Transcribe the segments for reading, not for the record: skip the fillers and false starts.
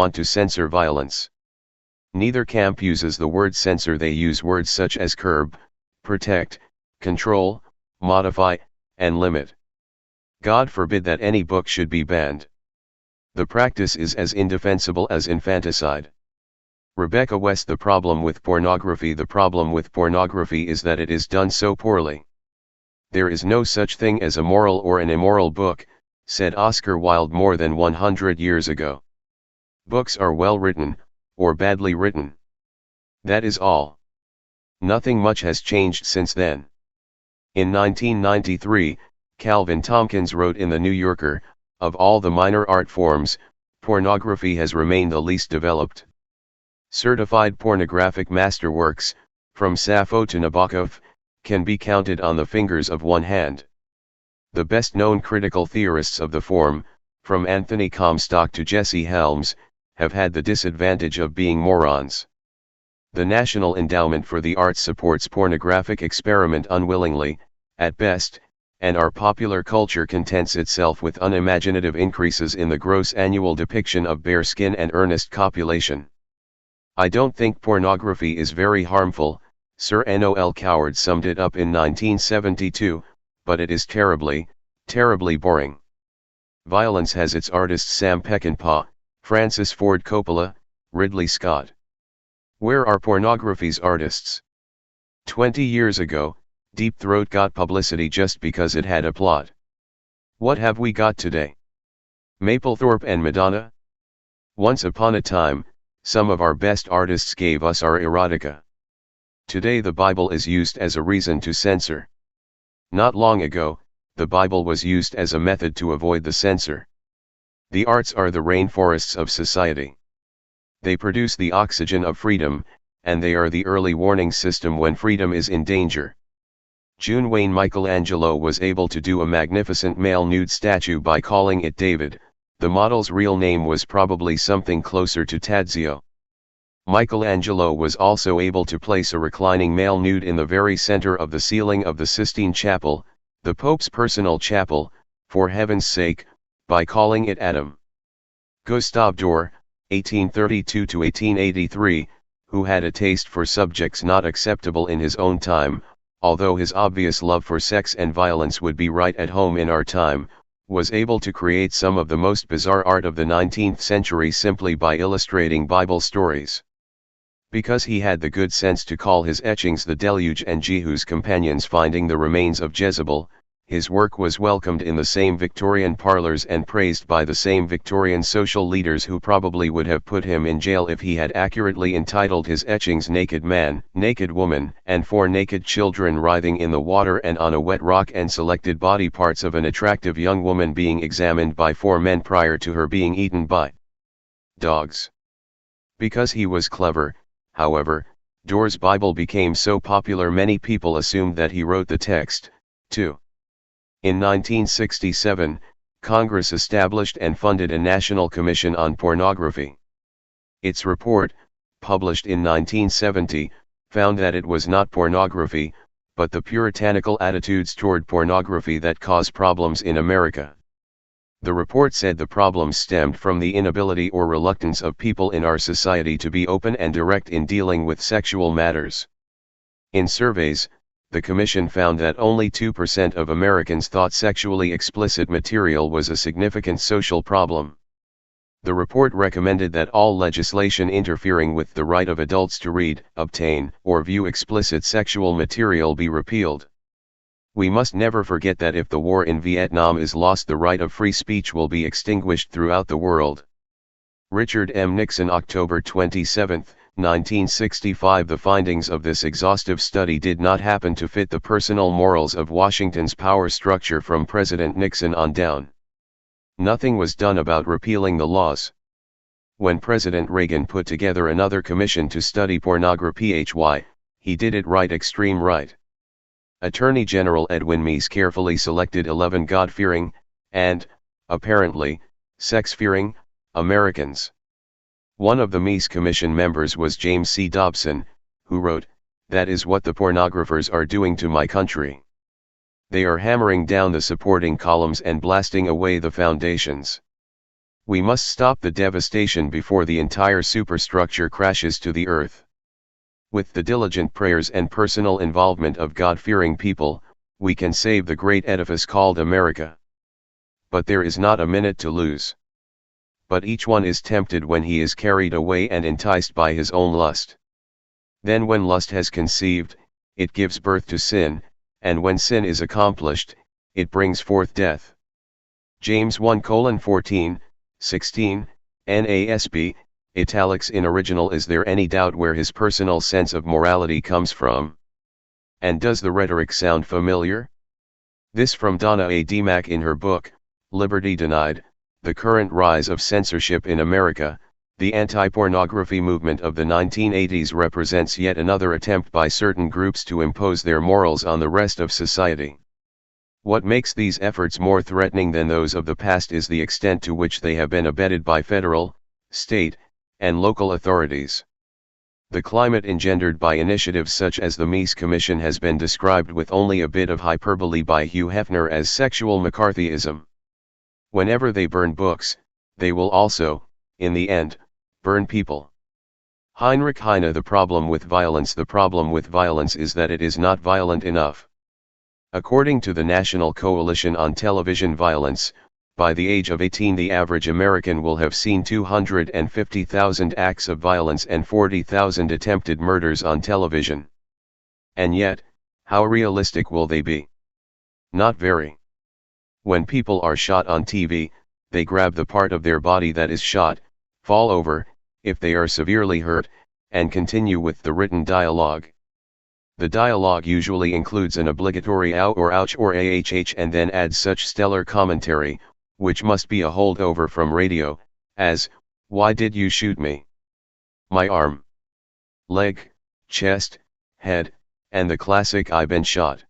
want to censor violence. Neither camp uses the word censor, they use words such as curb, protect, control, modify, and limit. God forbid that any book should be banned. The practice is as indefensible as infanticide. Rebecca West: the problem with pornography is that it is done so poorly. There is no such thing as a moral or an immoral book, said Oscar Wilde more than 100 years ago. Books are well written, or badly written. That is all. Nothing much has changed since then. In 1993, Calvin Tompkins wrote in The New Yorker, "Of all the minor art forms, pornography has remained the least developed. Certified pornographic masterworks, from Sappho to Nabokov, can be counted on the fingers of one hand. The best-known critical theorists of the form, from Anthony Comstock to Jesse Helms, have had the disadvantage of being morons. The National Endowment for the Arts supports pornographic experiment unwillingly, at best, and our popular culture contents itself with unimaginative increases in the gross annual depiction of bare skin and earnest copulation. I don't think pornography is very harmful," Sir Noel Coward summed it up in 1972, "but it is terribly, terribly boring. Violence has its artists: Sam Peckinpah, Francis Ford Coppola, Ridley Scott. Where are pornography's artists? 20 years ago, Deep Throat got publicity just because it had a plot. What have we got today? Mapplethorpe and Madonna? Once upon a time, some of our best artists gave us our erotica. Today the Bible is used as a reason to censor. Not long ago, the Bible was used as a method to avoid the censor. The arts are the rainforests of society. They produce the oxygen of freedom, and they are the early warning system when freedom is in danger. June Wayne Michelangelo was able to do a magnificent male nude statue by calling it David. The model's real name was probably something closer to Tadzio. Michelangelo was also able to place a reclining male nude in the very center of the ceiling of the Sistine Chapel, the Pope's personal chapel, for heaven's sake, by calling it Adam. Gustave Doré, 1832–1883, who had a taste for subjects not acceptable in his own time, although his obvious love for sex and violence would be right at home in our time, was able to create some of the most bizarre art of the 19th century simply by illustrating Bible stories. Because he had the good sense to call his etchings The Deluge and Jehu's Companions Finding the Remains of Jezebel, his work was welcomed in the same Victorian parlors and praised by the same Victorian social leaders who probably would have put him in jail if he had accurately entitled his etchings Naked Man, Naked Woman, and Four Naked Children Writhing in the Water and on a Wet Rock, and selected body parts of an attractive young woman being examined by four men prior to her being eaten by dogs. Because he was clever, however, Doré's Bible became so popular many people assumed that he wrote the text, too. In 1967, Congress established and funded a National Commission on Pornography. Its report, published in 1970, found that it was not pornography, but the puritanical attitudes toward pornography that cause problems in America. The report said the problems stemmed from the inability or reluctance of people in our society to be open and direct in dealing with sexual matters. In surveys, the Commission found that only 2% of Americans thought sexually explicit material was a significant social problem. The report recommended that all legislation interfering with the right of adults to read, obtain, or view explicit sexual material be repealed. We must never forget that if the war in Vietnam is lost, the right of free speech will be extinguished throughout the world. Richard M. Nixon, October 27, 1965. The findings of this exhaustive study did not happen to fit the personal morals of Washington's power structure from President Nixon on down. Nothing was done about repealing the laws. When President Reagan put together another commission to study pornography, he did it right, extreme right. Attorney General Edwin Meese carefully selected 11 God-fearing, and, apparently, sex-fearing, Americans. One of the Meese Commission members was James C. Dobson, who wrote, "That is what the pornographers are doing to my country. They are hammering down the supporting columns and blasting away the foundations. We must stop the devastation before the entire superstructure crashes to the earth. With the diligent prayers and personal involvement of God-fearing people, we can save the great edifice called America. But there is not a minute to lose. But each one is tempted when he is carried away and enticed by his own lust. Then when lust has conceived, it gives birth to sin, and when sin is accomplished, it brings forth death. James 1:14, 16, NASB, italics in original. Is there any doubt where his personal sense of morality comes from? And does the rhetoric sound familiar? This from Donna A. Demack in her book, Liberty Denied, The Current Rise of Censorship in America. The anti-pornography movement of the 1980s represents yet another attempt by certain groups to impose their morals on the rest of society. What makes these efforts more threatening than those of the past is the extent to which they have been abetted by federal, state, and local authorities. The climate engendered by initiatives such as the Mies Commission has been described with only a bit of hyperbole by Hugh Hefner as sexual McCarthyism. Whenever they burn books, they will also, in the end, burn people. Heinrich Heine. The problem with violence is that it is not violent enough. According to the National Coalition on Television Violence, by the age of 18 the average American will have seen 250,000 acts of violence and 40,000 attempted murders on television. And yet, how realistic will they be? Not very. When people are shot on TV, they grab the part of their body that is shot, fall over, if they are severely hurt, and continue with the written dialogue. The dialogue usually includes an obligatory ow or ouch or ahh and then adds such stellar commentary, which must be a holdover from radio, as, "Why did you shoot me? My arm, leg, chest, head," and the classic "I been shot."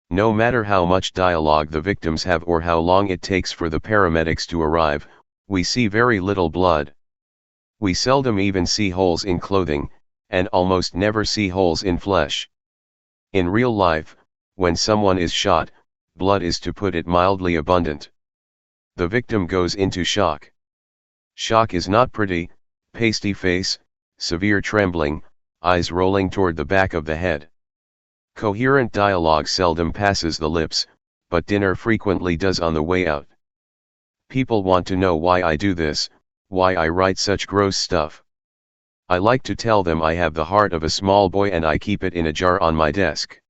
No matter how much dialogue the victims have or how long it takes for the paramedics to arrive, we see very little blood. We seldom even see holes in clothing, and almost never see holes in flesh. In real life, when someone is shot, blood is, to put it mildly, abundant. The victim goes into shock. Shock is not pretty, pasty face, severe trembling, eyes rolling toward the back of the head. Coherent dialogue seldom passes the lips, but dinner frequently does on the way out. People want to know why I do this, why I write such gross stuff. I like to tell them I have the heart of a small boy and I keep it in a jar on my desk.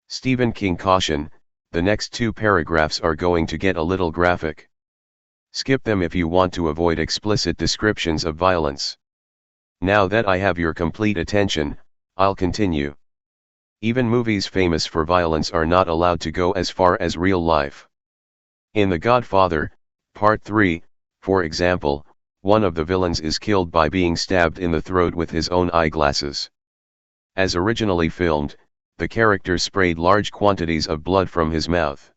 Stephen King caution, the next 2 paragraphs are going to get a little graphic. Skip them if you want to avoid explicit descriptions of violence. Now that I have your complete attention, I'll continue. Even movies famous for violence are not allowed to go as far as real life. In The Godfather, Part 3, for example, one of the villains is killed by being stabbed in the throat with his own eyeglasses. As originally filmed, the character sprayed large quantities of blood from his mouth.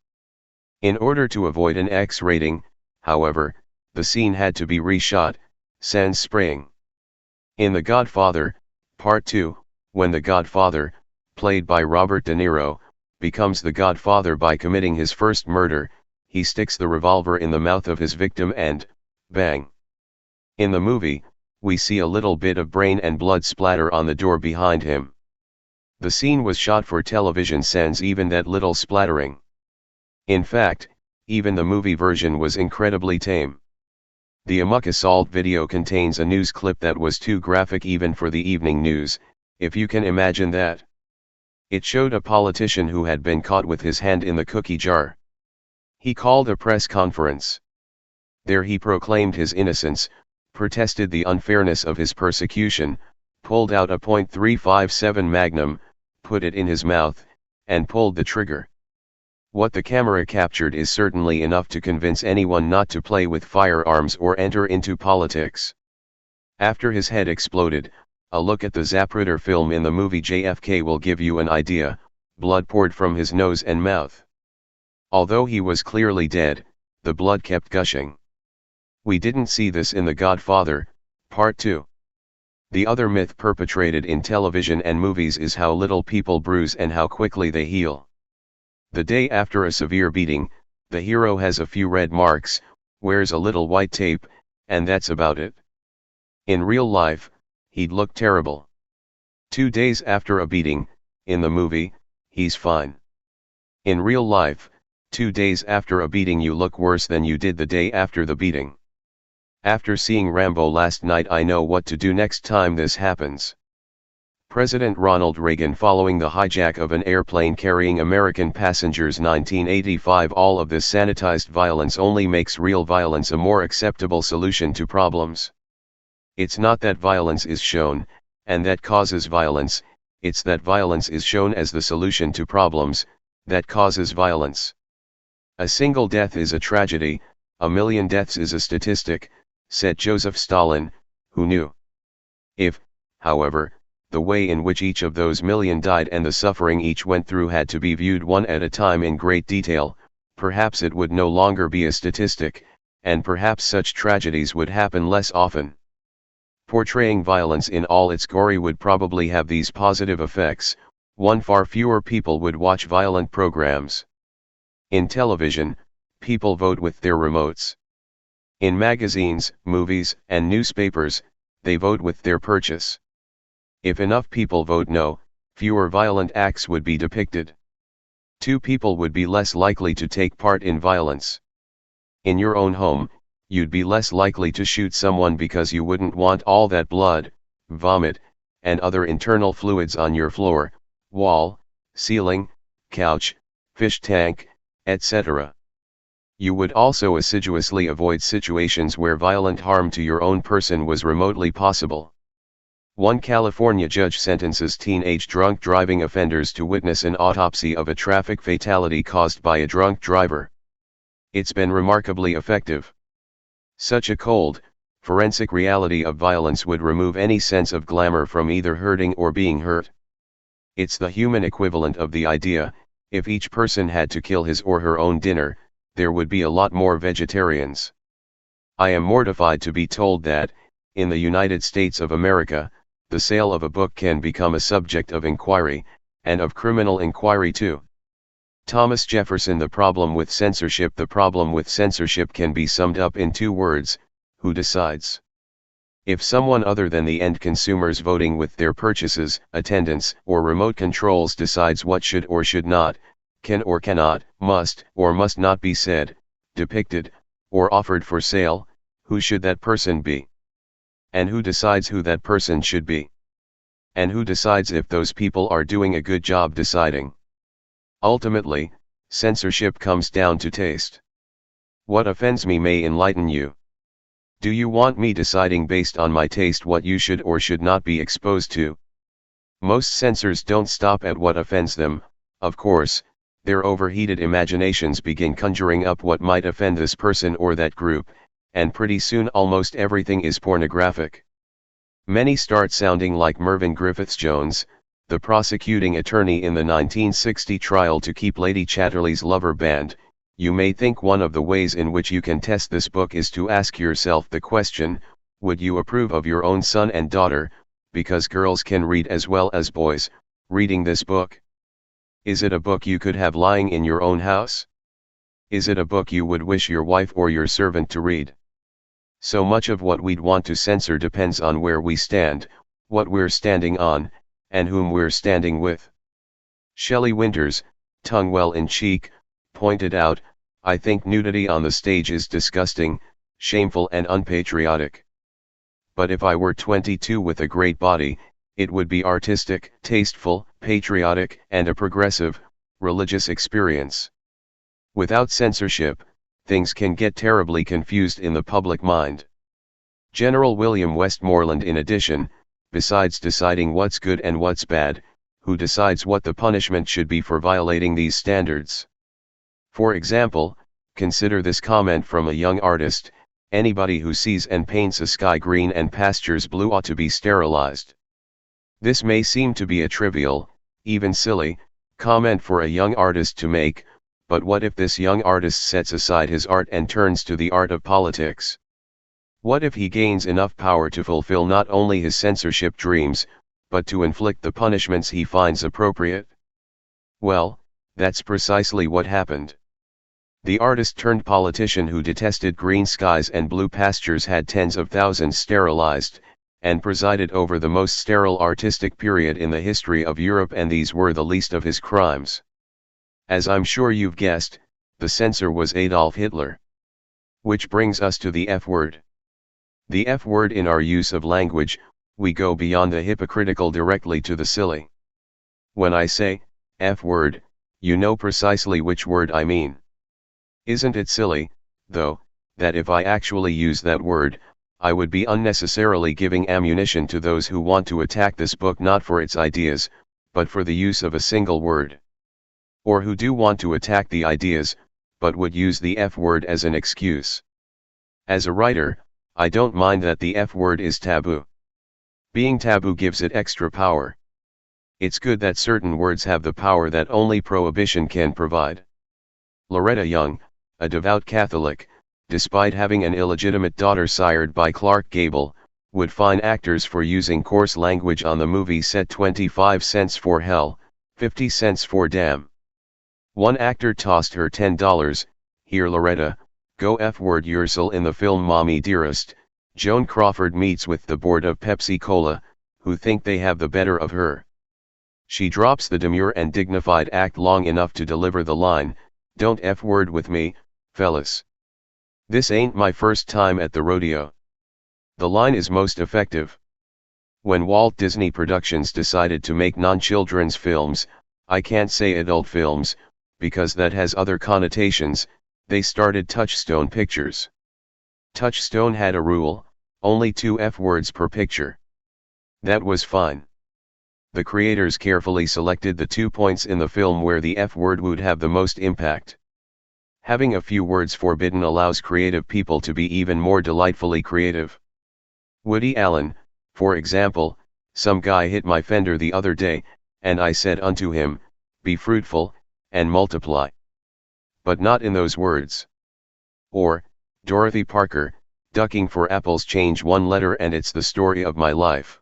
In order to avoid an X rating, however, the scene had to be reshot, sans spraying. In The Godfather, Part 2, when the Godfather, played by Robert De Niro, becomes the Godfather by committing his first murder, he sticks the revolver in the mouth of his victim and, bang. In the movie, we see a little bit of brain and blood splatter on the door behind him. The scene was shot for television sans even that little splattering. In fact, even the movie version was incredibly tame. The Amok Assault video contains a news clip that was too graphic even for the evening news, if you can imagine that. It showed a politician who had been caught with his hand in the cookie jar. He called a press conference. There he proclaimed his innocence, protested the unfairness of his persecution, pulled out a .357 Magnum, put it in his mouth, and pulled the trigger. What the camera captured is certainly enough to convince anyone not to play with firearms or enter into politics. After his head exploded, a look at the Zapruder film in the movie JFK will give you an idea. Blood poured from his nose and mouth. Although he was clearly dead, the blood kept gushing. We didn't see this in The Godfather, Part 2. The other myth perpetrated in television and movies is how little people bruise and how quickly they heal. The day after a severe beating, the hero has a few red marks, wears a little white tape, and that's about it. In real life, he'd look terrible. 2 days after a beating, in the movie, he's fine. In real life, 2 days after a beating you look worse than you did the day after the beating. After seeing Rambo last night, I know what to do next time this happens. President Ronald Reagan following the hijack of an airplane carrying American passengers 1985. All of this sanitized violence only makes real violence a more acceptable solution to problems. It's not that violence is shown, and that causes violence, it's that violence is shown as the solution to problems, that causes violence. A single death is a tragedy, a million deaths is a statistic, said Joseph Stalin, who knew. If, however, the way in which each of those million died and the suffering each went through had to be viewed one at a time in great detail, perhaps it would no longer be a statistic, and perhaps such tragedies would happen less often. Portraying violence in all its glory would probably have these positive effects: 1. Far fewer people would watch violent programs. In television, people vote with their remotes. In magazines, movies, and newspapers, they vote with their purchase. If enough people vote no, fewer violent acts would be depicted. 2. People would be less likely to take part in violence. In your own home, you'd be less likely to shoot someone because you wouldn't want all that blood, vomit, and other internal fluids on your floor, wall, ceiling, couch, fish tank, etc. You would also assiduously avoid situations where violent harm to your own person was remotely possible. One California judge sentences teenage drunk driving offenders to witness an autopsy of a traffic fatality caused by a drunk driver. It's been remarkably effective. Such a cold, forensic reality of violence would remove any sense of glamour from either hurting or being hurt. It's the human equivalent of the idea: if each person had to kill his or her own dinner, there would be a lot more vegetarians. I am mortified to be told that, in the United States of America, the sale of a book can become a subject of inquiry, and of criminal inquiry too. Thomas Jefferson. The problem with censorship. The problem with censorship can be summed up in 2 words: who decides? If someone other than the end consumers voting with their purchases, attendance, or remote controls decides what should or should not, can or cannot, must or must not be said, depicted, or offered for sale, who should that person be? And who decides who that person should be? And who decides if those people are doing a good job deciding? Ultimately, censorship comes down to taste. What offends me may enlighten you. Do you want me deciding based on my taste what you should or should not be exposed to? Most censors don't stop at what offends them, of course. Their overheated imaginations begin conjuring up what might offend this person or that group, and pretty soon almost everything is pornographic. Many start sounding like Mervyn Griffiths-Jones, the prosecuting attorney in the 1960 trial to keep Lady Chatterley's lover banned. You may think one of the ways in which you can test this book is to ask yourself the question: would you approve of your own son and daughter, because girls can read as well as boys, reading this book? Is it a book you could have lying in your own house? Is it a book you would wish your wife or your servant to read? So much of what we'd want to censor depends on where we stand, what we're standing on, and whom we're standing with. Shelley Winters, tongue well in cheek, pointed out, "I think nudity on the stage is disgusting, shameful and unpatriotic. But if I were 22 with a great body, it would be artistic, tasteful, patriotic, and a progressive, religious experience." Without censorship, things can get terribly confused in the public mind. General William Westmoreland, in addition, besides deciding what's good and what's bad, who decides what the punishment should be for violating these standards? For example, consider this comment from a young artist: "Anybody who sees and paints a sky green and pastures blue ought to be sterilized." This may seem to be a trivial, even silly, comment for a young artist to make, but what if this young artist sets aside his art and turns to the art of politics? What if he gains enough power to fulfill not only his censorship dreams, but to inflict the punishments he finds appropriate? Well, that's precisely what happened. The artist-turned-politician who detested green skies and blue pastures had tens of thousands sterilized, and presided over the most sterile artistic period in the history of Europe, and these were the least of his crimes. As I'm sure you've guessed, the censor was Adolf Hitler. Which brings us to the F word. The F word in our use of language, we go beyond the hypocritical directly to the silly. When I say, F word, you know precisely which word I mean. Isn't it silly, though, that if I actually use that word, I would be unnecessarily giving ammunition to those who want to attack this book not for its ideas, but for the use of a single word. Or who do want to attack the ideas, but would use the F word as an excuse. As a writer, I don't mind that the F word is taboo. Being taboo gives it extra power. It's good that certain words have the power that only prohibition can provide. Loretta Young, a devout Catholic, despite having an illegitimate daughter sired by Clark Gable, would fine actors for using coarse language on the movie set 25 cents for hell, 50 cents for damn. One actor tossed her $10, "Here Loretta, go F-word yourself." In the film Mommy Dearest, Joan Crawford meets with the board of Pepsi-Cola, who think they have the better of her. She drops the demure and dignified act long enough to deliver the line, "Don't F-word with me, fellas. This ain't my first time at the rodeo." The line is most effective. When Walt Disney Productions decided to make non-children's films, I can't say adult films, because that has other connotations, they started Touchstone Pictures. Touchstone had a rule, only 2 F-words per picture. That was fine. The creators carefully selected the 2 points in the film where the F-word would have the most impact. Having a few words forbidden allows creative people to be even more delightfully creative. Woody Allen, for example, "Some guy hit my fender the other day, and I said unto him, be fruitful, and multiply." But not in those words. Or, Dorothy Parker, "Ducking for apples, change one letter and it's the story of my life."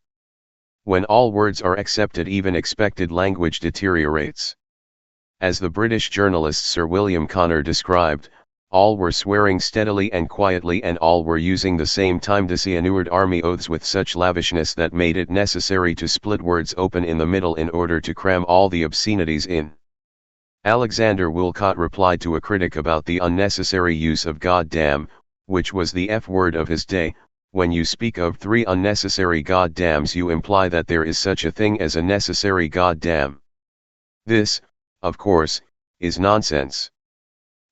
When all words are accepted, even expected language deteriorates. As the British journalist Sir William Connor described, all were swearing steadily and quietly, and all were using the same time dishonored army oaths with such lavishness that made it necessary to split words open in the middle in order to cram all the obscenities in. Alexander Woollcott replied to a critic about the unnecessary use of goddamn, which was the F-word of his day, "When you speak of 3 unnecessary goddams, you imply that there is such a thing as a necessary goddamn. This, of course, is nonsense.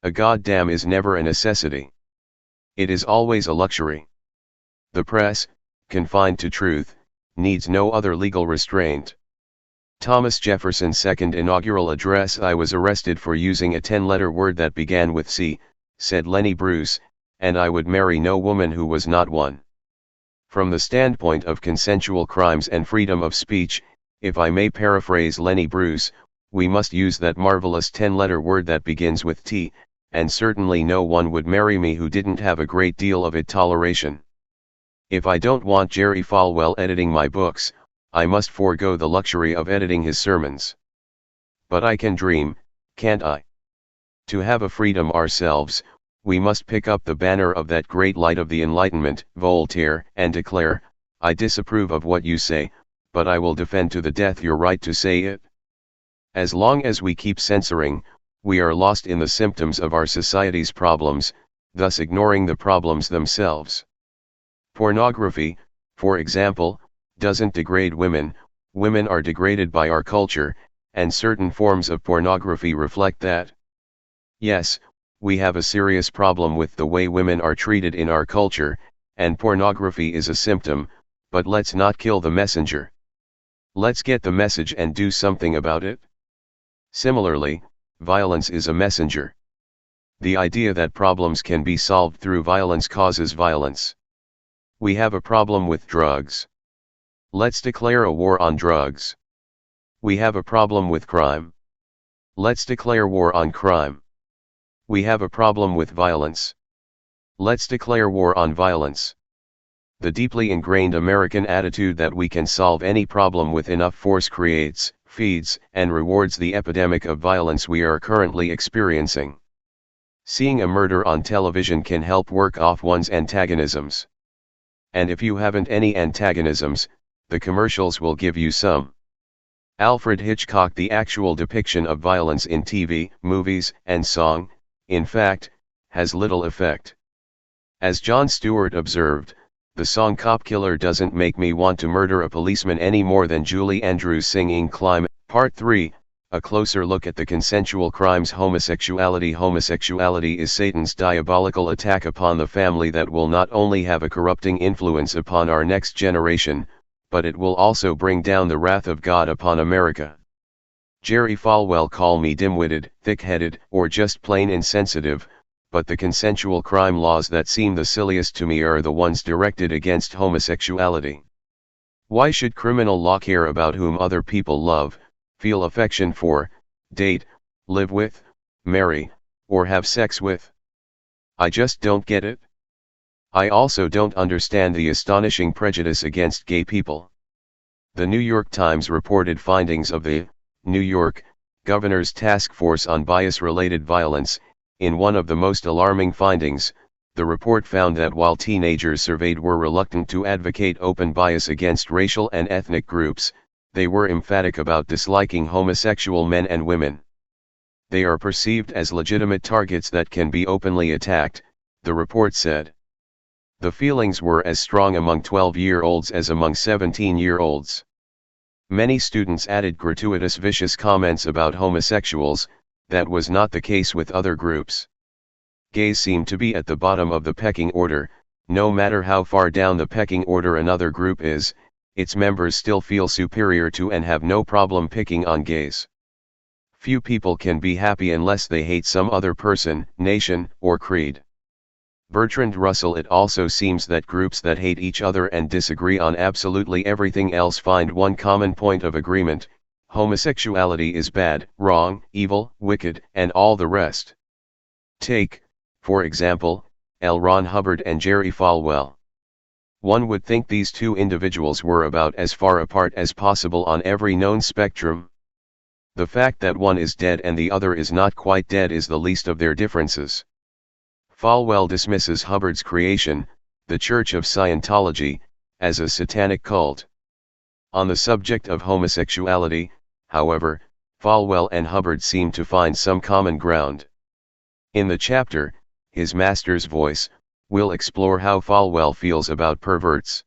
A goddamn is never a necessity. It is always a luxury. The press, confined to truth, needs no other legal restraint." Thomas Jefferson's second inaugural address: "I was arrested for using a 10-letter word that began with C," said Lenny Bruce, "and I would marry no woman who was not one." From the standpoint of consensual crimes and freedom of speech, if I may paraphrase Lenny Bruce, we must use that marvelous 10-letter word that begins with T, and certainly no one would marry me who didn't have a great deal of it toleration. If I don't want Jerry Falwell editing my books, I must forego the luxury of editing his sermons. But I can dream, can't I? To have a freedom ourselves, we must pick up the banner of that great light of the Enlightenment, Voltaire, and declare, "I disapprove of what you say, but I will defend to the death your right to say it." As long as we keep censoring, we are lost in the symptoms of our society's problems, thus ignoring the problems themselves. Pornography, for example, doesn't degrade women, women are degraded by our culture, and certain forms of pornography reflect that. Yes, we have a serious problem with the way women are treated in our culture, and pornography is a symptom, but let's not kill the messenger. Let's get the message and do something about it. Similarly, violence is a messenger. The idea that problems can be solved through violence causes violence. We have a problem with drugs. Let's declare a war on drugs. We have a problem with crime. Let's declare war on crime. We have a problem with violence. Let's declare war on violence. The deeply ingrained American attitude that we can solve any problem with enough force creates, feeds, and rewards the epidemic of violence we are currently experiencing. Seeing a murder on television can help work off one's antagonisms. And if you haven't any antagonisms, the commercials will give you some. Alfred Hitchcock. The actual depiction of violence in TV, movies, and song, in fact, has little effect. As Jon Stewart observed, the song Cop Killer doesn't make me want to murder a policeman any more than Julie Andrews singing Climb. Part 3, a closer look at the consensual crimes. Homosexuality. Homosexuality is Satan's diabolical attack upon the family that will not only have a corrupting influence upon our next generation, but it will also bring down the wrath of God upon America. Jerry Falwell. Call me dim-witted, thick-headed, or just plain insensitive, but the consensual crime laws that seem the silliest to me are the ones directed against homosexuality. Why should criminal law care about whom other people love, feel affection for, date, live with, marry, or have sex with? I just don't get it. I also don't understand the astonishing prejudice against gay people. The New York Times reported findings of the New York Governor's Task Force on Bias-Related Violence. In one of the most alarming findings, the report found that while teenagers surveyed were reluctant to advocate open bias against racial and ethnic groups, they were emphatic about disliking homosexual men and women. They are perceived as legitimate targets that can be openly attacked, the report said. The feelings were as strong among 12-year-olds as among 17-year-olds. Many students added gratuitous vicious comments about homosexuals. That was not the case with other groups. Gays seem to be at the bottom of the pecking order. No matter how far down the pecking order another group is, its members still feel superior to and have no problem picking on gays. Few people can be happy unless they hate some other person, nation, or creed. Bertrand Russell. It also seems that groups that hate each other and disagree on absolutely everything else find one common point of agreement: homosexuality is bad, wrong, evil, wicked, and all the rest. Take, for example, L. Ron Hubbard and Jerry Falwell. One would think these two individuals were about as far apart as possible on every known spectrum. The fact that one is dead and the other is not quite dead is the least of their differences. Falwell dismisses Hubbard's creation, the Church of Scientology, as a satanic cult. On the subject of homosexuality, however, Falwell and Hubbard seem to find some common ground. In the chapter, His Master's Voice, we'll explore how Falwell feels about perverts.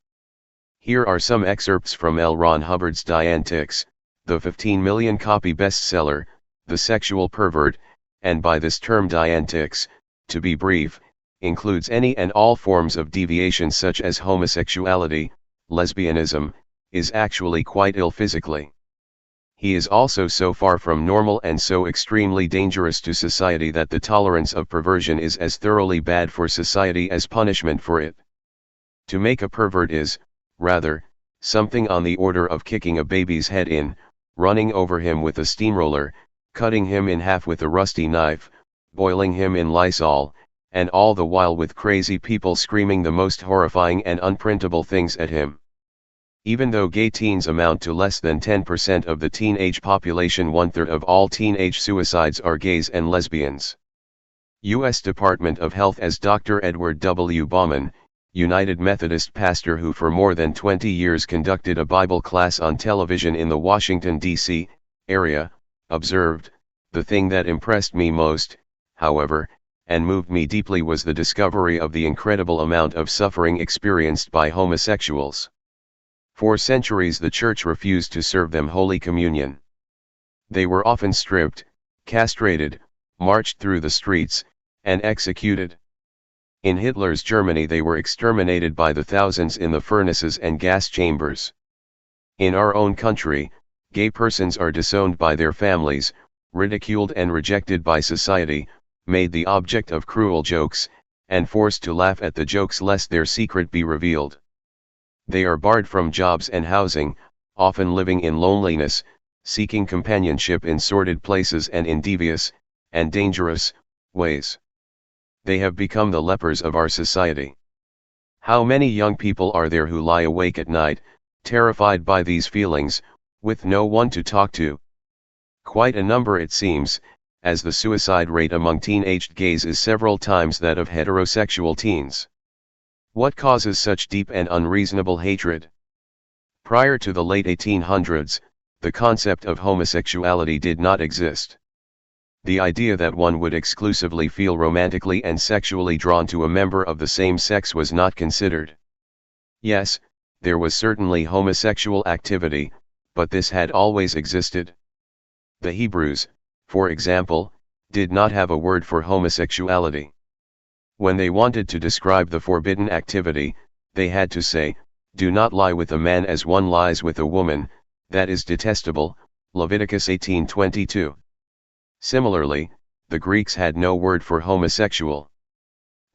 Here are some excerpts from L. Ron Hubbard's Dianetics, the 15 million copy bestseller, The Sexual Pervert, and by this term Dianetics, to be brief, includes any and all forms of deviation such as homosexuality. Lesbianism is actually quite ill physically. He is also so far from normal and so extremely dangerous to society that the tolerance of perversion is as thoroughly bad for society as punishment for it. To make a pervert is, rather, something on the order of kicking a baby's head in, running over him with a steamroller, cutting him in half with a rusty knife, boiling him in Lysol, and all the while with crazy people screaming the most horrifying and unprintable things at him. Even though gay teens amount to less than 10% of the teenage population, 1/3 of all teenage suicides are gays and lesbians. U.S. Department of Health. As Dr. Edward W. Bauman, United Methodist pastor who for more than 20 years conducted a Bible class on television in the Washington, D.C. area, observed, "The thing that impressed me most, however, and moved me deeply was the discovery of the incredible amount of suffering experienced by homosexuals. For centuries the Church refused to serve them Holy Communion. They were often stripped, castrated, marched through the streets, and executed. In Hitler's Germany they were exterminated by the thousands in the furnaces and gas chambers. In our own country, gay persons are disowned by their families, ridiculed and rejected by society, made the object of cruel jokes, and forced to laugh at the jokes lest their secret be revealed. They are barred from jobs and housing, often living in loneliness, seeking companionship in sordid places and in devious, and dangerous, ways. They have become the lepers of our society. How many young people are there who lie awake at night, terrified by these feelings, with no one to talk to? Quite a number it seems, as the suicide rate among teenaged gays is several times that of heterosexual teens. What causes such deep and unreasonable hatred? Prior to the late 1800s, the concept of homosexuality did not exist. The idea that one would exclusively feel romantically and sexually drawn to a member of the same sex was not considered. Yes, there was certainly homosexual activity, but this had always existed. The Hebrews, for example, did not have a word for homosexuality. When they wanted to describe the forbidden activity, they had to say, "Do not lie with a man as one lies with a woman, that is detestable," Leviticus 18:22. Similarly, the Greeks had no word for homosexual.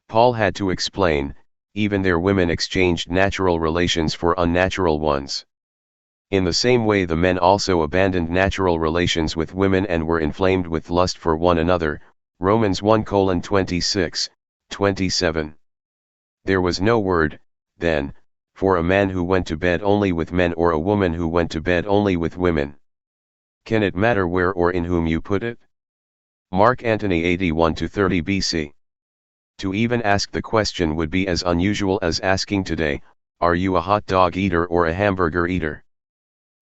Paul had to explain, even their women exchanged natural relations for unnatural ones. In the same way the men also abandoned natural relations with women and were inflamed with lust for one another, Romans 1:26-27. There was no word, then, for a man who went to bed only with men or a woman who went to bed only with women. Can it matter where or in whom you put it? Mark Antony 81-30 BC. To even ask the question would be as unusual as asking today, are you a hot dog eater or a hamburger eater?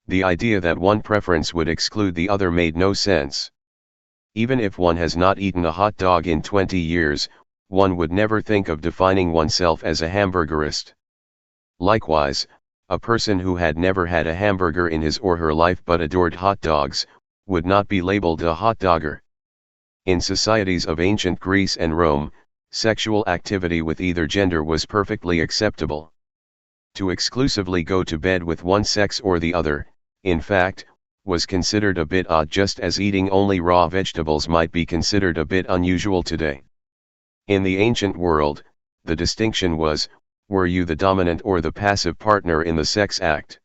The idea that one preference would exclude the other made no sense. Even if one has not eaten a hot dog in 20 years, one would never think of defining oneself as a hamburgerist. Likewise, a person who had never had a hamburger in his or her life but adored hot dogs, would not be labeled a hot dogger. In societies of ancient Greece and Rome, sexual activity with either gender was perfectly acceptable. To exclusively go to bed with one sex or the other, in fact, was considered a bit odd, just as eating only raw vegetables might be considered a bit unusual today. In the ancient world, the distinction was, were you the dominant or the passive partner in the sex act?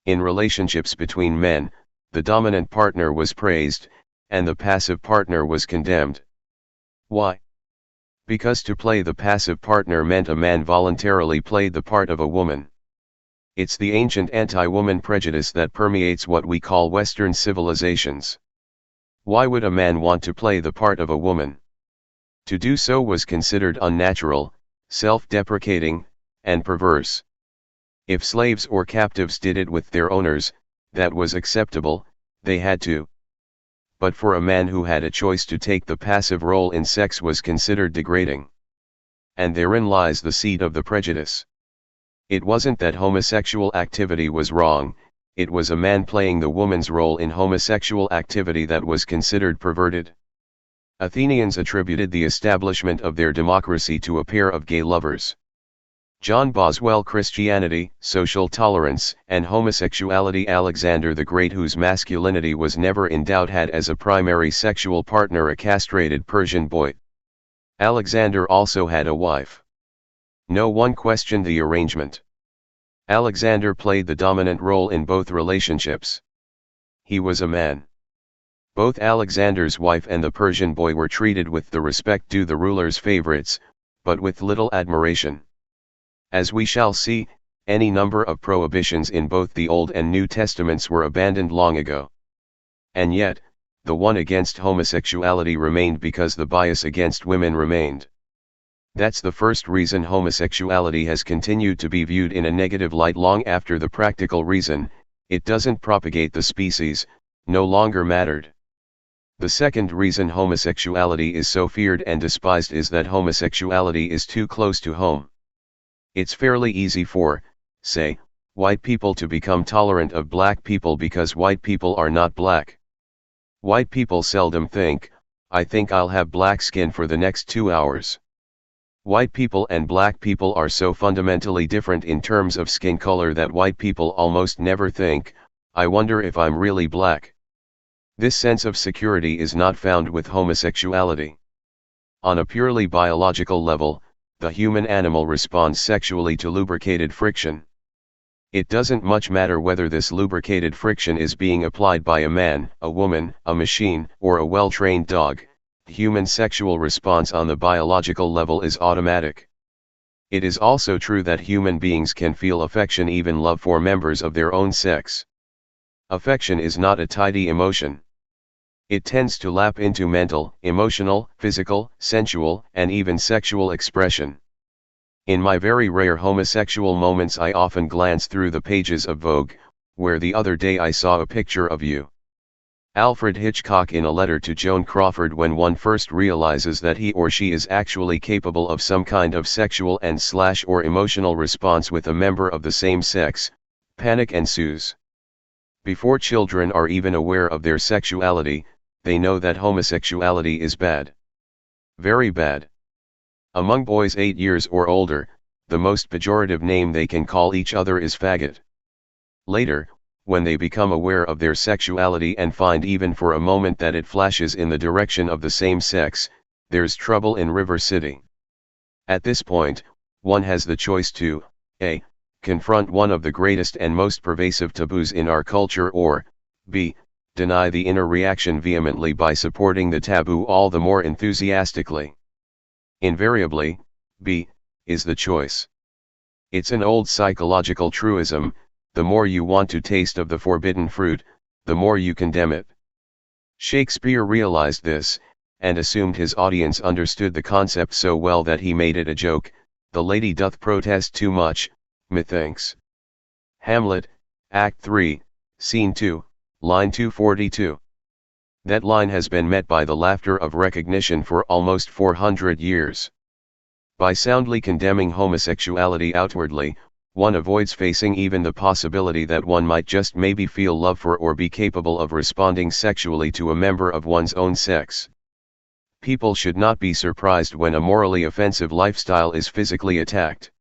In relationships between men, the dominant partner was praised, and the passive partner was condemned. Why? Because to play the passive partner meant a man voluntarily played the part of a woman. It's the ancient anti-woman prejudice that permeates what we call Western civilizations. Why would a man want to play the part of a woman? To do so was considered unnatural, self-deprecating, and perverse. If slaves or captives did it with their owners, that was acceptable, they had to. But for a man who had a choice to take the passive role in sex was considered degrading. And therein lies the seed of the prejudice. It wasn't that homosexual activity was wrong, it was a man playing the woman's role in homosexual activity that was considered perverted. Athenians attributed the establishment of their democracy to a pair of gay lovers. John Boswell. Christianity, Social Tolerance, and Homosexuality. Alexander the Great, whose masculinity was never in doubt, had as a primary sexual partner a castrated Persian boy. Alexander also had a wife. No one questioned the arrangement. Alexander played the dominant role in both relationships. He was a man. Both Alexander's wife and the Persian boy were treated with the respect due the ruler's favorites, but with little admiration. As we shall see, any number of prohibitions in both the Old and New Testaments were abandoned long ago. And yet, the one against homosexuality remained because the bias against women remained. That's the first reason homosexuality has continued to be viewed in a negative light long after the practical reason, it doesn't propagate the species, no longer mattered. The second reason homosexuality is so feared and despised is that homosexuality is too close to home. It's fairly easy for, say, white people to become tolerant of black people because white people are not black. White people seldom think, I think I'll have black skin for the next 2 hours. White people and black people are so fundamentally different in terms of skin color that white people almost never think, I wonder if I'm really black. This sense of security is not found with homosexuality. On a purely biological level, the human animal responds sexually to lubricated friction. It doesn't much matter whether this lubricated friction is being applied by a man, a woman, a machine, or a well-trained dog. Human sexual response on the biological level is automatic. It is also true that human beings can feel affection, even love, for members of their own sex. Affection is not a tidy emotion. It tends to lap into mental, emotional, physical, sensual, and even sexual expression. In my very rare homosexual moments I often glance through the pages of Vogue, where the other day I saw a picture of you. Alfred Hitchcock in a letter to Joan Crawford. When one first realizes that he or she is actually capable of some kind of sexual and/or emotional response with a member of the same sex, panic ensues. Before children are even aware of their sexuality, they know that homosexuality is bad. Very bad. Among boys 8 years or older, the most pejorative name they can call each other is faggot. Later, when they become aware of their sexuality and find even for a moment that it flashes in the direction of the same sex, there's trouble in River City. At this point, one has the choice to, A. confront one of the greatest and most pervasive taboos in our culture, or, B. deny the inner reaction vehemently by supporting the taboo all the more enthusiastically. Invariably, B. is the choice. It's an old psychological truism: the more you want to taste of the forbidden fruit, the more you condemn it. Shakespeare realized this, and assumed his audience understood the concept so well that he made it a joke: the lady doth protest too much, methinks. Hamlet, Act 3, Scene 2, line 242. That line has been met by the laughter of recognition for almost 400 years. By soundly condemning homosexuality outwardly, one avoids facing even the possibility that one might just maybe feel love for or be capable of responding sexually to a member of one's own sex. People should not be surprised when a morally offensive lifestyle is physically attacked.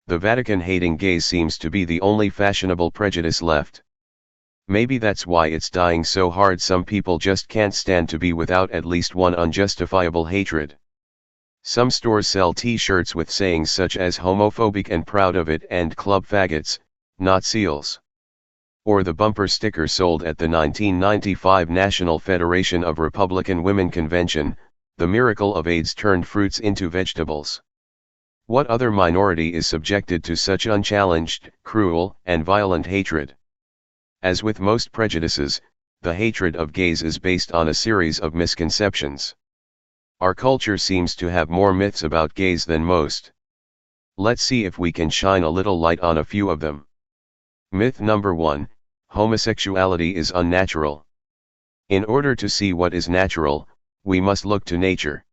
The Vatican-hating gaze seems to be the only fashionable prejudice left. Maybe that's why it's dying so hard. Some people just can't stand to be without at least one unjustifiable hatred. Some stores sell t-shirts with sayings such as "homophobic and proud of it" and "club faggots, not seals." Or the bumper sticker sold at the 1995 National Federation of Republican Women Convention: "The miracle of AIDS turned fruits into vegetables." What other minority is subjected to such unchallenged, cruel, and violent hatred? As with most prejudices, the hatred of gays is based on a series of misconceptions. Our culture seems to have more myths about gays than most. Let's see if we can shine a little light on a few of them. Myth number 1: homosexuality is unnatural. In order to see what is natural, we must look to nature.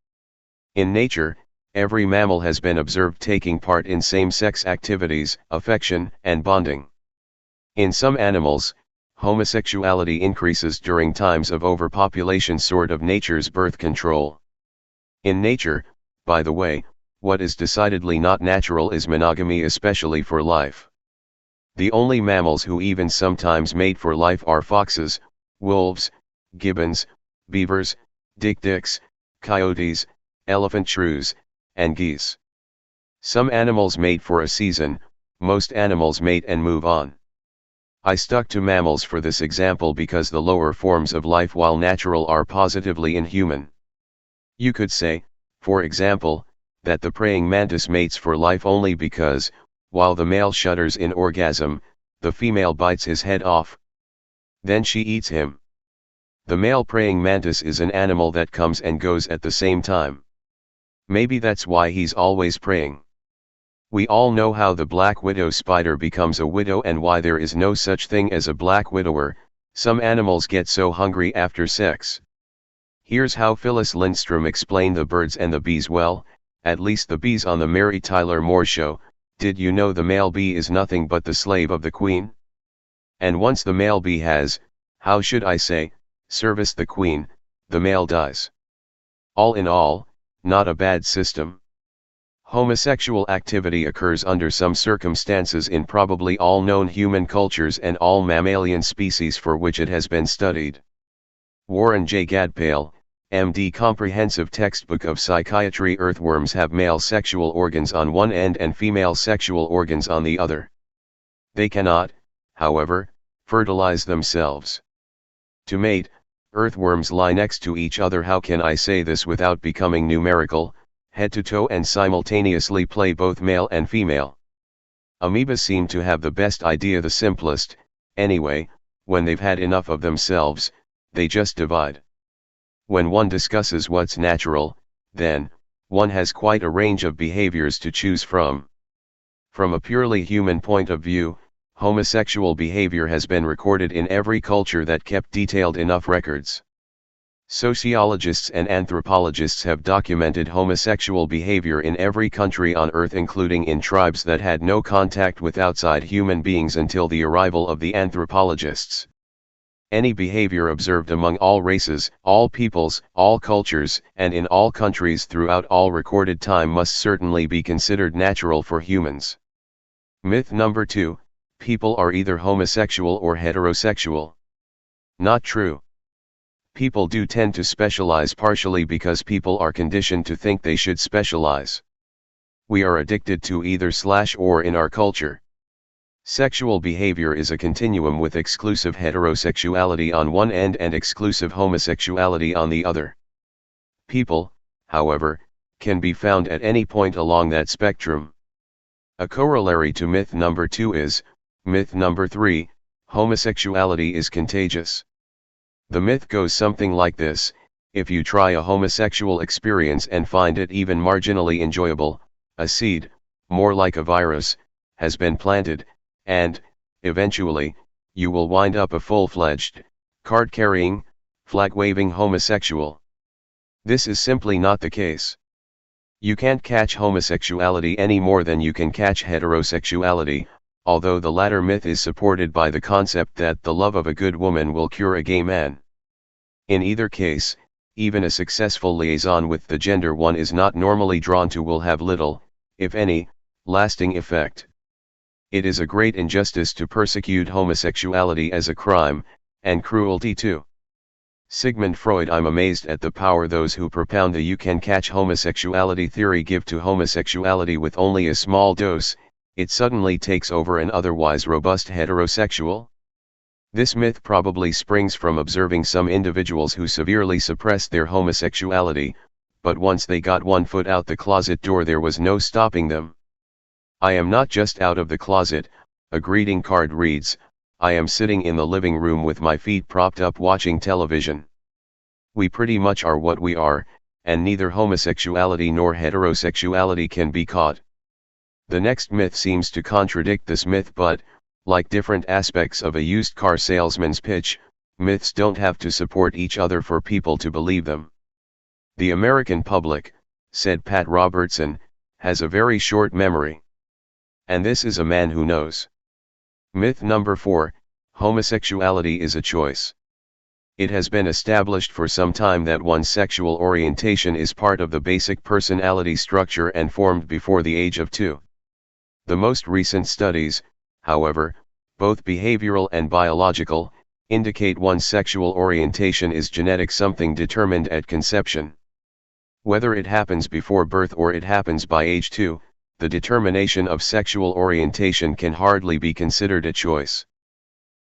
In nature, every mammal has been observed taking part in same-sex activities, affection, and bonding. In some animals, homosexuality increases during times of overpopulation, sort of nature's birth control. In nature, by the way, what is decidedly not natural is monogamy, especially for life. The only mammals who even sometimes mate for life are foxes, wolves, gibbons, beavers, dik-diks, coyotes, elephant shrews, and geese. Some animals mate for a season, most animals mate and move on. I stuck to mammals for this example because the lower forms of life, while natural, are positively inhuman. You could say, for example, that the praying mantis mates for life only because, while the male shudders in orgasm, the female bites his head off. Then she eats him. The male praying mantis is an animal that comes and goes at the same time. Maybe that's why he's always praying. We all know how the black widow spider becomes a widow and why there is no such thing as a black widower. Some animals get so hungry after sex. Here's how Phyllis Lindstrom explained the birds and the bees well, at least the bees on the Mary Tyler Moore Show: "Did you know the male bee is nothing but the slave of the queen? And once the male bee has, how should I say, serviced the queen, the male dies." All in all, not a bad system. Homosexual activity occurs under some circumstances in probably all known human cultures and all mammalian species for which it has been studied. Warren J. Gadpale, M.D. Comprehensive Textbook of Psychiatry. Earthworms have male sexual organs on one end and female sexual organs on the other. They cannot, however, fertilize themselves. To mate, earthworms lie next to each other. How can I say this without becoming numerical? Head to toe, and simultaneously play both male and female. Amoebas seem to have the best idea, the simplest, anyway: when they've had enough of themselves, they just divide. When one discusses what's natural, then, one has quite a range of behaviors to choose from. From a purely human point of view, homosexual behavior has been recorded in every culture that kept detailed enough records. Sociologists and anthropologists have documented homosexual behavior in every country on Earth, including in tribes that had no contact with outside human beings until the arrival of the anthropologists. Any behavior observed among all races, all peoples, all cultures, and in all countries throughout all recorded time must certainly be considered natural for humans. Myth number 2, people are either homosexual or heterosexual. Not true. People do tend to specialize partially because people are conditioned to think they should specialize. We are addicted to either/or in our culture. Sexual behavior is a continuum with exclusive heterosexuality on one end and exclusive homosexuality on the other. People, however, can be found at any point along that spectrum. A corollary to myth number 2 is, myth number 3, homosexuality is contagious. The myth goes something like this: if you try a homosexual experience and find it even marginally enjoyable, a seed, more like a virus, has been planted, and, eventually, you will wind up a full-fledged, card-carrying, flag-waving homosexual. This is simply not the case. You can't catch homosexuality any more than you can catch heterosexuality, although the latter myth is supported by the concept that the love of a good woman will cure a gay man. In either case, even a successful liaison with the gender one is not normally drawn to will have little, if any, lasting effect. It is a great injustice to persecute homosexuality as a crime, and cruelty too. Sigmund Freud. I'm amazed at the power those who propound the you can catch homosexuality theory give to homosexuality. With only a small dose, it suddenly takes over an otherwise robust heterosexual. This myth probably springs from observing some individuals who severely suppressed their homosexuality, but once they got one foot out the closet door there was no stopping them. I am not just out of the closet, a greeting card reads, I am sitting in the living room with my feet propped up watching television. We pretty much are what we are, and neither homosexuality nor heterosexuality can be caught. The next myth seems to contradict this myth, but, like different aspects of a used car salesman's pitch, myths don't have to support each other for people to believe them. The American public, said Pat Robertson, has a very short memory. And this is a man who knows. Myth number 4, homosexuality is a choice. It has been established for some time that one's sexual orientation is part of the basic personality structure and formed before the age of 2. The most recent studies, however, both behavioral and biological, indicate one's sexual orientation is genetic, something determined at conception. Whether it happens before birth or it happens by age 2, the determination of sexual orientation can hardly be considered a choice.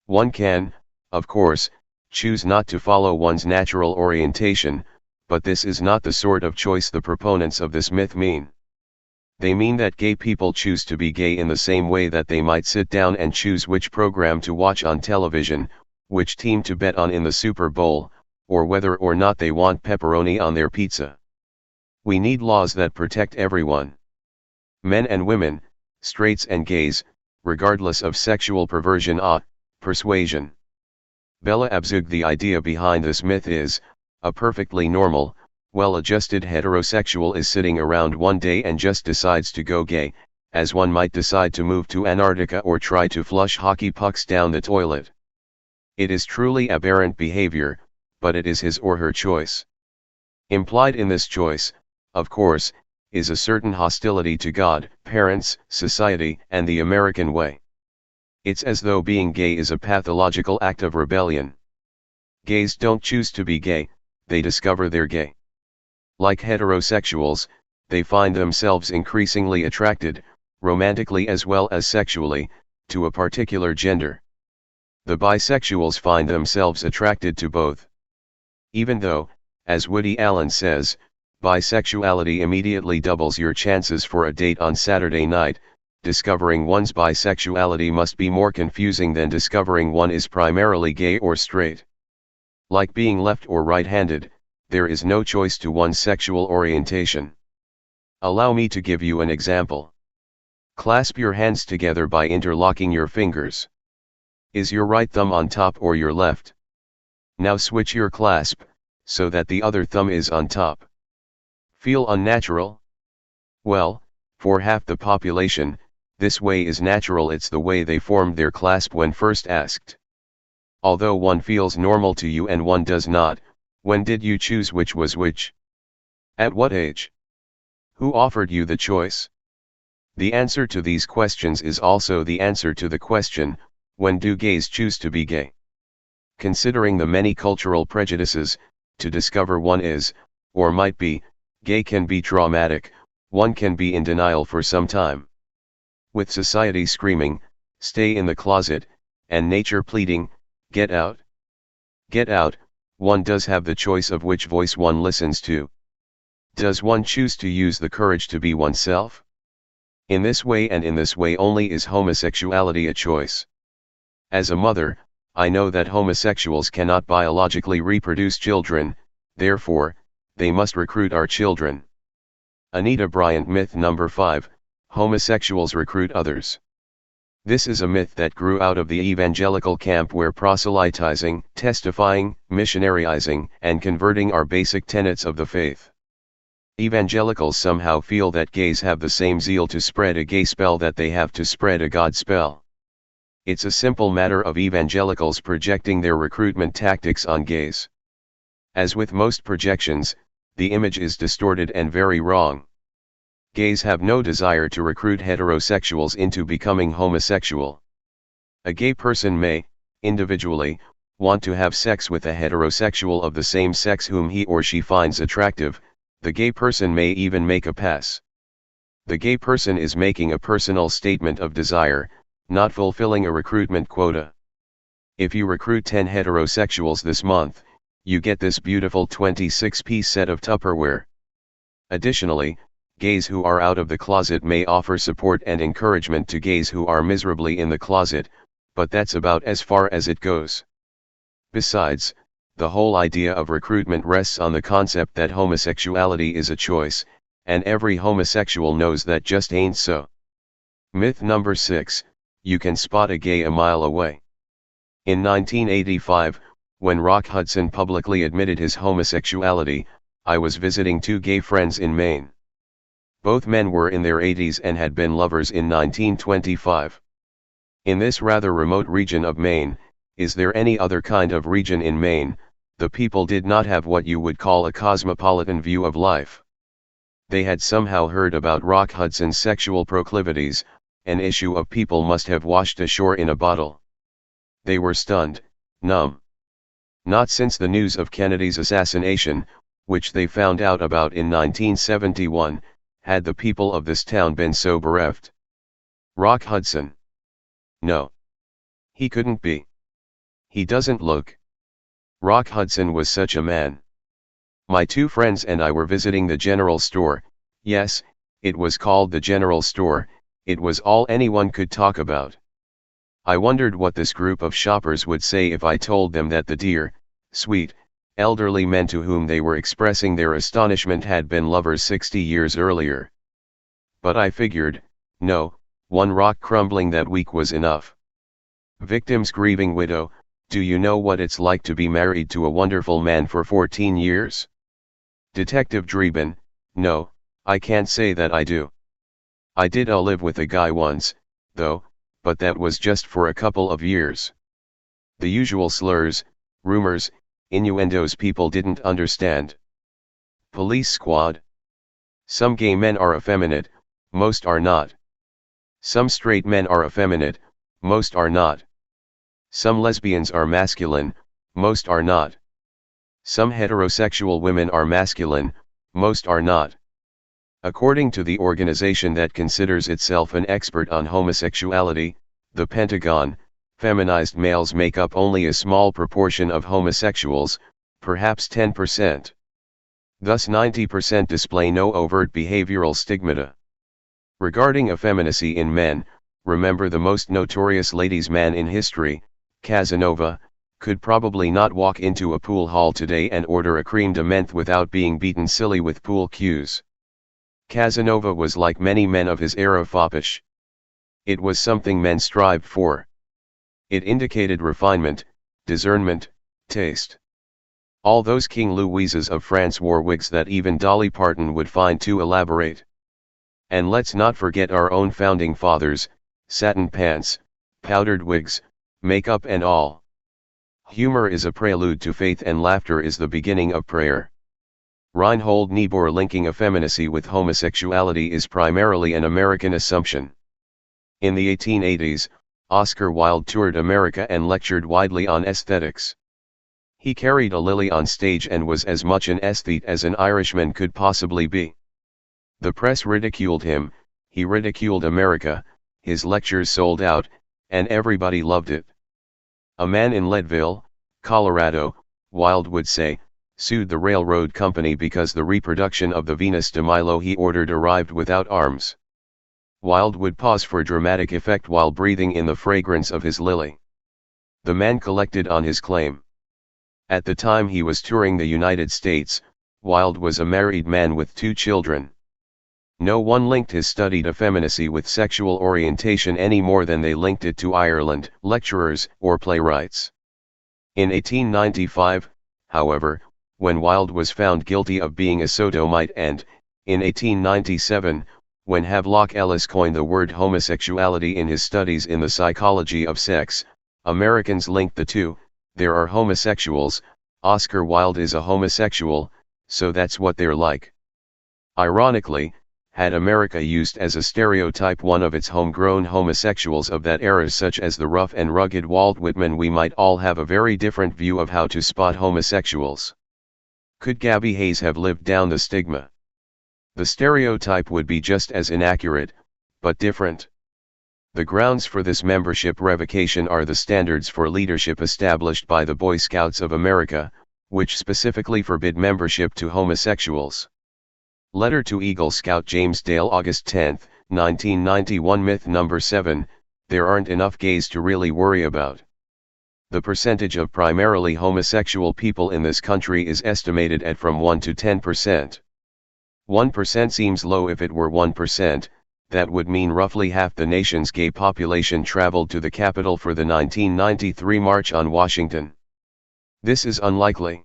One can, of course, choose not to follow one's natural orientation, but this is not the sort of choice the proponents of this myth mean. They mean that gay people choose to be gay in the same way that they might sit down and choose which program to watch on television, which team to bet on in the Super Bowl, or whether or not they want pepperoni on their pizza. We need laws that protect everyone. Men and women, straights and gays, regardless of sexual perversion or persuasion. Bella Abzug. The idea behind this myth is, a perfectly normal, well-adjusted heterosexual is sitting around one day and just decides to go gay, as one might decide to move to Antarctica or try to flush hockey pucks down the toilet. It is truly aberrant behavior, but it is his or her choice. Implied in this choice, of course, is a certain hostility to God, parents, society, and the American way. It's as though being gay is a pathological act of rebellion. Gays don't choose to be gay, they discover they're gay. Like heterosexuals, they find themselves increasingly attracted, romantically as well as sexually, to a particular gender. The bisexuals find themselves attracted to both. Even though, as Woody Allen says, bisexuality immediately doubles your chances for a date on Saturday night, discovering one's bisexuality must be more confusing than discovering one is primarily gay or straight. Like being left or right-handed, there is no choice to one's sexual orientation. Allow me to give you an example. Clasp your hands together by interlocking your fingers. Is your right thumb on top or your left? Now switch your clasp, so that the other thumb is on top. Feel unnatural? Well, for half the population, this way is natural. It's the way they formed their clasp when first asked. Although one feels normal to you and one does not, when did you choose which was which? At what age? Who offered you the choice? The answer to these questions is also the answer to the question, when do gays choose to be gay? Considering the many cultural prejudices, to discover one is, or might be, gay can be traumatic. One can be in denial for some time. With society screaming, stay in the closet, and nature pleading, get out. Get out, one does have the choice of which voice one listens to. Does one choose to use the courage to be oneself? In this way and in this way only is homosexuality a choice. As a mother, I know that homosexuals cannot biologically reproduce children, therefore, they must recruit our children. Anita Bryant. Myth number 5, homosexuals recruit others. This is a myth that grew out of the evangelical camp, where proselytizing, testifying, missionaryizing, and converting are basic tenets of the faith. Evangelicals somehow feel that gays have the same zeal to spread a gay spell that they have to spread a God spell. It's a simple matter of evangelicals projecting their recruitment tactics on gays. As with most projections, the image is distorted and very wrong. Gays have no desire to recruit heterosexuals into becoming homosexual. A gay person may, individually, want to have sex with a heterosexual of the same sex whom he or she finds attractive. The gay person may even make a pass. The gay person is making a personal statement of desire, not fulfilling a recruitment quota. If you recruit 10 heterosexuals this month, you get this beautiful 26-piece set of Tupperware. Additionally, gays who are out of the closet may offer support and encouragement to gays who are miserably in the closet, but that's about as far as it goes. Besides, the whole idea of recruitment rests on the concept that homosexuality is a choice, and every homosexual knows that just ain't so. Myth number 6, you can spot a gay a mile away. In 1985, when Rock Hudson publicly admitted his homosexuality, I was visiting 2 gay friends in Maine. Both men were in their 80s and had been lovers in 1925. In this rather remote region of Maine, is there any other kind of region in Maine, the people did not have what you would call a cosmopolitan view of life. They had somehow heard about Rock Hudson's sexual proclivities, an issue of people must have washed ashore in a bottle. They were stunned, numb. Not since the news of Kennedy's assassination, which they found out about in 1971, had the people of this town been so bereft. Rock Hudson. No. He couldn't be. He doesn't look. Rock Hudson was such a man. My 2 friends and I were visiting the general store. Yes, it was called the general store, it was all anyone could talk about. I wondered what this group of shoppers would say if I told them that the dear, sweet, elderly men to whom they were expressing their astonishment had been lovers 60 years earlier. But I figured, no, 1 rock crumbling that week was enough. Victim's grieving widow, do you know what it's like to be married to a wonderful man for 14 years? Detective Dreeben, no, I can't say that I do. I did live with a guy once, though, but that was just for a couple of years. The usual slurs, rumors, innuendos people didn't understand. Police squad. Some gay men are effeminate, most are not. Some straight men are effeminate, most are not. Some lesbians are masculine, most are not. Some heterosexual women are masculine, most are not. According to the organization that considers itself an expert on homosexuality, the Pentagon, feminized males make up only a small proportion of homosexuals, perhaps 10%. Thus 90% display no overt behavioral stigmata. Regarding effeminacy in men, remember the most notorious ladies' man in history, Casanova, could probably not walk into a pool hall today and order a creme de menthe without being beaten silly with pool cues. Casanova was like many men of his era foppish. It was something men strived for. It indicated refinement, discernment, taste. All those King Louises of France wore wigs that even Dolly Parton would find too elaborate. And let's not forget our own founding fathers, satin pants, powdered wigs, makeup and all. Humor is a prelude to faith and laughter is the beginning of prayer. Reinhold Niebuhr linking effeminacy with homosexuality is primarily an American assumption. In the 1880s, Oscar Wilde toured America and lectured widely on aesthetics. He carried a lily on stage and was as much an aesthete as an Irishman could possibly be. The press ridiculed him, he ridiculed America, his lectures sold out, and everybody loved it. A man in Leadville, Colorado, Wilde would say, sued the railroad company because the reproduction of the Venus de Milo he ordered arrived without arms. Wilde would pause for dramatic effect while breathing in the fragrance of his lily. The man collected on his claim. At the time he was touring the United States, Wilde was a married man with 2 children. No one linked his studied effeminacy with sexual orientation any more than they linked it to Ireland, lecturers, or playwrights. In 1895, however, when Wilde was found guilty of being a sodomite and, in 1897, when Havelock Ellis coined the word homosexuality in his studies in the psychology of sex, Americans linked the two. There are homosexuals, Oscar Wilde is a homosexual, so that's what they're like. Ironically, had America used as a stereotype one of its homegrown homosexuals of that era such as the rough and rugged Walt Whitman, we might all have a very different view of how to spot homosexuals. Could Gabby Hayes have lived down the stigma? The stereotype would be just as inaccurate, but different. The grounds for this membership revocation are the standards for leadership established by the Boy Scouts of America, which specifically forbid membership to homosexuals. Letter to Eagle Scout James Dale, August 10, 1991. Myth number 7, there aren't enough gays to really worry about. The percentage of primarily homosexual people in this country is estimated at from 1 to 10%. 1% seems low. If it were 1%, that would mean roughly half the nation's gay population traveled to the Capitol for the 1993 March on Washington. This is unlikely.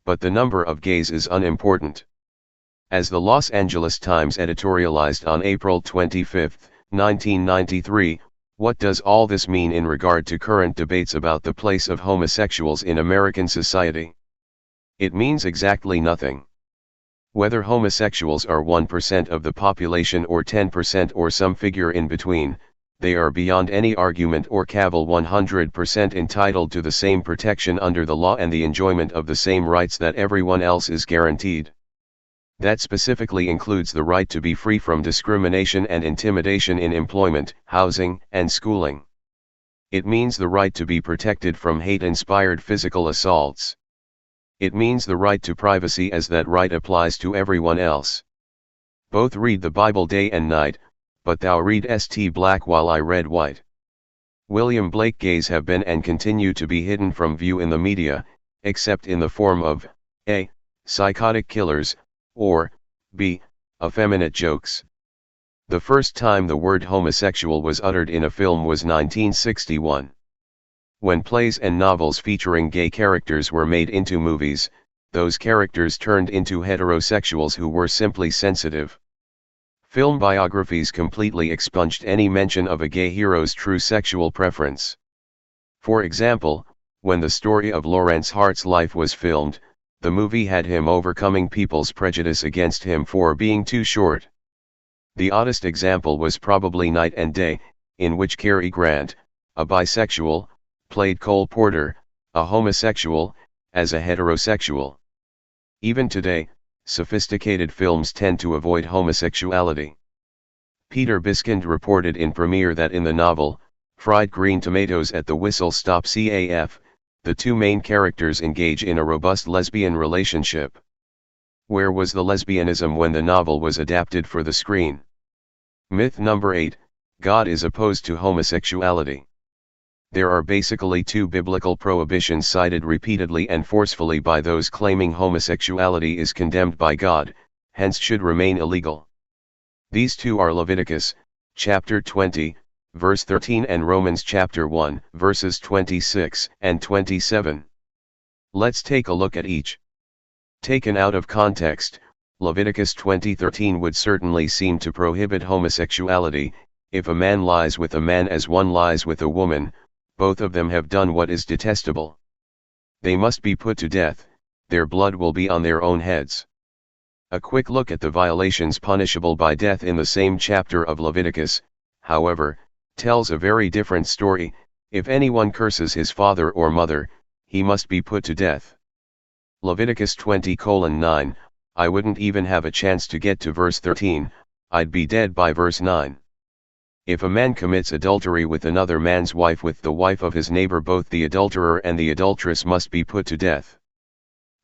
But the number of gays is unimportant. As the Los Angeles Times editorialized on April 25, 1993, what does all this mean in regard to current debates about the place of homosexuals in American society? It means exactly nothing. Whether homosexuals are 1% of the population or 10% or some figure in between, they are beyond any argument or cavil 100% entitled to the same protection under the law and the enjoyment of the same rights that everyone else is guaranteed. That specifically includes the right to be free from discrimination and intimidation in employment, housing, and schooling. It means the right to be protected from hate-inspired physical assaults. It means the right to privacy, as that right applies to everyone else. Both read the Bible day and night, but thou read St. black while I read white. William Blake. Gays have been and continue to be hidden from view in the media, except in the form of a. psychotic killers, or b. effeminate jokes. The first time the word homosexual was uttered in a film was 1961. When plays and novels featuring gay characters were made into movies, those characters turned into heterosexuals who were simply sensitive. Film biographies completely expunged any mention of a gay hero's true sexual preference. For example, when the story of Lawrence Hart's life was filmed, the movie had him overcoming people's prejudice against him for being too short. The oddest example was probably Night and Day, in which Cary Grant, a bisexual, played Cole Porter, a homosexual, as a heterosexual. Even today, sophisticated films tend to avoid homosexuality. Peter Biskind reported in Premiere that in the novel, Fried Green Tomatoes at the Whistle Stop CAF, the two main characters engage in a robust lesbian relationship. Where was the lesbianism when the novel was adapted for the screen? Myth number 8, God is opposed to homosexuality. There are basically two biblical prohibitions cited repeatedly and forcefully by those claiming homosexuality is condemned by God, hence should remain illegal. These two are Leviticus, chapter 20, verse 13 and Romans chapter 1, verses 26 and 27. Let's take a look at each. Taken out of context, Leviticus 20:13 would certainly seem to prohibit homosexuality. If a man lies with a man as one lies with a woman, both of them have done what is detestable. They must be put to death, their blood will be on their own heads. A quick look at the violations punishable by death in the same chapter of Leviticus, however, tells a very different story. If anyone curses his father or mother, he must be put to death. Leviticus 20:9, I wouldn't even have a chance to get to verse 13, I'd be dead by verse 9. If a man commits adultery with another man's wife with the wife of his neighbor, both the adulterer and the adulteress must be put to death.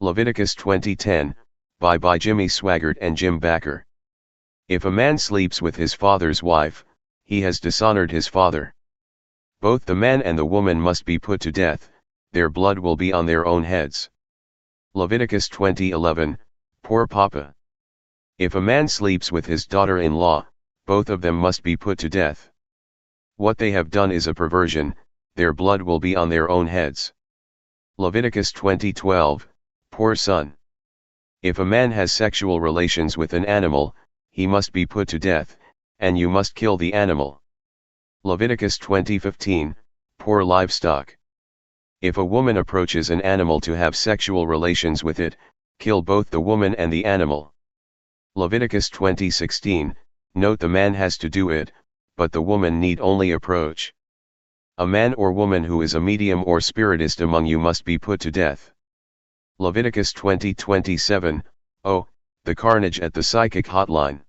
Leviticus 20:10, by Jimmy Swaggart and Jim Backer. If a man sleeps with his father's wife, he has dishonored his father. Both the man and the woman must be put to death, their blood will be on their own heads. Leviticus 20:11, poor papa. If a man sleeps with his daughter-in-law, both of them must be put to death. What they have done is a perversion, their blood will be on their own heads. Leviticus 20:12, poor son. If a man has sexual relations with an animal, he must be put to death, and you must kill the animal. Leviticus 20:15, poor livestock. If a woman approaches an animal to have sexual relations with it, kill both the woman and the animal. Leviticus 20:16, note the man has to do it, but the woman need only approach. A man or woman who is a medium or spiritist among you must be put to death. Leviticus 20:27, oh, the carnage at the psychic hotline.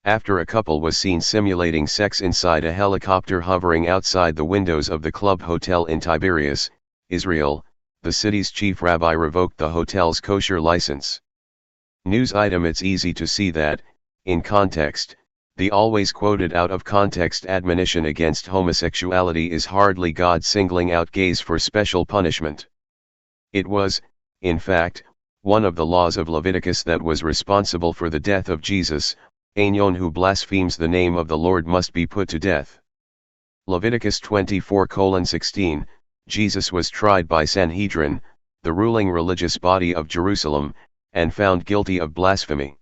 After a couple was seen simulating sex inside a helicopter hovering outside the windows of the Club Hotel in Tiberias, Israel, the city's chief rabbi revoked the hotel's kosher license. News item. It's easy to see that, in context, the always quoted out of context admonition against homosexuality is hardly God singling out gays for special punishment. It was, in fact, one of the laws of Leviticus that was responsible for the death of Jesus. Anyone who blasphemes the name of the Lord must be put to death. Leviticus 24:16, Jesus was tried by Sanhedrin, the ruling religious body of Jerusalem, and found guilty of blasphemy.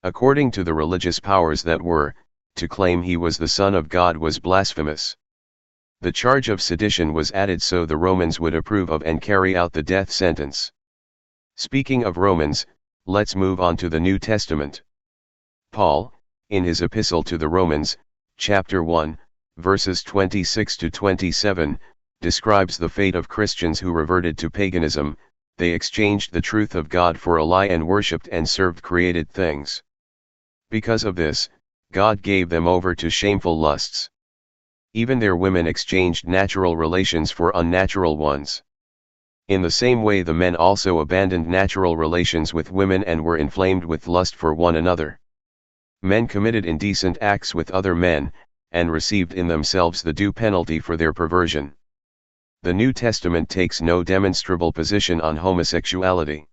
According to the religious powers that were, to claim he was the Son of God was blasphemous. The charge of sedition was added so the Romans would approve of and carry out the death sentence. Speaking of Romans, let's move on to the New Testament. Paul, in his epistle to the Romans, chapter 1, verses 26 to 27, describes the fate of Christians who reverted to paganism. They exchanged the truth of God for a lie and worshipped and served created things. Because of this, God gave them over to shameful lusts. Even their women exchanged natural relations for unnatural ones. In the same way the men also abandoned natural relations with women and were inflamed with lust for one another. Men committed indecent acts with other men, and received in themselves the due penalty for their perversion. The New Testament takes no demonstrable position on homosexuality.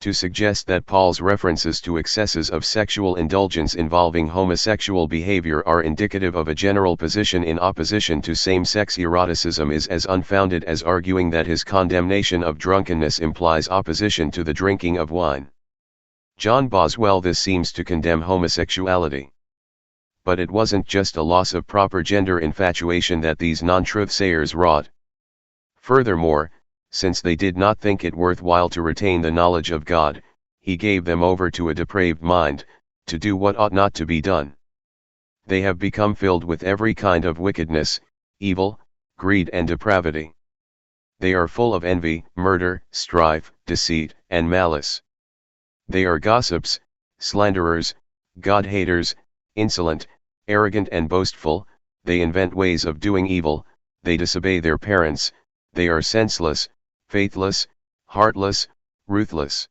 To suggest that Paul's references to excesses of sexual indulgence involving homosexual behavior are indicative of a general position in opposition to same-sex eroticism is as unfounded as arguing that his condemnation of drunkenness implies opposition to the drinking of wine. John Boswell. This seems to condemn homosexuality. But it wasn't just a loss of proper gender infatuation that these non-truth-sayers wrought. Furthermore, since they did not think it worthwhile to retain the knowledge of God, he gave them over to a depraved mind, to do what ought not to be done. They have become filled with every kind of wickedness, evil, greed and depravity. They are full of envy, murder, strife, deceit, and malice. They are gossips, slanderers, God-haters, insolent, arrogant and boastful. They invent ways of doing evil, they disobey their parents, they are senseless, faithless, heartless, ruthless.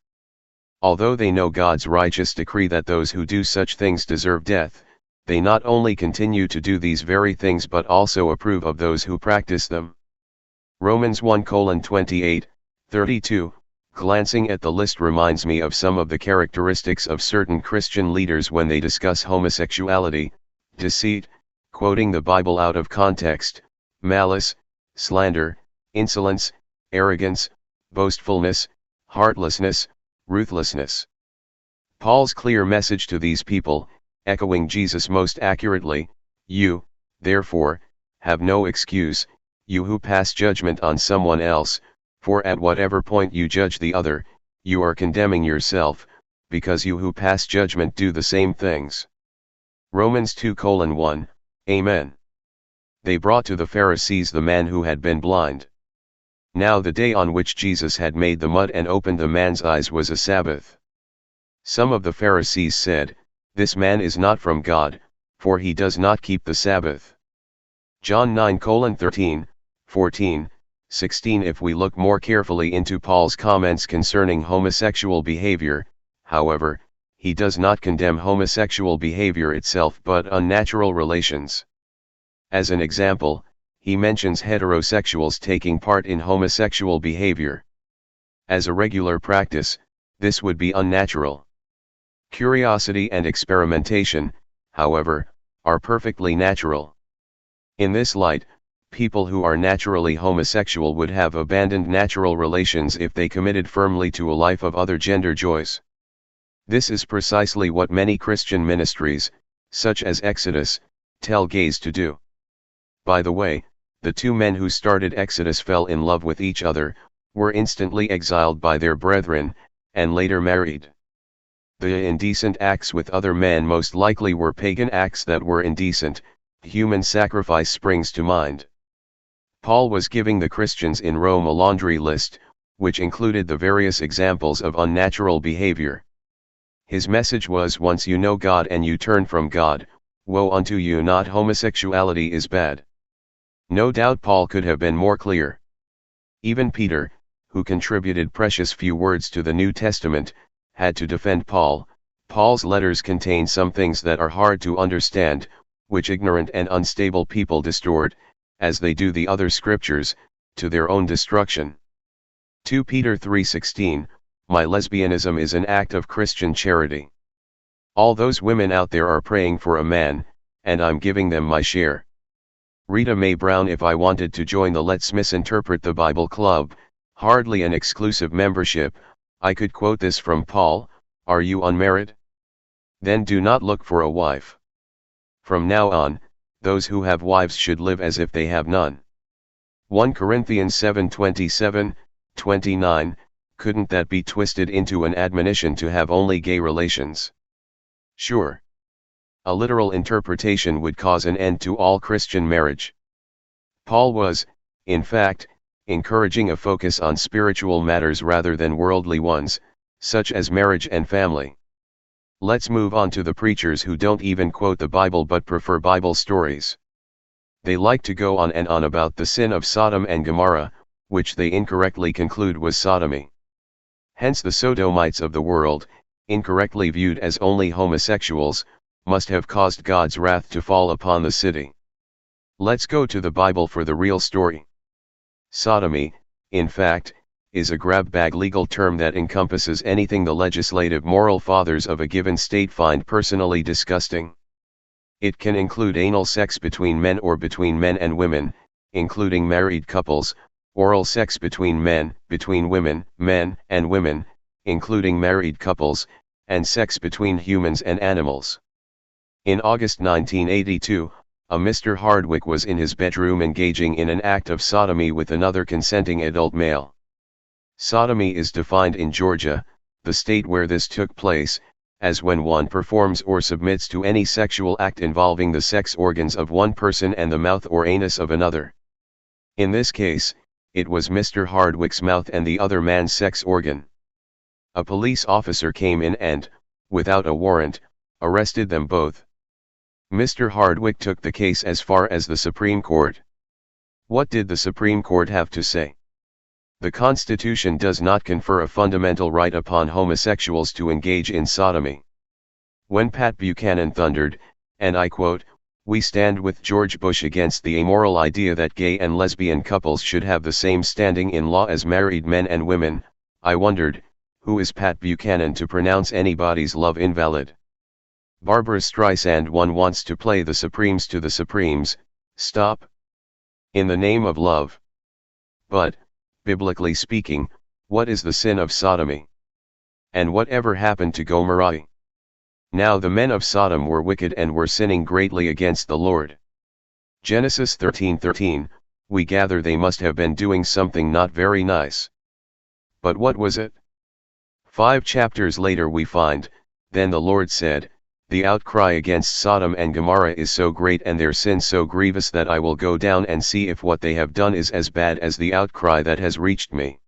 Although they know God's righteous decree that those who do such things deserve death, they not only continue to do these very things but also approve of those who practice them. Romans 1:28-32, glancing at the list reminds me of some of the characteristics of certain Christian leaders when they discuss homosexuality: deceit, quoting the Bible out of context, malice, slander, insolence, arrogance, boastfulness, heartlessness, ruthlessness. Paul's clear message to these people, echoing Jesus most accurately: you, therefore, have no excuse, you who pass judgment on someone else, for at whatever point you judge the other, you are condemning yourself, because you who pass judgment do the same things. Romans 2:1, Amen. They brought to the Pharisees the man who had been blind. Now the day on which Jesus had made the mud and opened the man's eyes was a Sabbath. Some of the Pharisees said, "This man is not from God, for he does not keep the Sabbath." John 9:13, 14, 16. If we look more carefully into Paul's comments concerning homosexual behavior, however, he does not condemn homosexual behavior itself but unnatural relations. As an example, he mentions heterosexuals taking part in homosexual behavior. As a regular practice, this would be unnatural. Curiosity and experimentation, however, are perfectly natural. In this light, people who are naturally homosexual would have abandoned natural relations if they committed firmly to a life of other gender joys. This is precisely what many Christian ministries, such as Exodus, tell gays to do. By the way, the two men who started Exodus fell in love with each other, were instantly exiled by their brethren, and later married. The indecent acts with other men most likely were pagan acts that were indecent. Human sacrifice springs to mind. Paul was giving the Christians in Rome a laundry list, which included the various examples of unnatural behavior. His message was: once you know God and you turn from God, woe unto you, not homosexuality is bad. No doubt Paul could have been more clear. Even Peter, who contributed precious few words to the New Testament, had to defend Paul. Paul's letters contain some things that are hard to understand, which ignorant and unstable people distort, as they do the other scriptures, to their own destruction. 2 Peter 3:16, my lesbianism is an act of Christian charity. All those women out there are praying for a man, and I'm giving them my share. Rita Mae Brown: if I wanted to join the Let's Misinterpret the Bible Club, hardly an exclusive membership, I could quote this from Paul: are you unmarried? Then do not look for a wife. From now on, those who have wives should live as if they have none. 1 Corinthians 7:27, 29, couldn't that be twisted into an admonition to have only gay relations? Sure. A literal interpretation would cause an end to all Christian marriage. Paul was, in fact, encouraging a focus on spiritual matters rather than worldly ones, such as marriage and family. Let's move on to the preachers who don't even quote the Bible but prefer Bible stories. They like to go on and on about the sin of Sodom and Gomorrah, which they incorrectly conclude was sodomy. Hence the sodomites of the world, incorrectly viewed as only homosexuals, must have caused God's wrath to fall upon the city. Let's go to the Bible for the real story. Sodomy, in fact, is a grab-bag legal term that encompasses anything the legislative moral fathers of a given state find personally disgusting. It can include anal sex between men or between men and women, including married couples, oral sex between men, between women, men and women, including married couples, and sex between humans and animals. In August 1982, a Mr. Hardwick was in his bedroom engaging in an act of sodomy with another consenting adult male. Sodomy is defined in Georgia, the state where this took place, as when one performs or submits to any sexual act involving the sex organs of one person and the mouth or anus of another. In this case, it was Mr. Hardwick's mouth and the other man's sex organ. A police officer came in and, without a warrant, arrested them both. Mr. Hardwick took the case as far as the Supreme Court. What did the Supreme Court have to say? The Constitution does not confer a fundamental right upon homosexuals to engage in sodomy. When Pat Buchanan thundered, and I quote, "We stand with George Bush against the amoral idea that gay and lesbian couples should have the same standing in law as married men and women." I wondered, who is Pat Buchanan to pronounce anybody's love invalid? Barbra Streisand one wants to play the Supremes to the Supremes. Stop. In the name of love. But, biblically speaking, what is the sin of sodomy? And whatever happened to Gomorrah? Now the men of Sodom were wicked and were sinning greatly against the Lord. Genesis 13:13, we gather they must have been doing something not very nice. But what was it? 5 chapters later we find, "Then the Lord said, the outcry against Sodom and Gomorrah is so great and their sin so grievous that I will go down and see if what they have done is as bad as the outcry that has reached me.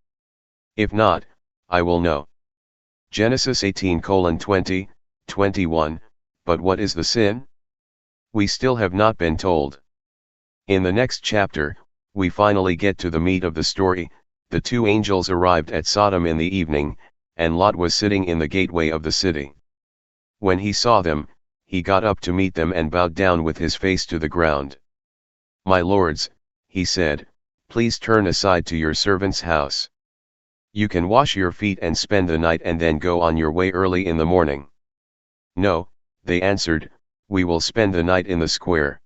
If not, I will know." Genesis 18:20, 21, but what is the sin? We still have not been told. In the next chapter, we finally get to the meat of the story. The 2 angels arrived at Sodom in the evening, and Lot was sitting in the gateway of the city. When he saw them, he got up to meet them and bowed down with his face to the ground. "My lords," he said, "please turn aside to your servant's house. You can wash your feet and spend the night and then go on your way early in the morning." "No," they answered, "we will spend the night in the square."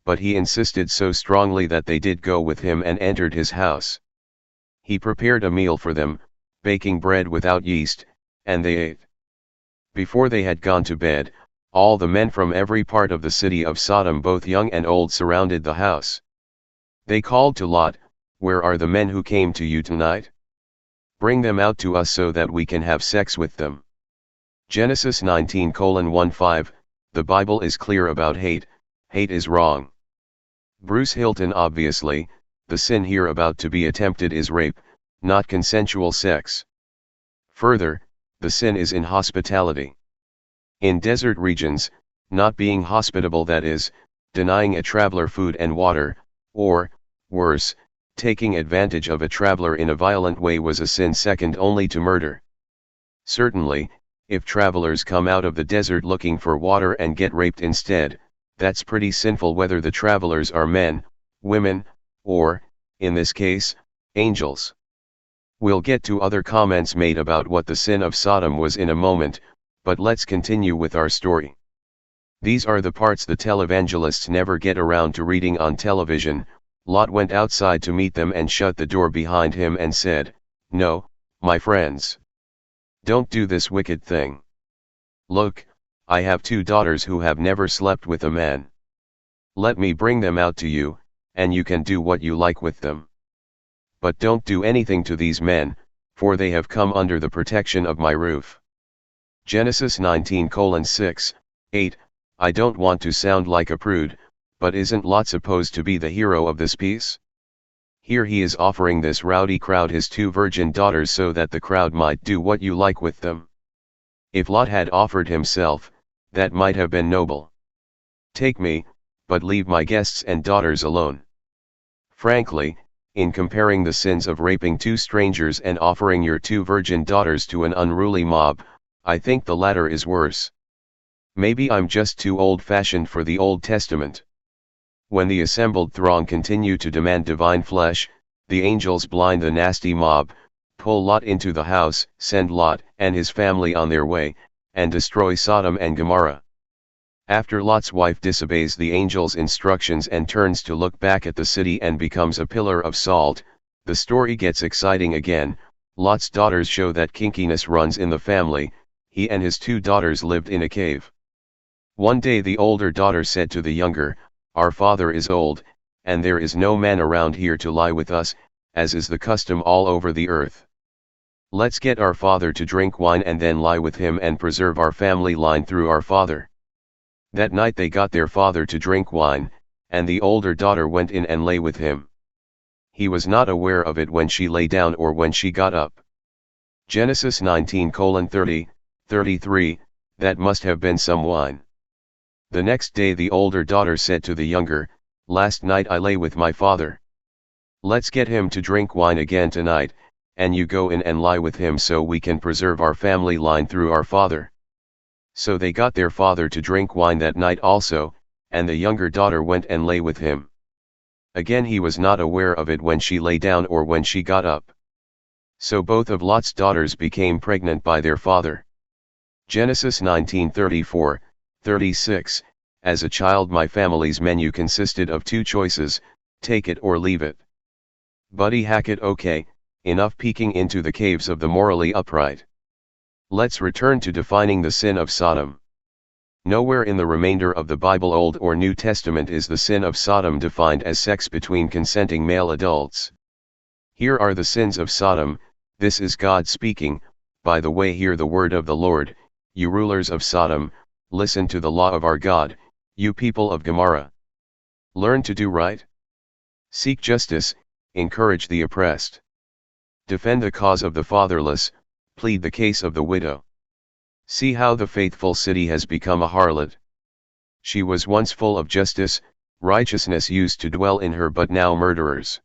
But he insisted so strongly that they did go with him and entered his house. He prepared a meal for them, baking bread without yeast, and they ate. Before they had gone to bed, all the men from every part of the city of Sodom, both young and old, surrounded the house. They called to Lot, "Where are the men who came to you tonight? Bring them out to us so that we can have sex with them." Genesis 19:15, the Bible is clear about hate. Hate is wrong. Bruce Hilton: obviously, the sin here about to be attempted is rape, not consensual sex. Further, the sin is inhospitality. In desert regions, not being hospitable, that is, denying a traveler food and water, or, worse, taking advantage of a traveler in a violent way, was a sin second only to murder. Certainly, if travelers come out of the desert looking for water and get raped instead, that's pretty sinful, whether the travelers are men, women, or, in this case, angels. We'll get to other comments made about what the sin of Sodom was in a moment, but let's continue with our story. These are the parts the televangelists never get around to reading on television. Lot went outside to meet them and shut the door behind him and said, "No, my friends. Don't do this wicked thing. Look, I have 2 daughters who have never slept with a man. Let me bring them out to you, and you can do what you like with them. But don't do anything to these men, for they have come under the protection of my roof." Genesis 19:6, 8, I don't want to sound like a prude, but isn't Lot supposed to be the hero of this piece? Here he is offering this rowdy crowd his 2 virgin daughters so that the crowd might do what you like with them. If Lot had offered himself, that might have been noble. Take me, but leave my guests and daughters alone. Frankly, in comparing the sins of raping 2 strangers and offering your 2 virgin daughters to an unruly mob, I think the latter is worse. Maybe I'm just too old-fashioned for the Old Testament. When the assembled throng continue to demand divine flesh, the angels blind the nasty mob, pull Lot into the house, send Lot and his family on their way, and destroy Sodom and Gomorrah. After Lot's wife disobeys the angels' instructions and turns to look back at the city and becomes a pillar of salt, the story gets exciting again. Lot's daughters show that kinkiness runs in the family. He and his 2 daughters lived in a cave. One day the older daughter said to the younger, "Our father is old, and there is no man around here to lie with us, as is the custom all over the earth. Let's get our father to drink wine and then lie with him and preserve our family line through our father." That night they got their father to drink wine, and the older daughter went in and lay with him. He was not aware of it when she lay down or when she got up. Genesis 19:30, 33, that must have been some wine. The next day the older daughter said to the younger, "Last night I lay with my father. Let's get him to drink wine again tonight, and you go in and lie with him so we can preserve our family line through our father." So they got their father to drink wine that night also, and the younger daughter went and lay with him. Again he was not aware of it when she lay down or when she got up. So both of Lot's daughters became pregnant by their father. Genesis 19:34-36. As a child my family's menu consisted of two choices, take it or leave it. Buddy Hackett. Okay, enough peeking into the caves of the morally upright. Let's return to defining the sin of Sodom. Nowhere in the remainder of the Bible, Old or New Testament, is the sin of Sodom defined as sex between consenting male adults. Here are the sins of Sodom. This is God speaking. By the way, hear the word of the Lord, you rulers of Sodom, listen to the law of our God, you people of Gomorrah. Learn to do right. Seek justice, encourage the oppressed. Defend the cause of the fatherless, plead the case of the widow. See how the faithful city has become a harlot. She was once full of justice, righteousness used to dwell in her, but now murderers.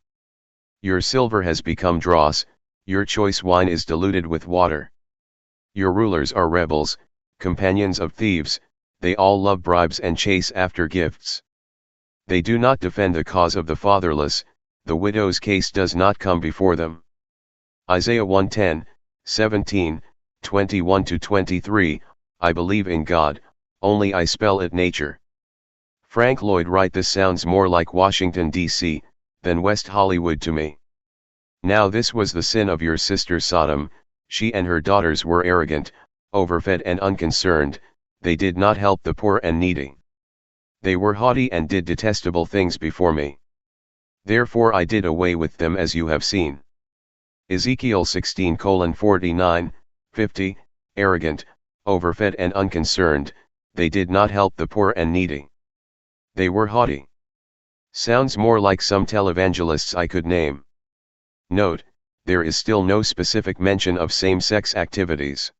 Your silver has become dross, your choice wine is diluted with water. Your rulers are rebels, companions of thieves, they all love bribes and chase after gifts. They do not defend the cause of the fatherless, the widow's case does not come before them. Isaiah 1:10, 17, 21-23, I believe in God, only I spell it nature. Frank Lloyd Wright. This sounds more like Washington, D.C., than West Hollywood to me. Now this was the sin of your sister Sodom. She and her daughters were arrogant, overfed and unconcerned, they did not help the poor and needy. They were haughty and did detestable things before me. Therefore I did away with them, as you have seen. Ezekiel 16:49, 50, arrogant, overfed and unconcerned, they did not help the poor and needy. They were haughty. Sounds more like some televangelists I could name. Note, there is still no specific mention of same-sex activities.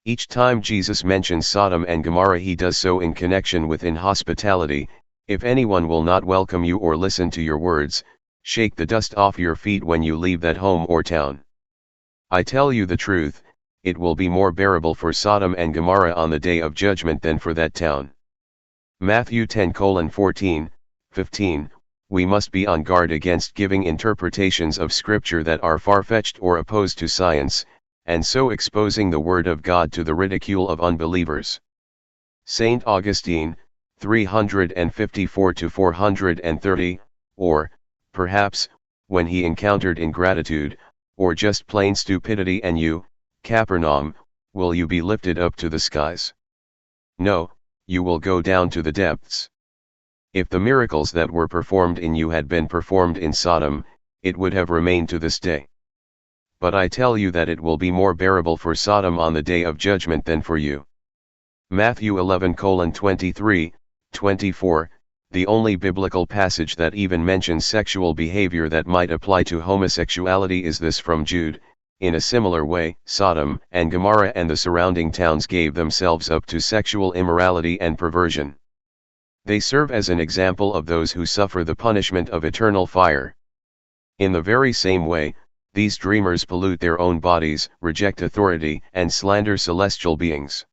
Each time Jesus mentions Sodom and Gomorrah he does so in connection with inhospitality. If anyone will not welcome you or listen to your words, shake the dust off your feet when you leave that home or town. I tell you the truth, it will be more bearable for Sodom and Gomorrah on the day of judgment than for that town. Matthew 10:14, 15, we must be on guard against giving interpretations of Scripture that are far-fetched or opposed to science, and so exposing the Word of God to the ridicule of unbelievers. Saint Augustine, 354-430, or, perhaps, when he encountered ingratitude, or just plain stupidity, and you, Capernaum, will you be lifted up to the skies? No, you will go down to the depths. If the miracles that were performed in you had been performed in Sodom, it would have remained to this day. But I tell you that it will be more bearable for Sodom on the day of judgment than for you. Matthew 11:23, 24, the only biblical passage that even mentions sexual behavior that might apply to homosexuality is this from Jude. In a similar way, Sodom and Gomorrah and the surrounding towns gave themselves up to sexual immorality and perversion. They serve as an example of those who suffer the punishment of eternal fire. In the very same way, these dreamers pollute their own bodies, reject authority, and slander celestial beings.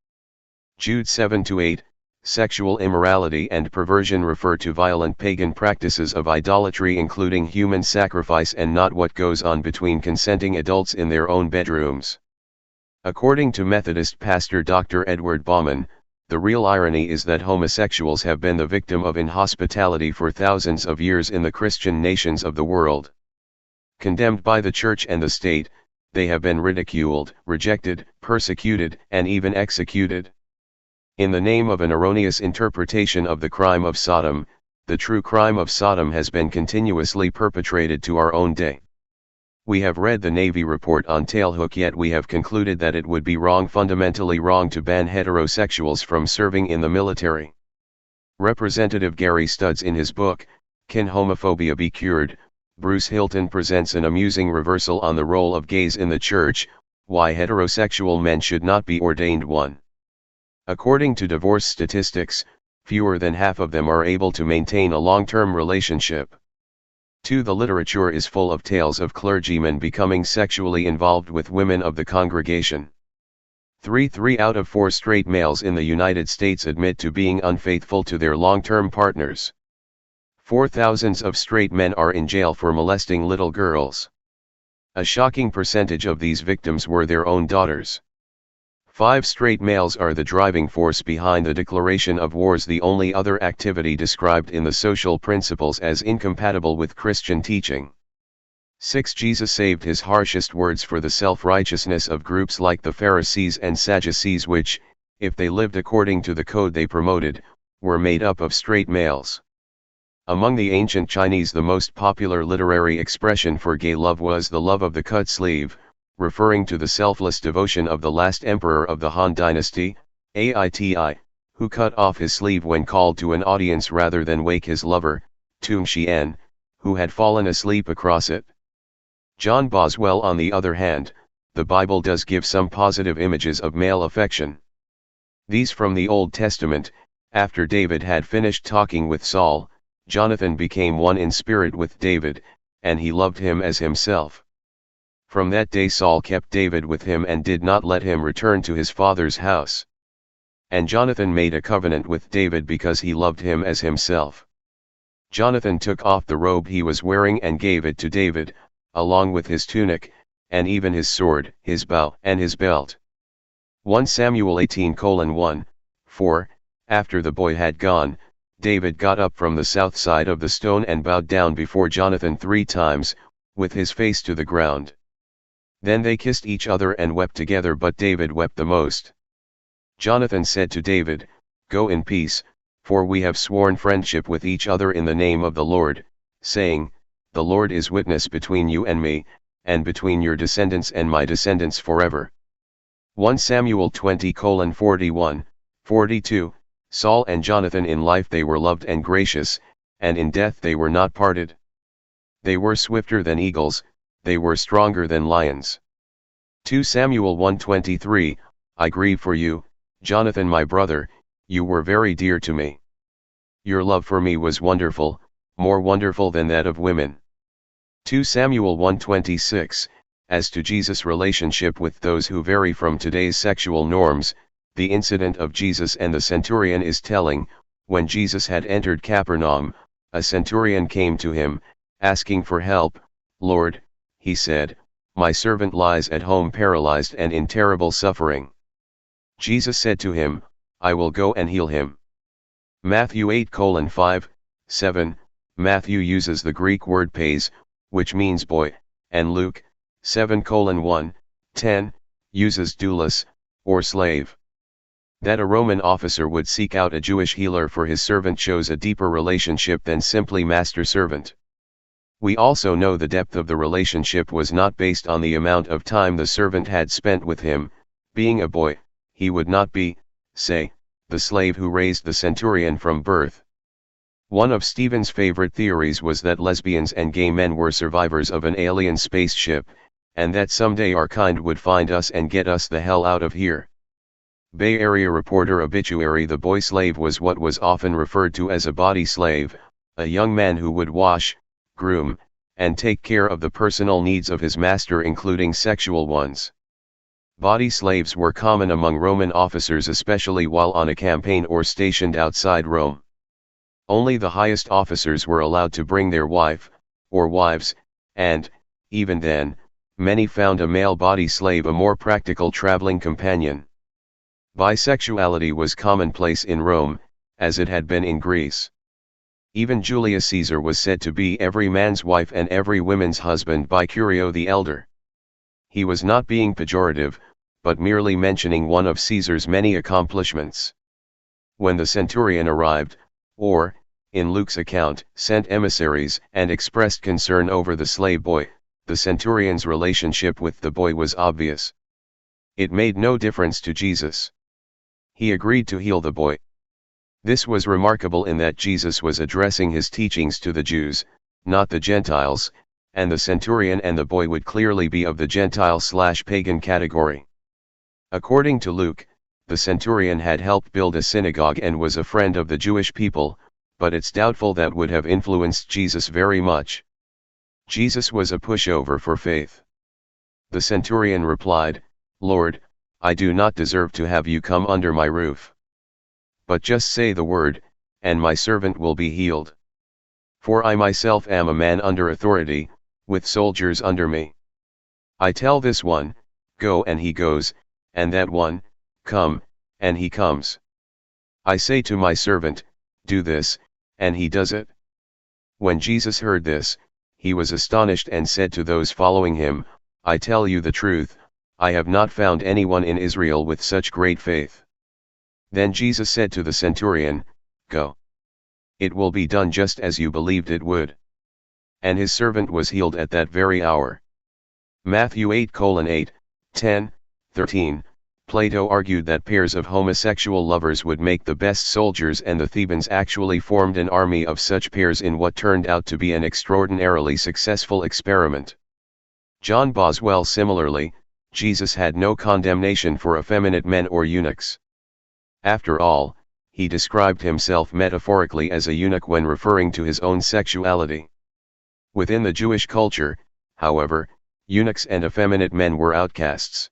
Jude 7-8, sexual immorality and perversion refer to violent pagan practices of idolatry, including human sacrifice, and not what goes on between consenting adults in their own bedrooms. According to Methodist pastor Dr. Edward Bauman, the real irony is that homosexuals have been the victim of inhospitality for thousands of years in the Christian nations of the world. Condemned by the church and the state, they have been ridiculed, rejected, persecuted, and even executed. In the name of an erroneous interpretation of the crime of Sodom, the true crime of Sodom has been continuously perpetrated to our own day. We have read the Navy report on tailhook, yet we have concluded that it would be wrong, fundamentally wrong, to ban heterosexuals from serving in the military. Representative Gary Studds, in his book, Can Homophobia Be Cured?, Bruce Hilton presents an amusing reversal on the role of gays in the church, why heterosexual men should not be ordained one. According to divorce statistics, fewer than half of them are able to maintain a long-term relationship. 2. The literature is full of tales of clergymen becoming sexually involved with women of the congregation. 3 out of 4 straight males in the United States admit to being unfaithful to their long-term partners. 4 thousands of straight men are in jail for molesting little girls. A shocking percentage of these victims were their own daughters. 5 straight males are the driving force behind the declaration of wars, the only other activity described in the social principles as incompatible with Christian teaching. 6 Jesus saved his harshest words for the self-righteousness of groups like the Pharisees and Sadducees, which, if they lived according to the code they promoted, were made up of straight males. Among the ancient Chinese, the most popular literary expression for gay love was the love of the cut sleeve, referring to the selfless devotion of the last emperor of the Han dynasty, Aiti, who cut off his sleeve when called to an audience rather than wake his lover, Tung Xian, who had fallen asleep across it. John Boswell, on the other hand, the Bible does give some positive images of male affection. These from the Old Testament: after David had finished talking with Saul, Jonathan became one in spirit with David, and he loved him as himself. From that day Saul kept David with him and did not let him return to his father's house. And Jonathan made a covenant with David because he loved him as himself. Jonathan took off the robe he was wearing and gave it to David, along with his tunic, and even his sword, his bow, and his belt. 1 Samuel 18:1, 4. After the boy had gone, David got up from the south side of the stone and bowed down before Jonathan 3 times, with his face to the ground. Then they kissed each other and wept together, but David wept the most. Jonathan said to David, "Go in peace, for we have sworn friendship with each other in the name of the Lord, saying, the Lord is witness between you and me, and between your descendants and my descendants forever." 1 Samuel 20:41, 42. Saul and Jonathan: in life they were loved and gracious, and in death they were not parted. They were swifter than eagles, they were stronger than lions. 2 Samuel 1:23, I grieve for you, Jonathan my brother, you were very dear to me. Your love for me was wonderful, more wonderful than that of women. 2 Samuel 1:26, as to Jesus' relationship with those who vary from today's sexual norms, the incident of Jesus and the centurion is telling. When Jesus had entered Capernaum, a centurion came to him, asking for help. "Lord," he said, "my servant lies at home paralyzed and in terrible suffering." Jesus said to him, "I will go and heal him." Matthew 8:5, 7, Matthew uses the Greek word pais, which means boy, and Luke 7:1, 10, uses doulos, or slave. That a Roman officer would seek out a Jewish healer for his servant shows a deeper relationship than simply master-servant. We also know the depth of the relationship was not based on the amount of time the servant had spent with him. Being a boy, he would not be, say, the slave who raised the centurion from birth. One of Stephen's favorite theories was that lesbians and gay men were survivors of an alien spaceship, and that someday our kind would find us and get us the hell out of here. Bay Area Reporter obituary: the boy slave was what was often referred to as a body slave, a young man who would wash, groom, and take care of the personal needs of his master, including sexual ones. Body slaves were common among Roman officers, especially while on a campaign or stationed outside Rome. Only the highest officers were allowed to bring their wife, or wives, and, even then, many found a male body slave a more practical traveling companion. Bisexuality was commonplace in Rome, as it had been in Greece. Even Julius Caesar was said to be every man's wife and every woman's husband by Curio the Elder. He was not being pejorative, but merely mentioning one of Caesar's many accomplishments. When the centurion arrived, or, in Luke's account, sent emissaries and expressed concern over the slave boy, the centurion's relationship with the boy was obvious. It made no difference to Jesus. He agreed to heal the boy. This was remarkable in that Jesus was addressing his teachings to the Jews, not the Gentiles, and the centurion and the boy would clearly be of the Gentile/pagan category. According to Luke, the centurion had helped build a synagogue and was a friend of the Jewish people, but it's doubtful that would have influenced Jesus very much. Jesus was a pushover for faith. The centurion replied, "Lord, I do not deserve to have you come under my roof. But just say the word, and my servant will be healed. For I myself am a man under authority, with soldiers under me. I tell this one, go, and he goes, and that one, come, and he comes. I say to my servant, do this, and he does it. When Jesus heard this, he was astonished and said to those following him, I tell you the truth, I have not found anyone in Israel with such great faith. Then Jesus said to the centurion, go. It will be done just as you believed it would. And his servant was healed at that very hour. Matthew 8:8, 10, 13. Plato argued that pairs of homosexual lovers would make the best soldiers, and the Thebans actually formed an army of such pairs in what turned out to be an extraordinarily successful experiment. John Boswell similarly, Jesus had no condemnation for effeminate men or eunuchs. After all, he described himself metaphorically as a eunuch when referring to his own sexuality. Within the Jewish culture, however, eunuchs and effeminate men were outcasts.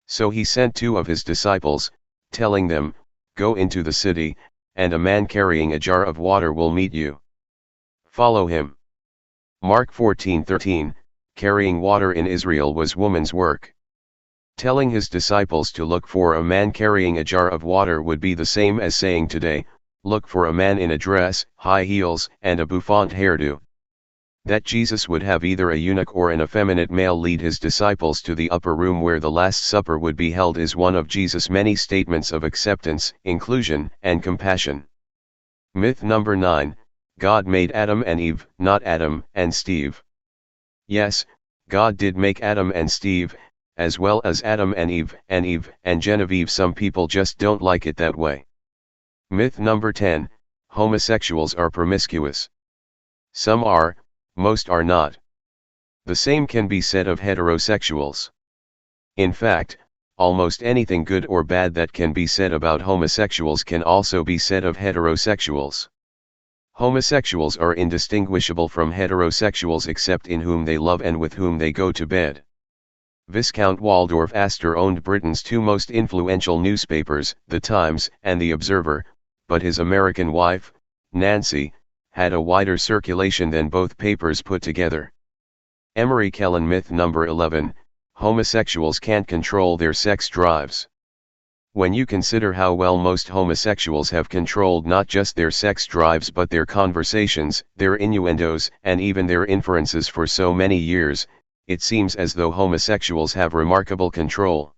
So he sent 2 of his disciples, telling them, go into the city, and a man carrying a jar of water will meet you. Follow him. Mark 14:13, carrying water in Israel was woman's work. Telling his disciples to look for a man carrying a jar of water would be the same as saying today, look for a man in a dress, high heels, and a bouffant hairdo. That Jesus would have either a eunuch or an effeminate male lead his disciples to the upper room where the Last Supper would be held is one of Jesus' many statements of acceptance, inclusion, and compassion. Myth number 9, God made Adam and Eve, not Adam and Steve. Yes, God did make Adam and Steve, as well as Adam and Eve and Genevieve. Some people just don't like it that way. Myth number 10, homosexuals are promiscuous. Some are, most are not. The same can be said of heterosexuals. In fact, almost anything good or bad that can be said about homosexuals can also be said of heterosexuals. Homosexuals are indistinguishable from heterosexuals except in whom they love and with whom they go to bed. Viscount Waldorf Astor owned Britain's 2 most influential newspapers, The Times and The Observer, but his American wife, Nancy, had a wider circulation than both papers put together. Emery Kellen myth number 11, homosexuals can't control their sex drives. When you consider how well most homosexuals have controlled not just their sex drives but their conversations, their innuendos, and even their inferences for so many years, it seems as though homosexuals have remarkable control.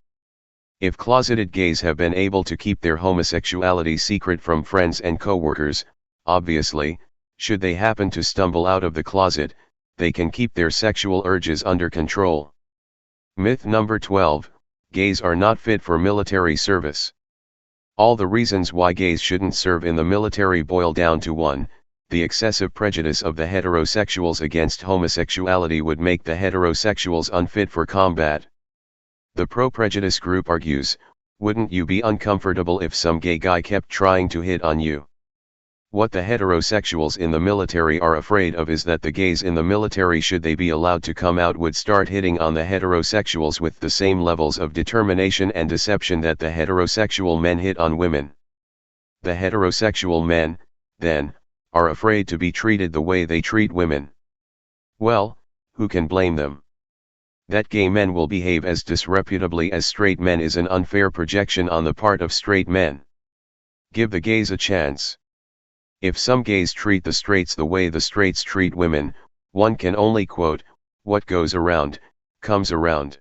If closeted gays have been able to keep their homosexuality secret from friends and co-workers, obviously, should they happen to stumble out of the closet, they can keep their sexual urges under control. Myth number 12, gays are not fit for military service. All the reasons why gays shouldn't serve in the military boil down to one: the excessive prejudice of the heterosexuals against homosexuality would make the heterosexuals unfit for combat. The pro-prejudice group argues, wouldn't you be uncomfortable if some gay guy kept trying to hit on you? What the heterosexuals in the military are afraid of is that the gays in the military, should they be allowed to come out, would start hitting on the heterosexuals with the same levels of determination and deception that the heterosexual men hit on women. The heterosexual men, then, are afraid to be treated the way they treat women. Well, who can blame them? That gay men will behave as disreputably as straight men is an unfair projection on the part of straight men. Give the gays a chance. If some gays treat the straights the way the straights treat women, one can only quote, "What goes around, comes around."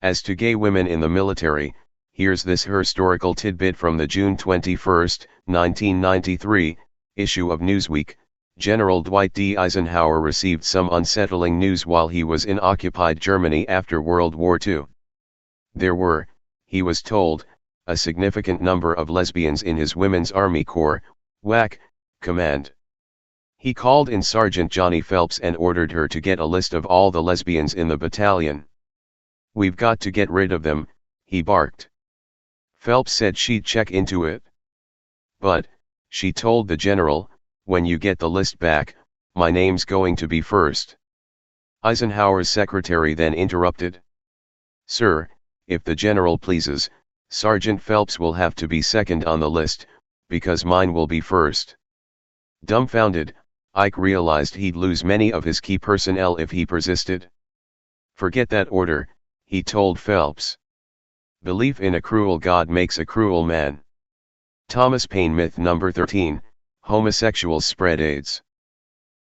As to gay women in the military, here's this historical tidbit from the June 21, 1993, issue of Newsweek. General Dwight D. Eisenhower received some unsettling news while he was in occupied Germany after World War II. There were, he was told, a significant number of lesbians in his Women's Army Corps, WAC, command. He called in Sergeant Johnny Phelps and ordered her to get a list of all the lesbians in the battalion. "We've got to get rid of them," he barked. Phelps said she'd check into it. "But," she told the general, "when you get the list back, my name's going to be first." Eisenhower's secretary then interrupted. "Sir, if the general pleases, Sergeant Phelps will have to be second on the list, because mine will be first. Dumbfounded, Ike realized he'd lose many of his key personnel if he persisted. Forget that order, he told Phelps. Belief in a cruel God makes a cruel man. Thomas Paine myth number 13, homosexuals spread AIDS.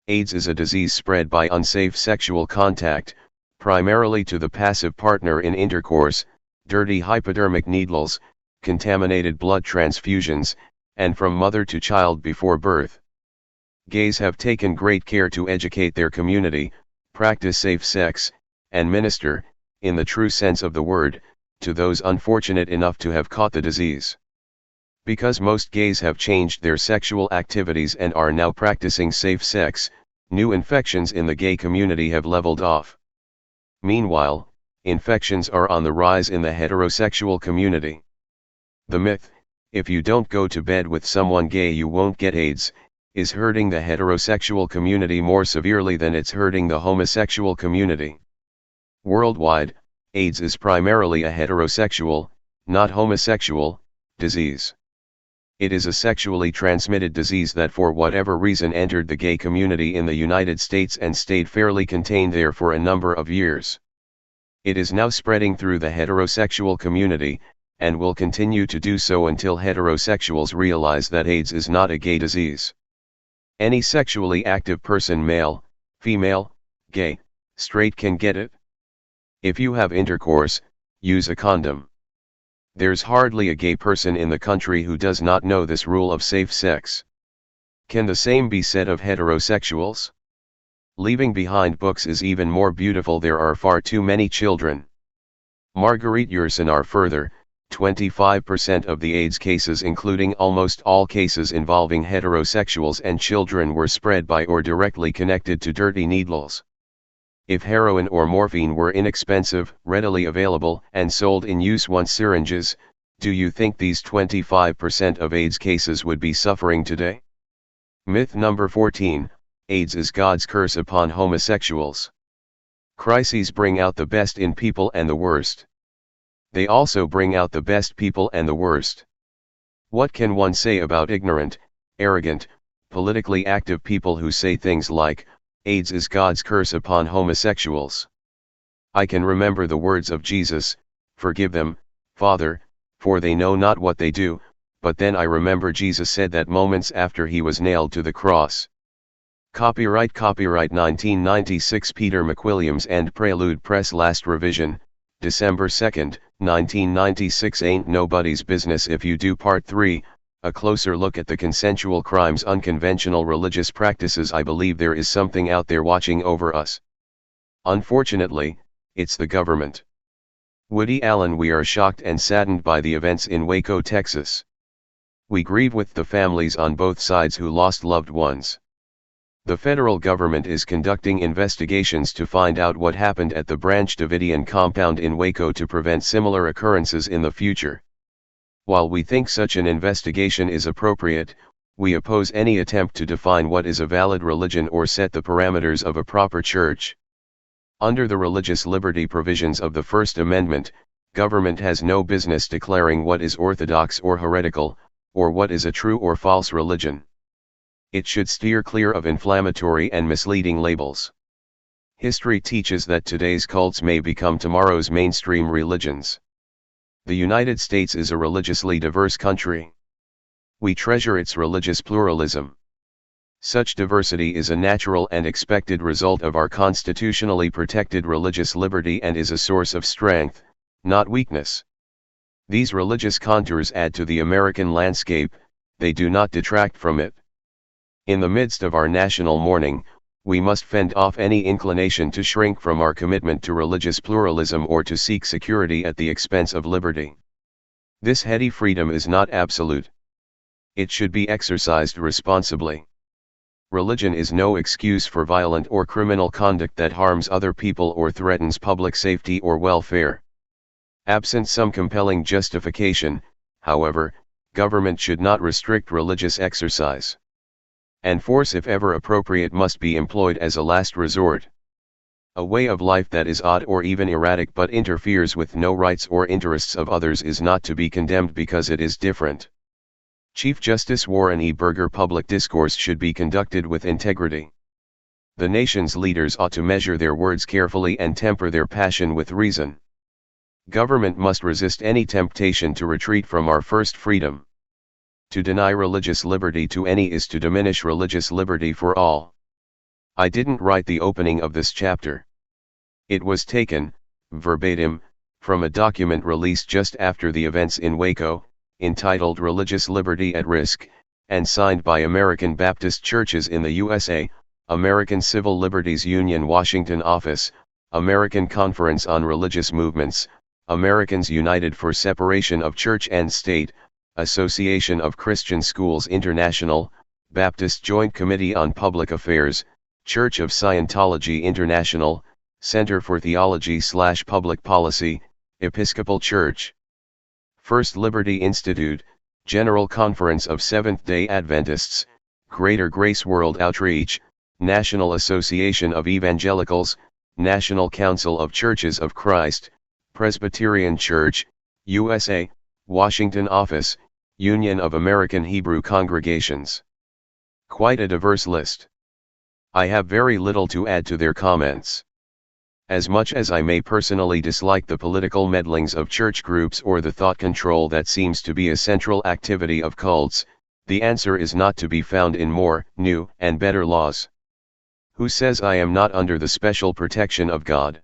AIDS is a disease spread by unsafe sexual contact, primarily to the passive partner in intercourse, dirty hypodermic needles, contaminated blood transfusions, and from mother to child before birth. Gays have taken great care to educate their community, practice safe sex, and minister, in the true sense of the word, to those unfortunate enough to have caught the disease. Because most gays have changed their sexual activities and are now practicing safe sex, new infections in the gay community have leveled off. Meanwhile, infections are on the rise in the heterosexual community. The myth, if you don't go to bed with someone gay you won't get AIDS, is hurting the heterosexual community more severely than it's hurting the homosexual community. Worldwide, AIDS is primarily a heterosexual, not homosexual, disease. It is a sexually transmitted disease that for whatever reason entered the gay community in the United States and stayed fairly contained there for a number of years. It is now spreading through the heterosexual community, and will continue to do so until heterosexuals realize that AIDS is not a gay disease. Any sexually active person, male, female, gay, straight, can get it. If you have intercourse, use a condom. There's hardly a gay person in the country who does not know this rule of safe sex. Can the same be said of heterosexuals? Leaving behind books is even more beautiful. There are far too many children. Marguerite Yourcenar further, 25% of the AIDS cases, including almost all cases involving heterosexuals and children, were spread by or directly connected to dirty needles. If heroin or morphine were inexpensive, readily available, and sold in use-once syringes, do you think these 25% of AIDS cases would be suffering today? Myth number 14, AIDS is God's curse upon homosexuals. Crises bring out the best in people and the worst. They also bring out the best people and the worst. What can one say about ignorant, arrogant, politically active people who say things like, AIDS is God's curse upon homosexuals? I can remember the words of Jesus, "Forgive them, Father, for they know not what they do," but then I remember Jesus said that moments after he was nailed to the cross. Copyright 1996 Peter McWilliams and Prelude Press. Last revision, December 2, 1996. Ain't Nobody's Business If You Do. Part 3, a closer look at the consensual crimes, unconventional religious practices. I believe there is something out there watching over us. Unfortunately, it's the government. Woody Allen. We are shocked and saddened by the events in Waco, Texas. We grieve with the families on both sides who lost loved ones. The federal government is conducting investigations to find out what happened at the Branch Davidian compound in Waco to prevent similar occurrences in the future. While we think such an investigation is appropriate, we oppose any attempt to define what is a valid religion or set the parameters of a proper church. Under the religious liberty provisions of the First Amendment, government has no business declaring what is orthodox or heretical, or what is a true or false religion. It should steer clear of inflammatory and misleading labels. History teaches that today's cults may become tomorrow's mainstream religions. The United States is a religiously diverse country. We treasure its religious pluralism. Such diversity is a natural and expected result of our constitutionally protected religious liberty and is a source of strength, not weakness. These religious contours add to the American landscape, they do not detract from it. In the midst of our national mourning, we must fend off any inclination to shrink from our commitment to religious pluralism or to seek security at the expense of liberty. This heady freedom is not absolute. It should be exercised responsibly. Religion is no excuse for violent or criminal conduct that harms other people or threatens public safety or welfare. Absent some compelling justification, however, government should not restrict religious exercise. And force, if ever appropriate, must be employed as a last resort. A way of life that is odd or even erratic but interferes with no rights or interests of others is not to be condemned because it is different. Chief Justice Warren E. Burger: public discourse should be conducted with integrity. The nation's leaders ought to measure their words carefully and temper their passion with reason. Government must resist any temptation to retreat from our first freedom. To deny religious liberty to any is to diminish religious liberty for all. I didn't write the opening of this chapter. It was taken, verbatim, from a document released just after the events in Waco, entitled Religious Liberty at Risk, and signed by American Baptist Churches in the USA, American Civil Liberties Union Washington Office, American Conference on Religious Movements, Americans United for Separation of Church and State, Association of Christian Schools International, Baptist Joint Committee on Public Affairs, Church of Scientology International, Center for Theology/Public Policy, Episcopal Church. First Liberty Institute, General Conference of Seventh-day Adventists, Greater Grace World Outreach, National Association of Evangelicals, National Council of Churches of Christ, Presbyterian Church, USA, Washington Office, Union of American Hebrew Congregations. Quite a diverse list. I have very little to add to their comments. As much as I may personally dislike the political meddlings of church groups or the thought control that seems to be a central activity of cults, the answer is not to be found in more, new, and better laws. Who says I am not under the special protection of God?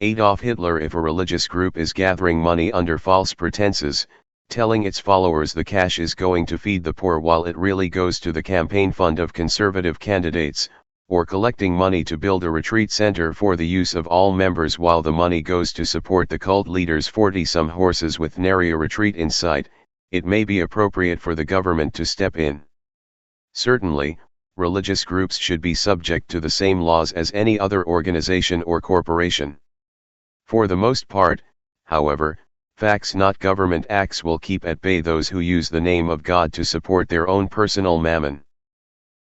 Adolf Hitler: if a religious group is gathering money under false pretenses, telling its followers the cash is going to feed the poor while it really goes to the campaign fund of conservative candidates, or collecting money to build a retreat center for the use of all members while the money goes to support the cult leader's 40-some horses with nary a retreat in sight, it may be appropriate for the government to step in. Certainly, religious groups should be subject to the same laws as any other organization or corporation. For the most part, however, facts not government acts will keep at bay those who use the name of God to support their own personal mammon.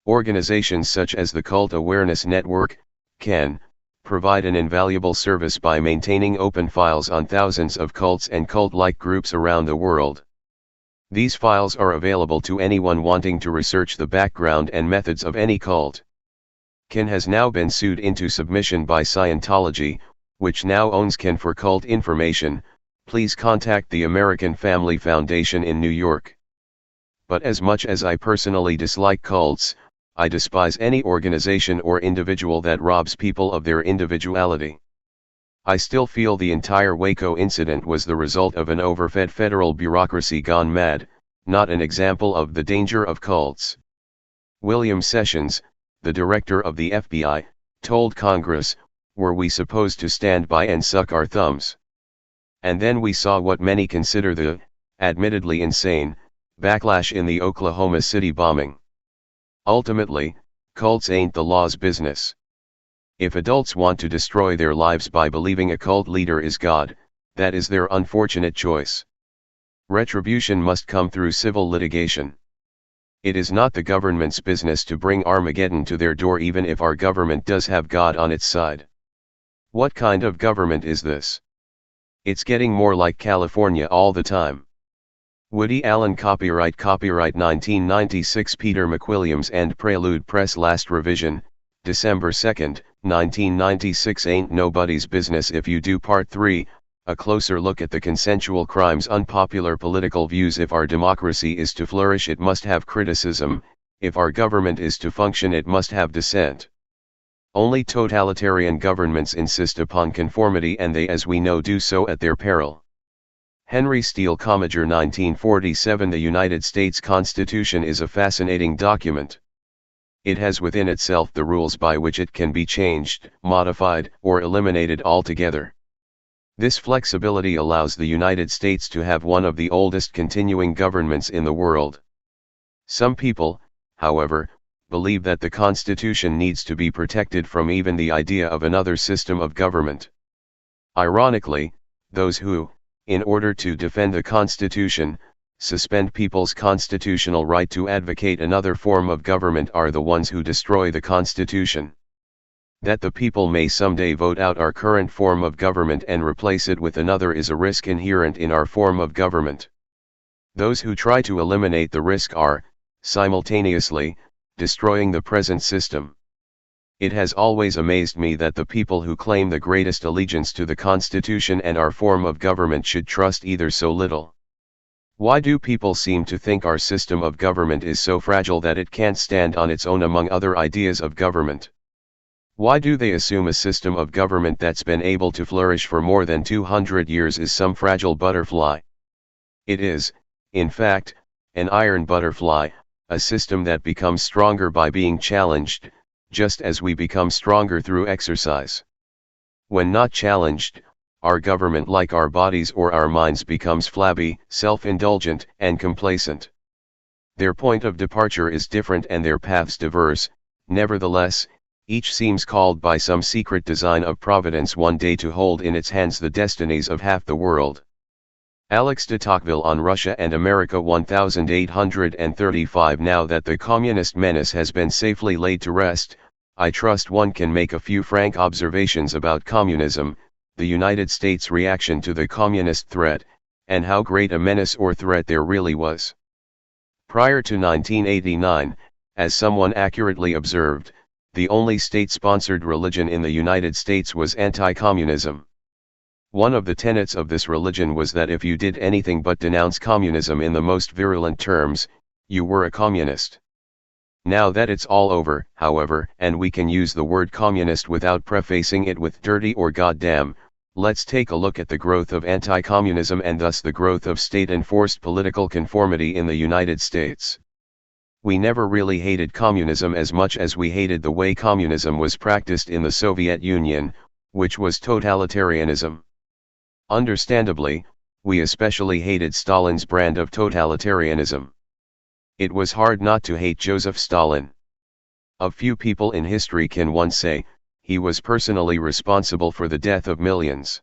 Organizations such as the Cult Awareness Network can provide an invaluable service by maintaining open files on thousands of cults and cult-like groups around the world. These files are available to anyone wanting to research the background and methods of any cult. CAN has now been sued into submission by Scientology, which now owns CAN. For cult information, please contact the American Family Foundation in New York. But as much as I personally dislike cults, I despise any organization or individual that robs people of their individuality. I still feel the entire Waco incident was the result of an overfed federal bureaucracy gone mad, not an example of the danger of cults. William Sessions, the director of the FBI, told Congress, "Were we supposed to stand by and suck our thumbs?" And then we saw what many consider the, admittedly insane, backlash in the Oklahoma City bombing. Ultimately, cults ain't the law's business. If adults want to destroy their lives by believing a cult leader is God, that is their unfortunate choice. Retribution must come through civil litigation. It is not the government's business to bring Armageddon to their door even if our government does have God on its side. What kind of government is this? It's getting more like California all the time. Woody Allen. Copyright 1996. Peter McWilliams and Prelude Press. Last revision, December 2, 1996. Ain't Nobody's Business If You Do. Part 3, a closer look at the consensual crimes. Unpopular political views. If our democracy is to flourish it must have criticism, if our government is to function it must have dissent. Only totalitarian governments insist upon conformity and they as we know do so at their peril. Henry Steele. Commager 1947. The United States Constitution is a fascinating document. It has within itself the rules by which it can be changed, modified, or eliminated altogether. This flexibility allows the United States to have one of the oldest continuing governments in the world. Some people, however, believe that the Constitution needs to be protected from even the idea of another system of government. Ironically, those who, in order to defend the Constitution, suspend people's constitutional right to advocate another form of government are the ones who destroy the Constitution. That the people may someday vote out our current form of government and replace it with another is a risk inherent in our form of government. Those who try to eliminate the risk are, simultaneously, destroying the present system. It has always amazed me that the people who claim the greatest allegiance to the Constitution and our form of government should trust either so little. Why do people seem to think our system of government is so fragile that it can't stand on its own among other ideas of government? Why do they assume a system of government that's been able to flourish for more than 200 years is some fragile butterfly? It is, in fact, an iron butterfly, a system that becomes stronger by being challenged, just as we become stronger through exercise. When not challenged, our government, like our bodies or our minds, becomes flabby, self-indulgent, and complacent. Their point of departure is different and their paths diverse, nevertheless, each seems called by some secret design of Providence one day to hold in its hands the destinies of half the world. Alex de Tocqueville on Russia and America 1835. Now that the communist menace has been safely laid to rest, I trust one can make a few frank observations about communism, the United States' reaction to the communist threat, and how great a menace or threat there really was. Prior to 1989, as someone accurately observed, the only state-sponsored religion in the United States was anti-communism. One of the tenets of this religion was that if you did anything but denounce communism in the most virulent terms, you were a communist. Now that it's all over, however, and we can use the word communist without prefacing it with dirty or goddamn, let's take a look at the growth of anti-communism and thus the growth of state-enforced political conformity in the United States. We never really hated communism as much as we hated the way communism was practiced in the Soviet Union, which was totalitarianism. Understandably, we especially hated Stalin's brand of totalitarianism. It was hard not to hate Joseph Stalin. A few people in history can one say, he was personally responsible for the death of millions.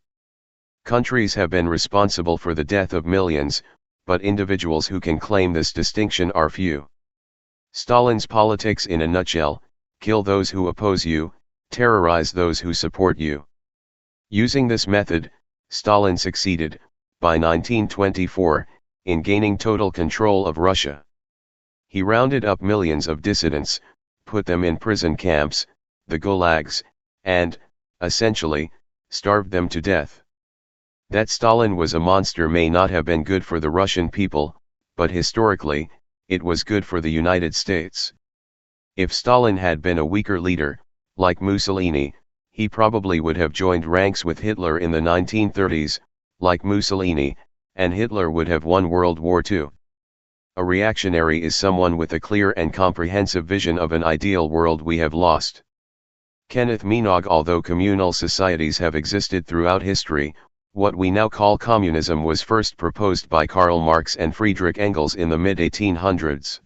Countries have been responsible for the death of millions, but individuals who can claim this distinction are few. Stalin's politics in a nutshell: kill those who oppose you, terrorize those who support you. Using this method, Stalin succeeded, by 1924, in gaining total control of Russia. He rounded up millions of dissidents, put them in prison camps, the gulags, and, essentially, starved them to death. That Stalin was a monster may not have been good for the Russian people, but historically, it was good for the United States. If Stalin had been a weaker leader, like Mussolini, he probably would have joined ranks with Hitler in the 1930s, like Mussolini, and Hitler would have won World War II. A reactionary is someone with a clear and comprehensive vision of an ideal world we have lost. Kenneth Minogue. Although communal societies have existed throughout history, what we now call communism was first proposed by Karl Marx and Friedrich Engels in the mid-1800s.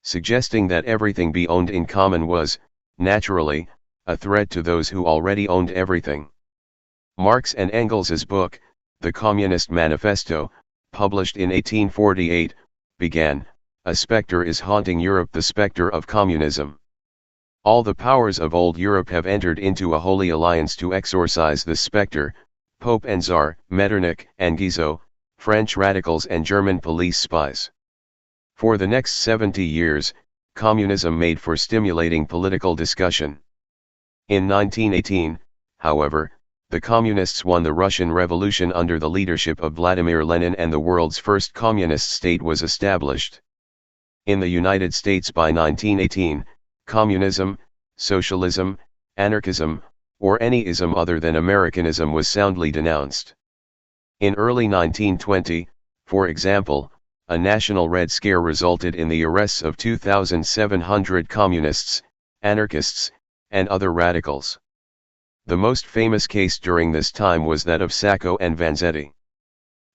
Suggesting that everything be owned in common was, naturally, a threat to those who already owned everything. Marx and Engels' book, The Communist Manifesto, published in 1848, began, "A specter is haunting Europe, the specter of communism. All the powers of old Europe have entered into a holy alliance to exorcise this specter, Pope and Tsar, Metternich and Guizot, French radicals and German police spies." For the next 70 years, communism made for stimulating political discussion. In 1918, however, the communists won the Russian Revolution under the leadership of Vladimir Lenin, and the world's first communist state was established. In the United States by 1918, communism, socialism, anarchism, or any ism other than Americanism was soundly denounced. In early 1920, for example, a national Red Scare resulted in the arrests of 2,700 communists, anarchists, and other radicals. The most famous case during this time was that of Sacco and Vanzetti.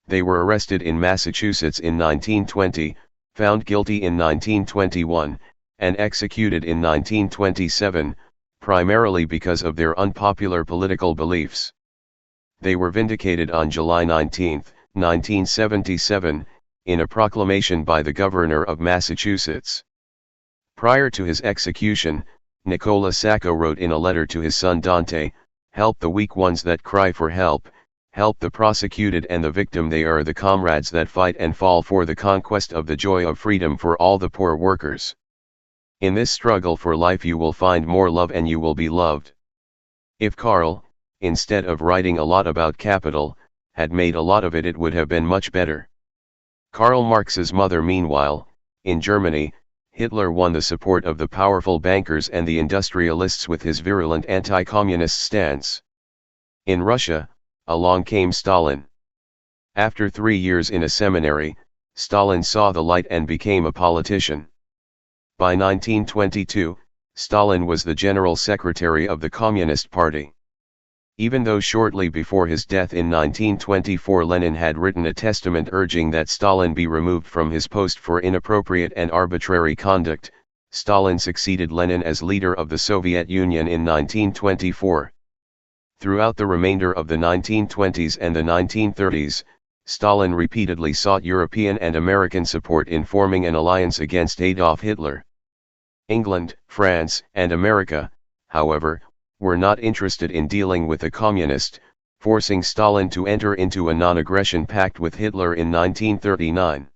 They were arrested in Massachusetts in 1920, found guilty in 1921, and executed in 1927, primarily because of their unpopular political beliefs. They were vindicated on July 19, 1977, in a proclamation by the governor of Massachusetts. Prior to his execution, Nicola Sacco wrote in a letter to his son Dante, "Help the weak ones that cry for help, help the prosecuted and the victim, they are the comrades that fight and fall for the conquest of the joy of freedom for all the poor workers. In this struggle for life you will find more love and you will be loved." If Karl, instead of writing a lot about capital, had made a lot of it, it would have been much better. Karl Marx's mother, meanwhile, in Germany, Hitler won the support of the powerful bankers and the industrialists with his virulent anti-communist stance. In Russia, along came Stalin. After 3 years in a seminary, Stalin saw the light and became a politician. By 1922, Stalin was the general secretary of the Communist Party. Even though shortly before his death in 1924 Lenin had written a testament urging that Stalin be removed from his post for inappropriate and arbitrary conduct, Stalin succeeded Lenin as leader of the Soviet Union in 1924. Throughout the remainder of the 1920s and the 1930s, Stalin repeatedly sought European and American support in forming an alliance against Adolf Hitler. England, France, and America, however, were not interested in dealing with a communist, forcing Stalin to enter into a non-aggression pact with Hitler in 1939.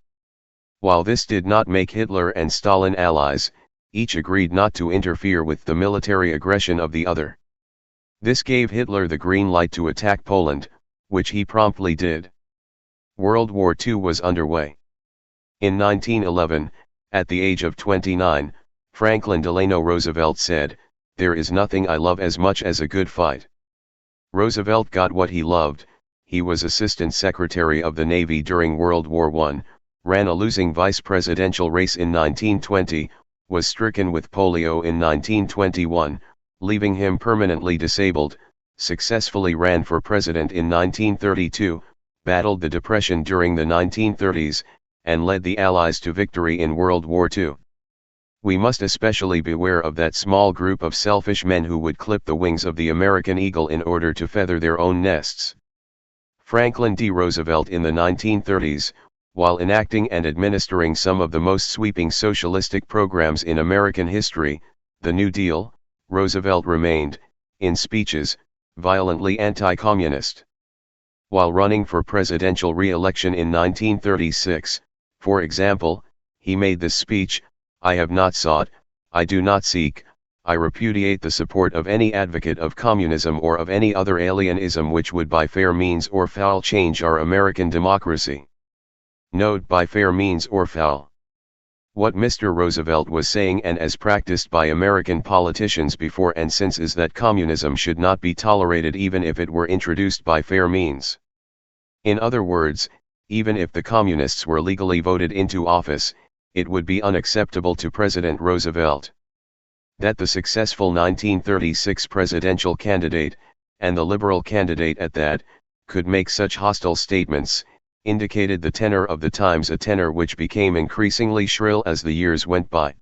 While this did not make Hitler and Stalin allies, each agreed not to interfere with the military aggression of the other. This gave Hitler the green light to attack Poland, which he promptly did. World War II was underway. In 1911, at the age of 29, Franklin Delano Roosevelt said, "There is nothing I love as much as a good fight." Roosevelt got what he loved. He was Assistant Secretary of the Navy during World War I, ran a losing vice presidential race in 1920, was stricken with polio in 1921, leaving him permanently disabled, successfully ran for president in 1932, battled the Depression during the 1930s, and led the Allies to victory in World War II. We must especially beware of that small group of selfish men who would clip the wings of the American eagle in order to feather their own nests. Franklin D. Roosevelt in the 1930s, while enacting and administering some of the most sweeping socialistic programs in American history, the New Deal, Roosevelt remained, in speeches, violently anti-communist. While running for presidential re-election in 1936, for example, he made this speech, "I have not sought, I do not seek, I repudiate the support of any advocate of communism or of any other alienism which would by fair means or foul change our American democracy." Note: by fair means or foul. What Mr. Roosevelt was saying, and as practiced by American politicians before and since, is that communism should not be tolerated even if it were introduced by fair means. In other words, even if the communists were legally voted into office, it would be unacceptable to President Roosevelt. That the successful 1936 presidential candidate, and the liberal candidate at that, could make such hostile statements, indicated the tenor of the times, a tenor which became increasingly shrill as the years went by.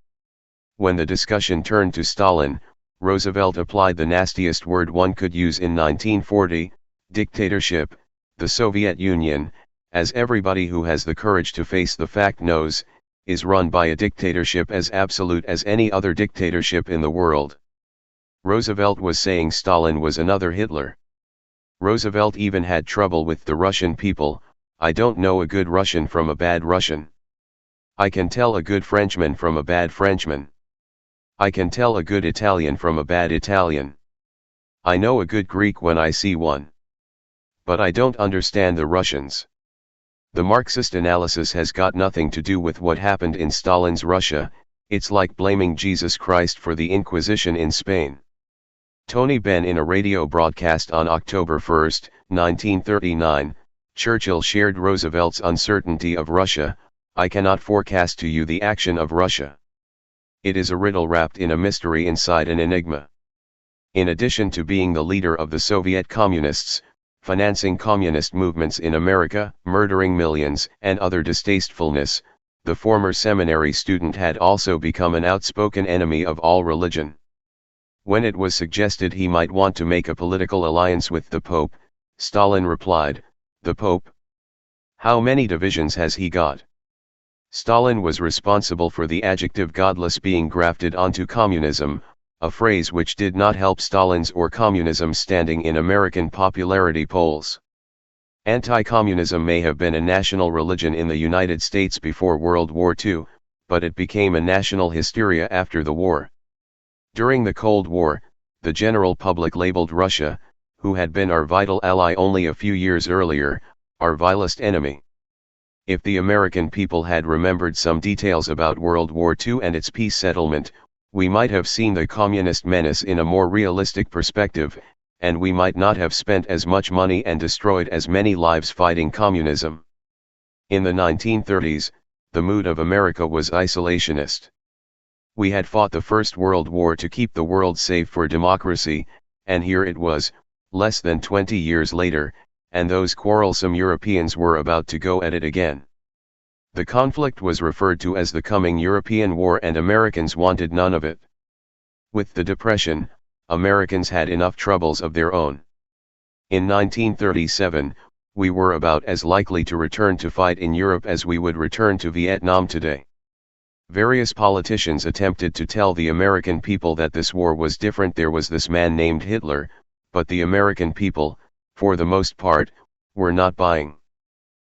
When the discussion turned to Stalin, Roosevelt applied the nastiest word one could use in 1940, dictatorship. The Soviet Union, as everybody who has the courage to face the fact knows, is run by a dictatorship as absolute as any other dictatorship in the world. Roosevelt was saying Stalin was another Hitler. Roosevelt even had trouble with the Russian people. "I don't know a good Russian from a bad Russian. I can tell a good Frenchman from a bad Frenchman. I can tell a good Italian from a bad Italian. I know a good Greek when I see one. But I don't understand the Russians." The Marxist analysis has got nothing to do with what happened in Stalin's Russia. It's like blaming Jesus Christ for the Inquisition in Spain. Tony Benn, in a radio broadcast on October 1, 1939, Churchill shared Roosevelt's uncertainty of Russia. "I cannot forecast to you the action of Russia. It is a riddle wrapped in a mystery inside an enigma." In addition to being the leader of the Soviet Communists, financing communist movements in America, murdering millions, and other distastefulness, the former seminary student had also become an outspoken enemy of all religion. When it was suggested he might want to make a political alliance with the Pope, Stalin replied, "The Pope? How many divisions has he got?" Stalin was responsible for the adjective godless being grafted onto communism, a phrase which did not help Stalin's or communism's standing in American popularity polls. Anti-communism may have been a national religion in the United States before World War II, but it became a national hysteria after the war. During the Cold War, the general public labeled Russia, who had been our vital ally only a few years earlier, our vilest enemy. If the American people had remembered some details about World War II and its peace settlement, we might have seen the communist menace in a more realistic perspective, and we might not have spent as much money and destroyed as many lives fighting communism. In the 1930s, the mood of America was isolationist. We had fought the First World War to keep the world safe for democracy, and here it was, less than 20 years later, and those quarrelsome Europeans were about to go at it again. The conflict was referred to as the coming European War, and Americans wanted none of it. With the Depression, Americans had enough troubles of their own. In 1937, we were about as likely to return to fight in Europe as we would return to Vietnam today. Various politicians attempted to tell the American people that this war was different. There was this man named Hitler, but the American people, for the most part, were not buying.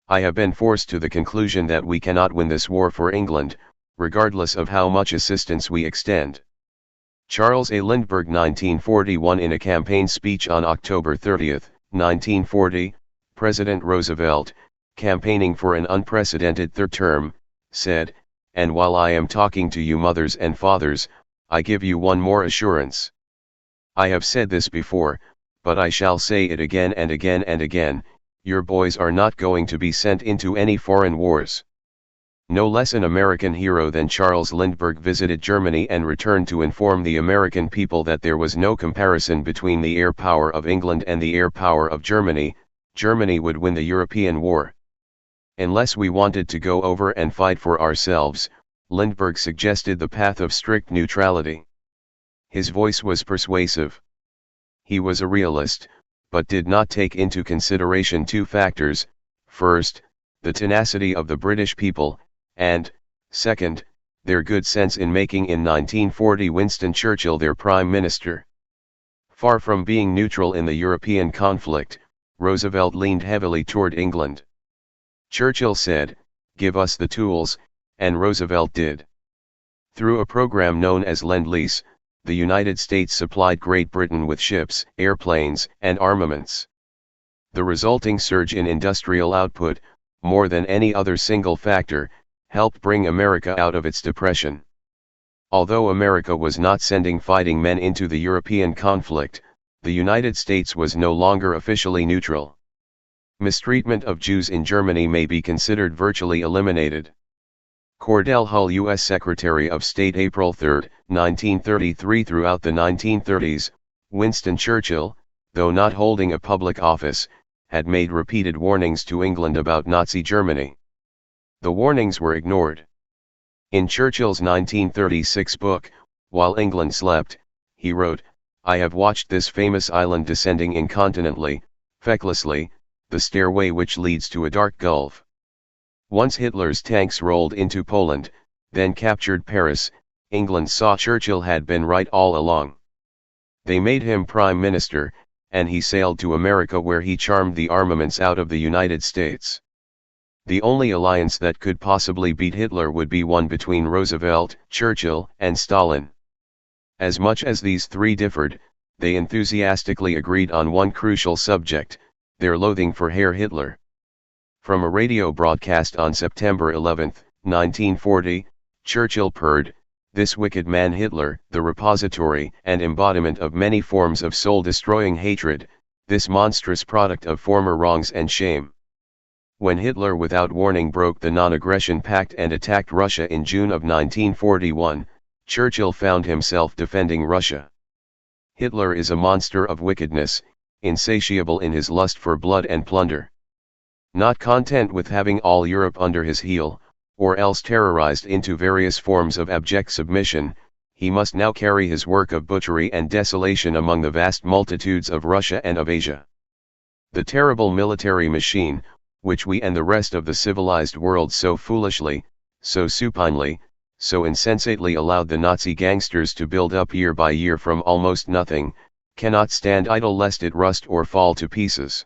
I have been forced to the conclusion that we cannot win this war for England, regardless of how much assistance we extend. Charles A. Lindbergh, 1941. In a campaign speech on October 30, 1940, President Roosevelt, campaigning for an unprecedented third term, said, "And while I am talking to you mothers and fathers, I give you one more assurance. I have said this before, but I shall say it again and again and again, your boys are not going to be sent into any foreign wars." No less an American hero than Charles Lindbergh visited Germany and returned to inform the American people that there was no comparison between the air power of England and the air power of Germany. Germany would win the European war. Unless we wanted to go over and fight for ourselves, Lindbergh suggested the path of strict neutrality. His voice was persuasive. He was a realist, but did not take into consideration two factors: first, the tenacity of the British people, and, second, their good sense in making in 1940 Winston Churchill their Prime Minister. Far from being neutral in the European conflict, Roosevelt leaned heavily toward England. Churchill said, "Give us the tools," and Roosevelt did. Through a program known as Lend-Lease, the United States supplied Great Britain with ships, airplanes, and armaments. The resulting surge in industrial output, more than any other single factor, helped bring America out of its depression. Although America was not sending fighting men into the European conflict, the United States was no longer officially neutral. Mistreatment of Jews in Germany may be considered virtually eliminated. Cordell Hull, U.S. Secretary of State, April 3, 1933. Throughout the 1930s, Winston Churchill, though not holding a public office, had made repeated warnings to England about Nazi Germany. The warnings were ignored. In Churchill's 1936 book, While England Slept, he wrote, "I have watched this famous island descending incontinently, fecklessly, the stairway which leads to a dark gulf. Once Hitler's tanks rolled into Poland, then captured Paris, England saw Churchill had been right all along. They made him Prime Minister, and he sailed to America, where he charmed the armaments out of the United States. The only alliance that could possibly beat Hitler would be one between Roosevelt, Churchill, and Stalin." As much as these three differed, they enthusiastically agreed on one crucial subject: their loathing for Herr Hitler. From a radio broadcast on September 11, 1940, Churchill purred, "This wicked man Hitler, the repository and embodiment of many forms of soul-destroying hatred, this monstrous product of former wrongs and shame." When Hitler without warning broke the non-aggression pact and attacked Russia in June of 1941, Churchill found himself defending Russia. Hitler is a monster of wickedness, insatiable in his lust for blood and plunder. Not content with having all Europe under his heel, or else terrorized into various forms of abject submission, he must now carry his work of butchery and desolation among the vast multitudes of Russia and of Asia. The terrible military machine, which we and the rest of the civilized world so foolishly, so supinely, so insensately allowed the Nazi gangsters to build up year by year from almost nothing, cannot stand idle lest it rust or fall to pieces.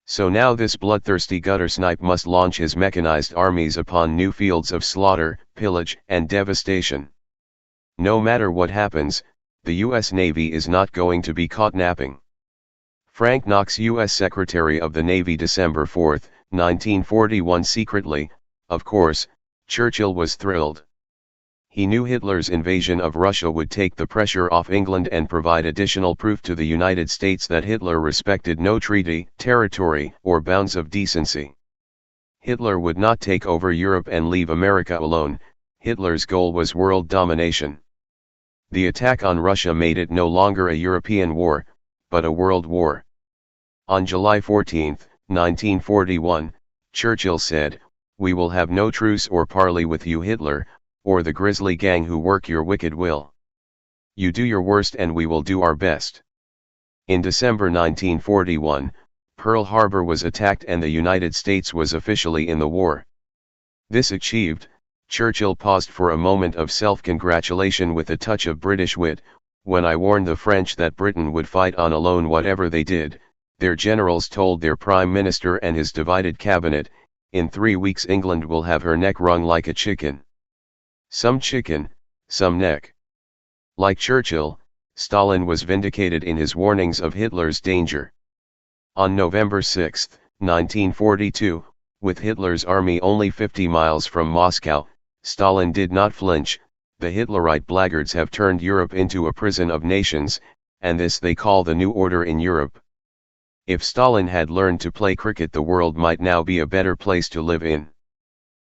So now this bloodthirsty gutter-snipe must launch his mechanized armies upon new fields of slaughter, pillage, and devastation. No matter what happens, the U.S. Navy is not going to be caught napping. Frank Knox, U.S. Secretary of the Navy, December 4, 1941. Secretly, of course, Churchill was thrilled. He knew Hitler's invasion of Russia would take the pressure off England and provide additional proof to the United States that Hitler respected no treaty, territory, or bounds of decency. Hitler would not take over Europe and leave America alone. Hitler's goal was world domination. The attack on Russia made it no longer a European war, but a world war. On July 14, 1941, Churchill said, "We will have no truce or parley with you, Hitler, or the grisly gang who work your wicked will. You do your worst and we will do our best." In December 1941, Pearl Harbor was attacked and the United States was officially in the war. This achieved, Churchill paused for a moment of self-congratulation with a touch of British wit. "When I warned the French that Britain would fight on alone whatever they did, their generals told their Prime Minister and his divided cabinet, in 3 weeks England will have her neck wrung like a chicken. Some chicken, some neck." Like Churchill, Stalin was vindicated in his warnings of Hitler's danger. On November 6, 1942, with Hitler's army only 50 miles from Moscow, Stalin did not flinch. "The Hitlerite blackguards have turned Europe into a prison of nations, and this they call the new order in Europe." If Stalin had learned to play cricket, the world might now be a better place to live in.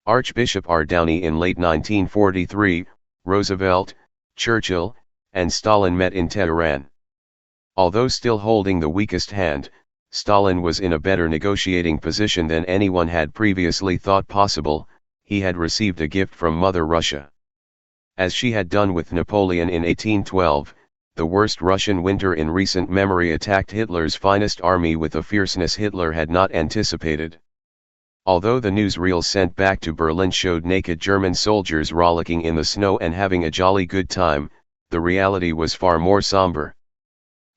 Archbishop R. Downey. In late 1943, Roosevelt, Churchill, and Stalin met in Tehran. Although still holding the weakest hand, Stalin was in a better negotiating position than anyone had previously thought possible. He had received a gift from Mother Russia. As she had done with Napoleon in 1812, the worst Russian winter in recent memory attacked Hitler's finest army with a fierceness Hitler had not anticipated. Although the newsreels sent back to Berlin showed naked German soldiers rollicking in the snow and having a jolly good time, the reality was far more somber.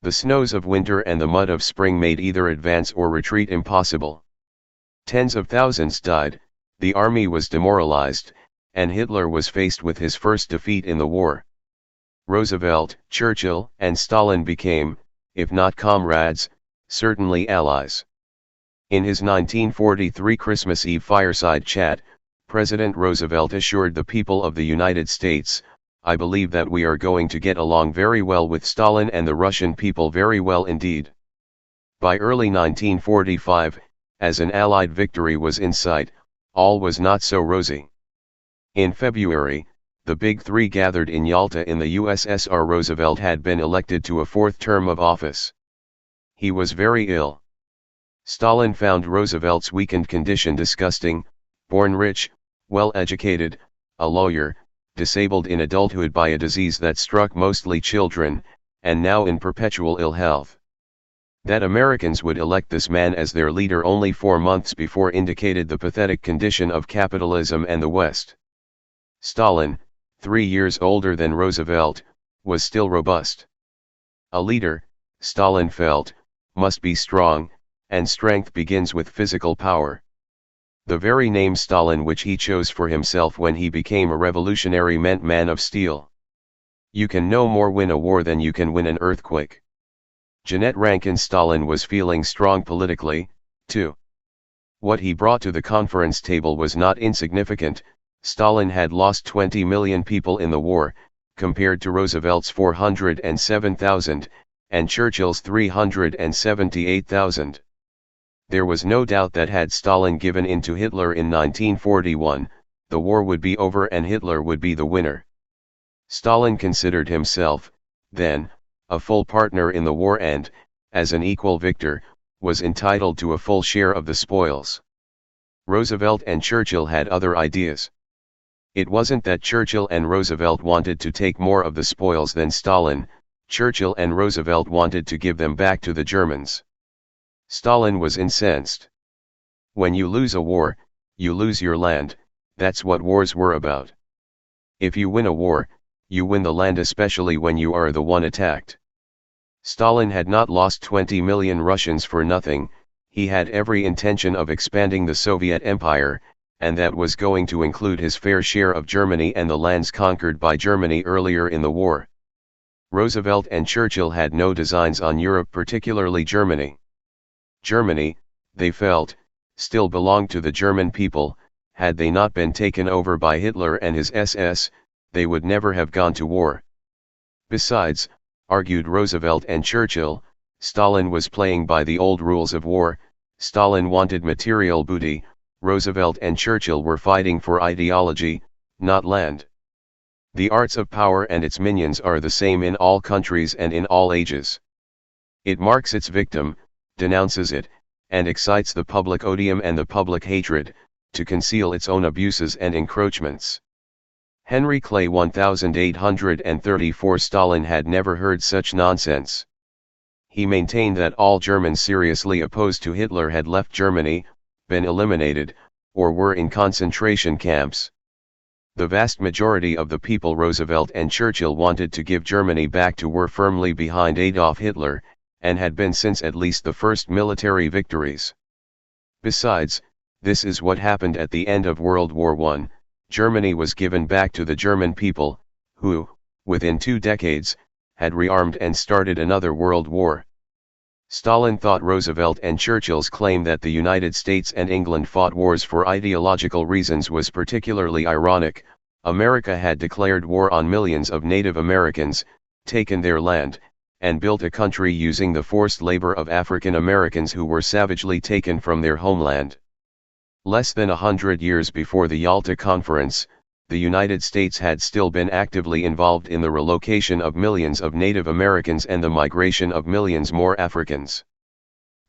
The snows of winter and the mud of spring made either advance or retreat impossible. Tens of thousands died, the army was demoralized, and Hitler was faced with his first defeat in the war. Roosevelt, Churchill, and Stalin became, if not comrades, certainly allies. In his 1943 Christmas Eve fireside chat, President Roosevelt assured the people of the United States, "I believe that we are going to get along very well with Stalin and the Russian people, very well indeed." By early 1945, as an Allied victory was in sight, all was not so rosy. In February, the Big Three gathered in Yalta in the USSR. Roosevelt had been elected to a fourth term of office. He was very ill. Stalin found Roosevelt's weakened condition disgusting. Born rich, well-educated, a lawyer, disabled in adulthood by a disease that struck mostly children, and now in perpetual ill health. That Americans would elect this man as their leader only 4 months before indicated the pathetic condition of capitalism and the West. Stalin, 3 years older than Roosevelt, was still robust. A leader, Stalin felt, must be strong, and strength begins with physical power. The very name Stalin, which he chose for himself when he became a revolutionary, meant man of steel. You can no more win a war than you can win an earthquake. Jeanette Rankin. Stalin was feeling strong politically, too. What he brought to the conference table was not insignificant. Stalin had lost 20 million people in the war, compared to Roosevelt's 407,000, and Churchill's 378,000. There was no doubt that had Stalin given in to Hitler in 1941, the war would be over and Hitler would be the winner. Stalin considered himself, then, a full partner in the war and, as an equal victor, was entitled to a full share of the spoils. Roosevelt and Churchill had other ideas. It wasn't that Churchill and Roosevelt wanted to take more of the spoils than Stalin. Churchill and Roosevelt wanted to give them back to the Germans. Stalin was incensed. When you lose a war, you lose your land. That's what wars were about. If you win a war, you win the land, especially when you are the one attacked. Stalin had not lost 20 million Russians for nothing. He had every intention of expanding the Soviet Empire, and that was going to include his fair share of Germany and the lands conquered by Germany earlier in the war. Roosevelt and Churchill had no designs on Europe, particularly Germany. Germany, they felt, still belonged to the German people. Had they not been taken over by Hitler and his SS, they would never have gone to war. Besides, argued Roosevelt and Churchill, Stalin was playing by the old rules of war. Stalin wanted material booty, Roosevelt and Churchill were fighting for ideology, not land. The arts of power and its minions are the same in all countries and in all ages. It marks its victim, denounces it, and excites the public odium and the public hatred, to conceal its own abuses and encroachments. Henry Clay 1834. Stalin had never heard such nonsense. He maintained that all Germans seriously opposed to Hitler had left Germany, been eliminated, or were in concentration camps. The vast majority of the people Roosevelt and Churchill wanted to give Germany back to were firmly behind Adolf Hitler, and had been since at least the first military victories. Besides, this is what happened at the end of World War I. Germany was given back to the German people, who, within 2 decades, had rearmed and started another world war. Stalin thought Roosevelt and Churchill's claim that the United States and England fought wars for ideological reasons was particularly ironic. America had declared war on millions of Native Americans, taken their land, and built a country using the forced labor of African Americans who were savagely taken from their homeland. Less than 100 years before the Yalta Conference, the United States had still been actively involved in the relocation of millions of Native Americans and the migration of millions more Africans.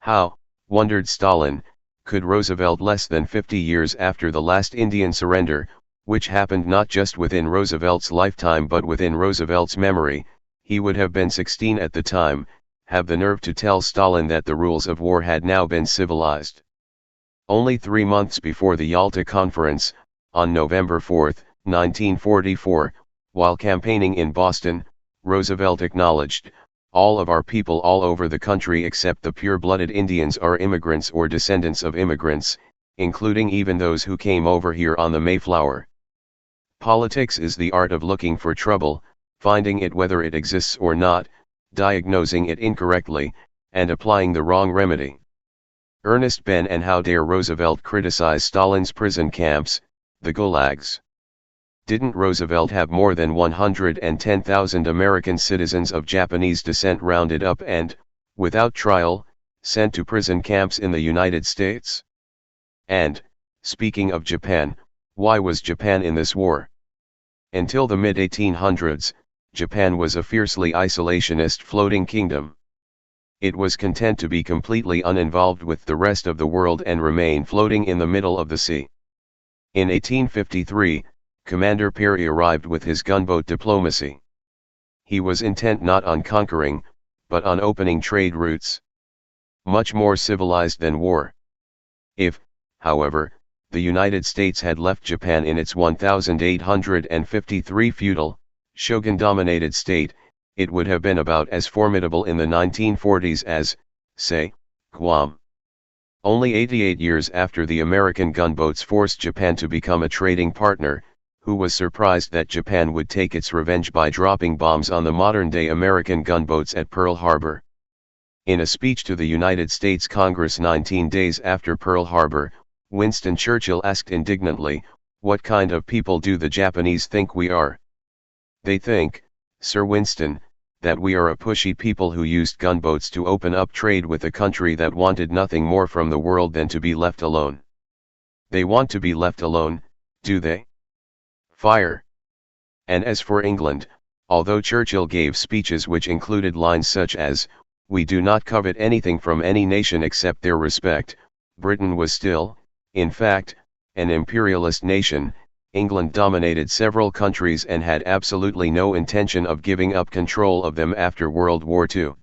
How, wondered Stalin, could Roosevelt, less than 50 years after the last Indian surrender, which happened not just within Roosevelt's lifetime but within Roosevelt's memory, he would have been 16 at the time, have the nerve to tell Stalin that the rules of war had now been civilized? Only 3 months before the Yalta Conference, on November 4, 1944, while campaigning in Boston, Roosevelt acknowledged, "All of our people all over the country except the pure-blooded Indians are immigrants or descendants of immigrants, including even those who came over here on the Mayflower. Politics is the art of looking for trouble, finding it whether it exists or not, diagnosing it incorrectly, and applying the wrong remedy." Ernest Benn. And how dare Roosevelt criticize Stalin's prison camps, the gulags? Didn't Roosevelt have more than 110,000 American citizens of Japanese descent rounded up and, without trial, sent to prison camps in the United States? And, speaking of Japan, why was Japan in this war? Until the mid-1800s, Japan was a fiercely isolationist floating kingdom. It was content to be completely uninvolved with the rest of the world and remain floating in the middle of the sea. In 1853, Commander Perry arrived with his gunboat diplomacy. He was intent not on conquering, but on opening trade routes. Much more civilized than war. If, however, the United States had left Japan in its 1853 feudal, shogun-dominated state, it would have been about as formidable in the 1940s as, say, Guam. Only 88 years after the American gunboats forced Japan to become a trading partner, who was surprised that Japan would take its revenge by dropping bombs on the modern-day American gunboats at Pearl Harbor. In a speech to the United States Congress 19 days after Pearl Harbor, Winston Churchill asked indignantly, "What kind of people do the Japanese think we are? They think, Sir Winston, that we are a pushy people who used gunboats to open up trade with a country that wanted nothing more from the world than to be left alone. They want to be left alone, do they? Fire." And as for England, although Churchill gave speeches which included lines such as, "We do not covet anything from any nation except their respect," Britain was still, in fact, an imperialist nation. England dominated several countries and had absolutely no intention of giving up control of them after World War II.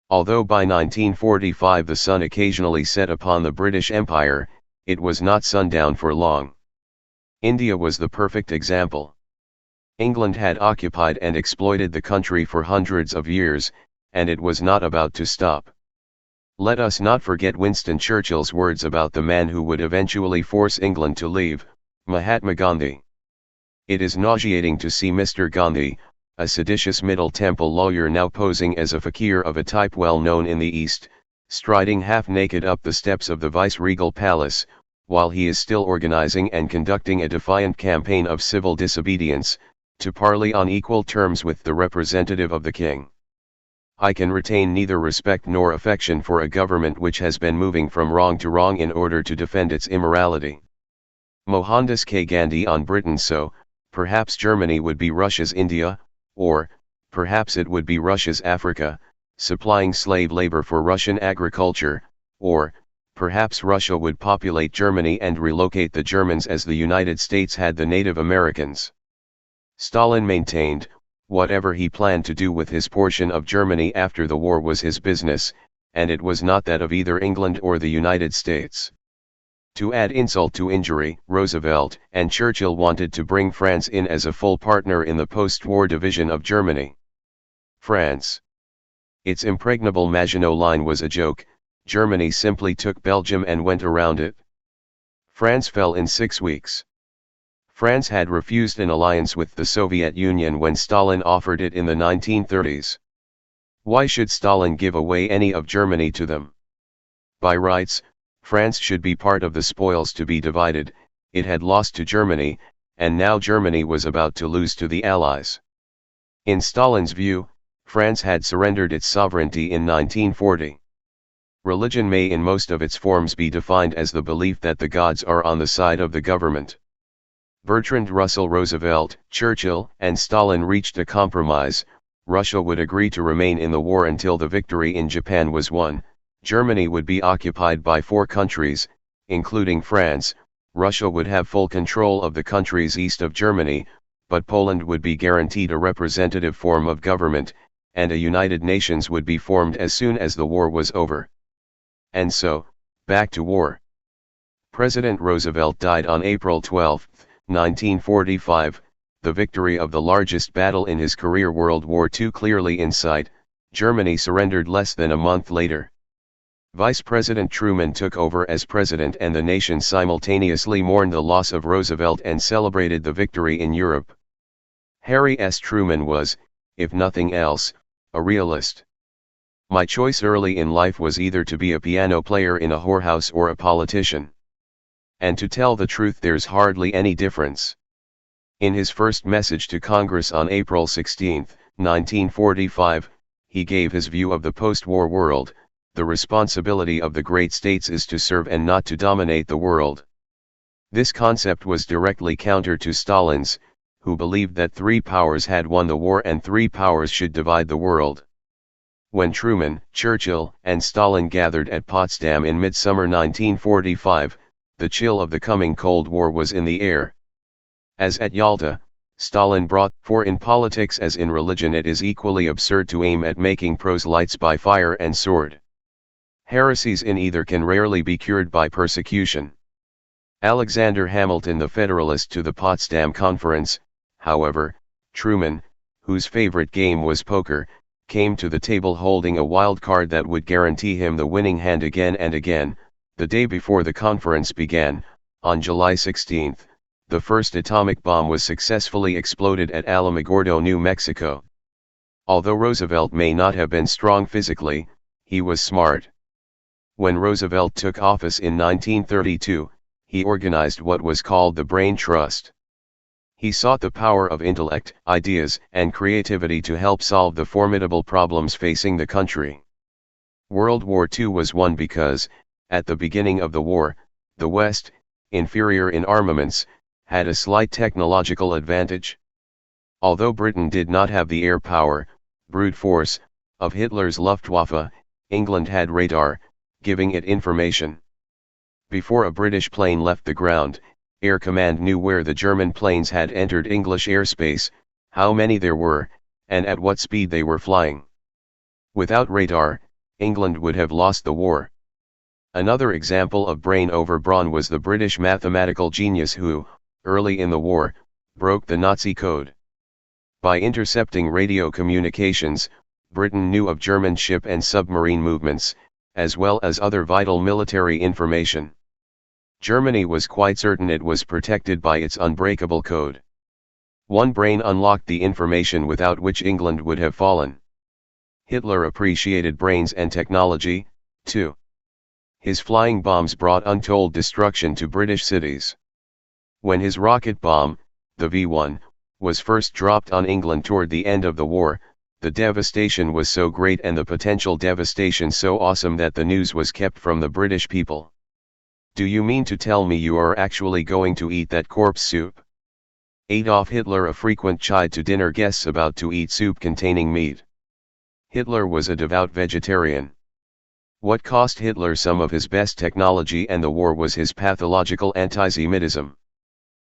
Although by 1945 the sun occasionally set upon the British Empire, it was not sundown for long. India was the perfect example. England had occupied and exploited the country for hundreds of years, and it was not about to stop. Let us not forget Winston Churchill's words about the man who would eventually force England to leave, Mahatma Gandhi. It is nauseating to see Mr. Gandhi, a seditious Middle Temple lawyer now posing as a fakir of a type well known in the East, striding half-naked up the steps of the vice-regal palace, while he is still organizing and conducting a defiant campaign of civil disobedience, to parley on equal terms with the representative of the king. I can retain neither respect nor affection for a government which has been moving from wrong to wrong in order to defend its immorality. Mohandas K. Gandhi on Britain. So, perhaps Germany would be Russia's India, or, perhaps it would be Russia's Africa, supplying slave labor for Russian agriculture, or, perhaps Russia would populate Germany and relocate the Germans as the United States had the Native Americans. Stalin maintained, whatever he planned to do with his portion of Germany after the war was his business, and it was not that of either England or the United States. To add insult to injury, Roosevelt and Churchill wanted to bring France in as a full partner in the post-war division of Germany. France. Its impregnable Maginot Line was a joke. Germany simply took Belgium and went around it. France fell in 6 weeks. France had refused an alliance with the Soviet Union when Stalin offered it in the 1930s. Why should Stalin give away any of Germany to them? By rights, France should be part of the spoils to be divided. It had lost to Germany, and now Germany was about to lose to the Allies. In Stalin's view, France had surrendered its sovereignty in 1940. Religion may in most of its forms be defined as the belief that the gods are on the side of the government. Bertrand Russell, Roosevelt, Churchill, and Stalin reached a compromise. Russia would agree to remain in the war until the victory in Japan was won. Germany would be occupied by 4 countries, including France. Russia would have full control of the countries east of Germany, but Poland would be guaranteed a representative form of government, and a United Nations would be formed as soon as the war was over. And so, back to war. President Roosevelt died on April 12, 1945, the victory of the largest battle in his career, World War II, clearly in sight. Germany surrendered less than a month later. Vice President Truman took over as president, and the nation simultaneously mourned the loss of Roosevelt and celebrated the victory in Europe. Harry S. Truman was, if nothing else, a realist. My choice early in life was either to be a piano player in a whorehouse or a politician. And to tell the truth, there's hardly any difference. In his first message to Congress on April 16, 1945, he gave his view of the post-war world. The responsibility of the great states is to serve and not to dominate the world. This concept was directly counter to Stalin's, who believed that 3 powers had won the war and 3 powers should divide the world. When Truman, Churchill, and Stalin gathered at Potsdam in midsummer 1945, the chill of the coming Cold War was in the air. As at Yalta, Stalin brought, for in politics as in religion it is equally absurd to aim at making proselytes by fire and sword. Heresies in either can rarely be cured by persecution. Alexander Hamilton, the Federalist, to the Potsdam Conference, however, Truman, whose favorite game was poker, came to the table holding a wild card that would guarantee him the winning hand again and again. The day before the conference began, on July 16, the first atomic bomb was successfully exploded at Alamogordo, New Mexico. Although Roosevelt may not have been strong physically, he was smart. When Roosevelt took office in 1932, he organized what was called the Brain Trust. He sought the power of intellect, ideas, and creativity to help solve the formidable problems facing the country. World War II was won because, at the beginning of the war, the West, inferior in armaments, had a slight technological advantage. Although Britain did not have the air power, brute force, of Hitler's Luftwaffe, England had radar, giving it information. Before a British plane left the ground, Air Command knew where the German planes had entered English airspace, how many there were, and at what speed they were flying. Without radar, England would have lost the war. Another example of brain over brawn was the British mathematical genius who, early in the war, broke the Nazi code. By intercepting radio communications, Britain knew of German ship and submarine movements, as well as other vital military information. Germany was quite certain it was protected by its unbreakable code. One brain unlocked the information without which England would have fallen. Hitler appreciated brains and technology, too. His flying bombs brought untold destruction to British cities. When his rocket bomb, the V1, was first dropped on England toward the end of the war, the devastation was so great and the potential devastation so awesome that the news was kept from the British people. "Do you mean to tell me you are actually going to eat that corpse soup?" Adolf Hitler a frequent chide to dinner guests about to eat soup containing meat. Hitler was a devout vegetarian. What cost Hitler some of his best technology and the war was his pathological anti-Semitism.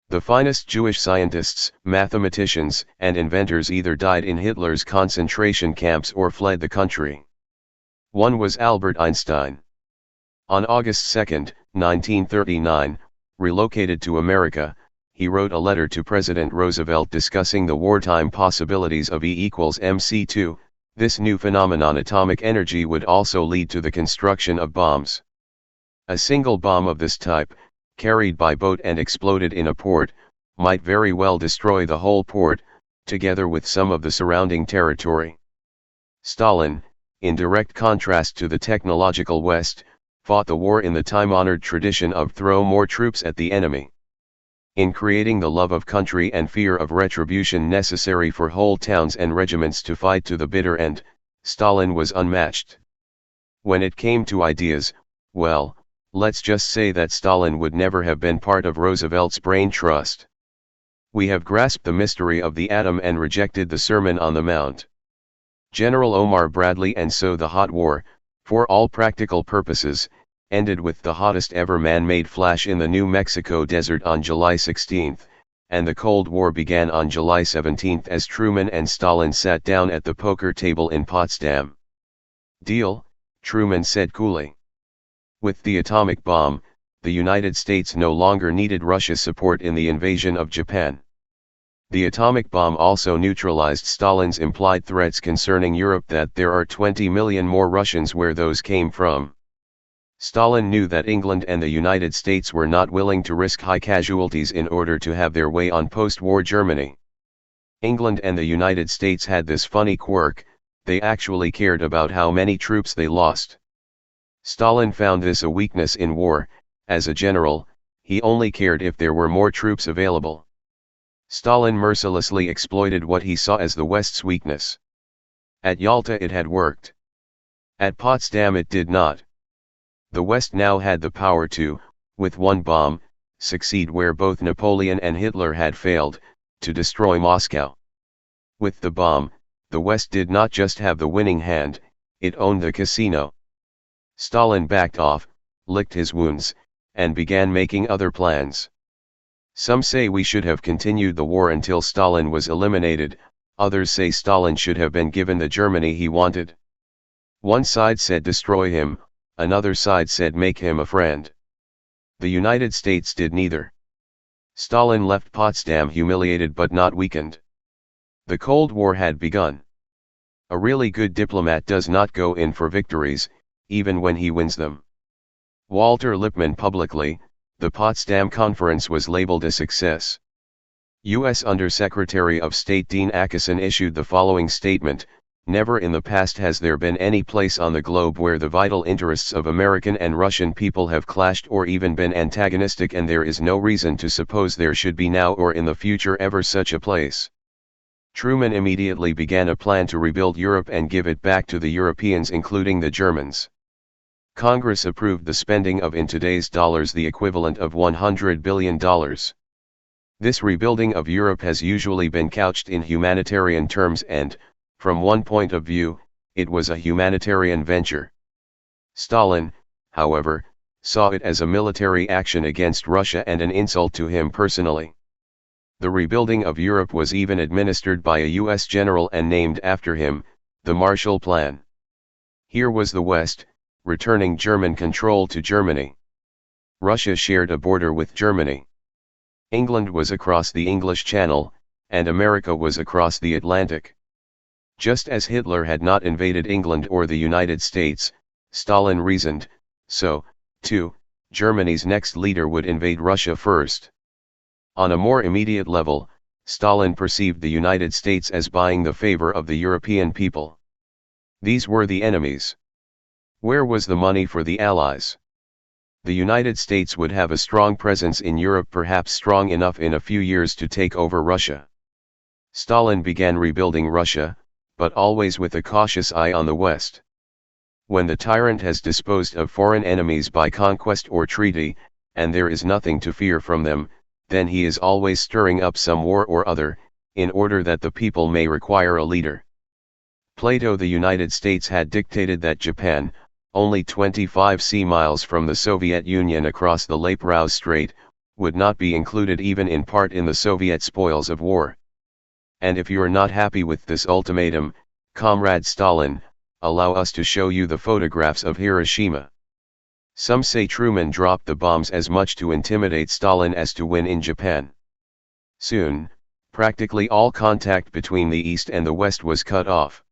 The finest Jewish scientists, mathematicians, and inventors either died in Hitler's concentration camps or fled the country. One was Albert Einstein. On August 2, 1939, relocated to America, he wrote a letter to President Roosevelt discussing the wartime possibilities of E=mc². This new phenomenon, atomic energy, would also lead to the construction of bombs. A single bomb of this type, carried by boat and exploded in a port, might very well destroy the whole port, together with some of the surrounding territory. Stalin, in direct contrast to the technological West, fought the war in the time-honored tradition of throw more troops at the enemy. In creating the love of country and fear of retribution necessary for whole towns and regiments to fight to the bitter end, Stalin was unmatched. When it came to ideas, well, let's just say that Stalin would never have been part of Roosevelt's brain trust. We have grasped the mystery of the atom and rejected the Sermon on the Mount. General Omar Bradley. And so the hot war, for all practical purposes, ended with the hottest ever man-made flash in the New Mexico desert on July 16, and the Cold War began on July 17 as Truman and Stalin sat down at the poker table in Potsdam. "Deal," Truman said coolly. With the atomic bomb, the United States no longer needed Russia's support in the invasion of Japan. The atomic bomb also neutralized Stalin's implied threats concerning Europe that there are 20 million more Russians where those came from. Stalin knew that England and the United States were not willing to risk high casualties in order to have their way on post-war Germany. England and the United States had this funny quirk: they actually cared about how many troops they lost. Stalin found this a weakness in war. As a general, he only cared if there were more troops available. Stalin mercilessly exploited what he saw as the West's weakness. At Yalta it had worked. At Potsdam it did not. The West now had the power to, with one bomb, succeed where both Napoleon and Hitler had failed, to destroy Moscow. With the bomb, the West did not just have the winning hand, it owned the casino. Stalin backed off, licked his wounds, and began making other plans. Some say we should have continued the war until Stalin was eliminated, others say Stalin should have been given the Germany he wanted. One side said destroy him, another side said make him a friend. The United States did neither. Stalin left Potsdam humiliated but not weakened. The Cold War had begun. A really good diplomat does not go in for victories, even when he wins them. Walter Lippmann publicly, the Potsdam Conference was labeled a success. U.S. Undersecretary of State Dean Acheson issued the following statement: "Never in the past has there been any place on the globe where the vital interests of American and Russian people have clashed or even been antagonistic, and there is no reason to suppose there should be now or in the future ever such a place." Truman immediately began a plan to rebuild Europe and give it back to the Europeans, including the Germans. Congress approved the spending of, in today's dollars, the equivalent of $100 billion. This rebuilding of Europe has usually been couched in humanitarian terms and, from one point of view, it was a humanitarian venture. Stalin, however, saw it as a military action against Russia and an insult to him personally. The rebuilding of Europe was even administered by a U.S. general and named after him, the Marshall Plan. Here was the West, returning German control to Germany. Russia shared a border with Germany. England was across the English Channel, and America was across the Atlantic. Just as Hitler had not invaded England or the United States, Stalin reasoned, so, too, Germany's next leader would invade Russia first. On a more immediate level, Stalin perceived the United States as buying the favor of the European people. These were the enemies. Where was the money for the Allies? The United States would have a strong presence in Europe, perhaps strong enough in a few years to take over Russia. Stalin began rebuilding Russia, but always with a cautious eye on the West. When the tyrant has disposed of foreign enemies by conquest or treaty, and there is nothing to fear from them, then he is always stirring up some war or other, in order that the people may require a leader. Plato: the United States had dictated that Japan, only 25 sea miles from the Soviet Union across the Leip-Rauh Strait, would not be included even in part in the Soviet spoils of war. And if you're not happy with this ultimatum, Comrade Stalin, allow us to show you the photographs of Hiroshima. Some say Truman dropped the bombs as much to intimidate Stalin as to win in Japan. Soon, practically all contact between the East and the West was cut off.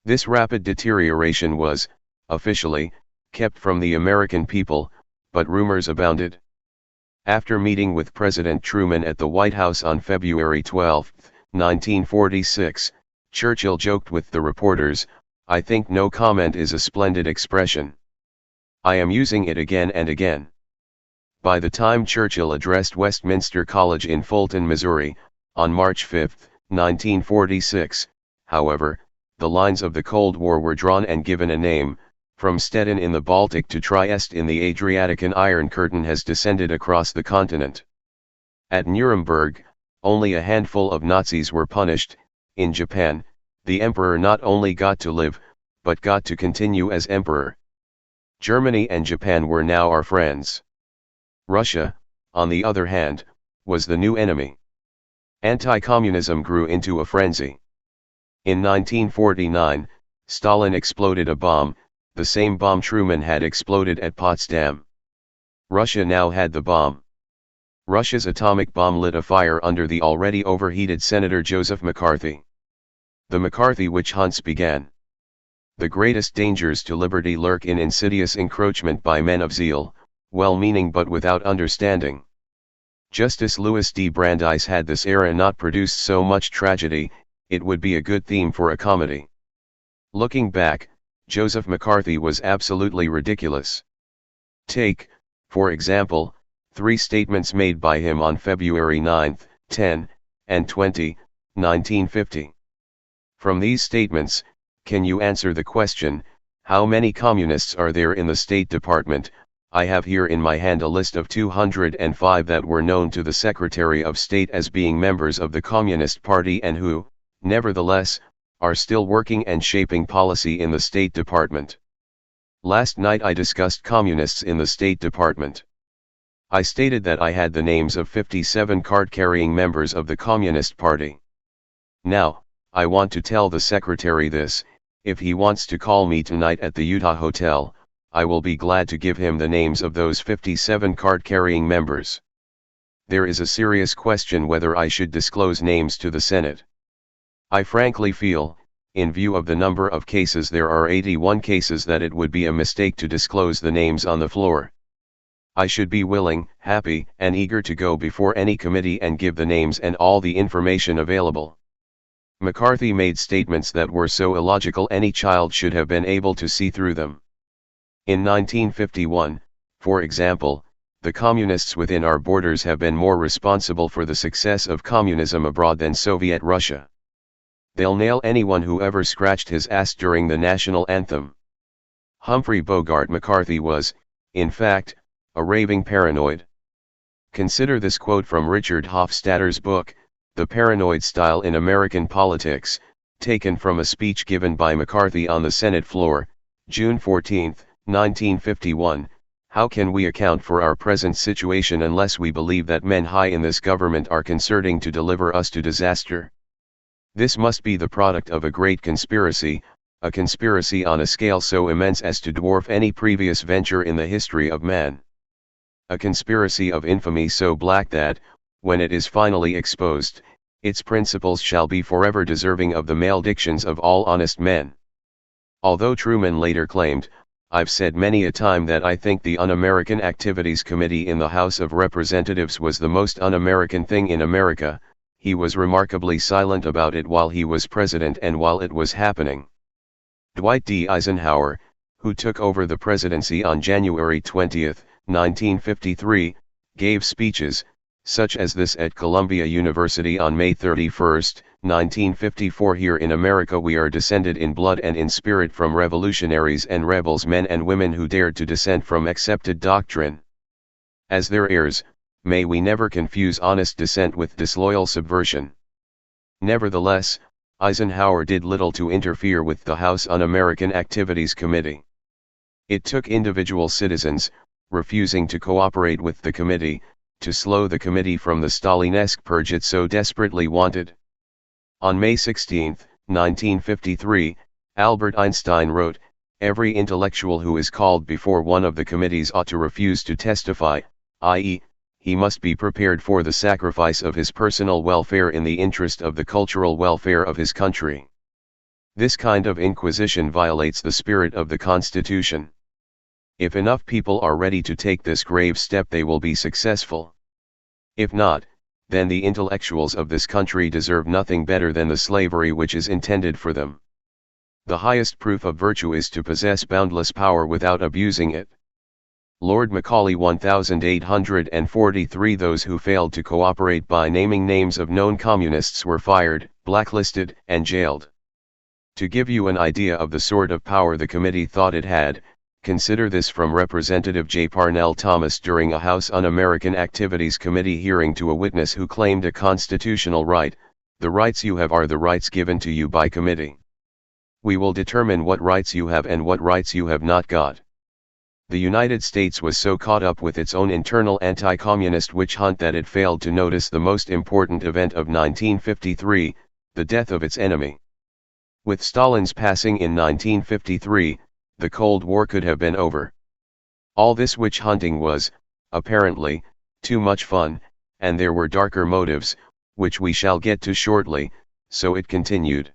This rapid deterioration was, officially, kept from the American people, but rumors abounded. After meeting with President Truman at the White House on February 12, 1946, Churchill joked with the reporters, "I think no comment is a splendid expression. I am using it again and again." By the time Churchill addressed Westminster College in Fulton, Missouri, on March 5, 1946, however, the lines of the Cold War were drawn and given a name. From Stettin in the Baltic to Trieste in the Adriatic, an Iron Curtain has descended across the continent. At Nuremberg, only a handful of Nazis were punished. In Japan, the emperor not only got to live, but got to continue as emperor. Germany and Japan were now our friends. Russia, on the other hand, was the new enemy. Anti-communism grew into a frenzy. In 1949, Stalin exploded a bomb, the same bomb Truman had exploded at Potsdam. Russia now had the bomb. Russia's atomic bomb lit a fire under the already overheated Senator Joseph McCarthy. The McCarthy witch hunts began. The greatest dangers to liberty lurk in insidious encroachment by men of zeal, well-meaning but without understanding. Justice Louis D. Brandeis had this era not produced so much tragedy, it would be a good theme for a comedy. Looking back, Joseph McCarthy was absolutely ridiculous. Take, for example, 3 statements made by him on February 9, 10, and 20, 1950. From these statements, can you answer the question, how many communists are there in the State Department? I have here in my hand a list of 205 that were known to the Secretary of State as being members of the Communist Party and who, nevertheless, are still working and shaping policy in the State Department. Last night I discussed communists in the State Department. I stated that I had the names of 57 card-carrying members of the Communist Party. Now, I want to tell the Secretary this: if he wants to call me tonight at the Utah Hotel, I will be glad to give him the names of those 57 card-carrying members. There is a serious question whether I should disclose names to the Senate. I frankly feel, in view of the number of cases, there are 81 cases, that it would be a mistake to disclose the names on the floor. I should be willing, happy, and eager to go before any committee and give the names and all the information available. McCarthy made statements that were so illogical any child should have been able to see through them. In 1951, for example, the communists within our borders have been more responsible for the success of communism abroad than Soviet Russia. They'll nail anyone who ever scratched his ass during the national anthem. Humphrey Bogart McCarthy was, in fact, a raving paranoid. Consider this quote from Richard Hofstadter's book, The Paranoid Style in American Politics, taken from a speech given by McCarthy on the Senate floor, June 14, 1951. How can we account for our present situation unless we believe that men high in this government are concerting to deliver us to disaster? This must be the product of a great conspiracy, a conspiracy on a scale so immense as to dwarf any previous venture in the history of man. A conspiracy of infamy so black that, when it is finally exposed, Its principles shall be forever deserving of the maledictions of all honest men. Although Truman later claimed, I've said many a time that I think the Un-American Activities Committee in the House of Representatives was the most un-American thing in America, he was remarkably silent about it while he was president and while it was happening. Dwight D. Eisenhower, who took over the presidency on January 20, 1953, gave speeches, such as this at Columbia University on May 31, 1954. Here in America we are descended in blood and in spirit from revolutionaries and rebels, men and women who dared to dissent from accepted doctrine. As their heirs, may we never confuse honest dissent with disloyal subversion. Nevertheless, Eisenhower did little to interfere with the House Un-American Activities Committee. It took individual citizens, refusing to cooperate with the committee, to slow the committee from the Stalinesque purge it so desperately wanted. On May 16, 1953, Albert Einstein wrote, "Every intellectual who is called before one of the committees ought to refuse to testify, i.e., he must be prepared for the sacrifice of his personal welfare in the interest of the cultural welfare of his country." This kind of inquisition violates the spirit of the Constitution. If enough people are ready to take this grave step, they will be successful. If not, then the intellectuals of this country deserve nothing better than the slavery which is intended for them. The highest proof of virtue is to possess boundless power without abusing it. Lord Macaulay 1843. Those who failed to cooperate by naming names of known communists were fired, blacklisted, and jailed. To give you an idea of the sort of power the committee thought it had, consider this from Representative J. Parnell Thomas during a House Un-American Activities Committee hearing to a witness who claimed a constitutional right. "The rights you have are the rights given to you by committee. We will determine what rights you have and what rights you have not got." The United States was so caught up with its own internal anti-communist witch hunt that it failed to notice the most important event of 1953, the death of its enemy. With Stalin's passing in 1953, the Cold War could have been over. All this witch hunting was, apparently, too much fun, and there were darker motives, which we shall get to shortly, so it continued.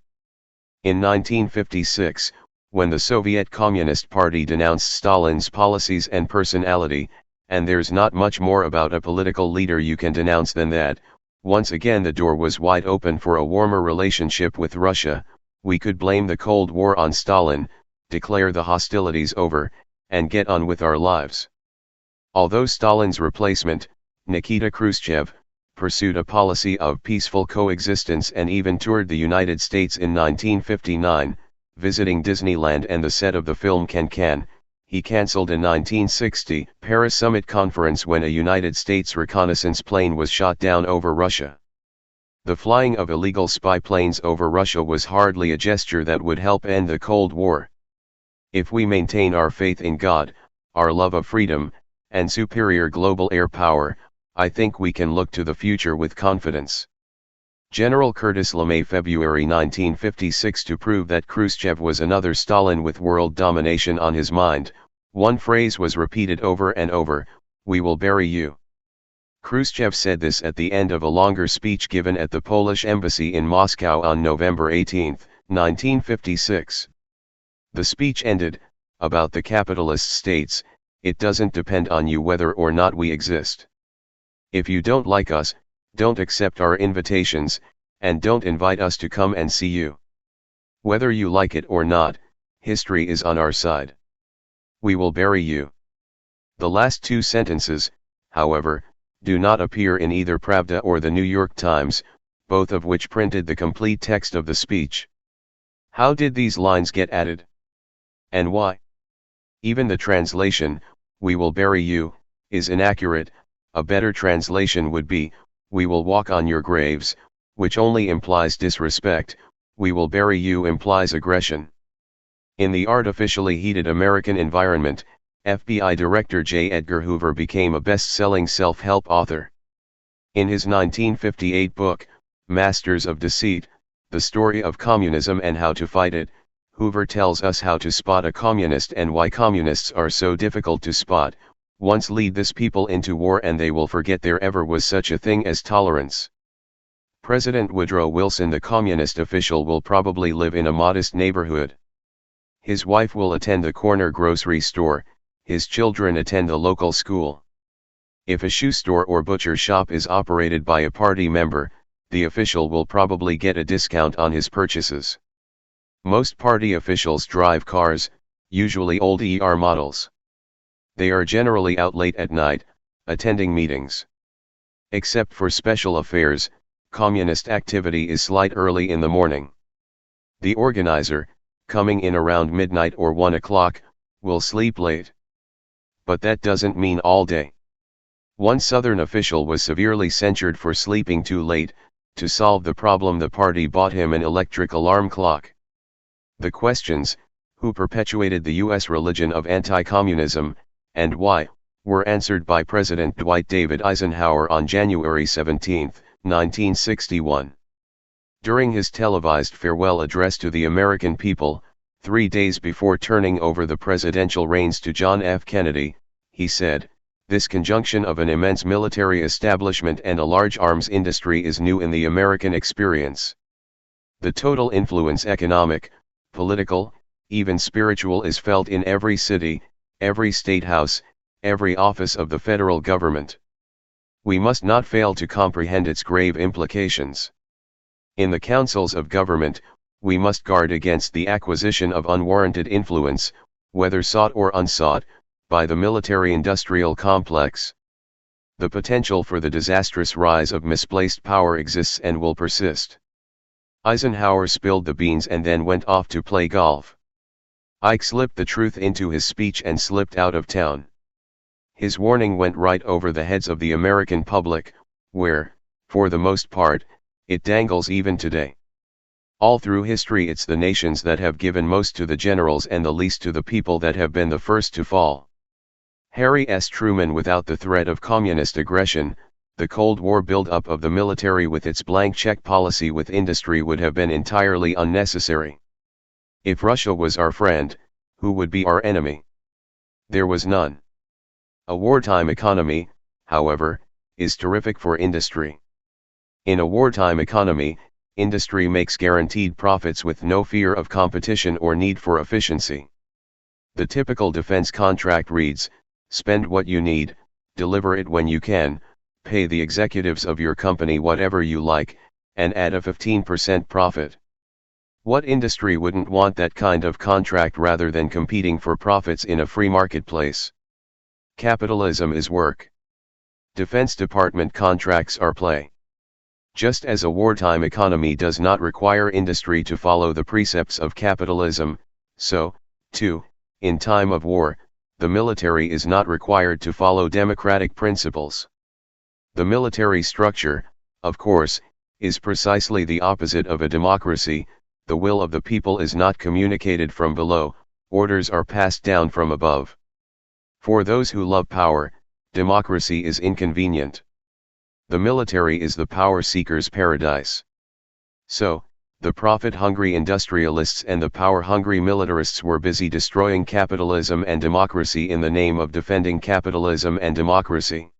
In 1956, when the Soviet Communist Party denounced Stalin's policies and personality, and there's not much more about a political leader you can denounce than that, once again the door was wide open for a warmer relationship with Russia. We could blame the Cold War on Stalin, declare the hostilities over, and get on with our lives. Although Stalin's replacement, Nikita Khrushchev, pursued a policy of peaceful coexistence and even toured the United States in 1959, visiting Disneyland and the set of the film Can, he cancelled a 1960 Paris summit conference when a United States reconnaissance plane was shot down over Russia. The flying of illegal spy planes over Russia was hardly a gesture that would help end the Cold War. If we maintain our faith in God, our love of freedom, and superior global air power, I think we can look to the future with confidence. General Curtis LeMay, February 1956. To prove that Khrushchev was another Stalin with world domination on his mind, one phrase was repeated over and over: "We will bury you." Khrushchev said this at the end of a longer speech given at the Polish embassy in Moscow on November 18, 1956. The speech ended, "About the capitalist states, it doesn't depend on you whether or not we exist. If you don't like us, don't accept our invitations, and don't invite us to come and see you. Whether you like it or not, history is on our side. We will bury you." The last two sentences, however, do not appear in either Pravda or the New York Times, both of which printed the complete text of the speech. How did these lines get added? And why? Even the translation, "We will bury you," is inaccurate. A better translation would be, "We will walk on your graves," which only implies disrespect. "We will bury you" implies aggression. In the artificially heated American environment, FBI Director J. Edgar Hoover became a best-selling self-help author. In his 1958 book, Masters of Deceit, The Story of Communism and How to Fight It, Hoover tells us how to spot a communist and why communists are so difficult to spot. Once lead this people into war and they will forget there ever was such a thing as tolerance. President Woodrow Wilson, the communist official, will probably live in a modest neighborhood. His wife will attend the corner grocery store, his children attend the local school. If a shoe store or butcher shop is operated by a party member, the official will probably get a discount on his purchases. Most party officials drive cars, usually old models. They are generally out late at night, attending meetings. Except for special affairs, communist activity is slight early in the morning. The organizer, coming in around midnight or 1 o'clock, will sleep late. But that doesn't mean all day. One Southern official was severely censured for sleeping too late. To solve the problem, the party bought him an electric alarm clock. The questions, who perpetuated the U.S. religion of anti-communism, and why, were answered by President Dwight David Eisenhower on January 17, 1961. During his televised farewell address to the American people, 3 days before turning over the presidential reins to John F. Kennedy, he said, "This conjunction of an immense military establishment and a large arms industry is new in the American experience. The total influence, economic, political, even spiritual, is felt in every city, every state house, every office of the federal government. We must not fail to comprehend its grave implications. In the councils of government, we must guard against the acquisition of unwarranted influence, whether sought or unsought, by the military-industrial complex. The potential for the disastrous rise of misplaced power exists and will persist." Eisenhower spilled the beans and then went off to play golf. Ike slipped the truth into his speech and slipped out of town. His warning went right over the heads of the American public, where, for the most part, it dangles even today. All through history, it's the nations that have given most to the generals and the least to the people that have been the first to fall. Harry S. Truman, without the threat of communist aggression, the Cold War build-up of the military with its blank check policy with industry would have been entirely unnecessary. If Russia was our friend, who would be our enemy? There was none. A wartime economy, however, is terrific for industry. In a wartime economy, industry makes guaranteed profits with no fear of competition or need for efficiency. The typical defense contract reads, "Spend what you need, deliver it when you can, pay the executives of your company whatever you like, and add a 15% profit." What industry wouldn't want that kind of contract rather than competing for profits in a free marketplace? Capitalism is work. Defense Department contracts are play. Just as a wartime economy does not require industry to follow the precepts of capitalism, so, too, in time of war, the military is not required to follow democratic principles. The military structure, of course, is precisely the opposite of a democracy. The will of the people is not communicated from below, orders are passed down from above. For those who love power, democracy is inconvenient. The military is the power seeker's paradise. So, the profit-hungry industrialists and the power-hungry militarists were busy destroying capitalism and democracy in the name of defending capitalism and democracy.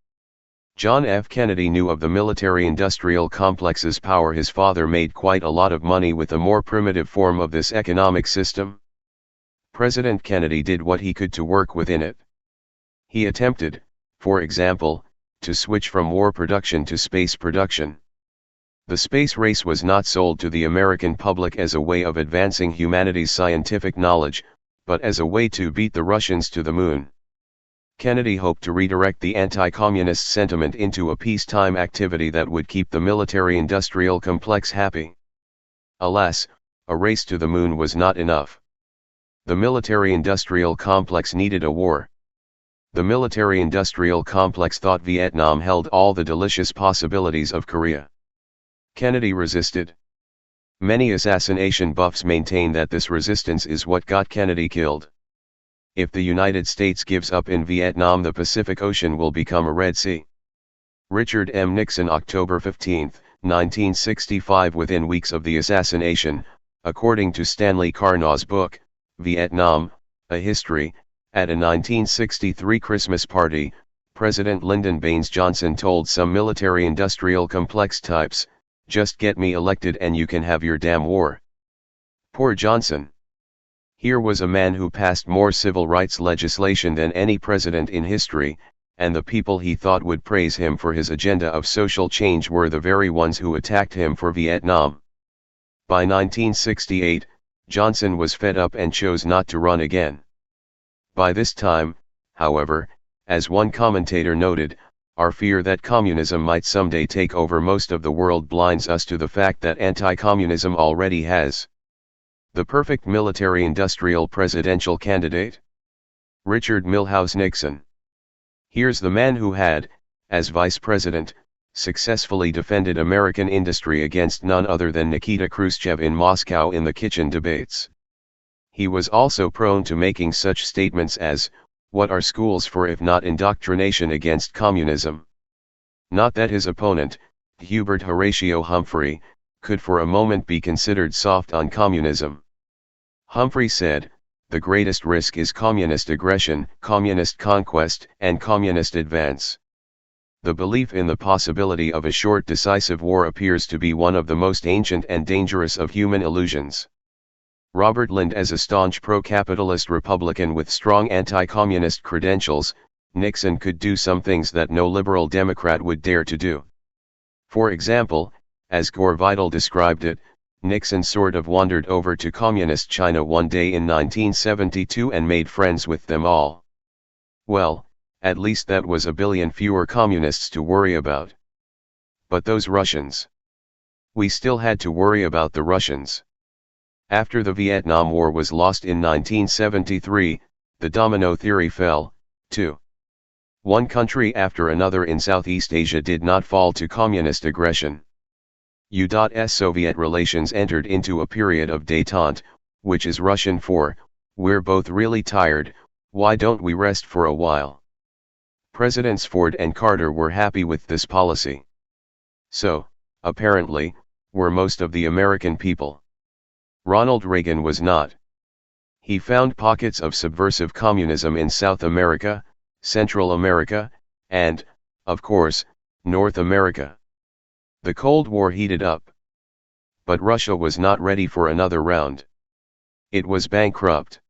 John F. Kennedy knew of the military-industrial complex's power. His father made quite a lot of money with a more primitive form of this economic system. President Kennedy did what he could to work within it. He attempted, for example, to switch from war production to space production. The space race was not sold to the American public as a way of advancing humanity's scientific knowledge, but as a way to beat the Russians to the moon. Kennedy hoped to redirect the anti-communist sentiment into a peacetime activity that would keep the military-industrial complex happy. Alas, a race to the moon was not enough. The military-industrial complex needed a war. The military-industrial complex thought Vietnam held all the delicious possibilities of Korea. Kennedy resisted. Many assassination buffs maintain that this resistance is what got Kennedy killed. If the United States gives up in Vietnam, the Pacific Ocean will become a Red Sea. Richard M. Nixon, October 15, 1965. Within weeks of the assassination, according to Stanley Karnow's book, Vietnam, A History, at a 1963 Christmas party, President Lyndon Baines Johnson told some military-industrial complex types, Just get me elected and you can have your damn war. Poor Johnson. Here was a man who passed more civil rights legislation than any president in history, and the people he thought would praise him for his agenda of social change were the very ones who attacked him for Vietnam. By 1968, Johnson was fed up and chose not to run again. By this time, however, as one commentator noted, our fear that communism might someday take over most of the world blinds us to the fact that anti-communism already has. The perfect military-industrial presidential candidate? Richard Milhous Nixon. Here's the man who had, as vice president, successfully defended American industry against none other than Nikita Khrushchev in Moscow in the kitchen debates. He was also prone to making such statements as, "What are schools for if not indoctrination against communism?" Not that his opponent, Hubert Horatio Humphrey, could for a moment be considered soft on communism. Humphrey said, "The greatest risk is communist aggression, communist conquest, and communist advance." The belief in the possibility of a short decisive war appears to be one of the most ancient and dangerous of human illusions. Robert Lind, as a staunch pro-capitalist Republican with strong anti-communist credentials, Nixon could do some things that no liberal Democrat would dare to do. For example, as Gore Vidal described it, Nixon sort of wandered over to communist China one day in 1972 and made friends with them all. Well, at least that was a billion fewer communists to worry about. But those Russians. We still had to worry about the Russians. After the Vietnam War was lost in 1973, the domino theory fell, too. One country after another in Southeast Asia did not fall to communist aggression. U.S.-Soviet relations entered into a period of détente, which is Russian for, "We're both really tired, why don't we rest for a while?" Presidents Ford and Carter were happy with this policy. So, apparently, were most of the American people. Ronald Reagan was not. He found pockets of subversive communism in South America, Central America, and, of course, North America. The Cold War heated up. But Russia was not ready for another round. It was bankrupt.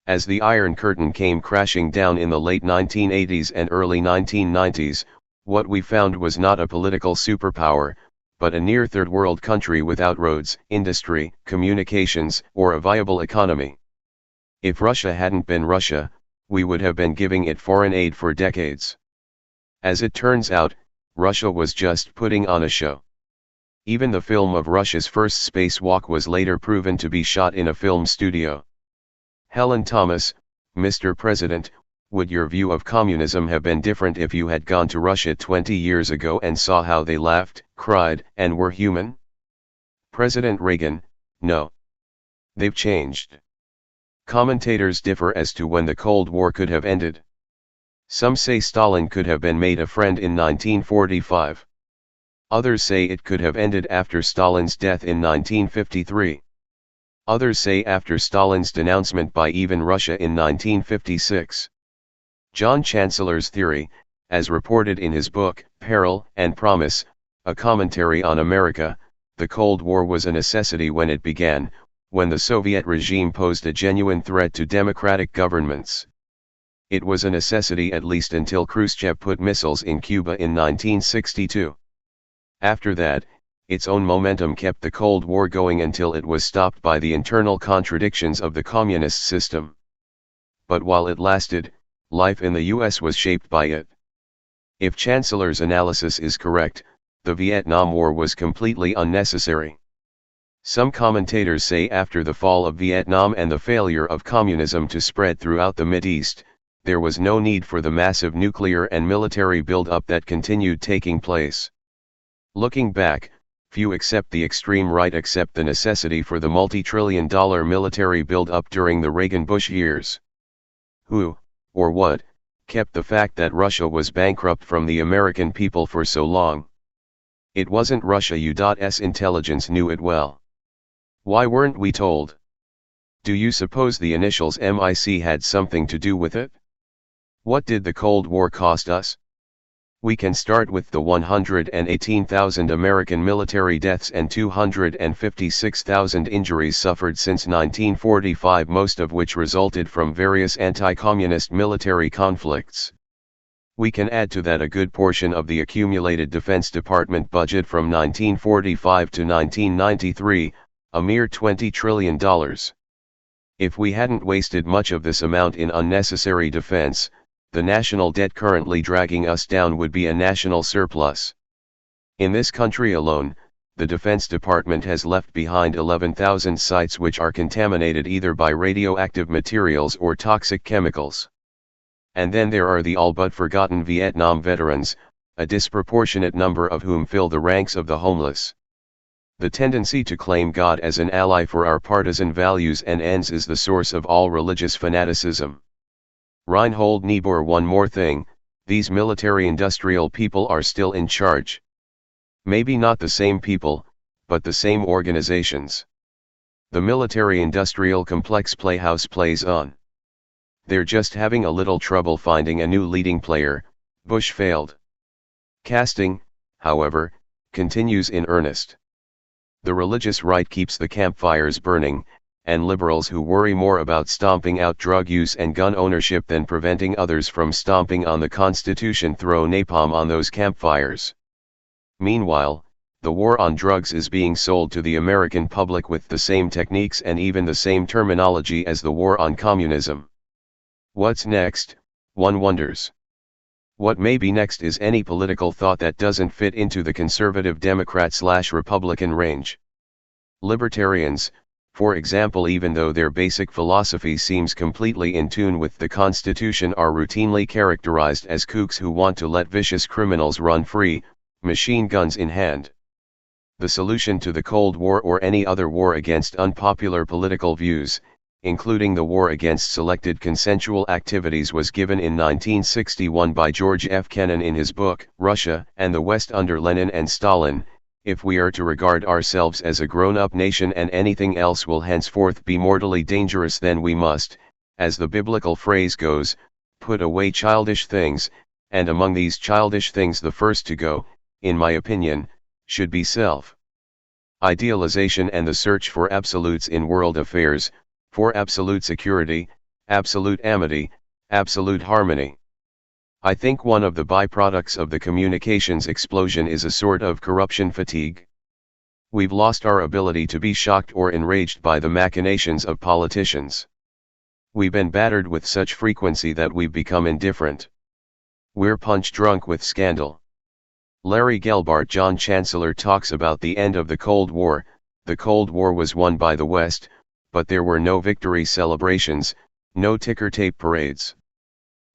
As the Iron Curtain came crashing down in the late 1980s and early 1990s, what we found was not a political superpower, but a near third world country without roads, industry, communications, or a viable economy. If Russia hadn't been Russia, we would have been giving it foreign aid for decades. As it turns out, Russia was just putting on a show. Even the film of Russia's first spacewalk was later proven to be shot in a film studio. Helen Thomas, Mr. President, would your view of communism have been different if you had gone to Russia 20 years ago and saw how they laughed, cried, and were human? President Reagan, no. They've changed. Commentators differ as to when the Cold War could have ended. Some say Stalin could have been made a friend in 1945. Others say it could have ended after Stalin's death in 1953. Others say after Stalin's denouncement by even Russia in 1956. John Chancellor's theory, as reported in his book, Peril and Promise, a commentary on America, the Cold War was a necessity when it began, when the Soviet regime posed a genuine threat to democratic governments. It was a necessity at least until Khrushchev put missiles in Cuba in 1962. After that, its own momentum kept the Cold War going until it was stopped by the internal contradictions of the communist system. But while it lasted, life in the US was shaped by it. If Chancellor's analysis is correct, the Vietnam War was completely unnecessary. Some commentators say after the fall of Vietnam and the failure of communism to spread throughout the Mideast, there was no need for the massive nuclear and military build-up that continued taking place. Looking back, few except the extreme right accept the necessity for the multi-trillion-dollar military build-up during the Reagan-Bush years. Who, or what, kept the fact that Russia was bankrupt from the American people for so long? It wasn't Russia. U.S. intelligence knew it well. Why weren't we told? Do you suppose the initials MIC had something to do with it? What did the Cold War cost us? We can start with the 118,000 American military deaths and 256,000 injuries suffered since 1945, most of which resulted from various anti-communist military conflicts. We can add to that a good portion of the accumulated Defense Department budget from 1945 to 1993, a mere $20 trillion. If we hadn't wasted much of this amount in unnecessary defense, the national debt currently dragging us down would be a national surplus. In this country alone, the Defense Department has left behind 11,000 sites which are contaminated either by radioactive materials or toxic chemicals. And then there are the all but forgotten Vietnam veterans, a disproportionate number of whom fill the ranks of the homeless. The tendency to claim God as an ally for our partisan values and ends is the source of all religious fanaticism. Reinhold Niebuhr. One more thing, these military-industrial people are still in charge. Maybe not the same people, but the same organizations. The military-industrial complex playhouse plays on. They're just having a little trouble finding a new leading player. Bush failed. Casting, however, continues in earnest. The religious right keeps the campfires burning, and liberals who worry more about stomping out drug use and gun ownership than preventing others from stomping on the Constitution throw napalm on those campfires. Meanwhile, the war on drugs is being sold to the American public with the same techniques and even the same terminology as the war on communism. What's next, one wonders. What may be next is any political thought that doesn't fit into the conservative Democrat/Republican range. Libertarians, for example, even though their basic philosophy seems completely in tune with the Constitution, are routinely characterized as kooks who want to let vicious criminals run free, machine guns in hand. The solution to the Cold War or any other war against unpopular political views, including the war against selected consensual activities, was given in 1961 by George F. Kennan in his book, Russia and the West under Lenin and Stalin. If we are to regard ourselves as a grown-up nation and anything else will henceforth be mortally dangerous, then we must, as the biblical phrase goes, put away childish things, and among these childish things the first to go, in my opinion, should be self-idealization and the search for absolutes in world affairs, for absolute security, absolute amity, absolute harmony. I think one of the byproducts of the communications explosion is a sort of corruption fatigue. We've lost our ability to be shocked or enraged by the machinations of politicians. We've been battered with such frequency that we've become indifferent. We're punch drunk with scandal. Larry Gelbart, John Chancellor, talks about the end of the Cold War. The Cold War was won by the West, but there were no victory celebrations, no ticker tape parades.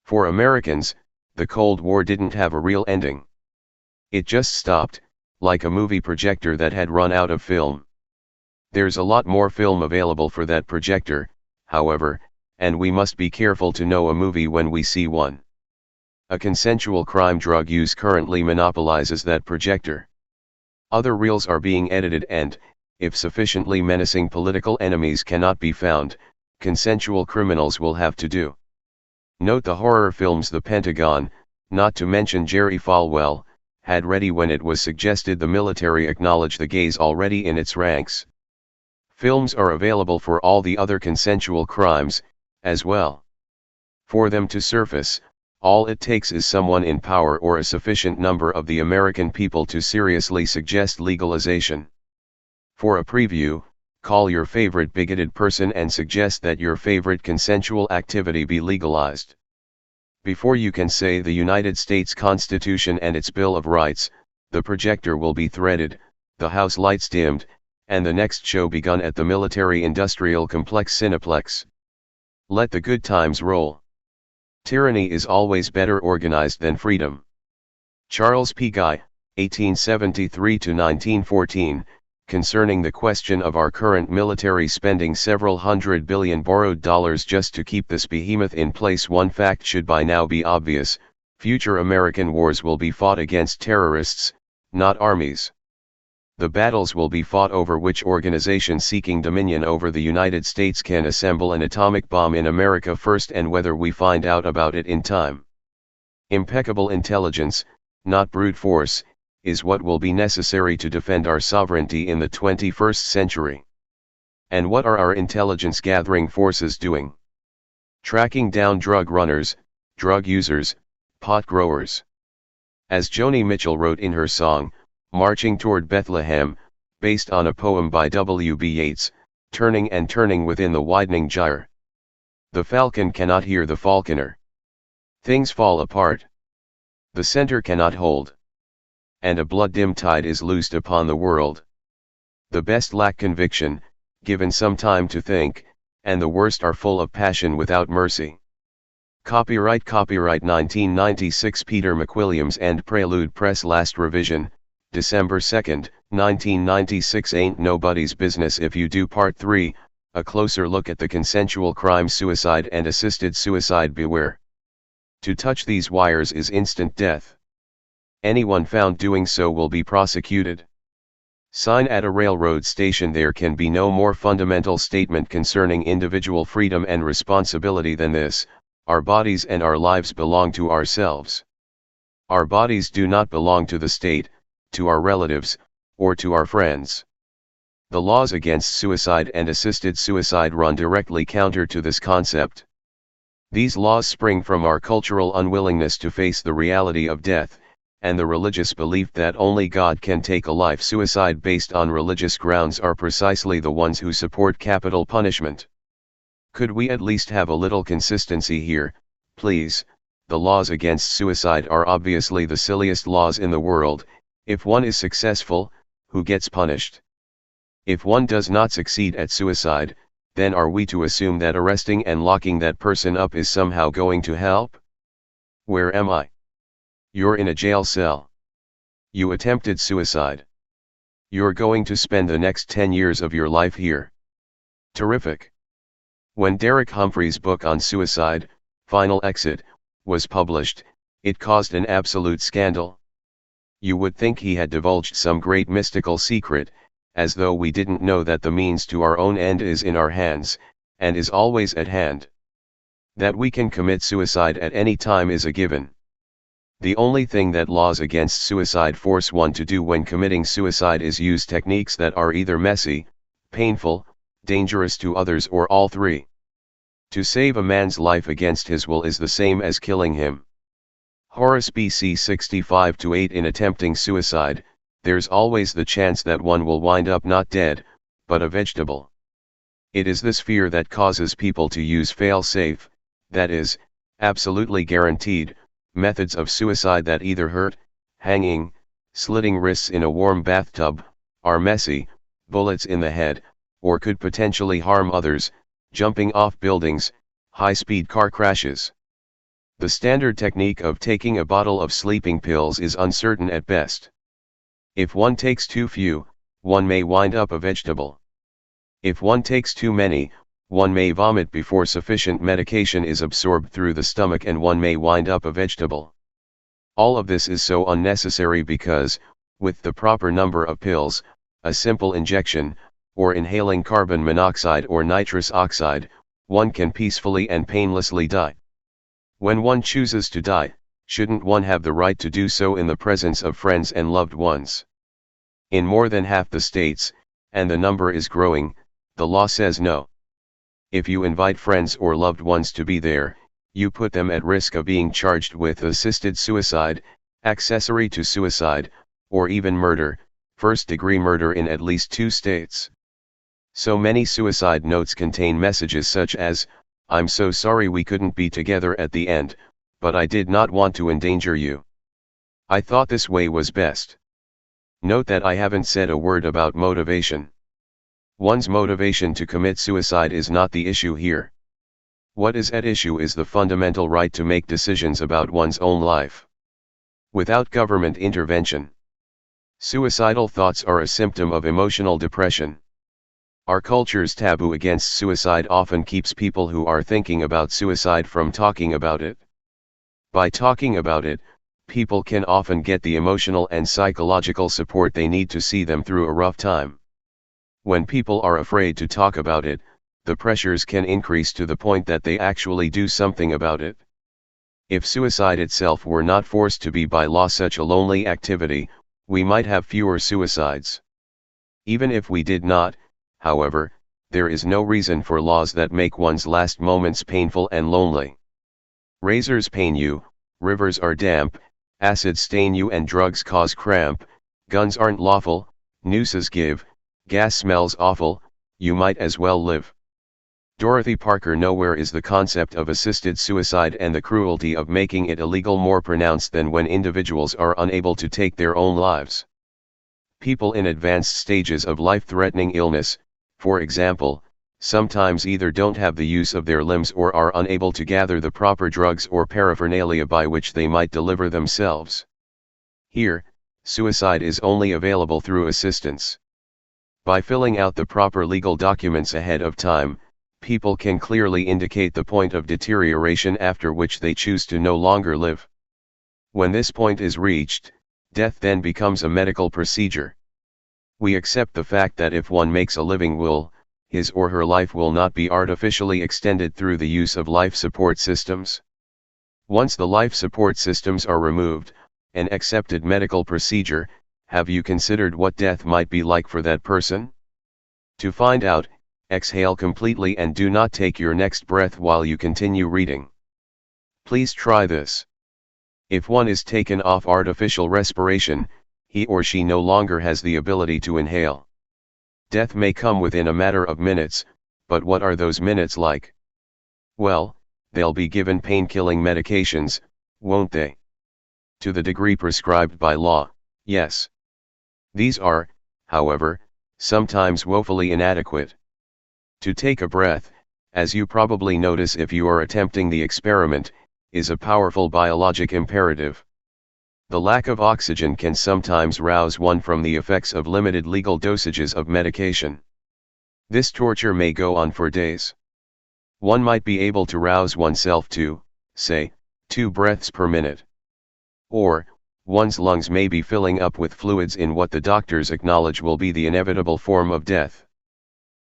For Americans, the Cold War didn't have a real ending. It just stopped, like a movie projector that had run out of film. There's a lot more film available for that projector, however, and we must be careful to know a movie when we see one. A consensual crime drug use currently monopolizes that projector. Other reels are being edited and, if sufficiently menacing political enemies cannot be found, consensual criminals will have to do. Note the horror films the Pentagon, not to mention Jerry Falwell, had ready when it was suggested the military acknowledge the gays already in its ranks. Films are available for all the other consensual crimes, as well. For them to surface, all it takes is someone in power or a sufficient number of the American people to seriously suggest legalization. For a preview, call your favorite bigoted person and suggest that your favorite consensual activity be legalized. Before you can say the United States Constitution and its Bill of Rights, the projector will be threaded, the house lights dimmed, and the next show begun at the military-industrial complex Cineplex. Let the good times roll. Tyranny is always better organized than freedom. Charles P. Guy, 1873–1914, concerning the question of our current military spending several $100 billion borrowed dollars just to keep this behemoth in place. One fact should by now be obvious: future American wars will be fought against terrorists, not armies. The battles will be fought over which organization seeking dominion over the United States can assemble an atomic bomb in America first, and whether we find out about it in time. Impeccable intelligence, not brute force, is what will be necessary to defend our sovereignty in the 21st century. And what are our intelligence-gathering forces doing? Tracking down drug runners, drug users, pot growers. As Joni Mitchell wrote in her song, Marching Toward Bethlehem, based on a poem by W.B. Yeats, turning and turning within the widening gyre. The falcon cannot hear the falconer. Things fall apart. The center cannot hold. And a blood-dim tide is loosed upon the world. The best lack conviction, given some time to think, and the worst are full of passion without mercy. Copyright 1996 Peter McWilliams and Prelude Press. Last revision, December 2, 1996. Ain't Nobody's Business If You Do. Part 3, a closer look at the consensual crime suicide and assisted suicide. Beware. To touch these wires is instant death. Anyone found doing so will be prosecuted. Sign at a railroad station. There can be no more fundamental statement concerning individual freedom and responsibility than this: our bodies and our lives belong to ourselves. Our bodies do not belong to the state, to our relatives, or to our friends. The laws against suicide and assisted suicide run directly counter to this concept. These laws spring from our cultural unwillingness to face the reality of death, and the religious belief that only God can take a life. Suicide based on religious grounds are precisely the ones who support capital punishment. Could we at least have a little consistency here, please? The laws against suicide are obviously the silliest laws in the world. If one is successful, who gets punished? If one does not succeed at suicide, then are we to assume that arresting and locking that person up is somehow going to help? Where am I? You're in a jail cell. You attempted suicide. You're going to spend the next 10 years of your life here. Terrific. When Derek Humphreys' book on suicide, Final Exit, was published, it caused an absolute scandal. You would think he had divulged some great mystical secret, as though we didn't know that the means to our own end is in our hands, and is always at hand. That we can commit suicide at any time is a given. The only thing that laws against suicide force one to do when committing suicide is use techniques that are either messy, painful, dangerous to others, or all three. To save a man's life against his will is the same as killing him. Horace BC 65-8. In attempting suicide, there's always the chance that one will wind up not dead, but a vegetable. It is this fear that causes people to use fail-safe, that is, absolutely guaranteed, methods of suicide that either hurt, hanging, slitting wrists in a warm bathtub, are messy, bullets in the head, or could potentially harm others, jumping off buildings, high-speed car crashes. The standard technique of taking a bottle of sleeping pills is uncertain at best. If one takes too few, one may wind up a vegetable. If one takes too many, one may vomit before sufficient medication is absorbed through the stomach, and one may wind up a vegetable. All of this is so unnecessary because, with the proper number of pills, a simple injection, or inhaling carbon monoxide or nitrous oxide, one can peacefully and painlessly die. When one chooses to die, shouldn't one have the right to do so in the presence of friends and loved ones? In more than half the states, and the number is growing, the law says no. If you invite friends or loved ones to be there, you put them at risk of being charged with assisted suicide, accessory to suicide, or even murder, first-degree murder in at least 2 states. So many suicide notes contain messages such as, "I'm so sorry we couldn't be together at the end, but I did not want to endanger you. I thought this way was best." Note that I haven't said a word about motivation. One's motivation to commit suicide is not the issue here. What is at issue is the fundamental right to make decisions about one's own life, without government intervention. Suicidal thoughts are a symptom of emotional depression. Our culture's taboo against suicide often keeps people who are thinking about suicide from talking about it. By talking about it, people can often get the emotional and psychological support they need to see them through a rough time. When people are afraid to talk about it, the pressures can increase to the point that they actually do something about it. If suicide itself were not forced to be by law such a lonely activity, we might have fewer suicides. Even if we did not, however, there is no reason for laws that make one's last moments painful and lonely. Razors pain you, rivers are damp, acids stain you and drugs cause cramp, guns aren't lawful, nooses give, gas smells awful, you might as well live. Dorothy Parker. Nowhere is the concept of assisted suicide and the cruelty of making it illegal more pronounced than when individuals are unable to take their own lives. People in advanced stages of life-threatening illness, for example, sometimes either don't have the use of their limbs or are unable to gather the proper drugs or paraphernalia by which they might deliver themselves. Here, suicide is only available through assistance. By filling out the proper legal documents ahead of time, people can clearly indicate the point of deterioration after which they choose to no longer live. When this point is reached, death then becomes a medical procedure. We accept the fact that if one makes a living will, his or her life will not be artificially extended through the use of life support systems. Once the life support systems are removed, an accepted medical procedure, have you considered what death might be like for that person? To find out, exhale completely and do not take your next breath while you continue reading. Please try this. If one is taken off artificial respiration, he or she no longer has the ability to inhale. Death may come within a matter of minutes, but what are those minutes like? Well, they'll be given pain-killing medications, won't they? To the degree prescribed by law, yes. These are, however, sometimes woefully inadequate. To take a breath, as you probably notice if you are attempting the experiment, is a powerful biologic imperative. The lack of oxygen can sometimes rouse one from the effects of limited legal dosages of medication. This torture may go on for days. One might be able to rouse oneself to, say, 2 breaths per minute. Or, one's lungs may be filling up with fluids in what the doctors acknowledge will be the inevitable form of death.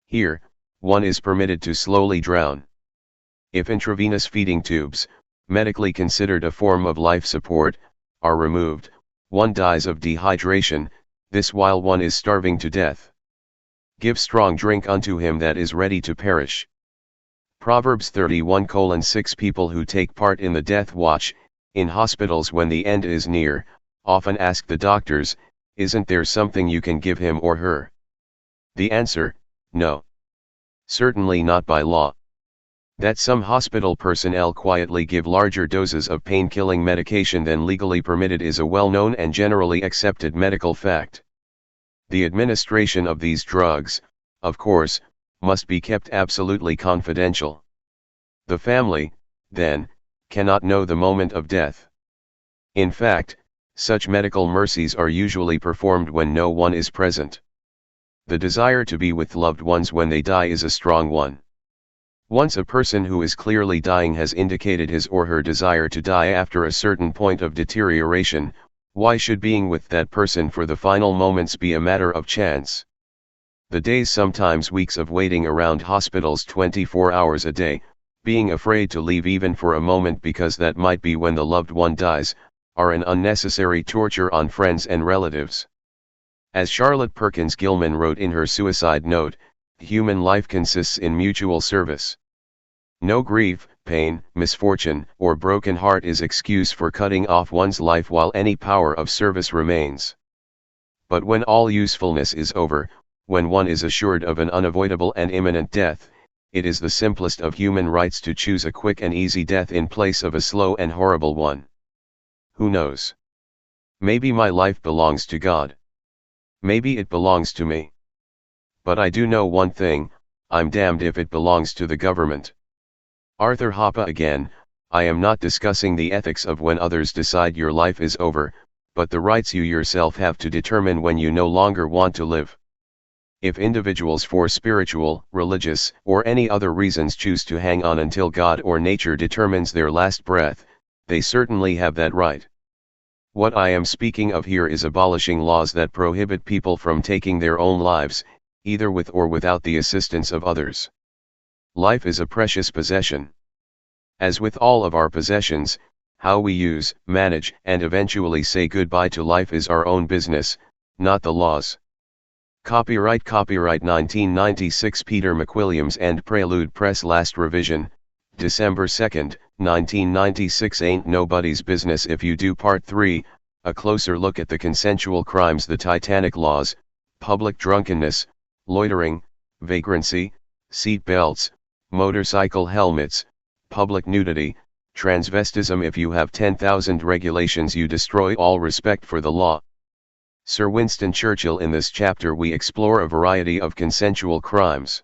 Here, one is permitted to slowly drown. If intravenous feeding tubes, medically considered a form of life support, are removed, one dies of dehydration, this while one is starving to death. Give strong drink unto him that is ready to perish. Proverbs 31:6. People who take part in the death watch, in hospitals when the end is near, often ask the doctors, isn't there something you can give him or her? The answer, no. Certainly not by law. That some hospital personnel quietly give larger doses of pain-killing medication than legally permitted is a well-known and generally accepted medical fact. The administration of these drugs, of course, must be kept absolutely confidential. The family, then, cannot know the moment of death. In fact, such medical mercies are usually performed when no one is present. The desire to be with loved ones when they die is a strong one. Once a person who is clearly dying has indicated his or her desire to die after a certain point of deterioration, why should being with that person for the final moments be a matter of chance? The days, sometimes weeks, of waiting around hospitals 24 hours a day, being afraid to leave even for a moment because that might be when the loved one dies, are an unnecessary torture on friends and relatives. As Charlotte Perkins Gilman wrote in her suicide note, human life consists in mutual service. No grief, pain, misfortune, or broken heart is excuse for cutting off one's life while any power of service remains. But when all usefulness is over, when one is assured of an unavoidable and imminent death, it is the simplest of human rights to choose a quick and easy death in place of a slow and horrible one. Who knows? Maybe my life belongs to God. Maybe it belongs to me. But I do know one thing, I'm damned if it belongs to the government. Arthur Hoppe again. I am not discussing the ethics of when others decide your life is over, but the rights you yourself have to determine when you no longer want to live. If individuals for spiritual, religious, or any other reasons choose to hang on until God or nature determines their last breath, they certainly have that right. What I am speaking of here is abolishing laws that prohibit people from taking their own lives, either with or without the assistance of others. Life is a precious possession. As with all of our possessions, How we use, manage, and eventually say goodbye to life is our own business, not the law's. Copyright 1996 Peter McWilliams and Prelude Press. Last revision, December 2, 1996. Ain't nobody's business if you do. Part 3, a closer look at the consensual crimes: the Titanic laws, public drunkenness, loitering, vagrancy, seat belts, motorcycle helmets, public nudity, transvestism. If you have 10,000 regulations, you destroy all respect for the law. Sir Winston Churchill. In this chapter we explore a variety of consensual crimes.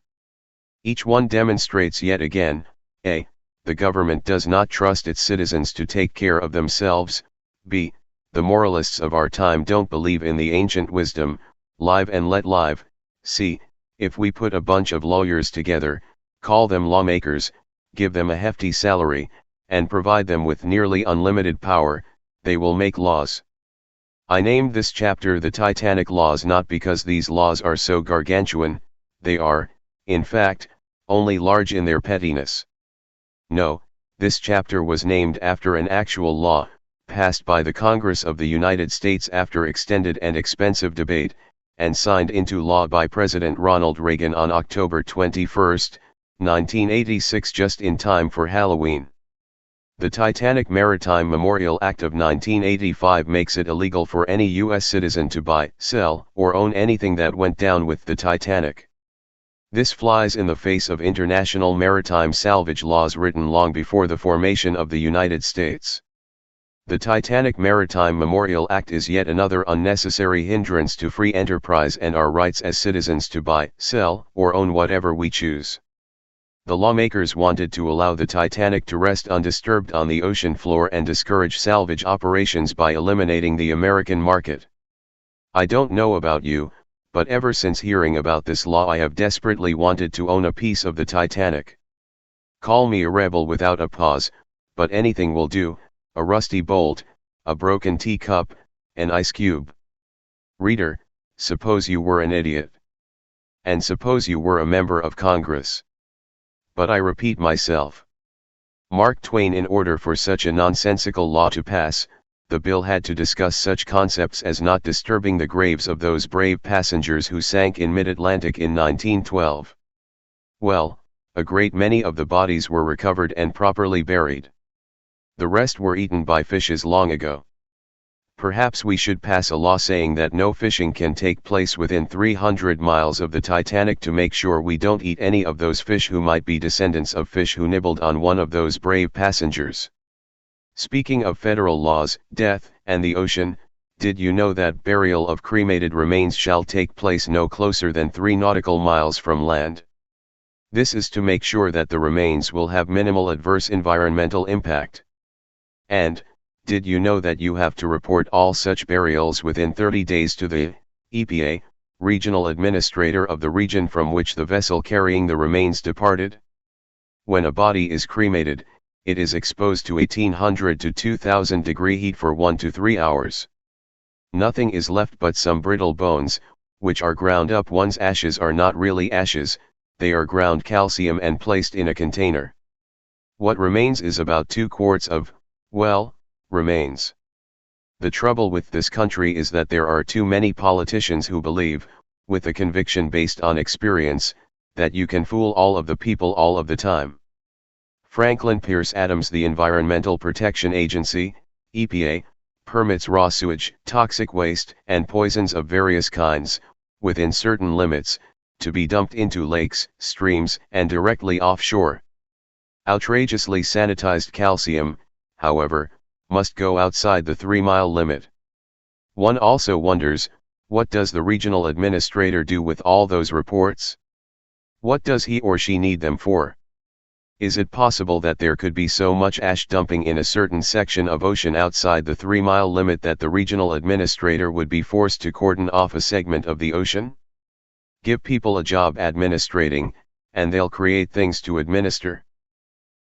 Each one demonstrates yet again, a. The government does not trust its citizens to take care of themselves, b. The moralists of our time don't believe in the ancient wisdom, live and let live, c. If we put a bunch of lawyers together, call them lawmakers, give them a hefty salary, and provide them with nearly unlimited power, they will make laws. I named this chapter The Titanic Laws not because these laws are so gargantuan, they are, in fact, only large in their pettiness. No, this chapter was named after an actual law, passed by the Congress of the United States after extended and expensive debate, and signed into law by President Ronald Reagan on October 21, 1986, just in time for Halloween. The Titanic Maritime Memorial Act of 1985 makes it illegal for any U.S. citizen to buy, sell, or own anything that went down with the Titanic. This flies in the face of international maritime salvage laws written long before the formation of the United States. The Titanic Maritime Memorial Act is yet another unnecessary hindrance to free enterprise and our rights as citizens to buy, sell, or own whatever we choose. The lawmakers wanted to allow the Titanic to rest undisturbed on the ocean floor and discourage salvage operations by eliminating the American market. I don't know about you, but ever since hearing about this law I have desperately wanted to own a piece of the Titanic. Call me a rebel without a pause, but anything will do: a rusty bolt, a broken teacup, an ice cube. Reader, suppose you were an idiot. And suppose you were a member of Congress. But I repeat myself. Mark Twain. In order for such a nonsensical law to pass, the bill had to discuss such concepts as not disturbing the graves of those brave passengers who sank in mid-Atlantic in 1912. Well, a great many of the bodies were recovered and properly buried. The rest were eaten by fishes long ago. Perhaps we should pass a law saying that no fishing can take place within 300 miles of the Titanic to make sure we don't eat any of those fish who might be descendants of fish who nibbled on one of those brave passengers. Speaking of federal laws, death, and the ocean, did you know that burial of cremated remains shall take place no closer than 3 nautical miles from land? This is to make sure that the remains will have minimal adverse environmental impact. And, did you know that you have to report all such burials within 30 days to the EPA, regional administrator of the region from which the vessel carrying the remains departed? When a body is cremated, it is exposed to 1800 to 2000 degree heat for 1 to 3 hours. Nothing is left but some brittle bones, which are ground up. One's ashes are not really ashes, they are ground calcium and placed in a container. What remains is about 2 quarts of, well, remains. The trouble with this country is that there are too many politicians who believe, with a conviction based on experience, that you can fool all of the people all of the time. Franklin Pierce Adams. The Environmental Protection Agency, EPA, permits raw sewage, toxic waste, and poisons of various kinds, within certain limits, to be dumped into lakes, streams, and directly offshore. Outrageously sanitized calcium, however, must go outside the 3-mile limit. One also wonders, what does the regional administrator do with all those reports? What does he or she need them for? Is it possible that there could be so much ash dumping in a certain section of ocean outside the 3-mile limit that the regional administrator would be forced to cordon off a segment of the ocean? Give people a job administrating, and they'll create things to administer.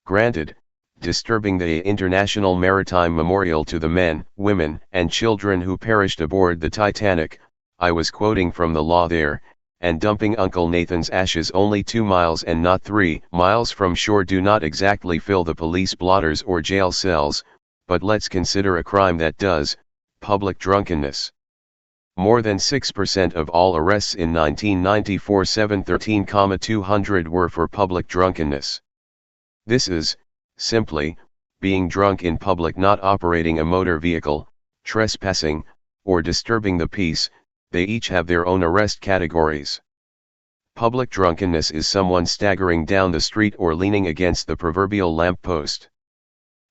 Granted, disturbing the International Maritime Memorial to the men, women, and children who perished aboard the Titanic, I was quoting from the law there, and dumping Uncle Nathan's ashes only 2 miles and not 3 miles from shore do not exactly fill the police blotters or jail cells, But let's consider a crime that does: public drunkenness. More than 6% of all arrests in 1994, 713,200 were for public drunkenness. This is, simply, being drunk in public, not operating a motor vehicle, trespassing, or disturbing the peace. They each have their own arrest categories. Public drunkenness is someone staggering down the street or leaning against the proverbial lamppost.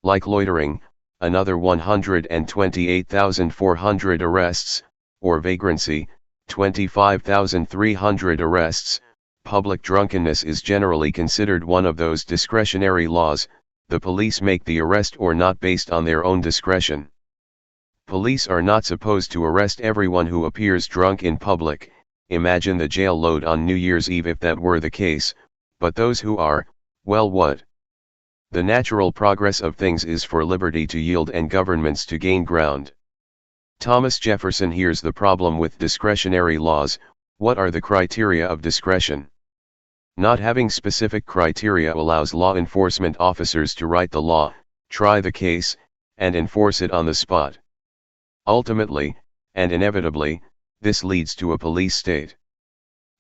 Like loitering, another 128,400 arrests, or vagrancy, 25,300 arrests. Public drunkenness is generally considered one of those discretionary laws. The police make the arrest or not based on their own discretion. Police are not supposed to arrest everyone who appears drunk in public. Imagine the jail load on New Year's Eve if that were the case. But those who are, well, what? The natural progress of things is for liberty to yield and governments to gain ground. Thomas Jefferson hears the problem with discretionary laws. What are the criteria of discretion? Not having specific criteria allows law enforcement officers to write the law, try the case, and enforce it on the spot. Ultimately, and inevitably, this leads to a police state.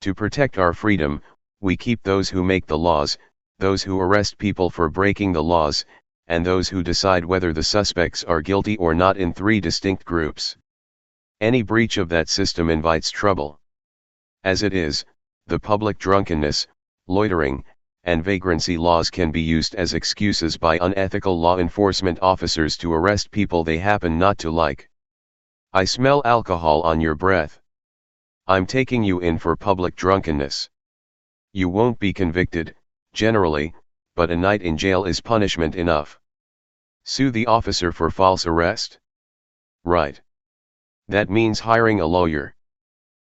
To protect our freedom, we keep those who make the laws, those who arrest people for breaking the laws, and those who decide whether the suspects are guilty or not in three distinct groups. Any breach of that system invites trouble. As it is, the public drunkenness, loitering, and vagrancy laws can be used as excuses by unethical law enforcement officers to arrest people they happen not to like. I smell alcohol on your breath. I'm taking you in for public drunkenness. You won't be convicted, generally, but a night in jail is punishment enough. Sue the officer for false arrest? Right. That means hiring a lawyer.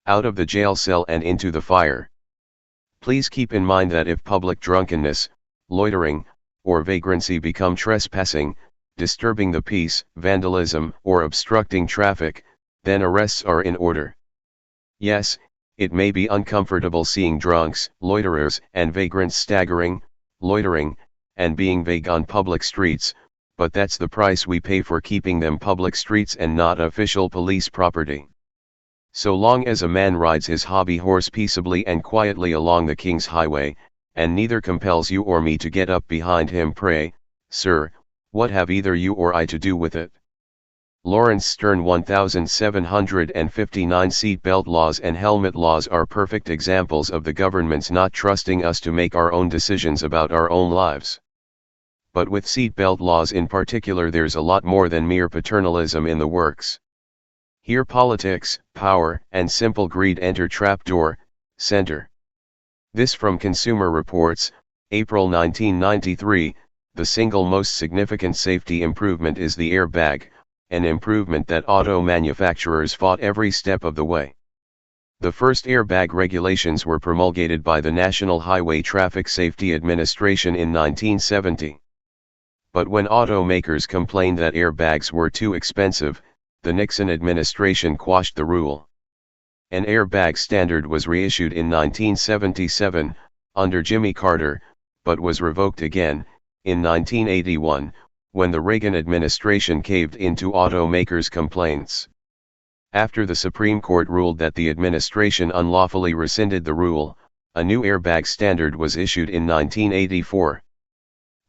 Out of the jail cell and into the fire. Please keep in mind that if public drunkenness, loitering, or vagrancy become trespassing, disturbing the peace, vandalism, or obstructing traffic, then arrests are in order. Yes, it may be uncomfortable seeing drunks, loiterers, and vagrants staggering, loitering, and being vague on public streets, but that's the price we pay for keeping them public streets and not official police property. So long as a man rides his hobby horse peaceably and quietly along the King's Highway, and neither compels you or me to get up behind him, pray, sir, what have either you or I to do with it? Lawrence Stern 1759 seatbelt laws and helmet laws are perfect examples of the government's not trusting us to make our own decisions about our own lives. But with seatbelt laws in particular, there's a lot more than mere paternalism in the works. Here politics, power, and simple greed enter trapdoor, center. This from Consumer Reports, April 1993. The single most significant safety improvement is the airbag, an improvement that auto manufacturers fought every step of the way. The first airbag regulations were promulgated by the National Highway Traffic Safety Administration in 1970. But when automakers complained that airbags were too expensive, the Nixon administration quashed the rule. An airbag standard was reissued in 1977, under Jimmy Carter, but was revoked again, in 1981, when the Reagan administration caved into automakers' complaints. After the Supreme Court ruled that the administration unlawfully rescinded the rule, a new airbag standard was issued in 1984.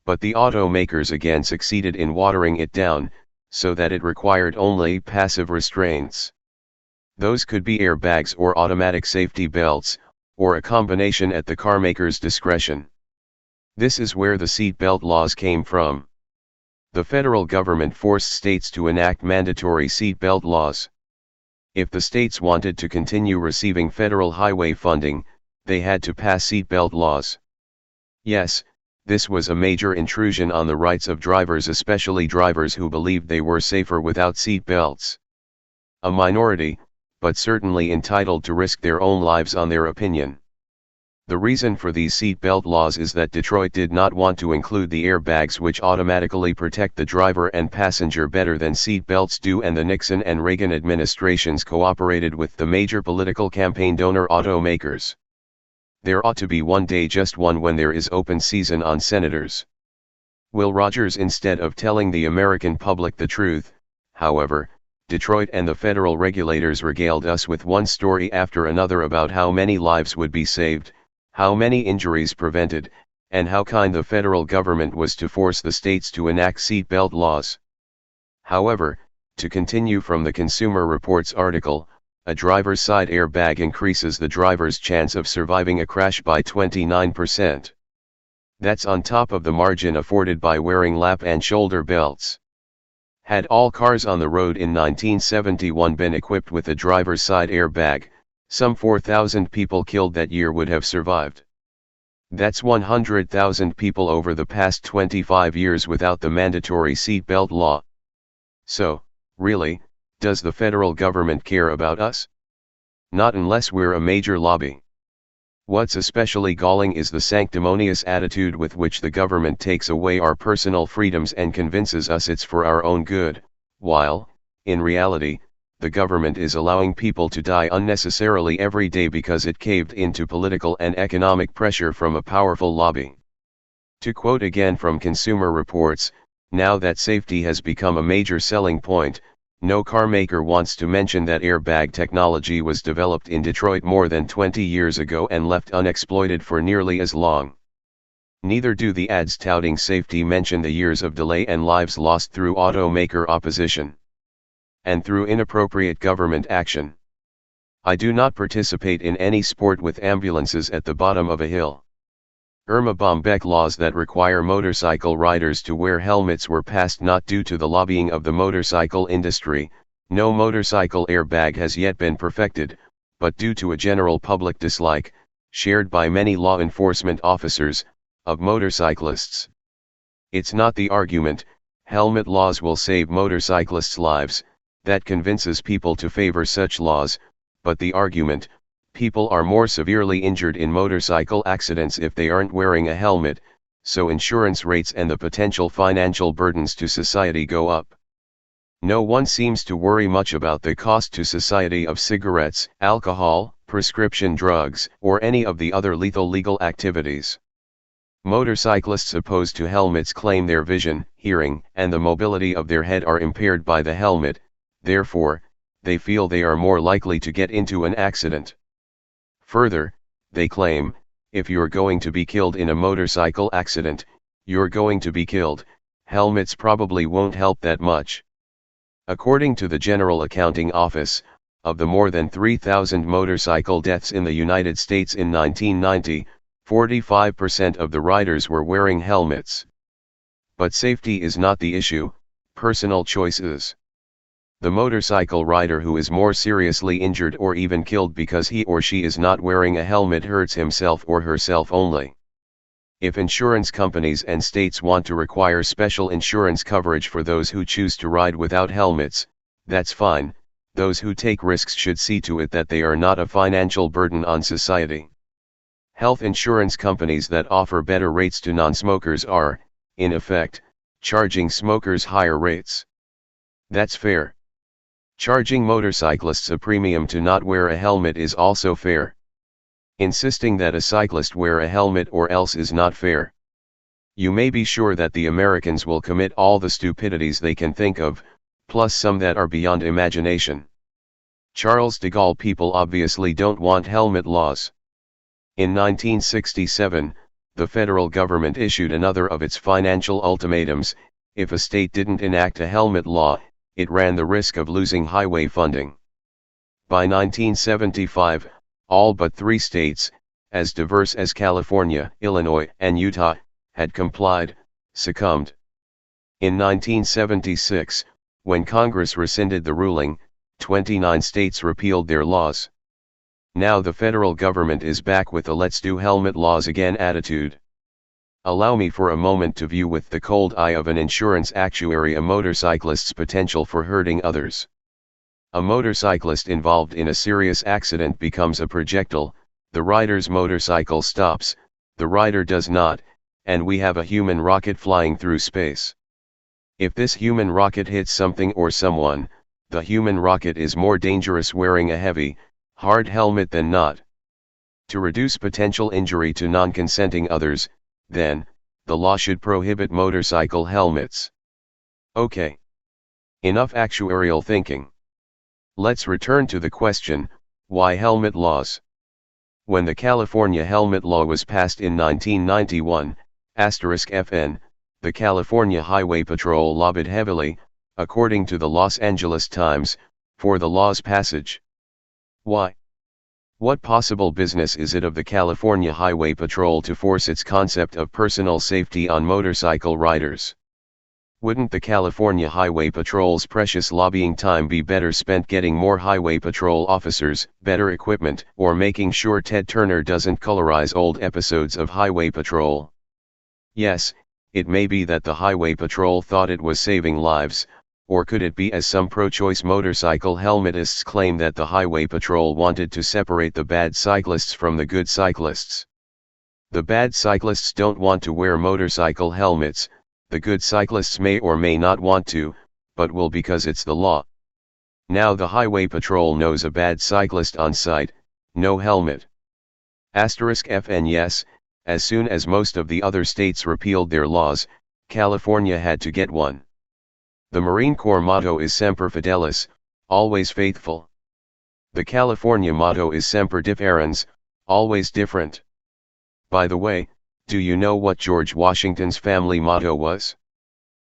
But the automakers again succeeded in watering it down, so that it required only passive restraints. Those could be airbags or automatic safety belts, or a combination at the carmaker's discretion. This is where the seatbelt laws came from. The federal government forced states to enact mandatory seatbelt laws. If the states wanted to continue receiving federal highway funding, they had to pass seatbelt laws. Yes, this was a major intrusion on the rights of drivers, especially drivers who believed they were safer without seatbelts. A minority, but certainly entitled to risk their own lives on their opinion. The reason for these seatbelt laws is that Detroit did not want to include the airbags, which automatically protect the driver and passenger better than seatbelts do, and the Nixon and Reagan administrations cooperated with the major political campaign donor automakers. There ought to be one day, just one, when there is open season on senators. Will Rogers, instead of telling the American public the truth, however, Detroit and the federal regulators regaled us with one story after another about how many lives would be saved, how many injuries prevented, and how kind the federal government was to force the states to enact seatbelt laws. However, to continue from the Consumer Reports article, a driver's side airbag increases the driver's chance of surviving a crash by 29%. That's on top of the margin afforded by wearing lap and shoulder belts. Had all cars on the road in 1971 been equipped with a driver's side airbag, some 4,000 people killed that year would have survived. That's 100,000 people over the past 25 years without the mandatory seatbelt law. So, really, does the federal government care about us? Not unless we're a major lobby. What's especially galling is the sanctimonious attitude with which the government takes away our personal freedoms and convinces us it's for our own good, while, in reality, the government is allowing people to die unnecessarily every day because it caved into political and economic pressure from a powerful lobby. To quote again from Consumer Reports, now that safety has become a major selling point, no car maker wants to mention that airbag technology was developed in Detroit more than 20 years ago and left unexploited for nearly as long. Neither do the ads touting safety mention the years of delay and lives lost through automaker opposition and through inappropriate government action. I do not participate in any sport with ambulances at the bottom of a hill. Irma Bombeck laws that require motorcycle riders to wear helmets were passed not due to the lobbying of the motorcycle industry, no motorcycle airbag has yet been perfected, but due to a general public dislike, shared by many law enforcement officers, of motorcyclists. It's not the argument, helmet laws will save motorcyclists' lives, that convinces people to favor such laws, but the argument, people are more severely injured in motorcycle accidents if they aren't wearing a helmet, so insurance rates and the potential financial burdens to society go up. No one seems to worry much about the cost to society of cigarettes, alcohol, prescription drugs, or any of the other lethal legal activities. Motorcyclists opposed to helmets claim their vision, hearing, and the mobility of their head are impaired by the helmet, therefore, they feel they are more likely to get into an accident. Further, they claim, if you're going to be killed in a motorcycle accident, you're going to be killed, helmets probably won't help that much. According to the General Accounting Office, of the more than 3,000 motorcycle deaths in the United States in 1990, 45% of the riders were wearing helmets. But safety is not the issue, personal choice is. The motorcycle rider who is more seriously injured or even killed because he or she is not wearing a helmet hurts himself or herself only. If insurance companies and states want to require special insurance coverage for those who choose to ride without helmets, that's fine, those who take risks should see to it that they are not a financial burden on society. Health insurance companies that offer better rates to non-smokers are, in effect, charging smokers higher rates. That's fair. Charging motorcyclists a premium to not wear a helmet is also fair. Insisting that a cyclist wear a helmet or else is not fair. You may be sure that the Americans will commit all the stupidities they can think of, plus some that are beyond imagination. Charles de Gaulle people obviously don't want helmet laws. In 1967, the federal government issued another of its financial ultimatums: if a state didn't enact a helmet law, it ran the risk of losing highway funding. By 1975, all but 3 states, as diverse as California, Illinois, and Utah, had complied, succumbed. In 1976, when Congress rescinded the ruling, 29 states repealed their laws. Now the federal government is back with a "let's do helmet laws again" attitude. Allow me for a moment to view with the cold eye of an insurance actuary a motorcyclist's potential for hurting others. A motorcyclist involved in a serious accident becomes a projectile, the rider's motorcycle stops, the rider does not, and we have a human rocket flying through space. If this human rocket hits something or someone, the human rocket is more dangerous wearing a heavy, hard helmet than not. To reduce potential injury to non-consenting others, then, the law should prohibit motorcycle helmets. Okay. Enough actuarial thinking. Let's return to the question, why helmet laws? When the California helmet law was passed in 1991, *FN, the California Highway Patrol lobbied heavily, according to the Los Angeles Times, for the law's passage. Why? What possible business is it of the California Highway Patrol to force its concept of personal safety on motorcycle riders? Wouldn't the California Highway Patrol's precious lobbying time be better spent getting more highway patrol officers, better equipment, or making sure Ted Turner doesn't colorize old episodes of Highway Patrol? Yes, it may be that the Highway Patrol thought it was saving lives, or could it be, as some pro-choice motorcycle helmetists claim, that the Highway Patrol wanted to separate the bad cyclists from the good cyclists? The bad cyclists don't want to wear motorcycle helmets. The good cyclists may or may not want to, but will because it's the law. Now the Highway Patrol knows a bad cyclist on sight, no helmet. *FN yes, as soon as most of the other states repealed their laws, California had to get one. The Marine Corps motto is Semper Fidelis, always faithful. The California motto is Semper Differens, always different. By the way, do you know what George Washington's family motto was?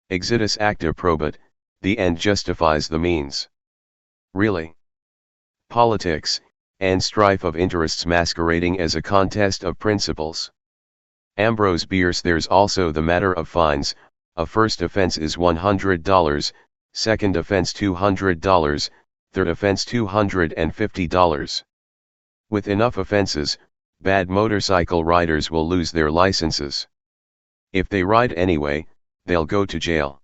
Exitus acta probat, the end justifies the means. Really? Politics, and strife of interests masquerading as a contest of principles. Ambrose Bierce. There's also the matter of fines. A first offense is $100, second offense $200, third offense $250. With enough offenses, bad motorcycle riders will lose their licenses. If they ride anyway, they'll go to jail.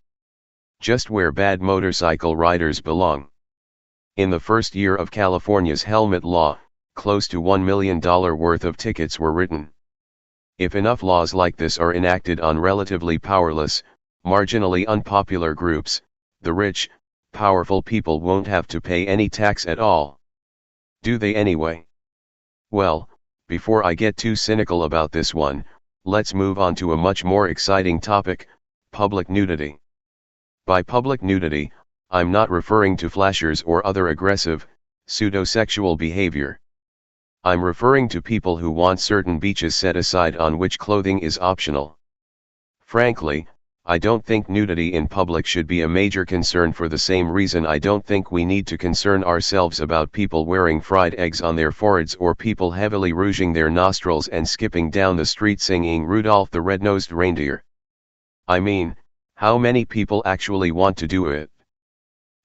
Just where bad motorcycle riders belong. In the first year of California's helmet law, close to $1 million worth of tickets were written. If enough laws like this are enacted on relatively powerless, marginally unpopular groups, the rich, powerful people won't have to pay any tax at all. Do they anyway? Well, before I get too cynical about this one, let's move on to a much more exciting topic, public nudity. By public nudity, I'm not referring to flashers or other aggressive, pseudo-sexual behavior. I'm referring to people who want certain beaches set aside on which clothing is optional. Frankly, I don't think nudity in public should be a major concern, for the same reason I don't think we need to concern ourselves about people wearing fried eggs on their foreheads or people heavily rouging their nostrils and skipping down the street singing Rudolph the Red-Nosed Reindeer. I mean, how many people actually want to do it?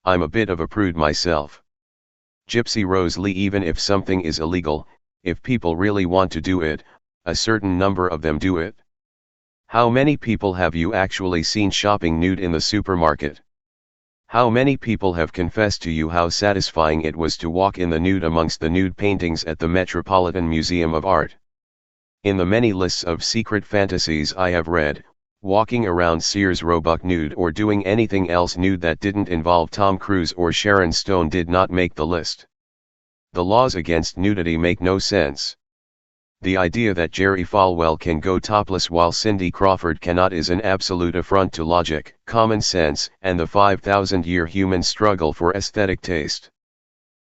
I'm a bit of a prude myself. Gypsy Rose Lee. Even if something is illegal, if people really want to do it, a certain number of them do it. How many people have you actually seen shopping nude in the supermarket? How many people have confessed to you how satisfying it was to walk in the nude amongst the nude paintings at the Metropolitan Museum of Art? In the many lists of secret fantasies I have read, walking around Sears Roebuck nude or doing anything else nude that didn't involve Tom Cruise or Sharon Stone did not make the list. The laws against nudity make no sense. The idea that Jerry Falwell can go topless while Cindy Crawford cannot is an absolute affront to logic, common sense, and the 5,000-year human struggle for aesthetic taste.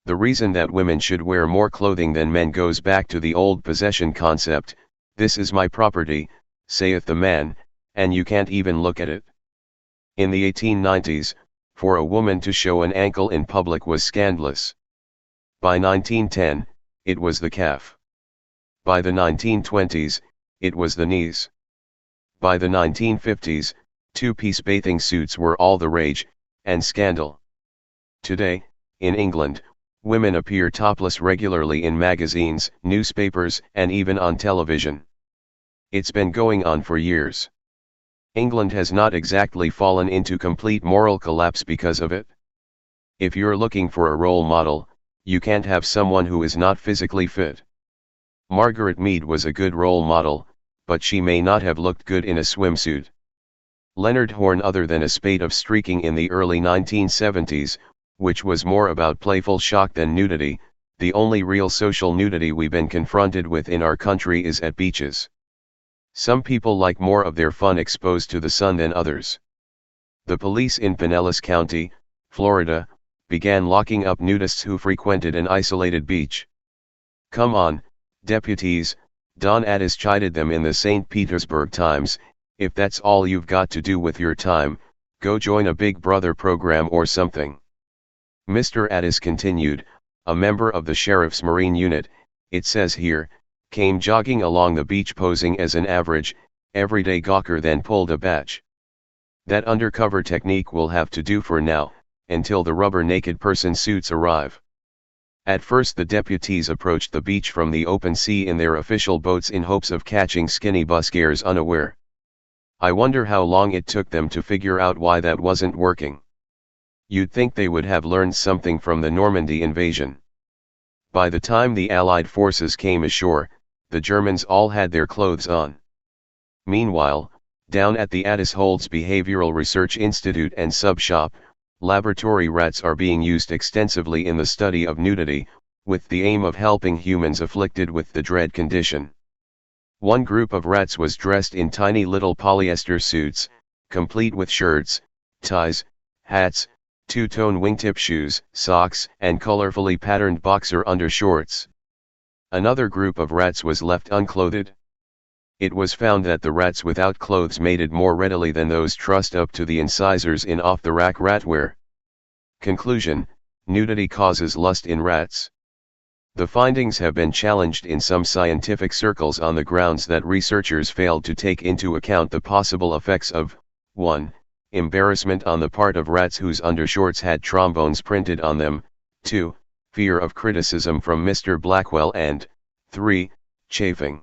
The reason that women should wear more clothing than men goes back to the old possession concept. This is my property, saith the man, and you can't even look at it. In the 1890s, for a woman to show an ankle in public was scandalous. By 1910, it was the calf. By the 1920s, it was the knees. By the 1950s, two-piece bathing suits were all the rage, and scandal. Today, in England, women appear topless regularly in magazines, newspapers, and even on television. It's been going on for years. England has not exactly fallen into complete moral collapse because of it. If you're looking for a role model, you can't have someone who is not physically fit. Margaret Mead was a good role model, but she may not have looked good in a swimsuit. Leonard Horne, other than a spate of streaking in the early 1970s, which was more about playful shock than nudity, the only real social nudity we've been confronted with in our country is at beaches. Some people like more of their fun exposed to the sun than others. The police in Pinellas County, Florida, began locking up nudists who frequented an isolated beach. "Come on, deputies," Don Addis chided them in the St. Petersburg Times, "if that's all you've got to do with your time, go join a Big Brother program or something." Mr. Addis continued, "A member of the sheriff's Marine unit, it says here, came jogging along the beach posing as an average, everyday gawker, then pulled a batch. That undercover technique will have to do for now, until the rubber naked person suits arrive." At first the deputies approached the beach from the open sea in their official boats in hopes of catching skinny buskers unaware. I wonder how long it took them to figure out why that wasn't working. You'd think they would have learned something from the Normandy invasion. By the time the Allied forces came ashore, the Germans all had their clothes on. Meanwhile, down at the Addis Holds Behavioral Research Institute and Sub-Shop, laboratory rats are being used extensively in the study of nudity, with the aim of helping humans afflicted with the dread condition. One group of rats was dressed in tiny little polyester suits, complete with shirts, ties, hats, two-tone wingtip shoes, socks, and colorfully patterned boxer undershorts. Another group of rats was left unclothed. It was found that the rats without clothes mated more readily than those trussed up to the incisors in off-the-rack ratware. Conclusion: nudity causes lust in rats. The findings have been challenged in some scientific circles on the grounds that researchers failed to take into account the possible effects of 1. Embarrassment on the part of rats whose undershorts had trombones printed on them, 2. Fear of criticism from Mr. Blackwell, and 3. Chafing.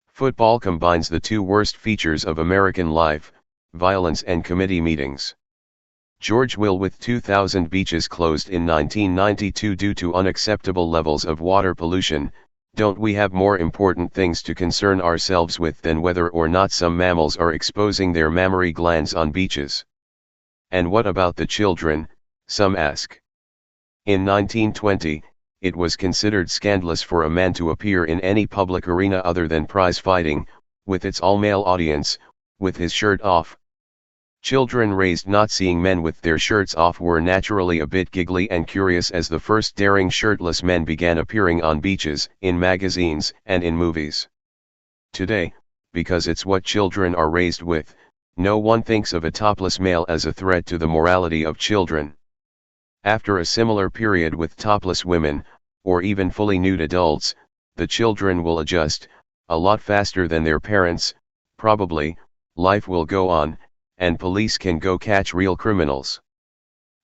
Football combines the two worst features of American life, violence and committee meetings. George Will: with 2,000 beaches closed in 1992 due to unacceptable levels of water pollution, don't we have more important things to concern ourselves with than whether or not some mammals are exposing their mammary glands on beaches? And what about the children, some ask. In 1920, it was considered scandalous for a man to appear in any public arena other than prize fighting, with its all-male audience, with his shirt off. Children raised not seeing men with their shirts off were naturally a bit giggly and curious as the first daring shirtless men began appearing on beaches, in magazines, and in movies. Today, because it's what children are raised with, no one thinks of a topless male as a threat to the morality of children. After a similar period with topless women, or even fully nude adults, the children will adjust, a lot faster than their parents, probably. Life will go on, and police can go catch real criminals.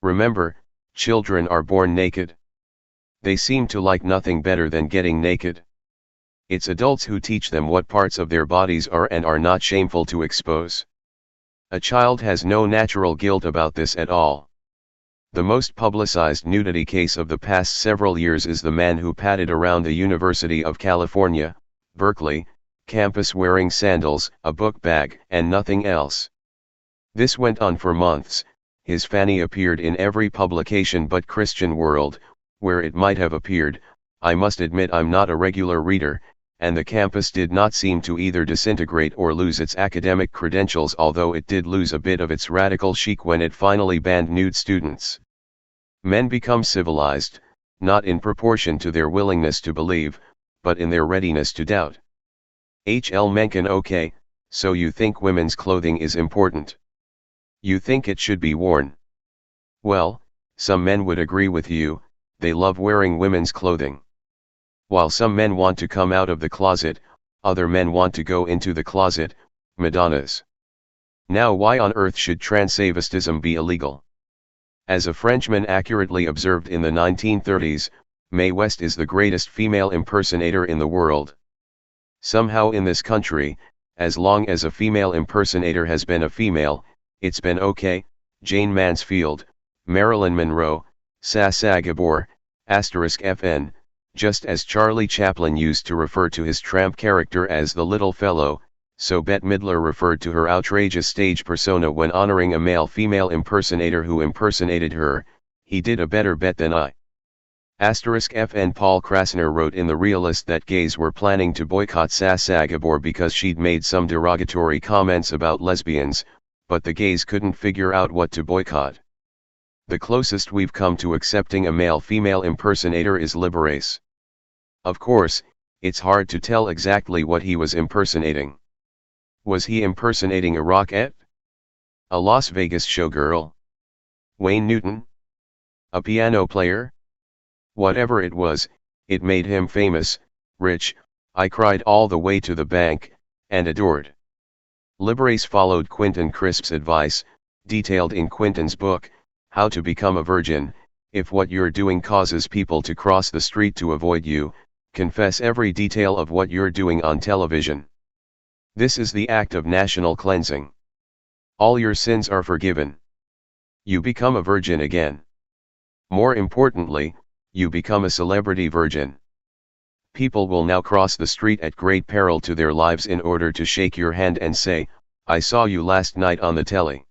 Remember, children are born naked. They seem to like nothing better than getting naked. It's adults who teach them what parts of their bodies are and are not shameful to expose. A child has no natural guilt about this at all. The most publicized nudity case of the past several years is the man who padded around the University of California, Berkeley, campus wearing sandals, a book bag, and nothing else. This went on for months. His fanny appeared in every publication but Christian World, where it might have appeared. I must admit I'm not a regular reader, and the campus did not seem to either disintegrate or lose its academic credentials, although it did lose a bit of its radical chic when it finally banned nude students. Men become civilized, not in proportion to their willingness to believe, but in their readiness to doubt. H. L. Mencken: okay, so you think women's clothing is important? You think it should be worn? Well, some men would agree with you, they love wearing women's clothing. While some men want to come out of the closet, other men want to go into the closet, Madonnas. Now why on earth should transvestism be illegal? As a Frenchman accurately observed in the 1930s, Mae West is the greatest female impersonator in the world. Somehow in this country, as long as a female impersonator has been a female, it's been okay. Jane Mansfield, Marilyn Monroe, Sasa Gabor, *FN, just as Charlie Chaplin used to refer to his tramp character as the little fellow, so Bette Midler referred to her outrageous stage persona when honoring a male-female impersonator who impersonated her. He did a better bet than I. *FN Paul Krasner wrote in The Realist that gays were planning to boycott Sasa Gabor because she'd made some derogatory comments about lesbians, but the gays couldn't figure out what to boycott. The closest we've come to accepting a male-female impersonator is Liberace. Of course, it's hard to tell exactly what he was impersonating. Was he impersonating a rockette? A Las Vegas showgirl? Wayne Newton? A piano player? Whatever it was, it made him famous, rich. I cried all the way to the bank, and adored. Liberace followed Quentin Crisp's advice, detailed in Quentin's book, How to Become a Virgin. If what you're doing causes people to cross the street to avoid you, confess every detail of what you're doing on television. This is the act of national cleansing. All your sins are forgiven. You become a virgin again. More importantly, you become a celebrity virgin. People will now cross the street at great peril to their lives in order to shake your hand and say, I saw you last night on the telly.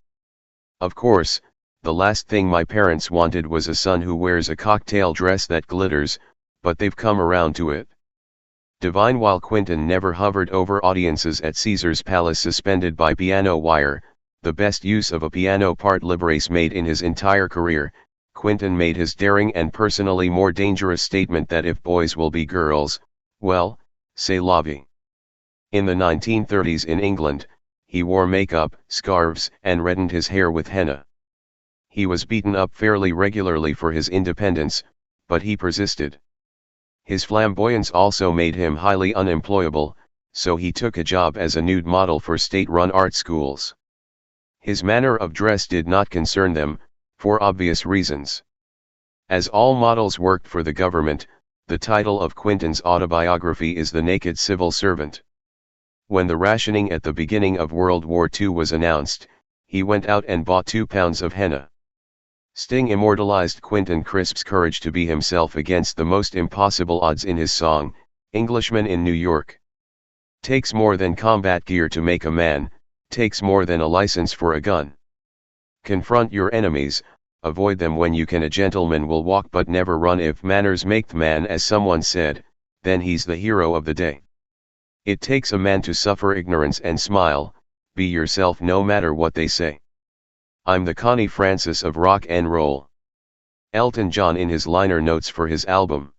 Of course, the last thing my parents wanted was a son who wears a cocktail dress that glitters, but they've come around to it. Divine. While Quentin never hovered over audiences at Caesar's Palace suspended by piano wire, the best use of a piano part Liberace made in his entire career, Quentin made his daring and personally more dangerous statement that if boys will be girls, well, c'est la vie. In the 1930s in England, he wore makeup, scarves, and reddened his hair with henna. He was beaten up fairly regularly for his independence, but he persisted. His flamboyance also made him highly unemployable, so he took a job as a nude model for state-run art schools. His manner of dress did not concern them, for obvious reasons. As all models worked for the government, the title of Quentin's autobiography is The Naked Civil Servant. When the rationing at the beginning of World War II was announced, he went out and bought 2 pounds of henna. Sting immortalized Quentin Crisp's courage to be himself against the most impossible odds in his song, Englishman in New York. Takes more than combat gear to make a man, takes more than a license for a gun. Confront your enemies, avoid them when you can. A gentleman will walk but never run. If manners make the man, as someone said, then he's the hero of the day. It takes a man to suffer ignorance and smile, be yourself no matter what they say. I'm the Connie Francis of rock and roll. Elton John in his liner notes for his album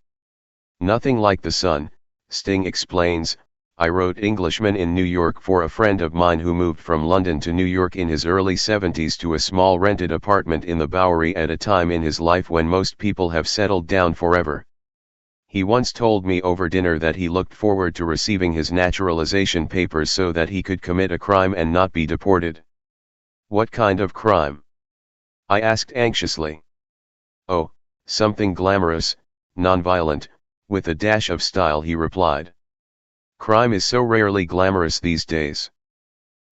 Nothing Like the Sun, Sting explains, I wrote Englishman in New York for a friend of mine who moved from London to New York in his early 70s to a small rented apartment in the Bowery at a time in his life when most people have settled down forever. He once told me over dinner that he looked forward to receiving his naturalization papers so that he could commit a crime and not be deported. What kind of crime? I asked anxiously. Oh, something glamorous, non-violent, with a dash of style, he replied. Crime is so rarely glamorous these days.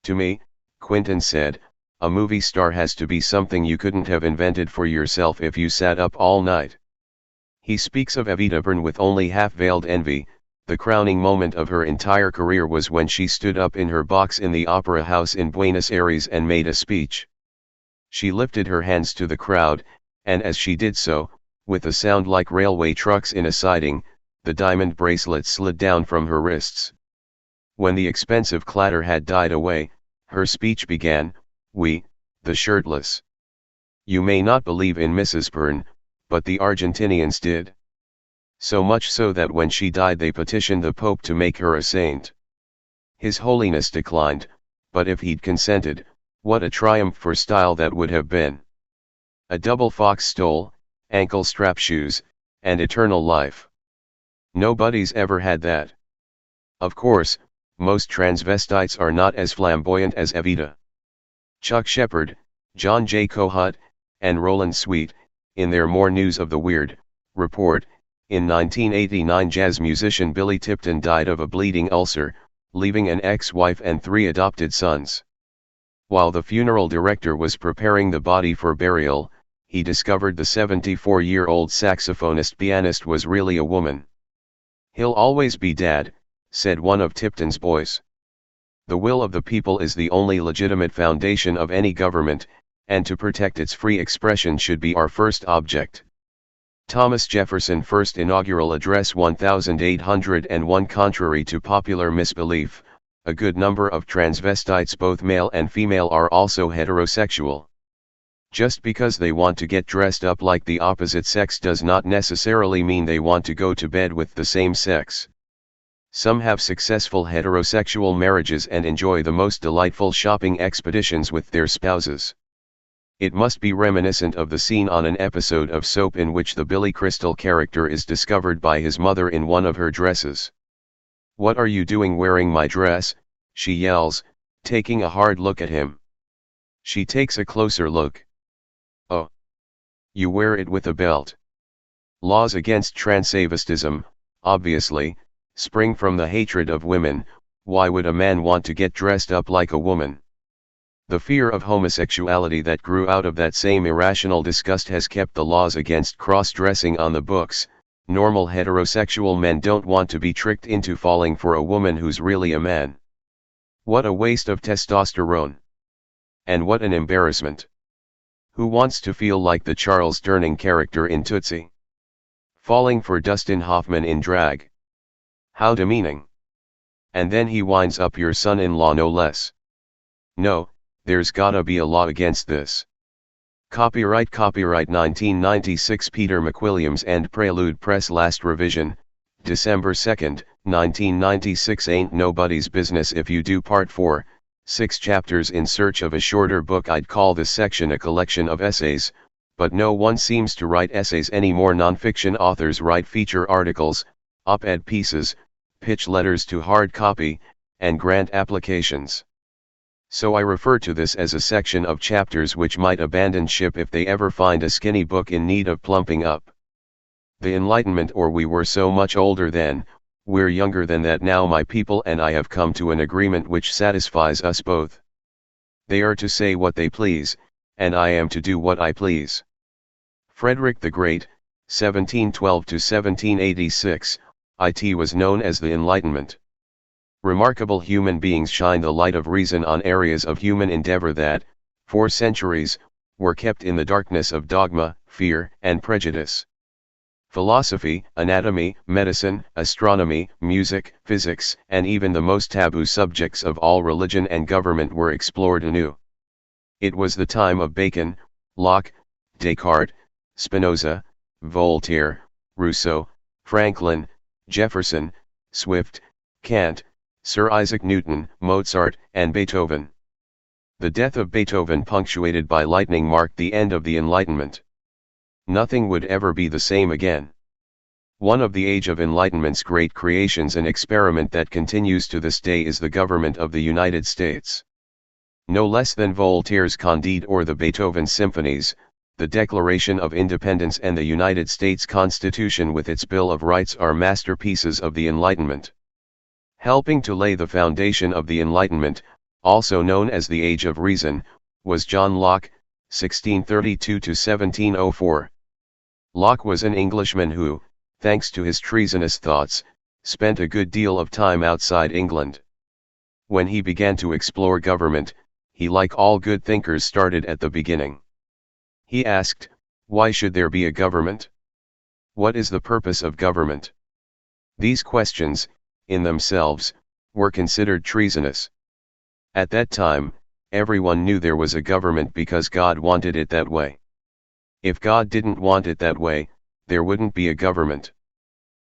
To me, Quentin said, a movie star has to be something you couldn't have invented for yourself if you sat up all night. He speaks of Evita Peron with only half-veiled envy. The crowning moment of her entire career was when she stood up in her box in the Opera House in Buenos Aires and made a speech. She lifted her hands to the crowd, and as she did so, with a sound like railway trucks in a siding, the diamond bracelet slid down from her wrists. When the expensive clatter had died away, her speech began, We, the shirtless. You may not believe in Mrs. Peron, but the Argentinians did. So much so that when she died they petitioned the Pope to make her a saint. His Holiness declined, but if he'd consented, what a triumph for style that would have been. A double fox stole, ankle strap shoes, and eternal life. Nobody's ever had that. Of course, most transvestites are not as flamboyant as Evita. Chuck Shepard, John J. Kohut, and Roland Sweet, in their More News of the Weird report, in 1989 jazz musician Billy Tipton died of a bleeding ulcer, leaving an ex-wife and 3 adopted sons. While the funeral director was preparing the body for burial, he discovered the 74-year-old saxophonist pianist was really a woman. He'll always be Dad, said one of Tipton's boys. The will of the people is the only legitimate foundation of any government, and to protect its free expression should be our first object. Thomas Jefferson First Inaugural Address 1801. Contrary to popular misbelief, a good number of transvestites, both male and female, are also heterosexual. Just because they want to get dressed up like the opposite sex does not necessarily mean they want to go to bed with the same sex. Some have successful heterosexual marriages and enjoy the most delightful shopping expeditions with their spouses. It must be reminiscent of the scene on an episode of Soap in which the Billy Crystal character is discovered by his mother in one of her dresses. "What are you doing wearing my dress?" she yells, taking a hard look at him. She takes a closer look. "Oh. You wear it with a belt." Laws against transvestism, obviously, spring from the hatred of women. Why would a man want to get dressed up like a woman? The fear of homosexuality that grew out of that same irrational disgust has kept the laws against cross-dressing on the books. Normal heterosexual men don't want to be tricked into falling for a woman who's really a man. What a waste of testosterone. And what an embarrassment. Who wants to feel like the Charles Durning character in Tootsie? Falling for Dustin Hoffman in drag. How demeaning. And then he winds up your son-in-law, no less. No, there's gotta be a law against this. Copyright 1996 Peter McWilliams and Prelude Press. Last revision, December 2, 1996. Ain't nobody's business if you do. Part 4, 6 chapters. In search of a shorter book. I'd call this section a collection of essays, but no one seems to write essays anymore. Nonfiction authors write feature articles, op-ed pieces, pitch letters to hard copy, and grant applications. So I refer to this as a section of chapters which might abandon ship if they ever find a skinny book in need of plumping up. The Enlightenment, or we were so much older then, we're younger than that now. My people and I have come to an agreement which satisfies us both. They are to say what they please, and I am to do what I please. Frederick the Great, 1712 to 1786, it was known as the Enlightenment. Remarkable human beings shine the light of reason on areas of human endeavor that, for centuries, were kept in the darkness of dogma, fear, and prejudice. Philosophy, anatomy, medicine, astronomy, music, physics, and even the most taboo subjects of all, religion and government, were explored anew. It was the time of Bacon, Locke, Descartes, Spinoza, Voltaire, Rousseau, Franklin, Jefferson, Swift, Kant, Sir Isaac Newton, Mozart, and Beethoven. The death of Beethoven, punctuated by lightning, marked the end of the Enlightenment. Nothing would ever be the same again. One of the Age of Enlightenment's great creations, an experiment that continues to this day, is the government of the United States. No less than Voltaire's Candide or the Beethoven symphonies, the Declaration of Independence and the United States Constitution with its Bill of Rights are masterpieces of the Enlightenment. Helping to lay the foundation of the Enlightenment, also known as the Age of Reason, was John Locke, 1632 to 1704. Locke was an Englishman who, thanks to his treasonous thoughts, spent a good deal of time outside England. When he began to explore government, he, like all good thinkers, started at the beginning. He asked, why should there be a government? What is the purpose of government? These questions, in themselves, were considered treasonous. At that time, everyone knew there was a government because God wanted it that way. If God didn't want it that way, there wouldn't be a government.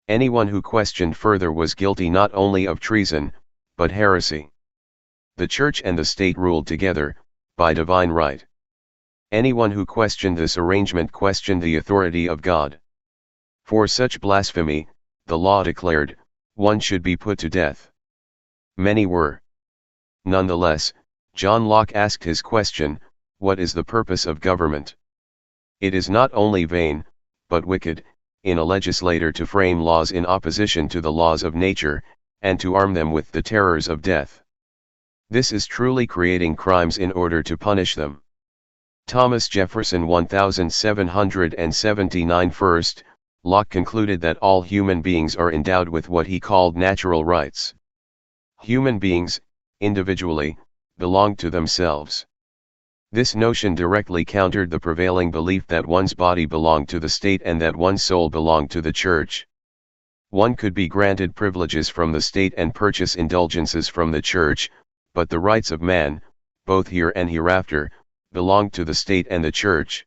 Anyone who questioned further was guilty not only of treason, but heresy. The church and the state ruled together, by divine right. Anyone who questioned this arrangement questioned the authority of God. For such blasphemy, the law declared, one should be put to death. Many were. Nonetheless, John Locke asked his question, what is the purpose of government? It is not only vain, but wicked, in a legislator to frame laws in opposition to the laws of nature, and to arm them with the terrors of death. This is truly creating crimes in order to punish them. Thomas Jefferson 1779. First, Locke concluded that all human beings are endowed with what he called natural rights. Human beings, individually, belong to themselves. This notion directly countered the prevailing belief that one's body belonged to the state and that one's soul belonged to the church. One could be granted privileges from the state and purchase indulgences from the church, but the rights of man, both here and hereafter, belonged to the state and the church.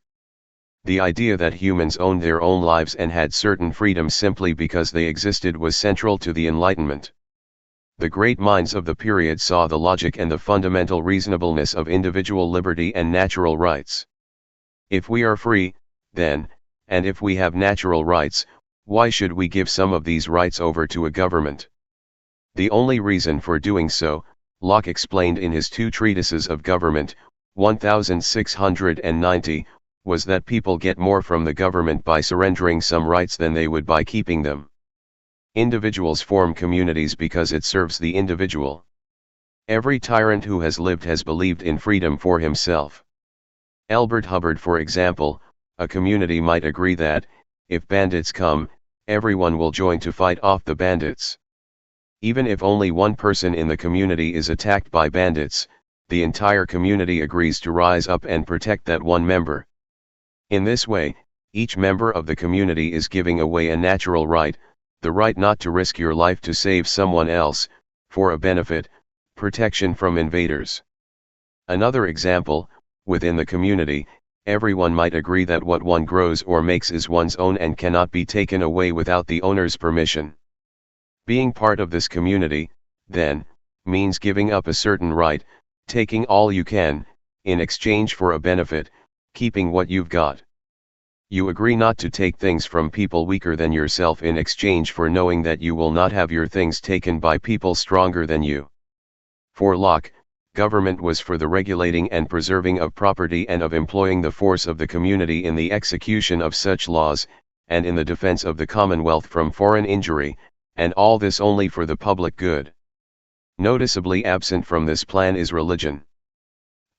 The idea that humans owned their own lives and had certain freedoms simply because they existed was central to the Enlightenment. The great minds of the period saw the logic and the fundamental reasonableness of individual liberty and natural rights. If we are free, then, and if we have natural rights, why should we give some of these rights over to a government? The only reason for doing so, Locke explained in his two treatises of government, 1690, was that people get more from the government by surrendering some rights than they would by keeping them. Individuals form communities because it serves the individual. Every tyrant who has lived has believed in freedom for himself. Elbert Hubbard, for example, a community might agree that, if bandits come, everyone will join to fight off the bandits. Even if only one person in the community is attacked by bandits, the entire community agrees to rise up and protect that one member. In this way, each member of the community is giving away a natural right, the right not to risk your life to save someone else, for a benefit, protection from invaders. Another example, within the community, everyone might agree that what one grows or makes is one's own and cannot be taken away without the owner's permission. Being part of this community, then, means giving up a certain right, taking all you can, in exchange for a benefit, keeping what you've got. You agree not to take things from people weaker than yourself in exchange for knowing that you will not have your things taken by people stronger than you. For Locke, government was for the regulating and preserving of property and of employing the force of the community in the execution of such laws, and in the defense of the commonwealth from foreign injury, and all this only for the public good. Noticeably absent from this plan is religion.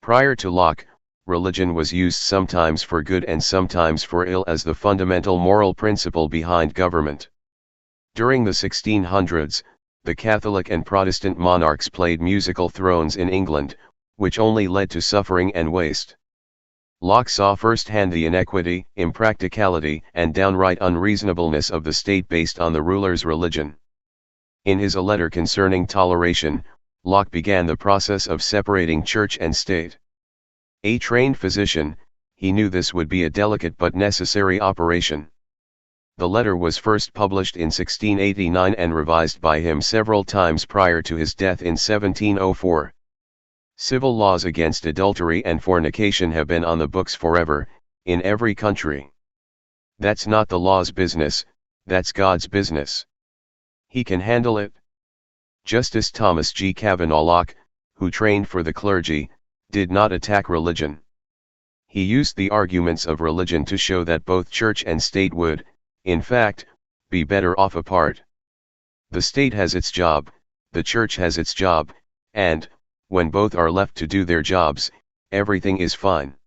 Prior to Locke, religion was used sometimes for good and sometimes for ill as the fundamental moral principle behind government. During the 1600s, the Catholic and Protestant monarchs played musical thrones in England, which only led to suffering and waste. Locke saw firsthand the inequity, impracticality, and downright unreasonableness of the state based on the ruler's religion. In his A Letter Concerning Toleration, Locke began the process of separating church and state. A trained physician, he knew this would be a delicate but necessary operation. The letter was first published in 1689 and revised by him several times prior to his death in 1704. Civil laws against adultery and fornication have been on the books forever, in every country. That's not the law's business, that's God's business. He can handle it. Justice Thomas G. Kavanaugh Locke, who trained for the clergy, did not attack religion. He used the arguments of religion to show that both church and state would, in fact, be better off apart. The state has its job, the church has its job, and, when both are left to do their jobs, everything is fine.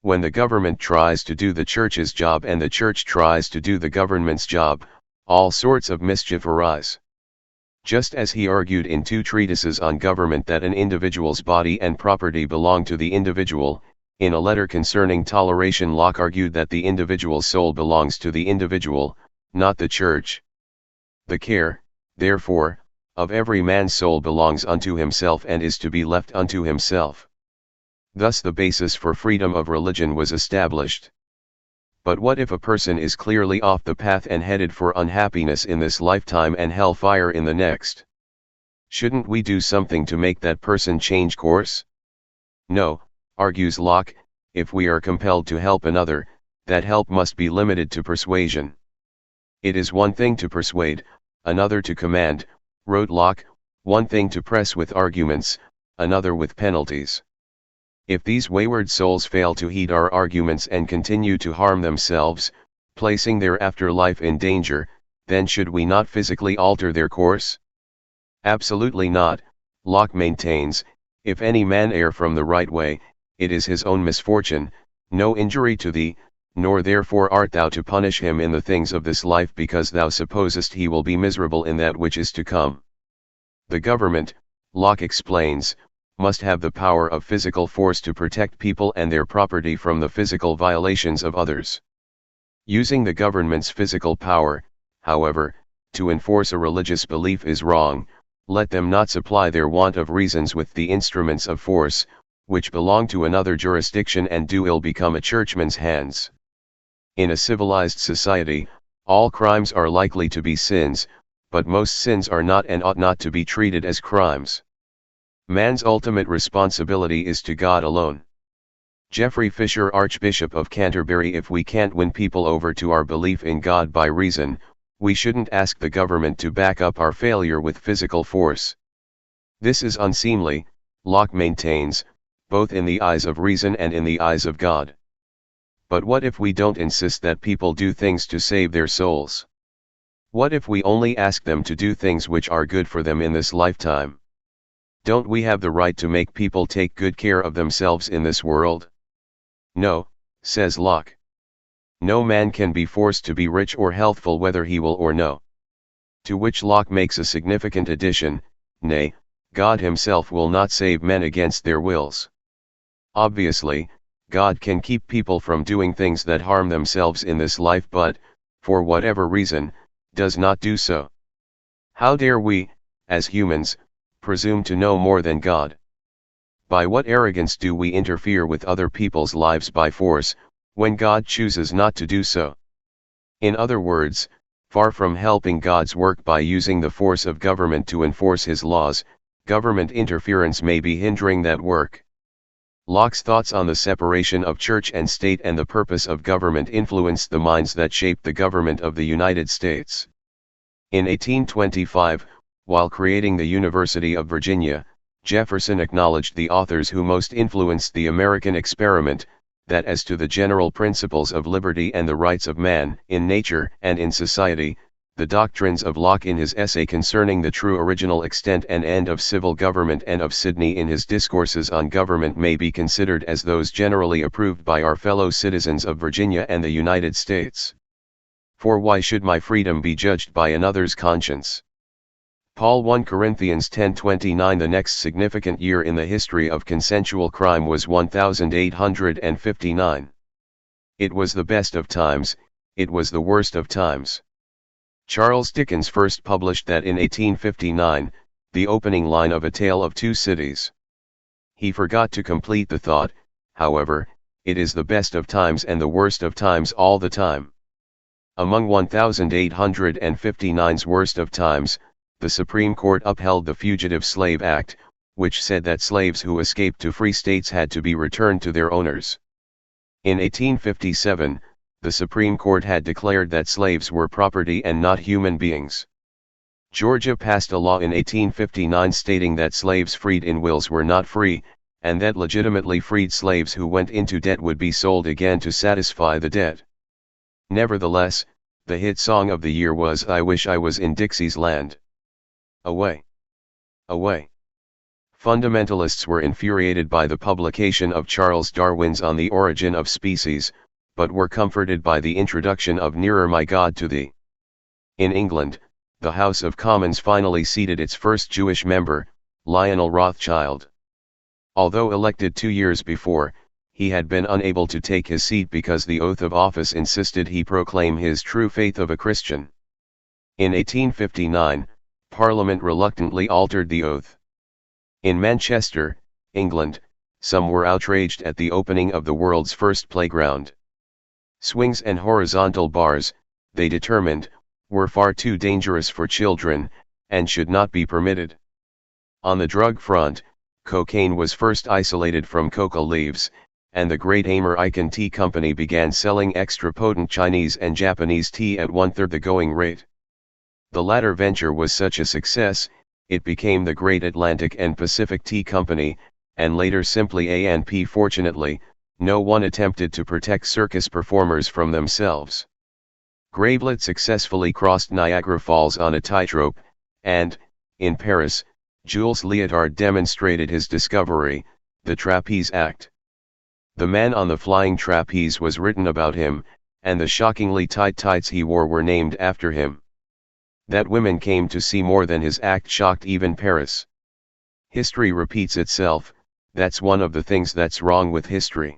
When the government tries to do the church's job and the church tries to do the government's job, all sorts of mischief arise. Just as he argued in two treatises on government that an individual's body and property belong to the individual, in A Letter Concerning Toleration Locke argued that the individual's soul belongs to the individual, not the church. The care, therefore, of every man's soul belongs unto himself and is to be left unto himself. Thus the basis for freedom of religion was established. But what if a person is clearly off the path and headed for unhappiness in this lifetime and hellfire in the next? Shouldn't we do something to make that person change course? No, argues Locke, if we are compelled to help another, that help must be limited to persuasion. It is one thing to persuade, another to command, wrote Locke, one thing to press with arguments, another with penalties. If these wayward souls fail to heed our arguments and continue to harm themselves, placing their afterlife in danger, then should we not physically alter their course? Absolutely not, Locke maintains, if any man err from the right way, it is his own misfortune, no injury to thee, nor therefore art thou to punish him in the things of this life because thou supposest he will be miserable in that which is to come. The government, Locke explains, must have the power of physical force to protect people and their property from the physical violations of others. Using the government's physical power, however, to enforce a religious belief is wrong. Let them not supply their want of reasons with the instruments of force, which belong to another jurisdiction and do ill become a churchman's hands. In a civilized society, all crimes are likely to be sins, but most sins are not and ought not to be treated as crimes. Man's ultimate responsibility is to God alone. Geoffrey Fisher, Archbishop of Canterbury: if we can't win people over to our belief in God by reason, we shouldn't ask the government to back up our failure with physical force. This is unseemly, Locke maintains, both in the eyes of reason and in the eyes of God. But what if we don't insist that people do things to save their souls? What if we only ask them to do things which are good for them in this lifetime? Don't we have the right to make people take good care of themselves in this world? No, says Locke. No man can be forced to be rich or healthful whether he will or no. To which Locke makes a significant addition: nay, God himself will not save men against their wills. Obviously, God can keep people from doing things that harm themselves in this life, but, for whatever reason, does not do so. How dare we, as humans, presume to know more than God? By what arrogance do we interfere with other people's lives by force, when God chooses not to do so? In other words, far from helping God's work by using the force of government to enforce his laws, government interference may be hindering that work. Locke's thoughts on the separation of church and state and the purpose of government influenced the minds that shaped the government of the United States. In 1825, while creating the University of Virginia, Jefferson acknowledged the authors who most influenced the American experiment, that as to the general principles of liberty and the rights of man, in nature and in society, the doctrines of Locke in his essay concerning the true original extent and end of civil government and of Sidney in his discourses on government may be considered as those generally approved by our fellow citizens of Virginia and the United States. For why should my freedom be judged by another's conscience? Paul 1 Corinthians 10:29. The next significant year in the history of consensual crime was 1859. It was the best of times, it was the worst of times. Charles Dickens first published that in 1859, the opening line of A Tale of Two Cities. He forgot to complete the thought, however: it is the best of times and the worst of times all the time. Among 1859's worst of times, the Supreme Court upheld the Fugitive Slave Act, which said that slaves who escaped to free states had to be returned to their owners. In 1857, the Supreme Court had declared that slaves were property and not human beings. Georgia passed a law in 1859 stating that slaves freed in wills were not free, and that legitimately freed slaves who went into debt would be sold again to satisfy the debt. Nevertheless, the hit song of the year was "I Wish I Was in Dixie's Land." Away! Away! Fundamentalists were infuriated by the publication of Charles Darwin's On the Origin of Species, but were comforted by the introduction of Nearer My God to Thee. In England, the House of Commons finally seated its first Jewish member, Lionel Rothschild. Although elected 2 years before, he had been unable to take his seat because the oath of office insisted he proclaim his true faith of a Christian. In 1859, Parliament reluctantly altered the oath. In Manchester, England, some were outraged at the opening of the world's first playground. Swings and horizontal bars, they determined, were far too dangerous for children, and should not be permitted. On the drug front, cocaine was first isolated from coca leaves, and the great American Tea Company began selling extra potent Chinese and Japanese tea at 1/3 the going rate. The latter venture was such a success, it became the Great Atlantic and Pacific Tea Company, and later simply A&P. Fortunately, no one attempted to protect circus performers from themselves. Gravelet successfully crossed Niagara Falls on a tightrope, and, in Paris, Jules Liotard demonstrated his discovery, the trapeze act. The man on the flying trapeze was written about him, and the shockingly tight tights he wore were named after him. That women came to see more than his act shocked even Paris. History repeats itself, that's one of the things that's wrong with history.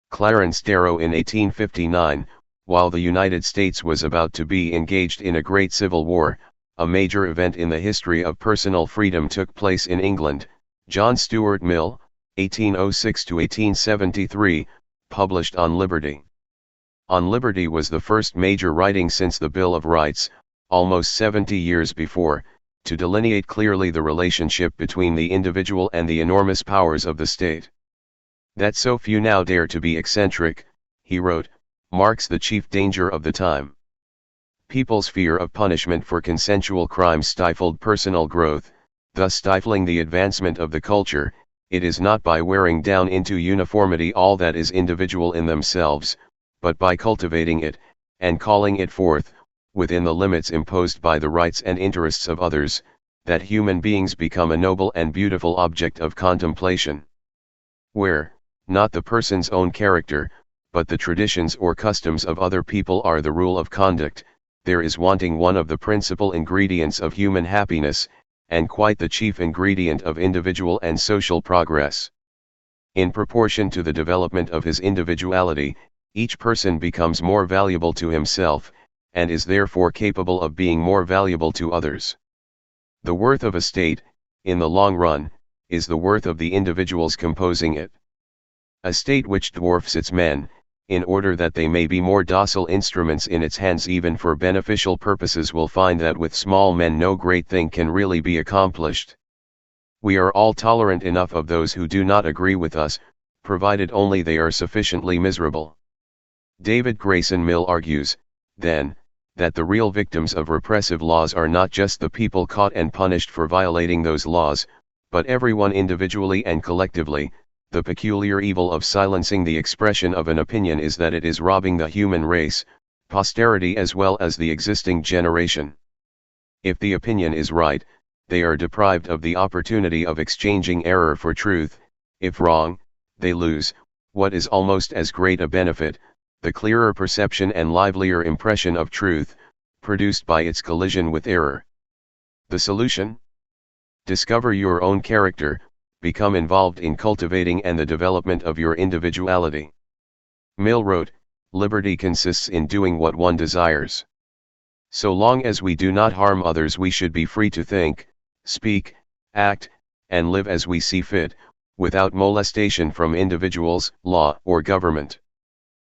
Clarence Darrow in 1859, while the United States was about to be engaged in a great civil war, a major event in the history of personal freedom took place in England. John Stuart Mill, 1806 to 1873, published On Liberty. On Liberty was the first major writing since the Bill of Rights, almost 70 years before, to delineate clearly the relationship between the individual and the enormous powers of the state. That so few now dare to be eccentric, he wrote, marks the chief danger of the time. People's fear of punishment for consensual crimes stifled personal growth, thus stifling the advancement of the culture. It is not by wearing down into uniformity all that is individual in themselves, but by cultivating it, and calling it forth, within the limits imposed by the rights and interests of others, that human beings become a noble and beautiful object of contemplation. Where, not the person's own character, but the traditions or customs of other people are the rule of conduct, there is wanting one of the principal ingredients of human happiness, and quite the chief ingredient of individual and social progress. In proportion to the development of his individuality, each person becomes more valuable to himself, and is therefore capable of being more valuable to others. The worth of a state, in the long run, is the worth of the individuals composing it. A state which dwarfs its men, in order that they may be more docile instruments in its hands even for beneficial purposes, will find that with small men no great thing can really be accomplished. We are all tolerant enough of those who do not agree with us, provided only they are sufficiently miserable. David Grayson Mill argues, then, that the real victims of repressive laws are not just the people caught and punished for violating those laws, but everyone individually and collectively. The peculiar evil of silencing the expression of an opinion is that it is robbing the human race, posterity as well as the existing generation. If the opinion is right, they are deprived of the opportunity of exchanging error for truth; if wrong, they lose, what is almost as great a benefit, the clearer perception and livelier impression of truth, produced by its collision with error. The solution? Discover your own character, become involved in cultivating and the development of your individuality. Mill wrote, liberty consists in doing what one desires. So long as we do not harm others, we should be free to think, speak, act, and live as we see fit, without molestation from individuals, law, or government.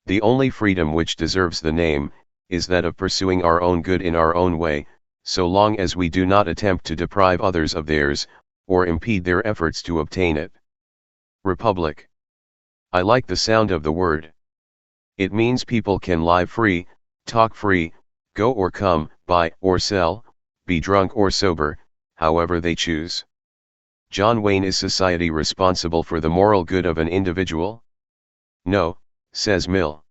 The only freedom which deserves the name, is that of pursuing our own good in our own way, so long as we do not attempt to deprive others of theirs, or impede their efforts to obtain it. Republic. I like the sound of the word. It means people can lie free, talk free, go or come, buy or sell, be drunk or sober, however they choose. John Wayne, is society responsible for the moral good of an individual? No, says Mill.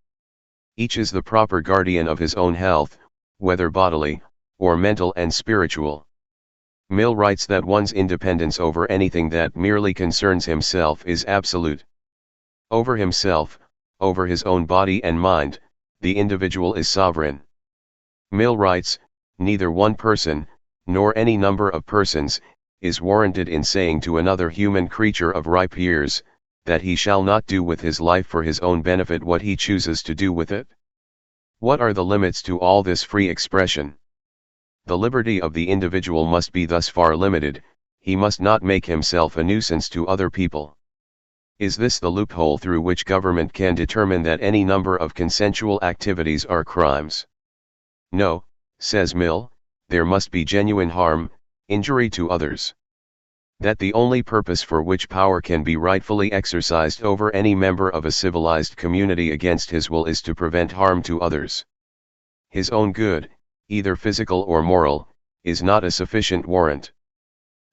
Each is the proper guardian of his own health, whether bodily, or mental and spiritual. Mill writes that one's independence over anything that merely concerns himself is absolute. Over himself, over his own body and mind, the individual is sovereign. Mill writes, neither one person, nor any number of persons, is warranted in saying to another human creature of ripe years, that he shall not do with his life for his own benefit what he chooses to do with it. What are the limits to all this free expression? The liberty of the individual must be thus far limited, he must not make himself a nuisance to other people. Is this the loophole through which government can determine that any number of consensual activities are crimes? No, says Mill, there must be genuine harm, injury to others. That the only purpose for which power can be rightfully exercised over any member of a civilized community against his will is to prevent harm to others. His own good, either physical or moral, is not a sufficient warrant.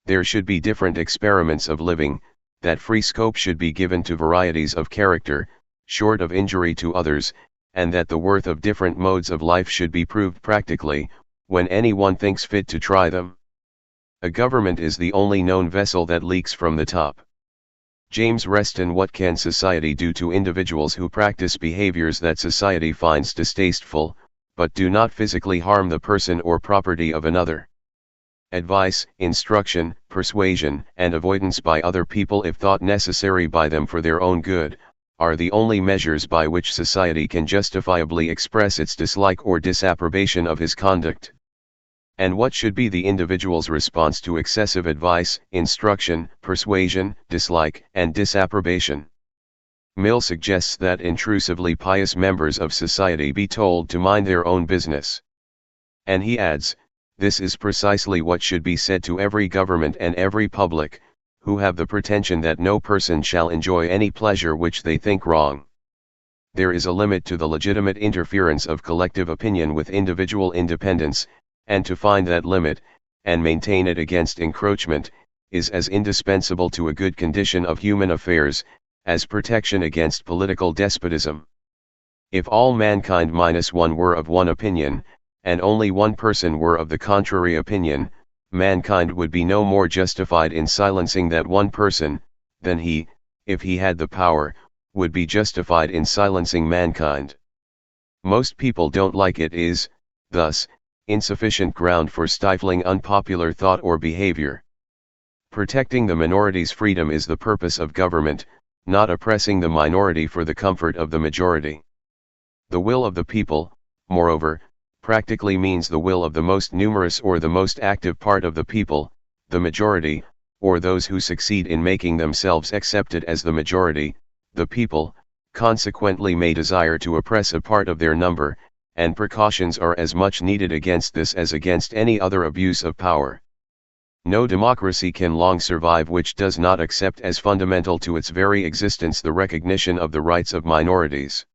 There should be different experiments of living, that free scope should be given to varieties of character, short of injury to others, and that the worth of different modes of life should be proved practically, when anyone thinks fit to try them. A government is the only known vessel that leaks from the top. James Reston. What can society do to individuals who practice behaviors that society finds distasteful, but do not physically harm the person or property of another? Advice, instruction, persuasion, and avoidance by other people if thought necessary by them for their own good, are the only measures by which society can justifiably express its dislike or disapprobation of his conduct. And what should be the individual's response to excessive advice, instruction, persuasion, dislike, and disapprobation? Mill suggests that intrusively pious members of society be told to mind their own business. And he adds, this is precisely what should be said to every government and every public, who have the pretension that no person shall enjoy any pleasure which they think wrong. There is a limit to the legitimate interference of collective opinion with individual independence, and to find that limit, and maintain it against encroachment, is as indispensable to a good condition of human affairs, as protection against political despotism. If all mankind minus one were of one opinion, and only one person were of the contrary opinion, mankind would be no more justified in silencing that one person, than he, if he had the power, would be justified in silencing mankind. Most people don't like it is, thus, insufficient ground for stifling unpopular thought or behavior. Protecting the minority's freedom is the purpose of government, not oppressing the minority for the comfort of the majority. The will of the people, moreover, practically means the will of the most numerous or the most active part of the people, the majority, or those who succeed in making themselves accepted as the majority. The people, consequently, may desire to oppress a part of their number, and precautions are as much needed against this as against any other abuse of power. No democracy can long survive which does not accept as fundamental to its very existence the recognition of the rights of minorities.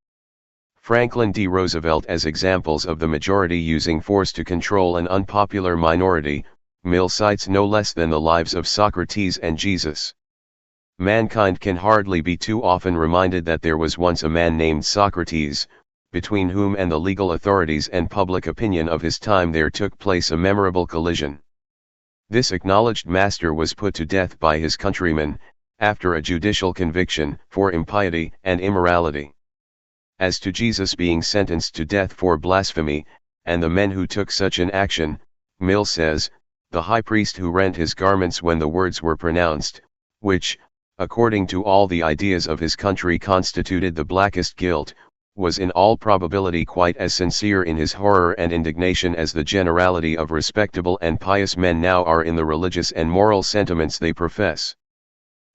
Franklin D. Roosevelt as examples of the majority using force to control an unpopular minority, Mill cites no less than the lives of Socrates and Jesus. Mankind can hardly be too often reminded that there was once a man named Socrates, between whom and the legal authorities and public opinion of his time there took place a memorable collision. This acknowledged master was put to death by his countrymen, after a judicial conviction, for impiety and immorality. As to Jesus being sentenced to death for blasphemy, and the men who took such an action, Mill says, the high priest who rent his garments when the words were pronounced, which, according to all the ideas of his country constituted the blackest guilt, was in all probability quite as sincere in his horror and indignation as the generality of respectable and pious men now are in the religious and moral sentiments they profess.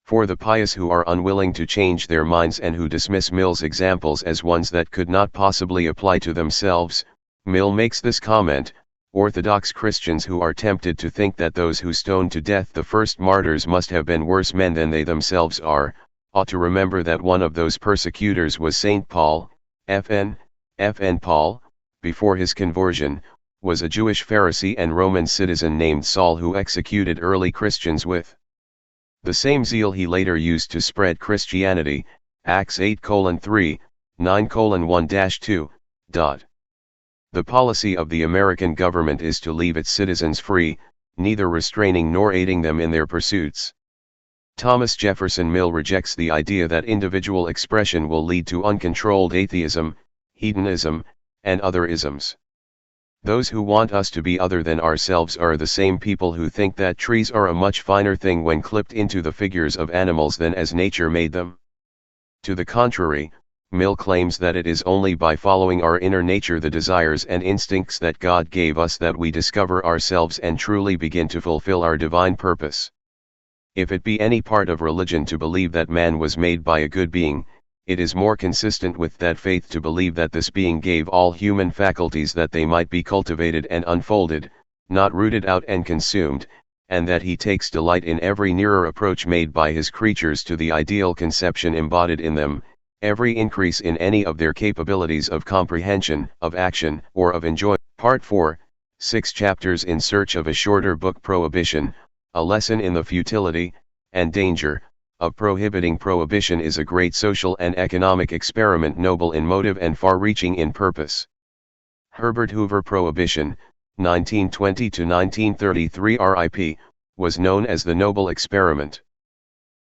For the pious who are unwilling to change their minds and who dismiss Mill's examples as ones that could not possibly apply to themselves, Mill makes this comment: Orthodox Christians who are tempted to think that those who stoned to death the first martyrs must have been worse men than they themselves are, ought to remember that one of those persecutors was St. Paul. F.N. Paul, before his conversion, was a Jewish Pharisee and Roman citizen named Saul who executed early Christians with the same zeal he later used to spread Christianity. Acts 8:3, 9:1-2. The policy of the American government is to leave its citizens free, neither restraining nor aiding them in their pursuits. Thomas Jefferson Mill rejects the idea that individual expression will lead to uncontrolled atheism, hedonism, and other isms. Those who want us to be other than ourselves are the same people who think that trees are a much finer thing when clipped into the figures of animals than as nature made them. To the contrary, Mill claims that it is only by following our inner nature, the desires and instincts that God gave us, that we discover ourselves and truly begin to fulfill our divine purpose. If it be any part of religion to believe that man was made by a good being, it is more consistent with that faith to believe that this being gave all human faculties that they might be cultivated and unfolded, not rooted out and consumed, and that he takes delight in every nearer approach made by his creatures to the ideal conception embodied in them, every increase in any of their capabilities of comprehension, of action, or of enjoyment. Part 4, 6 chapters in search of a shorter book. Prohibition, a lesson in the futility, and danger, of prohibiting. Prohibition is a great social and economic experiment, noble in motive and far-reaching in purpose. Herbert Hoover. Prohibition, 1920-1933 RIP, was known as the noble experiment.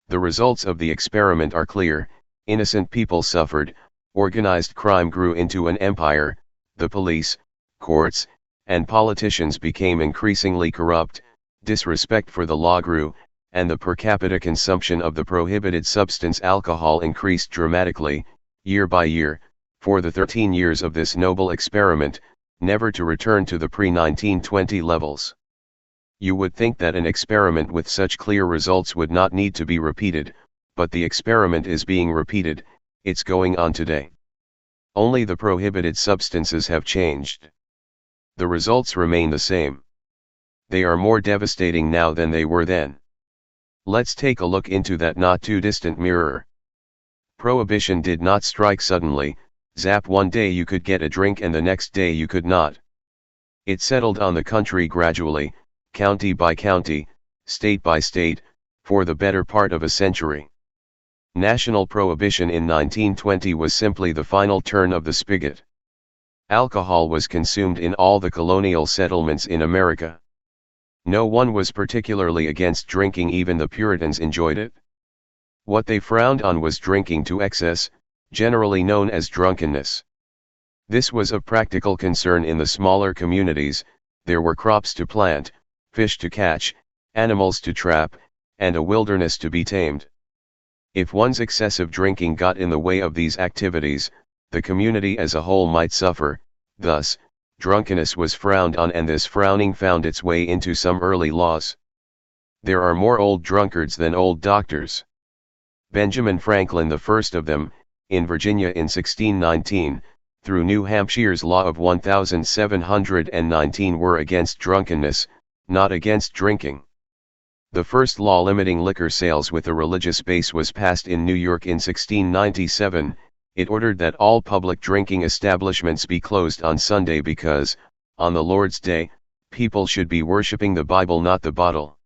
The results of the experiment are clear: innocent people suffered, organized crime grew into an empire, the police, courts, and politicians became increasingly corrupt, disrespect for the law grew, and the per capita consumption of the prohibited substance alcohol increased dramatically, year by year, for the 13 years of this noble experiment, never to return to the pre-1920 levels. You would think that an experiment with such clear results would not need to be repeated, but the experiment is being repeated, it's going on today. Only the prohibited substances have changed. The results remain the same. They are more devastating now than they were then. Let's take a look into that not too distant mirror. Prohibition did not strike suddenly, zap, one day you could get a drink and the next day you could not. It settled on the country gradually, county by county, state by state, for the better part of a century. National prohibition in 1920 was simply the final turn of the spigot. Alcohol was consumed in all the colonial settlements in America. No one was particularly against drinking, even the Puritans enjoyed it. What they frowned on was drinking to excess, generally known as drunkenness. This was of practical concern in the smaller communities. There were crops to plant, fish to catch, animals to trap, and a wilderness to be tamed. If one's excessive drinking got in the way of these activities, the community as a whole might suffer. Thus, drunkenness was frowned on, and this frowning found its way into some early laws. There are more old drunkards than old doctors. Benjamin Franklin, the first of them, in Virginia in 1619, through New Hampshire's law of 1719, were against drunkenness, not against drinking. The first law limiting liquor sales with a religious base was passed in New York in 1697. It ordered that all public drinking establishments be closed on Sunday because, on the Lord's Day, people should be worshiping the Bible, not the bottle.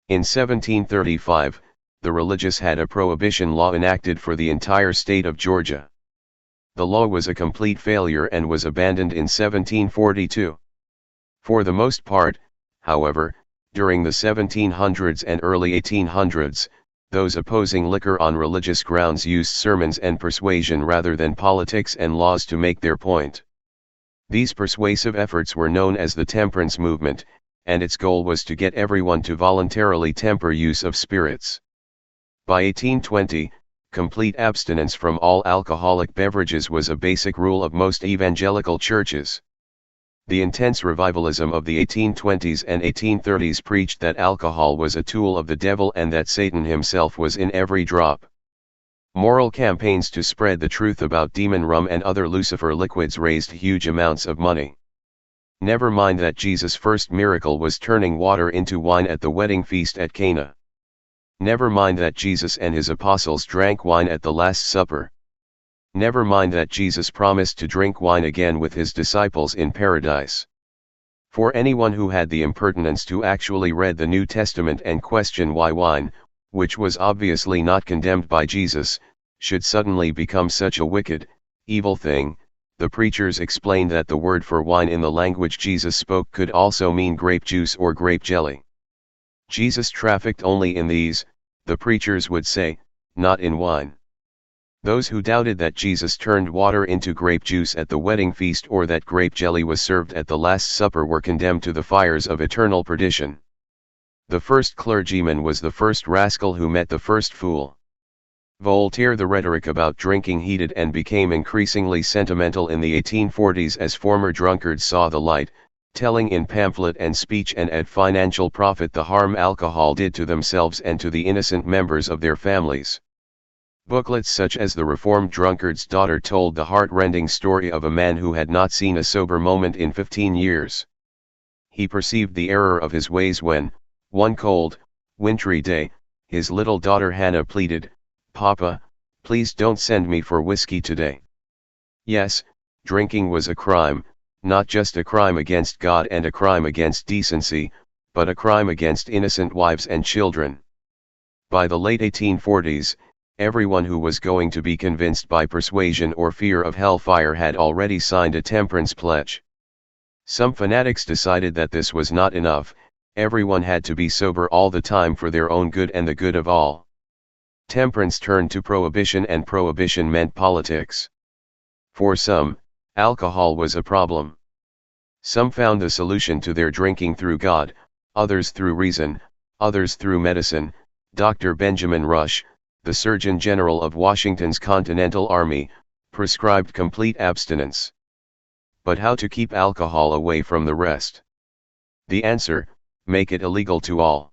In 1735, the religious had a prohibition law enacted for the entire state of Georgia. The law was a complete failure and was abandoned in 1742. For the most part, however, during the 1700s and early 1800s, those opposing liquor on religious grounds used sermons and persuasion rather than politics and laws to make their point. These persuasive efforts were known as the temperance movement, and its goal was to get everyone to voluntarily temper use of spirits. By 1820, complete abstinence from all alcoholic beverages was a basic rule of most evangelical churches. The intense revivalism of the 1820s and 1830s preached that alcohol was a tool of the devil and that Satan himself was in every drop. Moral campaigns to spread the truth about demon rum and other Lucifer liquids raised huge amounts of money. Never mind that Jesus' first miracle was turning water into wine at the wedding feast at Cana. Never mind that Jesus and his apostles drank wine at the Last Supper. Never mind that Jesus promised to drink wine again with his disciples in paradise. For anyone who had the impertinence to actually read the New Testament and question why wine, which was obviously not condemned by Jesus, should suddenly become such a wicked, evil thing, the preachers explained that the word for wine in the language Jesus spoke could also mean grape juice or grape jelly. Jesus trafficked only in these, the preachers would say, not in wine. Those who doubted that Jesus turned water into grape juice at the wedding feast or that grape jelly was served at the Last Supper were condemned to the fires of eternal perdition. The first clergyman was the first rascal who met the first fool. Voltaire, the rhetoric about drinking heated and became increasingly sentimental in the 1840s as former drunkards saw the light, telling in pamphlet and speech and at financial profit the harm alcohol did to themselves and to the innocent members of their families. Booklets such as The Reformed Drunkard's Daughter told the heart-rending story of a man who had not seen a sober moment in 15 years. He perceived the error of his ways when, one cold, wintry day, his little daughter Hannah pleaded, "Papa, please don't send me for whiskey today." Yes, drinking was a crime, not just a crime against God and a crime against decency, but a crime against innocent wives and children. By the late 1840s, everyone who was going to be convinced by persuasion or fear of hellfire had already signed a temperance pledge. Some fanatics decided that this was not enough, everyone had to be sober all the time for their own good and the good of all. Temperance turned to prohibition, and prohibition meant politics. For some, alcohol was a problem. Some found the solution to their drinking through God, others through reason, others through medicine. Dr. Benjamin Rush, the Surgeon General of Washington's Continental Army, prescribed complete abstinence. But how to keep alcohol away from the rest? The answer: make it illegal to all.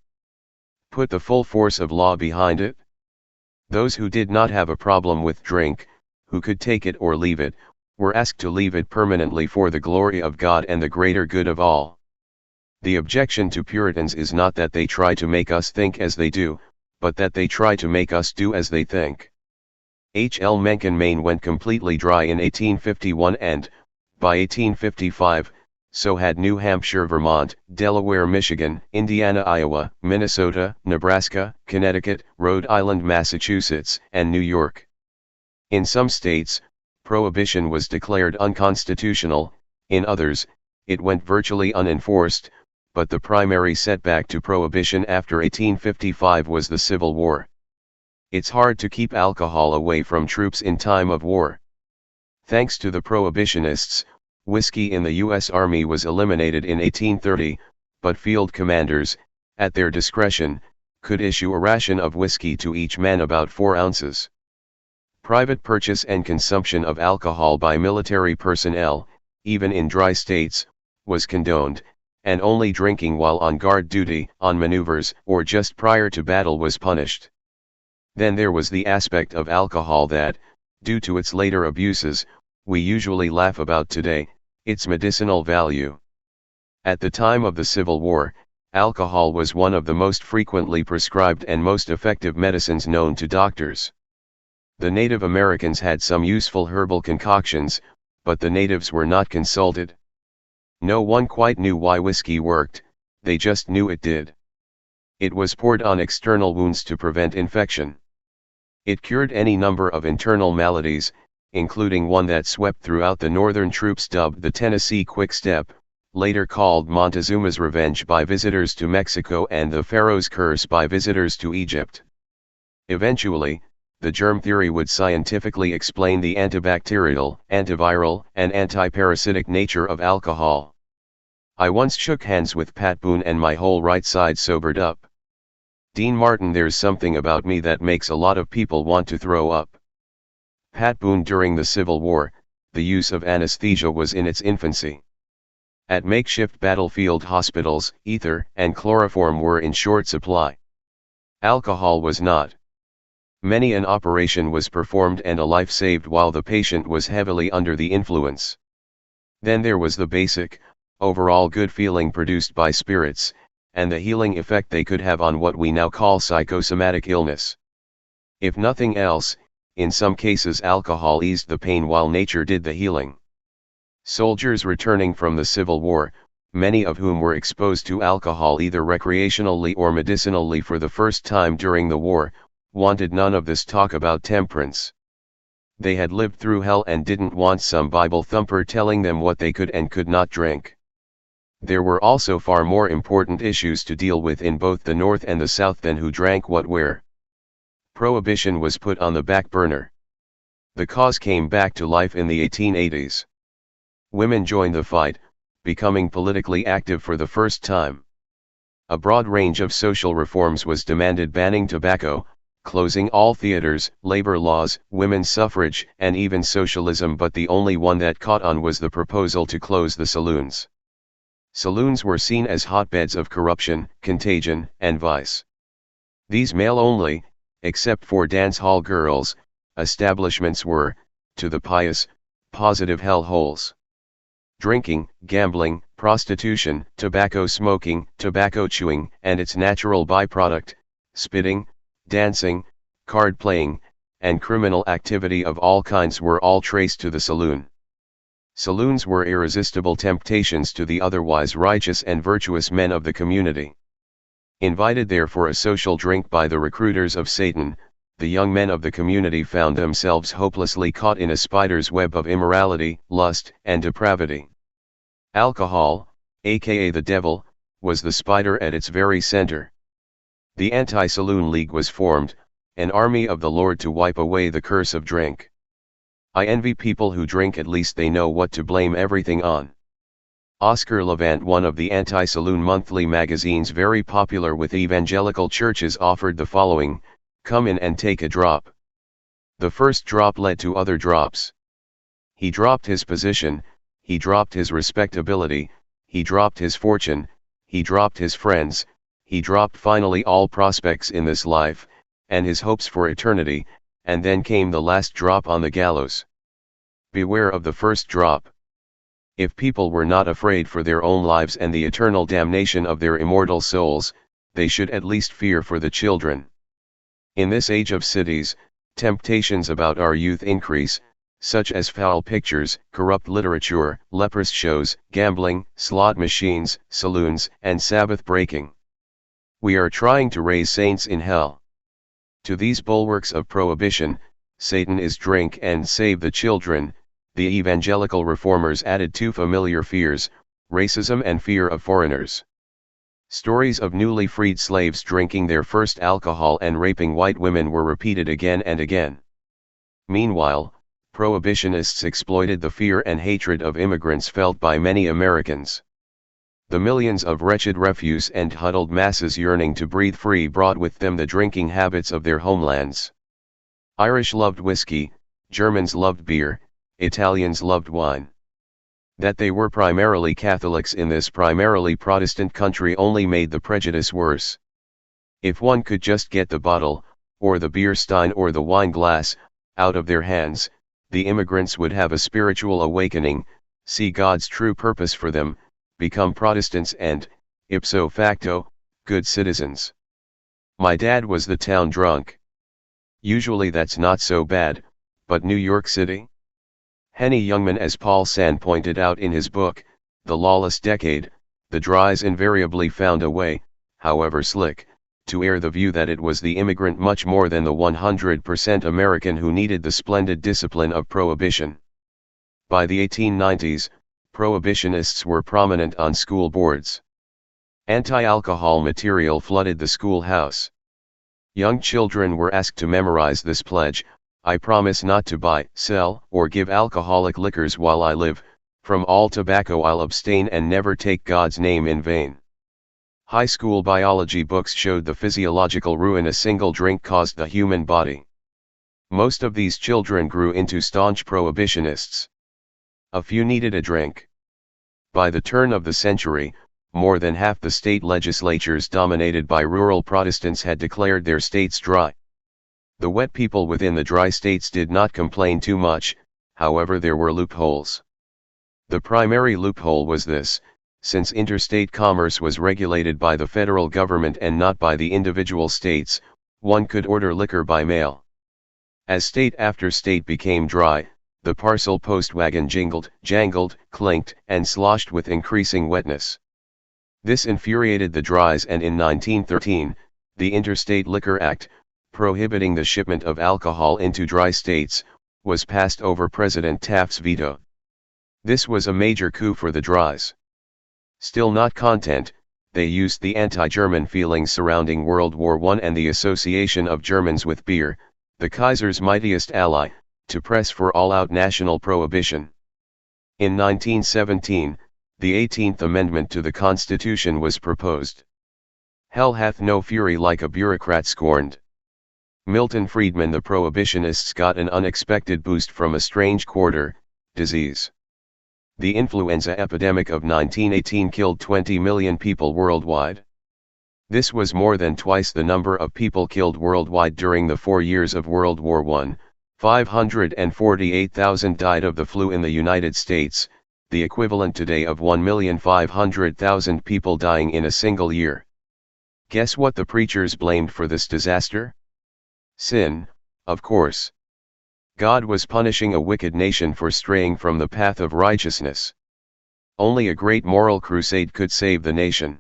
Put the full force of law behind it. Those who did not have a problem with drink, who could take it or leave it, were asked to leave it permanently for the glory of God and the greater good of all. The objection to Puritans is not that they try to make us think as they do, but that they try to make us do as they think. H. L. Mencken Maine went completely dry in 1851 and, by 1855, so had New Hampshire, Vermont, Delaware, Michigan, Indiana, Iowa, Minnesota, Nebraska, Connecticut, Rhode Island, Massachusetts, and New York. In some states, prohibition was declared unconstitutional, in others, it went virtually unenforced, but the primary setback to prohibition after 1855 was the Civil War. It's hard to keep alcohol away from troops in time of war. Thanks to the prohibitionists, whiskey in the U.S. Army was eliminated in 1830, but field commanders, at their discretion, could issue a ration of whiskey to each man about 4 ounces. Private purchase and consumption of alcohol by military personnel, even in dry states, was condoned, and only drinking while on guard duty, on maneuvers, or just prior to battle was punished. Then there was the aspect of alcohol that, due to its later abuses, we usually laugh about today, its medicinal value. At the time of the Civil War, alcohol was one of the most frequently prescribed and most effective medicines known to doctors. The Native Americans had some useful herbal concoctions, but the natives were not consulted. No one quite knew why whiskey worked, they just knew it did. It was poured on external wounds to prevent infection. It cured any number of internal maladies, including one that swept throughout the Northern troops dubbed the Tennessee Quick Step, later called Montezuma's Revenge by visitors to Mexico and the Pharaoh's Curse by visitors to Egypt. Eventually, the germ theory would scientifically explain the antibacterial, antiviral, and antiparasitic nature of alcohol. I once shook hands with Pat Boone and my whole right side sobered up. Dean Martin: there's something about me that makes a lot of people want to throw up. Pat Boone: during the Civil War, the use of anesthesia was in its infancy. At makeshift battlefield hospitals, ether and chloroform were in short supply. Alcohol was not. Many an operation was performed and a life saved while the patient was heavily under the influence. Then there was the basic, overall good feeling produced by spirits, and the healing effect they could have on what we now call psychosomatic illness. If nothing else, in some cases alcohol eased the pain while nature did the healing. Soldiers returning from the Civil War, many of whom were exposed to alcohol either recreationally or medicinally for the first time during the war, wanted none of this talk about temperance. They had lived through hell and didn't want some Bible thumper telling them what they could and could not drink. There were also far more important issues to deal with in both the North and the South than who drank what where. Prohibition was put on the back burner. The cause came back to life in the 1880s. Women joined the fight, becoming politically active for the first time. A broad range of social reforms was demanded: banning tobacco, closing all theaters, labor laws, women's suffrage, and even socialism. But the only one that caught on was the proposal to close the saloons. Saloons were seen as hotbeds of corruption, contagion, and vice. These male-only, except for dance hall girls, establishments were, to the pious, positive hell holes. Drinking, gambling, prostitution, tobacco smoking, tobacco chewing, and its natural byproduct, spitting, dancing, card playing, and criminal activity of all kinds were all traced to the saloon. Saloons were irresistible temptations to the otherwise righteous and virtuous men of the community. Invited there for a social drink by the recruiters of Satan, the young men of the community found themselves hopelessly caught in a spider's web of immorality, lust, and depravity. Alcohol, aka the devil, was the spider at its very center. The Anti-Saloon League was formed, an army of the Lord to wipe away the curse of drink. I envy people who drink, at least they know what to blame everything on. Oscar Levant, one of the anti-saloon monthly magazines very popular with evangelical churches, offered the following: "Come in and take a drop." The first drop led to other drops. He dropped his position, he dropped his respectability, he dropped his fortune, he dropped his friends, he dropped finally all prospects in this life, and his hopes for eternity, and then came the last drop on the gallows. Beware of the first drop. If people were not afraid for their own lives and the eternal damnation of their immortal souls, they should at least fear for the children. In this age of cities, temptations about our youth increase, such as foul pictures, corrupt literature, leprous shows, gambling, slot machines, saloons, and Sabbath breaking. We are trying to raise saints in hell. To these bulwarks of prohibition, Satan is drink and save the children. The evangelical reformers added two familiar fears: racism and fear of foreigners. Stories of newly freed slaves drinking their first alcohol and raping white women were repeated again and again. Meanwhile, prohibitionists exploited the fear and hatred of immigrants felt by many Americans. The millions of wretched refuse and huddled masses yearning to breathe free brought with them the drinking habits of their homelands. Irish loved whiskey, Germans loved beer, Italians loved wine. That they were primarily Catholics in this primarily Protestant country only made the prejudice worse. If one could just get the bottle, or the beer stein or the wine glass, out of their hands, the immigrants would have a spiritual awakening, see God's true purpose for them, become Protestants and, ipso facto, good citizens. My dad was the town drunk. Usually that's not so bad, but New York City? Henny Youngman, as Paul Sand pointed out in his book, The Lawless Decade, the Drys invariably found a way, however slick, to air the view that it was the immigrant much more than the 100% American who needed the splendid discipline of prohibition. By the 1890s, prohibitionists were prominent on school boards. Anti-alcohol material flooded the schoolhouse. Young children were asked to memorize this pledge: "I promise not to buy, sell, or give alcoholic liquors while I live. From all tobacco I'll abstain and never take God's name in vain." High school biology books showed the physiological ruin a single drink caused the human body. Most of these children grew into staunch prohibitionists. A few needed a drink. By the turn of the century, more than half the state legislatures dominated by rural Protestants had declared their states dry. The wet people within the dry states did not complain too much, however there were loopholes. The primary loophole was this: since interstate commerce was regulated by the federal government and not by the individual states, one could order liquor by mail. As state after state became dry, the parcel post wagon jingled, jangled, clinked, and sloshed with increasing wetness. This infuriated the Drys, and in 1913, the Interstate Liquor Act, prohibiting the shipment of alcohol into dry states, was passed over President Taft's veto. This was a major coup for the Drys. Still not content, they used the anti-German feelings surrounding World War I and the association of Germans with beer, the Kaiser's mightiest ally, to press for all-out national prohibition. In 1917, the 18th Amendment to the Constitution was proposed. Hell hath no fury like a bureaucrat scorned. Milton Friedman. The prohibitionists got an unexpected boost from a strange quarter: disease. The influenza epidemic of 1918 killed 20 million people worldwide. This was more than twice the number of people killed worldwide during the 4 years of World War I. 548,000 died of the flu in the United States, the equivalent today of 1,500,000 people dying in a single year. Guess what the preachers blamed for this disaster? Sin, of course. God was punishing a wicked nation for straying from the path of righteousness. Only a great moral crusade could save the nation.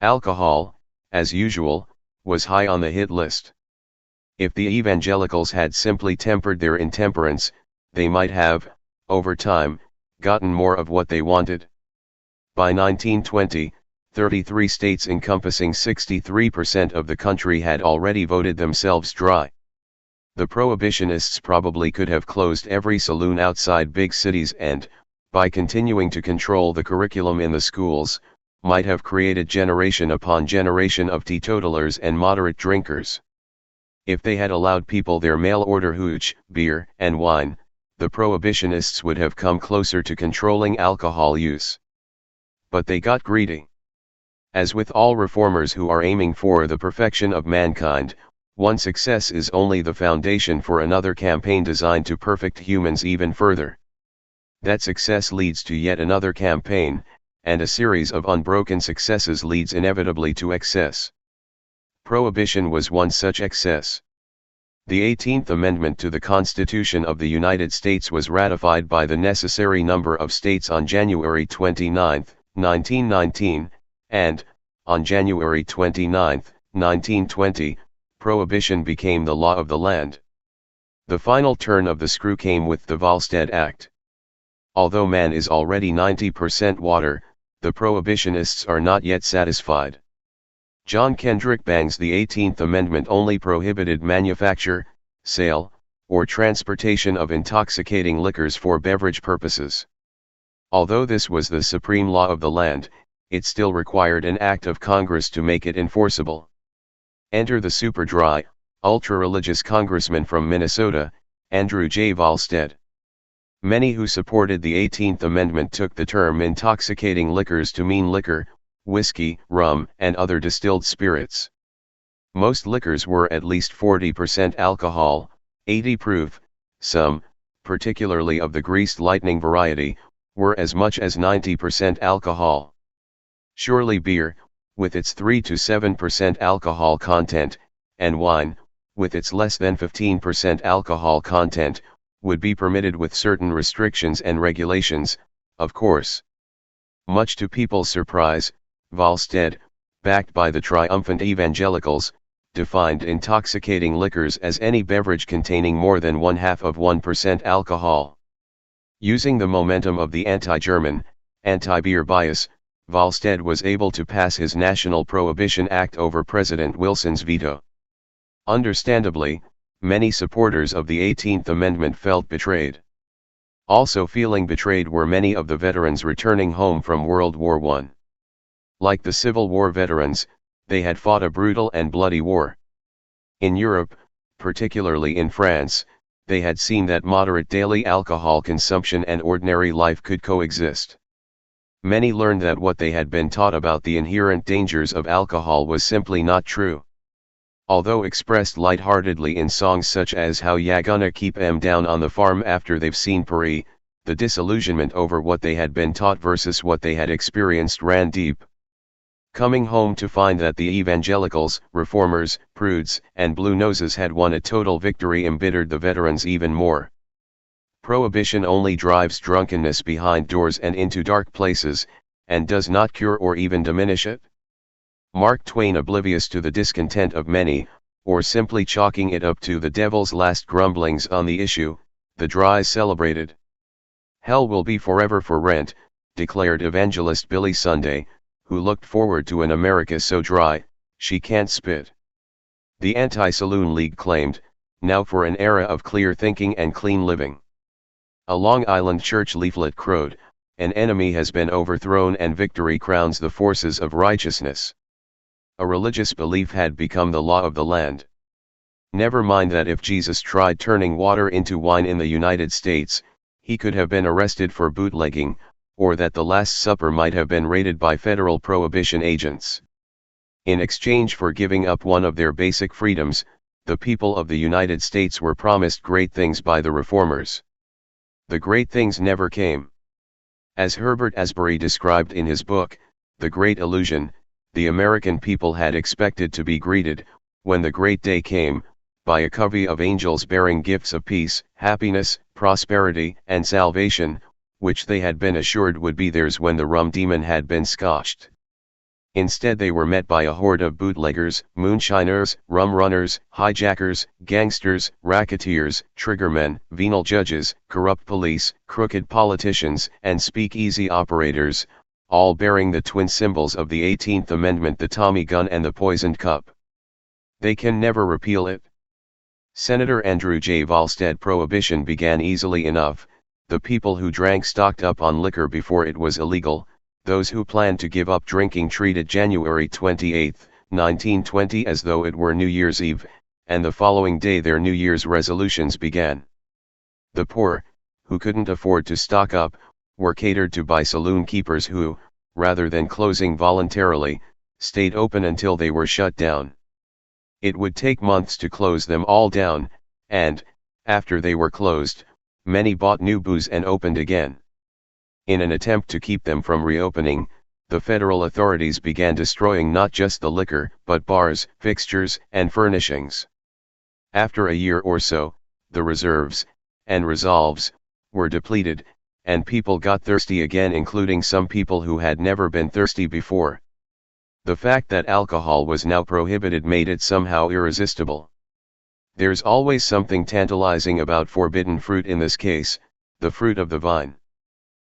Alcohol, as usual, was high on the hit list. If the evangelicals had simply tempered their intemperance, they might have, over time, gotten more of what they wanted. By 1920, 33 states encompassing 63% of the country had already voted themselves dry. The prohibitionists probably could have closed every saloon outside big cities and, by continuing to control the curriculum in the schools, might have created generation upon generation of teetotalers and moderate drinkers. If they had allowed people their mail-order hooch, beer, and wine, the prohibitionists would have come closer to controlling alcohol use. But they got greedy. As with all reformers who are aiming for the perfection of mankind, one success is only the foundation for another campaign designed to perfect humans even further. That success leads to yet another campaign, and a series of unbroken successes leads inevitably to excess. Prohibition was one such excess. The 18th Amendment to the Constitution of the United States was ratified by the necessary number of states on January 29, 1919, and, on January 29, 1920, prohibition became the law of the land. The final turn of the screw came with the Volstead Act. Although man is already 90% water, the prohibitionists are not yet satisfied. John Kendrick Bangs' The 18th Amendment only prohibited manufacture, sale, or transportation of intoxicating liquors for beverage purposes. Although this was the supreme law of the land, it still required an act of Congress to make it enforceable. Enter the super dry, ultra-religious congressman from Minnesota, Andrew J. Volstead. Many who supported the 18th Amendment took the term intoxicating liquors to mean liquor, whiskey, rum, and other distilled spirits. Most liquors were at least 40% alcohol, 80 proof, some, particularly of the greased lightning variety, were as much as 90% alcohol. Surely beer, with its 3 to 7% alcohol content, and wine, with its less than 15% alcohol content, would be permitted with certain restrictions and regulations, of course. Much to people's surprise, Volstead, backed by the triumphant evangelicals, defined intoxicating liquors as any beverage containing more than 0.5% alcohol. Using the momentum of the anti-German, anti-beer bias, Volstead was able to pass his National Prohibition Act over President Wilson's veto. Understandably, many supporters of the 18th Amendment felt betrayed. Also feeling betrayed were many of the veterans returning home from World War I. Like the Civil War veterans, they had fought a brutal and bloody war. In Europe, particularly in France, they had seen that moderate daily alcohol consumption and ordinary life could coexist. Many learned that what they had been taught about the inherent dangers of alcohol was simply not true. Although expressed lightheartedly in songs such as How Ya Gonna Keep 'Em Down on the Farm After They've Seen Paris, the disillusionment over what they had been taught versus what they had experienced ran deep. Coming home to find that the evangelicals, reformers, prudes, and blue noses had won a total victory embittered the veterans even more. Prohibition only drives drunkenness behind doors and into dark places, and does not cure or even diminish it. Mark Twain, oblivious to the discontent of many, or simply chalking it up to the devil's last grumblings on the issue, the Drys celebrated. "Hell will be forever for rent," declared evangelist Billy Sunday, who looked forward to an America so dry, she can't spit. The Anti-Saloon League claimed, "Now for an era of clear thinking and clean living." A Long Island church leaflet crowed, "An enemy has been overthrown and victory crowns the forces of righteousness." A religious belief had become the law of the land. Never mind that if Jesus tried turning water into wine in the United States, he could have been arrested for bootlegging, or that the Last Supper might have been raided by federal prohibition agents. In exchange for giving up one of their basic freedoms, the people of the United States were promised great things by the reformers. The great things never came. As Herbert Asbury described in his book, The Great Illusion, the American people had expected to be greeted, when the great day came, by a covey of angels bearing gifts of peace, happiness, prosperity, and salvation, which they had been assured would be theirs when the rum demon had been scotched. Instead they were met by a horde of bootleggers, moonshiners, rum runners, hijackers, gangsters, racketeers, triggermen, venal judges, corrupt police, crooked politicians, and speakeasy operators, all bearing the twin symbols of the 18th Amendment, the Tommy gun and the poisoned cup. They can never repeal it. Senator Andrew J. Volstead. Prohibition began easily enough. the people who drank stocked up on liquor before it was illegal. Those who planned to give up drinking treated January 28, 1920 as though it were New Year's Eve, and the following day their New Year's resolutions began. The poor, who couldn't afford to stock up, were catered to by saloon keepers who, rather than closing voluntarily, stayed open until they were shut down. It would take months to close them all down, and, after they were closed, many bought new booze and opened again. In an attempt to keep them from reopening, the federal authorities began destroying not just the liquor, but bars, fixtures, and furnishings. After a year or so, the reserves, and resolves, were depleted, and people got thirsty again, including some people who had never been thirsty before. The fact that alcohol was now prohibited made it somehow irresistible. There's always something tantalizing about forbidden fruit, in this case, the fruit of the vine.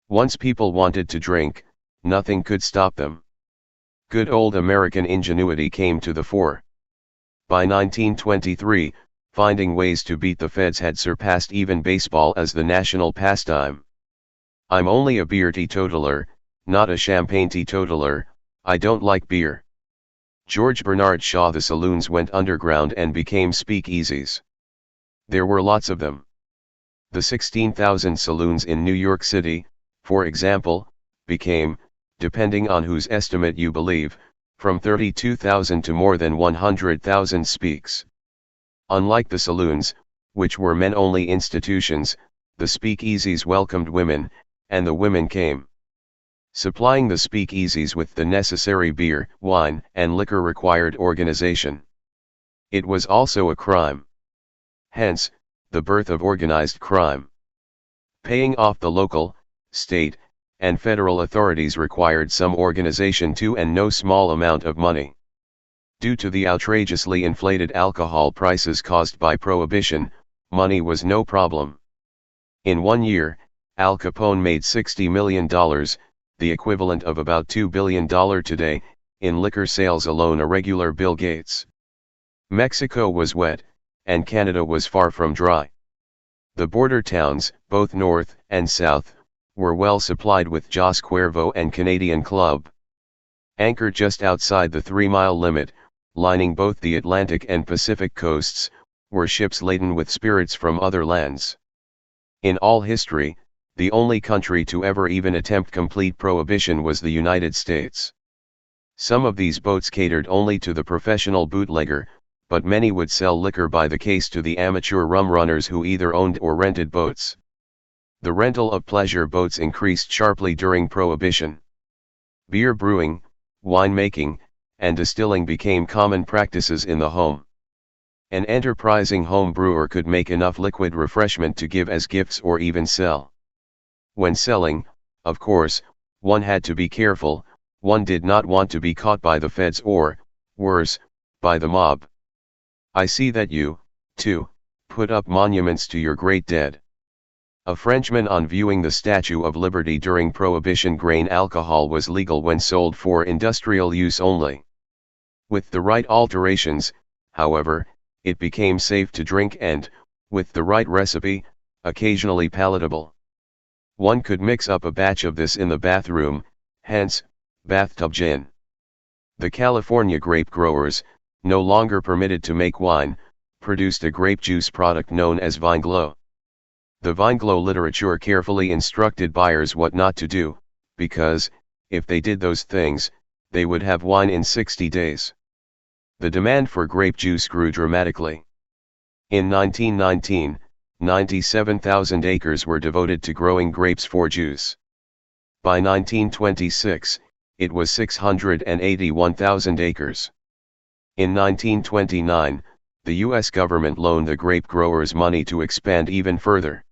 Once people wanted to drink, nothing could stop them. Good old American ingenuity came to the fore. By 1923, finding ways to beat the feds had surpassed even baseball as the national pastime. I'm only a beer teetotaler, not a champagne teetotaler. I don't like beer. George Bernard Shaw. The saloons went underground and became speakeasies. There were lots of them. The 16,000 saloons in New York City, for example, became, depending on whose estimate you believe, from 32,000 to more than 100,000 speaks. Unlike the saloons, which were men-only institutions, the speakeasies welcomed women, and the women came. Supplying the speakeasies with the necessary beer, wine, and liquor required organization. It was also a crime. Hence, the birth of organized crime. Paying off the local, state, and federal authorities required some organization too, and no small amount of money. Due to the outrageously inflated alcohol prices caused by prohibition, money was no problem. In 1 year, Al Capone made $60 million, the equivalent of about $2 billion today, in liquor sales alone. A regular Bill Gates. Mexico was wet, and Canada was far from dry. The border towns, both north and south, were well supplied with Jos Cuervo and Canadian Club. Anchored just outside the 3-mile limit, lining both the Atlantic and Pacific coasts, were ships laden with spirits from other lands. In all history, the only country to ever even attempt complete prohibition was the United States. Some of these boats catered only to the professional bootlegger, but many would sell liquor by the case to the amateur rum runners who either owned or rented boats. The rental of pleasure boats increased sharply during Prohibition. Beer brewing, wine making, and distilling became common practices in the home. An enterprising home brewer could make enough liquid refreshment to give as gifts or even sell. When selling, of course, one had to be careful. One did not want to be caught by the feds or, worse, by the mob. I see that you, too, put up monuments to your great dead. A Frenchman on viewing the Statue of Liberty during Prohibition. Grain alcohol was legal when sold for industrial use only. With the right alterations, however, it became safe to drink and, with the right recipe, occasionally palatable. One could mix up a batch of this in the bathroom, hence, bathtub gin. The California grape growers, no longer permitted to make wine, produced a grape juice product known as Vinglow. The Vinglow literature carefully instructed buyers what not to do, because, if they did those things, they would have wine in 60 days. The demand for grape juice grew dramatically. In 1919, 97,000 acres were devoted to growing grapes for juice. By 1926, it was 681,000 acres. In 1929, the U.S. government loaned the grape growers money to expand even further.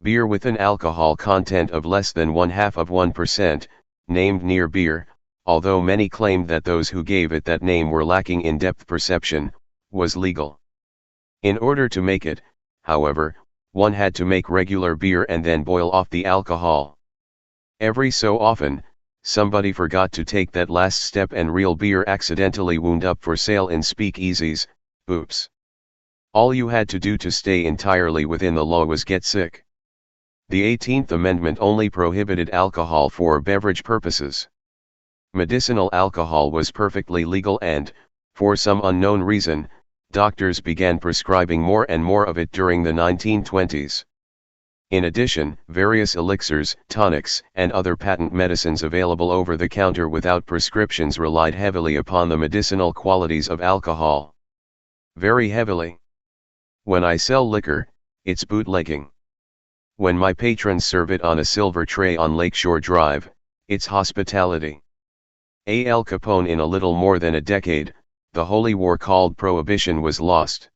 Beer with an alcohol content of less than 0.5%, named near beer, although many claimed that those who gave it that name were lacking in depth perception, was legal. In order to make it, however, one had to make regular beer and then boil off the alcohol. Every so often, somebody forgot to take that last step and real beer accidentally wound up for sale in speakeasies. Oops. All you had to do to stay entirely within the law was get sick. The 18th Amendment only prohibited alcohol for beverage purposes. Medicinal alcohol was perfectly legal and, for some unknown reason, doctors began prescribing more and more of it during the 1920s. In addition, various elixirs, tonics, and other patent medicines available over the counter without prescriptions relied heavily upon the medicinal qualities of alcohol. Very heavily. When I sell liquor, it's bootlegging. When my patrons serve it on a silver tray on Lakeshore Drive, it's hospitality. Al Capone, in a little more than a decade, the holy war called Prohibition was lost.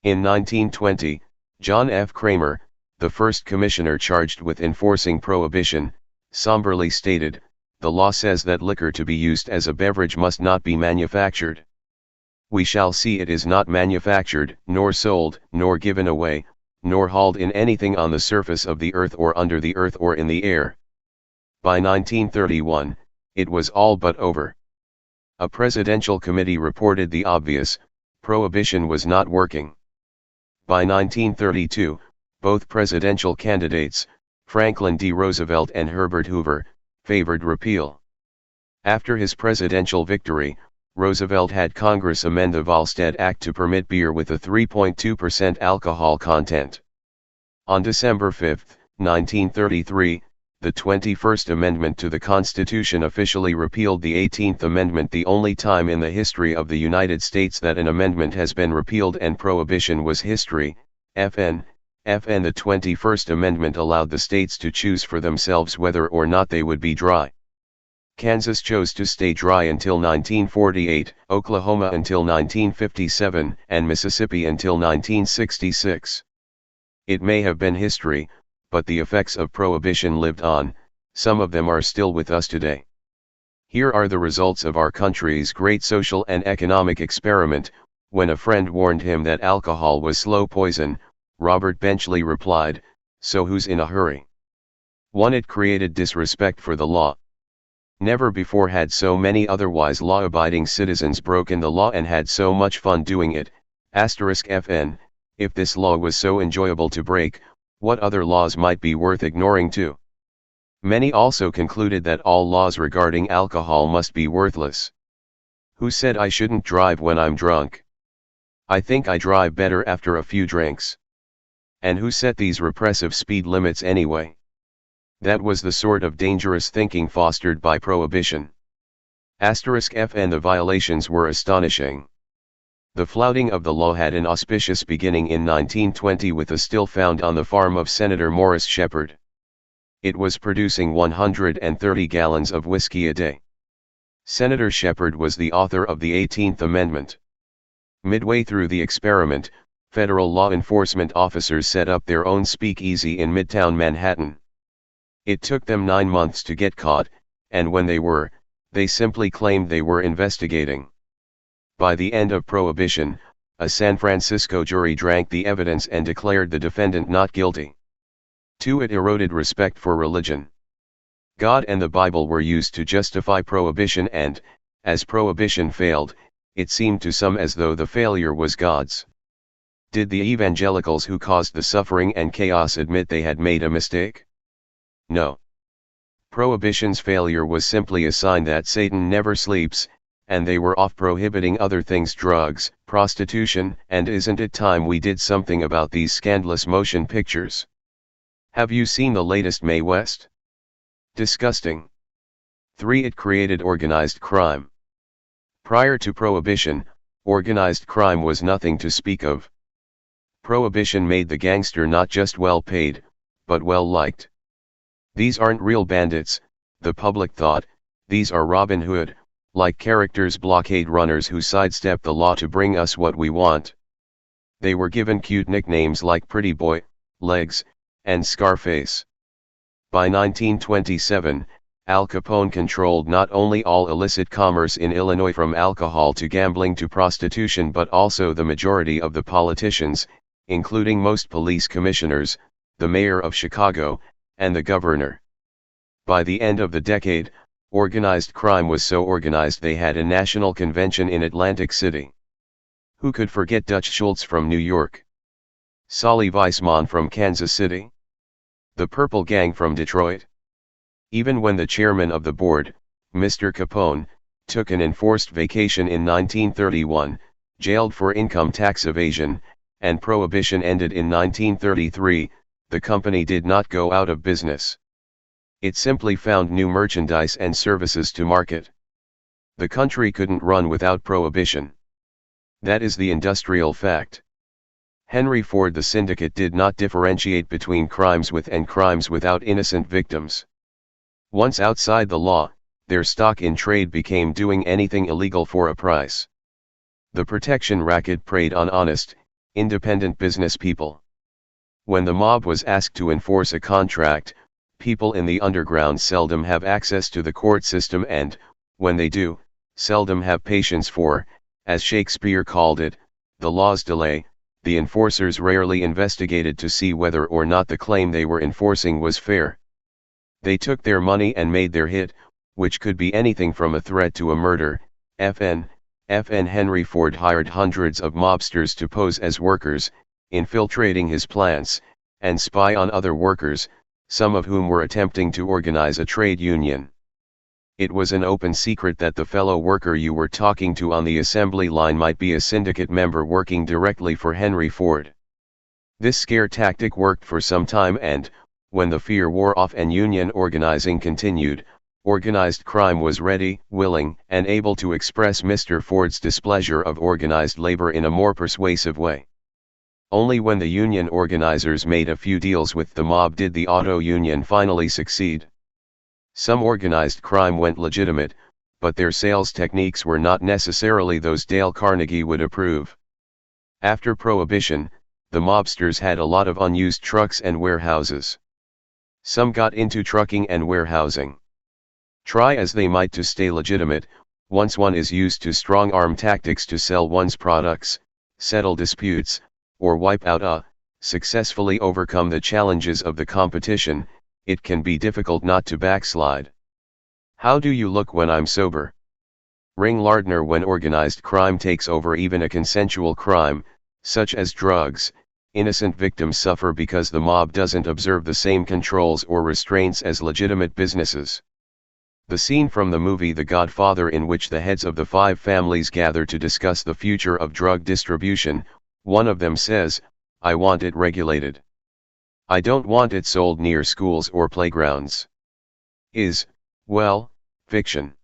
In 1920, John F. Kramer, the first commissioner charged with enforcing Prohibition, somberly stated, "The law says that liquor to be used as a beverage must not be manufactured. We shall see it is not manufactured, nor sold, nor given away, nor hauled in anything on the surface of the earth or under the earth or in the air." By 1931, it was all but over. A presidential committee reported the obvious: Prohibition was not working. By 1932, both presidential candidates, Franklin D. Roosevelt and Herbert Hoover, favored repeal. After his presidential victory, Roosevelt had Congress amend the Volstead Act to permit beer with a 3.2% alcohol content. On December 5, 1933, the 21st Amendment to the Constitution officially repealed the 18th Amendment, the only time in the history of the United States that an amendment has been repealed and prohibition was history. FN the 21st Amendment allowed the states to choose for themselves whether or not they would be dry. Kansas chose to stay dry until 1948, Oklahoma until 1957, and Mississippi until 1966. It may have been history, but the effects of Prohibition lived on. Some of them are still with us today. Here are the results of our country's great social and economic experiment. When a friend warned him that alcohol was slow poison, Robert Benchley replied, "So who's in a hurry?" 1. It created disrespect for the law. Never before had so many otherwise law-abiding citizens broken the law and had so much fun doing it. FN, if this law was so enjoyable to break, what other laws might be worth ignoring too? Many also concluded that all laws regarding alcohol must be worthless. Who said I shouldn't drive when I'm drunk? I think I drive better after a few drinks. And who set these repressive speed limits anyway? That was the sort of dangerous thinking fostered by Prohibition. FN the violations were astonishing. The flouting of the law had an auspicious beginning in 1920 with a still found on the farm of Senator Morris Shepherd. It was producing 130 gallons of whiskey a day. Senator Shepherd was the author of the 18th Amendment. Midway through the experiment, federal law enforcement officers set up their own speakeasy in Midtown Manhattan. It took them 9 months to get caught, and when they were, they simply claimed they were investigating. By the end of Prohibition, a San Francisco jury drank the evidence and declared the defendant not guilty. 2. It eroded respect for religion. God and the Bible were used to justify Prohibition and, as Prohibition failed, it seemed to some as though the failure was God's. Did the evangelicals who caused the suffering and chaos admit they had made a mistake? No. Prohibition's failure was simply a sign that Satan never sleeps, and they were off prohibiting other things: drugs, prostitution, and isn't it time we did something about these scandalous motion pictures? Have you seen the latest Mae West? Disgusting. 3. It created organized crime. Prior to Prohibition, organized crime was nothing to speak of. Prohibition made the gangster not just well paid, but well liked. These aren't real bandits, the public thought, these are Robin Hood-like characters, blockade runners who sidestep the law to bring us what we want. They were given cute nicknames like Pretty Boy, Legs, and Scarface. By 1927, Al Capone controlled not only all illicit commerce in Illinois from alcohol to gambling to prostitution but also the majority of the politicians, including most police commissioners, the mayor of Chicago, and the governor. By the end of the decade, organized crime was so organized they had a national convention in Atlantic City. Who could forget Dutch Schultz from New York? Solly Weissman from Kansas City? The Purple Gang from Detroit. Even when the chairman of the board, Mr. Capone, took an enforced vacation in 1931, jailed for income tax evasion, and Prohibition ended in 1933, the company did not go out of business. It simply found new merchandise and services to market. The country couldn't run without Prohibition. That is the industrial fact. Henry Ford. The syndicate did not differentiate between crimes with and crimes without innocent victims. Once outside the law, their stock in trade became doing anything illegal for a price. The protection racket preyed on honest, independent business people. When the mob was asked to enforce a contract, people in the underground seldom have access to the court system and, when they do, seldom have patience for, as Shakespeare called it, the law's delay. The enforcers rarely investigated to see whether or not the claim they were enforcing was fair. They took their money and made their hit, which could be anything from a threat to a murder. Henry Ford hired hundreds of mobsters to pose as workers, infiltrating his plants, and spy on other workers, some of whom were attempting to organize a trade union. It was an open secret that the fellow worker you were talking to on the assembly line might be a syndicate member working directly for Henry Ford. This scare tactic worked for some time and, when the fear wore off and union organizing continued, organized crime was ready, willing, and able to express Mr. Ford's displeasure of organized labor in a more persuasive way. Only when the union organizers made a few deals with the mob did the auto union finally succeed. Some organized crime went legitimate, but their sales techniques were not necessarily those Dale Carnegie would approve. After Prohibition, the mobsters had a lot of unused trucks and warehouses. Some got into trucking and warehousing. Try as they might to stay legitimate, once one is used to strong-arm tactics to sell one's products, settle disputes, or wipe out successfully overcome the challenges of the competition, it can be difficult not to backslide. How do you look when I'm sober? Ring Lardner. When organized crime takes over even a consensual crime, such as drugs, innocent victims suffer because the mob doesn't observe the same controls or restraints as legitimate businesses. The scene from the movie The Godfather, in which the heads of the 5 families gather to discuss the future of drug distribution, one of them says, "I want it regulated. I don't want it sold near schools or playgrounds." Is, well, fiction.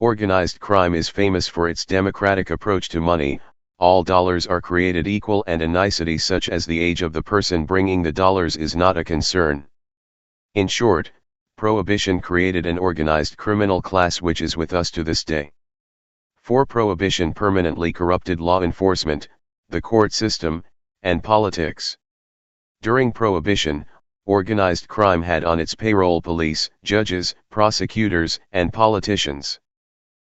Organized crime is famous for its democratic approach to money. All dollars are created equal, and a nicety such as the age of the person bringing the dollars is not a concern. In short, Prohibition created an organized criminal class which is with us to this day. For Prohibition permanently corrupted law enforcement, the court system, and politics. During Prohibition, organized crime had on its payroll police, judges, prosecutors, and politicians.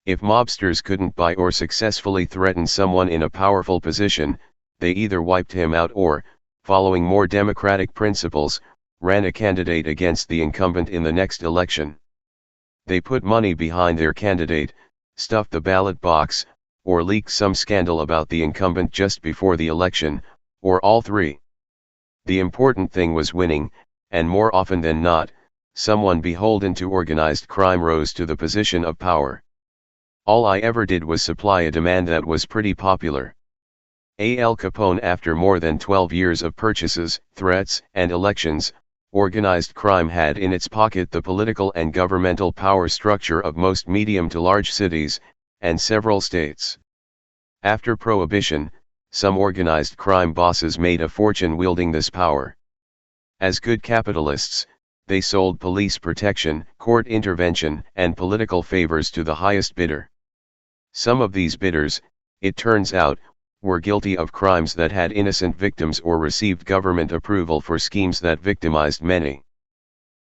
If mobsters couldn't buy or successfully threaten someone in a powerful position, they either wiped him out or, following more democratic principles, ran a candidate against the incumbent in the next election. They put money behind their candidate, stuffed the ballot box, or leaked some scandal about the incumbent just before the election, or all three. The important thing was winning, and more often than not, someone beholden to organized crime rose to the position of power. All I ever did was supply a demand that was pretty popular. Al Capone. After more than 12 years of purchases, threats, and elections, organized crime had in its pocket the political and governmental power structure of most medium to large cities, and several states. After Prohibition, some organized crime bosses made a fortune wielding this power. As good capitalists, they sold police protection, court intervention, and political favors to the highest bidder. Some of these bidders, it turns out, were guilty of crimes that had innocent victims or received government approval for schemes that victimized many.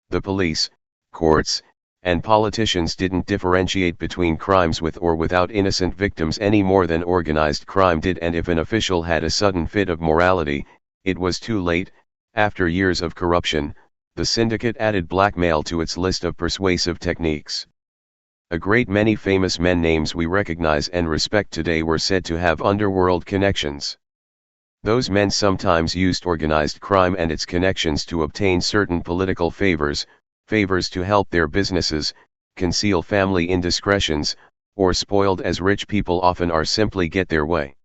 The police, courts, and politicians didn't differentiate between crimes with or without innocent victims any more than organized crime did, and if an official had a sudden fit of morality, it was too late. After years of corruption, the syndicate added blackmail to its list of persuasive techniques. A great many famous men names we recognize and respect today were said to have underworld connections. Those men sometimes used organized crime and its connections to obtain certain political favors to help their businesses, conceal family indiscretions, or spoiled as rich people often are simply get their way.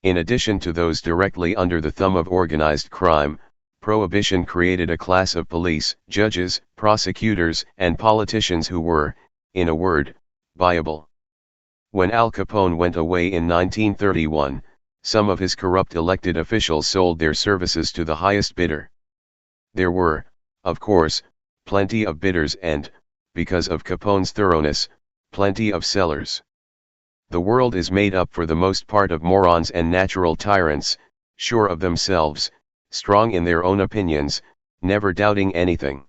In addition to those directly under the thumb of organized crime, Prohibition created a class of police, judges, prosecutors, and politicians who were, in a word, buyable. When Al Capone went away in 1931, some of his corrupt elected officials sold their services to the highest bidder. There were, of course, plenty of bidders and, because of Capone's thoroughness, plenty of sellers. The world is made up for the most part of morons and natural tyrants, sure of themselves, strong in their own opinions, never doubting anything.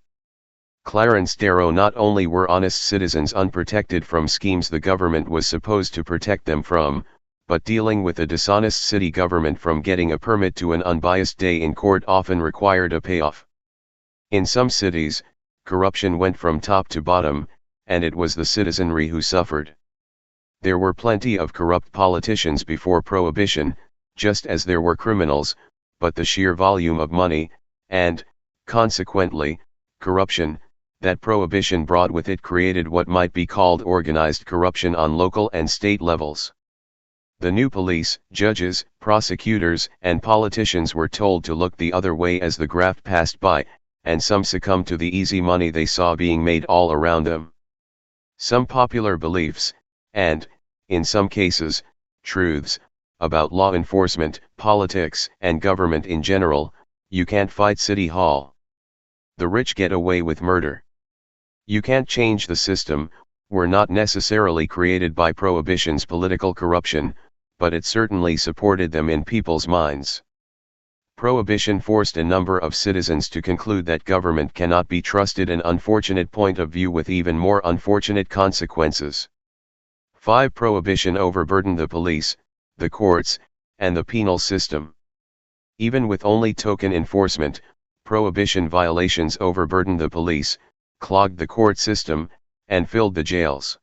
Clarence Darrow not only were honest citizens unprotected from schemes the government was supposed to protect them from, but dealing with a dishonest city government from getting a permit to an unbiased day in court often required a payoff. In some cities, corruption went from top to bottom, and it was the citizenry who suffered. There were plenty of corrupt politicians before Prohibition, just as there were criminals, but the sheer volume of money, and, consequently, corruption, that Prohibition brought with it created what might be called organized corruption on local and state levels. The new police, judges, prosecutors, and politicians were told to look the other way as the graft passed by, and some succumbed to the easy money they saw being made all around them. Some popular beliefs, and, in some cases, truths, about law enforcement, politics, and government in general: you can't fight City Hall. The rich get away with murder. You can't change the system, were not necessarily created by Prohibition's political corruption, but it certainly supported them in people's minds. Prohibition forced a number of citizens to conclude that government cannot be trusted, an unfortunate point of view with even more unfortunate consequences. 5. Prohibition overburdened the police, the courts, and the penal system. Even with only token enforcement, Prohibition violations overburdened the police, clogged the court system, and filled the jails.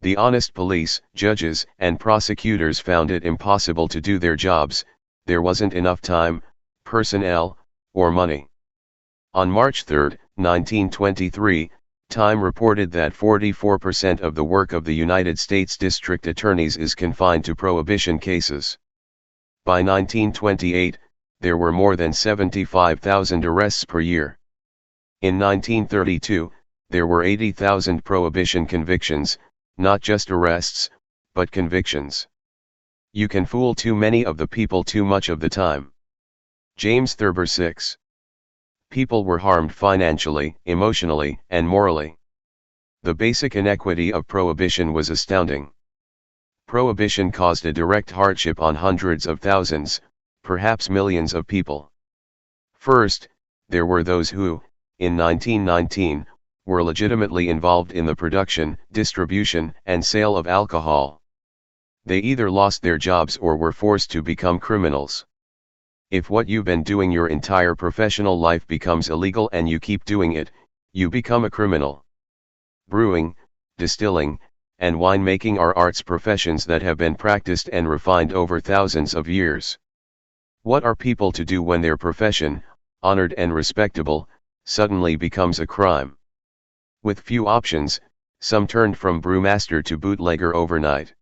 The honest police, judges, and prosecutors found it impossible to do their jobs. There wasn't enough time, personnel, or money. On March 3, 1923, Time reported that 44% of the work of the United States district attorneys is confined to Prohibition cases. By 1928, there were more than 75,000 arrests per year. In 1932, there were 80,000 Prohibition convictions, not just arrests, but convictions. You can fool too many of the people too much of the time. James Thurber 6. People were harmed financially, emotionally, and morally. The basic inequity of Prohibition was astounding. Prohibition caused a direct hardship on hundreds of thousands, perhaps millions of people. First, there were those who, in 1919, were legitimately involved in the production, distribution, and sale of alcohol. They either lost their jobs or were forced to become criminals. If what you've been doing your entire professional life becomes illegal and you keep doing it, you become a criminal. Brewing, distilling, and winemaking are arts professions that have been practiced and refined over thousands of years. What are people to do when their profession, honored and respectable, suddenly becomes a crime? With few options, some turned from brewmaster to bootlegger overnight.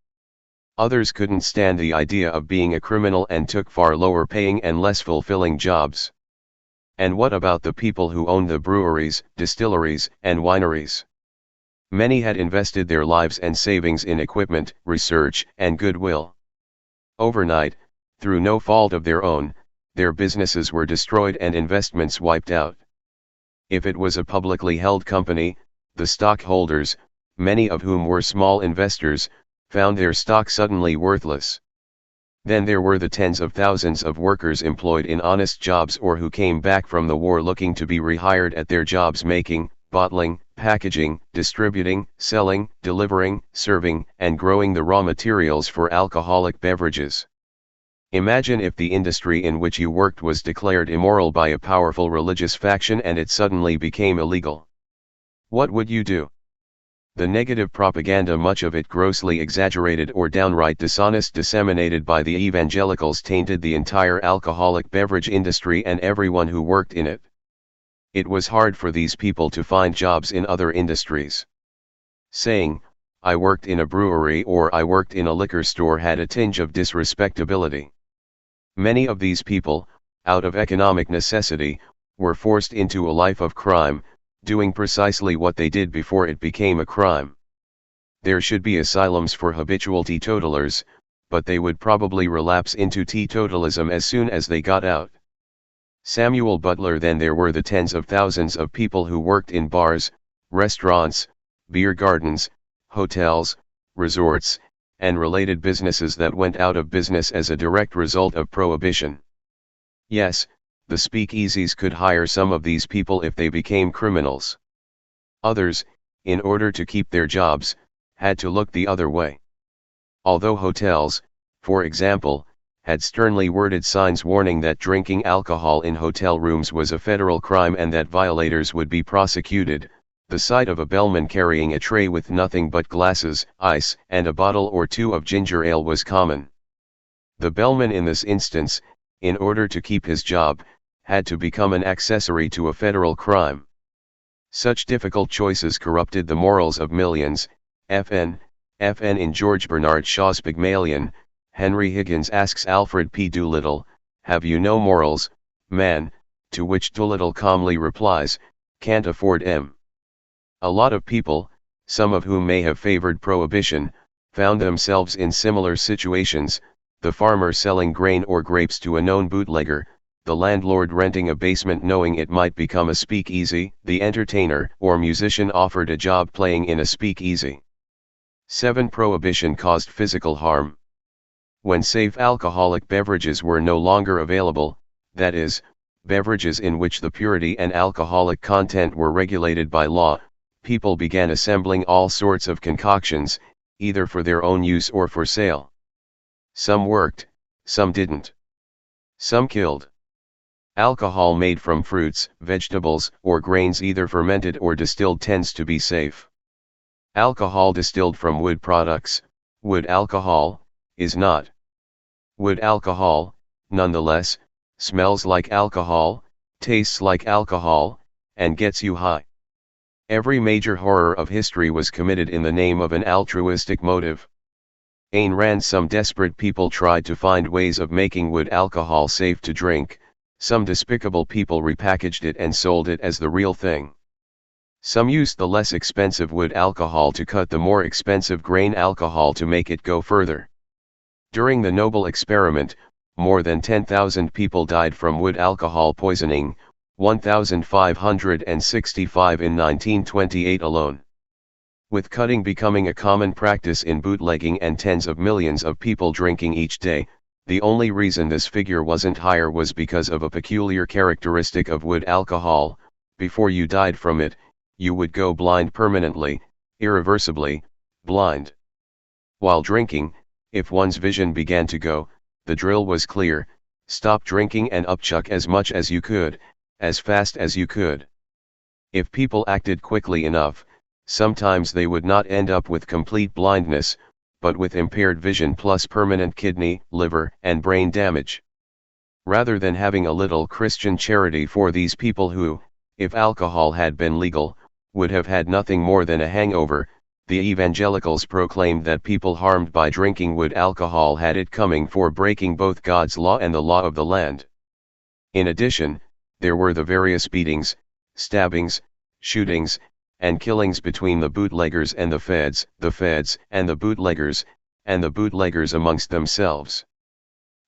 Others couldn't stand the idea of being a criminal and took far lower paying and less fulfilling jobs. And what about the people who owned the breweries, distilleries, and wineries? Many had invested their lives and savings in equipment, research, and goodwill. Overnight, through no fault of their own, their businesses were destroyed and investments wiped out. If it was a publicly held company, the stockholders, many of whom were small investors, found their stock suddenly worthless. Then there were the tens of thousands of workers employed in honest jobs or who came back from the war looking to be rehired at their jobs making, bottling, packaging, distributing, selling, delivering, serving, and growing the raw materials for alcoholic beverages. Imagine if the industry in which you worked was declared immoral by a powerful religious faction and it suddenly became illegal. What would you do? The negative propaganda, much of it grossly exaggerated or downright dishonest, disseminated by the evangelicals, tainted the entire alcoholic beverage industry and everyone who worked in it. It was hard for these people to find jobs in other industries. Saying, "I worked in a brewery" or "I worked in a liquor store" had a tinge of disrespectability. Many of these people, out of economic necessity, were forced into a life of crime, doing precisely what they did before it became a crime. There should be asylums for habitual teetotalers, but they would probably relapse into teetotalism as soon as they got out. Samuel Butler. Then there were the tens of thousands of people who worked in bars, restaurants, beer gardens, hotels, resorts, and related businesses that went out of business as a direct result of prohibition. Yes, the speakeasies could hire some of these people if they became criminals. Others, in order to keep their jobs, had to look the other way. Although hotels, for example, had sternly worded signs warning that drinking alcohol in hotel rooms was a federal crime and that violators would be prosecuted, the sight of a bellman carrying a tray with nothing but glasses, ice, and a bottle or two of ginger ale was common. The bellman in this instance, in order to keep his job, had to become an accessory to a federal crime. Such difficult choices corrupted the morals of millions. FN in George Bernard Shaw's Pygmalion, Henry Higgins asks Alfred P. Doolittle, "Have you no morals, man?" To which Doolittle calmly replies, "Can't afford 'em." A lot of people, some of whom may have favored prohibition, found themselves in similar situations: the farmer selling grain or grapes to a known bootlegger, the landlord renting a basement knowing it might become a speakeasy, the entertainer or musician offered a job playing in a speakeasy. 7. Prohibition caused physical harm. When safe alcoholic beverages were no longer available, that is, beverages in which the purity and alcoholic content were regulated by law, people began assembling all sorts of concoctions, either for their own use or for sale. Some worked, some didn't. Some killed. Alcohol made from fruits, vegetables, or grains, either fermented or distilled, tends to be safe. Alcohol distilled from wood products, wood alcohol, is not. Wood alcohol, nonetheless, smells like alcohol, tastes like alcohol, and gets you high. Every major horror of history was committed in the name of an altruistic motive. Ayn Rand. Some desperate people tried to find ways of making wood alcohol safe to drink. Some despicable people repackaged it and sold it as the real thing. Some used the less expensive wood alcohol to cut the more expensive grain alcohol to make it go further. During the Noble experiment, more than 10,000 people died from wood alcohol poisoning, 1,565 in 1928 alone. With cutting becoming a common practice in bootlegging and tens of millions of people drinking each day, the only reason this figure wasn't higher was because of a peculiar characteristic of wood alcohol: before you died from it, you would go blind permanently, irreversibly, blind. While drinking, if one's vision began to go, the drill was clear: stop drinking and upchuck as much as you could, as fast as you could. If people acted quickly enough, sometimes they would not end up with complete blindness, but with impaired vision plus permanent kidney, liver, and brain damage. Rather than having a little Christian charity for these people who, if alcohol had been legal, would have had nothing more than a hangover, the evangelicals proclaimed that people harmed by drinking wood alcohol had it coming for breaking both God's law and the law of the land. In addition, there were the various beatings, stabbings, shootings, and killings between the bootleggers and the feds and the bootleggers amongst themselves.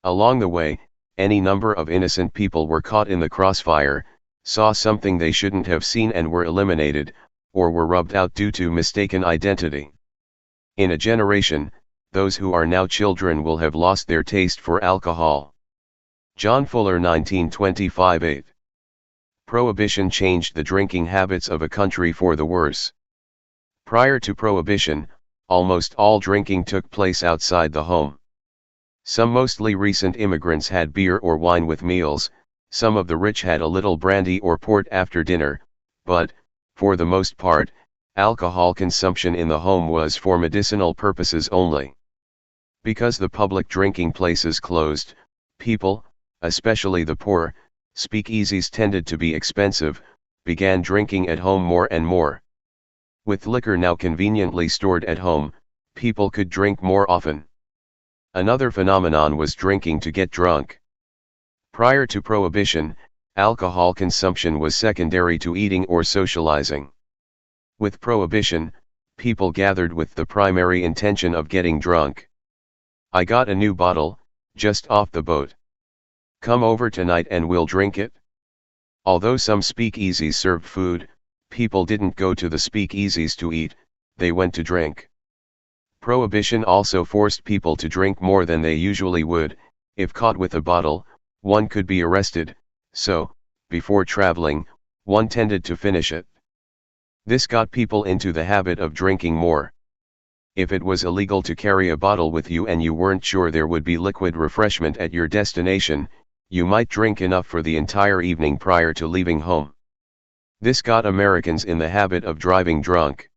Along the way, any number of innocent people were caught in the crossfire, saw something they shouldn't have seen and were eliminated, or were rubbed out due to mistaken identity. In a generation, those who are now children will have lost their taste for alcohol. John Fuller, 1925-8. Prohibition changed the drinking habits of a country for the worse. Prior to Prohibition, almost all drinking took place outside the home. Some mostly recent immigrants had beer or wine with meals, some of the rich had a little brandy or port after dinner, but, for the most part, alcohol consumption in the home was for medicinal purposes only. Because the public drinking places closed, people, especially the poor, speakeasies tended to be expensive, began drinking at home more and more. With liquor now conveniently stored at home, people could drink more often. Another phenomenon was drinking to get drunk. Prior to Prohibition, alcohol consumption was secondary to eating or socializing. With Prohibition, people gathered with the primary intention of getting drunk. I got a new bottle, just off the boat. Come over tonight and we'll drink it. Although some speakeasies served food, people didn't go to the speakeasies to eat, they went to drink. Prohibition also forced people to drink more than they usually would. If caught with a bottle, one could be arrested, so, before traveling, one tended to finish it. This got people into the habit of drinking more. If it was illegal to carry a bottle with you and you weren't sure there would be liquid refreshment at your destination, you might drink enough for the entire evening prior to leaving home. This got Americans in the habit of driving drunk.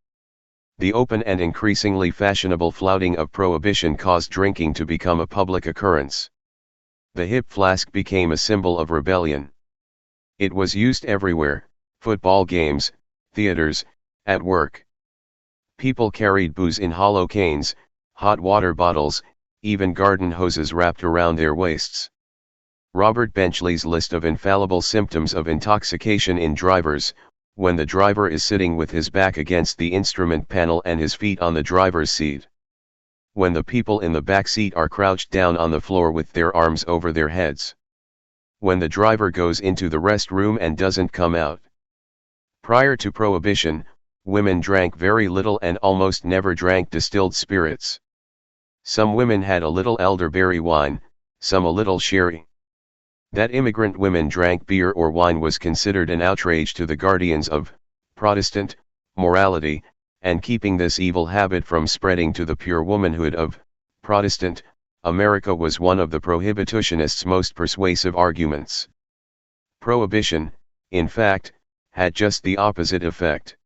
The open and increasingly fashionable flouting of Prohibition caused drinking to become a public occurrence. The hip flask became a symbol of rebellion. It was used everywhere: football games, theaters, at work. People carried booze in hollow canes, hot water bottles, even garden hoses wrapped around their waists. Robert Benchley's list of infallible symptoms of intoxication in drivers: when the driver is sitting with his back against the instrument panel and his feet on the driver's seat. When the people in the back seat are crouched down on the floor with their arms over their heads. When the driver goes into the restroom and doesn't come out. Prior to Prohibition, women drank very little and almost never drank distilled spirits. Some women had a little elderberry wine, some a little sherry. That immigrant women drank beer or wine was considered an outrage to the guardians of Protestant morality, and keeping this evil habit from spreading to the pure womanhood of Protestant America was one of the prohibitionists' most persuasive arguments. Prohibition, in fact, had just the opposite effect.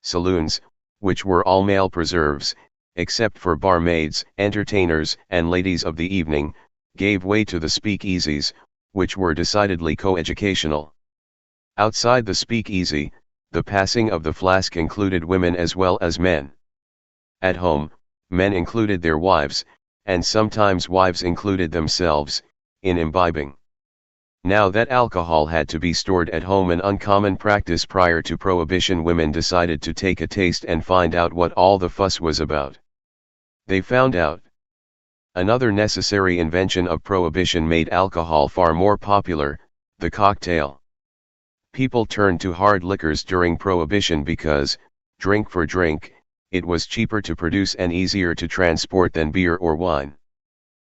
Saloons, which were all male preserves, except for barmaids, entertainers, and ladies of the evening, gave way to the speakeasies, which were decidedly coeducational. Outside the speakeasy, the passing of the flask included women as well as men. At home, men included their wives, and sometimes wives included themselves, in imbibing. Now that alcohol had to be stored at home, an uncommon practice prior to Prohibition, women decided to take a taste and find out what all the fuss was about. They found out. Another necessary invention of Prohibition made alcohol far more popular: the cocktail. People turned to hard liquors during Prohibition because, drink for drink, it was cheaper to produce and easier to transport than beer or wine.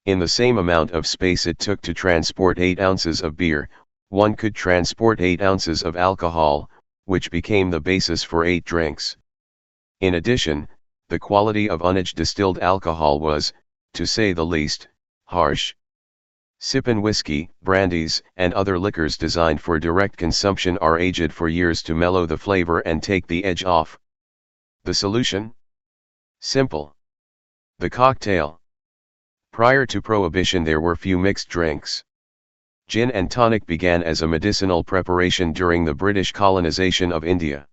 In the same amount of space it took to transport 8 ounces of beer, one could transport 8 ounces of alcohol, which became the basis for 8 drinks. In addition, the quality of unaged distilled alcohol was, to say the least, harsh. Sippin' whiskey, brandies, and other liquors designed for direct consumption are aged for years to mellow the flavor and take the edge off. The solution? Simple. The cocktail. Prior to Prohibition there were few mixed drinks. Gin and tonic began as a medicinal preparation during the British colonization of India.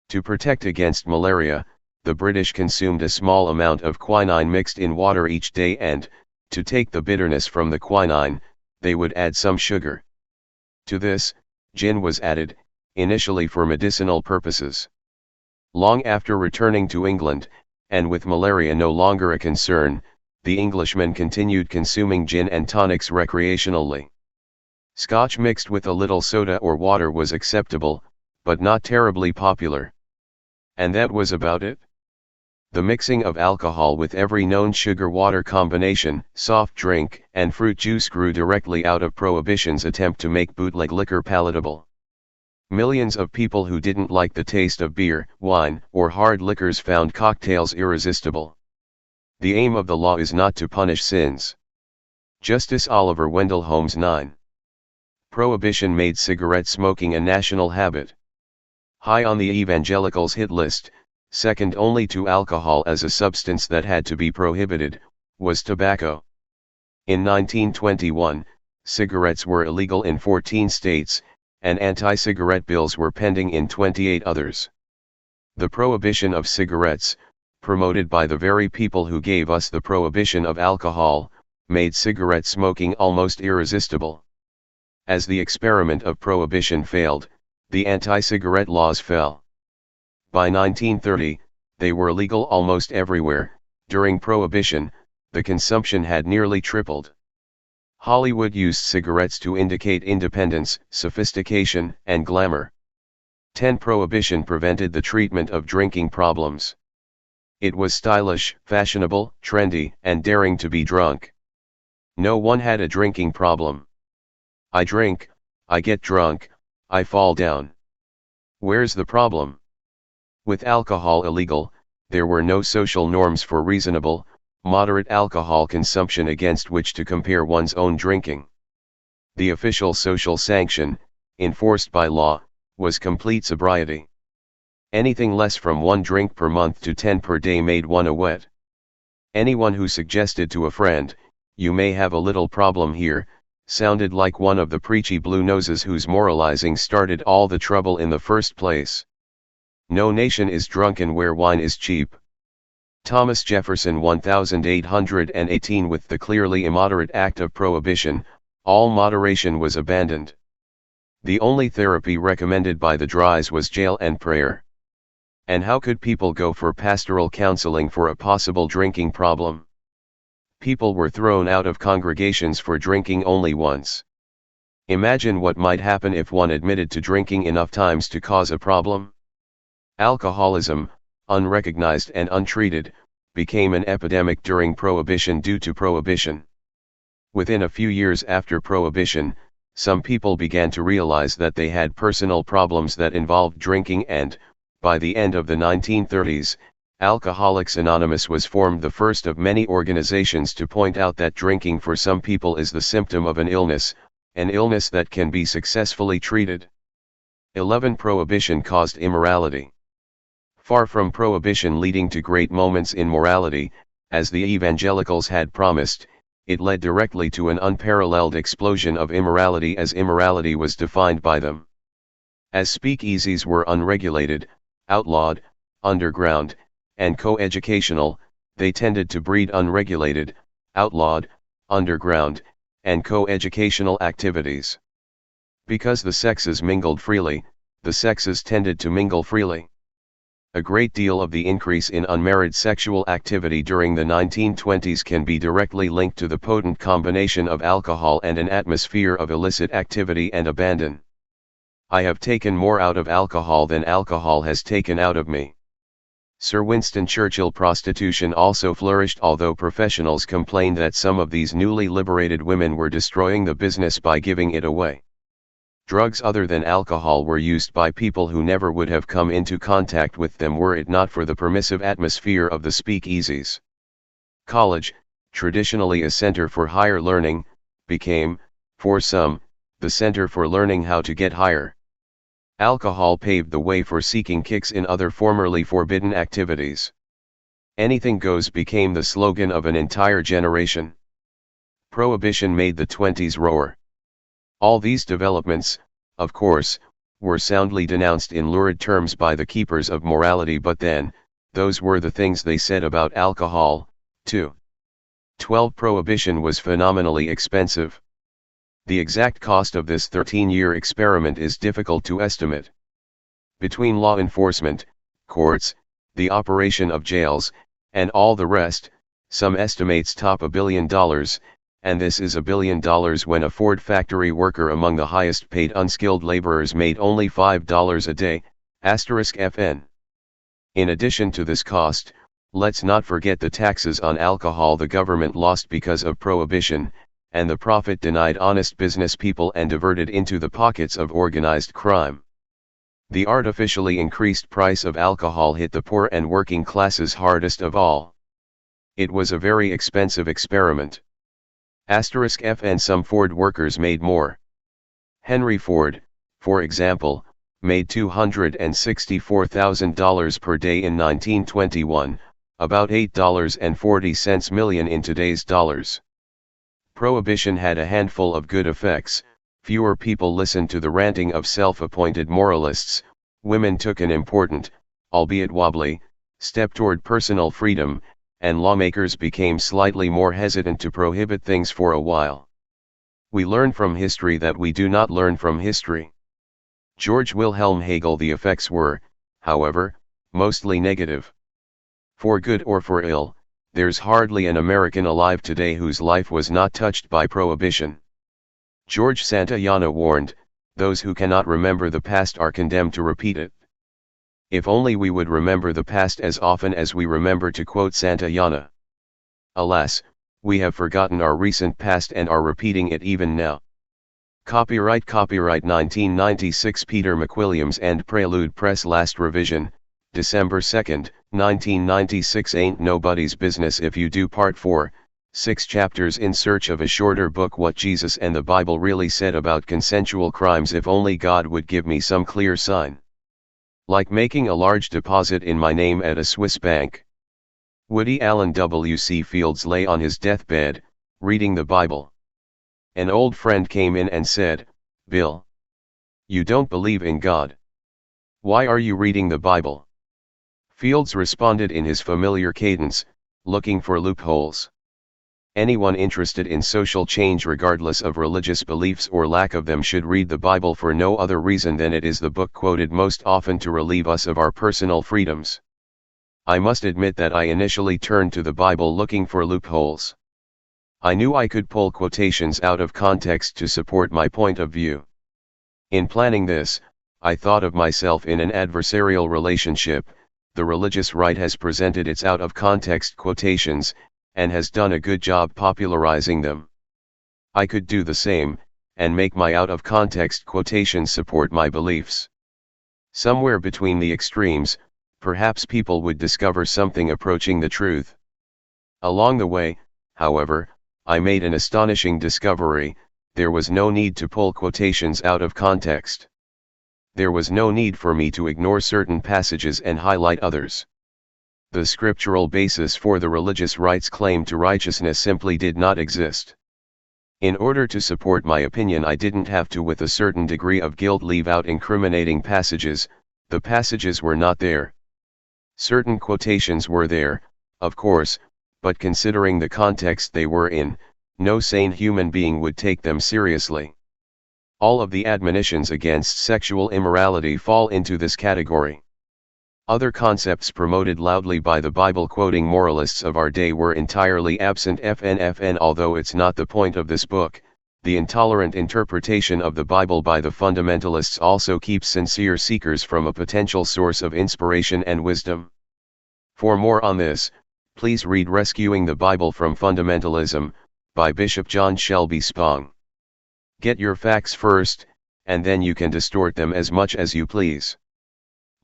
To protect against malaria, the British consumed a small amount of quinine mixed in water each day, and, to take the bitterness from the quinine, they would add some sugar. To this, gin was added, initially for medicinal purposes. Long after returning to England, and with malaria no longer a concern, the Englishmen continued consuming gin and tonics recreationally. Scotch mixed with a little soda or water was acceptable, but not terribly popular. And that was about it. The mixing of alcohol with every known sugar-water combination, soft drink, and fruit juice grew directly out of Prohibition's attempt to make bootleg liquor palatable. Millions of people who didn't like the taste of beer, wine, or hard liquors found cocktails irresistible. The aim of the law is not to punish sins. Justice Oliver Wendell Holmes 9. Prohibition made cigarette smoking a national habit. High on the evangelicals' hit list, second only to alcohol as a substance that had to be prohibited, was tobacco. In 1921, cigarettes were illegal in 14 states, and anti-cigarette bills were pending in 28 others. The prohibition of cigarettes, promoted by the very people who gave us the prohibition of alcohol, made cigarette smoking almost irresistible. As the experiment of prohibition failed, the anti-cigarette laws fell. By 1930, they were legal almost everywhere. During Prohibition, the consumption had nearly tripled. Hollywood used cigarettes to indicate independence, sophistication, and glamour. 10. Prohibition prevented the treatment of drinking problems. It was stylish, fashionable, trendy, and daring to be drunk. No one had a drinking problem. I drink, I get drunk, I fall down. Where's the problem? With alcohol illegal, there were no social norms for reasonable, moderate alcohol consumption against which to compare one's own drinking. The official social sanction, enforced by law, was complete sobriety. Anything less from 1 drink per month to 10 per day made one a wet. Anyone who suggested to a friend, "You may have a little problem here," sounded like one of the preachy blue noses whose moralizing started all the trouble in the first place. No nation is drunken where wine is cheap. Thomas Jefferson 1818. With the clearly immoderate act of prohibition, all moderation was abandoned. The only therapy recommended by the Dries was jail and prayer. And how could people go for pastoral counseling for a possible drinking problem? People were thrown out of congregations for drinking only once. Imagine what might happen if one admitted to drinking enough times to cause a problem. Alcoholism, unrecognized and untreated, became an epidemic during Prohibition due to Prohibition. Within a few years after Prohibition, some people began to realize that they had personal problems that involved drinking, and, by the end of the 1930s, Alcoholics Anonymous was formed, the first of many organizations to point out that drinking for some people is the symptom of an illness that can be successfully treated. 11. Prohibition caused immorality. Far from Prohibition leading to great moments in morality, as the evangelicals had promised, it led directly to an unparalleled explosion of immorality as immorality was defined by them. As speakeasies were unregulated, outlawed, underground, and co-educational, they tended to breed unregulated, outlawed, underground, and co-educational activities. Because the sexes mingled freely, the sexes tended to mingle freely. A great deal of the increase in unmarried sexual activity during the 1920s can be directly linked to the potent combination of alcohol and an atmosphere of illicit activity and abandon. I have taken more out of alcohol than alcohol has taken out of me. Sir Winston Churchill. Prostitution also flourished, although professionals complained that some of these newly liberated women were destroying the business by giving it away. Drugs other than alcohol were used by people who never would have come into contact with them were it not for the permissive atmosphere of the speakeasies. College, traditionally a center for higher learning, became, for some, the center for learning how to get higher. Alcohol paved the way for seeking kicks in other formerly forbidden activities. Anything goes became the slogan of an entire generation. Prohibition made the 20s roar. All these developments, of course, were soundly denounced in lurid terms by the keepers of morality, but then, those were the things they said about alcohol, too. 12. Prohibition was phenomenally expensive. The exact cost of this 13-year experiment is difficult to estimate. Between law enforcement, courts, the operation of jails, and all the rest, some estimates top $1 billion, and this is $1 billion when a Ford factory worker among the highest paid unskilled laborers made only $5 a day, *FN. In addition to this cost, let's not forget the taxes on alcohol the government lost because of Prohibition, and the profit denied honest business people and diverted into the pockets of organized crime. The artificially increased price of alcohol hit the poor and working classes hardest of all. It was a very expensive experiment. *FN. Some Ford workers made more. Henry Ford, for example, made $264,000 per day in 1921, about $8.40 million in today's dollars. Prohibition had a handful of good effects. Fewer people listened to the ranting of self-appointed moralists, women took an important, albeit wobbly, step toward personal freedom, and lawmakers became slightly more hesitant to prohibit things for a while. We learn from history that we do not learn from history. George Wilhelm Hegel. The effects were, however, mostly negative. For good or for ill, there's hardly an American alive today whose life was not touched by prohibition. George Santayana warned, "Those who cannot remember the past are condemned to repeat it." If only we would remember the past as often as we remember to quote Santayana. Alas, we have forgotten our recent past and are repeating it even now. Copyright 1996 Peter McWilliams and Prelude Press. Last revision, December 2, 1996. Ain't Nobody's Business If You Do. Part 4, 6 chapters in search of a shorter book. What Jesus and the Bible really said about consensual crimes. If only God would give me some clear sign. Like making a large deposit in my name at a Swiss bank. Woody Allen. W.C. Fields lay on his deathbed, reading the Bible. An old friend came in and said, "Bill, you don't believe in God. Why are you reading the Bible?" Fields responded in his familiar cadence, looking for loopholes. Anyone interested in social change regardless of religious beliefs or lack of them should read the Bible for no other reason than it is the book quoted most often to relieve us of our personal freedoms. I must admit that I initially turned to the Bible looking for loopholes. I knew I could pull quotations out of context to support my point of view. In planning this, I thought of myself in an adversarial relationship. The religious right has presented its out-of-context quotations, and has done a good job popularizing them. I could do the same, and make my out-of-context quotations support my beliefs. Somewhere between the extremes, perhaps people would discover something approaching the truth. Along the way, however, I made an astonishing discovery: there was no need to pull quotations out of context. There was no need for me to ignore certain passages and highlight others. The scriptural basis for the religious right's claim to righteousness simply did not exist. In order to support my opinion, I didn't have to, with a certain degree of guilt, leave out incriminating passages. The passages were not there. Certain quotations were there, of course, but considering the context they were in, no sane human being would take them seriously. All of the admonitions against sexual immorality fall into this category. Other concepts promoted loudly by the Bible-quoting moralists of our day were entirely absent. Although it's not the point of this book, the intolerant interpretation of the Bible by the fundamentalists also keeps sincere seekers from a potential source of inspiration and wisdom. For more on this, please read Rescuing the Bible from Fundamentalism, by Bishop John Shelby Spong. Get your facts first, and then you can distort them as much as you please.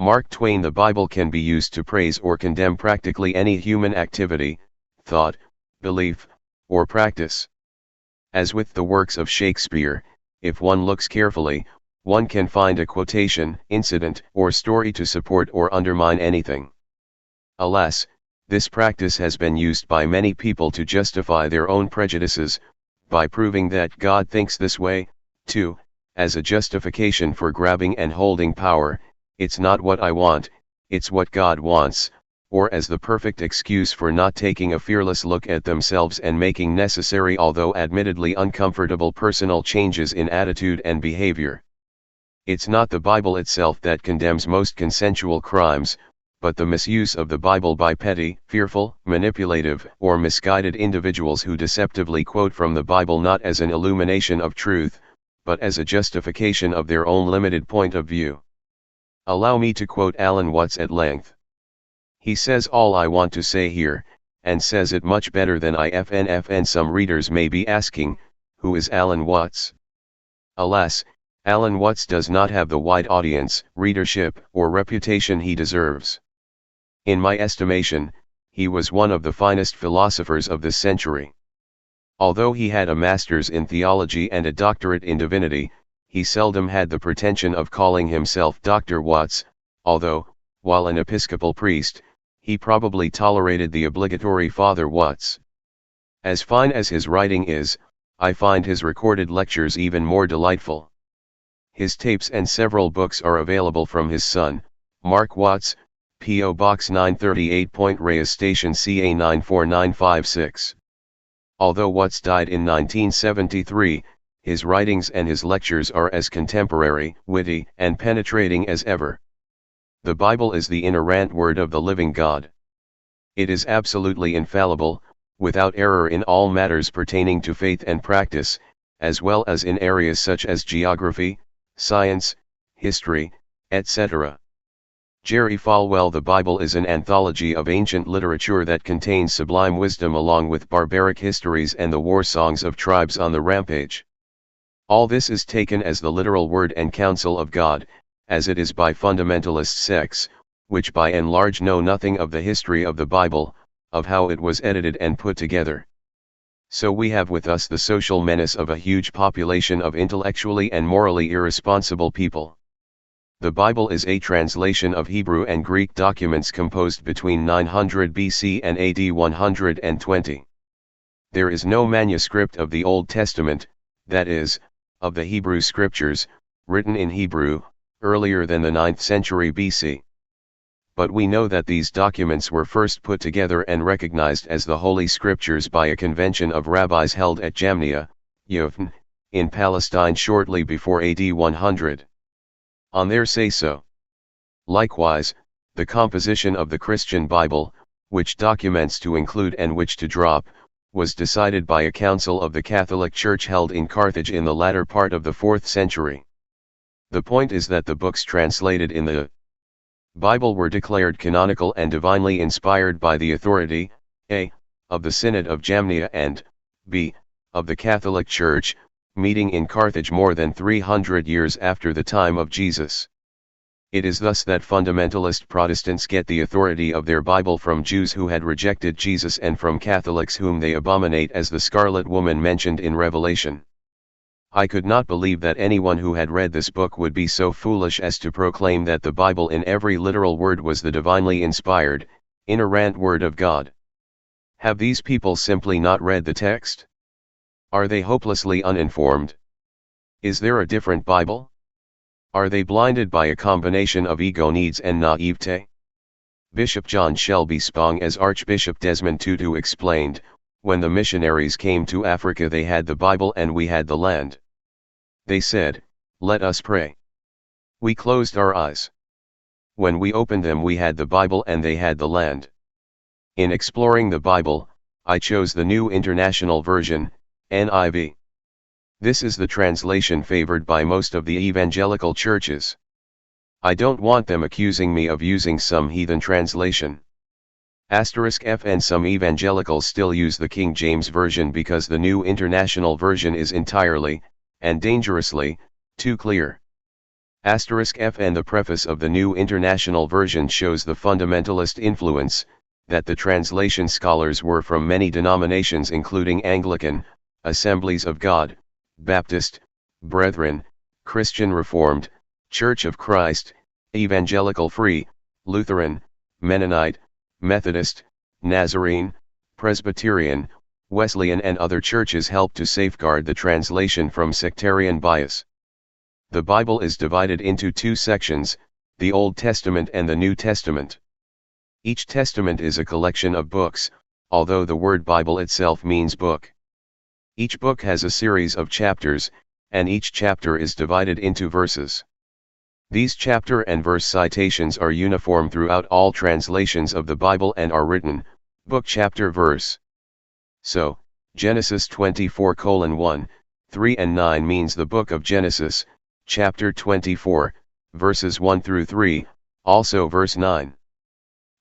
Mark Twain. The Bible can be used to praise or condemn practically any human activity, thought, belief, or practice. As with the works of Shakespeare, if one looks carefully, one can find a quotation, incident, or story to support or undermine anything. Alas, this practice has been used by many people to justify their own prejudices, by proving that God thinks this way, too, as a justification for grabbing and holding power. It's not what I want, it's what God wants, or as the perfect excuse for not taking a fearless look at themselves and making necessary, although admittedly uncomfortable, personal changes in attitude and behavior. It's not the Bible itself that condemns most consensual crimes, but the misuse of the Bible by petty, fearful, manipulative, or misguided individuals who deceptively quote from the Bible not as an illumination of truth, but as a justification of their own limited point of view. Allow me to quote Alan Watts at length. He says all I want to say here, and says it much better than I. Some readers may be asking, who is Alan Watts? Alas, Alan Watts does not have the wide audience, readership, or reputation he deserves. In my estimation, he was one of the finest philosophers of this century. Although he had a master's in theology and a doctorate in divinity, he seldom had the pretension of calling himself Dr. Watts, although, while an Episcopal priest, he probably tolerated the obligatory Father Watts. As fine as his writing is, I find his recorded lectures even more delightful. His tapes and several books are available from his son, Mark Watts, P.O. Box 938. Point Reyes Station CA 94956. Although Watts died in 1973, his writings and his lectures are as contemporary, witty, and penetrating as ever. The Bible is the inerrant word of the living God. It is absolutely infallible, without error in all matters pertaining to faith and practice, as well as in areas such as geography, science, history, etc. Jerry Falwell. The Bible is an anthology of ancient literature that contains sublime wisdom along with barbaric histories and the war songs of tribes on the rampage. All this is taken as the literal word and counsel of God, as it is by fundamentalist sects, which by and large know nothing of the history of the Bible, of how it was edited and put together. So we have with us the social menace of a huge population of intellectually and morally irresponsible people. The Bible is a translation of Hebrew and Greek documents composed between 900 BC and AD 120. There is no manuscript of the Old Testament, that is, of the Hebrew Scriptures, written in Hebrew, earlier than the 9th century BC. But we know that these documents were first put together and recognized as the Holy Scriptures by a convention of rabbis held at Jamnia, Yavne, in Palestine shortly before AD 100. On their say-so. Likewise, the composition of the Christian Bible, which documents to include and which to drop, was decided by a council of the Catholic Church held in Carthage in the latter part of the 4th century. The point is that the books translated in the Bible were declared canonical and divinely inspired by the authority, a. of the Synod of Jamnia and, b. of the Catholic Church, meeting in Carthage more than 300 years after the time of Jesus. It is thus that fundamentalist Protestants get the authority of their Bible from Jews who had rejected Jesus and from Catholics whom they abominate as the Scarlet Woman mentioned in Revelation. I could not believe that anyone who had read this book would be so foolish as to proclaim that the Bible in every literal word was the divinely inspired, inerrant word of God. Have these people simply not read the text? Are they hopelessly uninformed? Is there a different Bible? Are they blinded by a combination of ego needs and naivete? Bishop John Shelby Spong, as Archbishop Desmond Tutu explained, when the missionaries came to Africa they had the Bible and we had the land. They said, "Let us pray." We closed our eyes. When we opened them we had the Bible and they had the land. In exploring the Bible, I chose the New International Version, NIV. This is the translation favored by most of the evangelical churches. I don't want them accusing me of using some heathen translation. *F and some evangelicals still use the King James Version because the New International Version is entirely, and dangerously, too clear. *F and the preface of the New International Version shows the fundamentalist influence, that the translation scholars were from many denominations including Anglican, Assemblies of God, Baptist, Brethren, Christian Reformed, Church of Christ, Evangelical Free, Lutheran, Mennonite, Methodist, Nazarene, Presbyterian, Wesleyan and other churches help to safeguard the translation from sectarian bias. The Bible is divided into two sections, the Old Testament and the New Testament. Each testament is a collection of books, although the word Bible itself means book. Each book has a series of chapters, and each chapter is divided into verses. These chapter and verse citations are uniform throughout all translations of the Bible and are written, book chapter verse. So, Genesis 24:1, 3 and 9 means the book of Genesis, chapter 24, verses 1 through 3, also verse 9.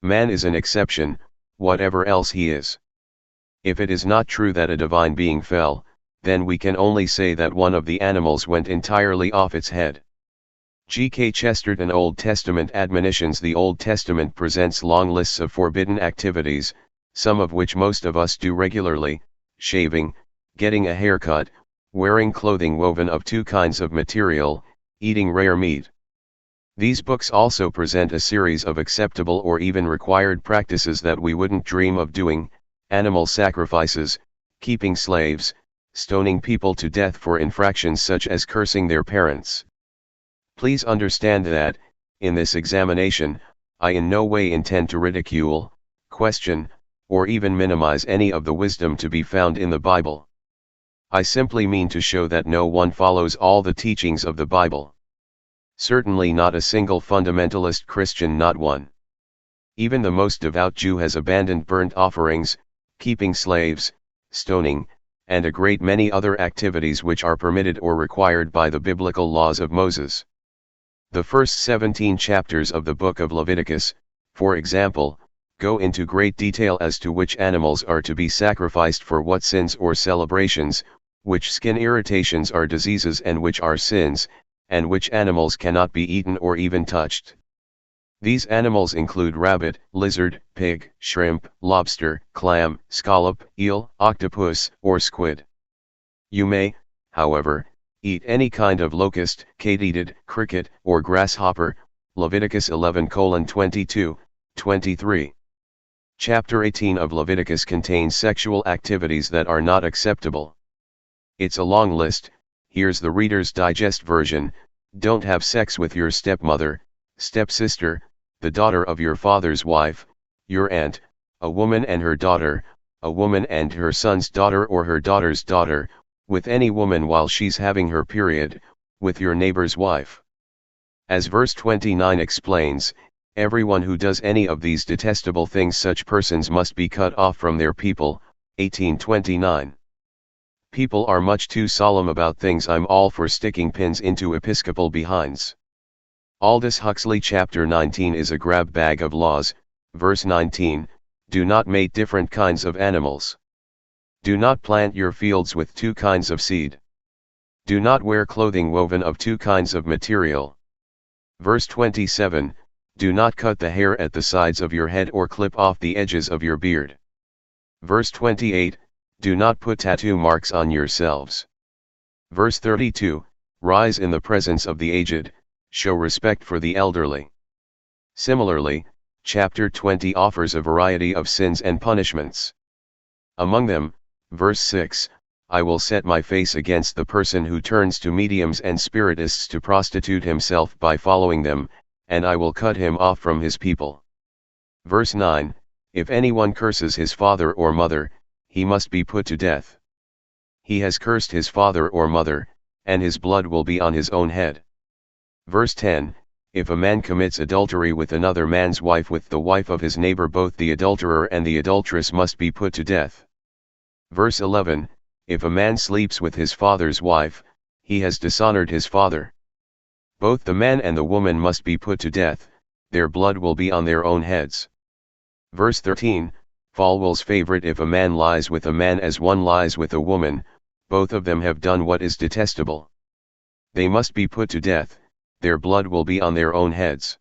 Man is an exception, whatever else he is. If it is not true that a divine being fell, then we can only say that one of the animals went entirely off its head. G. K. Chesterton Old Testament Admonitions. The Old Testament presents long lists of forbidden activities, some of which most of us do regularly: shaving, getting a haircut, wearing clothing woven of 2 kinds of material, eating rare meat. These books also present a series of acceptable or even required practices that we wouldn't dream of doing: animal sacrifices, keeping slaves, stoning people to death for infractions such as cursing their parents. Please understand that, in this examination, I in no way intend to ridicule, question, or even minimize any of the wisdom to be found in the Bible. I simply mean to show that no one follows all the teachings of the Bible. Certainly not a single fundamentalist Christian, not one. Even the most devout Jew has abandoned burnt offerings, keeping slaves, stoning, and a great many other activities which are permitted or required by the biblical laws of Moses. The first 17 chapters of the book of Leviticus, for example, go into great detail as to which animals are to be sacrificed for what sins or celebrations, which skin irritations are diseases and which are sins, and which animals cannot be eaten or even touched. These animals include rabbit, lizard, pig, shrimp, lobster, clam, scallop, eel, octopus, or squid. You may, however, eat any kind of locust, katydid, cricket, or grasshopper, Leviticus 11:22, 23. Chapter 18 of Leviticus contains sexual activities that are not acceptable. It's a long list. Here's the Reader's Digest version: don't have sex with your stepmother, stepsister, the daughter of your father's wife, your aunt, a woman and her daughter, a woman and her son's daughter or her daughter's daughter, with any woman while she's having her period, with your neighbor's wife. As verse 29 explains, everyone who does any of these detestable things, such persons must be cut off from their people. 1829. People are much too solemn about things I'm all for sticking pins into episcopal behinds. Aldous Huxley chapter 19 is a grab bag of laws. Verse 19, do not mate different kinds of animals. Do not plant your fields with 2 kinds of seed. Do not wear clothing woven of 2 kinds of material. Verse 27, do not cut the hair at the sides of your head or clip off the edges of your beard. Verse 28, do not put tattoo marks on yourselves. Verse 32, rise in the presence of the aged, show respect for the elderly. Similarly, chapter 20 offers a variety of sins and punishments. Among them, verse 6, I will set my face against the person who turns to mediums and spiritists to prostitute himself by following them, and I will cut him off from his people. Verse 9, if anyone curses his father or mother, he must be put to death. He has cursed his father or mother, and his blood will be on his own head. Verse 10, if a man commits adultery with another man's wife, with the wife of his neighbor, both the adulterer and the adulteress must be put to death. Verse 11, if a man sleeps with his father's wife, he has dishonored his father. Both the man and the woman must be put to death, their blood will be on their own heads. Verse 13, Falwell's favorite, if a man lies with a man as one lies with a woman, both of them have done what is detestable. They must be put to death, their blood will be on their own heads.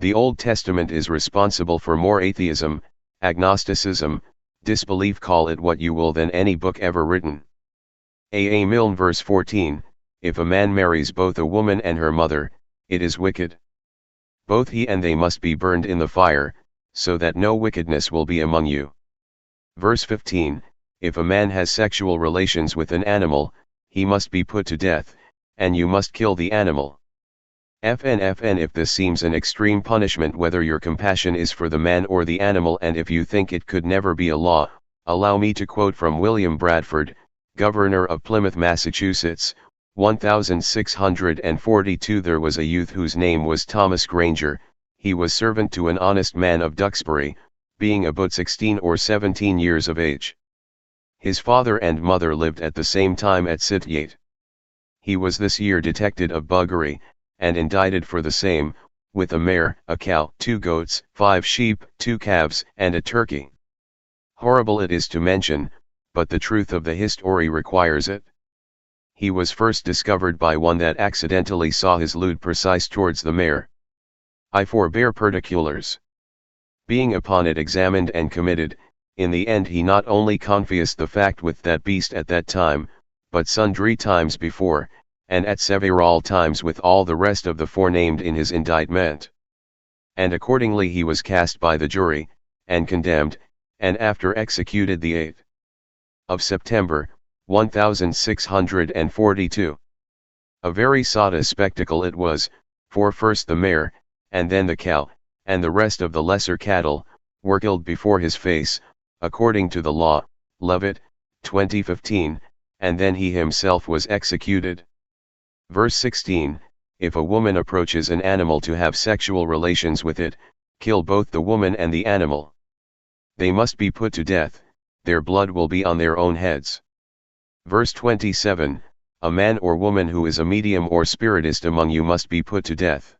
The Old Testament is responsible for more atheism, agnosticism, disbelief, call it what you will, than any book ever written. A. Milne verse 14, if a man marries both a woman and her mother, it is wicked. Both he and they must be burned in the fire, so that no wickedness will be among you. Verse 15, if a man has sexual relations with an animal, he must be put to death, and you must kill the animal. FN if this seems an extreme punishment, whether your compassion is for the man or the animal, and if you think it could never be a law, allow me to quote from William Bradford, Governor of Plymouth, Massachusetts, 1642. There was a youth whose name was Thomas Granger. He was servant to an honest man of Duxbury, being about 16 or 17 years of age. His father and mother lived at the same time at Sityate. He was this year detected of buggery, and indicted for the same, with a mare, a cow, 2 goats, 5 sheep, 2 calves, and a turkey. Horrible it is to mention, but the truth of the history requires it. He was first discovered by one that accidentally saw his lewd precise towards the mare. I forbear particulars. Being upon it examined and committed, in the end he not only confessed the fact with that beast at that time, but sundry times before, and at several times with all the rest of the forenamed in his indictment. And accordingly he was cast by the jury, and condemned, and after executed the 8th of September, 1642. A very sotta spectacle it was, for first the mare, and then the cow, and the rest of the lesser cattle, were killed before his face, according to the law, Levit, 20:15, and then he himself was executed. Verse 16, if a woman approaches an animal to have sexual relations with it, kill both the woman and the animal. They must be put to death, their blood will be on their own heads. Verse 27, a man or woman who is a medium or spiritist among you must be put to death.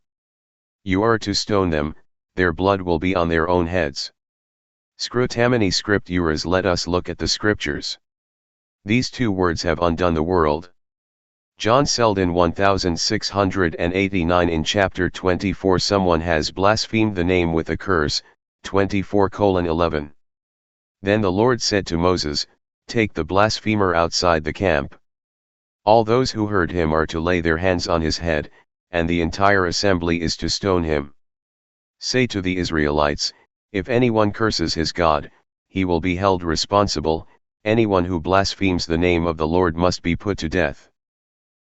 You are to stone them, their blood will be on their own heads. Scrutamini scripturas, let us look at the scriptures. These two words have undone the world. John Selden 1689 in chapter 24, someone has blasphemed the name with a curse, 24:11. Then the Lord said to Moses, take the blasphemer outside the camp. All those who heard him are to lay their hands on his head, and the entire assembly is to stone him. Say to the Israelites, if anyone curses his God, he will be held responsible, anyone who blasphemes the name of the Lord must be put to death.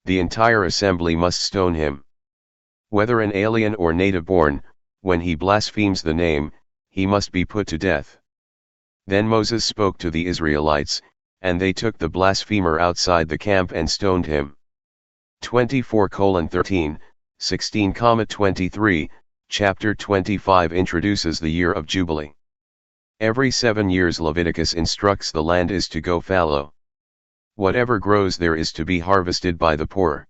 The entire assembly must stone him. Whether an alien or native born, when he blasphemes the name, he must be put to death. Then Moses spoke to the Israelites, and they took the blasphemer outside the camp and stoned him. 24:13, 16:23, chapter 25 introduces the year of Jubilee. Every 7 years Leviticus instructs the land is to go fallow. Whatever grows there is to be harvested by the poor.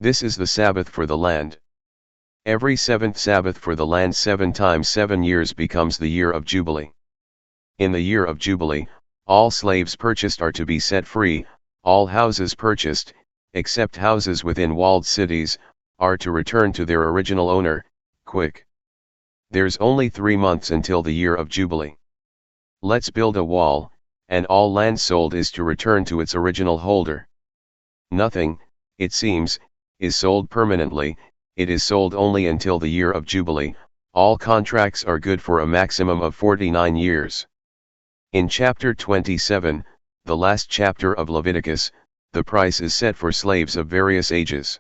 This is the Sabbath for the land. Every 7th Sabbath for the land 7 times 7 years becomes the year of Jubilee. In the year of Jubilee, all slaves purchased are to be set free, all houses purchased, except houses within walled cities, are to return to their original owner, quick. There's only 3 months until the year of Jubilee. Let's build a wall, and all land sold is to return to its original holder. Nothing, it seems, is sold permanently, it is sold only until the year of Jubilee. All contracts are good for a maximum of 49 years. In chapter 27, the last chapter of Leviticus, the price is set for slaves of various ages.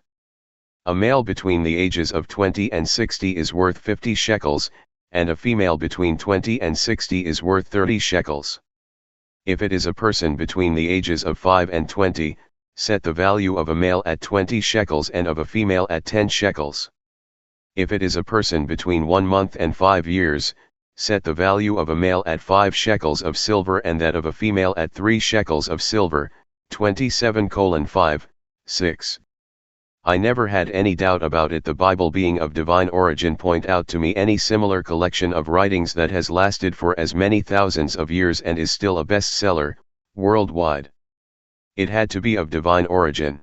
A male between the ages of 20 and 60 is worth 50 shekels, and a female between 20 and 60 is worth 30 shekels. If it is a person between the ages of 5 and 20, set the value of a male at 20 shekels and of a female at 10 shekels. If it is a person between 1 month and 5 years, set the value of a male at 5 shekels of silver and that of a female at 3 shekels of silver, 27:5, 6. I never had any doubt about it. The Bible being of divine origin, point out to me any similar collection of writings that has lasted for as many thousands of years and is still a bestseller, worldwide. It had to be of divine origin.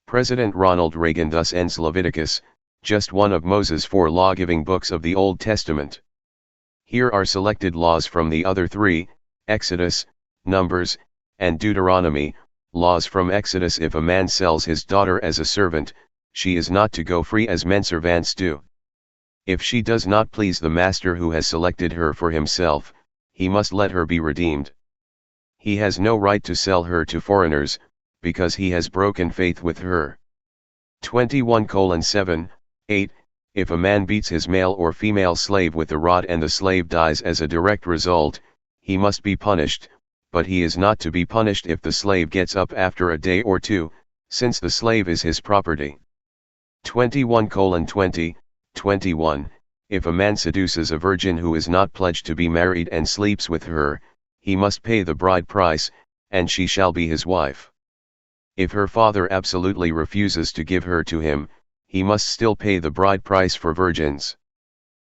President Ronald Reagan thus ends Leviticus, just one of Moses' 4 law-giving books of the Old Testament. Here are selected laws from the other 3, Exodus, Numbers, and Deuteronomy. Laws from Exodus: if a man sells his daughter as a servant, she is not to go free as menservants do. If she does not please the master who has selected her for himself, he must let her be redeemed. He has no right to sell her to foreigners, because he has broken faith with her. 21:7, 8, if a man beats his male or female slave with a rod and the slave dies as a direct result, he must be punished, but he is not to be punished if the slave gets up after a day or 2, since the slave is his property. 21:20, 21, if a man seduces a virgin who is not pledged to be married and sleeps with her, he must pay the bride price, and she shall be his wife. If her father absolutely refuses to give her to him, he must still pay the bride price for virgins.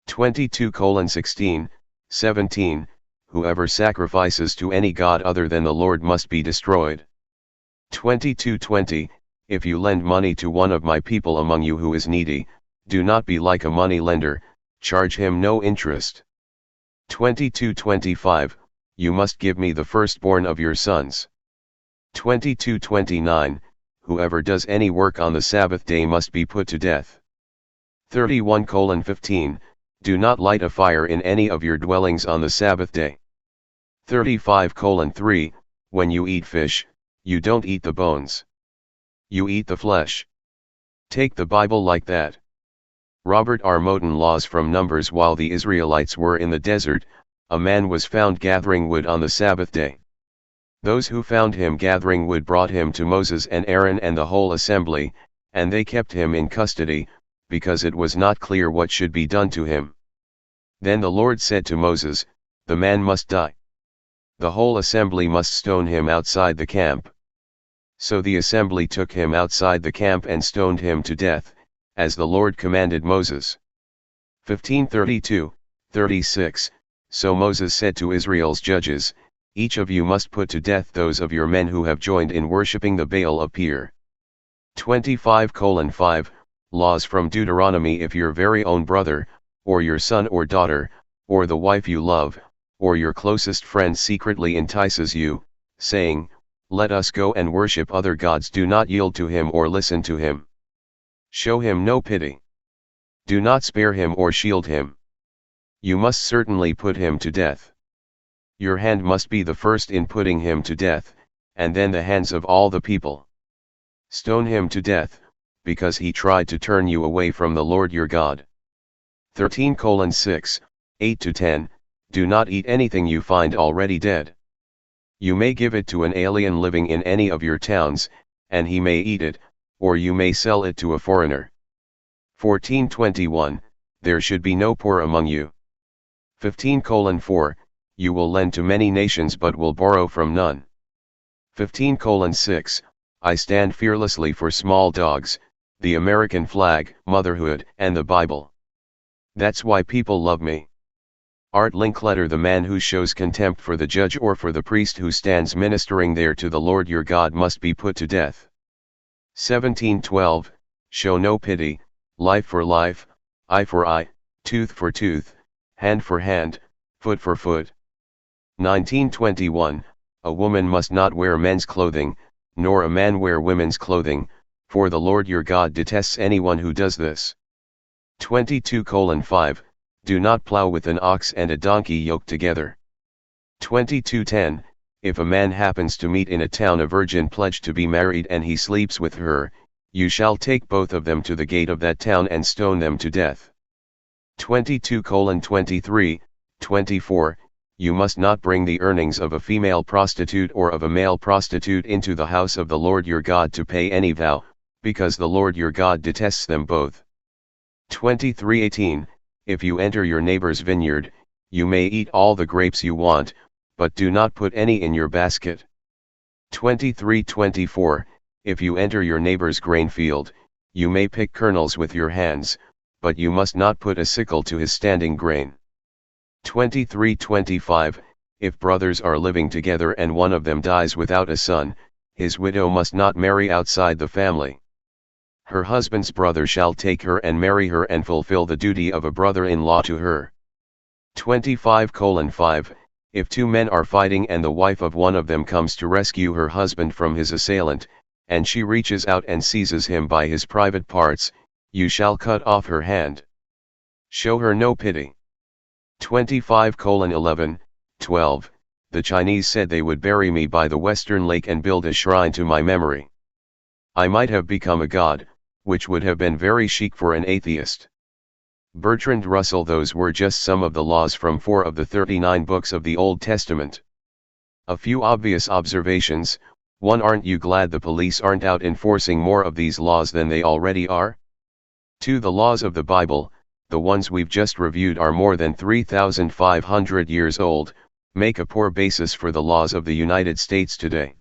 22:16, 17, whoever sacrifices to any god other than the Lord must be destroyed. 22:20, if you lend money to one of my people among you who is needy, do not be like a money lender, charge him no interest. 22:25, you must give me the firstborn of your sons. 22:29, whoever does any work on the Sabbath day must be put to death. 31:15, do not light a fire in any of your dwellings on the Sabbath day. 35:3, when you eat fish, you don't eat the bones. You eat the flesh. Take the Bible like that. Robert R. Moton Laws from Numbers. While the Israelites were in the desert, a man was found gathering wood on the Sabbath day. Those who found him gathering wood brought him to Moses and Aaron and the whole assembly, and they kept him in custody, because it was not clear what should be done to him. Then the Lord said to Moses, "The man must die. The whole assembly must stone him outside the camp." So the assembly took him outside the camp and stoned him to death, as the Lord commanded Moses. 15:32-36, so Moses said to Israel's judges, "Each of you must put to death those of your men who have joined in worshipping the Baal of Peor." 25:5, Laws from Deuteronomy. If your very own brother, or your son or daughter, or the wife you love, or your closest friend secretly entices you, saying, "Let us go and worship other gods," do not yield to him or listen to him. Show him no pity. Do not spare him or shield him. You must certainly put him to death. Your hand must be the first in putting him to death, and then the hands of all the people. Stone him to death, because he tried to turn you away from the Lord your God. 13:6, 8-10, do not eat anything you find already dead. You may give it to an alien living in any of your towns, and he may eat it, or you may sell it to a foreigner. 14:21, there should be no poor among you. 15:4, you will lend to many nations but will borrow from none. 15:6, I stand fearlessly for small dogs, the American flag, motherhood, and the Bible. That's why people love me. Art Linkletter. The man who shows contempt for the judge or for the priest who stands ministering there to the Lord your God must be put to death. 17:12, show no pity, life for life, eye for eye, tooth for tooth, hand for hand, foot for foot. 19:21, a woman must not wear men's clothing, nor a man wear women's clothing, for the Lord your God detests anyone who does this. 22:5, do not plow with an ox and a donkey yoked together. 22:10, if a man happens to meet in a town a virgin pledged to be married and he sleeps with her, you shall take both of them to the gate of that town and stone them to death. 22:23, 24, you must not bring the earnings of a female prostitute or of a male prostitute into the house of the Lord your God to pay any vow, because the Lord your God detests them both. 23:18, if you enter your neighbor's vineyard, you may eat all the grapes you want, but do not put any in your basket. 23:24, if you enter your neighbor's grain field, you may pick kernels with your hands, but you must not put a sickle to his standing grain. 23:25, if brothers are living together and one of them dies without a son, his widow must not marry outside the family. Her husband's brother shall take her and marry her and fulfill the duty of a brother-in-law to her. 25:5, if two men are fighting and the wife of one of them comes to rescue her husband from his assailant, and she reaches out and seizes him by his private parts, you shall cut off her hand. Show her no pity. 25:11, 12, the Chinese said they would bury me by the western lake and build a shrine to my memory. I might have become a god, which would have been very chic for an atheist. Bertrand Russell. Those were just some of the laws from 4 of the 39 books of the Old Testament. A few obvious observations. 1. Aren't you glad the police aren't out enforcing more of these laws than they already are? 2. The laws of the Bible, the ones we've just reviewed, are more than 3,500 years old, make a poor basis for the laws of the United States today.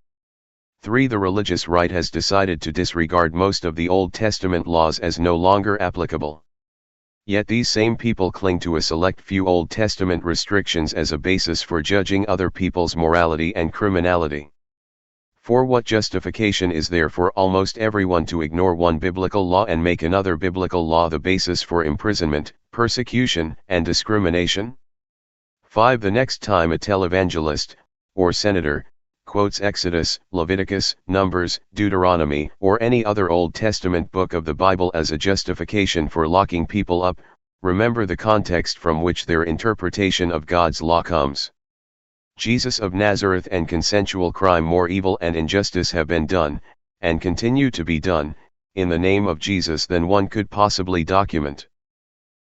3. The religious right has decided to disregard most of the Old Testament laws as no longer applicable. Yet these same people cling to a select few Old Testament restrictions as a basis for judging other people's morality and criminality. 4. What justification is there for almost everyone to ignore one biblical law and make another biblical law the basis for imprisonment, persecution, and discrimination? 5. The next time a televangelist, or senator, quotes Exodus, Leviticus, Numbers, Deuteronomy, or any other Old Testament book of the Bible as a justification for locking people up, remember the context from which their interpretation of God's law comes. Jesus of Nazareth and consensual crime, more evil and injustice have been done, and continue to be done, in the name of Jesus than one could possibly document.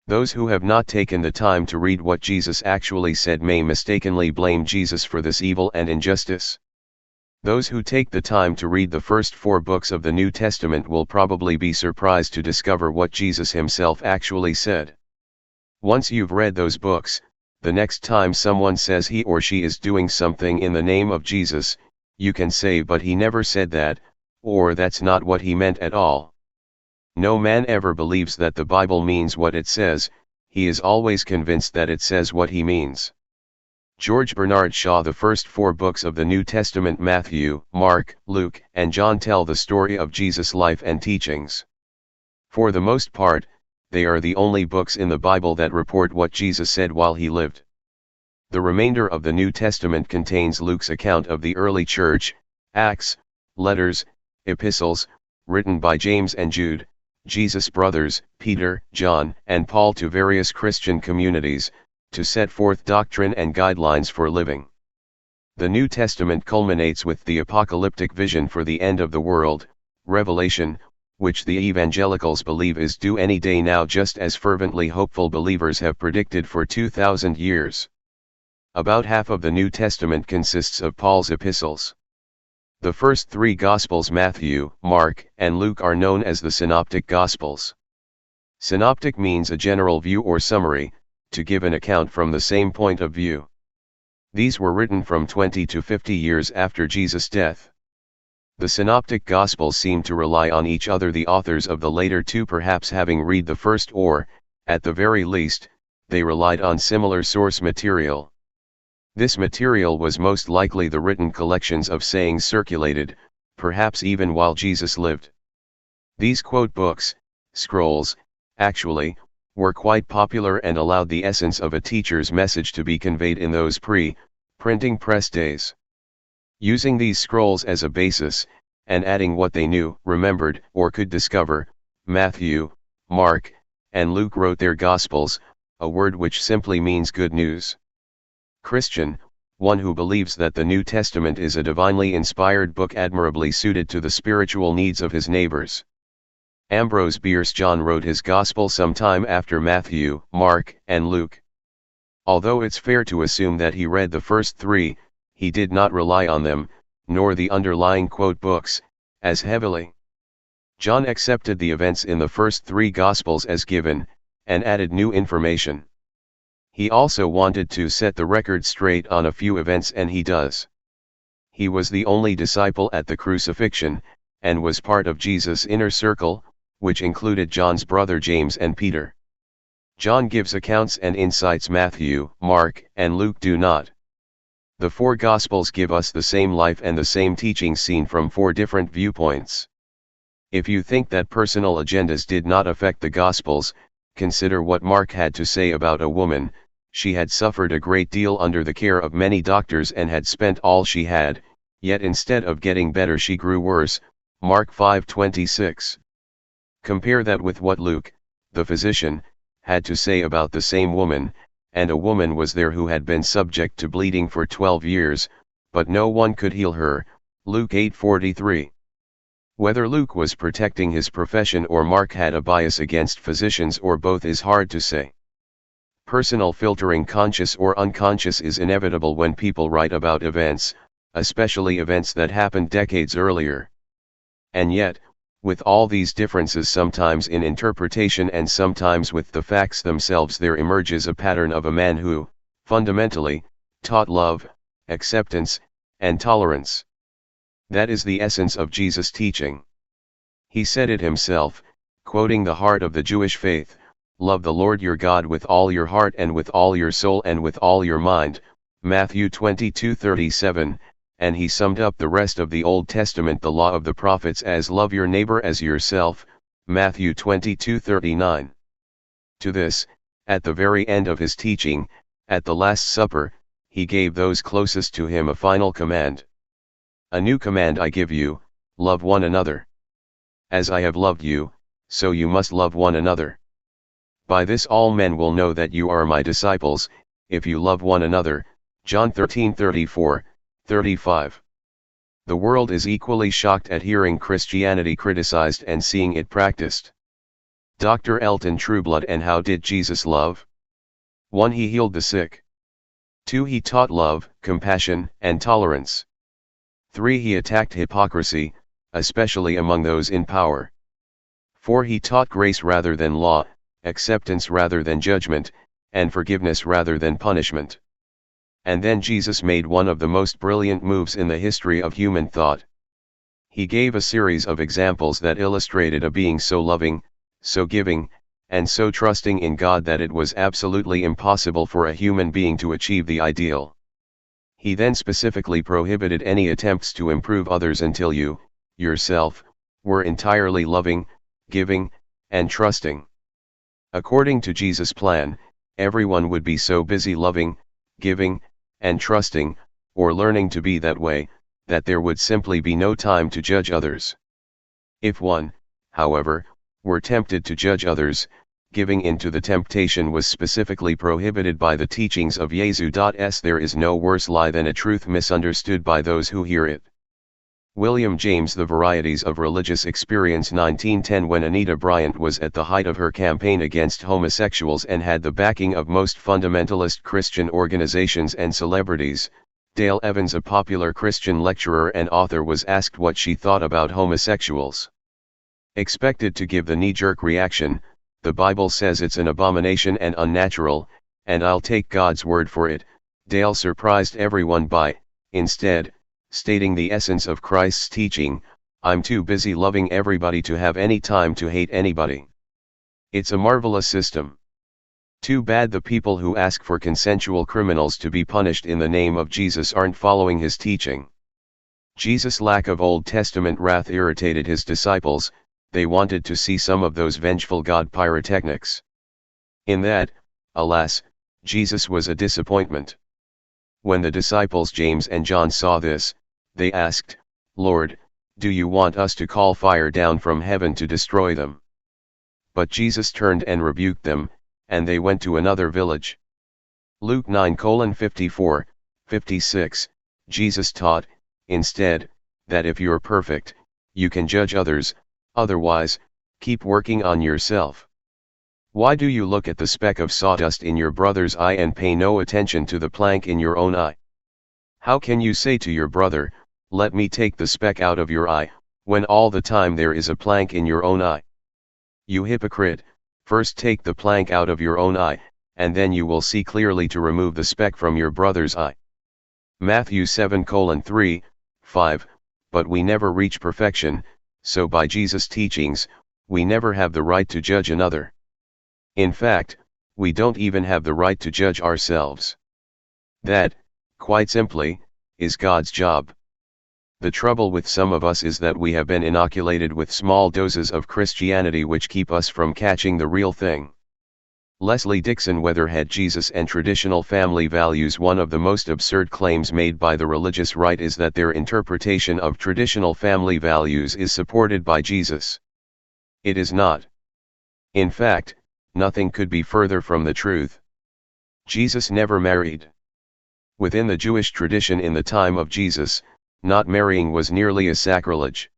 Those who have not taken the time to read what Jesus actually said may mistakenly blame Jesus for this evil and injustice. Those who take the time to read the first 4 books of the New Testament will probably be surprised to discover what Jesus himself actually said. Once you've read those books, the next time someone says he or she is doing something in the name of Jesus, you can say, "But he never said that," or "That's not what he meant at all." No man ever believes that the Bible means what it says, he is always convinced that it says what he means. George Bernard Shaw. The first 4 books of the New Testament, Matthew, Mark, Luke, and John, tell the story of Jesus' life and teachings. For the most part, they are the only books in the Bible that report what Jesus said while he lived. The remainder of the New Testament contains Luke's account of the early church, Acts, letters, epistles, written by James and Jude, Jesus' brothers, Peter, John, and Paul, to various Christian communities, to set forth doctrine and guidelines for living. The New Testament culminates with the apocalyptic vision for the end of the world, Revelation, which the evangelicals believe is due any day now, just as fervently hopeful believers have predicted for 2,000 years. About half of the New Testament consists of Paul's epistles. The first 3 Gospels, Matthew, Mark, and Luke, are known as the Synoptic Gospels. Synoptic means a general view or summary, to give an account from the same point of view. These were written from 20 to 50 years after Jesus' death. The Synoptic Gospels seem to rely on each other, the authors of the later 2 perhaps having read the first, or, at the very least, they relied on similar source material. This material was most likely the written collections of sayings circulated, perhaps even while Jesus lived. These quote books, scrolls, actually, were quite popular and allowed the essence of a teacher's message to be conveyed in those pre-printing press days. Using these scrolls as a basis, and adding what they knew, remembered, or could discover, Matthew, Mark, and Luke wrote their Gospels, a word which simply means good news. Christian, one who believes that the New Testament is a divinely inspired book admirably suited to the spiritual needs of his neighbors. Ambrose Bierce John wrote his Gospel sometime after Matthew, Mark, and Luke. Although it's fair to assume that he read the first 3, he did not rely on them, nor the underlying quote books, as heavily. John accepted the events in the first 3 Gospels as given, and added new information. He also wanted to set the record straight on a few events, and he does. He was the only disciple at the crucifixion, and was part of Jesus' inner circle, which included John's brother James and Peter. John gives accounts and insights Matthew, Mark, and Luke do not. The 4 Gospels give us the same life and the same teaching seen from 4 different viewpoints. If you think that personal agendas did not affect the Gospels, consider what Mark had to say about a woman. She had suffered a great deal under the care of many doctors and had spent all she had, yet instead of getting better she grew worse, Mark 5:26. Compare that with what Luke, the physician, had to say about the same woman, and a woman was there who had been subject to bleeding for 12 years, but no one could heal her, Luke 8:43. Whether Luke was protecting his profession or Mark had a bias against physicians, or both, is hard to say. Personal filtering, conscious or unconscious, is inevitable when people write about events, especially events that happened decades earlier. And yet, with all these differences sometimes in interpretation and sometimes with the facts themselves, there emerges a pattern of a man who, fundamentally, taught love, acceptance, and tolerance. That is the essence of Jesus' teaching. He said it himself, quoting the heart of the Jewish faith, "Love the Lord your God with all your heart and with all your soul and with all your mind," Matthew 22:37, and he summed up the rest of the Old Testament, the law of the prophets, as "Love your neighbor as yourself," Matthew 22:39. To this, at the very end of his teaching, at the Last Supper, he gave those closest to him a final command. A new command I give you, love one another. As I have loved you, so you must love one another. By this all men will know that you are my disciples, if you love one another. John 13:34, 35. The world is equally shocked at hearing Christianity criticized and seeing it practiced. Dr. Elton Trueblood. And how did Jesus love? 1. He healed the sick. 2. He taught love, compassion, and tolerance. 3. He attacked hypocrisy, especially among those in power. 4. He taught grace rather than law, acceptance rather than judgment, and forgiveness rather than punishment. And then Jesus made one of the most brilliant moves in the history of human thought. He gave a series of examples that illustrated a being so loving, so giving, and so trusting in God that it was absolutely impossible for a human being to achieve the ideal. He then specifically prohibited any attempts to improve others until you, yourself, were entirely loving, giving, and trusting. According to Jesus' plan, everyone would be so busy loving, giving, and trusting, or learning to be that way, that there would simply be no time to judge others. If one, however, were tempted to judge others, giving in to the temptation was specifically prohibited by the teachings of Jesus. There is no worse lie than a truth misunderstood by those who hear it. William James. The Varieties of Religious Experience, 1910. When Anita Bryant was at the height of her campaign against homosexuals and had the backing of most fundamentalist Christian organizations and celebrities, Dale Evans, a popular Christian lecturer and author, was asked what she thought about homosexuals. Expected to give the knee-jerk reaction, "The Bible says it's an abomination and unnatural, and I'll take God's word for it," Dale surprised everyone by, instead, stating the essence of Christ's teaching: "I'm too busy loving everybody to have any time to hate anybody." It's a marvelous system. Too bad the people who ask for consensual criminals to be punished in the name of Jesus aren't following his teaching. Jesus' lack of Old Testament wrath irritated his disciples. They wanted to see some of those vengeful God pyrotechnics. In that, alas, Jesus was a disappointment. When the disciples James and John saw this, they asked, "Lord, do you want us to call fire down from heaven to destroy them?" But Jesus turned and rebuked them, and they went to another village. Luke 9:54, 56, Jesus taught, instead, that if you're perfect, you can judge others, otherwise, keep working on yourself. Why do you look at the speck of sawdust in your brother's eye and pay no attention to the plank in your own eye? How can you say to your brother, "Let me take the speck out of your eye," when all the time there is a plank in your own eye? You hypocrite, first take the plank out of your own eye, and then you will see clearly to remove the speck from your brother's eye. Matthew 7:3, 5. But we never reach perfection, so by Jesus' teachings, we never have the right to judge another. In fact, we don't even have the right to judge ourselves. That, quite simply, is God's job. The trouble with some of us is that we have been inoculated with small doses of Christianity which keep us from catching the real thing. Leslie Dixon, Weatherhead. Jesus and traditional family values. One of the most absurd claims made by the religious right is that their interpretation of traditional family values is supported by Jesus. It is not. In fact, nothing could be further from the truth. Jesus never married. Within the Jewish tradition in the time of Jesus, not marrying was nearly a sacrilege.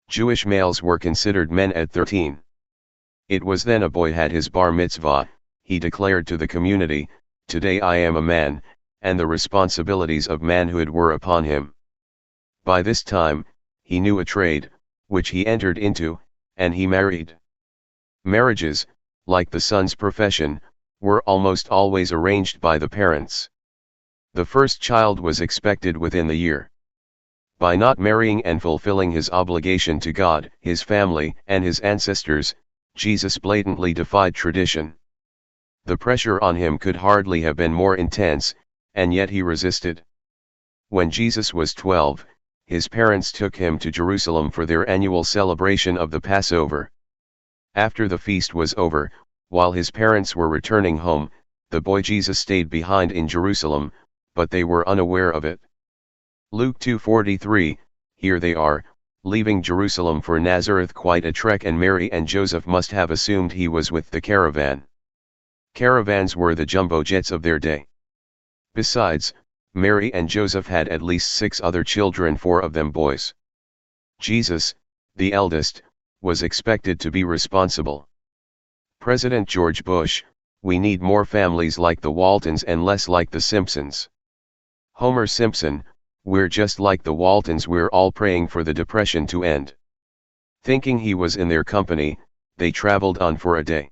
Jewish males were considered men at 13. It was then a boy had his bar mitzvah, he declared to the community, "Today I am a man," and the responsibilities of manhood were upon him. By this time, he knew a trade, which he entered into, and he married. Marriages, like the son's profession, were almost always arranged by the parents. The first child was expected within the year. By not marrying and fulfilling his obligation to God, his family, and his ancestors, Jesus blatantly defied tradition. The pressure on him could hardly have been more intense, and yet he resisted. When Jesus was 12, his parents took him to Jerusalem for their annual celebration of the Passover. After the feast was over, while his parents were returning home, the boy Jesus stayed behind in Jerusalem, but they were unaware of it. Luke 2:43, here they are, leaving Jerusalem for Nazareth, quite a trek, and Mary and Joseph must have assumed he was with the caravan. Caravans were the jumbo jets of their day. Besides, Mary and Joseph had at least 6 other children, 4 of them boys. Jesus, the eldest, was expected to be responsible. President George Bush: we need more families like the Waltons and less like the Simpsons. Homer Simpson: we're just like the Waltons, we're all praying for the Depression to end. Thinking he was in their company, they traveled on for a day.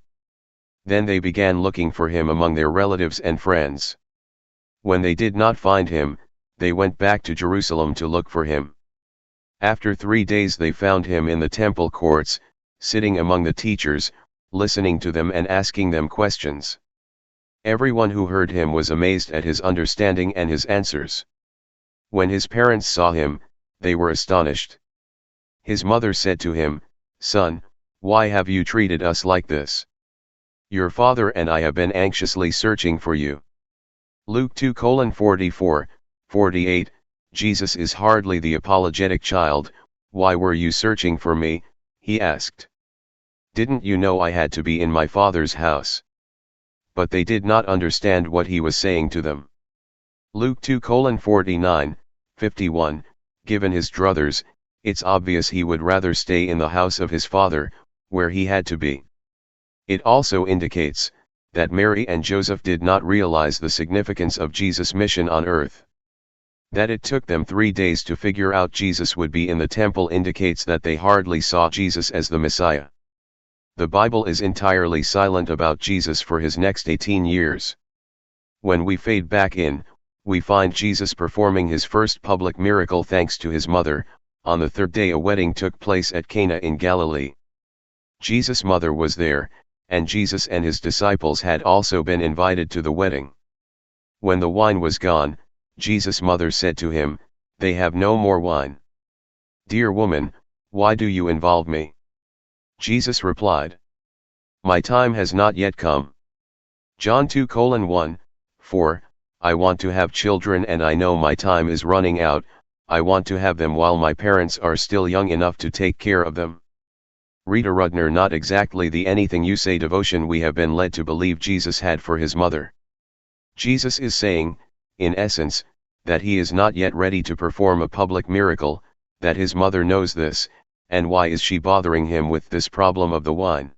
Then they began looking for him among their relatives and friends. When they did not find him, they went back to Jerusalem to look for him. After 3 days they found him in the temple courts, sitting among the teachers, listening to them and asking them questions. Everyone who heard him was amazed at his understanding and his answers. When his parents saw him, they were astonished. His mother said to him, "Son, why have you treated us like this? Your father and I have been anxiously searching for you." Luke 2:44, 48, Jesus is hardly the apologetic child. "Why were you searching for me?" he asked. "Didn't you know I had to be in my Father's house?" But they did not understand what he was saying to them. Luke 2:49, 51, given his druthers, it's obvious he would rather stay in the house of his father, where he had to be. It also indicates that Mary and Joseph did not realize the significance of Jesus' mission on earth. That it took them 3 days to figure out Jesus would be in the temple indicates that they hardly saw Jesus as the Messiah. The Bible is entirely silent about Jesus for his next 18 years. When we fade back in, we find Jesus performing his first public miracle thanks to his mother. On the 3rd day a wedding took place at Cana in Galilee. Jesus' mother was there, and Jesus and his disciples had also been invited to the wedding. When the wine was gone, Jesus' mother said to him, "They have no more wine." "Dear woman, why do you involve me?" Jesus replied, "My time has not yet come." John 2:1, 4, I want to have children and I know my time is running out. I want to have them while my parents are still young enough to take care of them. Rita Rudner. Not exactly the anything you say devotion we have been led to believe Jesus had for his mother. Jesus is saying, in essence, that he is not yet ready to perform a public miracle, that his mother knows this, and why is she bothering him with this problem of the wine?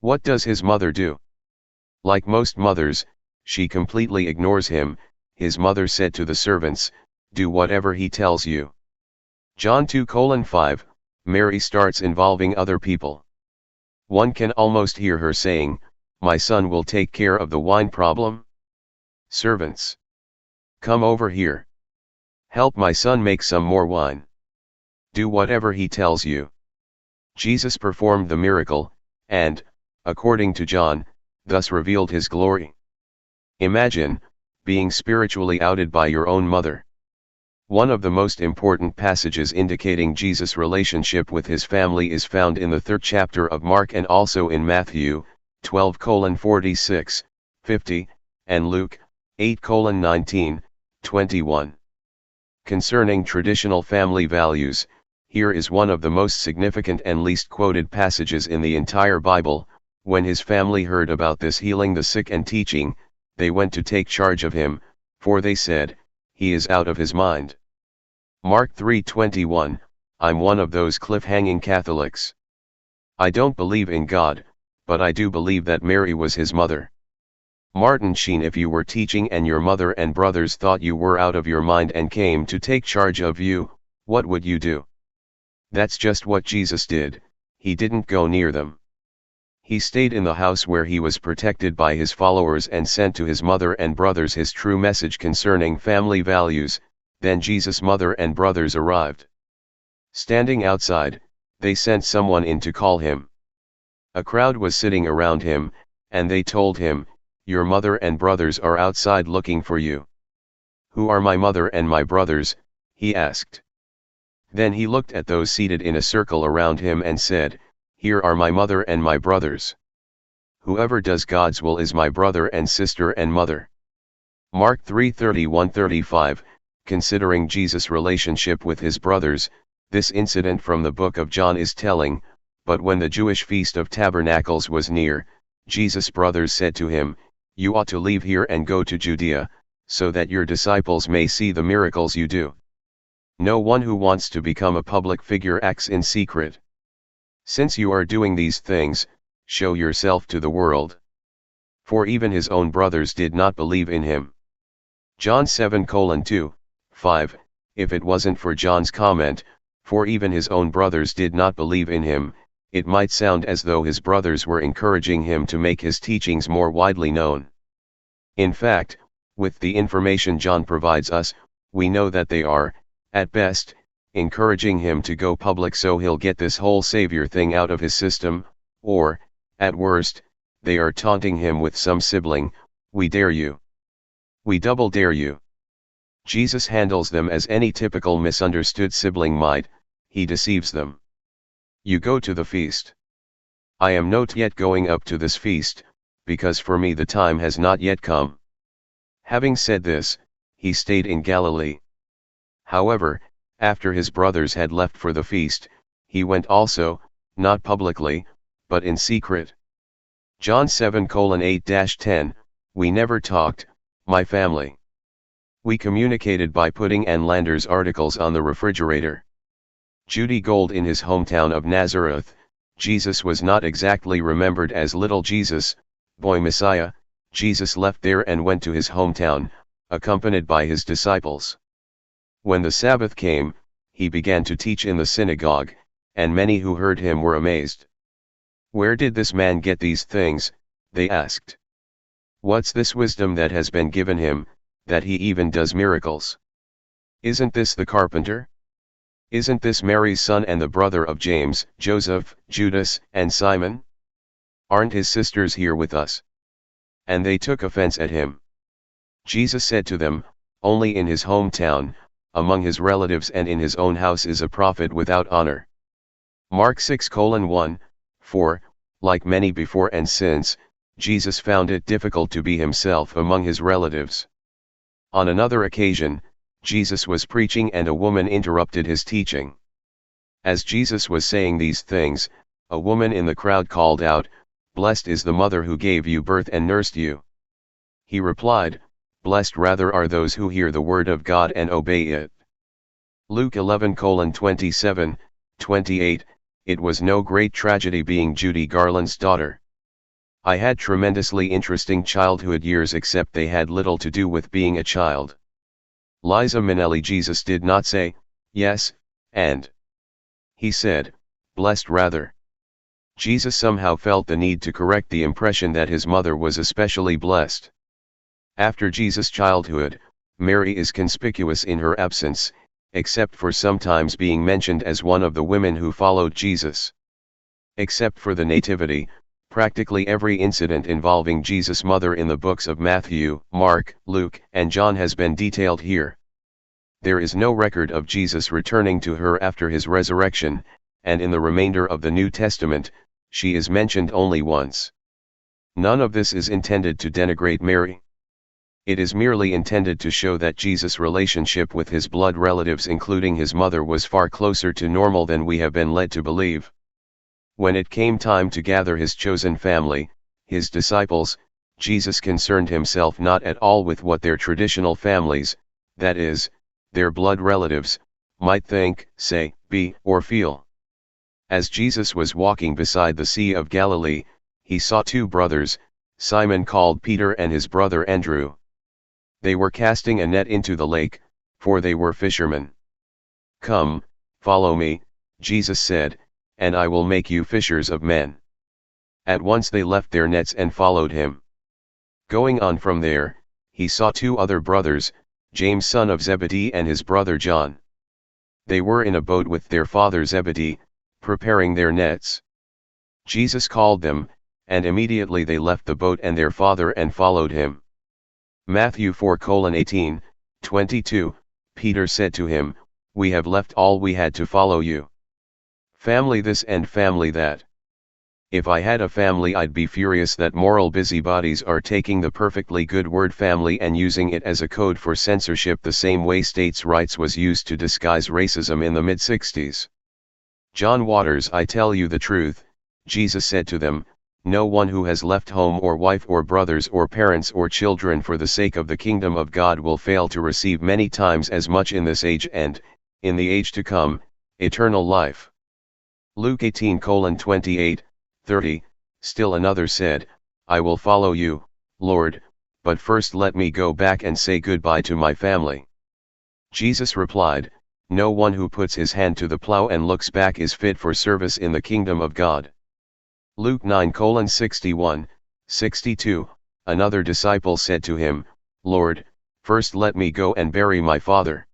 What does his mother do? Like most mothers, she completely ignores him. His mother said to the servants, "Do whatever he tells you." John 2:5, Mary starts involving other people. One can almost hear her saying, "My son will take care of the wine problem." Servants, come over here. Help my son make some more wine. Do whatever he tells you. Jesus performed the miracle, and, according to John, thus revealed his glory. Imagine being spiritually outed by your own mother. One of the most important passages indicating Jesus' relationship with his family is found in the 3rd chapter of Mark and also in Matthew 12:46, 50, and Luke 8:19, 21. Concerning traditional family values, here is one of the most significant and least quoted passages in the entire Bible. When his family heard about this healing the sick and teaching, they went to take charge of him, for they said, "He is out of his mind." Mark 3:21, I'm one of those cliff-hanging Catholics. I don't believe in God, but I do believe that Mary was his mother. Martin Sheen, if you were teaching and your mother and brothers thought you were out of your mind and came to take charge of you, what would you do? That's just what Jesus did. He didn't go near them. He stayed in the house where he was protected by his followers and sent to his mother and brothers his true message concerning family values. Then Jesus' mother and brothers arrived. Standing outside, they sent someone in to call him. A crowd was sitting around him, and they told him, "Your mother and brothers are outside looking for you." "Who are my mother and my brothers?" he asked. Then he looked at those seated in a circle around him and said, "Here are my mother and my brothers. Whoever does God's will is my brother and sister and mother." Mark 3:31-35, Considering Jesus' relationship with his brothers, this incident from the book of John is telling. But when the Jewish Feast of Tabernacles was near, Jesus' brothers said to him, "You ought to leave here and go to Judea, so that your disciples may see the miracles you do. No one who wants to become a public figure acts in secret. Since you are doing these things, show yourself to the world." For even his own brothers did not believe in him. John 7:2, 5. If it wasn't for John's comment, "For even his own brothers did not believe in him," it might sound as though his brothers were encouraging him to make his teachings more widely known. In fact, with the information John provides us, we know that they are, at best, encouraging him to go public so he'll get this whole savior thing out of his system, or, at worst, they are taunting him with some sibling, "We dare you. We double dare you." Jesus handles them as any typical misunderstood sibling might. He deceives them. "You go to the feast. I am not yet going up to this feast, because for me the time has not yet come." Having said this, he stayed in Galilee. However, after his brothers had left for the feast, he went also, not publicly, but in secret. John 7:8-10, "We never talked, my family. We communicated by putting Ann Lander's articles on the refrigerator." Judy Gold. In his hometown of Nazareth, Jesus was not exactly remembered as Little Jesus, Boy Messiah. Jesus left there and went to his hometown, accompanied by his disciples. When the Sabbath came, he began to teach in the synagogue, and many who heard him were amazed. "Where did this man get these things?" they asked. "What's this wisdom that has been given him, that he even does miracles? Isn't this the carpenter? Isn't this Mary's son and the brother of James, Joseph, Judas, and Simon? Aren't his sisters here with us?" And they took offense at him. Jesus said to them, "Only in his hometown, among his relatives and in his own house is a prophet without honor." Mark 6:1, 4. Like many before and since, Jesus found it difficult to be himself among his relatives. On another occasion, Jesus was preaching and a woman interrupted his teaching. As Jesus was saying these things, a woman in the crowd called out, "Blessed is the mother who gave you birth and nursed you." He replied, "Blessed rather are those who hear the word of God and obey it." Luke 11:27, 28. "It was no great tragedy being Judy Garland's daughter. I had tremendously interesting childhood years except they had little to do with being a child." Liza Minnelli. Jesus did not say, "Yes, and." He said, "Blessed rather." Jesus somehow felt the need to correct the impression that his mother was especially blessed. After Jesus' childhood, Mary is conspicuous in her absence, except for sometimes being mentioned as one of the women who followed Jesus. Except for the Nativity, practically every incident involving Jesus' mother in the books of Matthew, Mark, Luke, and John has been detailed here. There is no record of Jesus returning to her after his resurrection, and in the remainder of the New Testament, she is mentioned only once. None of this is intended to denigrate Mary. It is merely intended to show that Jesus' relationship with his blood relatives, including his mother, was far closer to normal than we have been led to believe. When it came time to gather his chosen family, his disciples, Jesus concerned himself not at all with what their traditional families, that is, their blood relatives, might think, say, be, or feel. As Jesus was walking beside the Sea of Galilee, he saw two brothers, Simon called Peter and his brother Andrew. They were casting a net into the lake, for they were fishermen. "Come, follow me," Jesus said, "and I will make you fishers of men." At once they left their nets and followed him. Going on from there, he saw two other brothers, James son of Zebedee and his brother John. They were in a boat with their father Zebedee, preparing their nets. Jesus called them, and immediately they left the boat and their father and followed him. Matthew 4:18, 22, Peter said to him, "We have left all we had to follow you. Family this and family that." If I had a family, I'd be furious that moral busybodies are taking the perfectly good word family and using it as a code for censorship the same way states' rights was used to disguise racism in the mid-60s. John Waters: I tell you the truth, Jesus said to them, no one who has left home or wife or brothers or parents or children for the sake of the kingdom of God will fail to receive many times as much in this age and, in the age to come, eternal life. Luke 18:28, 30, still another said, I will follow you, Lord, but first let me go back and say goodbye to my family. Jesus replied, no one who puts his hand to the plow and looks back is fit for service in the kingdom of God. Luke 9:61, 62, another disciple said to him, Lord, first let me go and bury my father.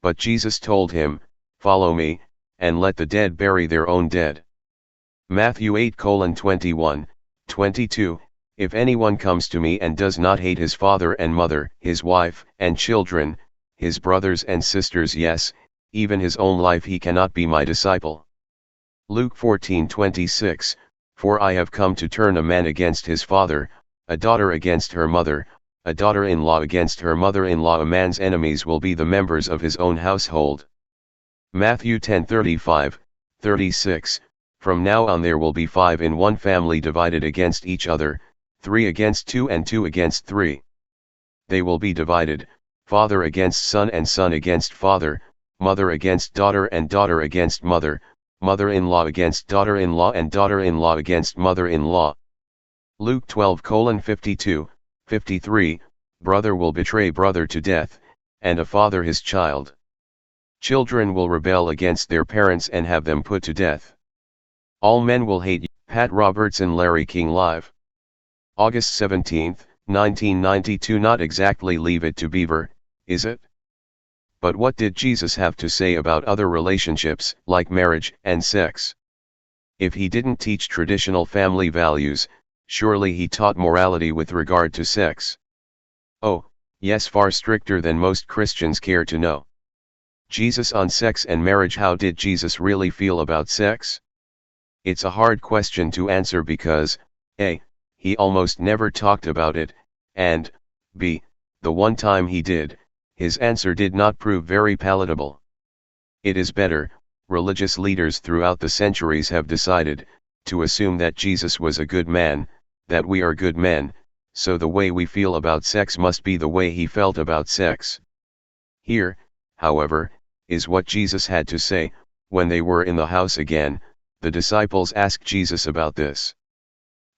But Jesus told him, follow me, and let the dead bury their own dead. Matthew 8:21, 22, if anyone comes to me and does not hate his father and mother, his wife and children, his brothers and sisters, yes, even his own life, he cannot be my disciple. Luke 14:26, for I have come to turn a man against his father, a daughter against her mother, a daughter-in-law against her mother-in-law. A man's enemies will be the members of his own household. Matthew 10:35, 36, from now on there will be 5 in one family divided against each other, 3 against 2 and 2 against 3. They will be divided, father against son and son against father, mother against daughter and daughter against mother, mother-in-law against daughter-in-law and daughter-in-law against mother-in-law. Luke 12:52, 53, brother will betray brother to death, and a father his child. Children will rebel against their parents and have them put to death. All men will hate you. Pat Robertson, Larry King Live. August 17, 1992. Not exactly Leave It to Beaver, is it? But what did Jesus have to say about other relationships, like marriage and sex? If he didn't teach traditional family values, surely he taught morality with regard to sex. Oh, yes, far stricter than most Christians care to know. Jesus on sex and marriage. How did Jesus really feel about sex? It's a hard question to answer because, A, he almost never talked about it, and, B, the one time he did, his answer did not prove very palatable. It is better, religious leaders throughout the centuries have decided, to assume that Jesus was a good man, that we are good men, so the way we feel about sex must be the way he felt about sex. Here, however, is what Jesus had to say. When they were in the house again, the disciples asked Jesus about this.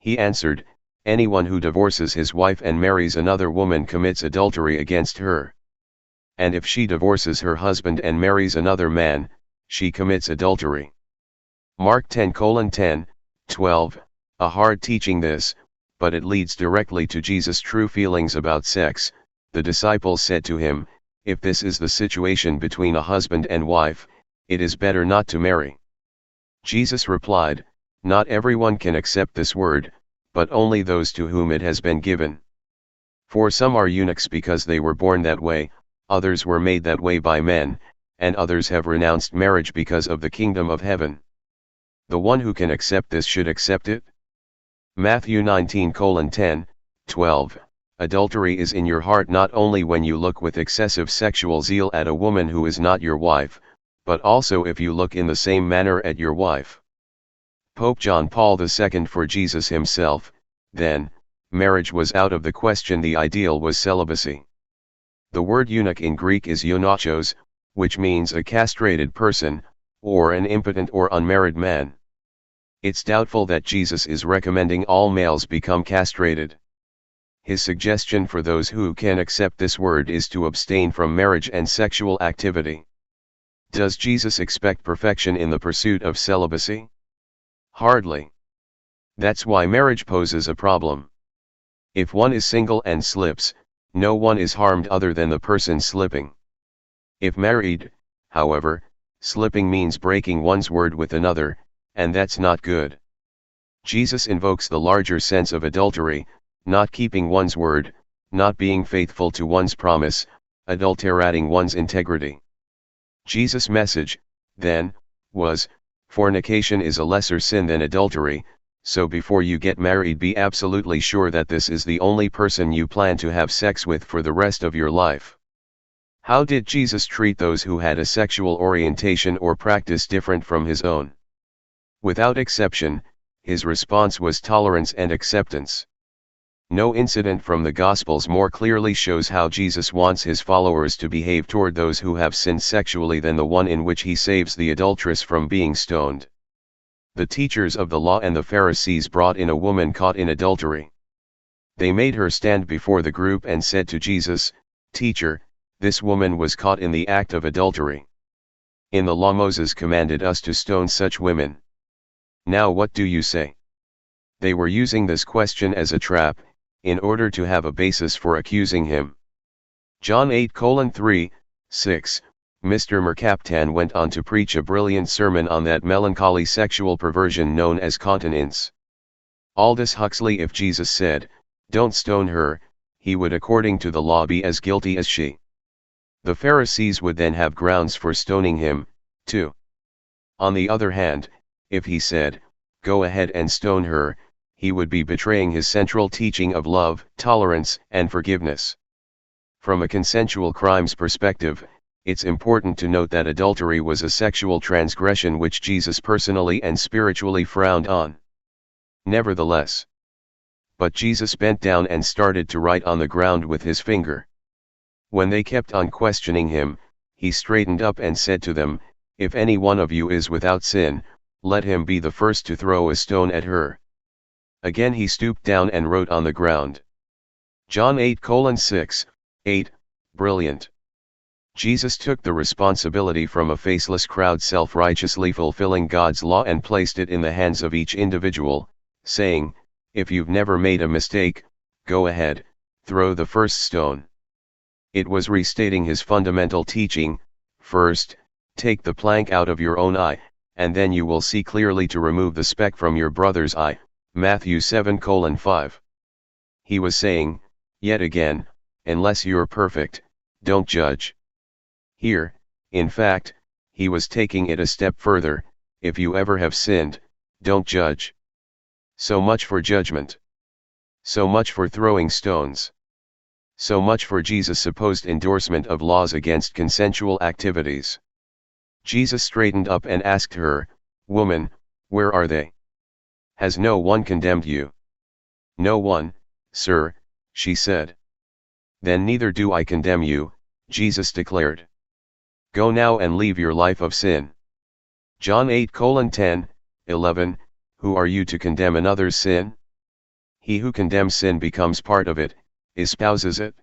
He answered, anyone who divorces his wife and marries another woman commits adultery against her. And if she divorces her husband and marries another man, she commits adultery. Mark 10:10, 12, a hard teaching this, but it leads directly to Jesus' true feelings about sex. The disciples said to him, if this is the situation between a husband and wife, it is better not to marry. Jesus replied, not everyone can accept this word, but only those to whom it has been given. For some are eunuchs because they were born that way, others were made that way by men, and others have renounced marriage because of the kingdom of heaven. The one who can accept this should accept it. Matthew 19:10, 12, adultery is in your heart not only when you look with excessive sexual zeal at a woman who is not your wife, but also if you look in the same manner at your wife. Pope John Paul II. For Jesus himself, then, marriage was out of the question. The ideal was celibacy. The word eunuch in Greek is eunuchos, which means a castrated person, or an impotent or unmarried man. It's doubtful that Jesus is recommending all males become castrated. His suggestion for those who can accept this word is to abstain from marriage and sexual activity. Does Jesus expect perfection in the pursuit of celibacy? Hardly. That's why marriage poses a problem. If one is single and slips, no one is harmed other than the person slipping. If married, however, slipping means breaking one's word with another, and that's not good. Jesus invokes the larger sense of adultery, not keeping one's word, not being faithful to one's promise, adulterating one's integrity. Jesus' message, then, was, fornication is a lesser sin than adultery, So before you get married, be absolutely sure that this is the only person you plan to have sex with for the rest of your life. How did Jesus treat those who had a sexual orientation or practice different from his own? Without exception, his response was tolerance and acceptance. No incident from the Gospels more clearly shows how Jesus wants his followers to behave toward those who have sinned sexually than the one in which he saves the adulteress from being stoned. The teachers of the law and the Pharisees brought in a woman caught in adultery. They made her stand before the group and said to Jesus, "Teacher, this woman was caught in the act of adultery. In the law Moses commanded us to stone such women. Now what do you say?" They were using this question as a trap, in order to have a basis for accusing him. John 8:3, 6, Mr. Mercaptan went on to preach a brilliant sermon on that melancholy sexual perversion known as continence. Aldous Huxley: if Jesus said, "Don't stone her," he would according to the law be as guilty as she. The Pharisees would then have grounds for stoning him, too. On the other hand, if he said, "Go ahead and stone her," he would be betraying his central teaching of love, tolerance, and forgiveness. From a consensual crimes perspective, it's important to note that adultery was a sexual transgression which Jesus personally and spiritually frowned on. Nevertheless, but Jesus bent down and started to write on the ground with his finger. When they kept on questioning him, he straightened up and said to them, "If any one of you is without sin, let him be the first to throw a stone at her." Again he stooped down and wrote on the ground. John 8:6, 8, brilliant. Jesus took the responsibility from a faceless crowd self-righteously fulfilling God's law and placed it in the hands of each individual, saying, "If you've never made a mistake, go ahead, throw the first stone." It was restating his fundamental teaching: first, take the plank out of your own eye, and then you will see clearly to remove the speck from your brother's eye. Matthew 7:5. He was saying, yet again, unless you're perfect, don't judge. Here, in fact, he was taking it a step further: if you ever have sinned, don't judge. So much for judgment. So much for throwing stones. So much for Jesus' supposed endorsement of laws against consensual activities. Jesus straightened up and asked her, "Woman, where are they? Has no one condemned you?" "No one, sir," she said. "Then neither do I condemn you," Jesus declared. "Go now and leave your life of sin." John 8:10, 11, who are you to condemn another's sin? He who condemns sin becomes part of it, espouses it.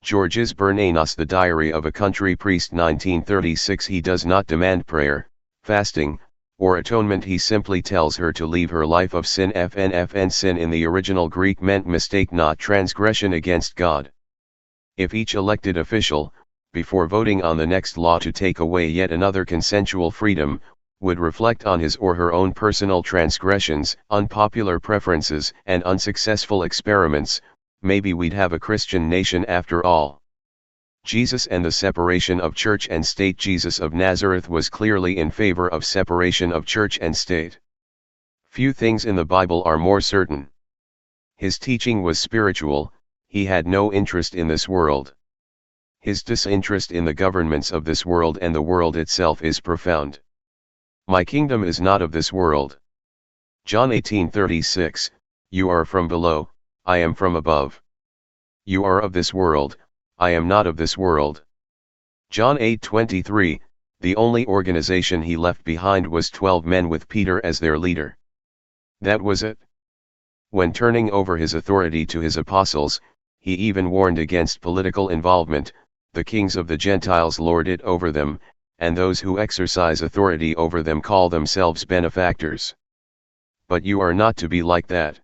Georges Bernanos: The Diary of a Country Priest, 1936. He does not demand prayer, fasting, or atonement. He simply tells her to leave her life of sin. Sin in the original Greek meant mistake, not transgression against God. If each elected official, before voting on the next law to take away yet another consensual freedom, would reflect on his or her own personal transgressions, unpopular preferences, and unsuccessful experiments, maybe we'd have a Christian nation after all. Jesus and the separation of church and state. Jesus of Nazareth was clearly in favor of separation of church and state. Few things in the Bible are more certain. His teaching was spiritual. He had no interest in this world. His disinterest in the governments of this world and the world itself is profound. "My kingdom is not of this world." John 18:36, "You are from below, I am from above. You are of this world, I am not of this world." John 8:23, the only organization he left behind was 12 men with Peter as their leader. That was it. When turning over his authority to his apostles, he even warned against political involvement. "The kings of the Gentiles lord it over them, and those who exercise authority over them call themselves benefactors. But you are not to be like that.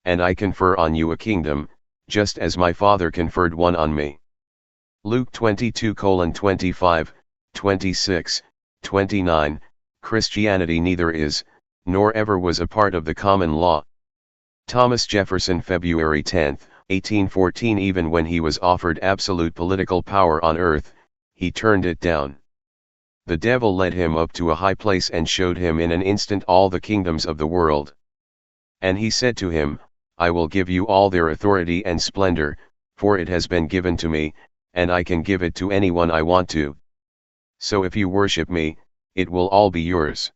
And I confer on you a kingdom, just as my Father conferred one on me." Luke 22:25, 26, 29. Christianity neither is, nor ever was a part of the common law. Thomas Jefferson: February 10, 1814. Even when he was offered absolute political power on earth, he turned it down. The devil led him up to a high place and showed him in an instant all the kingdoms of the world. And he said to him, I will give you all their authority and splendor, for it has been given to me, and I can give it to anyone I want to. So if you worship me, it will all be yours.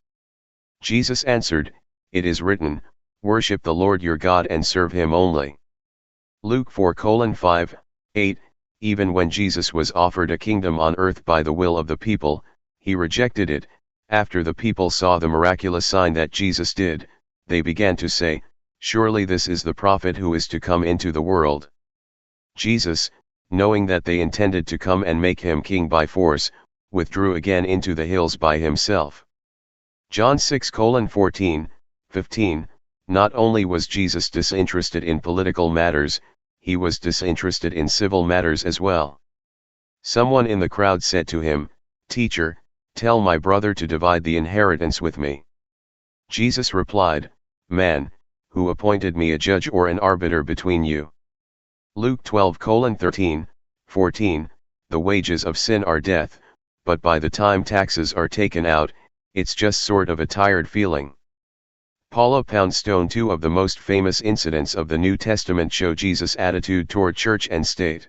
Jesus answered, It is written, Worship the Lord your God and serve him only. Luke 4:5, 8. Even when Jesus was offered a kingdom on earth by the will of the people, he rejected it. After the people saw the miraculous sign that Jesus did, they began to say, Surely this is the prophet who is to come into the world. Jesus, knowing that they intended to come and make him king by force, withdrew again into the hills by himself. John 6:14, 15. Not only was Jesus disinterested in political matters, he was disinterested in civil matters as well. Someone in the crowd said to him, Teacher, tell my brother to divide the inheritance with me. Jesus replied, Man, who appointed me a judge or an arbiter between you? Luke 12:13, 14. The wages of sin are death, but by the time taxes are taken out, it's just sort of a tired feeling. Paula Poundstone. Two of the most famous incidents of the New Testament show Jesus' attitude toward church and state.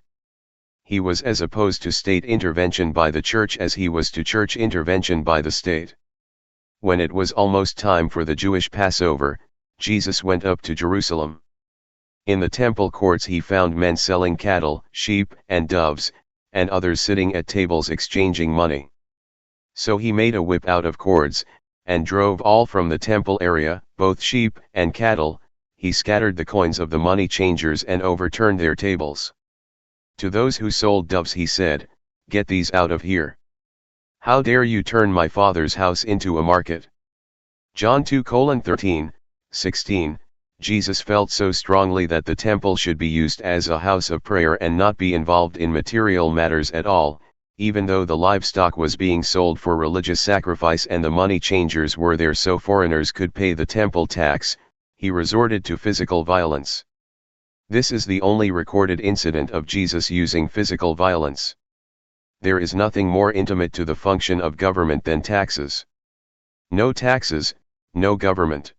He was as opposed to state intervention by the church as he was to church intervention by the state. When it was almost time for the Jewish Passover, Jesus went up to Jerusalem. In the temple courts he found men selling cattle, sheep, and doves, and others sitting at tables exchanging money. So he made a whip out of cords, and drove all from the temple area, both sheep and cattle. He scattered the coins of the money changers and overturned their tables. To those who sold doves he said, Get these out of here. How dare you turn my Father's house into a market? John 2:13, 16. Jesus felt so strongly that the temple should be used as a house of prayer and not be involved in material matters at all, even though the livestock was being sold for religious sacrifice and the money changers were there so foreigners could pay the temple tax. He resorted to physical violence. This is the only recorded incident of Jesus using physical violence. There is nothing more intimate to the function of government than taxes. No taxes, no government.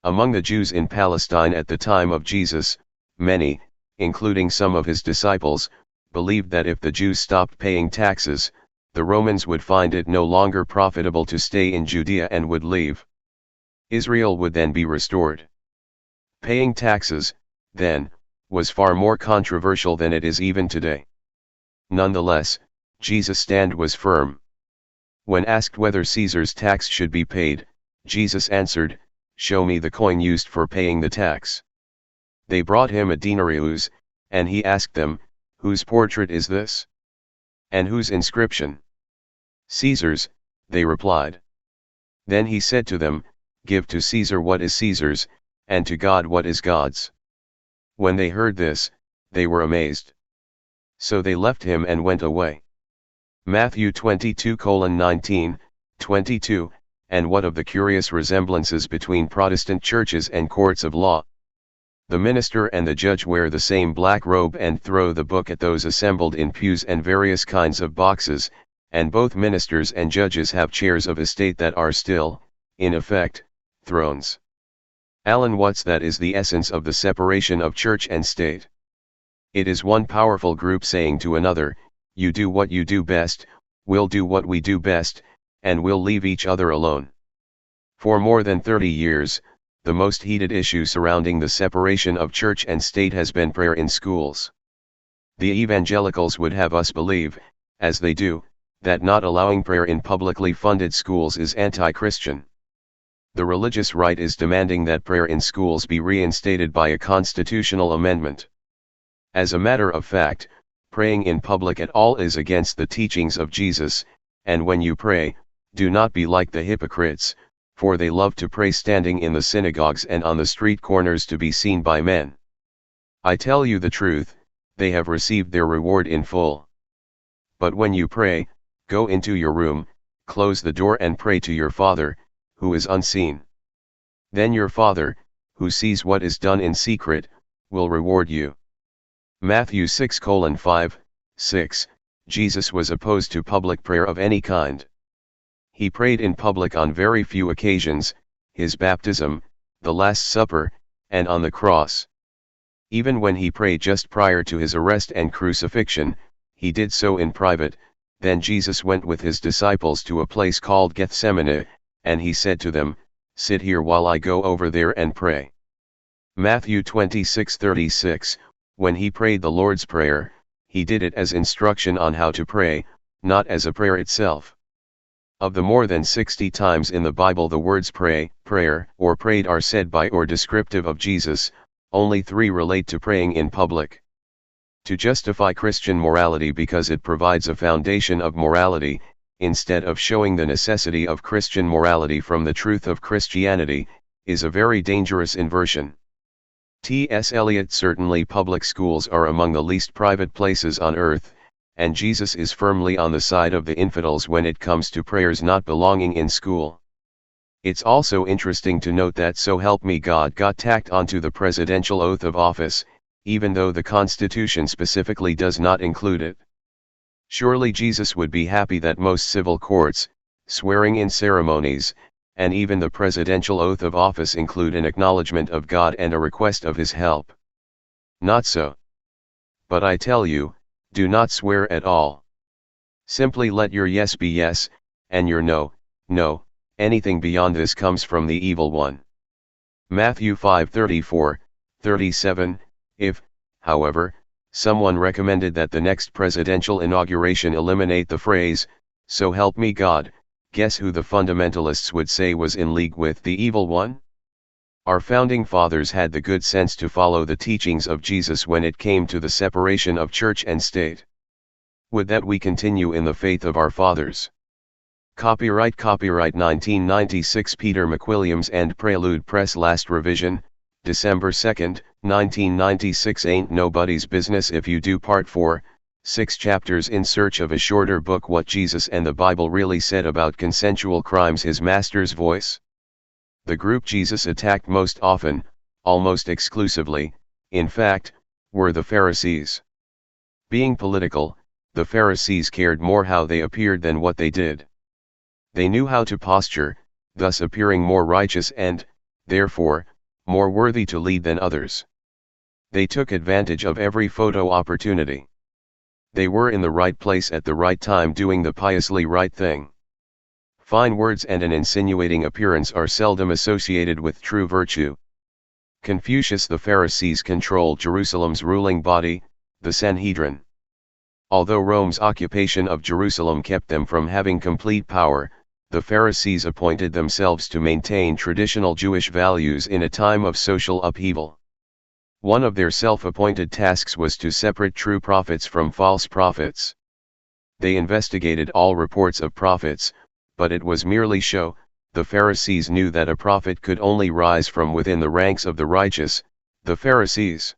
Among the Jews in Palestine at the time of Jesus, many, including some of his disciples, believed that if the Jews stopped paying taxes, the Romans would find it no longer profitable to stay in Judea and would leave. Israel would then be restored. Paying taxes, then, was far more controversial than it is even today. Nonetheless, Jesus' stand was firm. When asked whether Caesar's tax should be paid, Jesus answered, Show me the coin used for paying the tax. They brought him a denarius, and he asked them, Whose portrait is this? And whose inscription? Caesar's, they replied. Then he said to them, Give to Caesar what is Caesar's, and to God what is God's. When they heard this, they were amazed. So they left him and went away. Matthew 22:19, 22. And what of the curious resemblances between Protestant churches and courts of law? The minister and the judge wear the same black robe and throw the book at those assembled in pews and various kinds of boxes, and both ministers and judges have chairs of estate that are still, in effect, thrones. Alan Watts. That is the essence of the separation of church and state. It is one powerful group saying to another, You do what you do best, we'll do what we do best, and we'll leave each other alone. For more than 30 years, the most heated issue surrounding the separation of church and state has been prayer in schools. The evangelicals would have us believe, as they do, that not allowing prayer in publicly funded schools is anti-Christian. The religious right is demanding that prayer in schools be reinstated by a constitutional amendment. As a matter of fact, praying in public at all is against the teachings of Jesus, and when you pray, do not be like the hypocrites, for they love to pray standing in the synagogues and on the street corners to be seen by men. I tell you the truth, they have received their reward in full. But when you pray, go into your room, close the door and pray to your Father, who is unseen. Then your Father, who sees what is done in secret, will reward you. Matthew 6:5, 6. Jesus was opposed to public prayer of any kind. He prayed in public on very few occasions: his baptism, the Last Supper, and on the cross. Even when he prayed just prior to his arrest and crucifixion, he did so in private. Then Jesus went with his disciples to a place called Gethsemane, and he said to them, "Sit here while I go over there and pray." Matthew 26:36, when he prayed the Lord's Prayer, he did it as instruction on how to pray, not as a prayer itself. Of the more than 60 times in the Bible the words pray, prayer, or prayed are said by or descriptive of Jesus, only 3 relate to praying in public. To justify Christian morality because it provides a foundation of morality, instead of showing the necessity of Christian morality from the truth of Christianity, is a very dangerous inversion. T.S. Eliot: certainly public schools are among the least private places on earth, and Jesus is firmly on the side of the infidels when it comes to prayers not belonging in school. It's also interesting to note that "So help me God" got tacked onto the presidential oath of office, even though the Constitution specifically does not include it. Surely Jesus would be happy that most civil courts, swearing-in ceremonies, and even the presidential oath of office include an acknowledgement of God and a request of His help. Not so. But I tell you, do not swear at all. Simply let your yes be yes, and your no, no. Anything beyond this comes from the evil one. Matthew 5:34, 37. If, however, someone recommended that the next presidential inauguration eliminate the phrase, "So help me God," guess who the fundamentalists would say was in league with the evil one? Our founding fathers had the good sense to follow the teachings of Jesus when it came to the separation of church and state. Would that we continue in the faith of our fathers. Copyright 1996 Peter McWilliams and Prelude Press. Last revision, December 2, 1996. Ain't Nobody's Business If You Do. Part 4, 6 chapters in search of a shorter book. What Jesus and the Bible really said about consensual crimes. His master's voice. The group Jesus attacked most often, almost exclusively, in fact, were the Pharisees. Being political, the Pharisees cared more how they appeared than what they did. They knew how to posture, thus appearing more righteous and, therefore, more worthy to lead than others. They took advantage of every photo opportunity. They were in the right place at the right time doing the piously right thing. Fine words and an insinuating appearance are seldom associated with true virtue. Confucius: the Pharisees controlled Jerusalem's ruling body, the Sanhedrin. Although Rome's occupation of Jerusalem kept them from having complete power, the Pharisees appointed themselves to maintain traditional Jewish values in a time of social upheaval. One of their self-appointed tasks was to separate true prophets from false prophets. They investigated all reports of prophets, but it was merely show. The Pharisees knew that a prophet could only rise from within the ranks of the righteous, the Pharisees.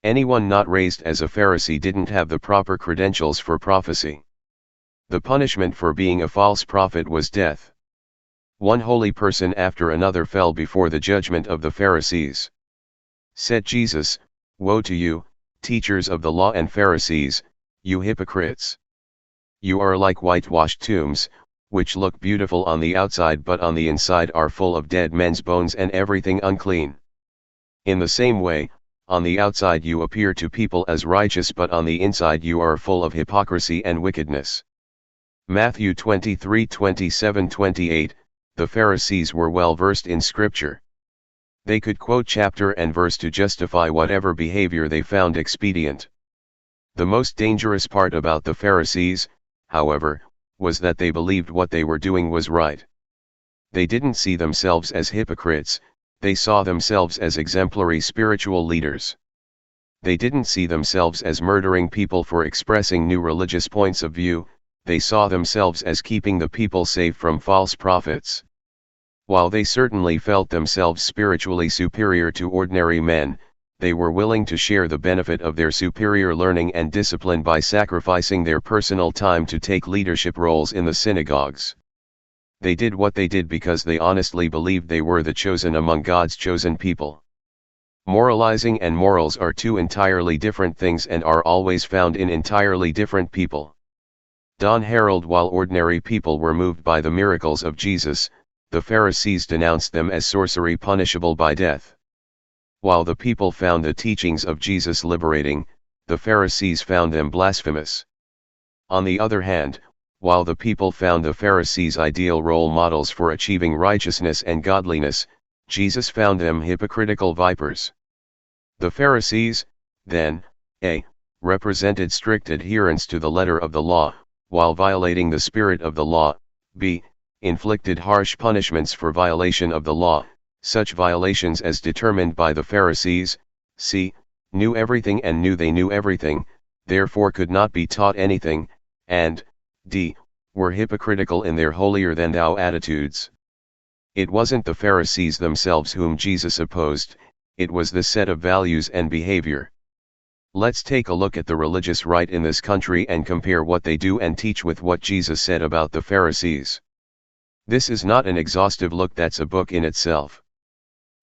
Anyone not raised as a Pharisee didn't have the proper credentials for prophecy. The punishment for being a false prophet was death. One holy person after another fell before the judgment of the Pharisees. Said Jesus, "Woe to you, teachers of the law and Pharisees, you hypocrites! You are like whitewashed tombs, which look beautiful on the outside but on the inside are full of dead men's bones and everything unclean. In the same way, on the outside you appear to people as righteous but on the inside you are full of hypocrisy and wickedness." Matthew 23:27-28. The Pharisees were well versed in Scripture. They could quote chapter and verse to justify whatever behavior they found expedient. The most dangerous part about the Pharisees, however, was that they believed what they were doing was right. They didn't see themselves as hypocrites, they saw themselves as exemplary spiritual leaders. They didn't see themselves as murdering people for expressing new religious points of view, they saw themselves as keeping the people safe from false prophets. While they certainly felt themselves spiritually superior to ordinary men, they were willing to share the benefit of their superior learning and discipline by sacrificing their personal time to take leadership roles in the synagogues. They did what they did because they honestly believed they were the chosen among God's chosen people. Moralizing and morals are two entirely different things and are always found in entirely different people. Don Harold: while ordinary people were moved by the miracles of Jesus, the Pharisees denounced them as sorcery punishable by death. While the people found the teachings of Jesus liberating, the Pharisees found them blasphemous. On the other hand, while the people found the Pharisees ideal role models for achieving righteousness and godliness, Jesus found them hypocritical vipers. The Pharisees, then, a. represented strict adherence to the letter of the law, while violating the spirit of the law, b. inflicted harsh punishments for violation of the law, such violations as determined by the Pharisees, c. knew everything and knew they knew everything, therefore could not be taught anything, and d. were hypocritical in their holier-than-thou attitudes. It wasn't the Pharisees themselves whom Jesus opposed, it was the set of values and behavior. Let's take a look at the religious right in this country and compare what they do and teach with what Jesus said about the Pharisees. This is not an exhaustive look, that's a book in itself.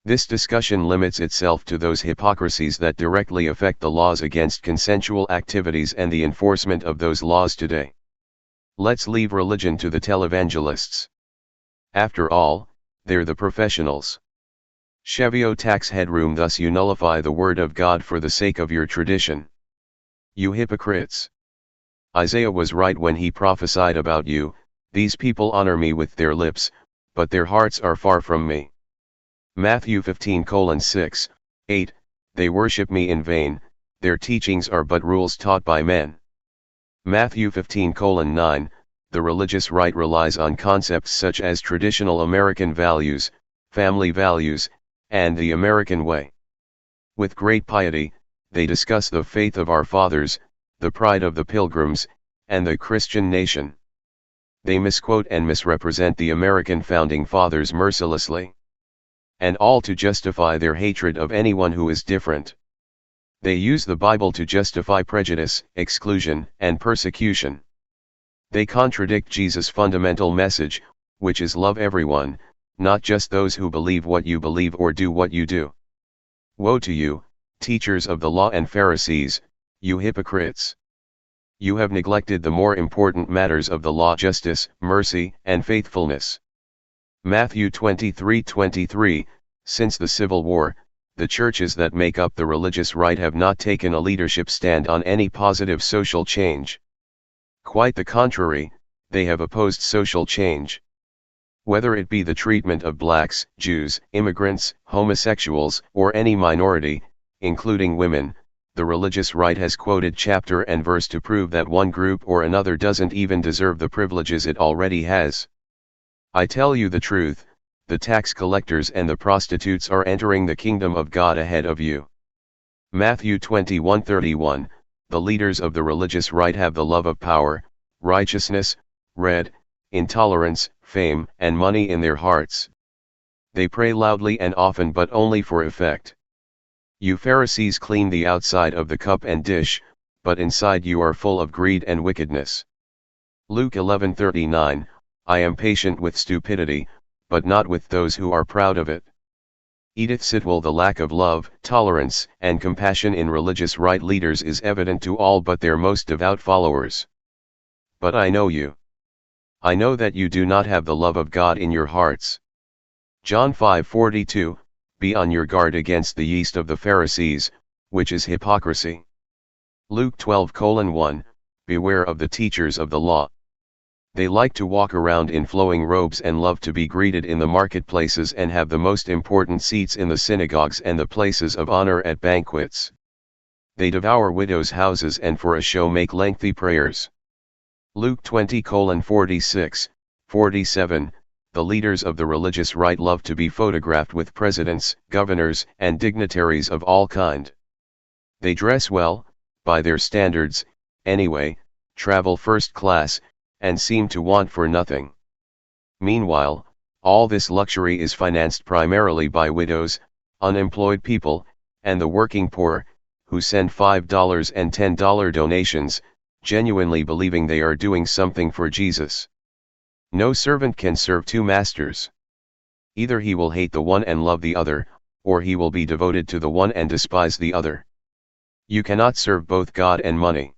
This discussion limits itself to those hypocrisies that directly affect the laws against consensual activities and the enforcement of those laws today. Let's leave religion to the televangelists. After all, they're the professionals. Chevio tax headroom, thus you nullify the word of God for the sake of your tradition. You hypocrites! Isaiah was right when he prophesied about you, these people honor me with their lips, but their hearts are far from me. Matthew 15:6, 8, they worship me in vain, their teachings are but rules taught by men. Matthew 15:9, the religious right relies on concepts such as traditional American values, family values, and the American way. With great piety, they discuss the faith of our fathers, the pride of the Pilgrims, and the Christian nation. They misquote and misrepresent the American founding fathers mercilessly. And all to justify their hatred of anyone who is different. They use the Bible to justify prejudice, exclusion, and persecution. They contradict Jesus' fundamental message, which is love everyone, not just those who believe what you believe or do what you do. Woe to you, teachers of the law and Pharisees, you hypocrites! You have neglected the more important matters of the law: justice, mercy, and faithfulness. Matthew 23:23, since the Civil War, the churches that make up the religious right have not taken a leadership stand on any positive social change. Quite the contrary, they have opposed social change. Whether it be the treatment of blacks, Jews, immigrants, homosexuals, or any minority, including women, the religious right has quoted chapter and verse to prove that one group or another doesn't even deserve the privileges it already has. I tell you the truth, the tax collectors and the prostitutes are entering the kingdom of God ahead of you. Matthew 21:31, the leaders of the religious right have the love of power, righteousness, intolerance, fame, and money in their hearts. They pray loudly and often, but only for effect. You Pharisees clean the outside of the cup and dish, but inside you are full of greed and wickedness. Luke 11:39, I am patient with stupidity, but not with those who are proud of it. Edith Sitwell, the lack of love, tolerance, and compassion in religious right leaders is evident to all but their most devout followers. But I know you. I know that you do not have the love of God in your hearts. John 5:42, be on your guard against the yeast of the Pharisees, which is hypocrisy. Luke 12:1, beware of the teachers of the law. They like to walk around in flowing robes and love to be greeted in the marketplaces and have the most important seats in the synagogues and the places of honor at banquets. They devour widows' houses and for a show make lengthy prayers. Luke 20:46, 47, the leaders of the religious right love to be photographed with presidents, governors, and dignitaries of all kind. They dress well, by their standards, anyway, travel first class, and seem to want for nothing. Meanwhile, all this luxury is financed primarily by widows, unemployed people, and the working poor, who send $5 and $10 donations, genuinely believing they are doing something for Jesus. No servant can serve two masters. Either he will hate the one and love the other, or he will be devoted to the one and despise the other. You cannot serve both God and money.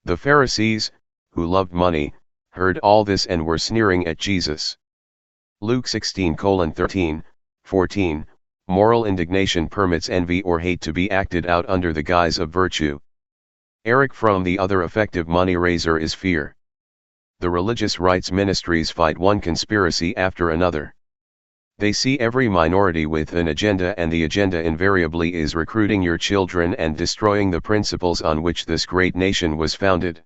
The Pharisees, who loved money, heard all this and were sneering at Jesus. Luke 16:13, 14, moral indignation permits envy or hate to be acted out under the guise of virtue. Eric Fromm. The other effective money raiser is fear. The religious rights ministries fight one conspiracy after another. They see every minority with an agenda, and the agenda invariably is recruiting your children and destroying the principles on which this great nation was founded.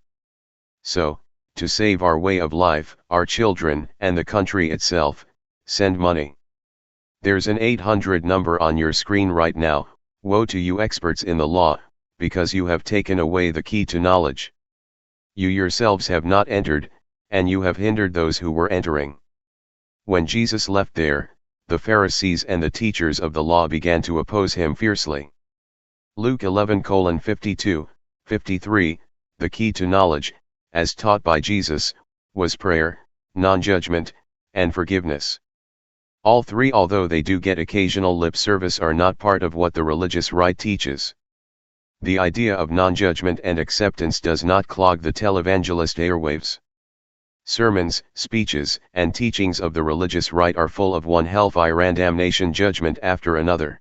So, to save our way of life, our children, and the country itself, send money. There's an 800 number on your screen right now. Woe to you experts in the law, because you have taken away the key to knowledge. You yourselves have not entered, and you have hindered those who were entering. When Jesus left there, the Pharisees and the teachers of the law began to oppose him fiercely. Luke 11:52, 53, the key to knowledge, as taught by Jesus, was prayer, non-judgment, and forgiveness. All three, although they do get occasional lip service, are not part of what the religious right teaches. The idea of non-judgment and acceptance does not clog the televangelist airwaves. Sermons, speeches, and teachings of the religious right are full of one hellfire and damnation judgment after another.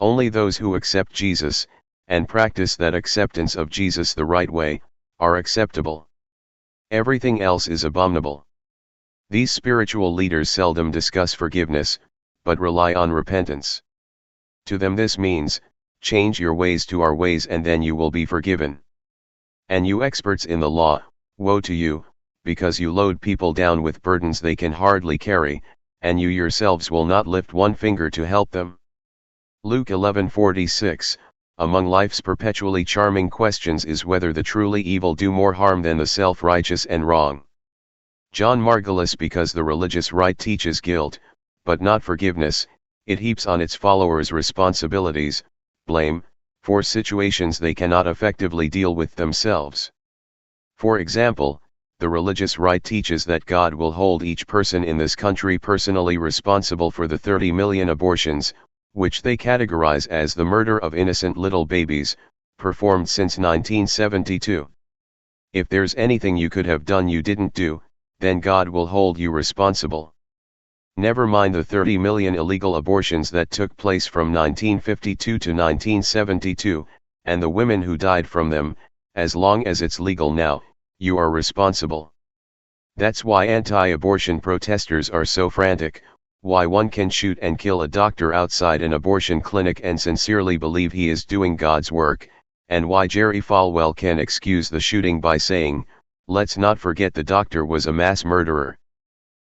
Only those who accept Jesus, and practice that acceptance of Jesus the right way, are acceptable. Everything else is abominable. These spiritual leaders seldom discuss forgiveness, but rely on repentance. To them this means, change your ways to our ways and then you will be forgiven. And you experts in the law, woe to you, because you load people down with burdens they can hardly carry, and you yourselves will not lift one finger to help them. Luke 11:46, among life's perpetually charming questions is whether the truly evil do more harm than the self-righteous and wrong. John Margulis. Because the religious right teaches guilt, but not forgiveness, it heaps on its followers responsibilities, blame, for situations they cannot effectively deal with themselves. For example, the religious right teaches that God will hold each person in this country personally responsible for the 30 million abortions, which they categorize as the murder of innocent little babies, performed since 1972. If there's anything you could have done you didn't do, then God will hold you responsible. Never mind the 30 million illegal abortions that took place from 1952 to 1972, and the women who died from them. As long as it's legal now, you are responsible. That's why anti-abortion protesters are so frantic, why one can shoot and kill a doctor outside an abortion clinic and sincerely believe he is doing God's work, and why Jerry Falwell can excuse the shooting by saying, "Let's not forget the doctor was a mass murderer."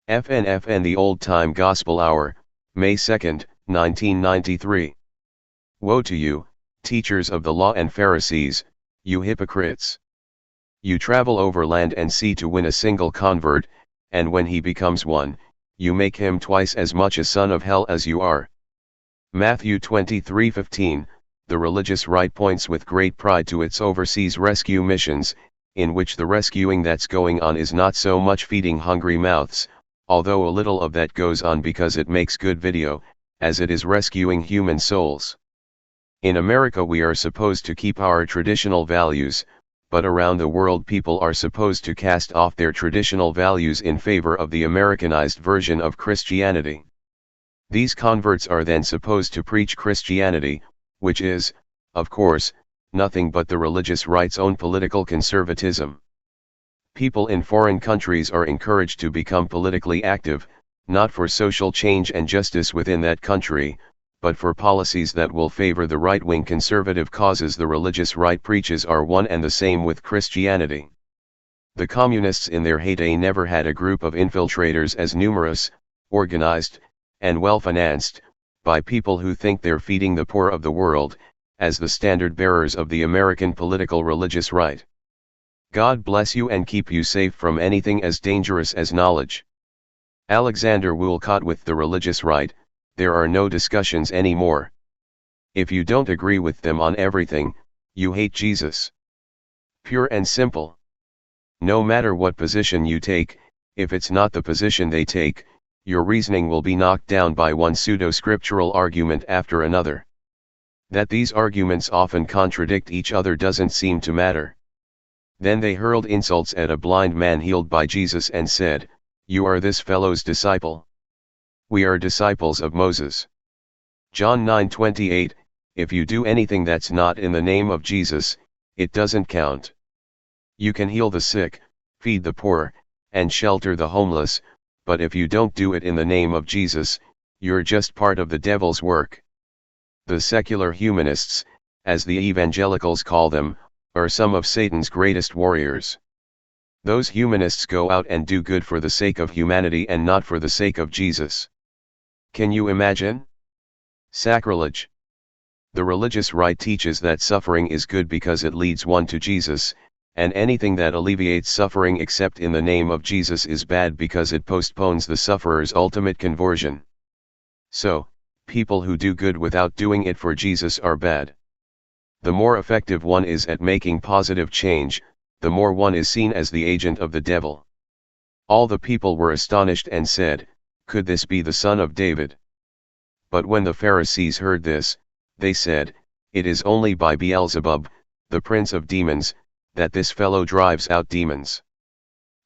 FNFN. The Old Time Gospel Hour, May 2, 1993. Woe to you, teachers of the law and Pharisees, you hypocrites! You travel over land and sea to win a single convert, and when he becomes one, you make him twice as much a son of hell as you are. Matthew 23:15. The religious right points with great pride to its overseas rescue missions, in which the rescuing that's going on is not so much feeding hungry mouths, although a little of that goes on because it makes good video, as it is rescuing human souls. In America we are supposed to keep our traditional values, but around the world people are supposed to cast off their traditional values in favor of the Americanized version of Christianity. These converts are then supposed to preach Christianity, which is, of course, nothing but the religious right's own political conservatism. People in foreign countries are encouraged to become politically active, not for social change and justice within that country, but for policies that will favor the right-wing conservative causes the religious right preaches are one and the same with Christianity. The communists in their heyday never had a group of infiltrators as numerous, organized, and well-financed, by people who think they're feeding the poor of the world, as the standard bearers of the American political religious right. God bless you and keep you safe from anything as dangerous as knowledge. Alexander Woolcott. With the religious right, there are no discussions anymore. If you don't agree with them on everything, you hate Jesus. Pure and simple. No matter what position you take, if it's not the position they take, your reasoning will be knocked down by one pseudo-scriptural argument after another. That these arguments often contradict each other doesn't seem to matter. Then they hurled insults at a blind man healed by Jesus and said, "You are this fellow's disciple." We are disciples of Moses. John 9:28, if you do anything that's not in the name of Jesus, it doesn't count. You can heal the sick, feed the poor, and shelter the homeless, but if you don't do it in the name of Jesus, you're just part of the devil's work. The secular humanists, as the evangelicals call them, are some of Satan's greatest warriors. Those humanists go out and do good for the sake of humanity and not for the sake of Jesus. Can you imagine? Sacrilege. The religious right teaches that suffering is good because it leads one to Jesus, and anything that alleviates suffering except in the name of Jesus is bad because it postpones the sufferer's ultimate conversion. So, people who do good without doing it for Jesus are bad. The more effective one is at making positive change, the more one is seen as the agent of the devil. All the people were astonished and said, "Could this be the son of David?" But when the Pharisees heard this, they said, "It is only by Beelzebub, the prince of demons, that this fellow drives out demons."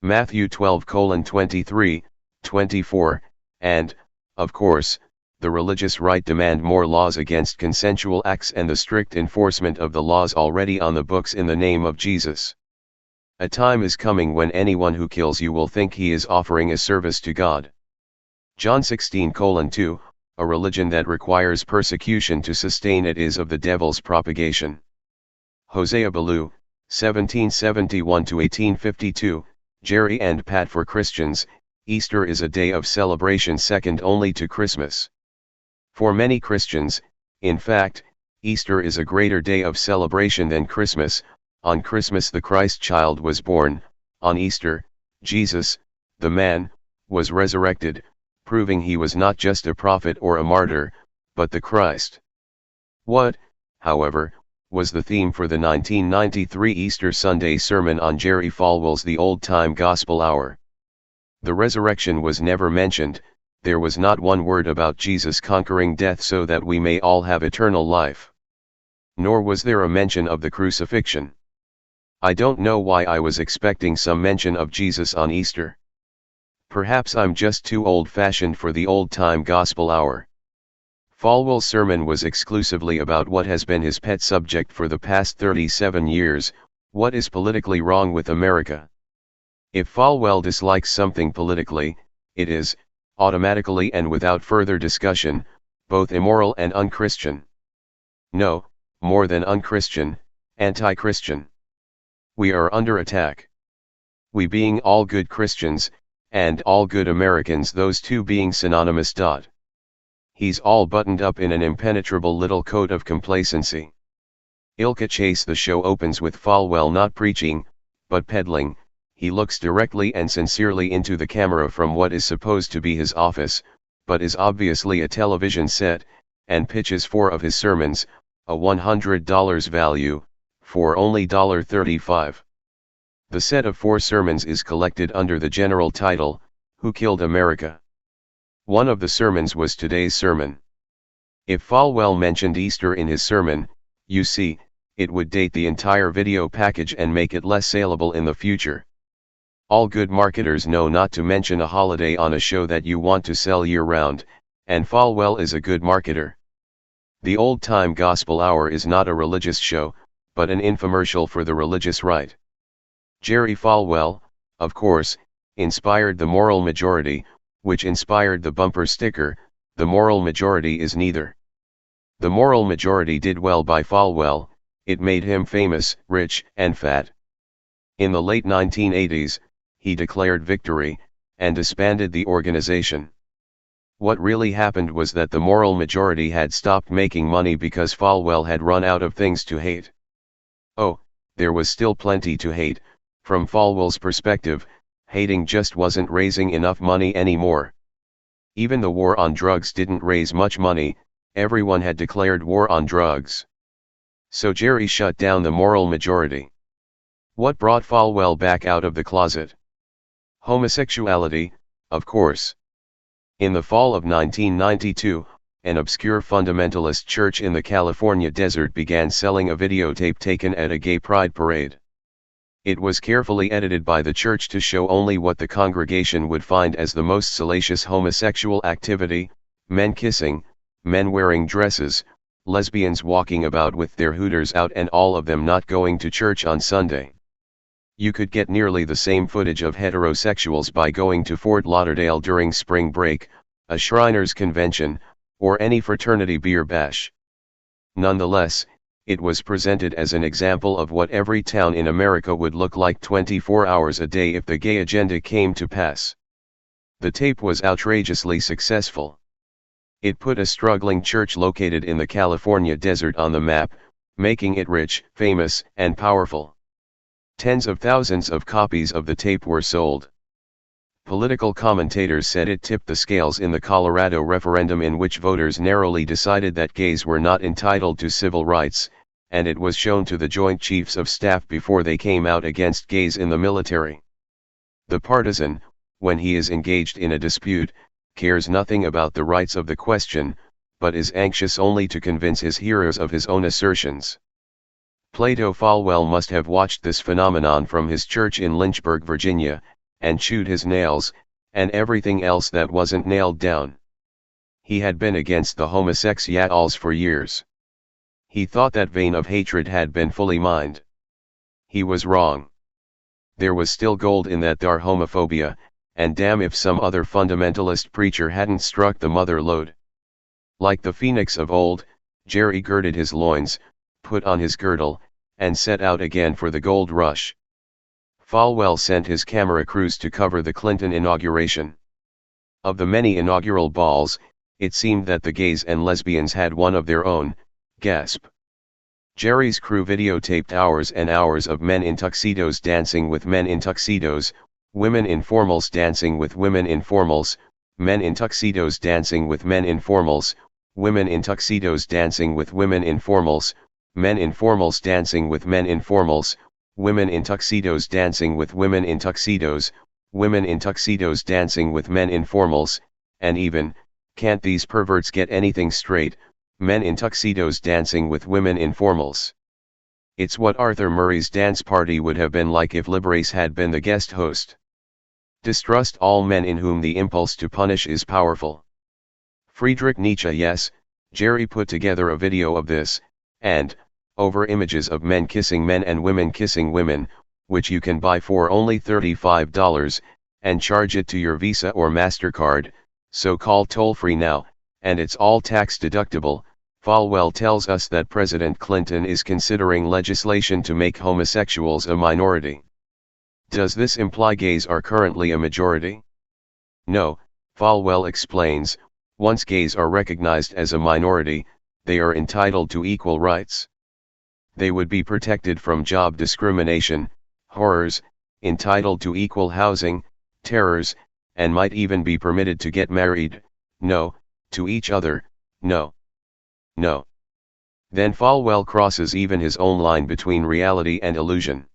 Matthew 12:23, 24, and, of course, the religious right demand more laws against consensual acts and the strict enforcement of the laws already on the books in the name of Jesus. A time is coming when anyone who kills you will think he is offering a service to God. John 16:2, a religion that requires persecution to sustain it is of the devil's propagation. Hosea Ballou, 1771-1852, Jerry and Pat. For Christians, Easter is a day of celebration second only to Christmas. For many Christians, in fact, Easter is a greater day of celebration than Christmas. On Christmas the Christ child was born, on Easter, Jesus, the man, was resurrected, proving he was not just a prophet or a martyr, but the Christ. What, however, was the theme for the 1993 Easter Sunday sermon on Jerry Falwell's The Old Time Gospel Hour? The resurrection was never mentioned. There was not one word about Jesus conquering death so that we may all have eternal life. Nor was there a mention of the crucifixion. I don't know why I was expecting some mention of Jesus on Easter. Perhaps I'm just too old-fashioned for the old-time gospel hour. Falwell's sermon was exclusively about what has been his pet subject for the past 37 years, what is politically wrong with America. If Falwell dislikes something politically, it is, automatically and without further discussion, both immoral and unchristian. No, more than unchristian, anti-Christian. We are under attack. We being all good Christians, and all good Americans, those two being synonymous. He's all buttoned up in an impenetrable little coat of complacency. Ilka Chase. The show opens with Falwell not preaching, but peddling. He looks directly and sincerely into the camera from what is supposed to be his office, but is obviously a television set, and pitches 4 of his sermons, a $100 value, for only $35. The set of 4 sermons is collected under the general title, Who Killed America? One of the sermons was today's sermon. If Falwell mentioned Easter in his sermon, you see, it would date the entire video package and make it less saleable in the future. All good marketers know not to mention a holiday on a show that you want to sell year-round, and Falwell is a good marketer. The Old Time Gospel Hour is not a religious show, but an infomercial for the religious right. Jerry Falwell, of course, inspired the moral majority, which inspired the bumper sticker, "The moral majority is neither." The moral majority did well by Falwell, it made him famous, rich, and fat. In the late 1980s, he declared victory, and disbanded the organization. What really happened was that the moral majority had stopped making money because Falwell had run out of things to hate. Oh, there was still plenty to hate. From Falwell's perspective, hating just wasn't raising enough money anymore. Even the war on drugs didn't raise much money, everyone had declared war on drugs. So Jerry shut down the moral majority. What brought Falwell back out of the closet? Homosexuality, of course. In the fall of 1992, an obscure fundamentalist church in the California desert began selling a videotape taken at a gay pride parade. It was carefully edited by the church to show only what the congregation would find as the most salacious homosexual activity: men kissing, men wearing dresses, lesbians walking about with their hooters out, and all of them not going to church on Sunday. You could get nearly the same footage of heterosexuals by going to Fort Lauderdale during spring break, a Shriners convention, or any fraternity beer bash. Nonetheless, it was presented as an example of what every town in America would look like 24 hours a day if the gay agenda came to pass. The tape was outrageously successful. It put a struggling church located in the California desert on the map, making it rich, famous, and powerful. Tens of thousands of copies of the tape were sold. Political commentators said it tipped the scales in the Colorado referendum, in which voters narrowly decided that gays were not entitled to civil rights, and it was shown to the Joint Chiefs of Staff before they came out against gays in the military. The partisan, when he is engaged in a dispute, cares nothing about the rights of the question, but is anxious only to convince his hearers of his own assertions. Plato Falwell must have watched this phenomenon from his church in Lynchburg, Virginia, and chewed his nails, and everything else that wasn't nailed down. He had been against the homosexuals for years. He thought that vein of hatred had been fully mined. He was wrong. There was still gold in that dar homophobia, and damn if some other fundamentalist preacher hadn't struck the mother lode. Like the phoenix of old, Jerry girded his loins, put on his girdle, and set out again for the gold rush. Falwell sent his camera crews to cover the Clinton inauguration. Of the many inaugural balls, it seemed that the gays and lesbians had one of their own. Gasp. Jerry's crew videotaped hours and hours of men in tuxedos dancing with men in tuxedos, women in formals dancing with women in formals, men in tuxedos dancing with men in formals, women in tuxedos dancing with women in formals, men in formals dancing with men in formals, women in tuxedos dancing with women in tuxedos, women in tuxedos dancing with men in formals, and even, can't these perverts get anything straight, men in tuxedos dancing with women in formals. It's what Arthur Murray's dance party would have been like if Liberace had been the guest host. Distrust all men in whom the impulse to punish is powerful. Friedrich Nietzsche. Yes, Jerry put together a video of this, and, over images of men kissing men and women kissing women, which you can buy for only $35, and charge it to your Visa or MasterCard, so call toll-free now, and it's all tax deductible. Falwell tells us that President Clinton is considering legislation to make homosexuals a minority. Does this imply gays are currently a majority? No, Falwell explains, once gays are recognized as a minority, they are entitled to equal rights. They would be protected from job discrimination, horrors, entitled to equal housing, terrors, and might even be permitted to get married, no, to each other, no. No. Then Falwell crosses even his own line between reality and illusion.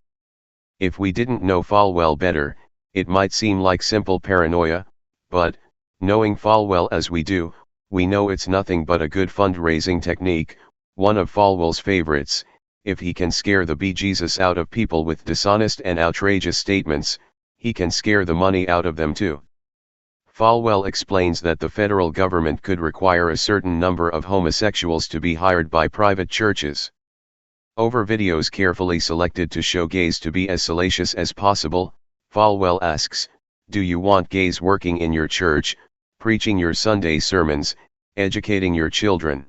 If we didn't know Falwell better, it might seem like simple paranoia, but, knowing Falwell as we do, we know it's nothing but a good fundraising technique, one of Falwell's favorites. If he can scare the bejesus out of people with dishonest and outrageous statements, he can scare the money out of them too. Falwell explains that the federal government could require a certain number of homosexuals to be hired by private churches. Over videos carefully selected to show gays to be as salacious as possible, Falwell asks, do you want gays working in your church, preaching your Sunday sermons, educating your children?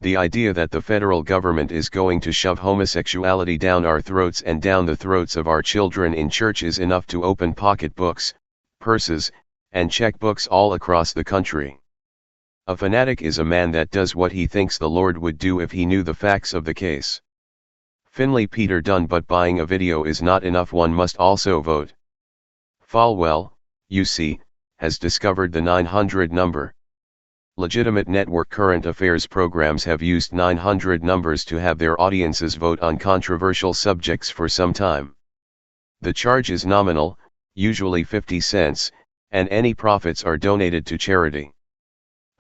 The idea that the federal government is going to shove homosexuality down our throats and down the throats of our children in church is enough to open pocketbooks, purses, and checkbooks all across the country. A fanatic is a man that does what he thinks the Lord would do if he knew the facts of the case. Finley Peter done, but buying a video is not enough, one must also vote. Falwell, you see, has discovered the 900 number. Legitimate network current affairs programs have used 900 numbers to have their audiences vote on controversial subjects for some time. The charge is nominal, usually 50 cents, and any profits are donated to charity.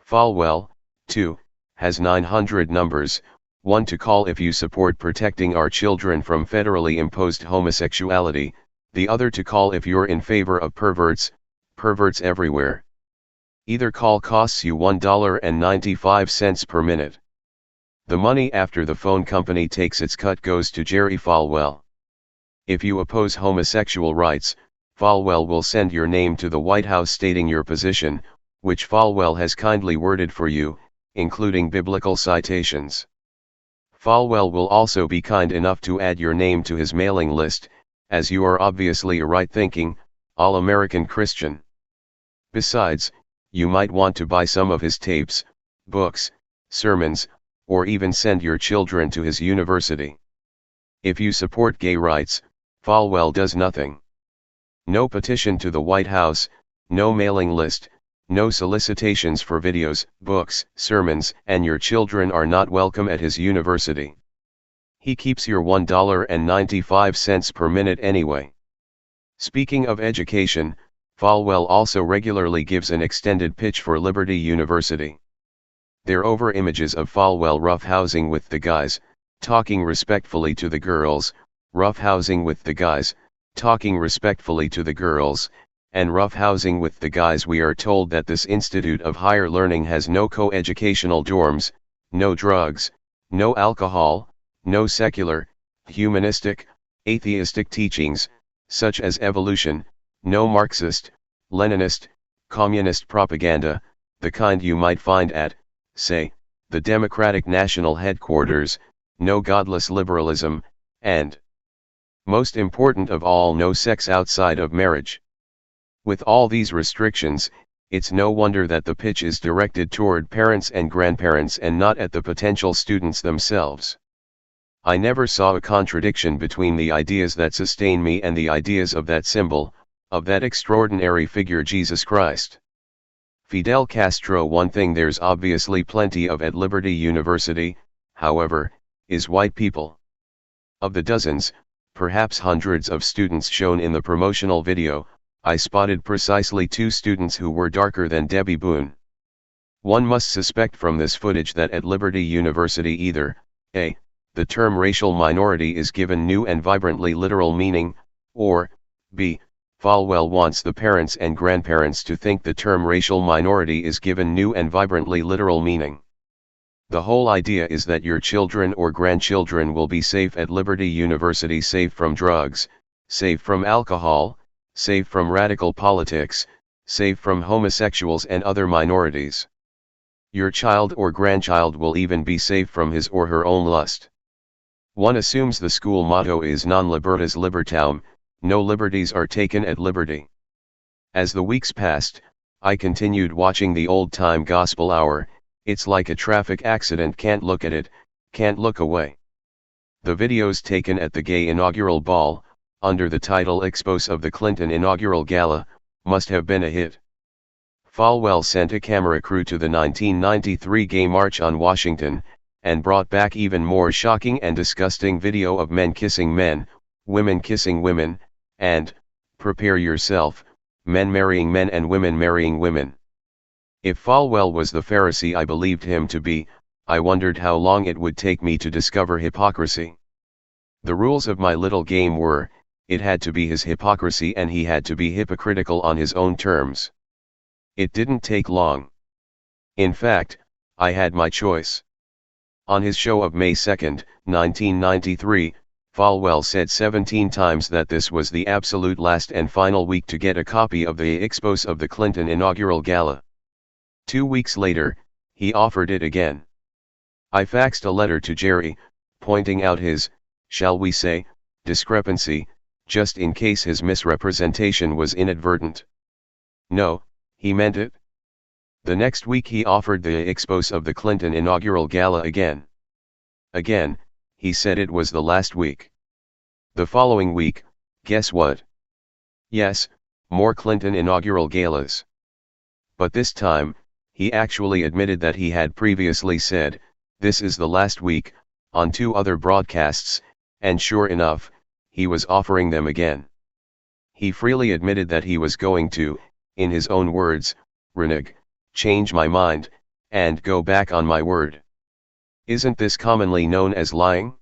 Falwell, too, has 900 numbers, one to call if you support protecting our children from federally imposed homosexuality, the other to call if you're in favor of perverts everywhere. Either call costs you $1.95 per minute. The money after the phone company takes its cut goes to Jerry Falwell. If you oppose homosexual rights, Falwell will send your name to the White House stating your position, which Falwell has kindly worded for you, including biblical citations. Falwell will also be kind enough to add your name to his mailing list, as you are obviously a right-thinking, all-American Christian. Besides, you might want to buy some of his tapes, books, sermons, or even send your children to his university. If you support gay rights, Falwell does nothing. No petition to the White House, no mailing list, no solicitations for videos, books, sermons, and your children are not welcome at his university. He keeps your $1.95 per minute anyway. Speaking of education, Falwell also regularly gives an extended pitch for Liberty University. They're over images of Falwell roughhousing with the guys, talking respectfully to the girls, roughhousing with the guys, talking respectfully to the girls, and roughhousing with the guys. We are told that this Institute of Higher Learning has no co-educational dorms, no drugs, no alcohol, no secular, humanistic, atheistic teachings, such as evolution, no Marxist, Leninist, communist propaganda, the kind you might find at, say, the Democratic National Headquarters, no godless liberalism, and, most important of all, no sex outside of marriage. With all these restrictions, it's no wonder that the pitch is directed toward parents and grandparents and not at the potential students themselves. I never saw a contradiction between the ideas that sustain me and the ideas of that symbol, of that extraordinary figure Jesus Christ. Fidel Castro. One thing there's obviously plenty of at Liberty University, however, is white people. Of the dozens, perhaps hundreds of students shown in the promotional video, I spotted precisely 2 students who were darker than Debbie Boone. One must suspect from this footage that at Liberty University either, a, the term racial minority is given new and vibrantly literal meaning, or, b, Falwell wants the parents and grandparents to think the term racial minority is given new and vibrantly literal meaning. The whole idea is that your children or grandchildren will be safe at Liberty University, safe from drugs, safe from alcohol, safe from radical politics, safe from homosexuals and other minorities. Your child or grandchild will even be safe from his or her own lust. One assumes the school motto is non libertas libertaum, no liberties are taken at Liberty. As the weeks passed, I continued watching the old-time gospel hour. It's like a traffic accident, can't look at it, can't look away. The videos taken at the gay inaugural ball, under the title Expose of the Clinton Inaugural Gala, must have been a hit. Falwell sent a camera crew to the 1993 Gay March on Washington, and brought back even more shocking and disgusting video of men kissing men, women kissing women, and, prepare yourself, men marrying men and women marrying women. If Falwell was the Pharisee I believed him to be, I wondered how long it would take me to discover hypocrisy. The rules of my little game were, it had to be his hypocrisy and he had to be hypocritical on his own terms. It didn't take long. In fact, I had my choice. On his show of May 2, 1993, Falwell said 17 times that this was the absolute last and final week to get a copy of the Expose of the Clinton Inaugural Gala. 2 weeks later, he offered it again. I faxed a letter to Jerry, pointing out his, shall we say, discrepancy, just in case his misrepresentation was inadvertent. No, he meant it. The next week he offered the Expose of the Clinton Inaugural Gala again. Again, he said it was the last week. The following week, guess what? Yes, more Clinton inaugural galas. But this time, he actually admitted that he had previously said, this is the last week, on 2 other broadcasts, and sure enough, he was offering them again. He freely admitted that he was going to, in his own words, renege, change my mind, and go back on my word. Isn't this commonly known as lying?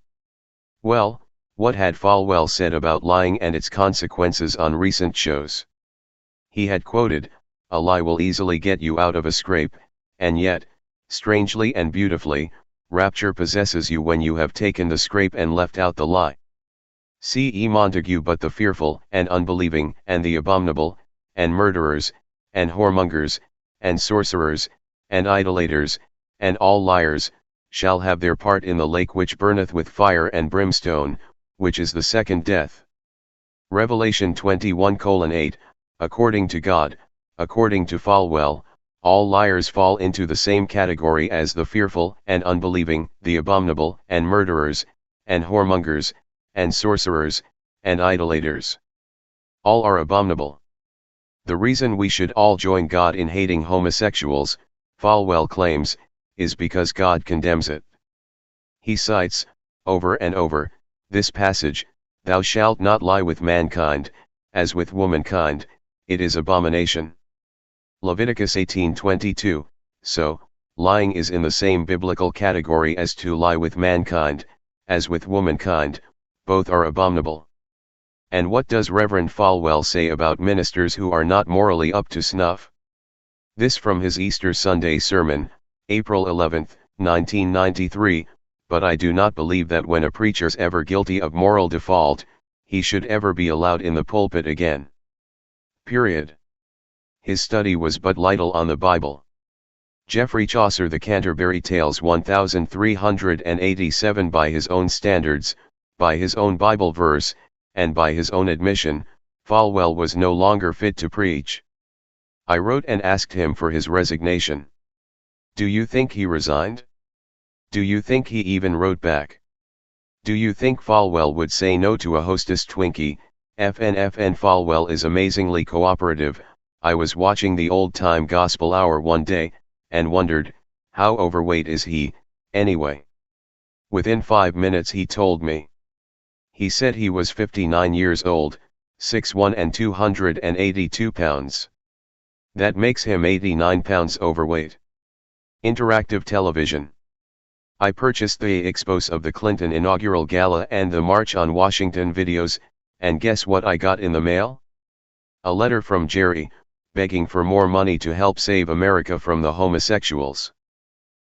Well, what had Falwell said about lying and its consequences on recent shows? He had quoted, "A lie will easily get you out of a scrape, and yet, strangely and beautifully, rapture possesses you when you have taken the scrape and left out the lie." C.E. Montague. "But the fearful, and unbelieving, and the abominable, and murderers, and whoremongers, and sorcerers, and idolaters, and all liars, shall have their part in the lake which burneth with fire and brimstone, which is the second death." Revelation 21:8. According to God, according to Falwell, all liars fall into the same category as the fearful and unbelieving, the abominable and murderers, and whoremongers, and sorcerers, and idolaters. All are abominable. The reason we should all join God in hating homosexuals, Falwell claims, is because God condemns it. He cites, over and over, this passage, "Thou shalt not lie with mankind, as with womankind, it is abomination." Leviticus 18:22, so, lying is in the same biblical category as to lie with mankind, as with womankind, both are abominable. And what does Reverend Falwell say about ministers who are not morally up to snuff? This from his Easter Sunday sermon, April 11, 1993, "But I do not believe that when a preacher's ever guilty of moral default, he should ever be allowed in the pulpit again. Period." His study was but little on the Bible. Geoffrey Chaucer, The Canterbury Tales 1387. By his own standards, by his own Bible verse, and by his own admission, Falwell was no longer fit to preach. I wrote and asked him for his resignation. Do you think he resigned? Do you think he even wrote back? Do you think Falwell would say no to a Hostess Twinkie? FN Falwell is amazingly cooperative. I was watching the Old Time Gospel Hour one day, and wondered, how overweight is he, anyway? Within 5 minutes he told me. He said he was 59 years old, 6'1" and 282 pounds. That makes him 89 pounds overweight. Interactive television. I purchased the expos of the Clinton inaugural gala and the March on Washington videos, and guess what I got in the mail? A letter from Jerry, begging for more money to help save America from the homosexuals.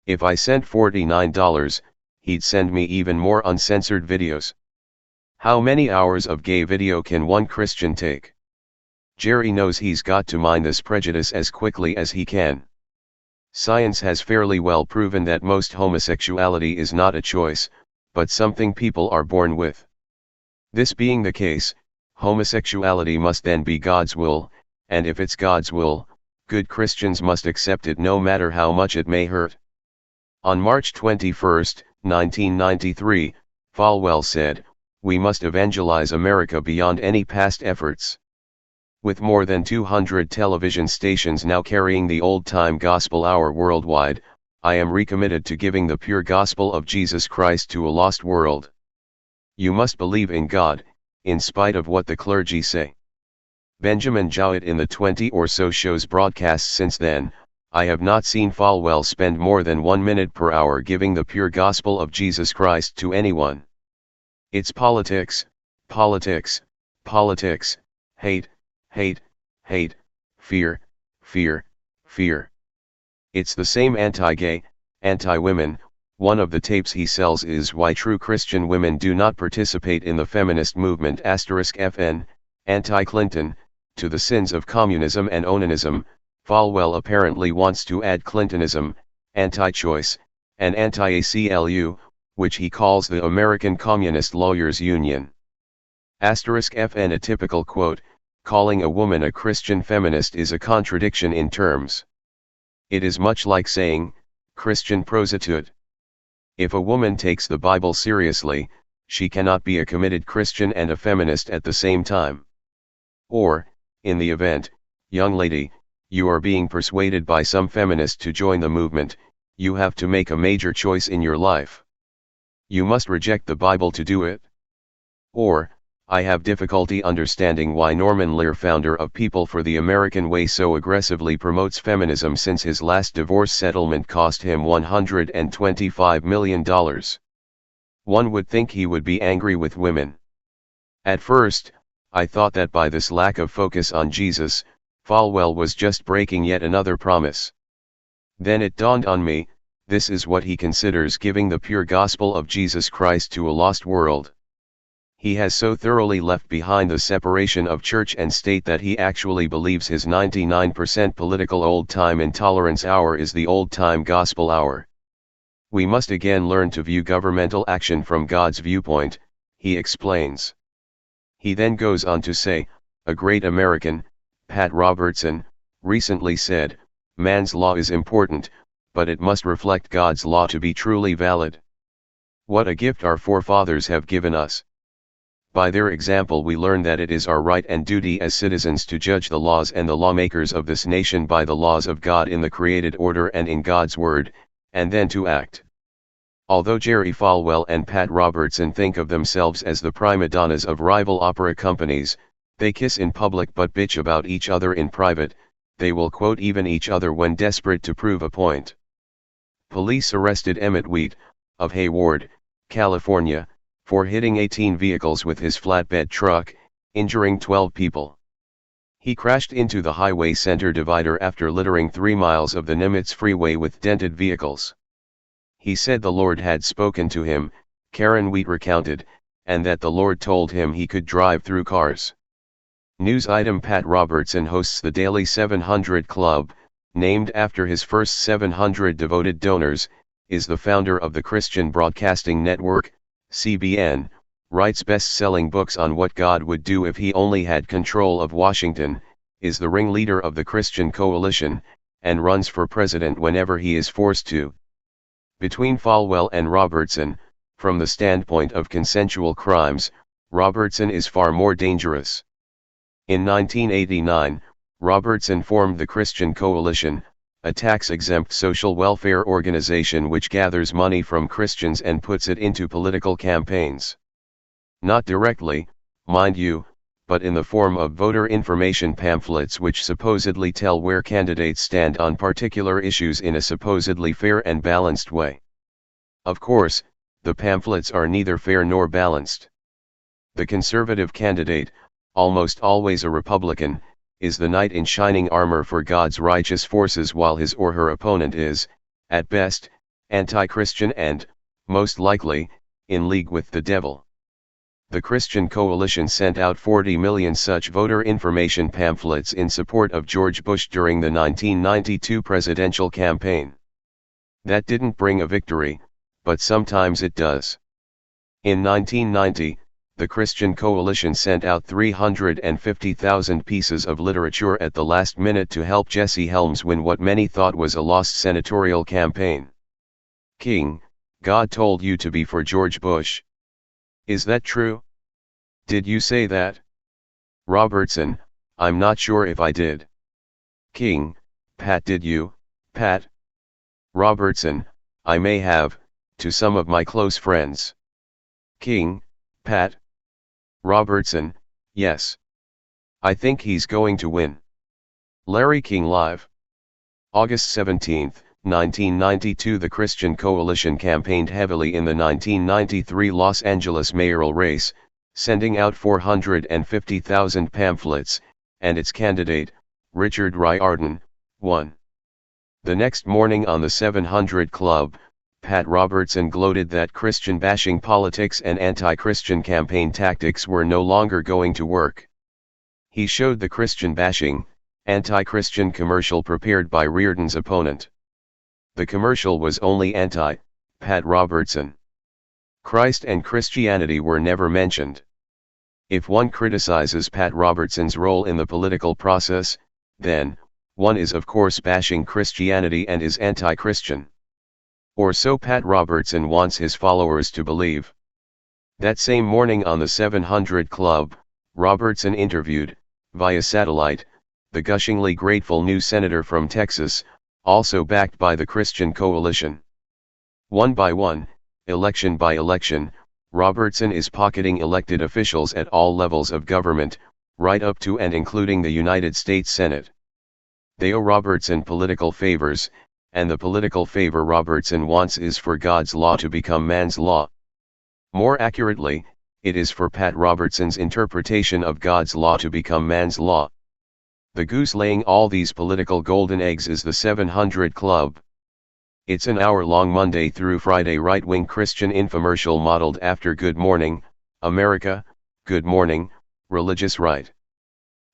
If I sent $49, he'd send me even more uncensored videos. How many hours of gay video can one Christian take? Jerry knows he's got to mine this prejudice as quickly as he can. Science has fairly well proven that most homosexuality is not a choice, but something people are born with. This being the case, homosexuality must then be God's will, and if it's God's will, good Christians must accept it no matter how much it may hurt. On March 21, 1993, Falwell said, "We must evangelize America beyond any past efforts." With more than 200 television stations now carrying the Old Time Gospel Hour worldwide, I am recommitted to giving the pure gospel of Jesus Christ to a lost world. You must believe in God, in spite of what the clergy say. Benjamin Jowett. In the 20 or so shows broadcast since then, I have not seen Falwell spend more than 1 minute per hour giving the pure gospel of Jesus Christ to anyone. It's politics, politics, politics, hate, hate, hate, fear, fear, fear. It's the same anti-gay, anti-women. One of the tapes he sells is why true Christian women do not participate in the feminist movement *FN, anti-Clinton, to the sins of communism and onanism. Falwell apparently wants to add Clintonism, anti-choice, and anti-ACLU, which he calls the American Communist Lawyers Union. *FN. A typical quote, calling a woman a Christian feminist is a contradiction in terms. It is much like saying, Christian prostitute. If a woman takes the Bible seriously, she cannot be a committed Christian and a feminist at the same time. Or, in the event, young lady, you are being persuaded by some feminist to join the movement, you have to make a major choice in your life. You must reject the Bible to do it. Or, I have difficulty understanding why Norman Lear, founder of People for the American Way, so aggressively promotes feminism, since his last divorce settlement cost him $125 million. One would think he would be angry with women. At first, I thought that by this lack of focus on Jesus, Falwell was just breaking yet another promise. Then it dawned on me, this is what he considers giving the pure gospel of Jesus Christ to a lost world. He has so thoroughly left behind the separation of church and state that he actually believes his 99% political old-time intolerance hour is the old-time gospel hour. We must again learn to view governmental action from God's viewpoint, he explains. He then goes on to say, a great American, Pat Robertson, recently said, man's law is important, but it must reflect God's law to be truly valid. What a gift our forefathers have given us. By their example we learn that it is our right and duty as citizens to judge the laws and the lawmakers of this nation by the laws of God in the created order and in God's word, and then to act. Although Jerry Falwell and Pat Robertson think of themselves as the prima donnas of rival opera companies, they kiss in public but bitch about each other in private. They will quote even each other when desperate to prove a point. Police arrested Emmett Wheat, of Hayward, California, for hitting 18 vehicles with his flatbed truck, injuring 12 people. He crashed into the highway center divider after littering 3 miles of the Nimitz freeway with dented vehicles. He said the Lord had spoken to him, Karen Wheat recounted, and that the Lord told him he could drive through cars. News item: Pat Robertson hosts the Daily 700 Club, named after his first 700 devoted donors, is the founder of the Christian Broadcasting Network, CBN, writes best-selling books on what God would do if he only had control of Washington, is the ringleader of the Christian Coalition, and runs for president whenever he is forced to. Between Falwell and Robertson, from the standpoint of consensual crimes, Robertson is far more dangerous. In 1989, Robertson formed the Christian Coalition, a tax-exempt social welfare organization which gathers money from Christians and puts it into political campaigns. Not directly, mind you, but in the form of voter information pamphlets which supposedly tell where candidates stand on particular issues in a supposedly fair and balanced way. Of course, the pamphlets are neither fair nor balanced. The conservative candidate, almost always a Republican, is the knight in shining armor for God's righteous forces, while his or her opponent is, at best, anti-Christian and, most likely, in league with the devil. The Christian Coalition sent out 40 million such voter information pamphlets in support of George Bush during the 1992 presidential campaign. That didn't bring a victory, but sometimes it does. In 1990, the Christian Coalition sent out 350,000 pieces of literature at the last minute to help Jesse Helms win what many thought was a lost senatorial campaign. King, God told you to be for George Bush. Is that true? Did you say that? Robertson, I'm not sure if I did. King, Pat, did you, Pat? Robertson, I may have, to some of my close friends. King, Pat? Robertson, yes. I think he's going to win. Larry King Live. August 17, 1992. The Christian Coalition campaigned heavily in the 1993 Los Angeles mayoral race, sending out 450,000 pamphlets, and its candidate, Richard Riordan, won. The next morning on the 700 Club, Pat Robertson gloated that Christian-bashing politics and anti-Christian campaign tactics were no longer going to work. He showed the Christian-bashing, anti-Christian commercial prepared by Riordan's opponent. The commercial was only anti-Pat Robertson. Christ and Christianity were never mentioned. If one criticizes Pat Robertson's role in the political process, then, one is of course bashing Christianity and is anti-Christian. Or so Pat Robertson wants his followers to believe. That same morning on the 700 Club, Robertson interviewed, via satellite, the gushingly grateful new senator from Texas, also backed by the Christian Coalition. One by one, election by election, Robertson is pocketing elected officials at all levels of government, right up to and including the United States Senate. They owe Robertson political favors, and the political favor Robertson wants is for God's law to become man's law. More accurately, it is for Pat Robertson's interpretation of God's law to become man's law. The goose laying all these political golden eggs is the 700 Club. It's an hour-long Monday through Friday right-wing Christian infomercial modeled after Good Morning, America, Good Morning, Religious Right.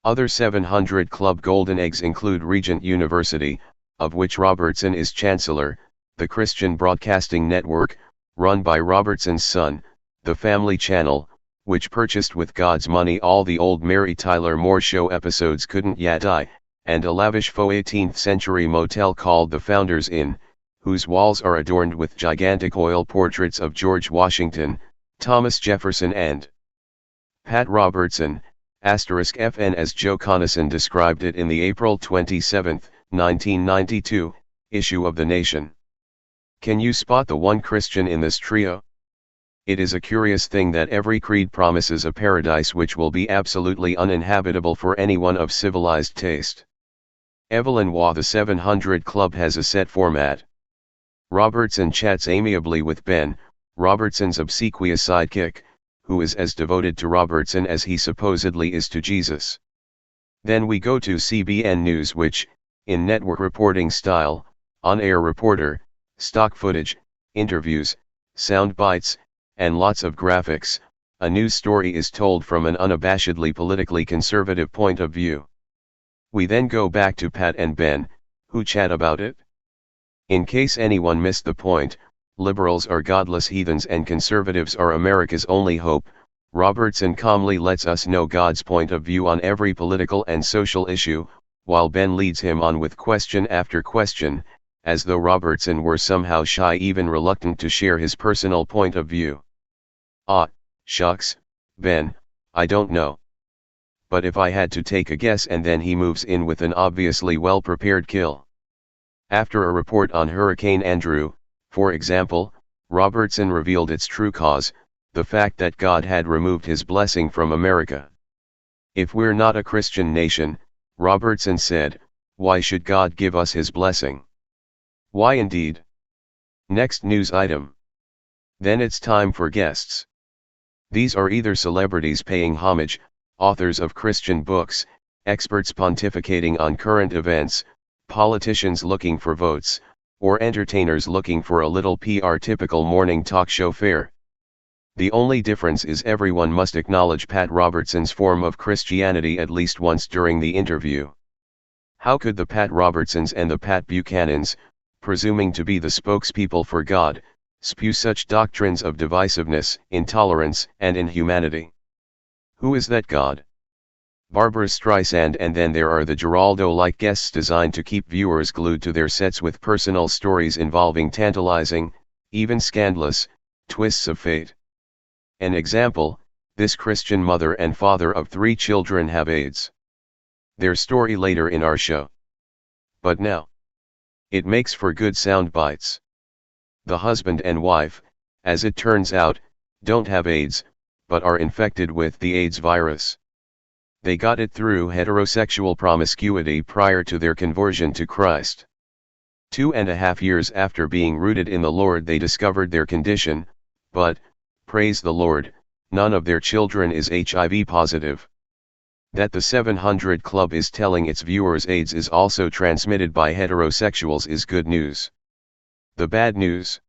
Other 700 Club golden eggs include Regent University, of which Robertson is chancellor, the Christian Broadcasting Network, run by Robertson's son, the Family Channel, which purchased with God's money all the old Mary Tyler Moore Show episodes couldn't yet die, and a lavish faux 18th century motel called the Founders Inn, whose walls are adorned with gigantic oil portraits of George Washington, Thomas Jefferson and Pat Robertson, *FN as Joe Conason described it in the April 27, 1992, issue of The Nation. Can you spot the one Christian in this trio? It is a curious thing that every creed promises a paradise which will be absolutely uninhabitable for anyone of civilized taste. Evelyn Waugh. The 700 Club has a set format. Robertson chats amiably with Ben, Robertson's obsequious sidekick, who is as devoted to Robertson as he supposedly is to Jesus. Then we go to CBN News, which, in network reporting style, on-air reporter, stock footage, interviews, sound bites, and lots of graphics, a news story is told from an unabashedly politically conservative point of view. We then go back to Pat and Ben, who chat about it. In case anyone missed the point, liberals are godless heathens and conservatives are America's only hope. Robertson calmly lets us know God's point of view on every political and social issue, while Ben leads him on with question after question, as though Robertson were somehow shy, even reluctant to share his personal point of view. Ah, shucks, Ben, I don't know. But if I had to take a guess, and then he moves in with an obviously well-prepared kill. After a report on Hurricane Andrew, for example, Robertson revealed its true cause, the fact that God had removed his blessing from America. If we're not a Christian nation, Robertson said, why should God give us his blessing? Why indeed? Next news item. Then it's time for guests. These are either celebrities paying homage, authors of Christian books, experts pontificating on current events, politicians looking for votes, or entertainers looking for a little PR. Typical morning talk show fare. The only difference is everyone must acknowledge Pat Robertson's form of Christianity at least once during the interview. How could the Pat Robertsons and the Pat Buchanans, presuming to be the spokespeople for God, spew such doctrines of divisiveness, intolerance, and inhumanity? Who is that God? Barbra Streisand. And then there are the Geraldo-like guests designed to keep viewers glued to their sets with personal stories involving tantalizing, even scandalous, twists of fate. An example, this Christian mother and father of 3 children have AIDS. Their story later in our show. But now, it makes for good sound bites. The husband and wife, as it turns out, don't have AIDS, but are infected with the AIDS virus. They got it through heterosexual promiscuity prior to their conversion to Christ. 2.5 years after being rooted in the Lord, they discovered their condition, but, praise the Lord, none of their children is HIV positive. That the 700 Club is telling its viewers AIDS is also transmitted by heterosexuals is good news. The bad news?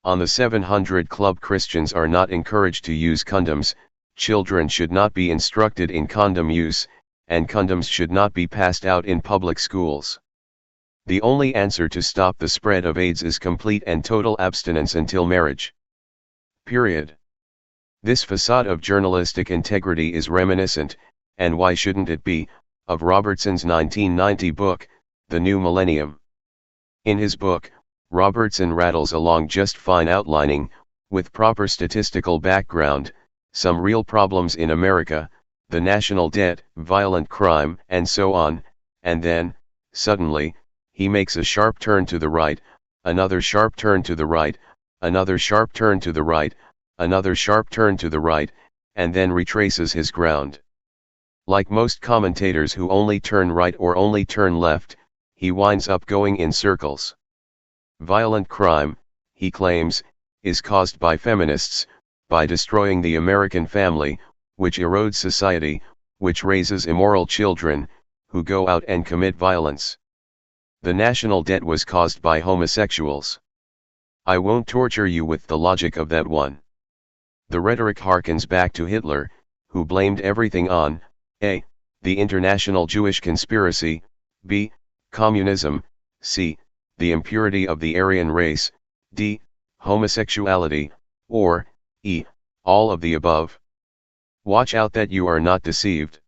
On the 700 Club, Christians are not encouraged to use condoms, children should not be instructed in condom use, and condoms should not be passed out in public schools. The only answer to stop the spread of AIDS is complete and total abstinence until marriage. Period. This facade of journalistic integrity is reminiscent, and why shouldn't it be, of Robertson's 1990 book, The New Millennium. In his book, Robertson rattles along just fine, outlining, with proper statistical background, some real problems in America, the national debt, violent crime, and so on, and then, suddenly, he makes a sharp turn to the right, another sharp turn to the right, another sharp turn to the right, another sharp turn to the right, and then retraces his ground. Like most commentators who only turn right or only turn left, he winds up going in circles. Violent crime, he claims, is caused by feminists, by destroying the American family, which erodes society, which raises immoral children, who go out and commit violence. The national debt was caused by homosexuals. I won't torture you with the logic of that one. The rhetoric harkens back to Hitler, who blamed everything on A. the international Jewish conspiracy, B. communism, C. the impurity of the Aryan race, D. homosexuality, or E. all of the above. Watch out that you are not deceived.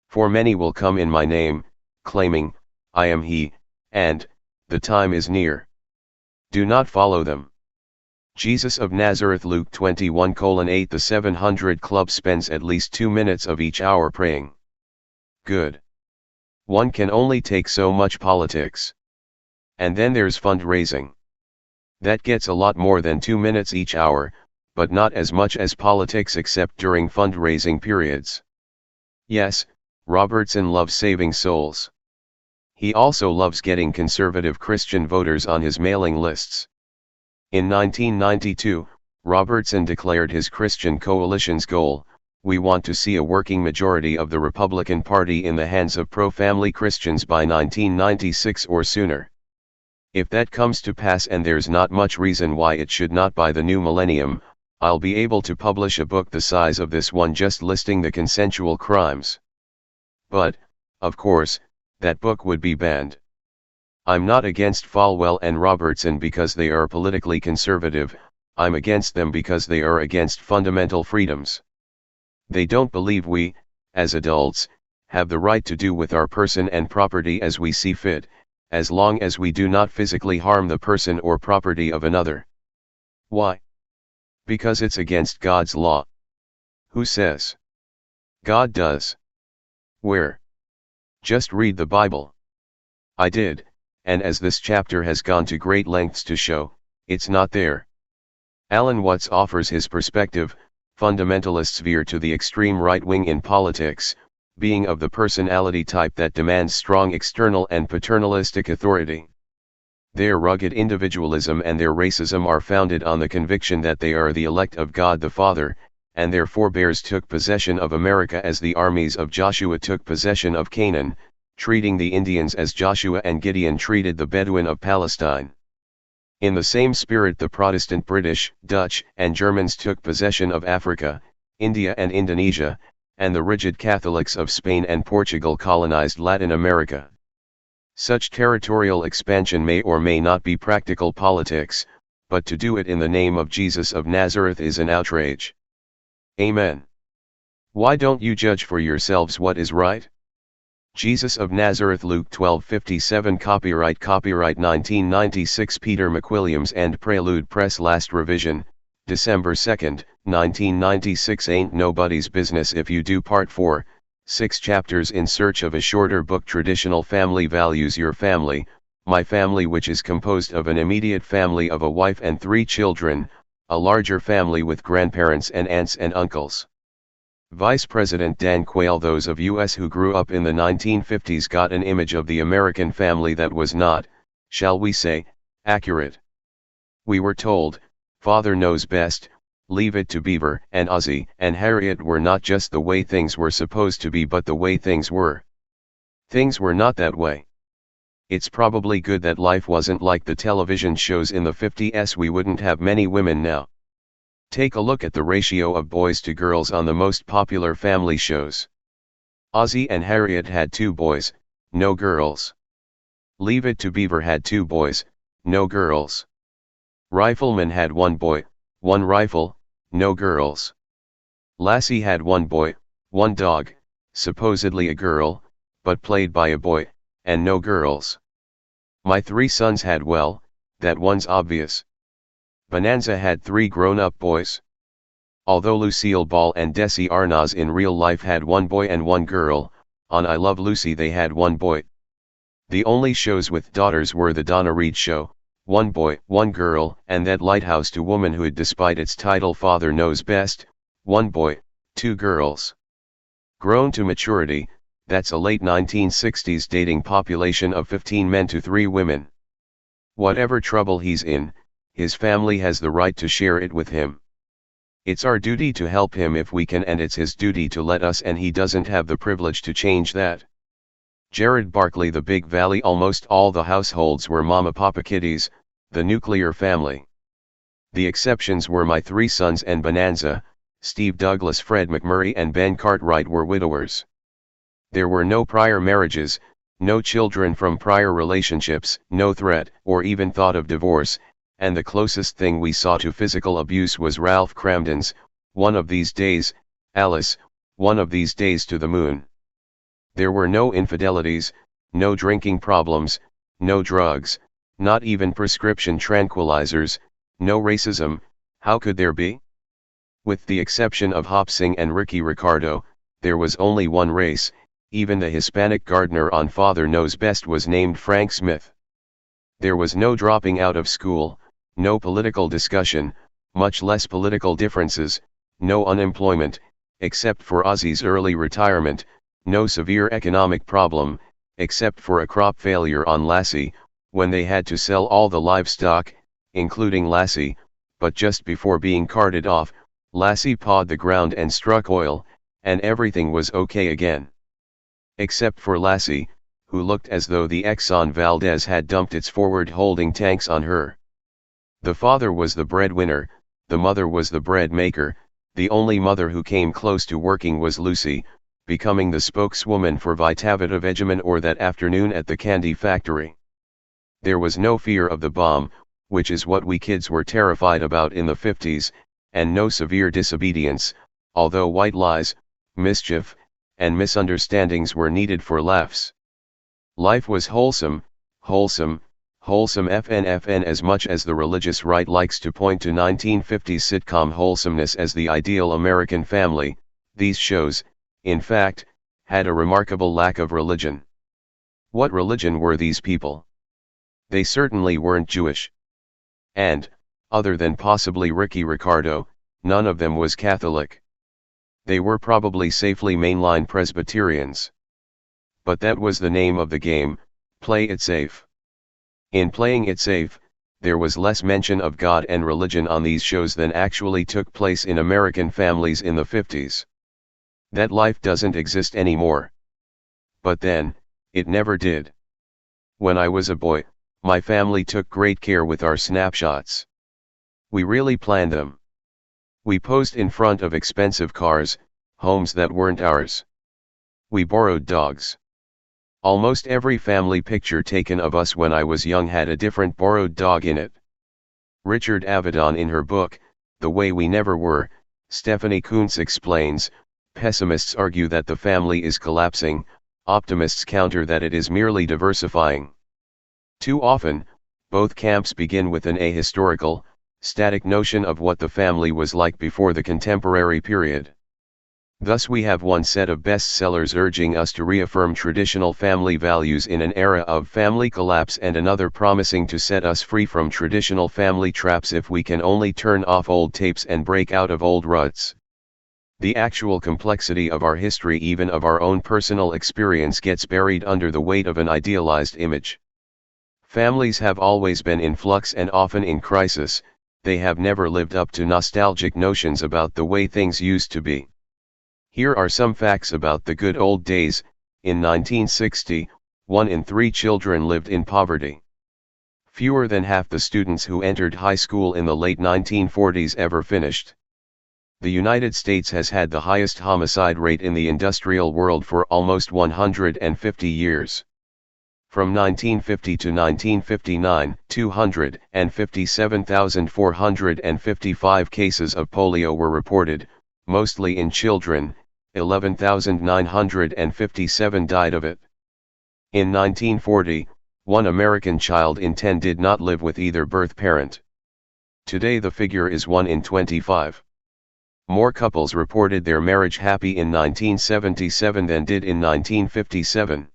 For many will come in my name, claiming, I am he, and, the time is near. Do not follow them. Jesus of Nazareth. Luke 21:8. The 700 Club spends at least 2 minutes of each hour praying. Good. One can only take so much politics. And then there's fundraising. That gets a lot more than 2 minutes each hour, but not as much as politics except during fundraising periods. Yes, Robertson loves saving souls. He also loves getting conservative Christian voters on his mailing lists. In 1992, Robertson declared his Christian Coalition's goal: we want to see a working majority of the Republican Party in the hands of pro-family Christians by 1996 or sooner. If that comes to pass, and there's not much reason why it should not by the new millennium, I'll be able to publish a book the size of this one just listing the consensual crimes. But, of course, that book would be banned. I'm not against Falwell and Robertson because they are politically conservative, I'm against them because they are against fundamental freedoms. They don't believe we, as adults, have the right to do with our person and property as we see fit, as long as we do not physically harm the person or property of another. Why? Because it's against God's law. Who says? God does. Where? Just read the Bible. I did, and as this chapter has gone to great lengths to show, it's not there. Alan Watts offers his perspective. Fundamentalists veer to the extreme right wing in politics, being of the personality type that demands strong external and paternalistic authority. Their rugged individualism and their racism are founded on the conviction that they are the elect of God the Father, and their forebears took possession of America as the armies of Joshua took possession of Canaan, treating the Indians as Joshua and Gideon treated the Bedouin of Palestine. In the same spirit, the Protestant British, Dutch, and Germans took possession of Africa, India and Indonesia, and the rigid Catholics of Spain and Portugal colonized Latin America. Such territorial expansion may or may not be practical politics, but to do it in the name of Jesus of Nazareth is an outrage. Amen. Why don't you judge for yourselves what is right? Jesus of Nazareth. Luke 12:57. Copyright 1996. Peter McWilliams and Prelude Press. Last revision, December 2, 1996. Ain't Nobody's Business If You Do. Part 4, 6 chapters in search of a shorter book. Traditional family values. Your family, my family, which is composed of an immediate family of a wife and 3 children, a larger family with grandparents and aunts and uncles. Vice President Dan Quayle. Those of us who grew up in the 1950s got an image of the American family that was not, shall we say, accurate. We were told, Father knows best, Leave It to Beaver and Ozzie and Harriet were not just the way things were supposed to be but the way things were. Things were not that way. It's probably good that life wasn't like the television shows in the 50s. We wouldn't have many women now. Take a look at the ratio of boys to girls on the most popular family shows. Ozzie and Harriet had 2 boys, no girls. Leave It to Beaver had 2 boys, no girls. Rifleman had 1 boy, 1 rifle, no girls. Lassie had 1 boy, 1 dog, supposedly a girl, but played by a boy, and no girls. My 3 sons had, well, that one's obvious. Bonanza had 3 grown-up boys. Although Lucille Ball and Desi Arnaz in real life had 1 boy and 1 girl, on I Love Lucy they had 1 boy. The only shows with daughters were The Donna Reed Show, one boy, one girl, and that lighthouse to womanhood despite its title Father Knows Best, one boy, two girls. Grown to maturity, that's a late 1960s dating population of 15 men to 3 women. Whatever trouble he's in, his family has the right to share it with him. It's our duty to help him if we can, and it's his duty to let us, and he doesn't have the privilege to change that. Jared Barkley. The Big Valley. Almost all the households were mama-papa kiddies, the nuclear family. The exceptions were my 3 sons and Bonanza. Steve Douglas, Fred McMurray and Ben Cartwright were widowers. There were no prior marriages, no children from prior relationships, no threat or even thought of divorce, and the closest thing we saw to physical abuse was Ralph Cramden's, "One of these days, Alice, one of these days to the moon." There were no infidelities, no drinking problems, no drugs, not even prescription tranquilizers, no racism. How could there be? With the exception of Hop Sing and Ricky Ricardo, there was only one race. Even the Hispanic gardener on Father Knows Best was named Frank Smith. There was no dropping out of school, no political discussion, much less political differences, no unemployment, except for Ozzy's early retirement, no severe economic problem, except for a crop failure on Lassie, when they had to sell all the livestock, including Lassie, but just before being carted off, Lassie pawed the ground and struck oil, and everything was okay again. Except for Lassie, who looked as though the Exxon Valdez had dumped its forward holding tanks on her. The father was the breadwinner, the mother was the bread maker. The only mother who came close to working was Lucy, becoming the spokeswoman for Vitavita Vegemin or that afternoon at the candy factory. There was no fear of the bomb, which is what we kids were terrified about in the 50s, and no severe disobedience, although white lies, mischief, and misunderstandings were needed for laughs. Life was wholesome, wholesome, wholesome FN as much as the religious right likes to point to 1950s sitcom wholesomeness as the ideal American family. These shows, in fact, had a remarkable lack of religion. What religion were these people? They certainly weren't Jewish. And, other than possibly Ricky Ricardo, none of them was Catholic. They were probably safely mainline Presbyterians. But that was the name of the game: play it safe. In playing it safe, there was less mention of God and religion on these shows than actually took place in American families in the 50s. That life doesn't exist anymore. But then, it never did. When I was a boy, my family took great care with our snapshots. We really planned them. We posed in front of expensive cars, homes that weren't ours. We borrowed dogs. Almost every family picture taken of us when I was young had a different borrowed dog in it. Richard Avedon, in her book, The Way We Never Were, Stephanie Kuntz explains, pessimists argue that the family is collapsing, optimists counter that it is merely diversifying. Too often, both camps begin with an ahistorical, static notion of what the family was like before the contemporary period. Thus we have one set of bestsellers urging us to reaffirm traditional family values in an era of family collapse, and another promising to set us free from traditional family traps if we can only turn off old tapes and break out of old ruts. The actual complexity of our history, even of our own personal experience, gets buried under the weight of an idealized image. Families have always been in flux and often in crisis. They have never lived up to nostalgic notions about the way things used to be. Here are some facts about the good old days. In 1960, 1 in 3 children lived in poverty. Fewer than half the students who entered high school in the late 1940s ever finished. The United States has had the highest homicide rate in the industrial world for almost 150 years. From 1950 to 1959, 257,455 cases of polio were reported, mostly in children. 11,957 died of it. In 1940, 1 American child in 10 did not live with either birth parent. Today the figure is 1 in 25. More couples reported their marriage happy in 1977 than did in 1957.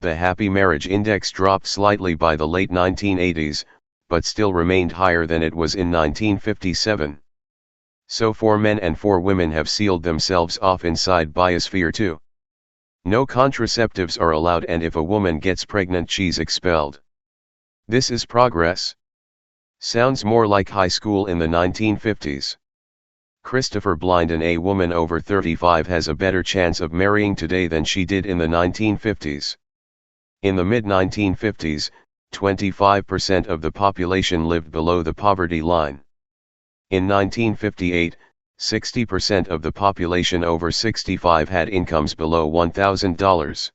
The happy marriage index dropped slightly by the late 1980s, but still remained higher than it was in 1957. So 4 men and 4 women have sealed themselves off inside Biosphere 2. No contraceptives are allowed, and if a woman gets pregnant she's expelled. This is progress? Sounds more like high school in the 1950s. Christopher Blinden: a woman over 35 has a better chance of marrying today than she did in the 1950s. In the mid-1950s, 25% of the population lived below the poverty line. In 1958, 60% of the population over 65 had incomes below $1,000.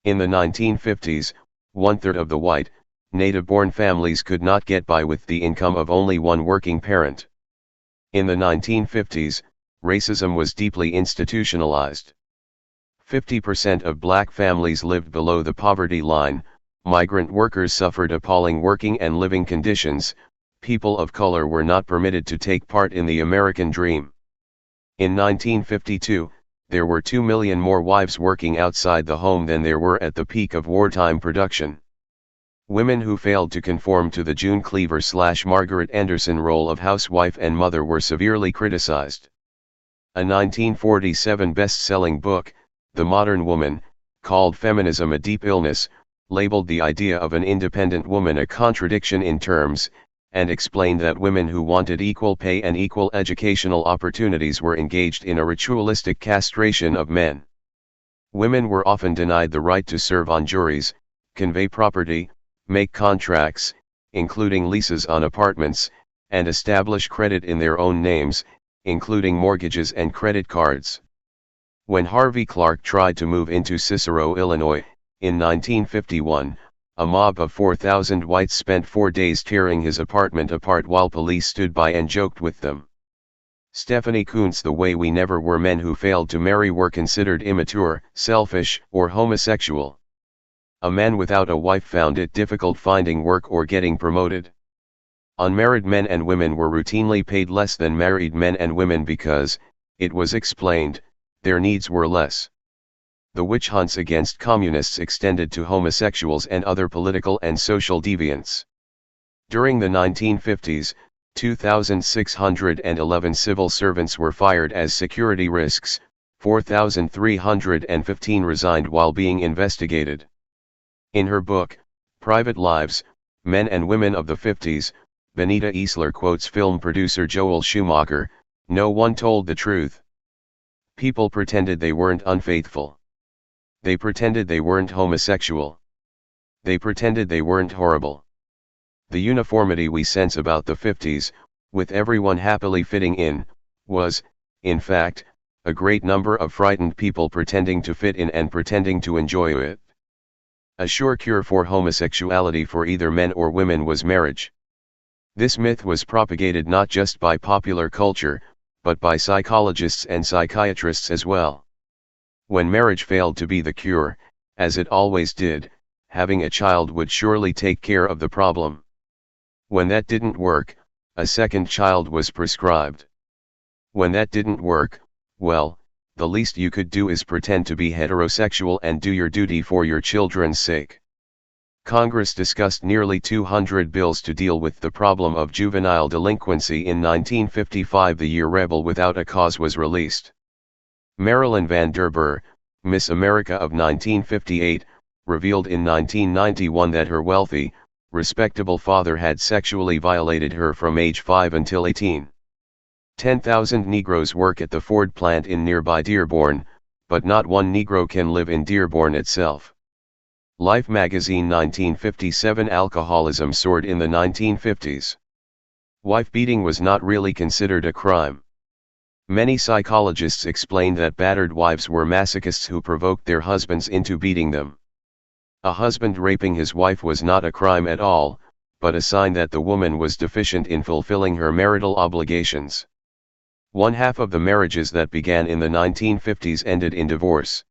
In the 1950s, 1/3 of the white, native-born families could not get by with the income of only one working parent. In the 1950s, racism was deeply institutionalized. 50% of black families lived below the poverty line, migrant workers suffered appalling working and living conditions, people of color were not permitted to take part in the American dream. In 1952, there were 2 million more wives working outside the home than there were at the peak of wartime production. Women who failed to conform to the June Cleaver/Margaret Anderson role of housewife and mother were severely criticized. A 1947 best-selling book, The Modern Woman, called Feminism a Deep Illness, labeled the idea of an independent woman a contradiction in terms, and explained that women who wanted equal pay and equal educational opportunities were engaged in a ritualistic castration of men. Women were often denied the right to serve on juries, convey property, make contracts, including leases on apartments, and establish credit in their own names, including mortgages and credit cards. When Harvey Clark tried to move into Cicero, Illinois, in 1951, a mob of 4,000 whites spent 4 days tearing his apartment apart while police stood by and joked with them. Stephanie Coontz: the way we never were. Men who failed to marry were considered immature, selfish, or homosexual. A man without a wife found it difficult finding work or getting promoted. Unmarried men and women were routinely paid less than married men and women because, it was explained, their needs were less. The witch hunts against communists extended to homosexuals and other political and social deviants. During the 1950s, 2,611 civil servants were fired as security risks, 4,315 resigned while being investigated. In her book, Private Lives, Men and Women of the 50s, Benita Easler quotes film producer Joel Schumacher: "No one told the truth. People pretended they weren't unfaithful. They pretended they weren't homosexual. They pretended they weren't horrible." The uniformity we sense about the 50s, with everyone happily fitting in, was, in fact, a great number of frightened people pretending to fit in and pretending to enjoy it. A sure cure for homosexuality for either men or women was marriage. This myth was propagated not just by popular culture, but by psychologists and psychiatrists as well. When marriage failed to be the cure, as it always did, having a child would surely take care of the problem. When that didn't work, a second child was prescribed. When that didn't work, well, the least you could do is pretend to be heterosexual and do your duty for your children's sake. Congress discussed nearly 200 bills to deal with the problem of juvenile delinquency. In 1955, the year Rebel Without a Cause was released. Marilyn Van Der Burr, Miss America of 1958, revealed in 1991 that her wealthy, respectable father had sexually violated her from age 5 until 18. 10,000 Negroes work at the Ford plant in nearby Dearborn, but not one Negro can live in Dearborn itself. Life magazine 1957. Alcoholism soared in the 1950s. Wife beating was not really considered a crime. Many psychologists explained that battered wives were masochists who provoked their husbands into beating them. A husband raping his wife was not a crime at all, but a sign that the woman was deficient in fulfilling her marital obligations. 1/2 of the marriages that began in the 1950s ended in divorce.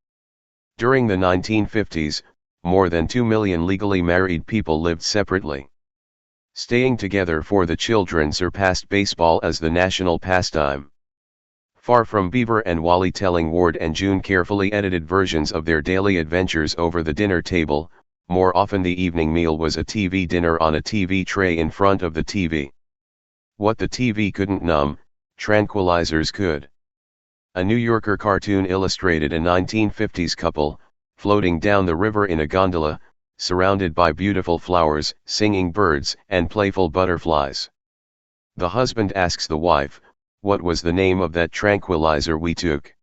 During the 1950s, more than 2 million legally married people lived separately. Staying together for the children surpassed baseball as the national pastime. Far from Beaver and Wally telling Ward and June carefully edited versions of their daily adventures over the dinner table, More often the evening meal was a TV dinner on a TV tray in front of the TV. What the TV couldn't numb, tranquilizers could. A New Yorker cartoon illustrated a 1950s couple, floating down the river in a gondola, surrounded by beautiful flowers, singing birds, and playful butterflies. The husband asks the wife, "What was the name of that tranquilizer we took?"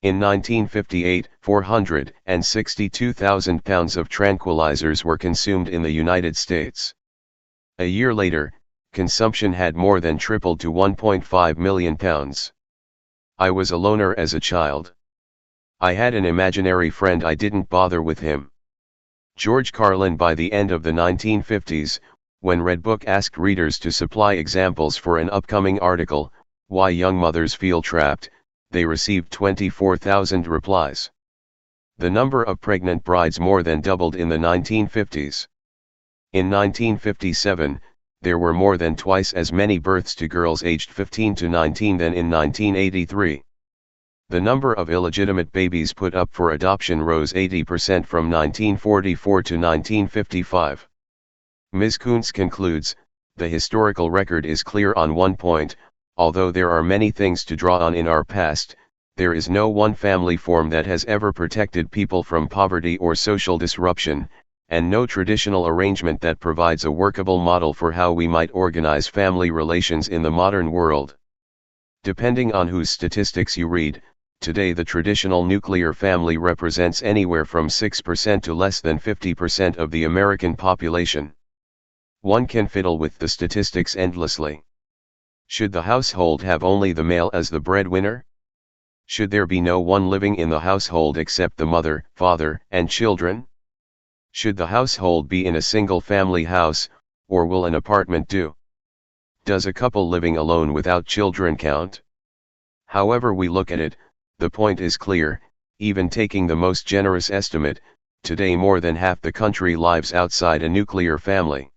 In 1958, 462,000 pounds of tranquilizers were consumed in the United States. A year later, consumption had more than tripled to 1.5 million pounds. I was a loner as a child. I had an imaginary friend. I didn't bother with him. George Carlin. By the end of the 1950s, when Redbook asked readers to supply examples for an upcoming article, "Why Young Mothers Feel Trapped," they received 24,000 replies. The number of pregnant brides more than doubled in the 1950s. In 1957, there were more than twice as many births to girls aged 15 to 19 than in 1983. The number of illegitimate babies put up for adoption rose 80% from 1944 to 1955. Ms. Kuntz concludes, "The historical record is clear on one point: although there are many things to draw on in our past, there is no one family form that has ever protected people from poverty or social disruption, and no traditional arrangement that provides a workable model for how we might organize family relations in the modern world." Depending on whose statistics you read, today the traditional nuclear family represents anywhere from 6% to less than 50% of the American population. One can fiddle with the statistics endlessly. Should the household have only the male as the breadwinner? Should there be no one living in the household except the mother, father, and children? Should the household be in a single-family house, or will an apartment do? Does a couple living alone without children count? However we look at it, the point is clear: even taking the most generous estimate, today more than half the country lives outside a nuclear family.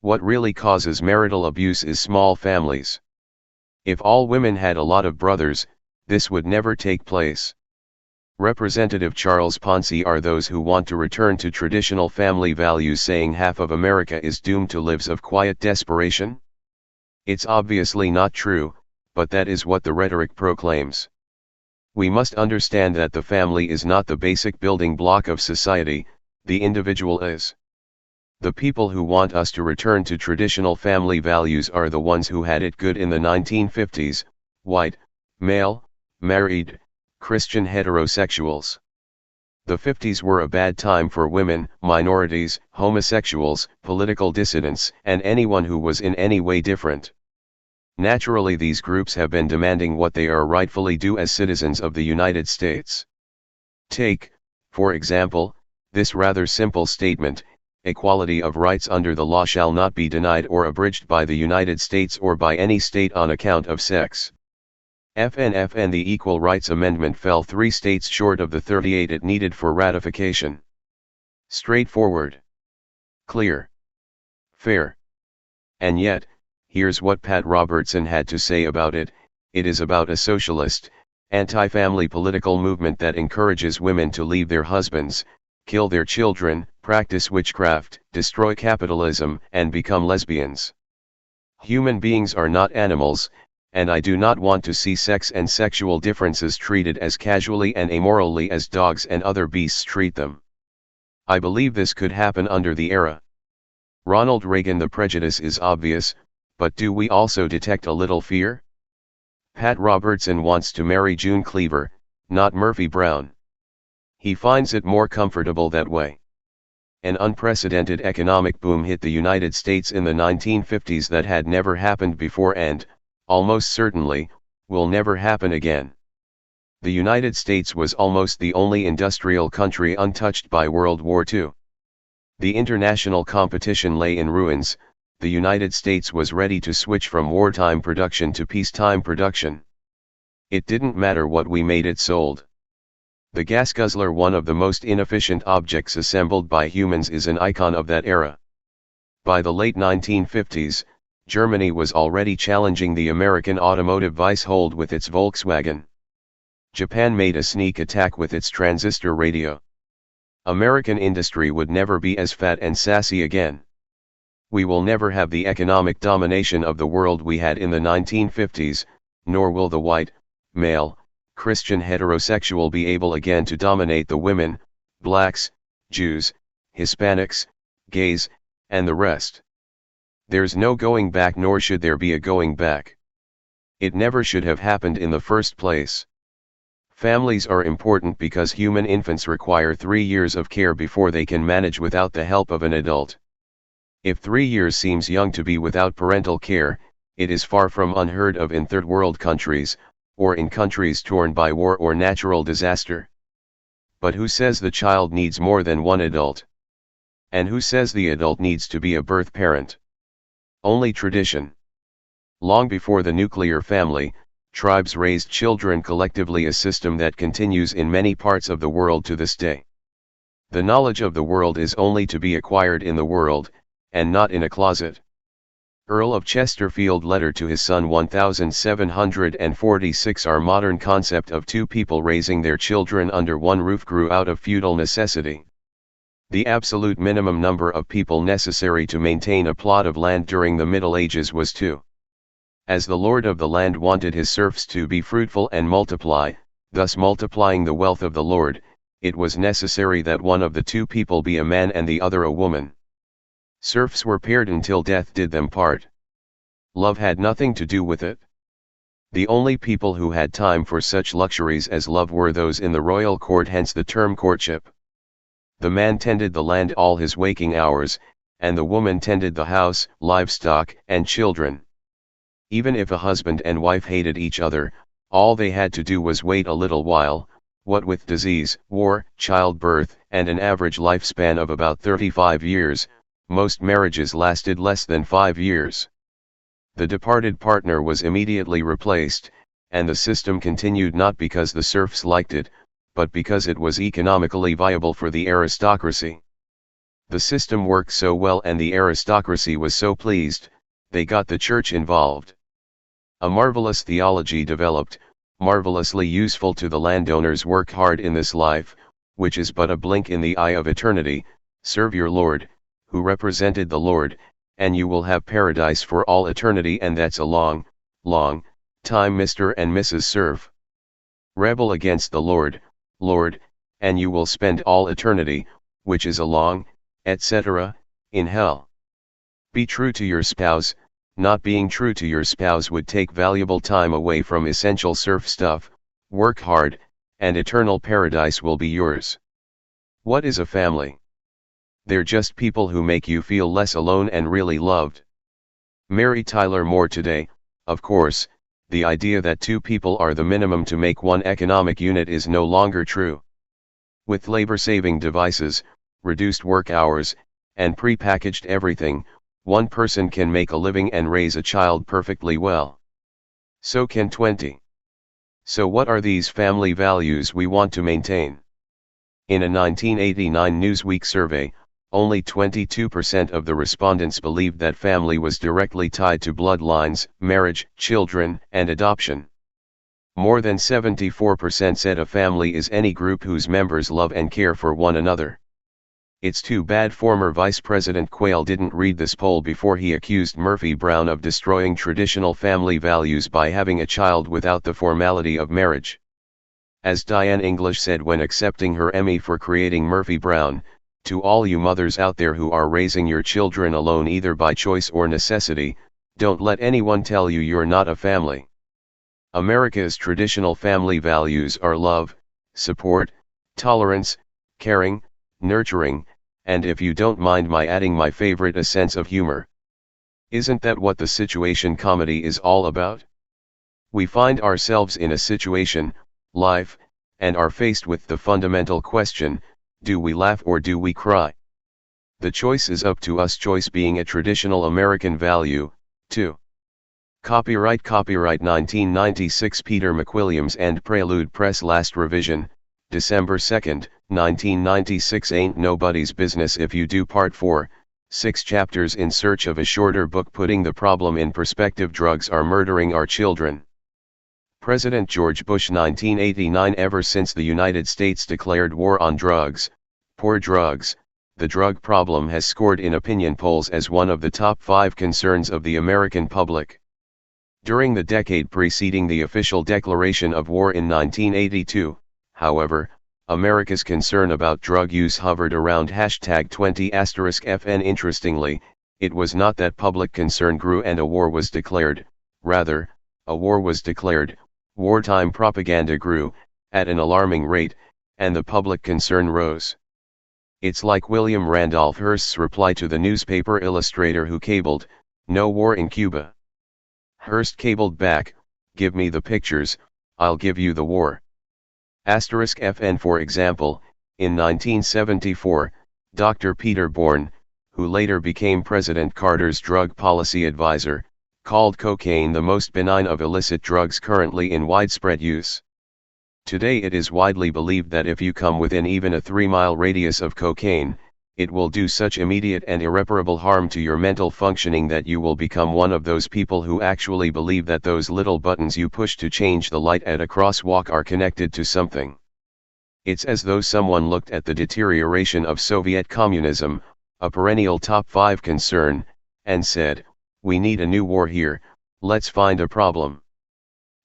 What really causes marital abuse is small families. If all women had a lot of brothers, this would never take place. Representative Charles Ponce are those who want to return to traditional family values, saying half of America is doomed to lives of quiet desperation? It's obviously not true, but that is what the rhetoric proclaims. We must understand that the family is not the basic building block of society, the individual is. The people who want us to return to traditional family values are the ones who had it good in the 1950s, white, male, married, Christian heterosexuals. The 50s were a bad time for women, minorities, homosexuals, political dissidents, and anyone who was in any way different. Naturally, these groups have been demanding what they are rightfully due as citizens of the United States. Take, for example, this rather simple statement: equality of rights under the law shall not be denied or abridged by the United States or by any state on account of sex. FNFN. The Equal Rights Amendment fell 3 states short of the 38 it needed for ratification. Straightforward. Clear. Fair. And yet, here's what Pat Robertson had to say about it: it is about a socialist, anti-family political movement that encourages women to leave their husbands, kill their children, practice witchcraft, destroy capitalism, and become lesbians. Human beings are not animals, and I do not want to see sex and sexual differences treated as casually and amorally as dogs and other beasts treat them. I believe this could happen under the era Ronald Reagan. The prejudice is obvious, but do we also detect a little fear? Pat Robertson wants to marry June Cleaver, not Murphy Brown. He finds it more comfortable that way. An unprecedented economic boom hit the United States in the 1950s that had never happened before and, almost certainly, will never happen again. The United States was almost the only industrial country untouched by World War II. The international competition lay in ruins. The United States was ready to switch from wartime production to peacetime production. It didn't matter what we made, it sold. The gas guzzler, one of the most inefficient objects assembled by humans, is an icon of that era. By the late 1950s, Germany was already challenging the American automotive vice-hold with its Volkswagen. Japan made a sneak attack with its transistor radio. American industry would never be as fat and sassy again. We will never have the economic domination of the world we had in the 1950s, nor will the white, male, Christian heterosexual be able again to dominate the women, blacks, Jews, Hispanics, gays, and the rest. There's no going back, nor should there be a going back. It never should have happened in the first place. Families are important because human infants require 3 years of care before they can manage without the help of an adult. If 3 years seems young to be without parental care, it is far from unheard of in third world countries, or in countries torn by war or natural disaster. But who says the child needs more than one adult? And who says the adult needs to be a birth parent? Only tradition. Long before the nuclear family, tribes raised children collectively, a system that continues in many parts of the world to this day. The knowledge of the world is only to be acquired in the world, and not in a closet. Earl of Chesterfield letter to his son 1746. Our modern concept of two people raising their children under one roof grew out of feudal necessity. The absolute minimum number of people necessary to maintain a plot of land during the Middle Ages was 2. As the lord of the land wanted his serfs to be fruitful and multiply, thus multiplying the wealth of the lord, it was necessary that one of the two people be a man and the other a woman. Serfs were paired until death did them part. Love had nothing to do with it. The only people who had time for such luxuries as love were those in the royal court, hence the term courtship. The man tended the land all his waking hours, and the woman tended the house, livestock, and children. Even if a husband and wife hated each other, all they had to do was wait a little while. What with disease, war, childbirth, and an average lifespan of about 35 years, most marriages lasted less than 5 years. The departed partner was immediately replaced, and the system continued not because the serfs liked it, but because it was economically viable for the aristocracy. The system worked so well and the aristocracy was so pleased, they got the church involved. A marvelous theology developed, marvelously useful to the landowners. Work hard in this life, which is but a blink in the eye of eternity, serve your Lord, who represented the Lord, and you will have paradise for all eternity, and that's a long, long time. Mr. and Mrs. Serve. Rebel against the Lord, and you will spend all eternity, which is a long, etc., in hell. Be true to your spouse. Not being true to your spouse would take valuable time away from essential serf stuff. Work hard, and eternal paradise will be yours. What is a family? They're just people who make you feel less alone and really loved. Mary Tyler Moore. Today, of course, the idea that two people are the minimum to make one economic unit is no longer true. With labor-saving devices, reduced work hours, and pre-packaged everything, one person can make a living and raise a child perfectly well. So can 20. So what are these family values we want to maintain? In a 1989 Newsweek survey, only 22% of the respondents believed that family was directly tied to bloodlines, marriage, children, and adoption. More than 74% said a family is any group whose members love and care for one another. It's too bad former Vice President Quayle didn't read this poll before he accused Murphy Brown of destroying traditional family values by having a child without the formality of marriage. As Diane English said when accepting her Emmy for creating Murphy Brown, to all you mothers out there who are raising your children alone either by choice or necessity, don't let anyone tell you you're not a family. America's traditional family values are love, support, tolerance, caring, nurturing, and if you don't mind my adding my favorite, a sense of humor. Isn't that what the situation comedy is all about? We find ourselves in a situation, life, and are faced with the fundamental question, do we laugh or do we cry? The choice is up to us, choice being a traditional American value, too. Copyright 1996 Peter McWilliams and Prelude Press. Last revision, December 2, 1996. Ain't nobody's business if you do. Part 4, 6 chapters in search of a shorter book putting the problem in perspective. Drugs are murdering our children. President George Bush 1989. Ever since the United States declared war on drugs, Poor drugs. The drug problem has scored in opinion polls as one of the top 5 concerns of the American public. During the decade preceding the official declaration of war in 1982, however, America's concern about drug use hovered around #20*FN. Interestingly, it was not that public concern grew and a war was declared, rather, a war was declared, wartime propaganda grew, at an alarming rate, and the public concern rose. It's like William Randolph Hearst's reply to the newspaper illustrator who cabled, "No war in Cuba." Hearst cabled back, "Give me the pictures, I'll give you the war." *FN. For example, in 1974, Dr. Peter Bourne, who later became President Carter's drug policy advisor, called cocaine the most benign of illicit drugs currently in widespread use. Today it is widely believed that if you come within even a 3-mile radius of cocaine, it will do such immediate and irreparable harm to your mental functioning that you will become one of those people who actually believe that those little buttons you push to change the light at a crosswalk are connected to something. It's as though someone looked at the deterioration of Soviet communism, a perennial top 5 concern, and said, "We need a new war here, let's find a problem."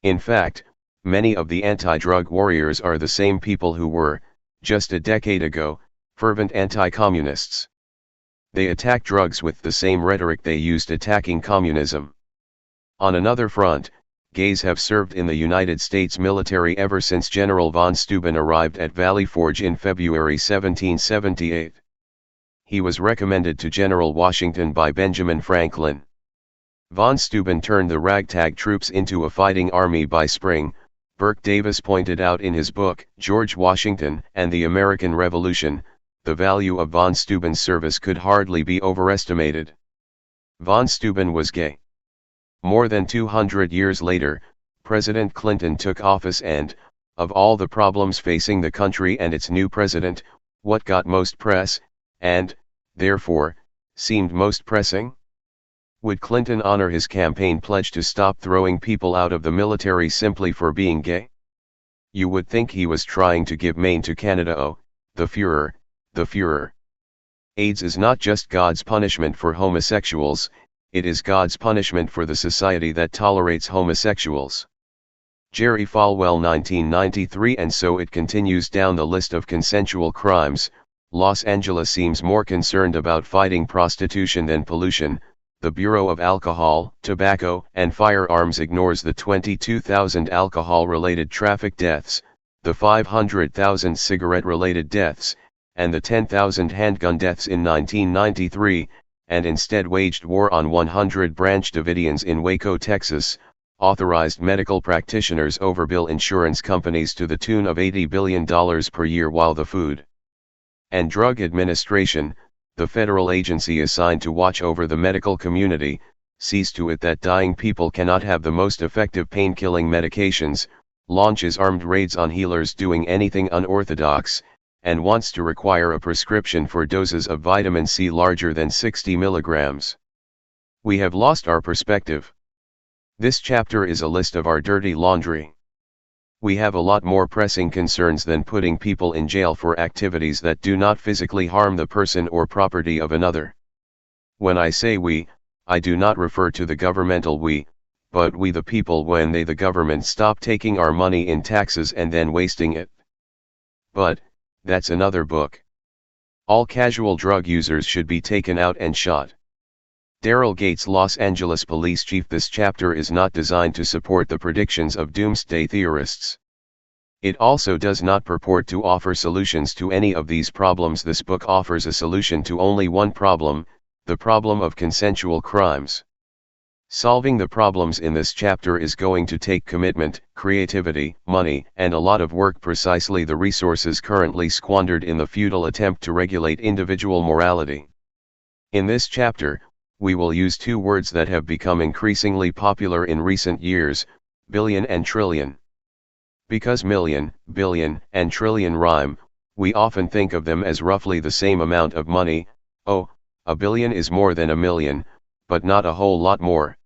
In fact, many of the anti-drug warriors are the same people who were, just a decade ago, fervent anti-communists. They attack drugs with the same rhetoric they used attacking communism. On another front, gays have served in the United States military ever since General von Steuben arrived at Valley Forge in February 1778. He was recommended to General Washington by Benjamin Franklin. Von Steuben turned the ragtag troops into a fighting army by spring. Burke Davis pointed out in his book, George Washington and the American Revolution, the value of von Steuben's service could hardly be overestimated. Von Steuben was gay. More than 200 years later, President Clinton took office and, of all the problems facing the country and its new president, what got most press, and, therefore, seemed most pressing? Would Clinton honor his campaign pledge to stop throwing people out of the military simply for being gay? You would think he was trying to give Maine to Canada. Oh, the Führer, the Führer. AIDS is not just God's punishment for homosexuals, it is God's punishment for the society that tolerates homosexuals. Jerry Falwell 1993. And so it continues down the list of consensual crimes. Los Angeles seems more concerned about fighting prostitution than pollution. The Bureau of Alcohol, Tobacco, and Firearms ignores the 22,000 alcohol-related traffic deaths, the 500,000 cigarette-related deaths, and the 10,000 handgun deaths in 1993, and instead waged war on 100 Branch Davidians in Waco, Texas, authorized medical practitioners overbill insurance companies to the tune of $80 billion per year, while the Food and Drug Administration, the federal agency assigned to watch over the medical community, sees to it that dying people cannot have the most effective pain-killing medications, launches armed raids on healers doing anything unorthodox, and wants to require a prescription for doses of vitamin C larger than 60 milligrams. We have lost our perspective. This chapter is a list of our dirty laundry. We have a lot more pressing concerns than putting people in jail for activities that do not physically harm the person or property of another. When I say we, I do not refer to the governmental we, but we the people, when they the government stop taking our money in taxes and then wasting it. But, that's another book. All casual drug users should be taken out and shot. Daryl Gates, Los Angeles Police Chief. This chapter is not designed to support the predictions of doomsday theorists. It also does not purport to offer solutions to any of these problems. This book offers a solution to only one problem, the problem of consensual crimes. Solving the problems in this chapter is going to take commitment, creativity, money, and a lot of work, precisely the resources currently squandered in the futile attempt to regulate individual morality. In this chapter, we will use two words that have become increasingly popular in recent years, billion and trillion. Because million, billion, and trillion rhyme, we often think of them as roughly the same amount of money. Oh, a billion is more than a million, but not a whole lot more.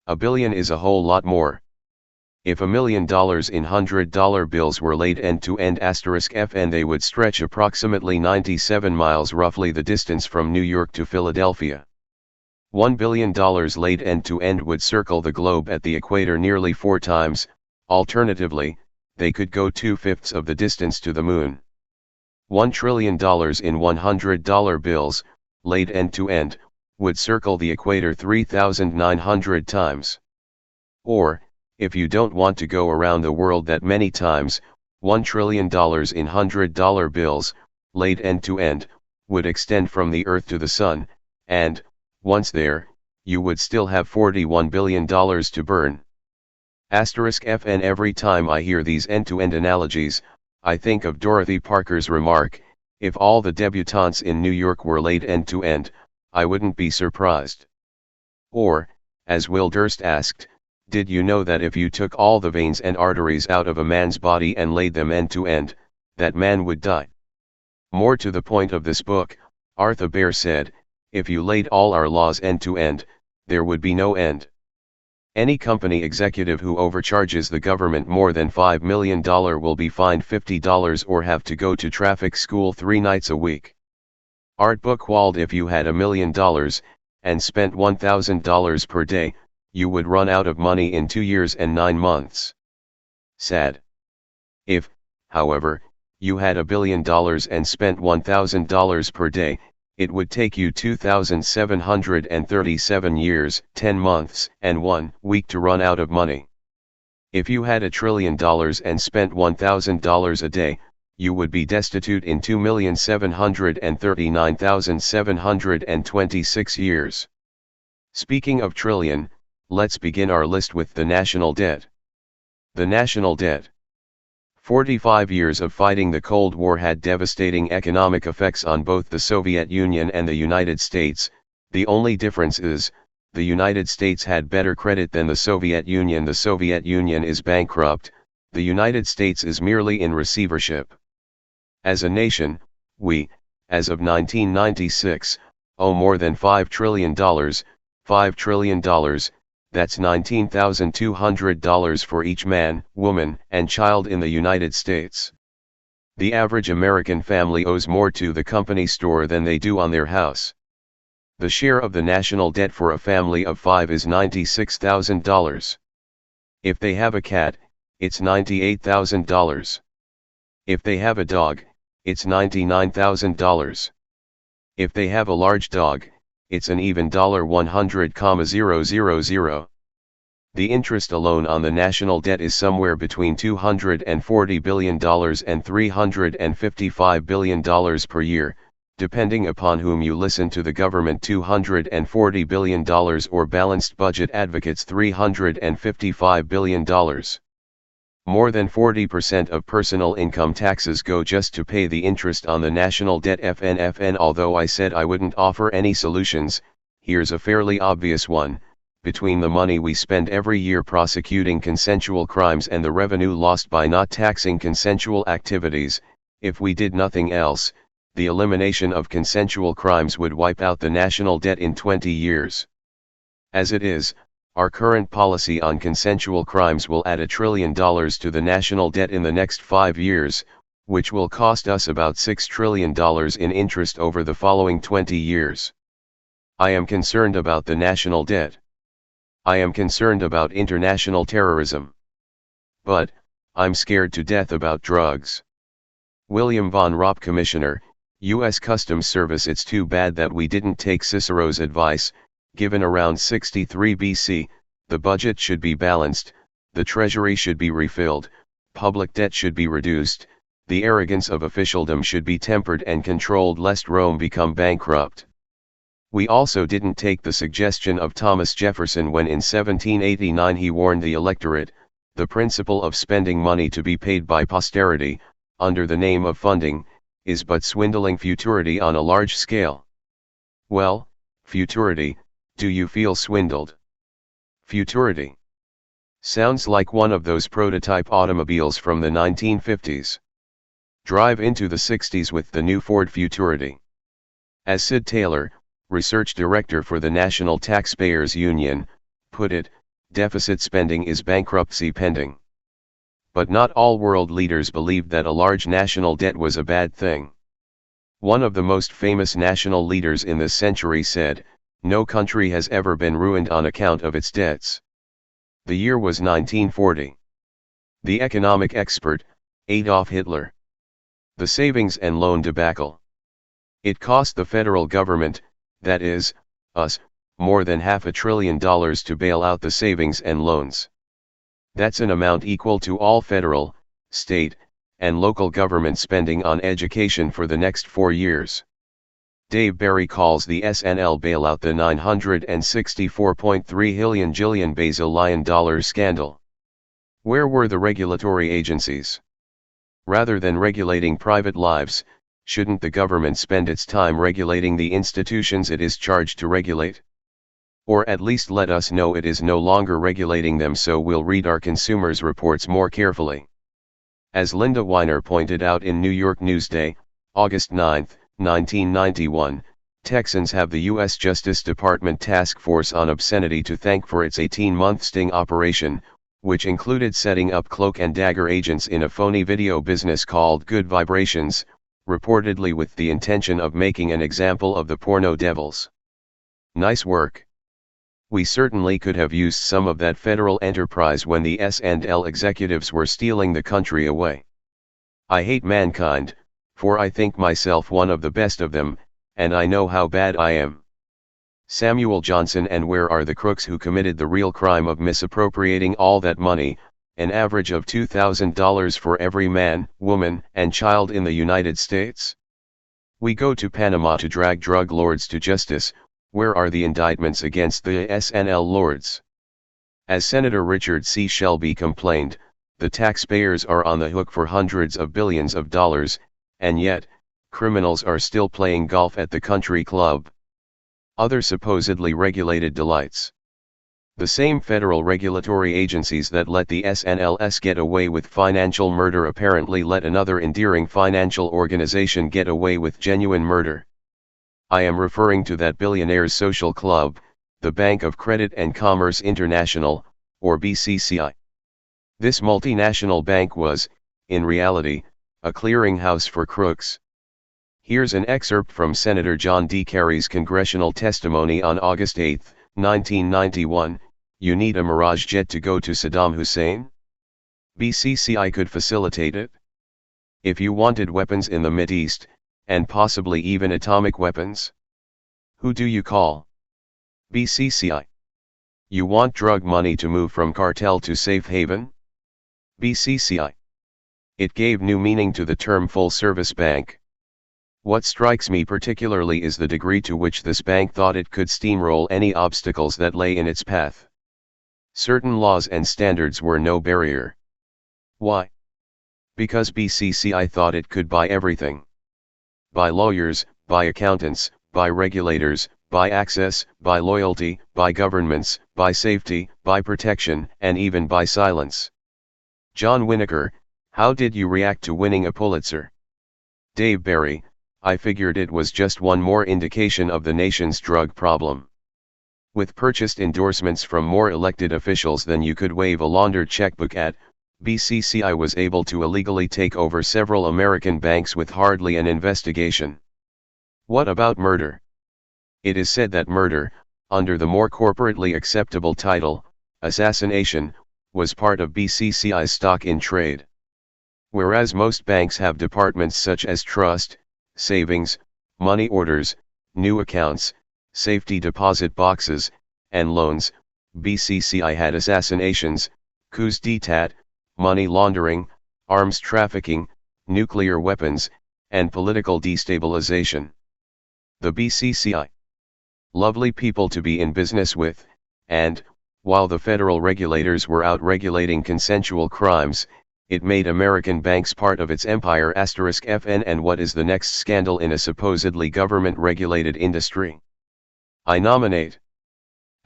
A billion is a whole lot more. If $1 million in $100 bills were laid end-to-end *FN, they would stretch approximately 97 miles, roughly the distance from New York to Philadelphia. $1 billion laid end-to-end would circle the globe at the equator nearly 4 times, alternatively, they could go 2/5 of the distance to the moon. $1 trillion in $100 bills, laid end-to-end, would circle the equator 3,900 times. Or, if you don't want to go around the world that many times, $1 trillion in $100 bills, laid end-to-end, would extend from the Earth to the Sun, and, once there, you would still have $41 billion to burn. *FN. Every time I hear these end-to-end analogies, I think of Dorothy Parker's remark, "If all the debutantes in New York were laid end-to-end, I wouldn't be surprised." Or, as Will Durst asked, did you know that if you took all the veins and arteries out of a man's body and laid them end-to-end, that man would die? More to the point of this book, Arthur Baer said, if you laid all our laws end-to-end, there would be no end. Any company executive who overcharges the government more than $5 million will be fined $50 or have to go to traffic school 3 nights a week. Art Buchwald: if you had $1 million, and spent $1,000 per day, you would run out of money in 2 years and 9 months. Sad. If, however, you had $1 billion and spent $1,000 per day, it would take you 2,737 years, 10 months, and 1 week to run out of money. If you had $1 trillion and spent $1,000 a day, you would be destitute in 2,739,726 years. Speaking of trillion, let's begin our list with the national debt. The national debt. 45 years of fighting the Cold War had devastating economic effects on both the Soviet Union and the United States. The only difference is, the United States had better credit than the Soviet Union. The Soviet Union is bankrupt, the United States is merely in receivership. As a nation, we, as of 1996, owe more than $5 trillion, $5 trillion, that's $19,200 for each man, woman, and child in the United States. The average American family owes more to the company store than they do on their house. The share of the national debt for a family of 5 is $96,000. If they have a cat, it's $98,000. If they have a dog, it's $99,000. If they have a large dog, it's an even $100,000. The interest alone on the national debt is somewhere between $240 billion and $355 billion per year, depending upon whom you listen to. The government $240 billion or balanced budget advocates $355 billion. More than 40% of personal income taxes go just to pay the interest on the national debt. Although I said I wouldn't offer any solutions, here's a fairly obvious one. Between the money we spend every year prosecuting consensual crimes and the revenue lost by not taxing consensual activities, if we did nothing else, the elimination of consensual crimes would wipe out the national debt in 20 years. As it is, our current policy on consensual crimes will add $1 trillion to the national debt in the next 5 years, which will cost us about $6 trillion in interest over the following 20 years. I am concerned about the national debt. I am concerned about international terrorism. But, I'm scared to death about drugs. William von Ropp, Commissioner, U.S. Customs Service. It's too bad that we didn't take Cicero's advice. Given around 63 BC, the budget should be balanced, the treasury should be refilled, public debt should be reduced, the arrogance of officialdom should be tempered and controlled lest Rome become bankrupt. We also didn't take the suggestion of Thomas Jefferson when in 1789 he warned the electorate, the principle of spending money to be paid by posterity, under the name of funding, is but swindling futurity on a large scale. Well, futurity, do you feel swindled? Futurity sounds like one of those prototype automobiles from the 1950s. Drive into the 60s with the new Ford Futurity. As Sid Taylor, research director for the National Taxpayers Union, put it, deficit spending is bankruptcy pending. But not all world leaders believed that a large national debt was a bad thing. One of the most famous national leaders in this century said, "No country has ever been ruined on account of its debts." The year was 1940. The economic expert, Adolf Hitler. The savings and loan debacle. It cost the federal government, that is, us, more than $500 billion to bail out the savings and loans. That's an amount equal to all federal, state, and local government spending on education for the next 4 years. Dave Barry calls the SNL bailout the $964.3 billion scandal. Where were the regulatory agencies? Rather than regulating private lives, shouldn't the government spend its time regulating the institutions it is charged to regulate? Or at least let us know it is no longer regulating them so we'll read our consumers' reports more carefully. As Linda Weiner pointed out in New York Newsday, August 9, 1991, Texans have the U.S. Justice Department Task Force on Obscenity to thank for its 18-month sting operation, which included setting up cloak and dagger agents in a phony video business called Good Vibrations, reportedly with the intention of making an example of the porno devils. Nice work. We certainly could have used some of that federal enterprise when the S&L executives were stealing the country away. I hate mankind, for I think myself one of the best of them, and I know how bad I am. Samuel Johnson. And where are the crooks who committed the real crime of misappropriating all that money, an average of $2,000 for every man, woman, and child in the United States? We go to Panama to drag drug lords to justice. Where are the indictments against the SNL lords? As Senator Richard C. Shelby complained, the taxpayers are on the hook for hundreds of billions of dollars, and yet, criminals are still playing golf at the country club. Other supposedly regulated delights. The same federal regulatory agencies that let the SNLs get away with financial murder apparently let another endearing financial organization get away with genuine murder. I am referring to that billionaire's social club, the Bank of Credit and Commerce International, or BCCI. This multinational bank was, in reality, a clearinghouse for crooks. Here's an excerpt from Senator John D. Kerry's congressional testimony on August 8, 1991, "You need a Mirage jet to go to Saddam Hussein? BCCI could facilitate it. If you wanted weapons in the Mideast, and possibly even atomic weapons? Who do you call? BCCI. You want drug money to move from cartel to safe haven? BCCI. It gave new meaning to the term full-service bank. What strikes me particularly is the degree to which this bank thought it could steamroll any obstacles that lay in its path. Certain laws and standards were no barrier. Why? Because BCCI thought it could buy everything. Buy lawyers, buy accountants, buy regulators, buy access, buy loyalty, buy governments, buy safety, buy protection, and even buy silence. John Winokur, how did you react to winning a Pulitzer? Dave Barry, I figured it was just one more indication of the nation's drug problem. With purchased endorsements from more elected officials than you could wave a laundered checkbook at, BCCI was able to illegally take over several American banks with hardly an investigation. What about murder? It is said that murder, under the more corporately acceptable title, assassination, was part of BCCI's stock in trade. Whereas most banks have departments such as trust, savings, money orders, new accounts, safety deposit boxes, and loans, BCCI had assassinations, coups d'état, money laundering, arms trafficking, nuclear weapons, and political destabilization. The BCCI. Lovely people to be in business with, and, while the federal regulators were out regulating consensual crimes, it made American banks part of its empire *FN. And what is the next scandal in a supposedly government-regulated industry? I nominate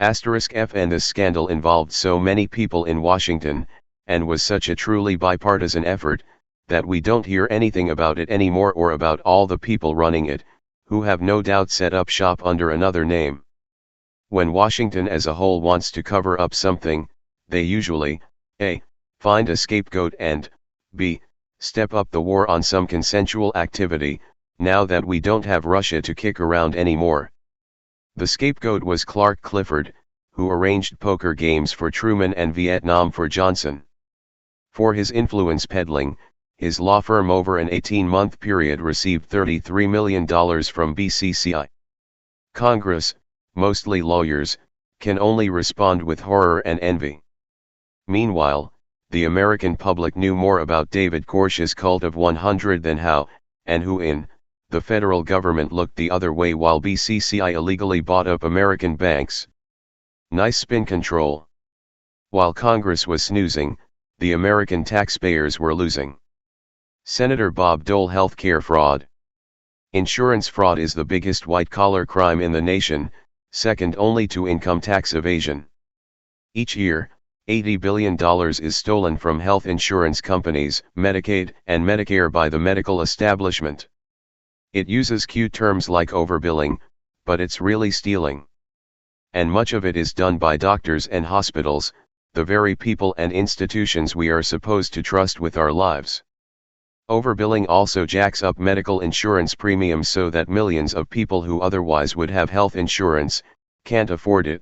*FN. This scandal involved so many people in Washington, and was such a truly bipartisan effort, that we don't hear anything about it anymore or about all the people running it, who have no doubt set up shop under another name. When Washington as a whole wants to cover up something, they usually, a. find a scapegoat and, b. step up the war on some consensual activity, now that we don't have Russia to kick around anymore. The scapegoat was Clark Clifford, who arranged poker games for Truman and Vietnam for Johnson. For his influence peddling, his law firm over an 18-month period received $33 million from BCCI. Congress, mostly lawyers, can only respond with horror and envy. Meanwhile, the American public knew more about David Korsh's cult of 100 than how, and who in, the federal government looked the other way while BCCI illegally bought up American banks. Nice spin control. While Congress was snoozing, the American taxpayers were losing. Senator Bob Dole healthcare fraud. Insurance fraud is the biggest white-collar crime in the nation, second only to income tax evasion. Each year, $80 billion is stolen from health insurance companies, Medicaid and Medicare by the medical establishment. It uses cute terms like overbilling, but it's really stealing. And much of it is done by doctors and hospitals, the very people and institutions we are supposed to trust with our lives. Overbilling also jacks up medical insurance premiums so that millions of people who otherwise would have health insurance, can't afford it.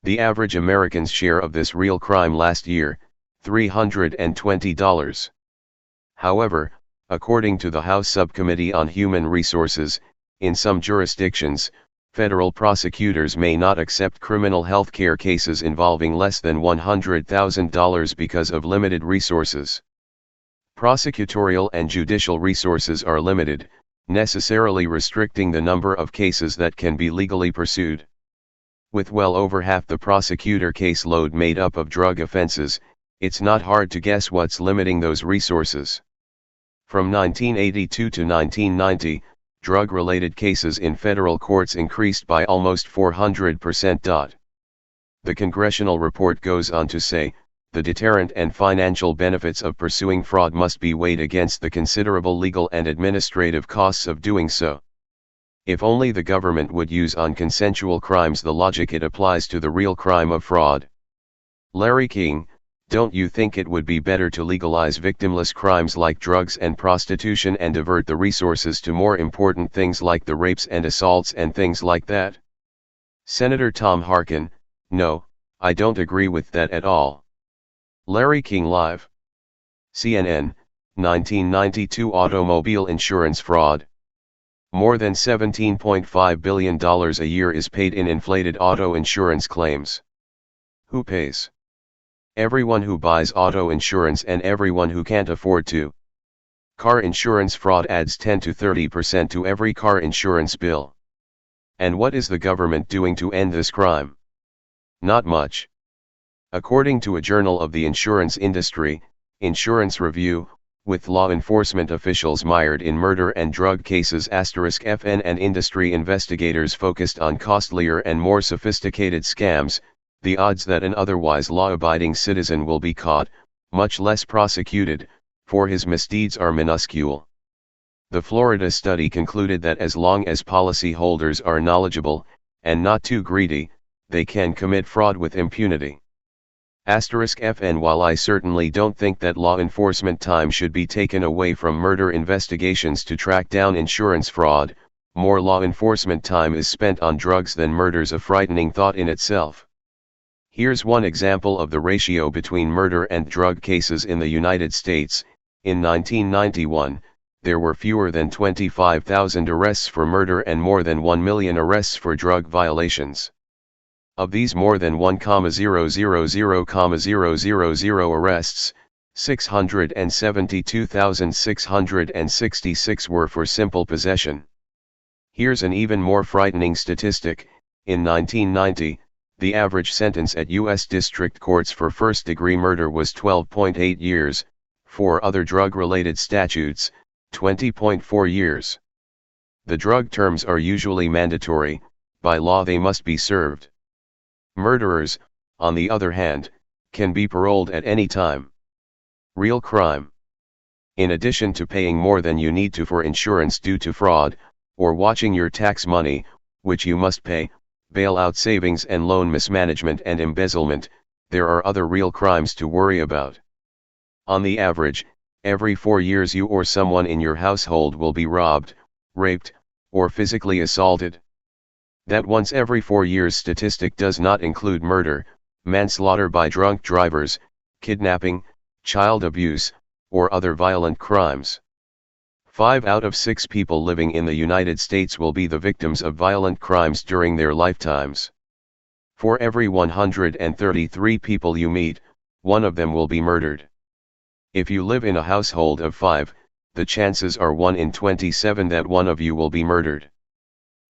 The average American's share of this real crime last year, $320. However, according to the House Subcommittee on Human Resources, in some jurisdictions, federal prosecutors may not accept criminal health care cases involving less than $100,000 because of limited resources. Prosecutorial and judicial resources are limited, necessarily restricting the number of cases that can be legally pursued. With well over half the prosecutor caseload made up of drug offenses, it's not hard to guess what's limiting those resources. From 1982 to 1990, drug-related cases in federal courts increased by almost 400%. The congressional report goes on to say, the deterrent and financial benefits of pursuing fraud must be weighed against the considerable legal and administrative costs of doing so. If only the government would use on consensual crimes the logic it applies to the real crime of fraud. Larry King, don't you think it would be better to legalize victimless crimes like drugs and prostitution and divert the resources to more important things like the rapes and assaults and things like that? Senator Tom Harkin, no, I don't agree with that at all. Larry King Live. CNN, 1992 Automobile insurance fraud. More than $17.5 billion a year is paid in inflated auto insurance claims. Who pays? Everyone who buys auto insurance and everyone who can't afford to. Car insurance fraud adds 10 to 30% to every car insurance bill. And what is the government doing to end this crime? Not much. According to a Journal of the Insurance Industry, Insurance Review, with law enforcement officials mired in murder and drug cases *FN and industry investigators focused on costlier and more sophisticated scams, the odds that an otherwise law-abiding citizen will be caught, much less prosecuted, for his misdeeds are minuscule. The Florida study concluded that as long as policyholders are knowledgeable, and not too greedy, they can commit fraud with impunity. *FN While I certainly don't think that law enforcement time should be taken away from murder investigations to track down insurance fraud, more law enforcement time is spent on drugs than murders, a frightening thought in itself. Here's one example of the ratio between murder and drug cases in the United States. In 1991, there were fewer than 25,000 arrests for murder and more than 1 million arrests for drug violations. Of these more than 1,000,000 arrests, 672,666 were for simple possession. Here's an even more frightening statistic. In 1990, the average sentence at U.S. district courts for first-degree murder was 12.8 years, for other drug-related statutes, 20.4 years. The drug terms are usually mandatory, by law they must be served. Murderers, on the other hand, can be paroled at any time. Real crime. In addition to paying more than you need to for insurance due to fraud, or watching your tax money, which you must pay, bailout savings and loan mismanagement and embezzlement, there are other real crimes to worry about. On the average, every 4 years you or someone in your household will be robbed, raped, or physically assaulted. That once every 4 years statistic does not include murder, manslaughter by drunk drivers, kidnapping, child abuse, or other violent crimes. 5 out of 6 people living in the United States will be the victims of violent crimes during their lifetimes. For every 133 people you meet, one of them will be murdered. If you live in a household of 5, the chances are 1 in 27 that one of you will be murdered.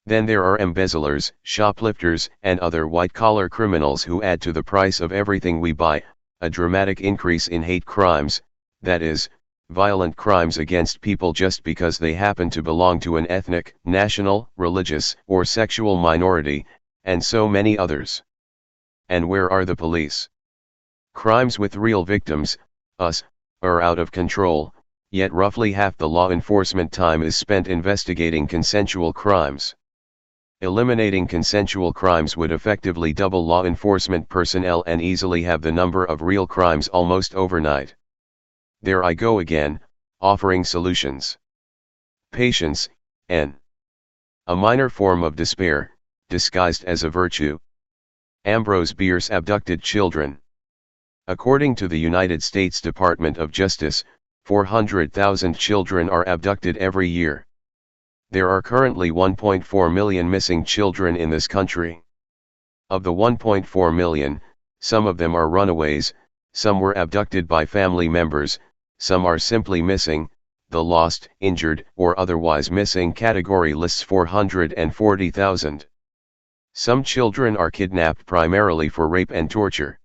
Then there are embezzlers, shoplifters, and other white-collar criminals who add to the price of everything we buy, a dramatic increase in hate crimes, that is, violent crimes against people just because they happen to belong to an ethnic, national, religious, or sexual minority, and so many others. And where are the police? Crimes with real victims, us, are out of control, yet roughly half the law enforcement time is spent investigating consensual crimes. Eliminating consensual crimes would effectively double law enforcement personnel and easily have the number of real crimes almost overnight. There I go again, offering solutions. Patience, N. A minor form of despair, disguised as a virtue. Ambrose Bierce abducted children. According to the United States Department of Justice, 400,000 children are abducted every year. There are currently 1.4 million missing children in this country. Of the 1.4 million, some of them are runaways, some were abducted by family members, some are simply missing. The lost, injured, or otherwise missing category lists 440,000. Some children are kidnapped primarily for rape and torture.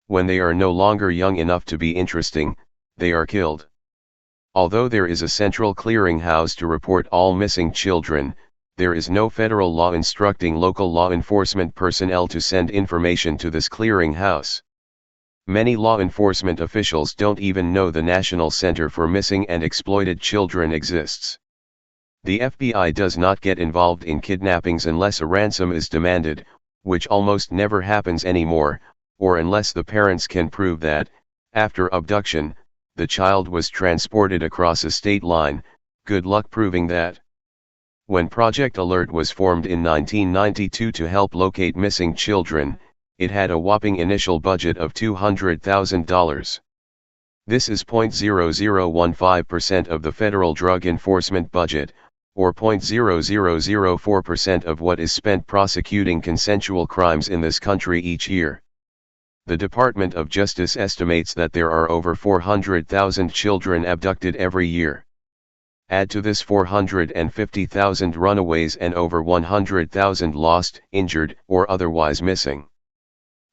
When they are no longer young enough to be interesting, they are killed. Although there is a central clearinghouse to report all missing children, there is no federal law instructing local law enforcement personnel to send information to this clearinghouse. Many law enforcement officials don't even know the National Center for Missing and Exploited Children exists. The FBI does not get involved in kidnappings unless a ransom is demanded, which almost never happens anymore, or unless the parents can prove that, after abduction, the child was transported across a state line. Good luck proving that. When Project Alert was formed in 1992 to help locate missing children, it had a whopping initial budget of $200,000. This is 0.0015% of the federal drug enforcement budget, or 0.0004% of what is spent prosecuting consensual crimes in this country each year. The Department of Justice estimates that there are over 400,000 children abducted every year. Add to this 450,000 runaways and over 100,000 lost, injured, or otherwise missing.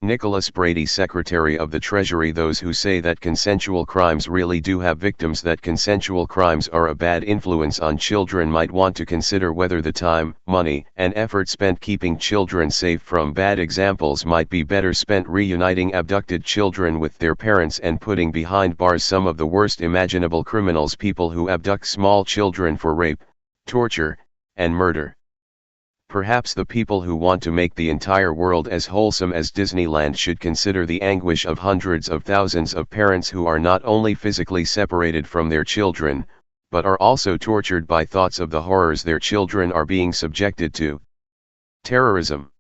Nicholas Brady, Secretary of the Treasury. Those who say that consensual crimes really do have victims, that consensual crimes are a bad influence on children, might want to consider whether the time, money, and effort spent keeping children safe from bad examples might be better spent reuniting abducted children with their parents and putting behind bars some of the worst imaginable criminals, people who abduct small children for rape, torture, and murder. Perhaps the people who want to make the entire world as wholesome as Disneyland should consider the anguish of hundreds of thousands of parents who are not only physically separated from their children, but are also tortured by thoughts of the horrors their children are being subjected to. Terrorism.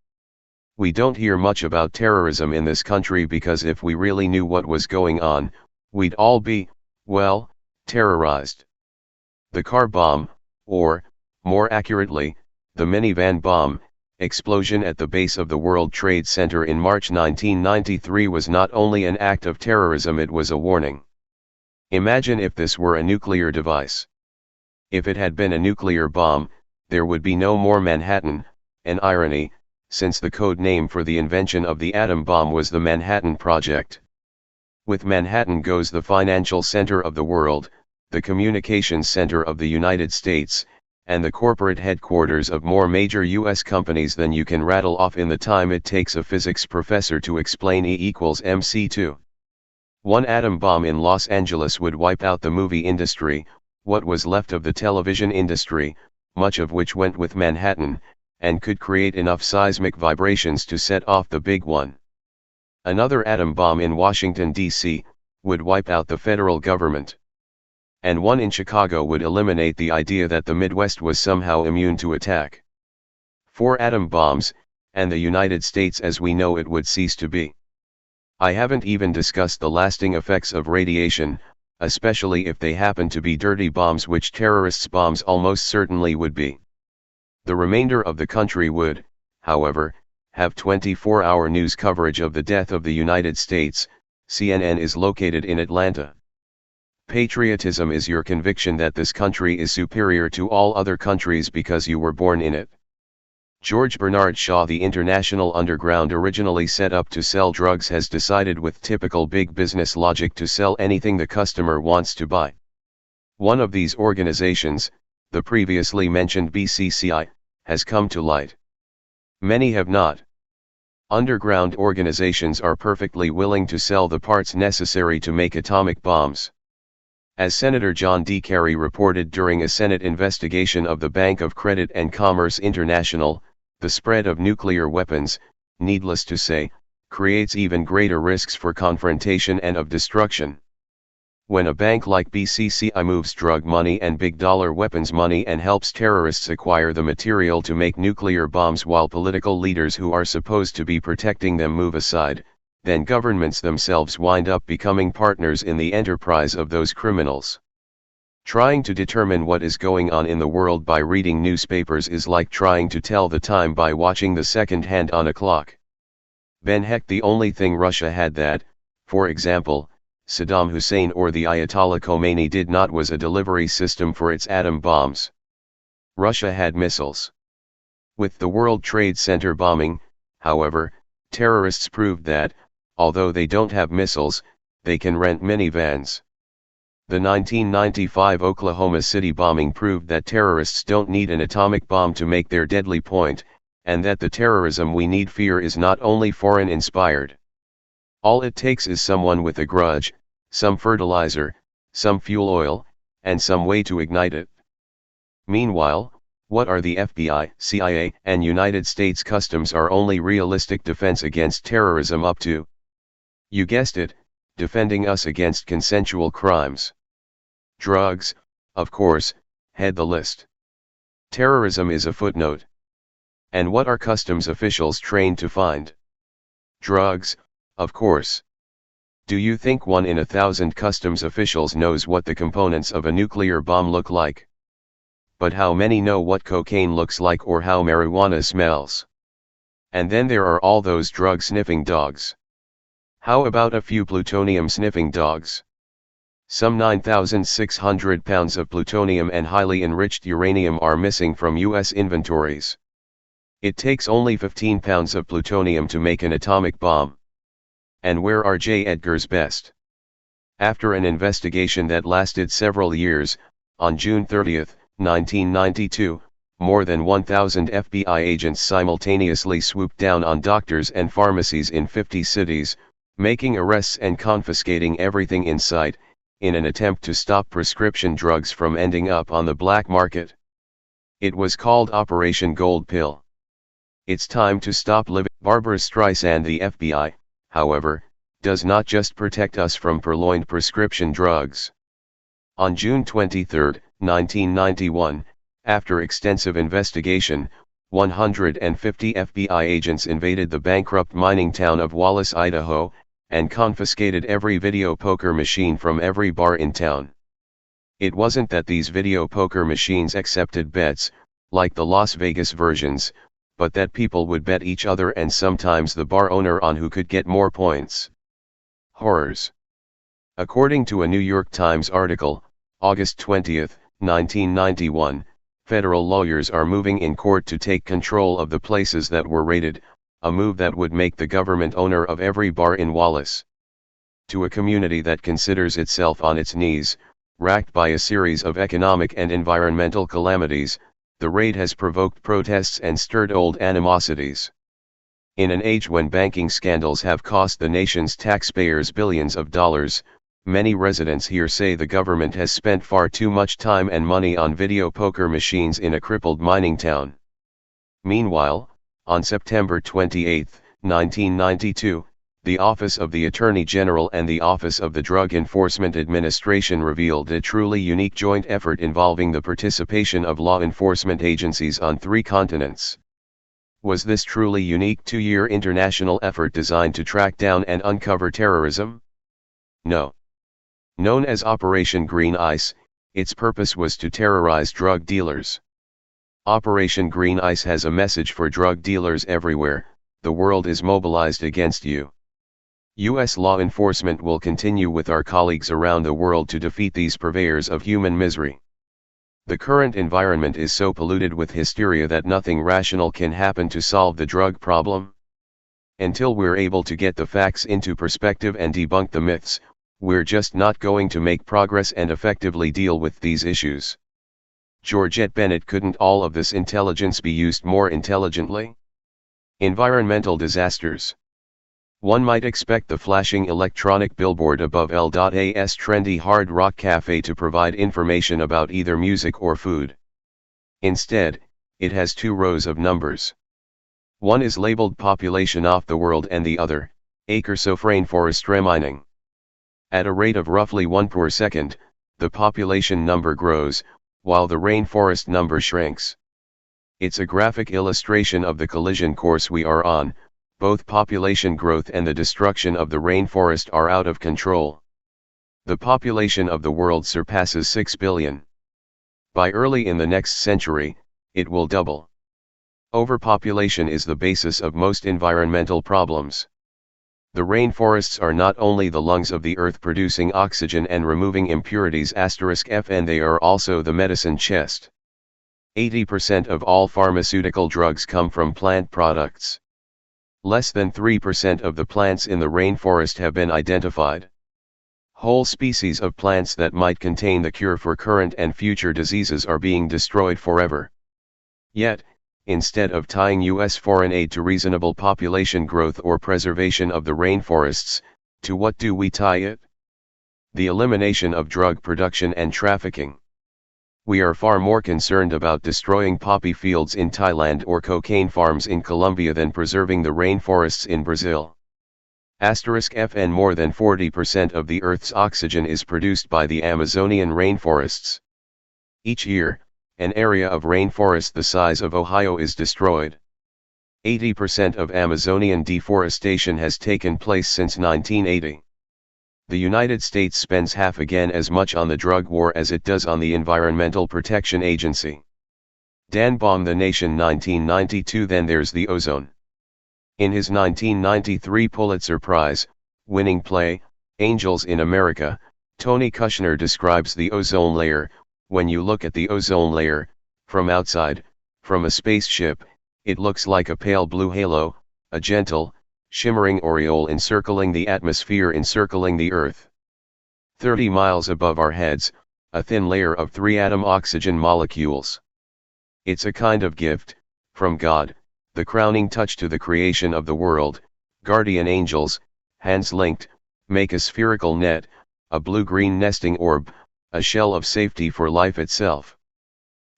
We don't hear much about terrorism in this country because if we really knew what was going on, we'd all be, well, terrorized. The car bomb, or, more accurately, the minivan bomb, explosion at the base of the World Trade Center in March 1993 was not only an act of terrorism, it was a warning. Imagine if this were a nuclear device. If it had been a nuclear bomb, there would be no more Manhattan, an irony, since the code name for the invention of the atom bomb was the Manhattan Project. With Manhattan goes the financial center of the world, the communications center of the United States, and the corporate headquarters of more major U.S. companies than you can rattle off in the time it takes a physics professor to explain E=mc². One atom bomb in Los Angeles would wipe out the movie industry, what was left of the television industry, much of which went with Manhattan, and could create enough seismic vibrations to set off the big one. Another atom bomb in Washington, D.C., would wipe out the federal government. And one in Chicago would eliminate the idea that the Midwest was somehow immune to attack. 4 atom bombs, and the United States as we know it would cease to be. I haven't even discussed the lasting effects of radiation, especially if they happen to be dirty bombs, which terrorists' bombs almost certainly would be. The remainder of the country would, however, have 24-hour news coverage of the death of the United States. CNN is located in Atlanta. Patriotism is your conviction that this country is superior to all other countries because you were born in it. George Bernard Shaw, the international underground originally set up to sell drugs, has decided with typical big business logic to sell anything the customer wants to buy. One of these organizations, the previously mentioned BCCI, has come to light. Many have not. Underground organizations are perfectly willing to sell the parts necessary to make atomic bombs. As Senator John D. Kerry reported during a Senate investigation of the Bank of Credit and Commerce International, the spread of nuclear weapons, needless to say, creates even greater risks for confrontation and of destruction. When a bank like BCCI moves drug money and big dollar weapons money and helps terrorists acquire the material to make nuclear bombs while political leaders who are supposed to be protecting them move aside, then governments themselves wind up becoming partners in the enterprise of those criminals. Trying to determine what is going on in the world by reading newspapers is like trying to tell the time by watching the second hand on a clock. Heck, the only thing Russia had that, for example, Saddam Hussein or the Ayatollah Khomeini did not was a delivery system for its atom bombs. Russia had missiles. With the World Trade Center bombing, however, terrorists proved that, although they don't have missiles, they can rent minivans. The 1995 Oklahoma City bombing proved that terrorists don't need an atomic bomb to make their deadly point, and that the terrorism we need fear is not only foreign-inspired. All it takes is someone with a grudge, some fertilizer, some fuel oil, and some way to ignite it. Meanwhile, what are the FBI, CIA, and United States Customs our only realistic defense against terrorism up to? You guessed it, defending us against consensual crimes. Drugs, of course, head the list. Terrorism is a footnote. And what are customs officials trained to find? Drugs, of course. Do you think 1 in 1,000 customs officials knows what the components of a nuclear bomb look like? But how many know what cocaine looks like or how marijuana smells? And then there are all those drug-sniffing dogs. How about a few plutonium-sniffing dogs? Some 9,600 pounds of plutonium and highly enriched uranium are missing from U.S. inventories. It takes only 15 pounds of plutonium to make an atomic bomb. And where are J. Edgar's best? After an investigation that lasted several years, on June 30, 1992, more than 1,000 FBI agents simultaneously swooped down on doctors and pharmacies in 50 cities, making arrests and confiscating everything in sight, in an attempt to stop prescription drugs from ending up on the black market. It was called Operation Gold Pill. It's time to stop living. Barbra Streisand. The FBI, however, does not just protect us from purloined prescription drugs. On June 23, 1991, after extensive investigation, 150 FBI agents invaded the bankrupt mining town of Wallace, Idaho, and confiscated every video poker machine from every bar in town. It wasn't that these video poker machines accepted bets, like the Las Vegas versions, but that people would bet each other and sometimes the bar owner on who could get more points. Horrors. According to a New York Times article, August 20, 1991, federal lawyers are moving in court to take control of the places that were raided, a move that would make the government owner of every bar in Wallace. To a community that considers itself on its knees, racked by a series of economic and environmental calamities, the raid has provoked protests and stirred old animosities. In an age when banking scandals have cost the nation's taxpayers billions of dollars, many residents here say the government has spent far too much time and money on video poker machines in a crippled mining town. Meanwhile, on September 28, 1992, The Office of the Attorney General and the Office of the Drug Enforcement Administration revealed a truly unique joint effort involving the participation of law enforcement agencies on 3 continents. Was this truly unique 2-year international effort designed to track down and uncover terrorism? No. Known as Operation Green Ice, its purpose was to terrorize drug dealers. Operation Green Ice has a message for drug dealers everywhere: the world is mobilized against you. U.S. law enforcement will continue with our colleagues around the world to defeat these purveyors of human misery. The current environment is so polluted with hysteria that nothing rational can happen to solve the drug problem. Until we're able to get the facts into perspective and debunk the myths, we're just not going to make progress and effectively deal with these issues. Georgette Bennett, couldn't all of this intelligence be used more intelligently? Environmental disasters. One might expect the flashing electronic billboard above L.A.'s trendy Hard Rock Cafe to provide information about either music or food. Instead, it has 2 rows of numbers. One is labeled population of the world and the other, acres of rainforest remaining. At a rate of roughly 1 per second, the population number grows, while the rainforest number shrinks. It's a graphic illustration of the collision course we are on. Both population growth and the destruction of the rainforest are out of control. The population of the world surpasses 6 billion. By early in the next century, it will double. Overpopulation is the basis of most environmental problems. The rainforests are not only the lungs of the earth producing oxygen and removing impurities *F, and they are also the medicine chest. 80% of all pharmaceutical drugs come from plant products. Less than 3% of the plants in the rainforest have been identified. Whole species of plants that might contain the cure for current and future diseases are being destroyed forever. Yet, instead of tying U.S. foreign aid to reasonable population growth or preservation of the rainforests, to what do we tie it? The elimination of drug production and trafficking. We are far more concerned about destroying poppy fields in Thailand or cocaine farms in Colombia than preserving the rainforests in Brazil. *F, and more than 40% of the Earth's oxygen is produced by the Amazonian rainforests. Each year, an area of rainforest the size of Ohio is destroyed. 80% of Amazonian deforestation has taken place since 1980. The United States spends half again as much on the drug war as it does on the Environmental Protection Agency. Dan bombed the nation 1992. Then there's the ozone. In his 1993 Pulitzer Prize-winning play, Angels in America, Tony Kushner describes the ozone layer: when you look at the ozone layer, from outside, from a spaceship, it looks like a pale blue halo, a gentle, shimmering aureole encircling the atmosphere, encircling the Earth. 30 miles above our heads, a thin layer of 3-atom oxygen molecules. It's a kind of gift, from God, the crowning touch to the creation of the world. Guardian angels, hands linked, make a spherical net, a blue-green nesting orb, a shell of safety for life itself.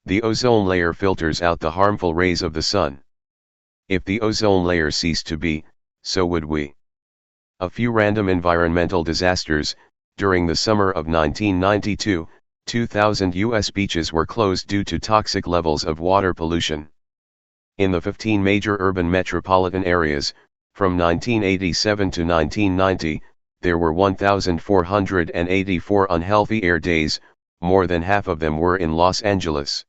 The ozone layer filters out the harmful rays of the sun. If the ozone layer ceased to be, so would we. A few random environmental disasters. During the summer of 1992, 2,000 U.S. beaches were closed due to toxic levels of water pollution. In the 15 major urban metropolitan areas, from 1987 to 1990, there were 1,484 unhealthy air days, more than half of them were in Los Angeles.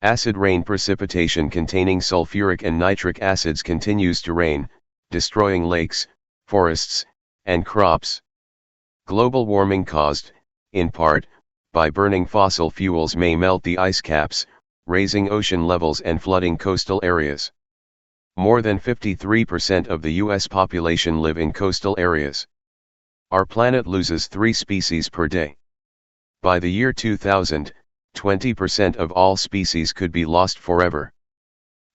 Acid rain precipitation containing sulfuric and nitric acids continues to rain, destroying lakes, forests, and crops. Global warming caused, in part, by burning fossil fuels may melt the ice caps, raising ocean levels and flooding coastal areas. More than 53% of the U.S. population live in coastal areas. Our planet loses 3 species per day. By the year 2000, 20% of all species could be lost forever.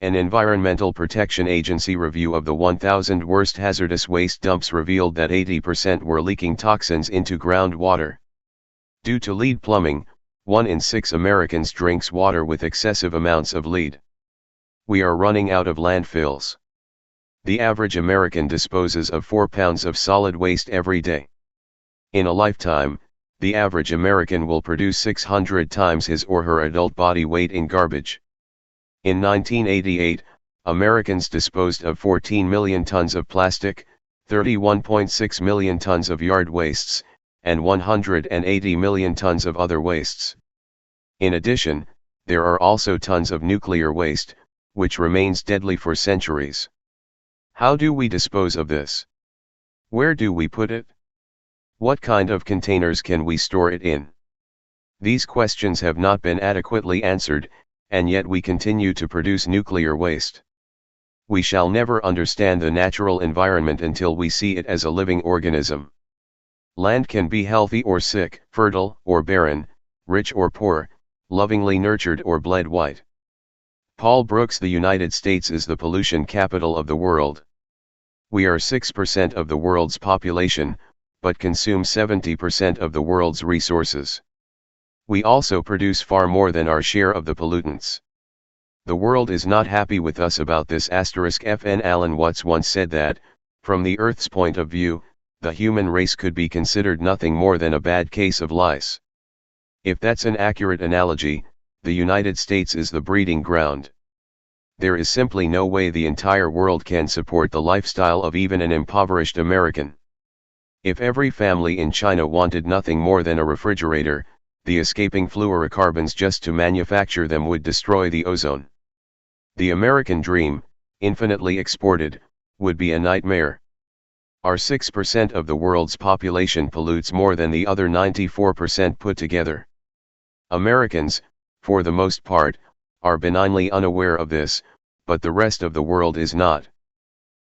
An Environmental Protection Agency review of the 1,000 worst hazardous waste dumps revealed that 80% were leaking toxins into groundwater. Due to lead plumbing, 1 in 6 Americans drinks water with excessive amounts of lead. We are running out of landfills. The average American disposes of 4 pounds of solid waste every day. In a lifetime, the average American will produce 600 times his or her adult body weight in garbage. In 1988, Americans disposed of 14 million tons of plastic, 31.6 million tons of yard wastes, and 180 million tons of other wastes. In addition, there are also tons of nuclear waste, which remains deadly for centuries. How do we dispose of this? Where do we put it? What kind of containers can we store it in? These questions have not been adequately answered, and yet we continue to produce nuclear waste. We shall never understand the natural environment until we see it as a living organism. Land can be healthy or sick, fertile or barren, rich or poor, lovingly nurtured or bled white. Paul Brooks: The United States is the pollution capital of the world. We are 6% of the world's population, but consume 70% of the world's resources. We also produce far more than our share of the pollutants. The world is not happy with us about this. FN Alan Watts once said that, from the Earth's point of view, the human race could be considered nothing more than a bad case of lice. If that's an accurate analogy, the United States is the breeding ground. There is simply no way the entire world can support the lifestyle of even an impoverished American. If every family in China wanted nothing more than a refrigerator, the escaping fluorocarbons just to manufacture them would destroy the ozone. The American dream, infinitely exported, would be a nightmare. Our 6% of the world's population pollutes more than the other 94% put together. Americans, for the most part, are benignly unaware of this, but the rest of the world is not.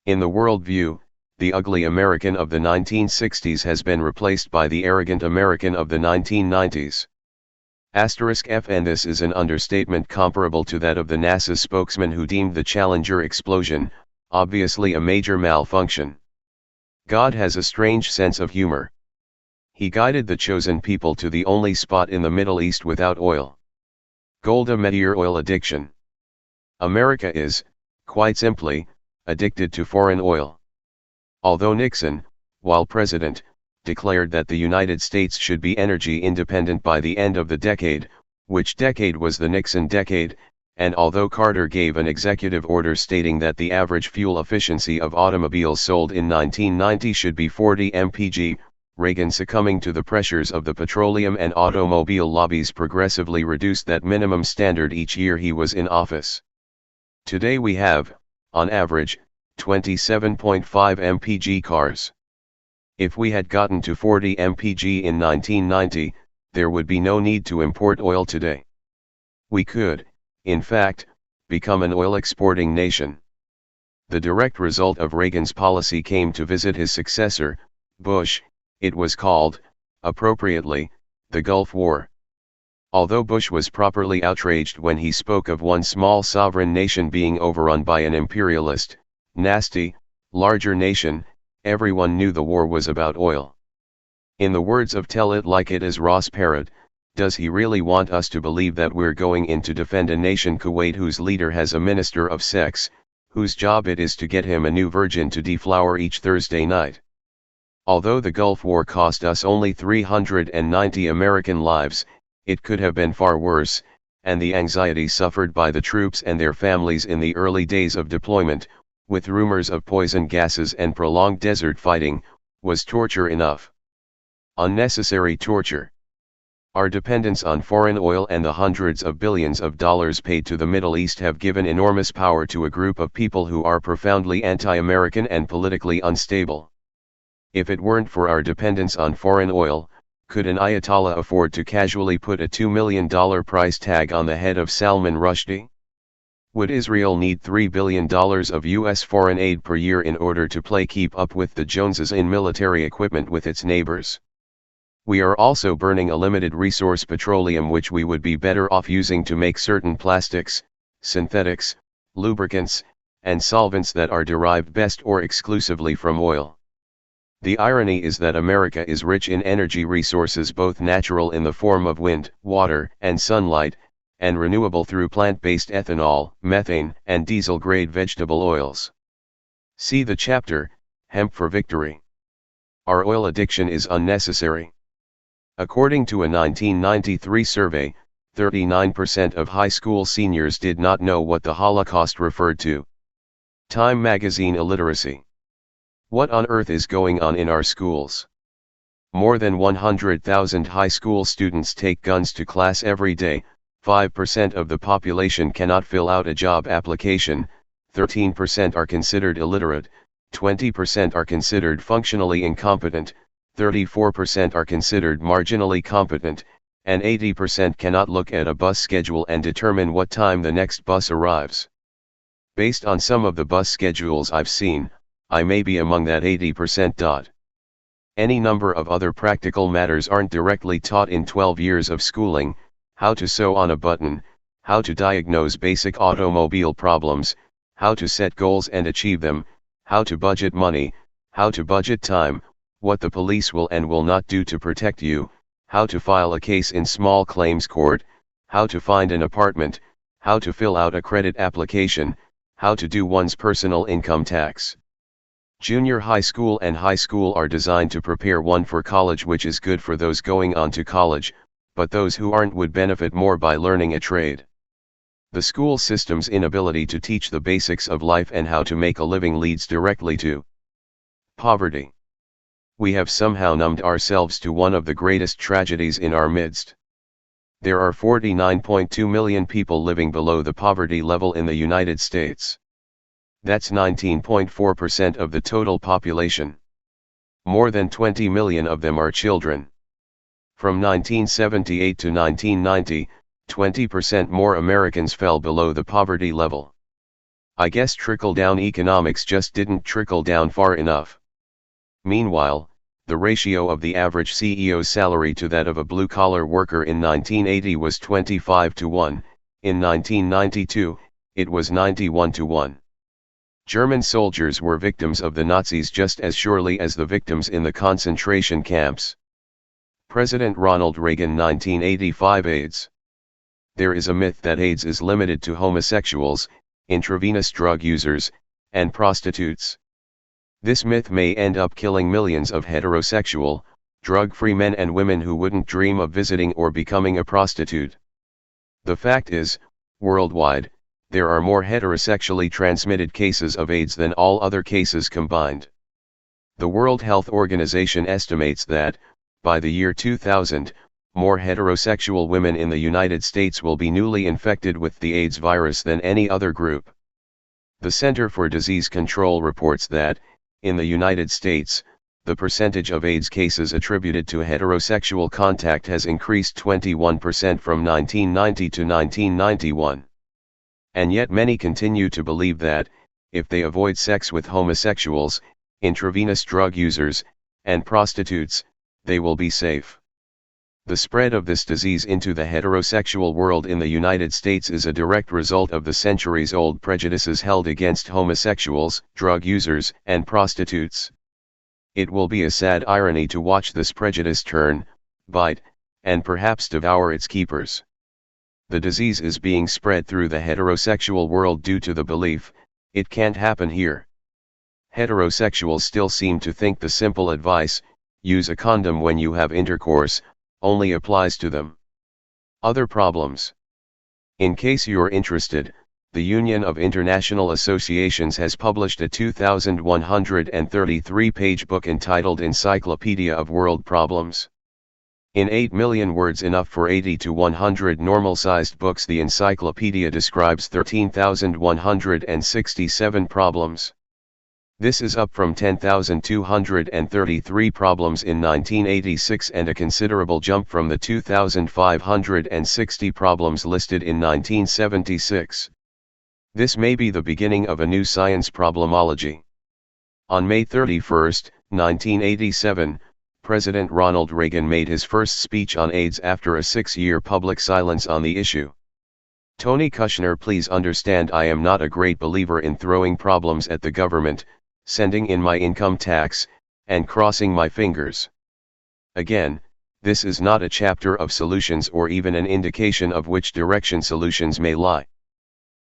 In the world view, the ugly American of the 1960s has been replaced by the arrogant American of the 1990s. FN This is an understatement comparable to that of the NASA spokesman who deemed the Challenger explosion, obviously a major malfunction. God has a strange sense of humor. He guided the chosen people to the only spot in the Middle East without oil. Golda Meir oil addiction. America is, quite simply, addicted to foreign oil. Although Nixon, while president, declared that the United States should be energy independent by the end of the decade, which decade was the Nixon decade, and although Carter gave an executive order stating that the average fuel efficiency of automobiles sold in 1990 should be 40 mpg, Reagan, succumbing to the pressures of the petroleum and automobile lobbies, progressively reduced that minimum standard each year he was in office. Today we have, on average, 27.5 mpg cars. If we had gotten to 40 mpg in 1990, there would be no need to import oil today. We could, in fact, become an oil-exporting nation. The direct result of Reagan's policy came to visit his successor, Bush. It was called, appropriately, the Gulf War. Although Bush was properly outraged when he spoke of one small sovereign nation being overrun by an imperialist, nasty, larger nation, everyone knew the war was about oil. In the words of Tell It Like It Is Ross Perot, does he really want us to believe that we're going in to defend a nation, Kuwait, whose leader has a minister of sex, whose job it is to get him a new virgin to deflower each Thursday night? Although the Gulf War cost us only 390 American lives, it could have been far worse, and the anxiety suffered by the troops and their families in the early days of deployment, with rumors of poison gases and prolonged desert fighting, was torture enough. Unnecessary torture. Our dependence on foreign oil and the hundreds of billions of dollars paid to the Middle East have given enormous power to a group of people who are profoundly anti-American and politically unstable. If it weren't for our dependence on foreign oil, could an Ayatollah afford to casually put a $2 million price tag on the head of Salman Rushdie? Would Israel need $3 billion of U.S. foreign aid per year in order to play keep up with the Joneses in military equipment with its neighbors? We are also burning a limited resource, petroleum, which we would be better off using to make certain plastics, synthetics, lubricants, and solvents that are derived best or exclusively from oil. The irony is that America is rich in energy resources, both natural in the form of wind, water, and sunlight, and renewable through plant-based ethanol, methane, and diesel-grade vegetable oils. See the chapter, Hemp for Victory. Our oil addiction is unnecessary. According to a 1993 survey, 39% of high school seniors did not know what the Holocaust referred to. Time magazine illiteracy. What on earth is going on in our schools? More than 100,000 high school students take guns to class every day, 5% of the population cannot fill out a job application, 13% are considered illiterate, 20% are considered functionally incompetent, 34% are considered marginally competent, and 80% cannot look at a bus schedule and determine what time the next bus arrives. Based on some of the bus schedules I've seen, I may be among that 80%. Any number of other practical matters aren't directly taught in 12 years of schooling: how to sew on a button, how to diagnose basic automobile problems, how to set goals and achieve them, how to budget money, how to budget time, what the police will and will not do to protect you, how to file a case in small claims court, how to find an apartment, how to fill out a credit application, how to do one's personal income tax. Junior high school and high school are designed to prepare one for college, which is good for those going on to college, but those who aren't would benefit more by learning a trade. The school system's inability to teach the basics of life and how to make a living leads directly to poverty. We have somehow numbed ourselves to one of the greatest tragedies in our midst. There are 49.2 million people living below the poverty level in the United States. That's 19.4% of the total population. More than 20 million of them are children. From 1978 to 1990, 20% more Americans fell below the poverty level. I guess trickle-down economics just didn't trickle down far enough. Meanwhile, the ratio of the average CEO's salary to that of a blue-collar worker in 1980 was 25 to 1, in 1992, it was 91 to 1. German soldiers were victims of the Nazis just as surely as the victims in the concentration camps. President Ronald Reagan 1985 AIDS. There is a myth that AIDS is limited to homosexuals, intravenous drug users, and prostitutes. This myth may end up killing millions of heterosexual, drug-free men and women who wouldn't dream of visiting or becoming a prostitute. The fact is, worldwide, there are more heterosexually transmitted cases of AIDS than all other cases combined. The World Health Organization estimates that, by the year 2000, more heterosexual women in the United States will be newly infected with the AIDS virus than any other group. The Center for Disease Control reports that, in the United States, the percentage of AIDS cases attributed to heterosexual contact has increased 21% from 1990 to 1991. And yet many continue to believe that, if they avoid sex with homosexuals, intravenous drug users, and prostitutes, they will be safe. The spread of this disease into the heterosexual world in the United States is a direct result of the centuries-old prejudices held against homosexuals, drug users, and prostitutes. It will be a sad irony to watch this prejudice turn, bite, and perhaps devour its keepers. The disease is being spread through the heterosexual world due to the belief, it can't happen here. Heterosexuals still seem to think the simple advice, use a condom when you have intercourse, only applies to them. Other problems. In case you're interested, the Union of International Associations has published a 2,133-page book entitled Encyclopedia of World Problems. In 8 million words, enough for 80 to 100 normal-sized books, the encyclopedia describes 13,167 problems. This is up from 10,233 problems in 1986 and a considerable jump from the 2,560 problems listed in 1976. This may be the beginning of a new science problemology. On May 31, 1987, President Ronald Reagan made his first speech on AIDS after a 6-year public silence on the issue. Tony Kushner, please understand I am not a great believer in throwing problems at the government, sending in my income tax, and crossing my fingers. Again, this is not a chapter of solutions or even an indication of which direction solutions may lie.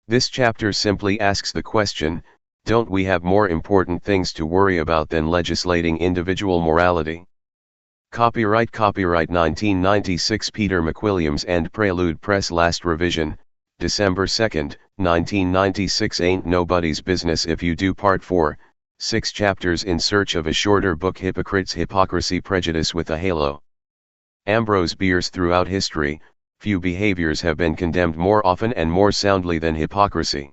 This chapter simply asks the question, Don't we have more important things to worry about than legislating individual morality? Copyright 1996 Peter McWilliams and Prelude Press. Last revision, December 2, 1996. Ain't Nobody's Business If You Do. Part 4, 6 chapters in search of a shorter book. Hypocrites, Hypocrisy, Prejudice with a Halo. Ambrose Bierce. Throughout history, few behaviors have been condemned more often and more soundly than hypocrisy.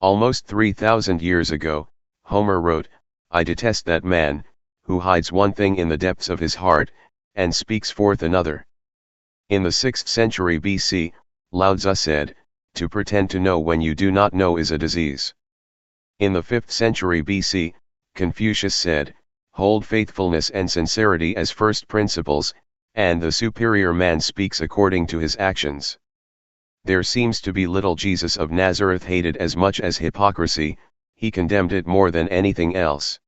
Almost 3,000 years ago, Homer wrote, "I detest that man, who hides one thing in the depths of his heart, and speaks forth another." In the 6th century BC, Lao Tzu said, "To pretend to know when you do not know is a disease." In the 5th century BC, Confucius said, "Hold faithfulness and sincerity as first principles, and the superior man speaks according to his actions." There seems to be little Jesus of Nazareth hated as much as hypocrisy, he condemned it more than anything else.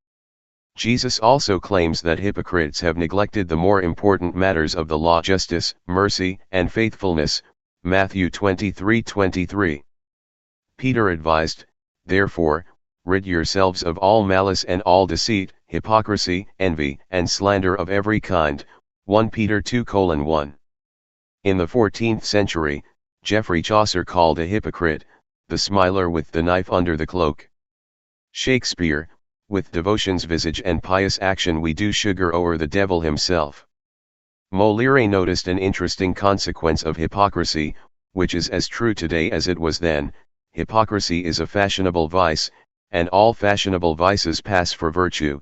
Jesus also claims that hypocrites have neglected the more important matters of the law: justice, mercy, and faithfulness, Matthew 23:23. Peter advised, "Therefore, rid yourselves of all malice and all deceit, hypocrisy, envy, and slander of every kind." 1 Peter 2:1. In the 14th century, Geoffrey Chaucer called a hypocrite, "the smiler with the knife under the cloak." Shakespeare, "With devotion's visage and pious action we do sugar o'er the devil himself." Molière noticed an interesting consequence of hypocrisy, which is as true today as it was then: hypocrisy is a fashionable vice, and all fashionable vices pass for virtue.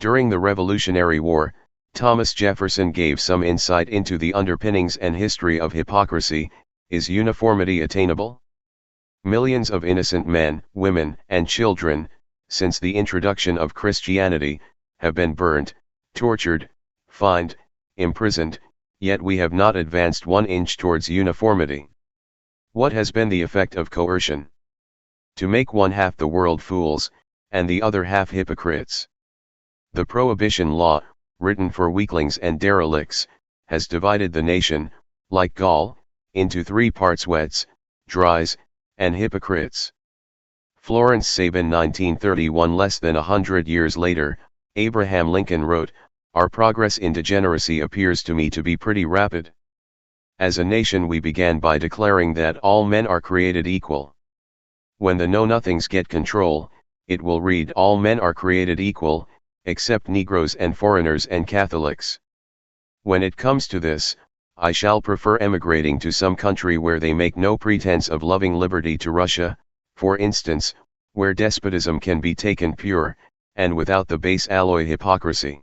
During the Revolutionary War, Thomas Jefferson gave some insight into the underpinnings and history of hypocrisy. Is uniformity attainable? Millions of innocent men, women, and children, since the introduction of Christianity, have been burnt, tortured, fined, imprisoned, yet we have not advanced 1 inch towards uniformity. What has been the effect of coercion? To make one half the world fools, and the other half hypocrites. The prohibition law, written for weaklings and derelicts, has divided the nation, like gall, into 3 parts: wets, dries, and hypocrites. Florence Sabin 1931. Less than 100 years later, Abraham Lincoln wrote, "Our progress in degeneracy appears to me to be pretty rapid. As a nation we began by declaring that all men are created equal. When the know-nothings get control, it will read all men are created equal, except Negroes and foreigners and Catholics. When it comes to this, I shall prefer emigrating to some country where they make no pretense of loving liberty, to Russia, for instance, where despotism can be taken pure, and without the base alloy hypocrisy."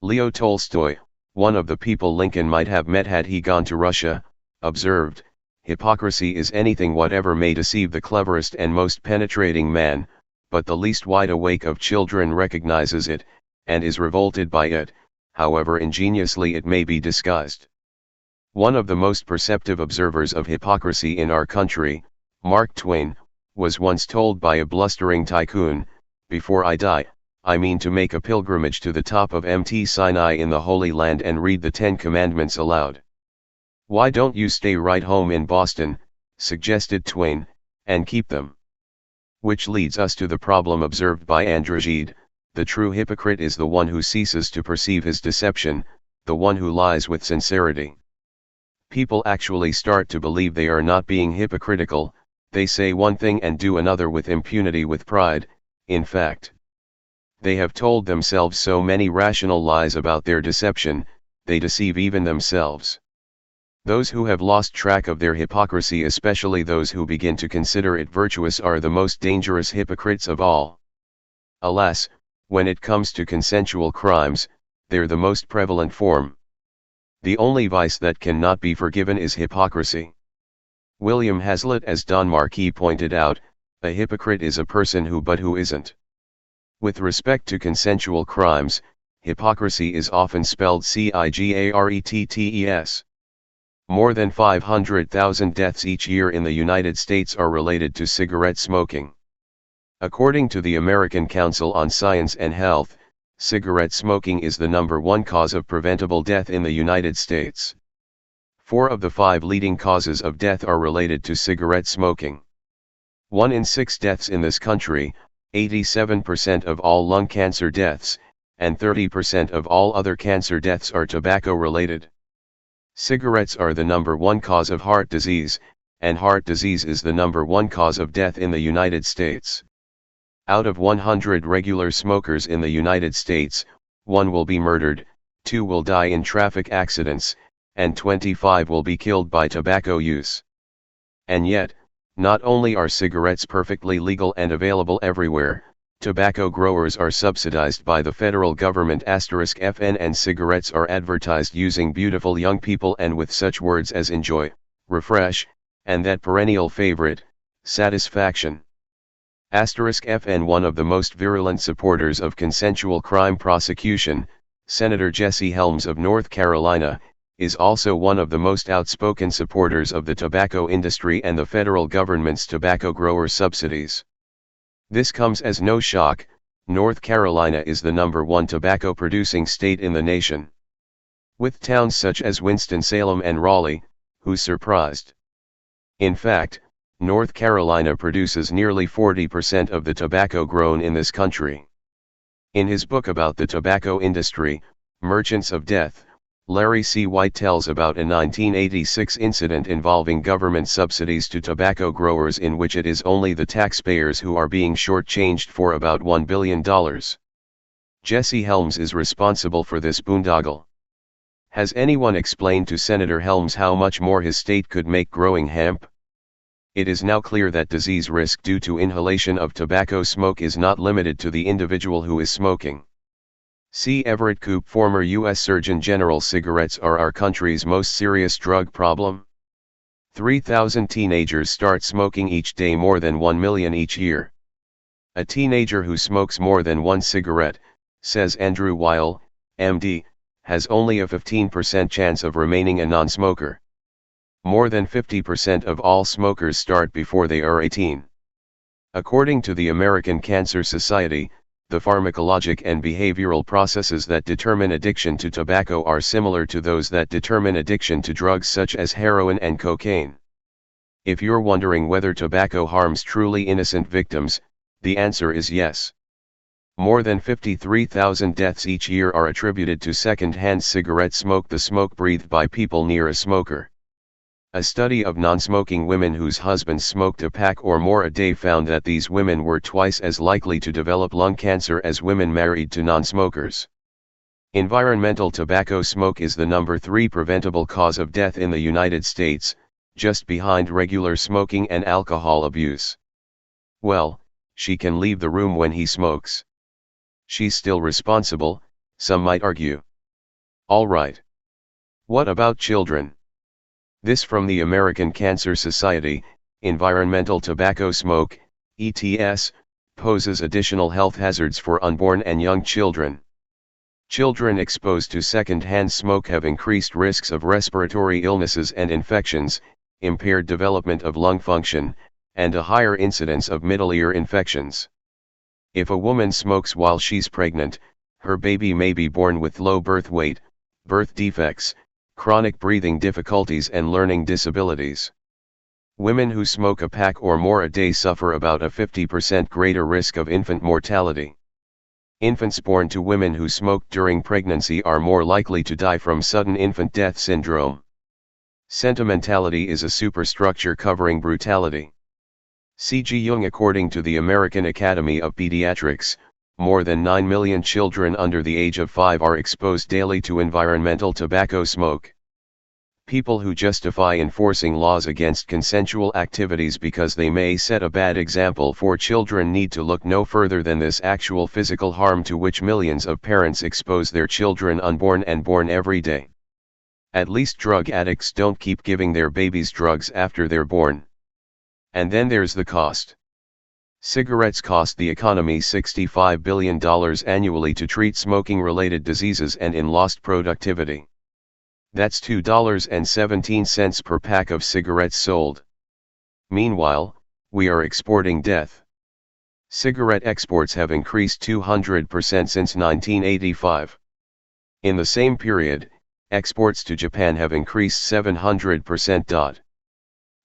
Leo Tolstoy, one of the people Lincoln might have met had he gone to Russia, observed, "Hypocrisy is anything whatever may deceive the cleverest and most penetrating man, but the least wide awake of children recognizes it, and is revolted by it, however ingeniously it may be disguised." One of the most perceptive observers of hypocrisy in our country, Mark Twain, was once told by a blustering tycoon, "Before I die, I mean to make a pilgrimage to the top of Mt. Sinai in the Holy Land and read the 10 Commandments aloud." "Why don't you stay right home in Boston," suggested Twain, "and keep them?" Which leads us to the problem observed by Androgide: the true hypocrite is the one who ceases to perceive his deception, the one who lies with sincerity. People actually start to believe they are not being hypocritical, they say one thing and do another with impunity, with pride. In fact, they have told themselves so many rational lies about their deception, they deceive even themselves. Those who have lost track of their hypocrisy, especially those who begin to consider it virtuous, are the most dangerous hypocrites of all. Alas, when it comes to consensual crimes, they're the most prevalent form. The only vice that cannot be forgiven is hypocrisy. William Hazlitt, as Don Marquis pointed out, a hypocrite is a person who isn't. With respect to consensual crimes, hypocrisy is often spelled cigarettes. More than 500,000 deaths each year in the United States are related to cigarette smoking. According to the American Council on Science and Health, cigarette smoking is the #1 cause of preventable death in the United States. 4 of the 5 leading causes of death are related to cigarette smoking. 1 in 6 deaths in this country, 87% of all lung cancer deaths, and 30% of all other cancer deaths are tobacco-related. Cigarettes are the #1 cause of heart disease, and heart disease is the #1 cause of death in the United States. Out of 100 regular smokers in the United States, 1 will be murdered, 2 will die in traffic accidents, and 25 will be killed by tobacco use. And yet, not only are cigarettes perfectly legal and available everywhere, tobacco growers are subsidized by the federal government *FN, and cigarettes are advertised using beautiful young people and with such words as enjoy, refresh, and that perennial favorite, satisfaction. *FN. One of the most virulent supporters of consensual crime prosecution, Senator Jesse Helms of North Carolina, is also one of the most outspoken supporters of the tobacco industry and the federal government's tobacco grower subsidies. This comes as no shock. North Carolina is the #1 tobacco-producing state in the nation. With towns such as Winston-Salem and Raleigh, who's surprised? In fact, North Carolina produces nearly 40% of the tobacco grown in this country. In his book about the tobacco industry, Merchants of Death, Larry C. White tells about a 1986 incident involving government subsidies to tobacco growers in which it is only the taxpayers who are being shortchanged for about $1 billion. Jesse Helms is responsible for this boondoggle. Has anyone explained to Senator Helms how much more his state could make growing hemp? It is now clear that disease risk due to inhalation of tobacco smoke is not limited to the individual who is smoking. C. Everett Koop, former U.S. Surgeon General. Cigarettes are our country's most serious drug problem. 3,000 teenagers start smoking each day, more than 1 million each year. A teenager who smokes more than 1 cigarette, says Andrew Weil, MD, has only a 15% chance of remaining a non-smoker. More than 50% of all smokers start before they are 18. According to the American Cancer Society, the pharmacologic and behavioral processes that determine addiction to tobacco are similar to those that determine addiction to drugs such as heroin and cocaine. If you're wondering whether tobacco harms truly innocent victims, the answer is yes. More than 53,000 deaths each year are attributed to second-hand cigarette smoke, the smoke breathed by people near a smoker. A study of non-smoking women whose husbands smoked a pack or more a day found that these women were twice as likely to develop lung cancer as women married to non-smokers. Environmental tobacco smoke is the #3 preventable cause of death in the United States, just behind regular smoking and alcohol abuse. Well, she can leave the room when he smokes. She's still responsible, some might argue. All right. What about children? This from the American Cancer Society. Environmental tobacco smoke, ETS, poses additional health hazards for unborn and young children. Children exposed to second-hand smoke have increased risks of respiratory illnesses and infections, impaired development of lung function, and a higher incidence of middle ear infections. If a woman smokes while she's pregnant, her baby may be born with low birth weight, birth defects, chronic breathing difficulties and learning disabilities. Women who smoke a pack or more a day suffer about a 50% greater risk of infant mortality. Infants born to women who smoked during pregnancy are more likely to die from sudden infant death syndrome. Sentimentality is a superstructure covering brutality. C.G. Jung. According to the American Academy of Pediatrics, more than 9 million children under the age of 5 are exposed daily to environmental tobacco smoke. People who justify enforcing laws against consensual activities because they may set a bad example for children need to look no further than this actual physical harm to which millions of parents expose their children unborn and born every day. At least drug addicts don't keep giving their babies drugs after they're born. And then there's the cost. Cigarettes cost the economy $65 billion annually to treat smoking-related diseases and in lost productivity. That's $2.17 per pack of cigarettes sold. Meanwhile, we are exporting death. Cigarette exports have increased 200% since 1985. In the same period, exports to Japan have increased 700%.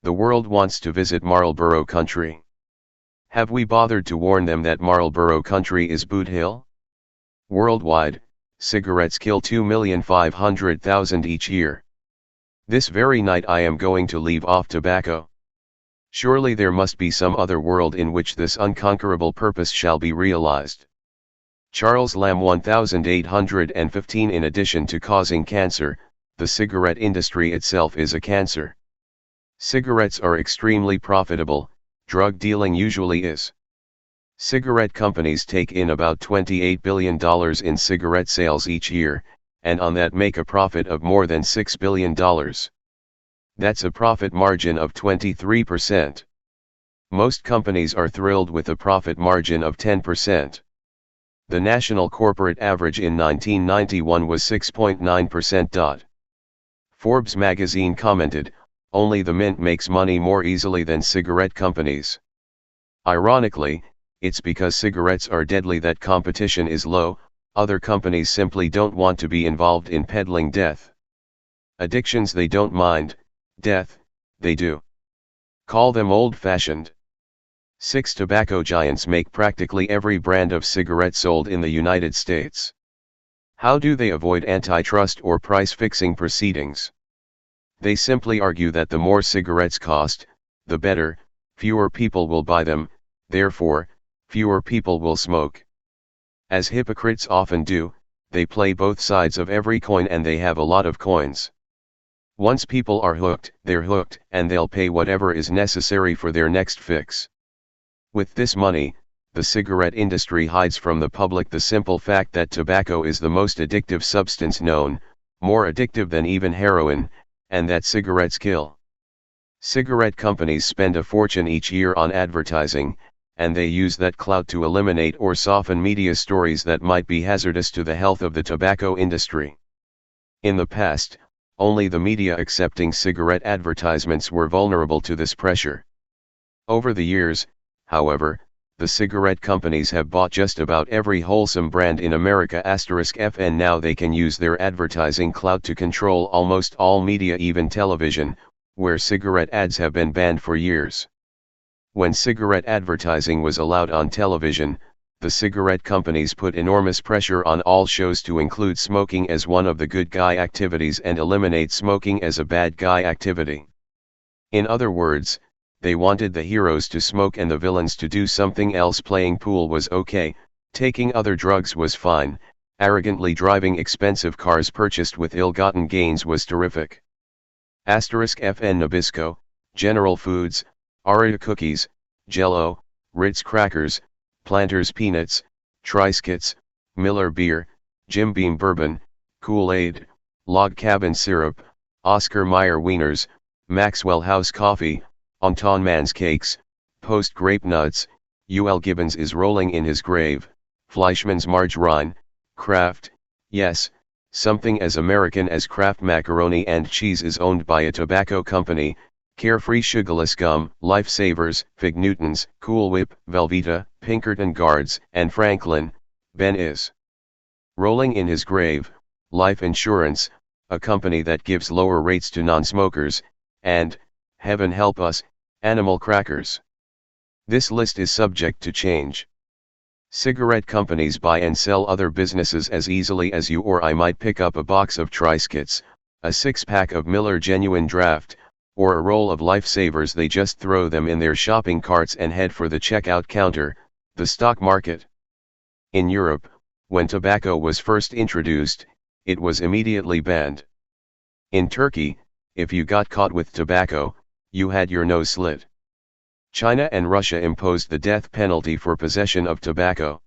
The world wants to visit Marlboro country. Have we bothered to warn them that Marlboro country is Boot Hill? Worldwide, cigarettes kill 2,500,000 each year. This very night I am going to leave off tobacco. Surely there must be some other world in which this unconquerable purpose shall be realized. Charles Lamb 1815. In addition to causing cancer, the cigarette industry itself is a cancer. Cigarettes are extremely profitable, drug dealing usually is. Cigarette companies take in about $28 billion in cigarette sales each year, and on that make a profit of more than $6 billion. That's a profit margin of 23%. Most companies are thrilled with a profit margin of 10%. The national corporate average in 1991 was 6.9%. Forbes magazine commented, "Only the mint makes money more easily than cigarette companies." Ironically, it's because cigarettes are deadly that competition is low. Other companies simply don't want to be involved in peddling death. Addictions they don't mind, death, they do. Call them old-fashioned. 6 tobacco giants make practically every brand of cigarette sold in the United States. How do they avoid antitrust or price-fixing proceedings? They simply argue that the more cigarettes cost, the better, fewer people will buy them, therefore, fewer people will smoke. As hypocrites often do, they play both sides of every coin and they have a lot of coins. Once people are hooked, they're hooked, and they'll pay whatever is necessary for their next fix. With this money, the cigarette industry hides from the public the simple fact that tobacco is the most addictive substance known, more addictive than even heroin, and that cigarettes kill. Cigarette companies spend a fortune each year on advertising, and they use that clout to eliminate or soften media stories that might be hazardous to the health of the tobacco industry. In the past, only the media accepting cigarette advertisements were vulnerable to this pressure. Over the years, however, the cigarette companies have bought just about every wholesome brand in America *F, and now they can use their advertising clout to control almost all media, even television, where cigarette ads have been banned for years. When cigarette advertising was allowed on television, the cigarette companies put enormous pressure on all shows to include smoking as one of the good guy activities and eliminate smoking as a bad guy activity. In other words, they wanted the heroes to smoke and the villains to do something else. Playing pool was okay, taking other drugs was fine, arrogantly driving expensive cars purchased with ill-gotten gains was terrific. *FN Nabisco, General Foods, Oreo cookies, Jell-O, Ritz crackers, Planters peanuts, Triscuits, Miller beer, Jim Beam bourbon, Kool-Aid, Log Cabin syrup, Oscar Mayer wieners, Maxwell House coffee, Anton Mann's cakes, Post grape nuts, UL Gibbons is rolling in his grave, Fleischmann's margarine, Kraft, yes, something as American as Kraft macaroni and cheese is owned by a tobacco company. Carefree sugarless gum, Lifesavers, Fig Newtons, Cool Whip, Velveeta, Pinkerton Guards, and Franklin, Ben is rolling in his grave, Life Insurance, a company that gives lower rates to non-smokers, and, heaven help us, Animal Crackers. This list is subject to change. Cigarette companies buy and sell other businesses as easily as you or I might pick up a box of Triscuits, a 6-pack of Miller Genuine Draft, or a roll of Lifesavers. They just throw them in their shopping carts and head for the checkout counter, the stock market. In Europe, when tobacco was first introduced, it was immediately banned. In Turkey, if you got caught with tobacco, you had your nose slit. China and Russia imposed the death penalty for possession of tobacco.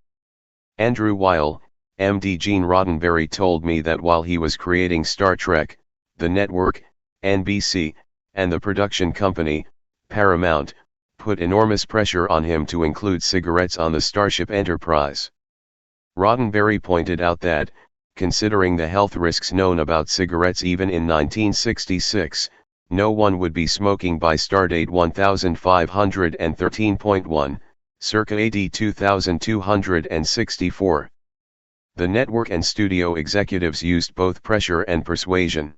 Andrew Weil, MD. Gene Roddenberry told me that while he was creating Star Trek, the network, NBC, and the production company, Paramount, put enormous pressure on him to include cigarettes on the Starship Enterprise. Roddenberry pointed out that, considering the health risks known about cigarettes even in 1966, no one would be smoking by Stardate 1513.1, circa AD 2264. The network and studio executives used both pressure and persuasion.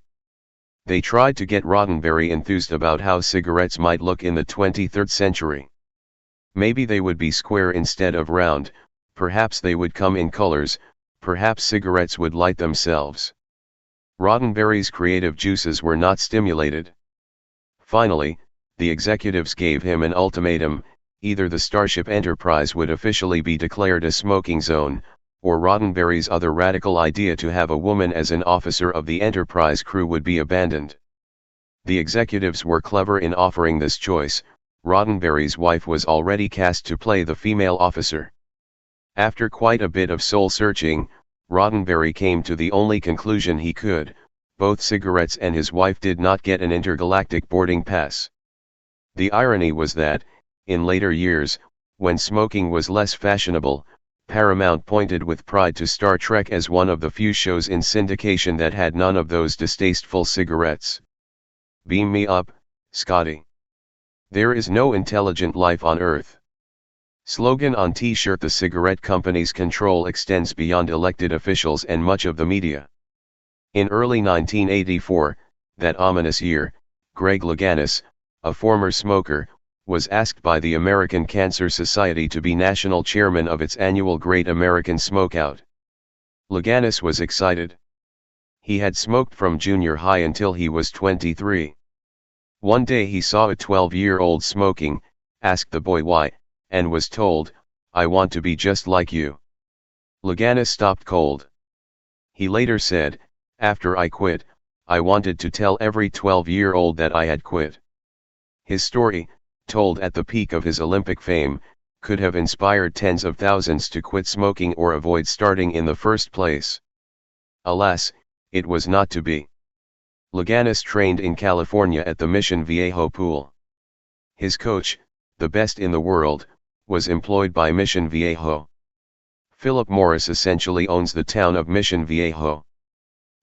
They tried to get Roddenberry enthused about how cigarettes might look in the 23rd century. Maybe they would be square instead of round, perhaps they would come in colors, perhaps cigarettes would light themselves. Roddenberry's creative juices were not stimulated. Finally, the executives gave him an ultimatum: either the Starship Enterprise would officially be declared a smoking zone, or Roddenberry's other radical idea to have a woman as an officer of the Enterprise crew would be abandoned. The executives were clever in offering this choice. Roddenberry's wife was already cast to play the female officer. After quite a bit of soul-searching, Roddenberry came to the only conclusion he could: both cigarettes and his wife did not get an intergalactic boarding pass. The irony was that, in later years, when smoking was less fashionable, Paramount pointed with pride to Star Trek as one of the few shows in syndication that had none of those distasteful cigarettes. Beam me up, Scotty. There is no intelligent life on Earth. Slogan on T-shirt. The cigarette company's control extends beyond elected officials and much of the media. In early 1984, that ominous year, Greg Louganis, a former smoker, was asked by the American Cancer Society to be national chairman of its annual Great American Smokeout. Louganis was excited. He had smoked from junior high until he was 23. One day he saw a 12-year-old smoking, asked the boy why, and was told, "I want to be just like you." Louganis stopped cold. He later said, "After I quit, I wanted to tell every 12-year-old that I had quit." His story, told at the peak of his Olympic fame, could have inspired tens of thousands to quit smoking or avoid starting in the first place. Alas, it was not to be. Louganis trained in California at the Mission Viejo pool. His coach, the best in the world, was employed by Mission Viejo. Philip Morris essentially owns the town of Mission Viejo.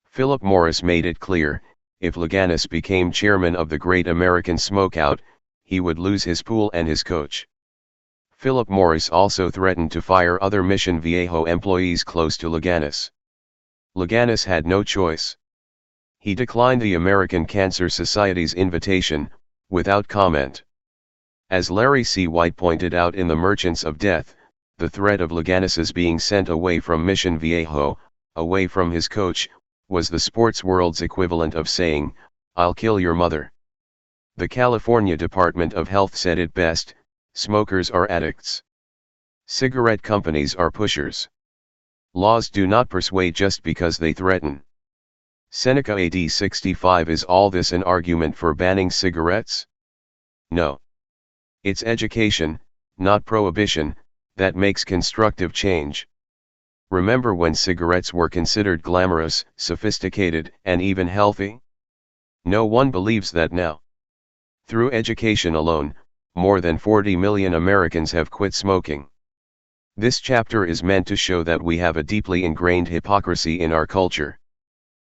Philip Morris made it clear, if Louganis became chairman of the Great American Smokeout, he would lose his pool and his coach. Philip Morris also threatened to fire other Mission Viejo employees close to Louganis. Louganis had no choice. He declined the American Cancer Society's invitation, without comment. As Larry C. White pointed out in The Merchants of Death, the threat of Louganis's being sent away from Mission Viejo, away from his coach, was the sports world's equivalent of saying, "I'll kill your mother." The California Department of Health said it best: smokers are addicts. Cigarette companies are pushers. Laws do not persuade just because they threaten. Seneca AD 65. Is all this an argument for banning cigarettes? No. It's education, not prohibition, that makes constructive change. Remember when cigarettes were considered glamorous, sophisticated, and even healthy? No one believes that now. Through education alone, more than 40 million Americans have quit smoking. This chapter is meant to show that we have a deeply ingrained hypocrisy in our culture.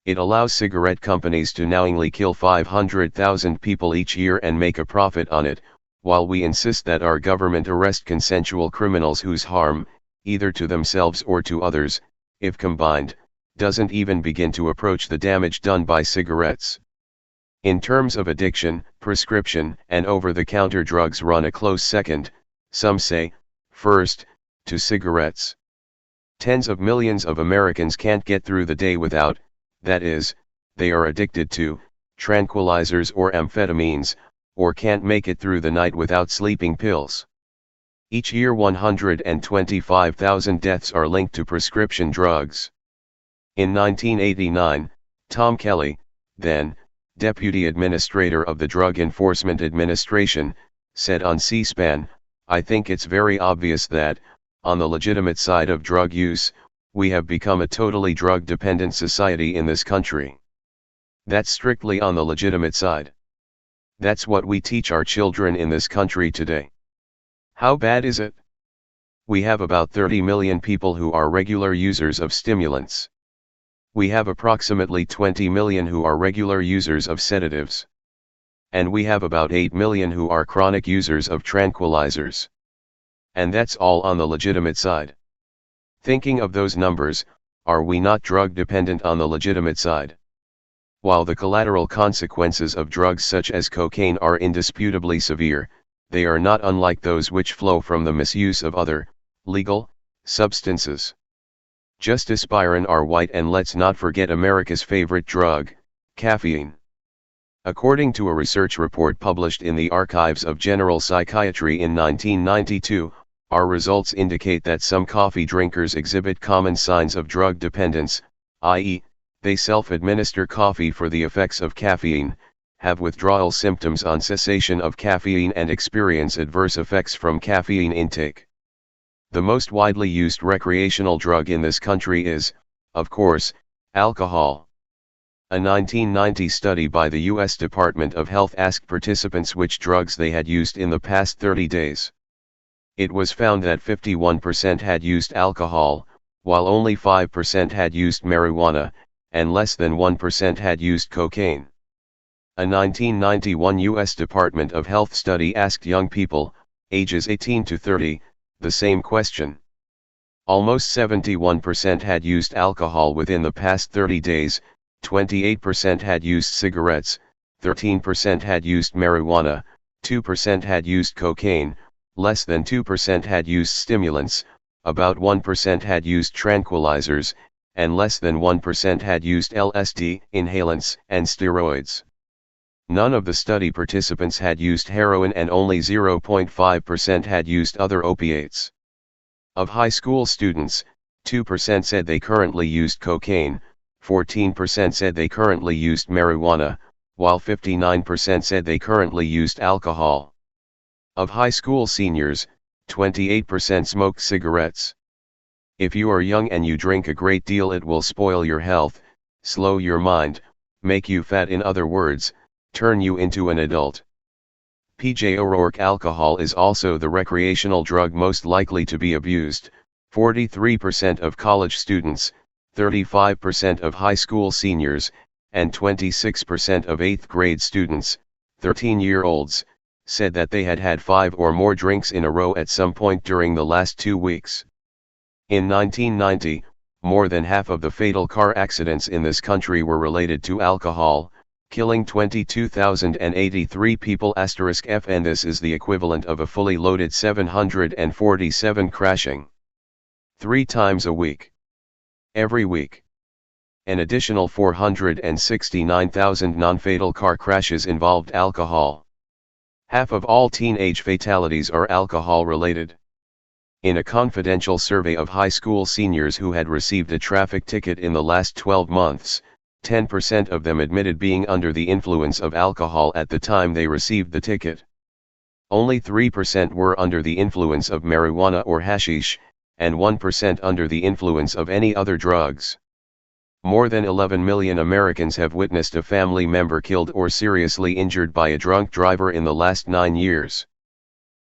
It allows cigarette companies to knowingly kill 500,000 people each year and make a profit on it, while we insist that our government arrest consensual criminals whose harm, either to themselves or to others, if combined, doesn't even begin to approach the damage done by cigarettes. In terms of addiction, prescription and over-the-counter drugs run a close second, some say, first, to cigarettes. Tens of millions of Americans can't get through the day without, that is, they are addicted to, tranquilizers or amphetamines, or can't make it through the night without sleeping pills. Each year 125,000 deaths are linked to prescription drugs. In 1989, Tom Kelly, then Deputy Administrator of the Drug Enforcement Administration, said on C-SPAN, "I think it's very obvious that, on the legitimate side of drug use, we have become a totally drug-dependent society in this country. That's strictly on the legitimate side. That's what we teach our children in this country today. How bad is it? We have about 30 million people who are regular users of stimulants. We have approximately 20 million who are regular users of sedatives. And we have about 8 million who are chronic users of tranquilizers. And that's all on the legitimate side. Thinking of those numbers, are we not drug dependent on the legitimate side? While the collateral consequences of drugs such as cocaine are indisputably severe, they are not unlike those which flow from the misuse of other, legal, substances. Just aspirin are white, and let's not forget America's favorite drug, caffeine. According to a research report published in the Archives of General Psychiatry in 1992, our results indicate that some coffee drinkers exhibit common signs of drug dependence, i.e., they self-administer coffee for the effects of caffeine, have withdrawal symptoms on cessation of caffeine, and experience adverse effects from caffeine intake. The most widely used recreational drug in this country is, of course, alcohol. A 1990 study by the U.S. Department of Health asked participants which drugs they had used in the past 30 days. It was found that 51% had used alcohol, while only 5% had used marijuana, and less than 1% had used cocaine. A 1991 U.S. Department of Health study asked young people, ages 18 to 30, the same question. Almost 71% had used alcohol within the past 30 days, 28% had used cigarettes, 13% had used marijuana, 2% had used cocaine, less than 2% had used stimulants, about 1% had used tranquilizers, and less than 1% had used LSD, inhalants, and steroids. None of the study participants had used heroin, and only 0.5% had used other opiates. Of high school students, 2% said they currently used cocaine, 14% said they currently used marijuana, while 59% said they currently used alcohol. Of high school seniors, 28% smoked cigarettes. If you are young and you drink a great deal, it will spoil your health, slow your mind, make you fat, in other words, turn you into an adult. PJ O'Rourke: alcohol is also the recreational drug most likely to be abused. 43% of college students, 35% of high school seniors, and 26% of 8th grade students, 13-year-olds, said that they had had 5 or more drinks in a row at some point during the last 2 weeks. In 1990, more than half of the fatal car accidents in this country were related to alcohol, killing 22,083 people. F, and this is the equivalent of a fully loaded 747 crashing 3 times a week. Every week. An additional 469,000 non-fatal car crashes involved alcohol. Half of all teenage fatalities are alcohol-related. In a confidential survey of high school seniors who had received a traffic ticket in the last 12 months, 10% of them admitted being under the influence of alcohol at the time they received the ticket. Only 3% were under the influence of marijuana or hashish, and 1% under the influence of any other drugs. More than 11 million Americans have witnessed a family member killed or seriously injured by a drunk driver in the last 9 years.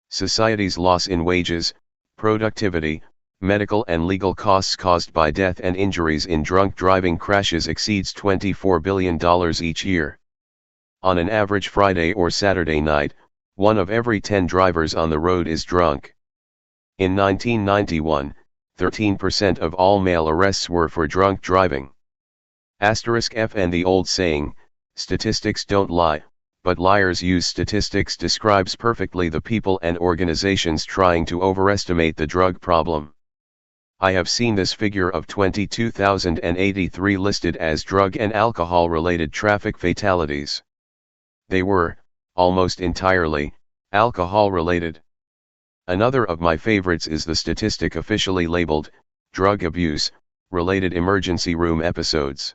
Society's loss in wages, productivity, medical and legal costs caused by death and injuries in drunk driving crashes exceeds $24 billion each year. On an average Friday or Saturday night, 1 of every 10 drivers on the road is drunk. In 1991, 13% of all male arrests were for drunk driving. F, and the old saying, statistics don't lie, but liars use statistics, describes perfectly the people and organizations trying to overestimate the drug problem. I have seen this figure of 22,083 listed as drug and alcohol-related traffic fatalities. They were, almost entirely, alcohol-related. Another of my favorites is the statistic officially labeled, drug abuse, related emergency room episodes.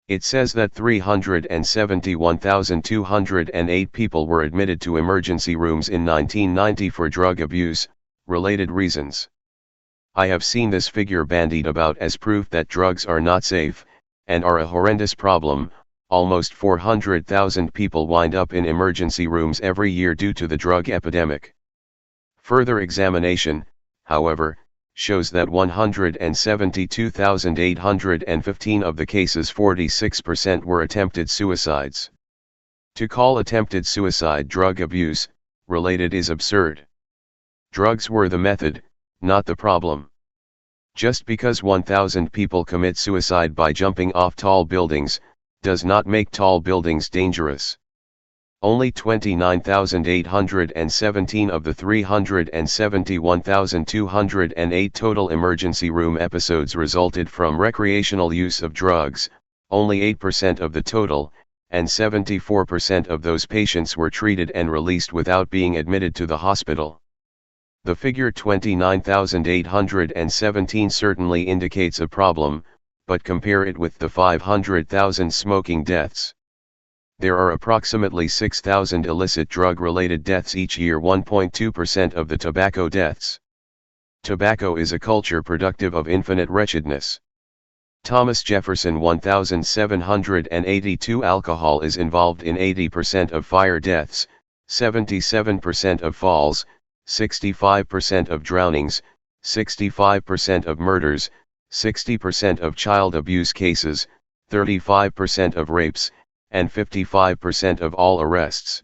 It says that 371,208 people were admitted to emergency rooms in 1990 for drug abuse, related reasons. I have seen this figure bandied about as proof that drugs are not safe, and are a horrendous problem. Almost 400,000 people wind up in emergency rooms every year due to the drug epidemic. Further examination, however, shows that 172,815 of the cases, 46%, were attempted suicides. To call attempted suicide drug abuse related is absurd. Drugs were the method, not the problem. Just because 1,000 people commit suicide by jumping off tall buildings, does not make tall buildings dangerous. Only 29,817 of the 371,208 total emergency room episodes resulted from recreational use of drugs, only 8% of the total, and 74% of those patients were treated and released without being admitted to the hospital. The figure 29,817 certainly indicates a problem, but compare it with the 500,000 smoking deaths. There are approximately 6,000 illicit drug-related deaths each year, 1.2% of the tobacco deaths. Tobacco is a culture productive of infinite wretchedness. Thomas Jefferson 1782. Alcohol is involved in 80% of fire deaths, 77% of falls, 65% of drownings, 65% of murders, 60% of child abuse cases, 35% of rapes, and 55% of all arrests.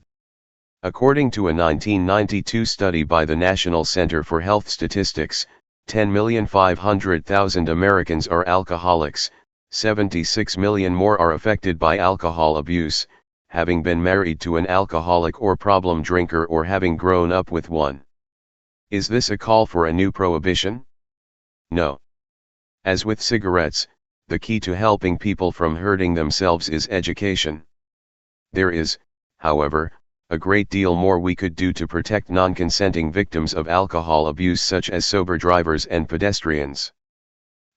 According to a 1992 study by the National Center for Health Statistics, 10,500,000 Americans are alcoholics, 76 million more are affected by alcohol abuse, having been married to an alcoholic or problem drinker or having grown up with one. Is this a call for a new prohibition? No. As with cigarettes, the key to helping people from hurting themselves is education. There is, however, a great deal more we could do to protect non-consenting victims of alcohol abuse, such as sober drivers and pedestrians.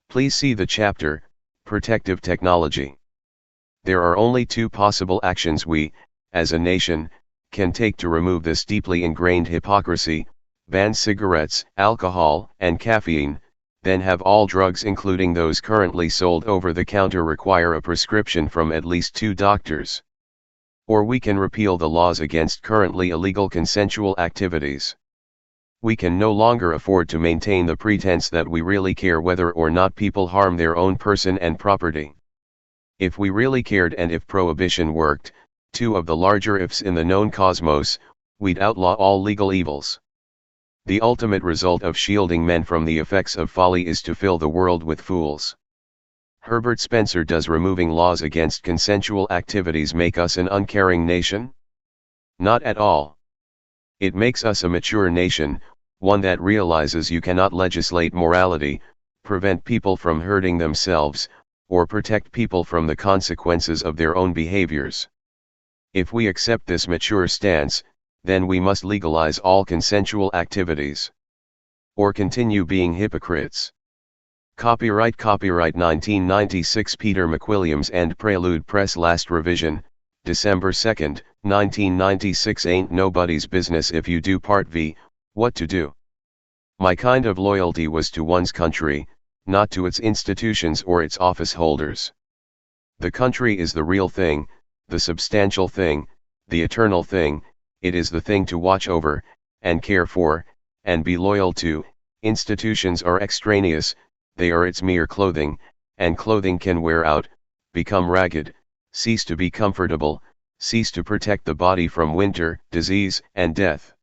Please see the chapter, Protective Technology. There are only two possible actions we, as a nation, can take to remove this deeply ingrained hypocrisy: ban cigarettes, alcohol, and caffeine, then have all drugs, including those currently sold over the counter, require a prescription from at least 2 doctors. Or we can repeal the laws against currently illegal consensual activities. We can no longer afford to maintain the pretense that we really care whether or not people harm their own person and property. If we really cared, and if prohibition worked, two of the larger ifs in the known cosmos, we'd outlaw all legal evils. The ultimate result of shielding men from the effects of folly is to fill the world with fools. Herbert Spencer: does removing laws against consensual activities make us an uncaring nation? Not at all. It makes us a mature nation, one that realizes you cannot legislate morality, prevent people from hurting themselves, or protect people from the consequences of their own behaviors. If we accept this mature stance, then we must legalize all consensual activities, or continue being hypocrites. Copyright 1996 Peter McWilliams and Prelude Press. Last revision, December 2, 1996. Ain't nobody's business if you do. Part V, What to Do. My kind of loyalty was to one's country, not to its institutions or its office holders. The country is the real thing, the substantial thing, the eternal thing. It is the thing to watch over, and care for, and be loyal to. Institutions are extraneous, they are its mere clothing, and clothing can wear out, become ragged, cease to be comfortable, cease to protect the body from winter, disease, and death.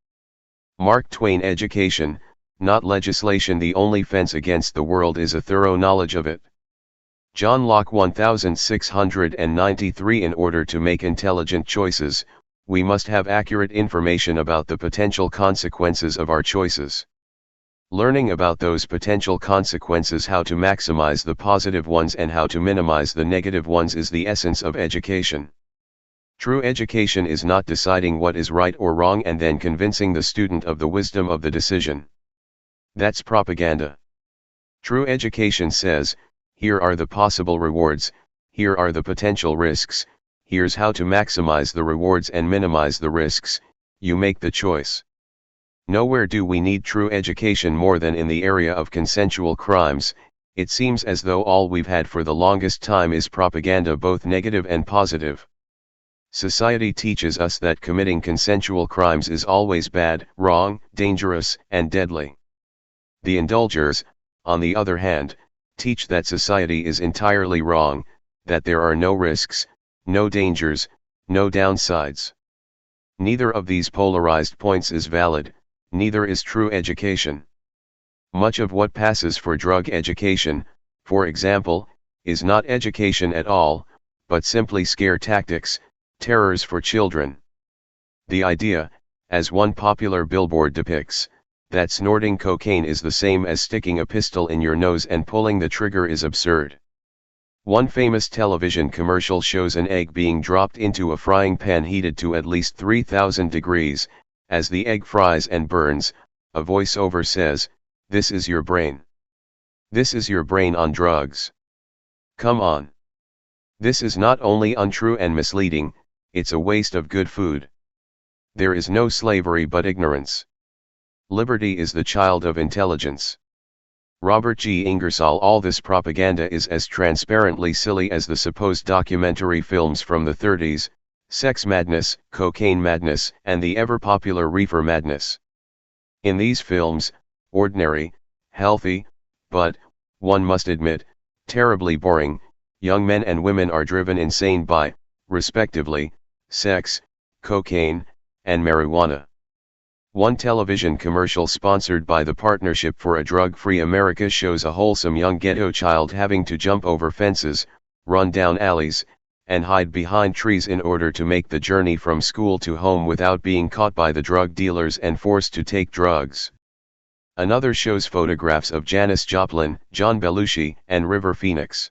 Mark Twain. Education, not legislation. The only fence against the world is a thorough knowledge of it. John Locke 1693. In order to make intelligent choices, we must have accurate information about the potential consequences of our choices. Learning about those potential consequences, how to maximize the positive ones and how to minimize the negative ones, is the essence of education. True education is not deciding what is right or wrong and then convincing the student of the wisdom of the decision. That's propaganda. True education says, here are the possible rewards, here are the potential risks, here's how to maximize the rewards and minimize the risks. You make the choice. Nowhere do we need true education more than in the area of consensual crimes. It seems as though all we've had for the longest time is propaganda, both negative and positive. Society teaches us that committing consensual crimes is always bad, wrong, dangerous, and deadly. The indulgers, on the other hand, teach that society is entirely wrong, that there are no risks, no dangers, no downsides. Neither of these polarized points is valid, neither is true education. Much of what passes for drug education, for example, is not education at all, but simply scare tactics, terrors for children. The idea, as one popular billboard depicts, that snorting cocaine is the same as sticking a pistol in your nose and pulling the trigger is absurd. One famous television commercial shows an egg being dropped into a frying pan heated to at least 3,000 degrees. As the egg fries and burns, a voiceover says, "This is your brain. This is your brain on drugs. Come on." This is not only untrue and misleading, it's a waste of good food. There is no slavery but ignorance. Liberty is the child of intelligence. Robert G. Ingersoll. All this propaganda is as transparently silly as the supposed documentary films from the 30s, Sex Madness, Cocaine Madness, and the ever-popular Reefer Madness. In these films, ordinary, healthy, but, one must admit, terribly boring, young men and women are driven insane by, respectively, sex, cocaine, and marijuana. One television commercial sponsored by the Partnership for a Drug-Free America shows a wholesome young ghetto child having to jump over fences, run down alleys, and hide behind trees in order to make the journey from school to home without being caught by the drug dealers and forced to take drugs. Another shows photographs of Janis Joplin, John Belushi, and River Phoenix.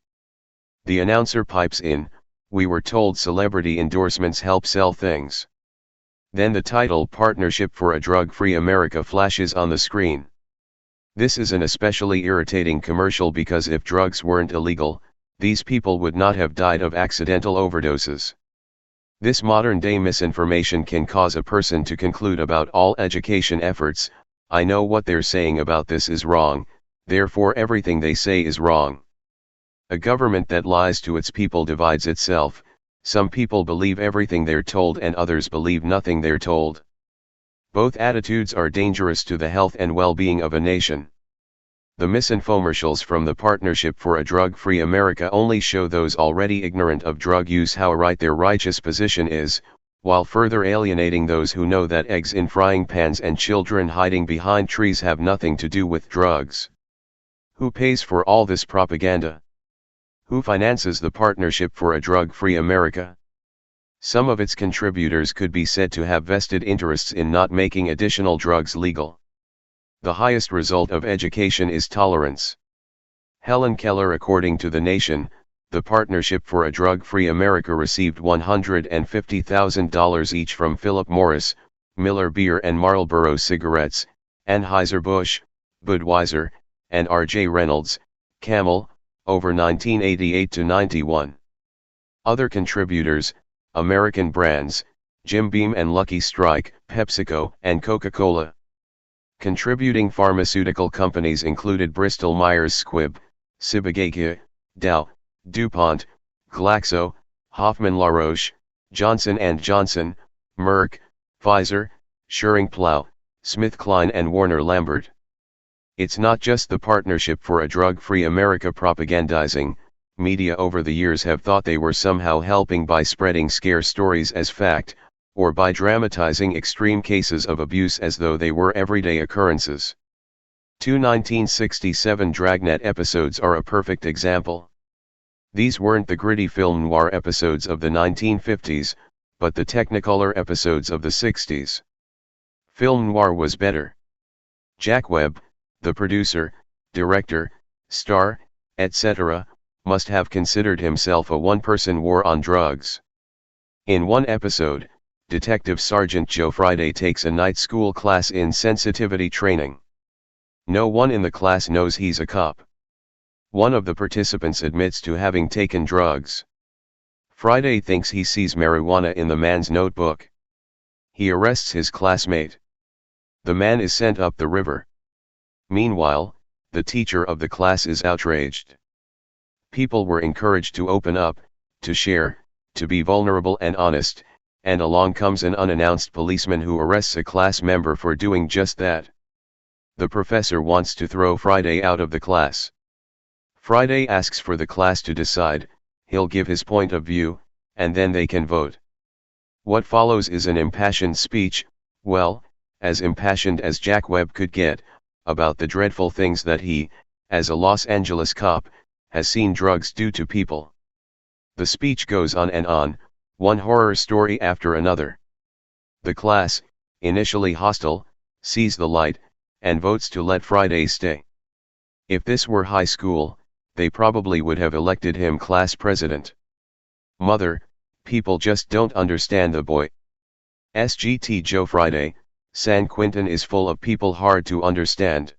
The announcer pipes in, "We were told celebrity endorsements help sell things." Then the title Partnership for a Drug-Free America flashes on the screen. This is an especially irritating commercial because if drugs weren't illegal, these people would not have died of accidental overdoses. This modern-day misinformation can cause a person to conclude about all education efforts, "I know what they're saying about this is wrong, therefore everything they say is wrong." A government that lies to its people divides itself. Some people believe everything they're told and others believe nothing they're told. Both attitudes are dangerous to the health and well-being of a nation. The misinfomercials from the Partnership for a Drug-Free America only show those already ignorant of drug use how right their righteous position is, while further alienating those who know that eggs in frying pans and children hiding behind trees have nothing to do with drugs. Who pays for all this propaganda? Who finances the Partnership for a Drug-Free America? Some of its contributors could be said to have vested interests in not making additional drugs legal. The highest result of education is tolerance. Helen Keller. According to The Nation, the Partnership for a Drug-Free America received $150,000 each from Philip Morris, Miller Beer and Marlboro Cigarettes, Anheuser-Busch, Budweiser, and R.J. Reynolds, Camel, over 1988 to 91. Other contributors, American brands, Jim Beam and Lucky Strike, PepsiCo, and Coca-Cola. Contributing pharmaceutical companies included Bristol Myers Squibb, Ciba-Geigy, Dow, DuPont, Glaxo, Hoffmann La Roche, Johnson & Johnson, Merck, Pfizer, Schering-Plough, SmithKline and Warner Lambert. It's not just the Partnership for a Drug-Free America propagandizing. Media over the years have thought they were somehow helping by spreading scare stories as fact, or by dramatizing extreme cases of abuse as though they were everyday occurrences. Two 1967 Dragnet episodes are a perfect example. These weren't the gritty film noir episodes of the 1950s, but the Technicolor episodes of the 60s. Film noir was better. Jack Webb, the producer, director, star, etc., must have considered himself a one-person war on drugs. In one episode, Detective Sergeant Joe Friday takes a night school class in sensitivity training. No one in the class knows he's a cop. One of the participants admits to having taken drugs. Friday thinks he sees marijuana in the man's notebook. He arrests his classmate. The man is sent up the river. Meanwhile, the teacher of the class is outraged. People were encouraged to open up, to share, to be vulnerable and honest, and along comes an unannounced policeman who arrests a class member for doing just that. The professor wants to throw Friday out of the class. Friday asks for the class to decide, he'll give his point of view, and then they can vote. What follows is an impassioned speech, well, as impassioned as Jack Webb could get, about the dreadful things that he, as a Los Angeles cop, has seen drugs do to people. The speech goes on and on, one horror story after another. The class, initially hostile, sees the light, and votes to let Friday stay. If this were high school, they probably would have elected him class president. Mother, people just don't understand the boy. SGT Joe Friday, San Quentin is full of people hard to understand.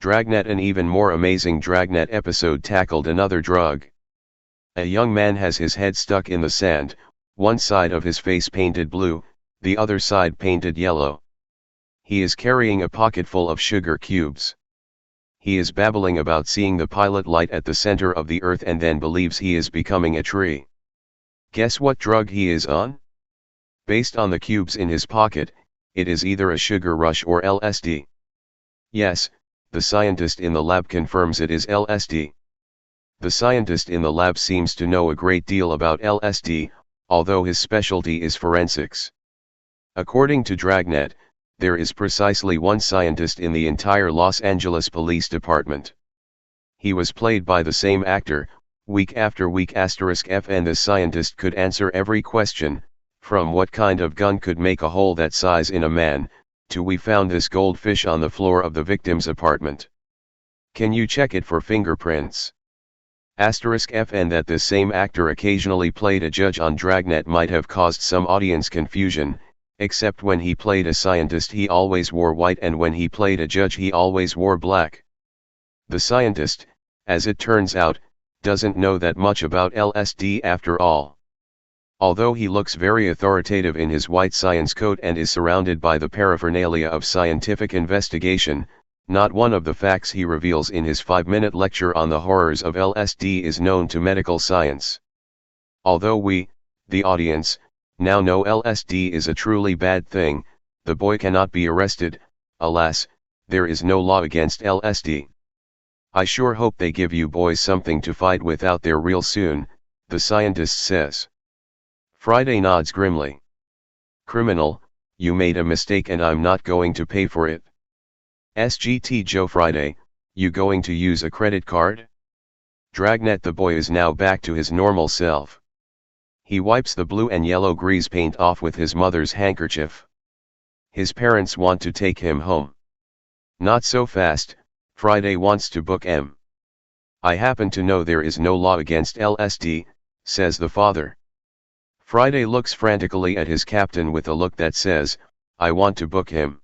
Dragnet. An even more amazing Dragnet episode tackled another drug. A young man has his head stuck in the sand, one side of his face painted blue, the other side painted yellow. He is carrying a pocket full of sugar cubes. He is babbling about seeing the pilot light at the center of the earth and then believes he is becoming a tree. Guess what drug he is on? Based on the cubes in his pocket, it is either a sugar rush or LSD. Yes, the scientist in the lab confirms it is LSD. The scientist in the lab seems to know a great deal about LSD, although his specialty is forensics. According to Dragnet, there is precisely one scientist in the entire Los Angeles Police Department. He was played by the same actor, week after week *F, and the scientist could answer every question, from what kind of gun could make a hole that size in a man, to we found this goldfish on the floor of the victim's apartment. Can you check it for fingerprints? *F, and that this same actor occasionally played a judge on Dragnet might have caused some audience confusion, except when he played a scientist he always wore white and when he played a judge he always wore black. The scientist, as it turns out, doesn't know that much about LSD after all. Although he looks very authoritative in his white science coat and is surrounded by the paraphernalia of scientific investigation, not one of the facts he reveals in his 5-minute lecture on the horrors of LSD is known to medical science. Although we, the audience, now know LSD is a truly bad thing, the boy cannot be arrested. Alas, there is no law against LSD. I sure hope they give you boys something to fight with out there real soon, the scientist says. Friday nods grimly. Criminal, you made a mistake and I'm not going to pay for it. SGT Joe Friday, you going to use a credit card? Dragnet. The boy is now back to his normal self. He wipes the blue and yellow grease paint off with his mother's handkerchief. His parents want to take him home. Not so fast, Friday wants to book him. I happen to know there is no law against LSD, says the father. Friday looks frantically at his captain with a look that says, I want to book him.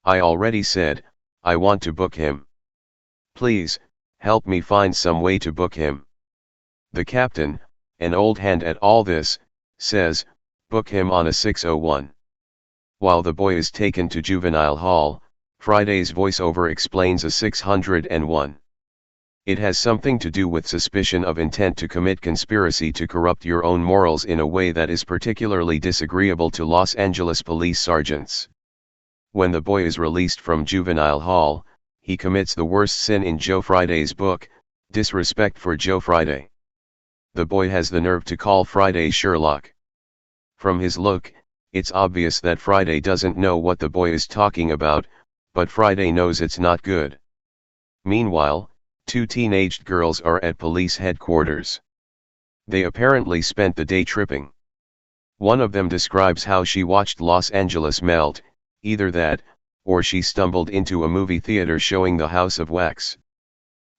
I already said, I want to book him. Please, help me find some way to book him. The captain, an old hand at all this, says, book him on a 601. While the boy is taken to juvenile hall, Friday's voiceover explains a 601. It has something to do with suspicion of intent to commit conspiracy to corrupt your own morals in a way that is particularly disagreeable to Los Angeles police sergeants. When the boy is released from juvenile hall, he commits the worst sin in Joe Friday's book, disrespect for Joe Friday. The boy has the nerve to call Friday Sherlock. From his look, it's obvious that Friday doesn't know what the boy is talking about, but Friday knows it's not good. Meanwhile, 2 teenaged girls are at police headquarters. They apparently spent the day tripping. One of them describes how she watched Los Angeles melt, either that, or she stumbled into a movie theater showing The House of Wax.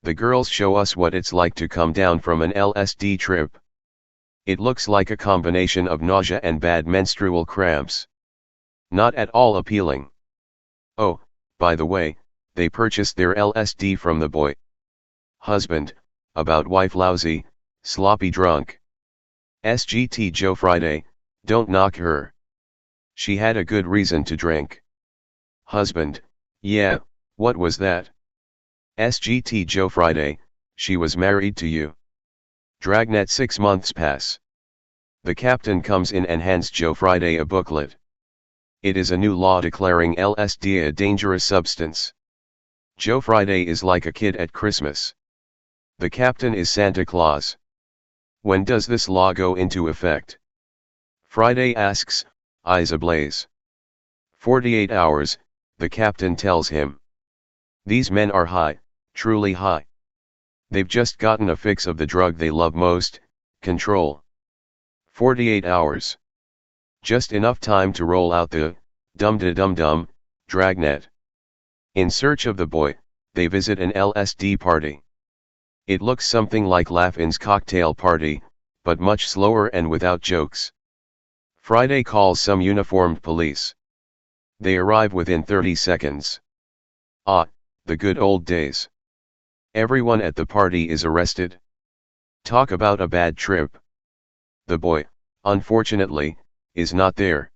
The girls show us what it's like to come down from an LSD trip. It looks like a combination of nausea and bad menstrual cramps. Not at all appealing. Oh, by the way, they purchased their LSD from the boy. Husband, about wife lousy, sloppy drunk. SGT Joe Friday, don't knock her. She had a good reason to drink. Husband, yeah, what was that? SGT Joe Friday, she was married to you. Dragnet. 6 months pass. The captain comes in and hands Joe Friday a booklet. It is a new law declaring LSD a dangerous substance. Joe Friday is like a kid at Christmas. The captain is Santa Claus. When does this law go into effect? Friday asks, eyes ablaze. 48 hours, the captain tells him. These men are high, truly high. They've just gotten a fix of the drug they love most, control. 48 hours. Just enough time to roll out the dum-da-dum-dum dragnet. In search of the boy, they visit an LSD party. It looks something like Laffin's cocktail party, but much slower and without jokes. Friday calls some uniformed police. They arrive within 30 seconds. Ah, the good old days. Everyone at the party is arrested. Talk about a bad trip. The boy, unfortunately, is not there.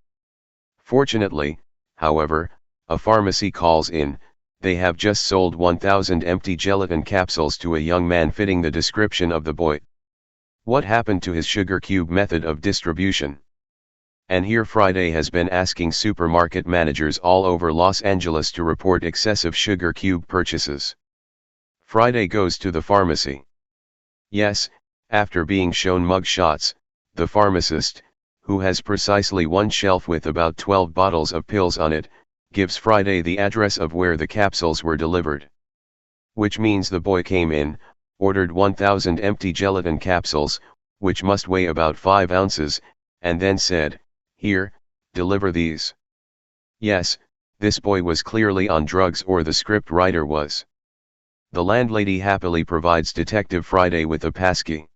Fortunately, however, a pharmacy calls in. They have just sold 1,000 empty gelatin capsules to a young man fitting the description of the boy. What happened to his sugar cube method of distribution? And here Friday has been asking supermarket managers all over Los Angeles to report excessive sugar cube purchases. Friday goes to the pharmacy. Yes, after being shown mug shots, the pharmacist, who has precisely one shelf with about 12 bottles of pills on it, gives Friday the address of where the capsules were delivered. Which means the boy came in, ordered 1,000 empty gelatin capsules, which must weigh about 5 ounces, and then said, "Here, deliver these." Yes, this boy was clearly on drugs, or the script writer was. The landlady happily provides Detective Friday with a passkey.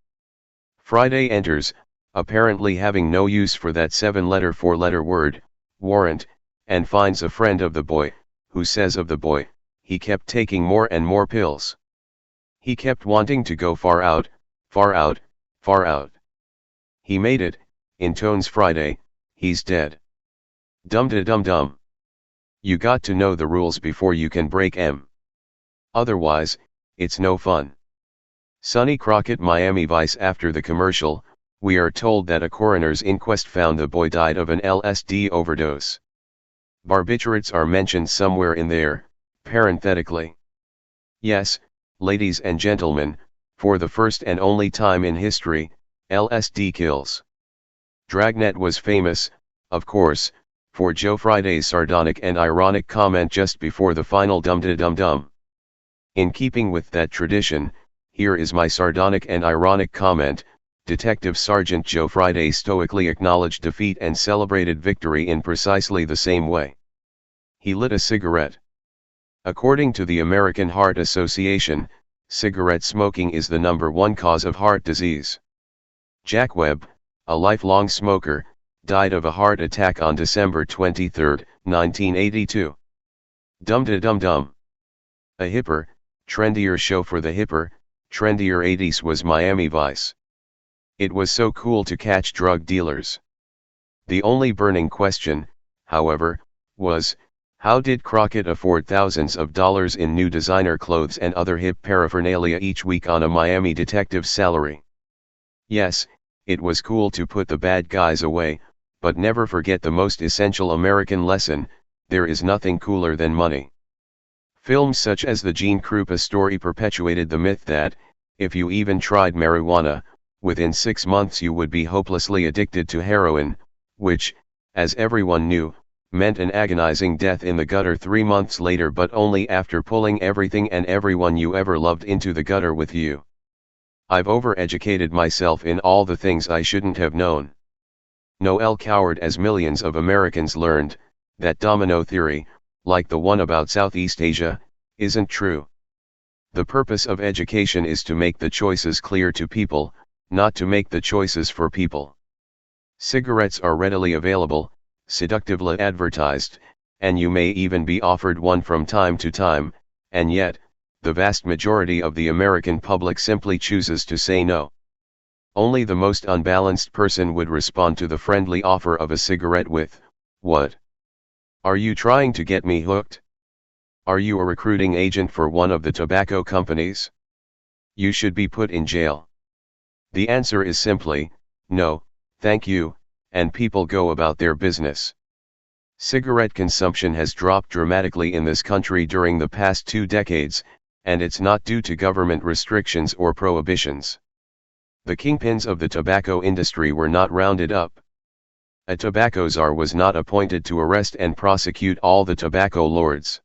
Friday enters, apparently having no use for that 7-letter 4-letter word, warrant, and finds a friend of the boy, who says of the boy, he kept taking more and more pills. He kept wanting to go far out, far out, far out. He made it, intones Friday, he's dead. Dum-da-dum-dum. You got to know the rules before you can break 'em. Otherwise, it's no fun. Sonny Crockett, Miami Vice. After the commercial, we are told that a coroner's inquest found the boy died of an LSD overdose. Barbiturates are mentioned somewhere in there, parenthetically. Yes, ladies and gentlemen, for the first and only time in history, LSD kills. Dragnet was famous, of course, for Joe Friday's sardonic and ironic comment just before the final dum-da-dum-dum. In keeping with that tradition, here is my sardonic and ironic comment. Detective Sergeant Joe Friday stoically acknowledged defeat and celebrated victory in precisely the same way. He lit a cigarette. According to the American Heart Association, cigarette smoking is the #1 cause of heart disease. Jack Webb, a lifelong smoker, died of a heart attack on December 23, 1982. Dum-da-dum-dum. A hipper, trendier show for the hipper, trendier 80s was Miami Vice. It was so cool to catch drug dealers. The only burning question, however, was, how did Crockett afford thousands of dollars in new designer clothes and other hip paraphernalia each week on a Miami detective's salary? Yes, it was cool to put the bad guys away, but never forget the most essential American lesson: there is nothing cooler than money. Films such as the Gene Krupa story perpetuated the myth that, if you even tried marijuana, within 6 months you would be hopelessly addicted to heroin, which, as everyone knew, meant an agonizing death in the gutter 3 months later, but only after pulling everything and everyone you ever loved into the gutter with you. I've overeducated myself in all the things I shouldn't have known. Noel Coward, as millions of Americans learned, that domino theory, like the one about Southeast Asia, isn't true. The purpose of education is to make the choices clear to people, not to make the choices for people. Cigarettes are readily available, seductively advertised, and you may even be offered one from time to time, and yet, the vast majority of the American public simply chooses to say no. Only the most unbalanced person would respond to the friendly offer of a cigarette with, "What? Are you trying to get me hooked? Are you a recruiting agent for one of the tobacco companies? You should be put in jail." The answer is simply, no, thank you, and people go about their business. Cigarette consumption has dropped dramatically in this country during the past 2 decades, and it's not due to government restrictions or prohibitions. The kingpins of the tobacco industry were not rounded up. A tobacco czar was not appointed to arrest and prosecute all the tobacco lords.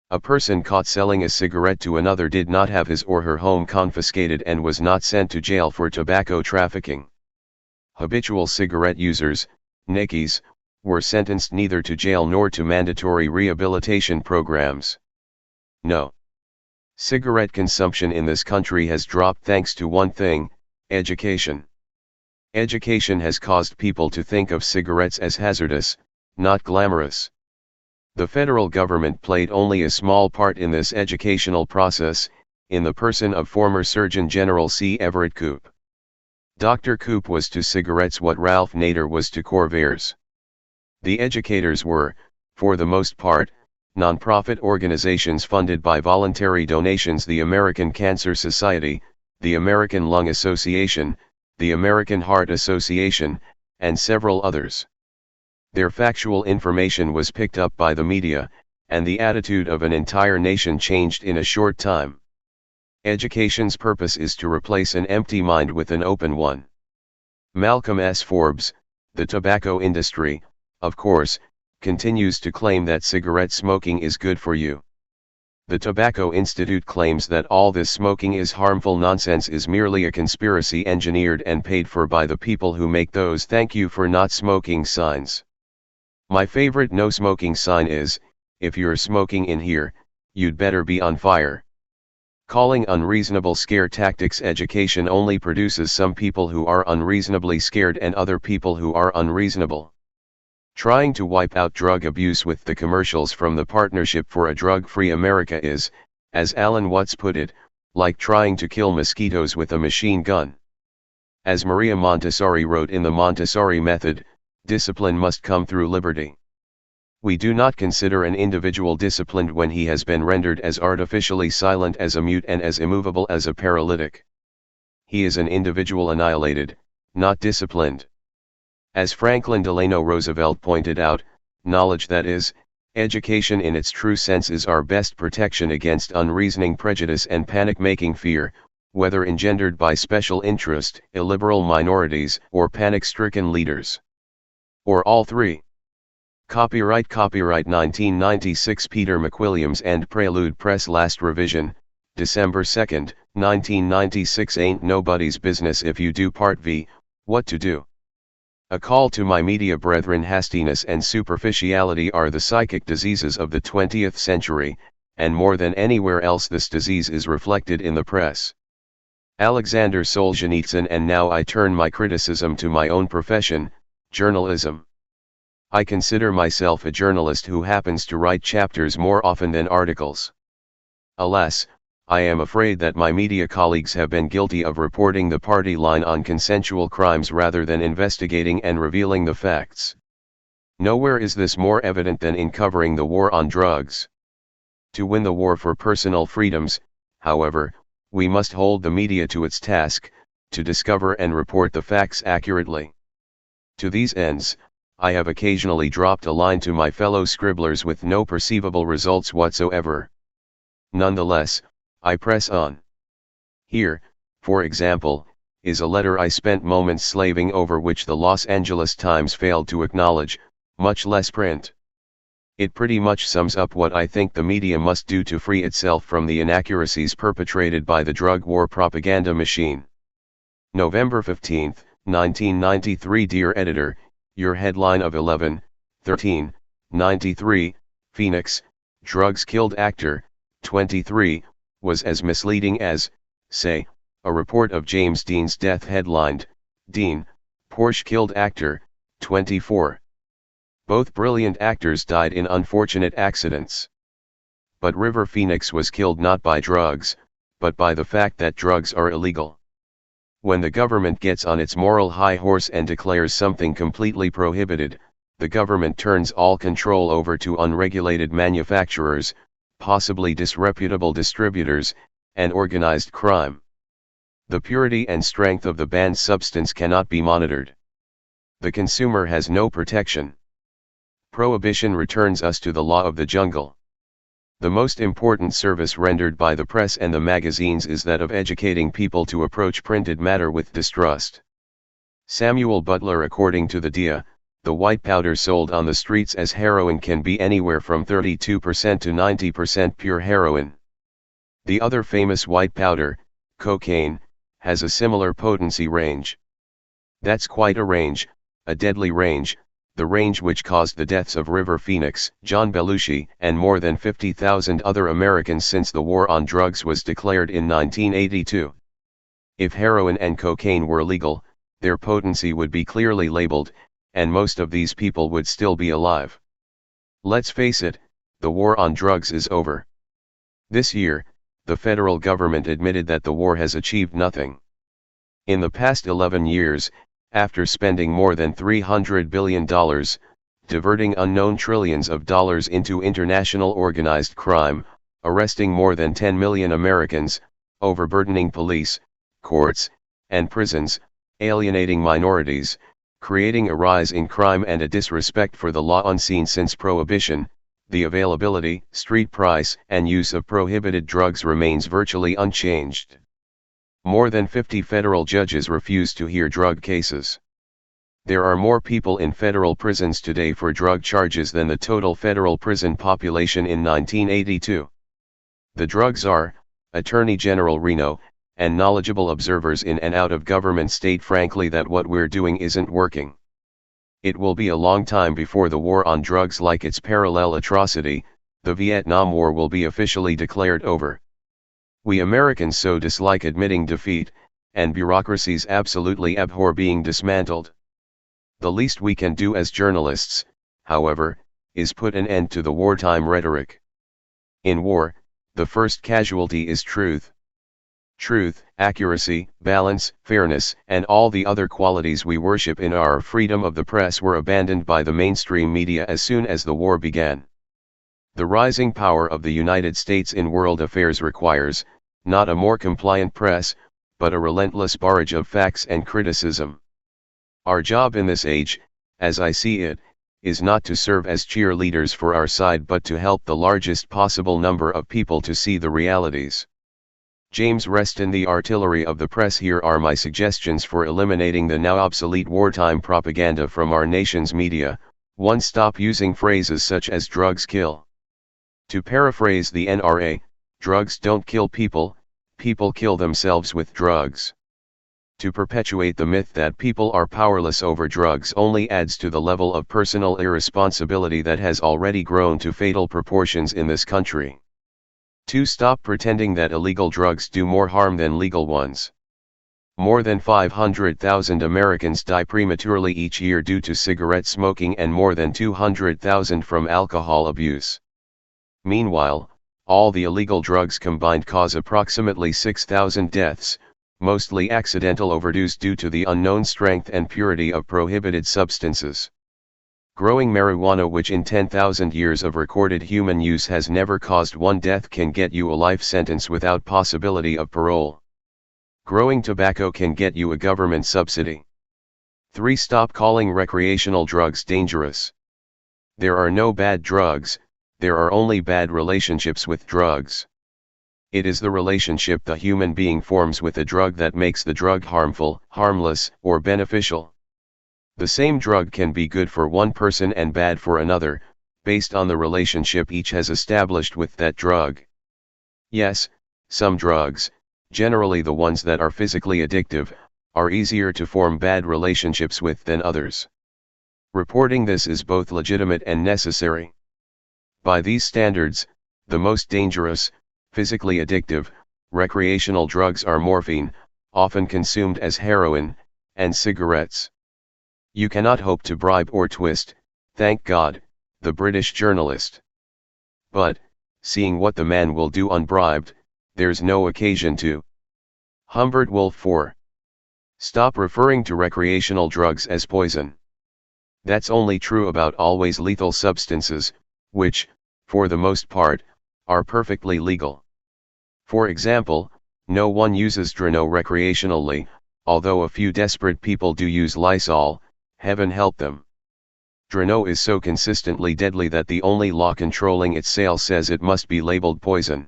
A person caught selling a cigarette to another did not have his or her home confiscated and was not sent to jail for tobacco trafficking. Habitual cigarette users, Nikis, were sentenced neither to jail nor to mandatory rehabilitation programs. No. Cigarette consumption in this country has dropped thanks to one thing: education. Education has caused people to think of cigarettes as hazardous, not glamorous. The federal government played only a small part in this educational process, in the person of former Surgeon General C. Everett Koop. Dr. Koop was to cigarettes what Ralph Nader was to Corvairs. The educators were, for the most part, non-profit organizations funded by voluntary donations: the American Cancer Society, the American Lung Association, the American Heart Association, and several others. Their factual information was picked up by the media, and the attitude of an entire nation changed in a short time. Education's purpose is to replace an empty mind with an open one. Malcolm S. Forbes, the tobacco industry, of course, continues to claim that cigarette smoking is good for you. The Tobacco Institute claims that all this smoking is harmful nonsense is merely a conspiracy engineered and paid for by the people who make those "thank you for not smoking" signs. My favorite no smoking sign is, "If you're smoking in here, you'd better be on fire." Calling unreasonable scare tactics education only produces some people who are unreasonably scared and other people who are unreasonable. Trying to wipe out drug abuse with the commercials from the Partnership for a Drug-Free America is, as Alan Watts put it, like trying to kill mosquitoes with a machine gun. As Maria Montessori wrote in the Montessori Method, discipline must come through liberty. We do not consider an individual disciplined when he has been rendered as artificially silent as a mute and as immovable as a paralytic. He is an individual annihilated, not disciplined. As Franklin Delano Roosevelt pointed out, knowledge, that is, education in its true sense, is our best protection against unreasoning prejudice and panic-making fear, whether engendered by special interest, illiberal minorities, or panic-stricken leaders. Or all three. Copyright 1996 Peter McWilliams and Prelude Press. Last revision, December 2, 1996. Ain't nobody's business if you do. Part V, What to Do. A call to my media brethren: hastiness and superficiality are the psychic diseases of the 20th century, and more than anywhere else this disease is reflected in the press. Alexander Solzhenitsyn. And now I turn my criticism to my own profession, journalism. I consider myself a journalist who happens to write chapters more often than articles. Alas, I am afraid that my media colleagues have been guilty of reporting the party line on consensual crimes rather than investigating and revealing the facts. Nowhere is this more evident than in covering the war on drugs. To win the war for personal freedoms, however, we must hold the media to its task, to discover and report the facts accurately. To these ends, I have occasionally dropped a line to my fellow scribblers with no perceivable results whatsoever. Nonetheless, I press on. Here, for example, is a letter I spent moments slaving over which the Los Angeles Times failed to acknowledge, much less print. It pretty much sums up what I think the media must do to free itself from the inaccuracies perpetrated by the drug war propaganda machine. November 15, 1993. Dear Editor, your headline of 11/13/93, Phoenix, drugs killed actor, 23, was as misleading as, say, a report of James Dean's death headlined, Dean, Porsche killed actor, 24. Both brilliant actors died in unfortunate accidents. But River Phoenix was killed not by drugs, but by the fact that drugs are illegal. When the government gets on its moral high horse and declares something completely prohibited, the government turns all control over to unregulated manufacturers, possibly disreputable distributors, and organized crime. The purity and strength of the banned substance cannot be monitored. The consumer has no protection. Prohibition returns us to the law of the jungle. The most important service rendered by the press and the magazines is that of educating people to approach printed matter with distrust. Samuel Butler. According to the DEA, the white powder sold on the streets as heroin can be anywhere from 32% to 90% pure heroin. The other famous white powder, cocaine, has a similar potency range. That's quite a range, a deadly range, the range which caused the deaths of River Phoenix, John Belushi, and more than 50,000 other Americans since the war on drugs was declared in 1982. If heroin and cocaine were legal, their potency would be clearly labeled, and most of these people would still be alive. Let's face it, the war on drugs is over. This year, the federal government admitted that the war has achieved nothing. In the past 11 years, after spending more than $300 billion, diverting unknown trillions of dollars into international organized crime, arresting more than 10 million Americans, overburdening police, courts, and prisons, alienating minorities, creating a rise in crime and a disrespect for the law unseen since Prohibition, the availability, street price, and use of prohibited drugs remains virtually unchanged. More than 50 federal judges refuse to hear drug cases. There are more people in federal prisons today for drug charges than the total federal prison population in 1982. The drug czar, Attorney General Reno, and knowledgeable observers in and out of government state frankly that what we're doing isn't working. It will be a long time before the war on drugs, like its parallel atrocity, the Vietnam War, will be officially declared over. We Americans so dislike admitting defeat, and bureaucracies absolutely abhor being dismantled. The least we can do as journalists, however, is put an end to the wartime rhetoric. In war, the first casualty is truth. Truth, accuracy, balance, fairness, and all the other qualities we worship in our freedom of the press were abandoned by the mainstream media as soon as the war began. The rising power of the United States in world affairs requires, not a more compliant press, but a relentless barrage of facts and criticism. Our job in this age, as I see it, is not to serve as cheerleaders for our side but to help the largest possible number of people to see the realities. James Reston, The Artillery of the Press. Here are my suggestions for eliminating the now obsolete wartime propaganda from our nation's media. 1. Stop using phrases such as drugs kill. To paraphrase the NRA, drugs don't kill people, people kill themselves with drugs. To perpetuate the myth that people are powerless over drugs only adds to the level of personal irresponsibility that has already grown to fatal proportions in this country. 2. Stop pretending that illegal drugs do more harm than legal ones. More than 500,000 Americans die prematurely each year due to cigarette smoking and more than 200,000 from alcohol abuse. Meanwhile, all the illegal drugs combined cause approximately 6,000 deaths, mostly accidental overdose due to the unknown strength and purity of prohibited substances. Growing marijuana, which in 10,000 years of recorded human use has never caused one death, can get you a life sentence without possibility of parole. Growing tobacco can get you a government subsidy. 3. Stop calling recreational drugs dangerous. There are no bad drugs, there are only bad relationships with drugs. It is the relationship the human being forms with a drug that makes the drug harmful, harmless, or beneficial. The same drug can be good for one person and bad for another, based on the relationship each has established with that drug. Yes, some drugs, generally the ones that are physically addictive, are easier to form bad relationships with than others. Reporting this is both legitimate and necessary. By these standards, the most dangerous, physically addictive, recreational drugs are morphine, often consumed as heroin, and cigarettes. You cannot hope to bribe or twist, thank God, the British journalist. But, seeing what the man will do unbribed, there's no occasion to. Humbert Wolf. 4. Stop referring to recreational drugs as poison. That's only true about always lethal substances, which, for the most part, are perfectly legal. For example, no one uses Drano recreationally, although a few desperate people do use Lysol, heaven help them. Drano is so consistently deadly that the only law controlling its sale says it must be labeled poison.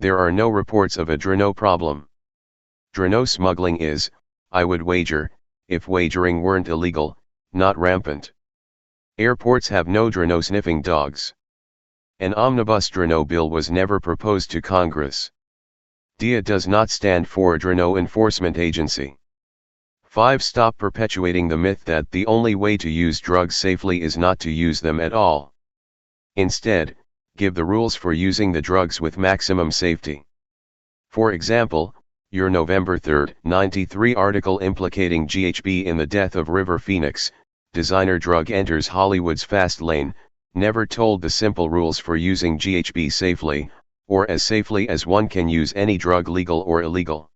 There are no reports of a Drano problem. Drano smuggling is, I would wager, if wagering weren't illegal, not rampant. Airports have no Drano sniffing dogs. An omnibus Drano bill was never proposed to Congress. DEA does not stand for Drano Enforcement Agency. 5. Stop perpetuating the myth that the only way to use drugs safely is not to use them at all. Instead, give the rules for using the drugs with maximum safety. For example, your November 3, 93 article implicating GHB in the death of River Phoenix, designer drug enters Hollywood's fast lane, never told the simple rules for using GHB safely, or as safely as one can use any drug, legal or illegal.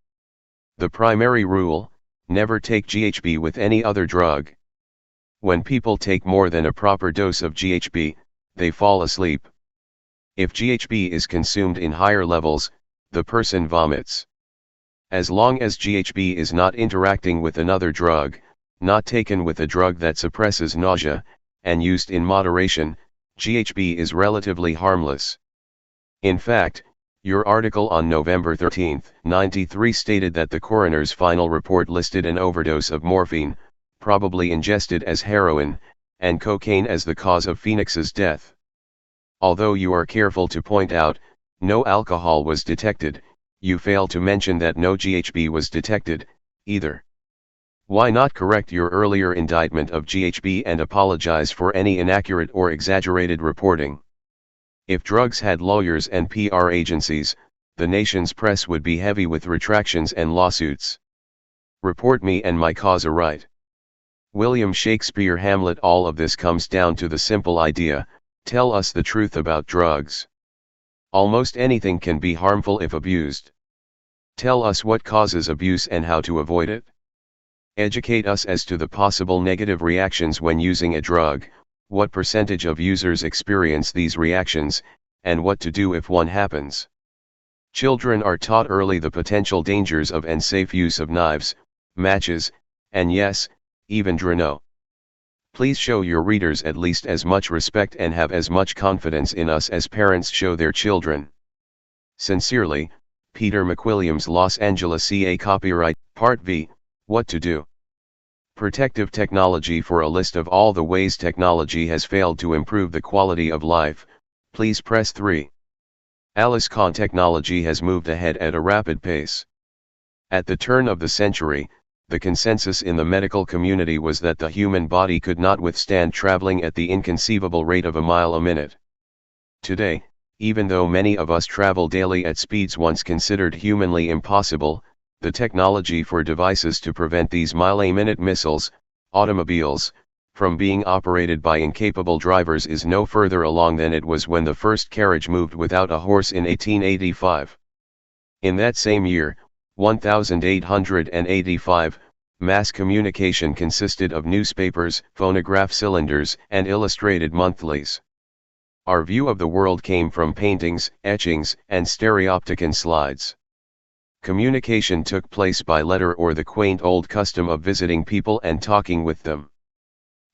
The primary rule: never take GHB with any other drug. When people take more than a proper dose of GHB, they fall asleep. If GHB is consumed in higher levels, the person vomits. As long as GHB is not interacting with another drug, not taken with a drug that suppresses nausea, and used in moderation, GHB is relatively harmless. In fact, your article on November 13, 93 stated that the coroner's final report listed an overdose of morphine, probably ingested as heroin, and cocaine as the cause of Phoenix's death. Although you are careful to point out, no alcohol was detected, you fail to mention that no GHB was detected, either. Why not correct your earlier indictment of GHB and apologize for any inaccurate or exaggerated reporting? If drugs had lawyers and PR agencies, the nation's press would be heavy with retractions and lawsuits. Report me and my cause aright. William Shakespeare Hamlet. All of this comes down to the simple idea: tell us the truth about drugs. Almost anything can be harmful if abused. Tell us what causes abuse and how to avoid it. Educate us as to the possible negative reactions when using a drug, what percentage of users experience these reactions, and what to do if one happens. Children are taught early the potential dangers of unsafe use of knives, matches, and yes, even Drano. Please show your readers at least as much respect and have as much confidence in us as parents show their children. Sincerely, Peter McWilliams, Los Angeles, CA. Copyright, Part V, What to Do. Protective technology. For a list of all the ways technology has failed to improve the quality of life, please press 3. Alice Kahn. Technology has moved ahead at a rapid pace. At the turn of the century, the consensus in the medical community was that the human body could not withstand traveling at the inconceivable rate of a mile a minute. Today, even though many of us travel daily at speeds once considered humanly impossible, the technology for devices to prevent these mile-a-minute missiles, automobiles, from being operated by incapable drivers is no further along than it was when the first carriage moved without a horse in 1885. In that same year, 1885, mass communication consisted of newspapers, phonograph cylinders, and illustrated monthlies. Our view of the world came from paintings, etchings, and stereopticon slides. Communication took place by letter or the quaint old custom of visiting people and talking with them.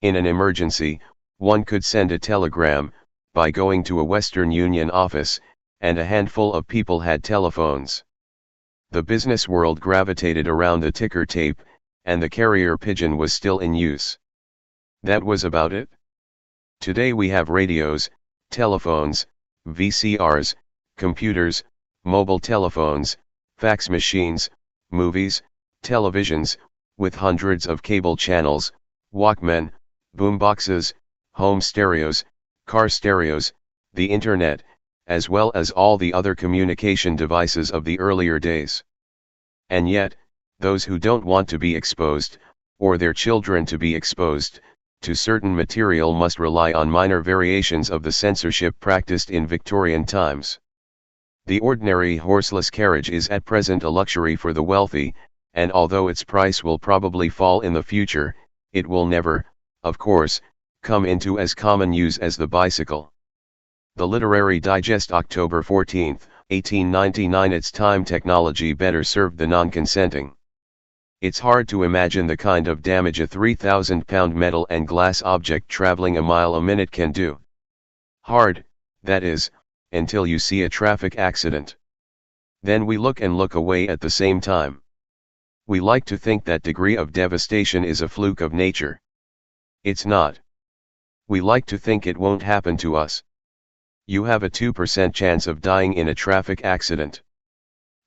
In an emergency, one could send a telegram by going to a Western Union office, and a handful of people had telephones. The business world gravitated around the ticker tape, and the carrier pigeon was still in use. That was about it. Today we have radios, telephones, VCRs, computers, mobile telephones, fax machines, movies, televisions, with hundreds of cable channels, Walkmen, boomboxes, home stereos, car stereos, the internet, as well as all the other communication devices of the earlier days. And yet, those who don't want to be exposed, or their children to be exposed, to certain material must rely on minor variations of the censorship practiced in Victorian times. The ordinary horseless carriage is at present a luxury for the wealthy, and although its price will probably fall in the future, it will never, of course, come into as common use as the bicycle. The Literary Digest, October 14, 1899. Its time technology better served the non-consenting. It's hard to imagine the kind of damage a 3,000-pound metal and glass object traveling a mile a minute can do. Hard, that is, until you see a traffic accident. Then we look and look away at the same time. We like to think that degree of devastation is a fluke of nature. It's not. We like to think it won't happen to us. You have a 2% chance of dying in a traffic accident.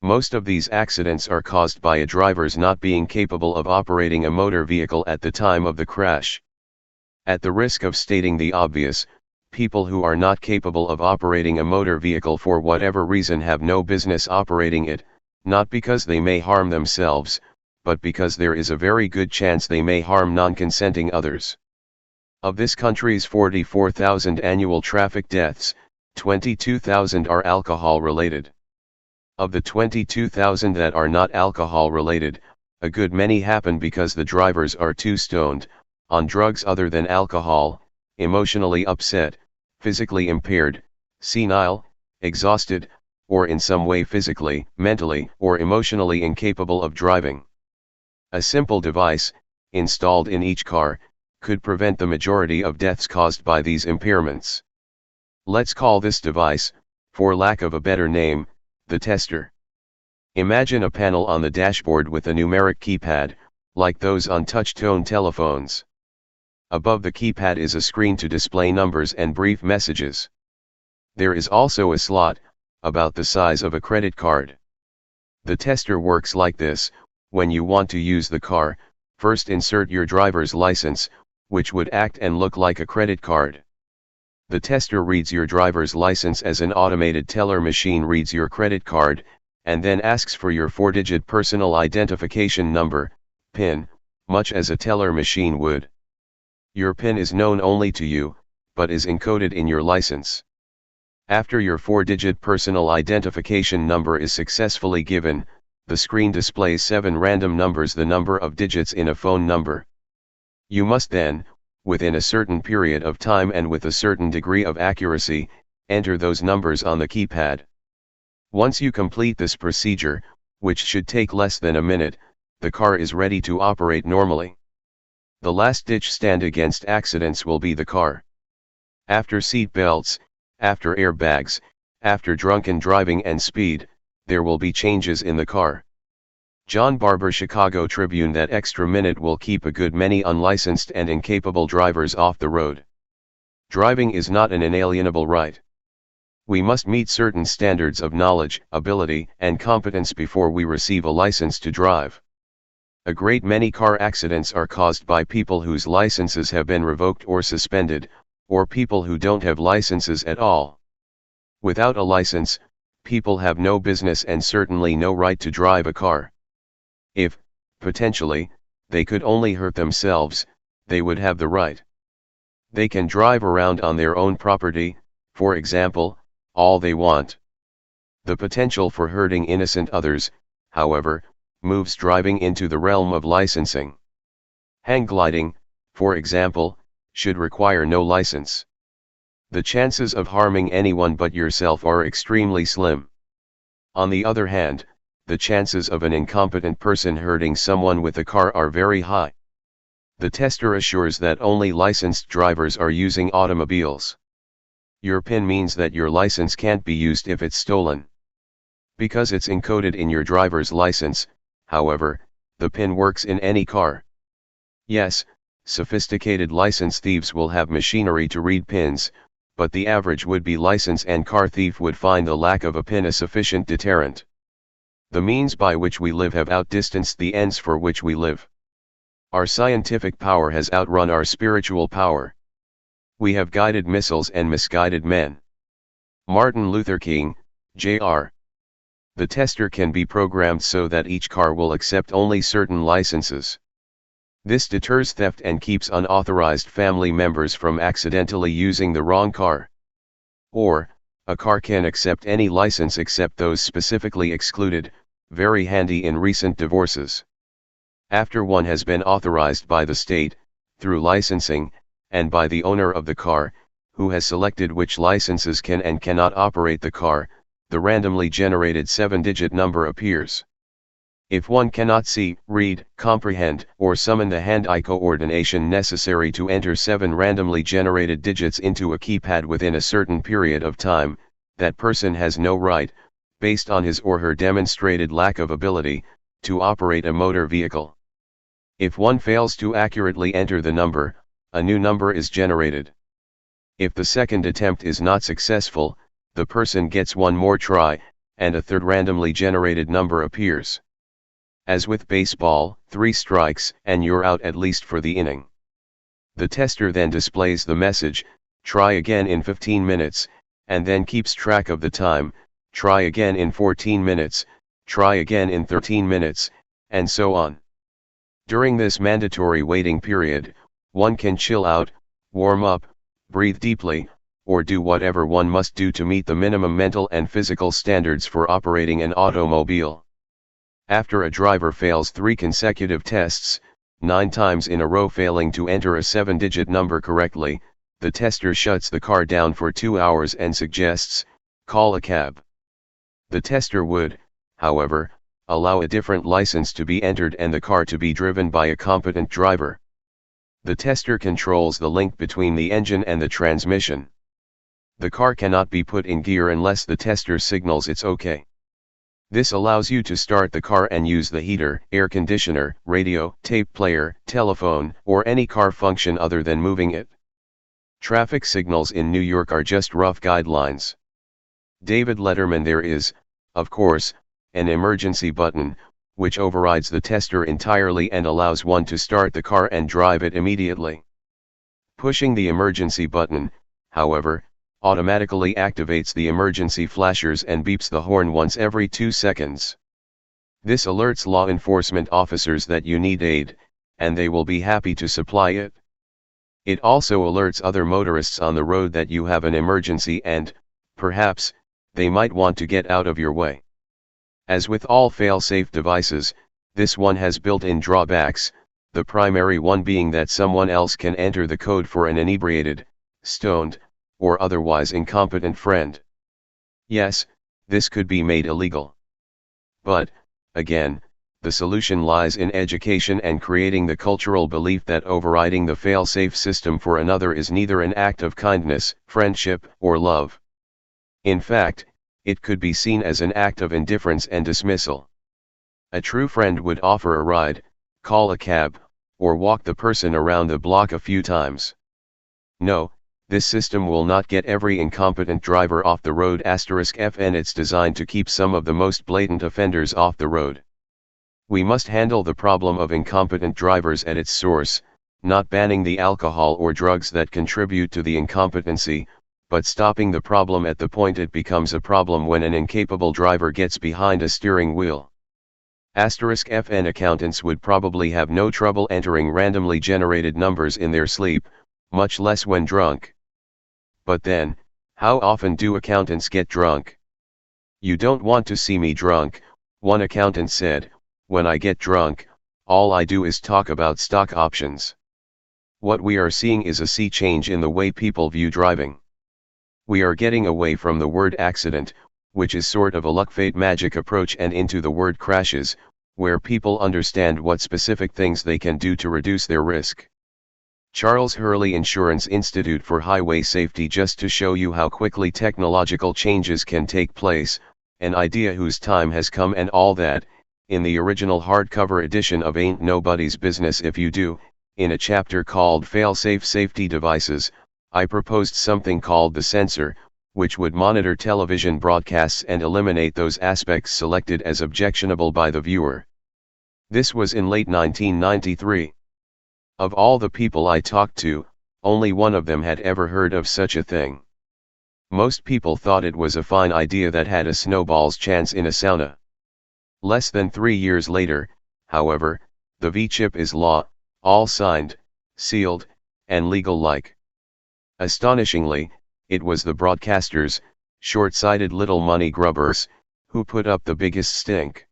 Most of these accidents are caused by a driver's not being capable of operating a motor vehicle at the time of the crash. At the risk of stating the obvious, people who are not capable of operating a motor vehicle for whatever reason have no business operating it, not because they may harm themselves, but because there is a very good chance they may harm non-consenting others. Of this country's 44,000 annual traffic deaths, 22,000 are alcohol-related. Of the 22,000 that are not alcohol-related, a good many happen because the drivers are too stoned, on drugs other than alcohol, emotionally upset, physically impaired, senile, exhausted, or in some way physically, mentally, or emotionally incapable of driving. A simple device, installed in each car, could prevent the majority of deaths caused by these impairments. Let's call this device, for lack of a better name, the tester. Imagine a panel on the dashboard with a numeric keypad, like those on touch-tone telephones. Above the keypad is a screen to display numbers and brief messages. There is also a slot, about the size of a credit card. The tester works like this: when you want to use the car, first insert your driver's license, which would act and look like a credit card. The tester reads your driver's license as an automated teller machine reads your credit card, and then asks for your 4-digit personal identification number, PIN, much as a teller machine would. Your PIN is known only to you, but is encoded in your license. After your 4-digit personal identification number is successfully given, the screen displays 7 random numbers, the number of digits in a phone number. You must then, within a certain period of time and with a certain degree of accuracy, enter those numbers on the keypad. Once you complete this procedure, which should take less than a minute, the car is ready to operate normally. The last-ditch stand against accidents will be the car. After seat belts, after airbags, after drunken driving and speed, there will be changes in the car. John Barber, Chicago Tribune. That extra minute will keep a good many unlicensed and incapable drivers off the road. Driving is not an inalienable right. We must meet certain standards of knowledge, ability, and competence before we receive a license to drive. A great many car accidents are caused by people whose licenses have been revoked or suspended, or people who don't have licenses at all. Without a license, people have no business and certainly no right to drive a car. If, potentially, they could only hurt themselves, they would have the right. They can drive around on their own property, for example, all they want. The potential for hurting innocent others, however, moves driving into the realm of licensing. Hang gliding, for example, should require no license. The chances of harming anyone but yourself are extremely slim. On the other hand, the chances of an incompetent person hurting someone with a car are very high. The tester assures that only licensed drivers are using automobiles. Your PIN means that your license can't be used if it's stolen. Because it's encoded in your driver's license, however, the PIN works in any car. Yes, sophisticated license thieves will have machinery to read PINs, but the average would-be license and car thief would find the lack of a PIN a sufficient deterrent. The means by which we live have outdistanced the ends for which we live. Our scientific power has outrun our spiritual power. We have guided missiles and misguided men. Martin Luther King, Jr. The tester can be programmed so that each car will accept only certain licenses. This deters theft and keeps unauthorized family members from accidentally using the wrong car. Or, a car can accept any license except those specifically excluded, very handy in recent divorces. After one has been authorized by the state, through licensing, and by the owner of the car, who has selected which licenses can and cannot operate the car, the randomly generated 7-digit number appears. If one cannot see, read, comprehend, or summon the hand-eye coordination necessary to enter 7 randomly generated digits into a keypad within a certain period of time, that person has no right, based on his or her demonstrated lack of ability, to operate a motor vehicle. If one fails to accurately enter the number, a new number is generated. If the second attempt is not successful, the person gets one more try, and a third randomly generated number appears. As with baseball, 3 strikes and you're out at least for the inning. The tester then displays the message, "Try again in 15 minutes, and then keeps track of the time, "Try again in 14 minutes, try again in 13 minutes, and so on. During this mandatory waiting period, one can chill out, warm up, breathe deeply, or do whatever one must do to meet the minimum mental and physical standards for operating an automobile. After a driver fails 3 consecutive tests, 9 times in a row failing to enter a 7-digit number correctly, the tester shuts the car down for 2 hours and suggests, "Call a cab." The tester would, however, allow a different license to be entered and the car to be driven by a competent driver. The tester controls the link between the engine and the transmission. The car cannot be put in gear unless the tester signals it's okay. This allows you to start the car and use the heater, air conditioner, radio, tape player, telephone, or any car function other than moving it. Traffic signals in New York are just rough guidelines. David Letterman: "There is, of course, an emergency button, which overrides the tester entirely and allows one to start the car and drive it immediately. Pushing the emergency button, however, automatically activates the emergency flashers and beeps the horn once every 2 seconds. This alerts law enforcement officers that you need aid, and they will be happy to supply it. It also alerts other motorists on the road that you have an emergency and, perhaps, they might want to get out of your way." As with all fail-safe devices, this one has built-in drawbacks, the primary one being that someone else can enter the code for an inebriated, stoned, or otherwise incompetent friend. Yes, this could be made illegal. But, again, the solution lies in education and creating the cultural belief that overriding the fail-safe system for another is neither an act of kindness, friendship, or love. In fact, it could be seen as an act of indifference and dismissal. A true friend would offer a ride, call a cab, or walk the person around the block a few times. No, this system will not get every incompetent driver off the road *FN. It's designed to keep some of the most blatant offenders off the road. We must handle the problem of incompetent drivers at its source, not banning the alcohol or drugs that contribute to the incompetency, but stopping the problem at the point it becomes a problem when an incapable driver gets behind a steering wheel. *FN accountants would probably have no trouble entering randomly generated numbers in their sleep, much less when drunk. But then, how often do accountants get drunk? "You don't want to see me drunk," one accountant said, "when I get drunk, all I do is talk about stock options." What we are seeing is a sea change in the way people view driving. We are getting away from the word accident, which is sort of a luck fate magic approach, and into the word crashes, where people understand what specific things they can do to reduce their risk. Charles Hurley Insurance Institute for Highway Safety. Just to show you how quickly technological changes can take place, an idea whose time has come and all that, in the original hardcover edition of Ain't Nobody's Business If You Do, in a chapter called Fail-Safe Safety Devices, I proposed something called the sensor, which would monitor television broadcasts and eliminate those aspects selected as objectionable by the viewer. This was in late 1993. Of all the people I talked to, only one of them had ever heard of such a thing. Most people thought it was a fine idea that had a snowball's chance in a sauna. Less than 3 years later, however, the V-chip is law, all signed, sealed, and legal-like. Astonishingly, it was the broadcasters, short-sighted little money grubbers, who put up the biggest stink.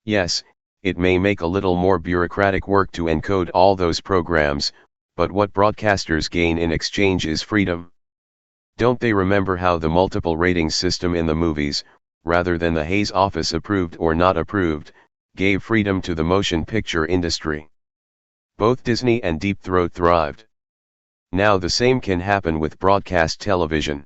Yes, it may make a little more bureaucratic work to encode all those programs, but what broadcasters gain in exchange is freedom. Don't they remember how the multiple ratings system in the movies, rather than the Hays Office approved or not approved, gave freedom to the motion picture industry? Both Disney and Deep Throat thrived. Now the same can happen with broadcast television.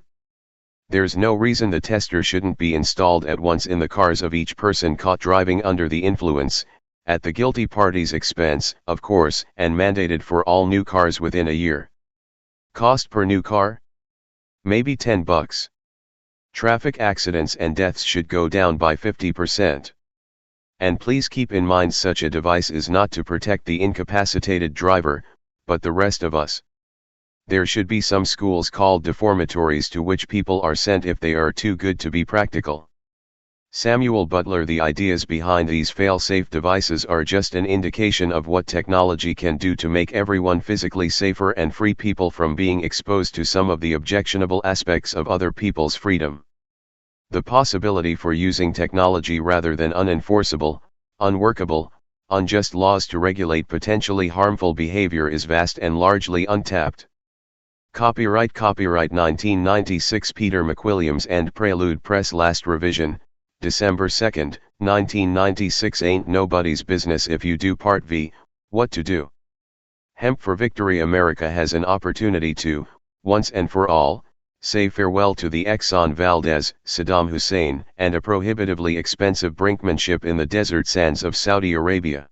There's no reason the tester shouldn't be installed at once in the cars of each person caught driving under the influence, at the guilty party's expense, of course, and mandated for all new cars within a year. Cost per new car? Maybe $10. Traffic accidents and deaths should go down by 50%. And please keep in mind such a device is not to protect the incapacitated driver, but the rest of us. There should be some schools called deformatories to which people are sent if they are too good to be practical. Samuel Butler. The ideas behind these fail-safe devices are just an indication of what technology can do to make everyone physically safer and free people from being exposed to some of the objectionable aspects of other people's freedom. The possibility for using technology rather than unenforceable, unworkable, unjust laws to regulate potentially harmful behavior is vast and largely untapped. Copyright 1996 Peter McWilliams and Prelude Press. Last revision, December 2, 1996. Ain't nobody's business if you do. Part V, What to Do. Hemp for Victory. America has an opportunity to, once and for all, say farewell to the Exxon Valdez, Saddam Hussein, and a prohibitively expensive brinkmanship in the desert sands of Saudi Arabia.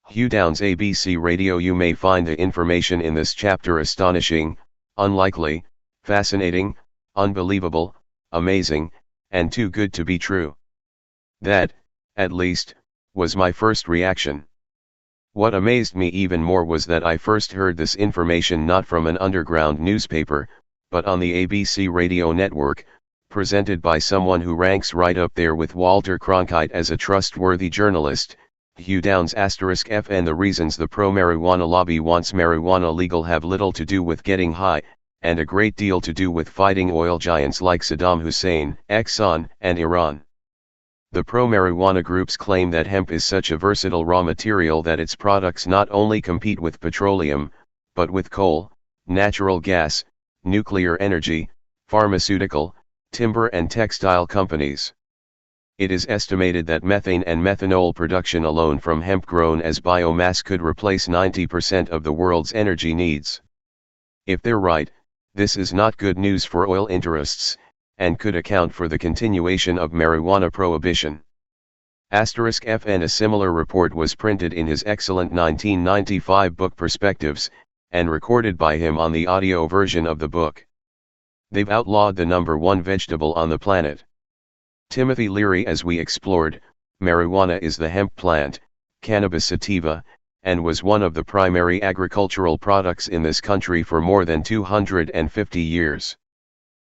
Hugh Downs, ABC Radio. You may find the information in this chapter astonishing, unlikely, fascinating, unbelievable, amazing, and too good to be true. That, at least, was my first reaction. What amazed me even more was that I first heard this information not from an underground newspaper, but on the ABC radio network, presented by someone who ranks right up there with Walter Cronkite as a trustworthy journalist. Hugh Downs *FN. The reasons the pro-marijuana lobby wants marijuana legal have little to do with getting high, and a great deal to do with fighting oil giants like Saddam Hussein, Exxon, and Iran. The pro-marijuana groups claim that hemp is such a versatile raw material that its products not only compete with petroleum, but with coal, natural gas, nuclear energy, pharmaceutical, timber and textile companies. It is estimated that methane and methanol production alone from hemp grown as biomass could replace 90% of the world's energy needs. If they're right, this is not good news for oil interests, and could account for the continuation of marijuana prohibition. *FN. A similar report was printed in his excellent 1995 book Perspectives, and recorded by him on the audio version of the book. They've outlawed the #1 vegetable on the planet. Timothy Leary. As we explored, marijuana is the hemp plant, Cannabis sativa, and was one of the primary agricultural products in this country for more than 250 years.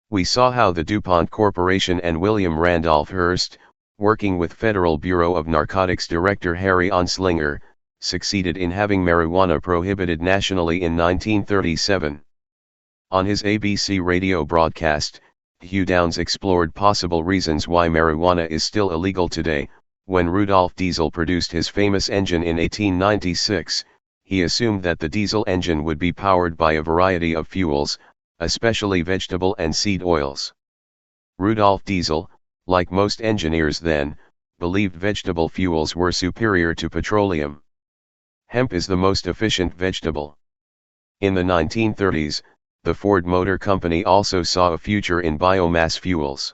We saw how the DuPont Corporation and William Randolph Hearst, working with Federal Bureau of Narcotics Director Harry Anslinger, succeeded in having marijuana prohibited nationally in 1937. On his ABC radio broadcast, Hugh Downs explored possible reasons why marijuana is still illegal today. When Rudolf Diesel produced his famous engine in 1896, he assumed that the diesel engine would be powered by a variety of fuels, especially vegetable and seed oils. Rudolf Diesel, like most engineers then, believed vegetable fuels were superior to petroleum. Hemp is the most efficient vegetable. In the 1930s, the Ford Motor Company also saw a future in biomass fuels.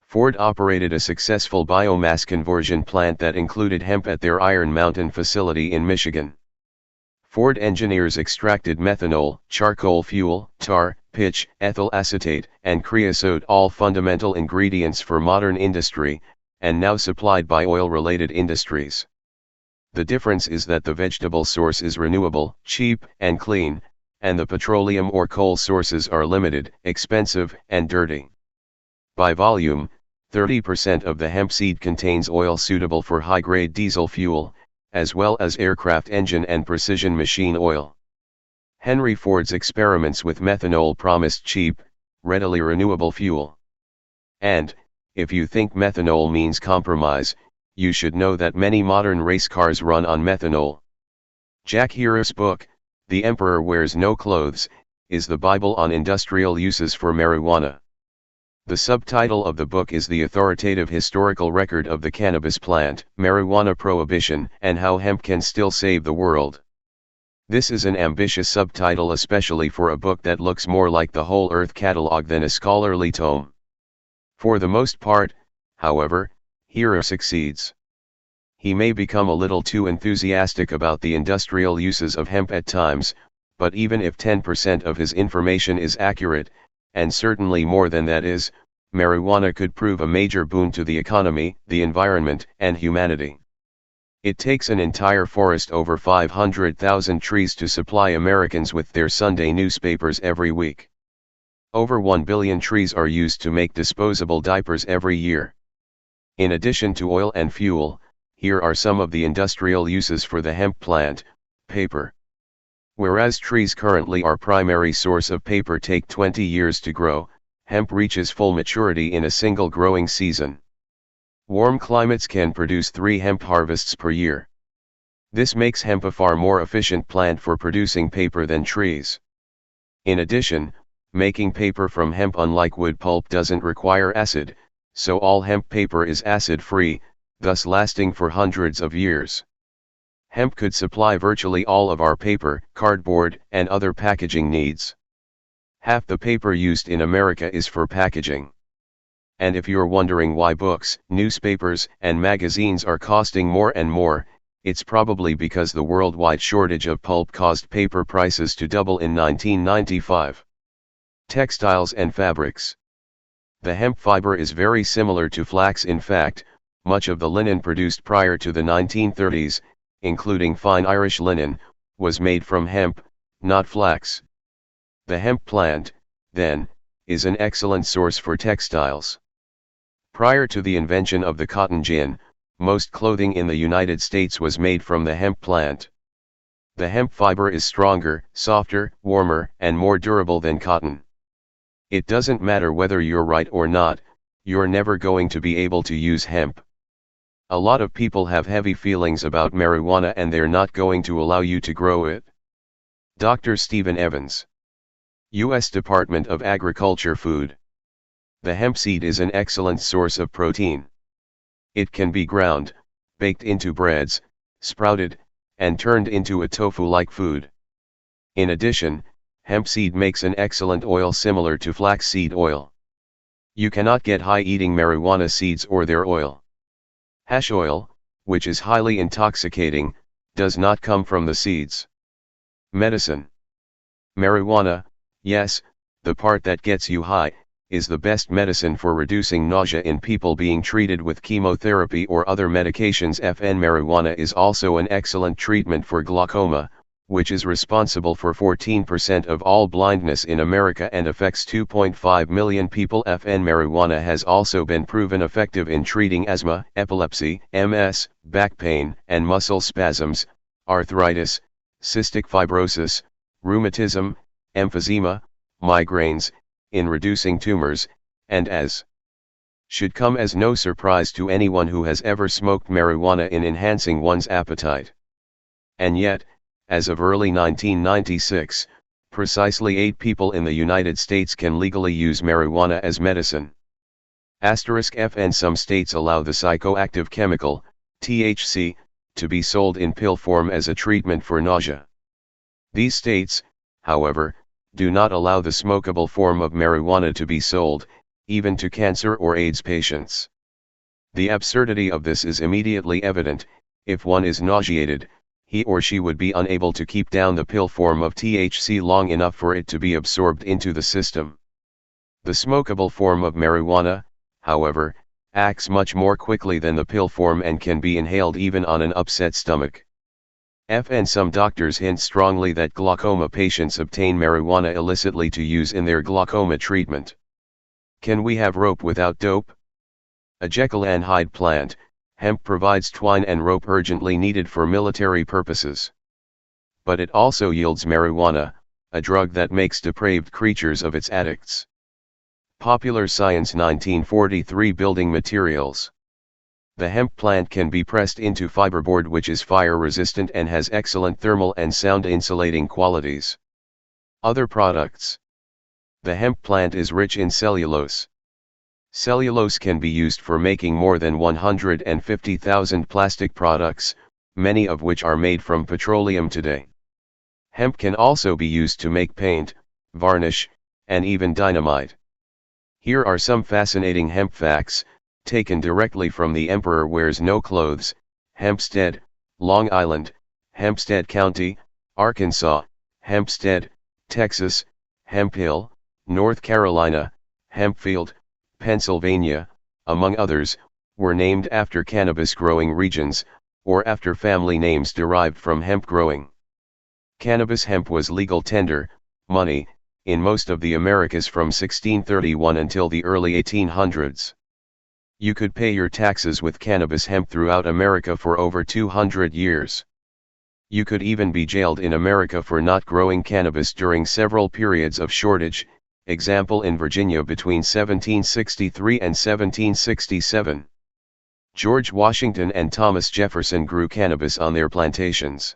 Ford operated a successful biomass conversion plant that included hemp at their Iron Mountain facility in Michigan. Ford engineers extracted methanol, charcoal fuel, tar, pitch, ethyl acetate, and creosote, all fundamental ingredients for modern industry, and now supplied by oil-related industries. The difference is that the vegetable source is renewable, cheap, and clean, and the petroleum or coal sources are limited, expensive, and dirty. By volume, 30% of the hemp seed contains oil suitable for high-grade diesel fuel, as well as aircraft engine and precision machine oil. Henry Ford's experiments with methanol promised cheap, readily renewable fuel. And, if you think methanol means compromise, you should know that many modern race cars run on methanol. Jack Hero's book, The Emperor Wears No Clothes, is the Bible on industrial uses for marijuana. The subtitle of the book is The Authoritative Historical Record of the Cannabis Plant, Marijuana Prohibition, and How Hemp Can Still Save the World. This is an ambitious subtitle, especially for a book that looks more like the Whole Earth Catalog than a scholarly tome. For the most part, however, Hero succeeds. He may become a little too enthusiastic about the industrial uses of hemp at times, but even if 10% of his information is accurate, and certainly more than that is, marijuana could prove a major boon to the economy, the environment, and humanity. It takes an entire forest, over 500,000 trees, to supply Americans with their Sunday newspapers every week. Over 1 billion trees are used to make disposable diapers every year. In addition to oil and fuel, here are some of the industrial uses for the hemp plant. Paper. Whereas trees currently are primary source of paper take 20 years to grow, hemp reaches full maturity in a single growing season. Warm climates can produce 3 hemp harvests per year. This makes hemp a far more efficient plant for producing paper than trees. In addition, making paper from hemp, unlike wood pulp, doesn't require acid, so all hemp paper is acid-free, thus lasting for hundreds of years. Hemp could supply virtually all of our paper, cardboard, and other packaging needs. Half the paper used in America is for packaging. And if you're wondering why books, newspapers, and magazines are costing more and more, it's probably because the worldwide shortage of pulp caused paper prices to double in 1995. Textiles and fabrics. The hemp fiber is very similar to flax. In fact, much of the linen produced prior to the 1930s, including fine Irish linen, was made from hemp, not flax. The hemp plant, then, is an excellent source for textiles. Prior to the invention of the cotton gin, most clothing in the United States was made from the hemp plant. The hemp fiber is stronger, softer, warmer, and more durable than cotton. It doesn't matter whether you're right or not, you're never going to be able to use hemp. A lot of people have heavy feelings about marijuana and they're not going to allow you to grow it. Dr. Stephen Evans, U.S. Department of Agriculture. Food. The hemp seed is an excellent source of protein. It can be ground, baked into breads, sprouted, and turned into a tofu-like food. In addition, hemp seed makes an excellent oil similar to flaxseed oil. You cannot get high eating marijuana seeds or their oil. Hash oil, which is highly intoxicating, does not come from the seeds. Medicine. Marijuana, yes, the part that gets you high, is the best medicine for reducing nausea in people being treated with chemotherapy or other medications. Marijuana is also an excellent treatment for glaucoma, which is responsible for 14% of all blindness in America and affects 2.5 million people. Marijuana has also been proven effective in treating asthma, epilepsy, MS, back pain, and muscle spasms, arthritis, cystic fibrosis, rheumatism, emphysema, migraines, in reducing tumors, and should come as no surprise to anyone who has ever smoked marijuana, in enhancing one's appetite. And yet, as of early 1996, precisely 8 people in the United States can legally use marijuana as medicine. *F. Some states allow the psychoactive chemical, THC, to be sold in pill form as a treatment for nausea. These states, however, do not allow the smokable form of marijuana to be sold, even to cancer or AIDS patients. The absurdity of this is immediately evident. If one is nauseated, he or she would be unable to keep down the pill form of THC long enough for it to be absorbed into the system. The smokable form of marijuana, however, acts much more quickly than the pill form and can be inhaled even on an upset stomach. Some doctors hint strongly that glaucoma patients obtain marijuana illicitly to use in their glaucoma treatment. Can we have rope without dope? A Jekyll and Hyde plant, hemp provides twine and rope urgently needed for military purposes. But it also yields marijuana, a drug that makes depraved creatures of its addicts. Popular Science 1943. Building materials. The hemp plant can be pressed into fiberboard, which is fire resistant and has excellent thermal and sound insulating qualities. Other products. The hemp plant is rich in cellulose. Cellulose can be used for making more than 150,000 plastic products, many of which are made from petroleum today. Hemp can also be used to make paint, varnish, and even dynamite. Here are some fascinating hemp facts, taken directly from The Emperor Wears No Clothes, Hempstead, Long Island, Hempstead County, Arkansas, Hempstead, Texas, Hemp Hill, North Carolina, Hempfield, Pennsylvania, among others, were named after cannabis growing regions, or after family names derived from hemp growing. Cannabis hemp was legal tender, money, in most of the Americas from 1631 until the early 1800s. You could pay your taxes with cannabis hemp throughout America for over 200 years. You could even be jailed in America for not growing cannabis during several periods of shortage, example in Virginia between 1763 and 1767. George Washington and Thomas Jefferson grew cannabis on their plantations.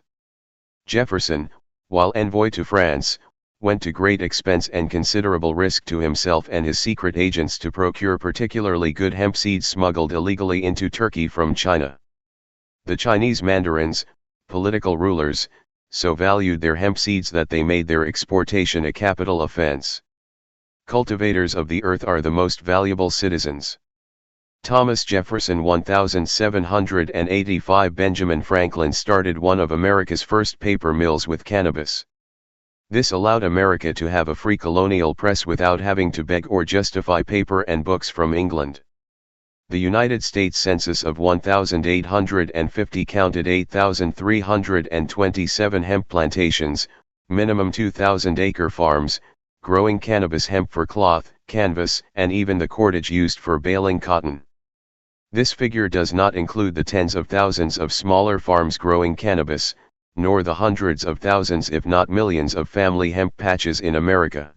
Jefferson, while envoy to France, went to great expense and considerable risk to himself and his secret agents to procure particularly good hemp seeds smuggled illegally into Turkey from China. The Chinese mandarins, political rulers, so valued their hemp seeds that they made their exportation a capital offense. Cultivators of the earth are the most valuable citizens. Thomas Jefferson 1785. Benjamin Franklin started one of America's first paper mills with cannabis. This allowed America to have a free colonial press without having to beg or justify paper and books from England. The United States Census of 1850 counted 8,327 hemp plantations, minimum 2,000-acre farms, growing cannabis hemp for cloth, canvas, and even the cordage used for baling cotton. This figure does not include the tens of thousands of smaller farms growing cannabis, nor the hundreds of thousands if not millions of family hemp patches in America.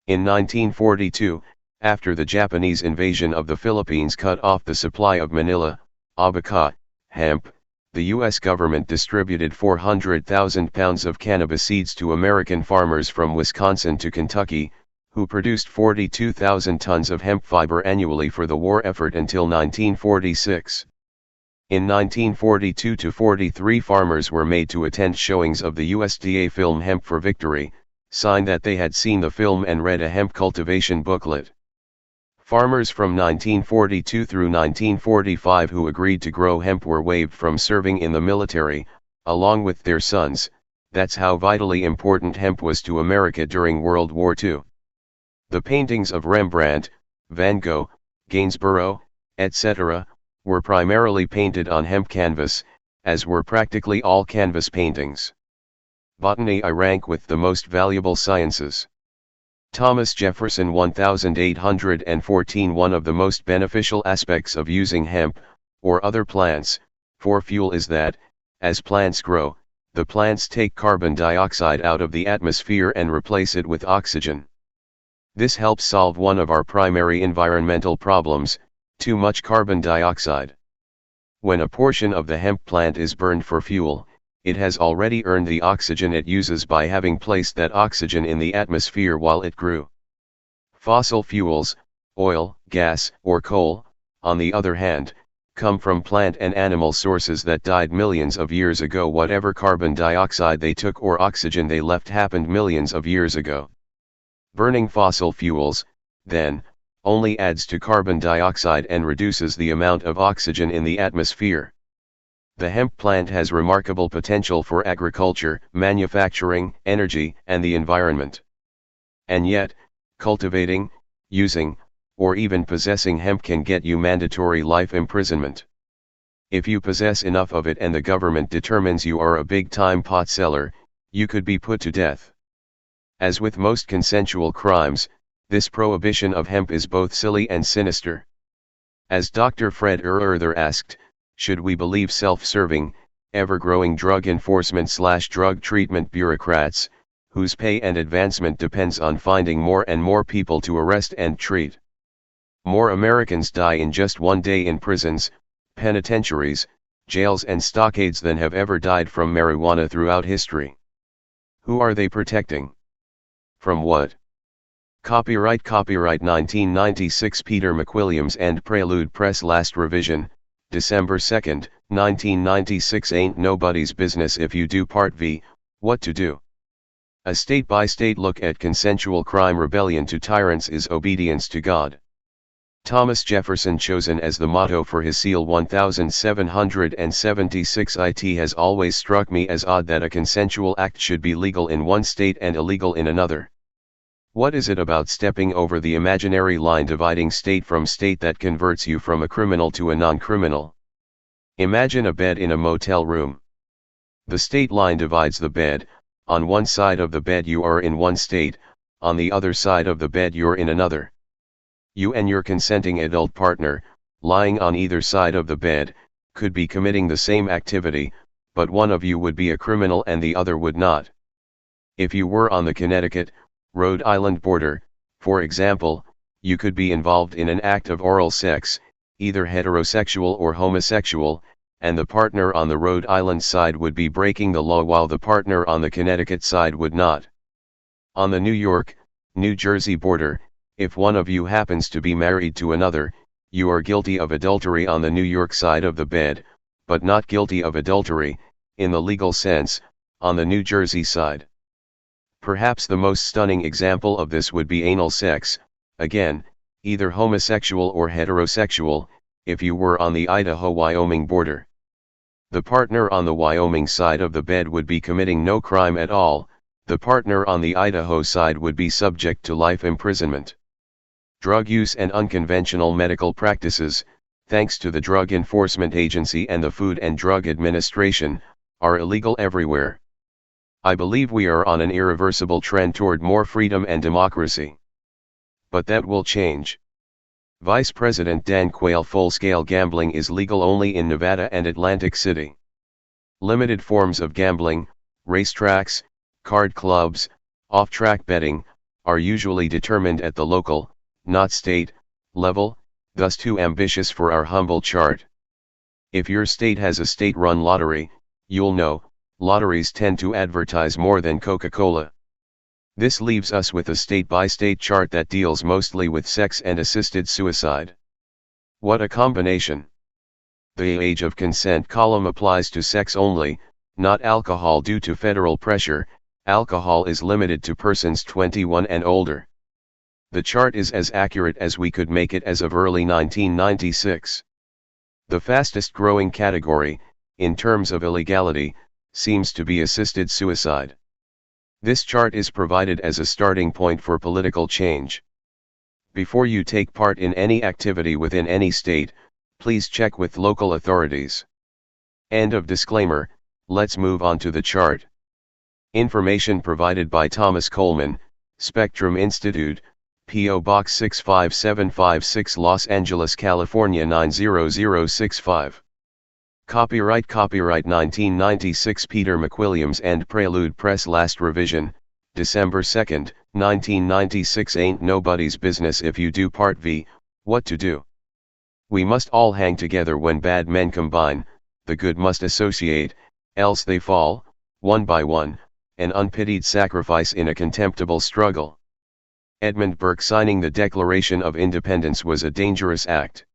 In 1942, after the Japanese invasion of the Philippines cut off the supply of Manila, abaca, hemp, the U.S. government distributed 400,000 pounds of cannabis seeds to American farmers from Wisconsin to Kentucky, who produced 42,000 tons of hemp fiber annually for the war effort until 1946. In 1942-43 farmers were made to attend showings of the USDA film Hemp for Victory, signed that they had seen the film and read a hemp cultivation booklet. Farmers from 1942 through 1945 who agreed to grow hemp were waived from serving in the military, along with their sons. That's how vitally important hemp was to America during World War II. The paintings of Rembrandt, Van Gogh, Gainsborough, etc., were primarily painted on hemp canvas, as were practically all canvas paintings. Botany I rank with the most valuable sciences. Thomas Jefferson 1814. One of the most beneficial aspects of using hemp, or other plants, for fuel is that, as plants grow, the plants take carbon dioxide out of the atmosphere and replace it with oxygen. This helps solve one of our primary environmental problems, too much carbon dioxide. When a portion of the hemp plant is burned for fuel, it has already earned the oxygen it uses by having placed that oxygen in the atmosphere while it grew. Fossil fuels, oil, gas, or coal, on the other hand, come from plant and animal sources that died millions of years ago. Whatever carbon dioxide they took or oxygen they left happened millions of years ago. Burning fossil fuels, then, only adds to carbon dioxide and reduces the amount of oxygen in the atmosphere. The hemp plant has remarkable potential for agriculture, manufacturing, energy, and the environment. And yet, cultivating, using, or even possessing hemp can get you mandatory life imprisonment. If you possess enough of it and the government determines you are a big-time pot seller, you could be put to death. As with most consensual crimes, this prohibition of hemp is both silly and sinister. As Dr. Fred Erther asked, should we believe self-serving, ever-growing drug enforcement/drug treatment bureaucrats, whose pay and advancement depends on finding more and more people to arrest and treat? More Americans die in just one day in prisons, penitentiaries, jails and stockades than have ever died from marijuana throughout history. Who are they protecting? From what? Copyright 1996 Peter McWilliams and Prelude Press. Last revision, December 2, 1996. Ain't nobody's business if you do. Part V, What to Do. A state-by-state look at consensual crime. Rebellion to tyrants is obedience to God. Thomas Jefferson, chosen as the motto for his seal 1776. It has always struck me as odd that a consensual act should be legal in one state and illegal in another. What is it about stepping over the imaginary line dividing state from state that converts you from a criminal to a non-criminal? Imagine a bed in a motel room. The state line divides the bed. On one side of the bed you are in one state, on the other side of the bed you're in another. You and your consenting adult partner, lying on either side of the bed, could be committing the same activity, but one of you would be a criminal and the other would not. If you were on the Connecticut, Rhode Island border, for example, you could be involved in an act of oral sex, either heterosexual or homosexual, and the partner on the Rhode Island side would be breaking the law while the partner on the Connecticut side would not. On the New York, New Jersey border, if one of you happens to be married to another, you are guilty of adultery on the New York side of the bed, but not guilty of adultery, in the legal sense, on the New Jersey side. Perhaps the most stunning example of this would be anal sex, again, either homosexual or heterosexual, if you were on the Idaho-Wyoming border. The partner on the Wyoming side of the bed would be committing no crime at all, the partner on the Idaho side would be subject to life imprisonment. Drug use and unconventional medical practices, thanks to the Drug Enforcement Agency and the Food and Drug Administration, are illegal everywhere. I believe we are on an irreversible trend toward more freedom and democracy. But that will change. Vice President Dan Quayle: full-scale gambling is legal only in Nevada and Atlantic City. Limited forms of gambling, racetracks, card clubs, off-track betting, are usually determined at the local, not state, level, thus too ambitious for our humble chart. If your state has a state-run lottery, you'll know, lotteries tend to advertise more than Coca-Cola. This leaves us with a state-by-state chart that deals mostly with sex and assisted suicide. What a combination! The age of consent column applies to sex only, not alcohol. Due to federal pressure, alcohol is limited to persons 21 and older. The chart is as accurate as we could make it as of early 1996. The fastest growing category, in terms of illegality, seems to be assisted suicide. This chart is provided as a starting point for political change. Before you take part in any activity within any state, please check with local authorities. End of disclaimer. Let's move on to the chart. Information provided by Thomas Coleman, Spectrum Institute, P.O. Box 65756, Los Angeles, California 90065. Copyright 1996, Peter McWilliams and Prelude Press. Last revision, December 2, 1996. Ain't nobody's business if you do. Part V, What to Do. We must all hang together when bad men combine, the good must associate, else they fall, one by one, an unpitied sacrifice in a contemptible struggle. Edmund Burke. Signing the Declaration of Independence was a dangerous act.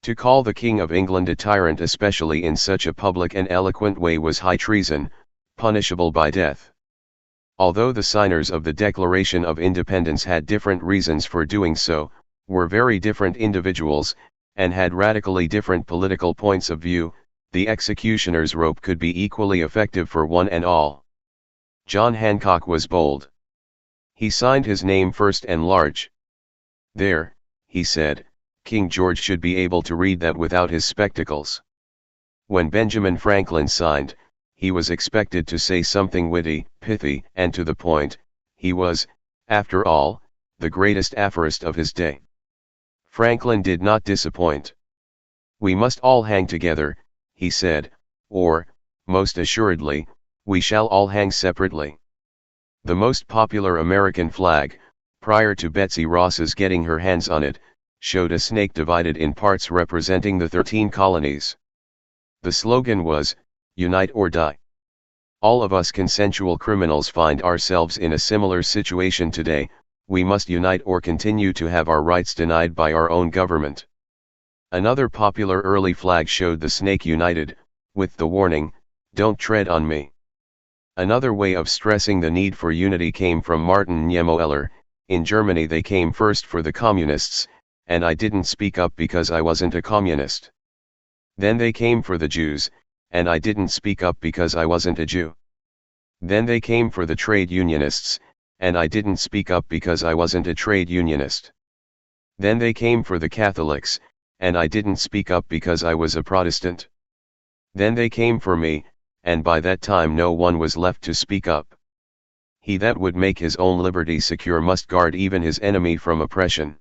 To call the King of England a tyrant, especially in such a public and eloquent way, was high treason, punishable by death. Although the signers of the Declaration of Independence had different reasons for doing so, were very different individuals, and had radically different political points of view, the executioner's rope could be equally effective for one and all. John Hancock was bold. He signed his name first and large. There, he said, King George should be able to read that without his spectacles. When Benjamin Franklin signed, he was expected to say something witty, pithy, and to the point. He was, after all, the greatest aphorist of his day. Franklin did not disappoint. We must all hang together, he said, or, most assuredly, we shall all hang separately. The most popular American flag, prior to Betsy Ross's getting her hands on it, showed a snake divided in parts representing the 13 colonies. The slogan was, "Unite or Die." All of us consensual criminals find ourselves in a similar situation today. We must unite or continue to have our rights denied by our own government. Another popular early flag showed the snake united, with the warning, "Don't tread on me." Another way of stressing the need for unity came from Martin Niemöller. In Germany they came first for the communists, and I didn't speak up because I wasn't a communist. Then they came for the Jews, and I didn't speak up because I wasn't a Jew. Then they came for the trade unionists, and I didn't speak up because I wasn't a trade unionist. Then they came for the Catholics, and I didn't speak up because I was a Protestant. Then they came for me, and by that time no one was left to speak up. He that would make his own liberty secure must guard even his enemy from oppression.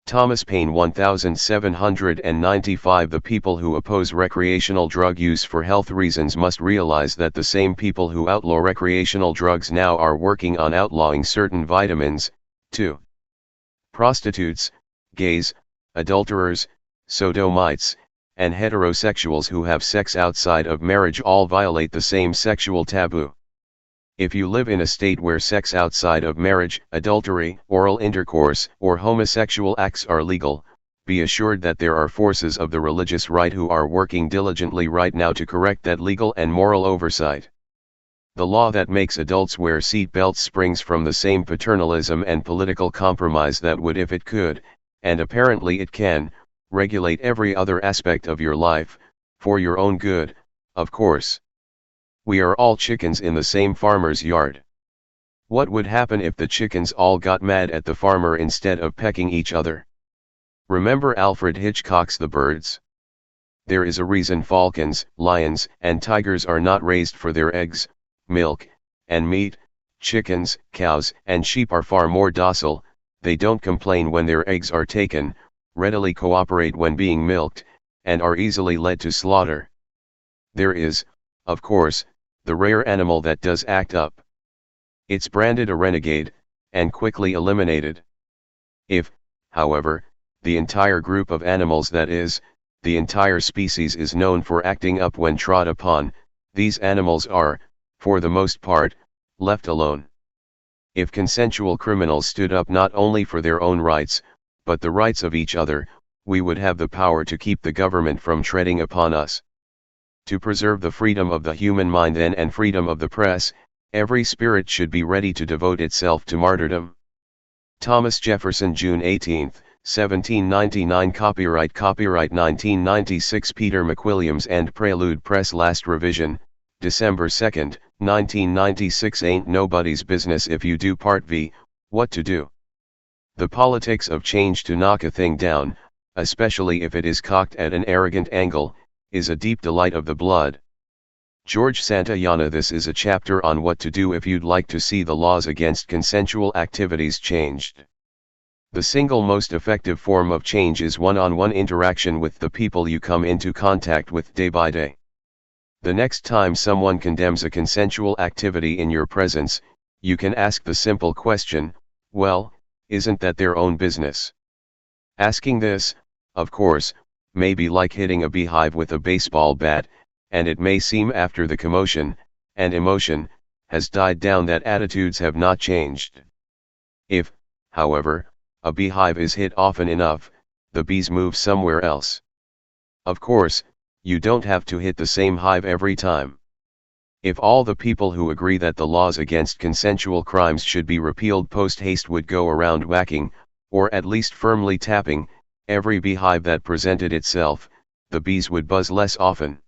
Thomas Paine 1795. The people who oppose recreational drug use for health reasons must realize that the same people who outlaw recreational drugs now are working on outlawing certain vitamins, too. Prostitutes, gays, adulterers, sodomites, and heterosexuals who have sex outside of marriage all violate the same sexual taboo. If you live in a state where sex outside of marriage, adultery, oral intercourse, or homosexual acts are legal, be assured that there are forces of the religious right who are working diligently right now to correct that legal and moral oversight. The law that makes adults wear seat belts springs from the same paternalism and political compromise that would, if it could, and apparently it can, regulate every other aspect of your life, for your own good, of course. We are all chickens in the same farmer's yard. What would happen if the chickens all got mad at the farmer instead of pecking each other? Remember Alfred Hitchcock's The Birds? There is a reason falcons, lions, and tigers are not raised for their eggs, milk, and meat. Chickens, cows, and sheep are far more docile. They don't complain when their eggs are taken, readily cooperate when being milked, and are easily led to slaughter. There is, of course, the rare animal that does act up. It's branded a renegade, and quickly eliminated. If, however, the entire group of animals, that is, the entire species, is known for acting up when trod upon, these animals are, for the most part, left alone. If consensual criminals stood up not only for their own rights, but the rights of each other, we would have the power to keep the government from treading upon us. To preserve the freedom of the human mind then and freedom of the press, every spirit should be ready to devote itself to martyrdom. Thomas Jefferson, June 18, 1799. Copyright 1996. Peter McWilliams and Prelude Press. Last revision, December 2, 1996. Ain't nobody's business if you do. Part V, What to Do. The politics of change to knock a thing down, especially if it is cocked at an arrogant angle, is a deep delight of the blood. George Santayana. This is a chapter on what to do if you'd like to see the laws against consensual activities changed. The single most effective form of change is one-on-one interaction with the people you come into contact with day by day. The next time someone condemns a consensual activity in your presence, you can ask the simple question, well, isn't that their own business? Asking this, of course, may be like hitting a beehive with a baseball bat, and it may seem after the commotion and emotion has died down that attitudes have not changed. If, however, a beehive is hit often enough, the bees move somewhere else. Of course, you don't have to hit the same hive every time. If all the people who agree that the laws against consensual crimes should be repealed post haste would go around whacking, or at least firmly tapping, every beehive that presented itself, the bees would buzz less often.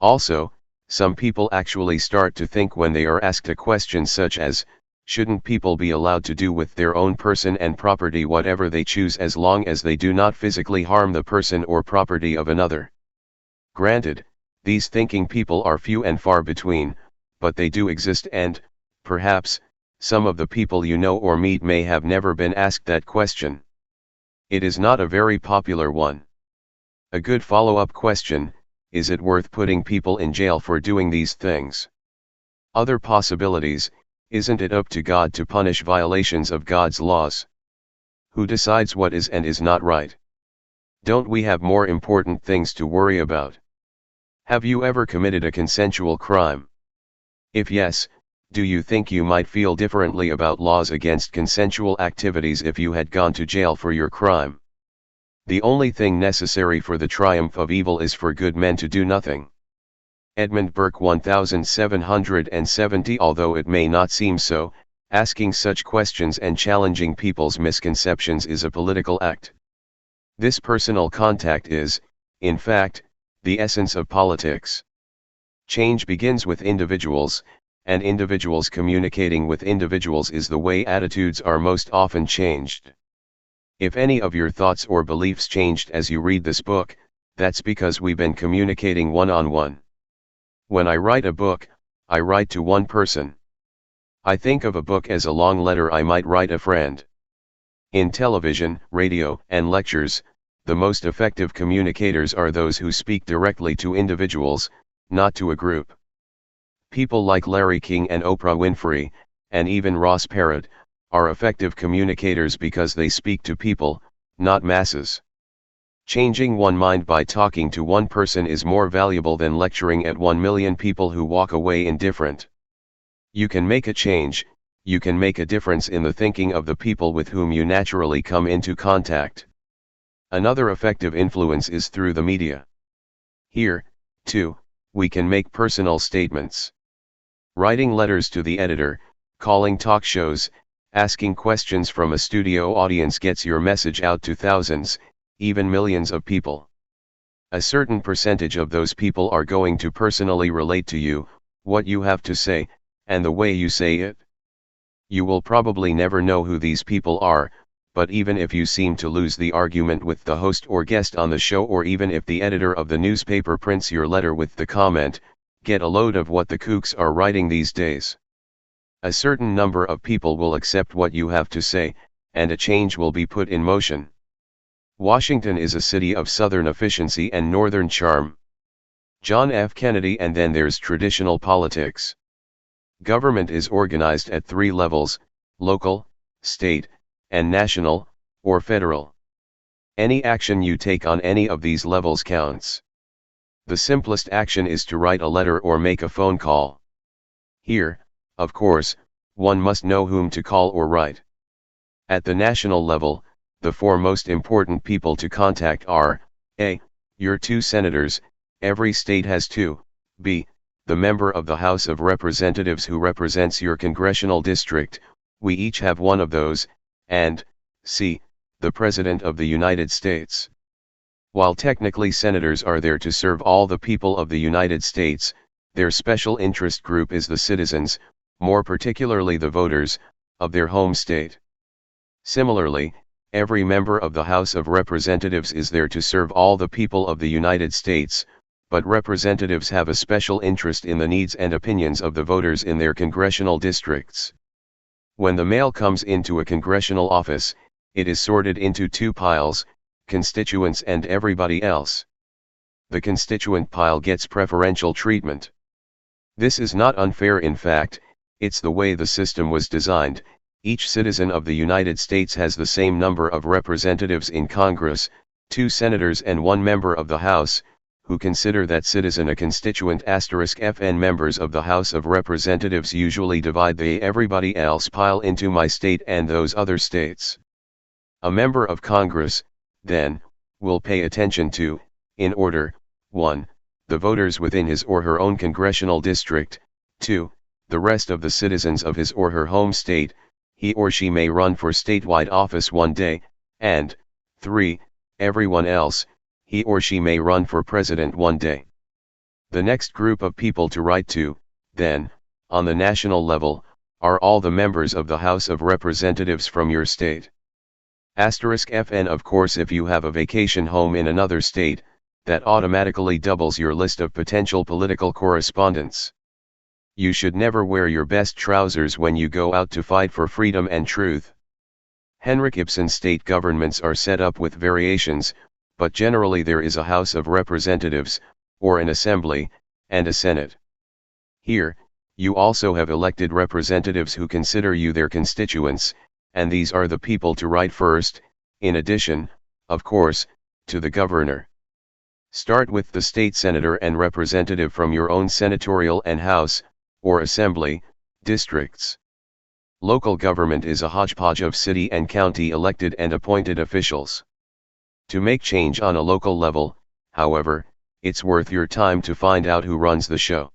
Also, some people actually start to think when they are asked a question such as, shouldn't people be allowed to do with their own person and property whatever they choose as long as they do not physically harm the person or property of another? Granted, these thinking people are few and far between, but they do exist, and, perhaps, some of the people you know or meet may have never been asked that question. It is not a very popular one. A good follow-up question, is it worth putting people in jail for doing these things? Other possibilities, isn't it up to God to punish violations of God's laws? Who decides what is and is not right? Don't we have more important things to worry about? Have you ever committed a consensual crime? If yes, do you think you might feel differently about laws against consensual activities if you had gone to jail for your crime? The only thing necessary for the triumph of evil is for good men to do nothing. Edmund Burke 1770. Although it may not seem so, asking such questions and challenging people's misconceptions is a political act. This personal contact is, in fact, the essence of politics. Change begins with individuals, and individuals communicating with individuals is the way attitudes are most often changed. If any of your thoughts or beliefs changed as you read this book, that's because we've been communicating one-on-one. When I write a book, I write to one person. I think of a book as a long letter I might write a friend. In television, radio, and lectures, the most effective communicators are those who speak directly to individuals, not to a group. People like Larry King and Oprah Winfrey, and even Ross Perot, are effective communicators because they speak to people, not masses. Changing one mind by talking to one person is more valuable than lecturing at 1 million people who walk away indifferent. You can make a change, you can make a difference in the thinking of the people with whom you naturally come into contact. Another effective influence is through the media. Here, too, we can make personal statements. Writing letters to the editor, calling talk shows, asking questions from a studio audience gets your message out to thousands, even millions of people. A certain percentage of those people are going to personally relate to you, what you have to say, and the way you say it. You will probably never know who these people are, but even if you seem to lose the argument with the host or guest on the show, or even if the editor of the newspaper prints your letter with the comment, "Get a load of what the kooks are writing these days," a certain number of people will accept what you have to say, and a change will be put in motion. Washington is a city of Southern efficiency and Northern charm. John F. Kennedy, and then there's traditional politics. Government is organized at 3 levels: local, state, and national, or federal. Any action you take on any of these levels counts. The simplest action is to write a letter or make a phone call. Here, of course, one must know whom to call or write. At the national level, the 4 most important people to contact are: A. Your 2 senators, every state has 2, B. The member of the House of Representatives who represents your congressional district, we each have 1 of those, and C. The President of the United States. While technically senators are there to serve all the people of the United States, their special interest group is the citizens, more particularly the voters, of their home state. Similarly, every member of the House of Representatives is there to serve all the people of the United States, but representatives have a special interest in the needs and opinions of the voters in their congressional districts. When the mail comes into a congressional office, it is sorted into 2 piles, constituents and everybody else. The constituent pile gets preferential treatment. This is not unfair, in fact, it's the way the system was designed. Each citizen of the United States has the same number of representatives in Congress, 2 senators and 1 member of the House, who consider that citizen a constituent *FN. Members of the House of Representatives usually divide the everybody else pile into my state and those other states. A member of Congress, then, will pay attention to, in order, 1. The voters within his or her own congressional district, 2. The rest of the citizens of his or her home state. He or she may run for statewide office one day, and 3. Everyone else. He or she may run for president one day. The next group of people to write to, then, on the national level, are all the members of the House of Representatives from your state. *FN. Of course, if you have a vacation home in another state, that automatically doubles your list of potential political correspondents. You should never wear your best trousers when you go out to fight for freedom and truth. Henrik Ibsen's state governments are set up with variations, but generally there is a House of Representatives, or an Assembly, and a Senate. Here, you also have elected representatives who consider you their constituents, and these are the people to write first, in addition, of course, to the governor. Start with the state senator and representative from your own senatorial and House, or Assembly, districts. Local government is a hodgepodge of city and county elected and appointed officials. To make change on a local level, however, it's worth your time to find out who runs the show.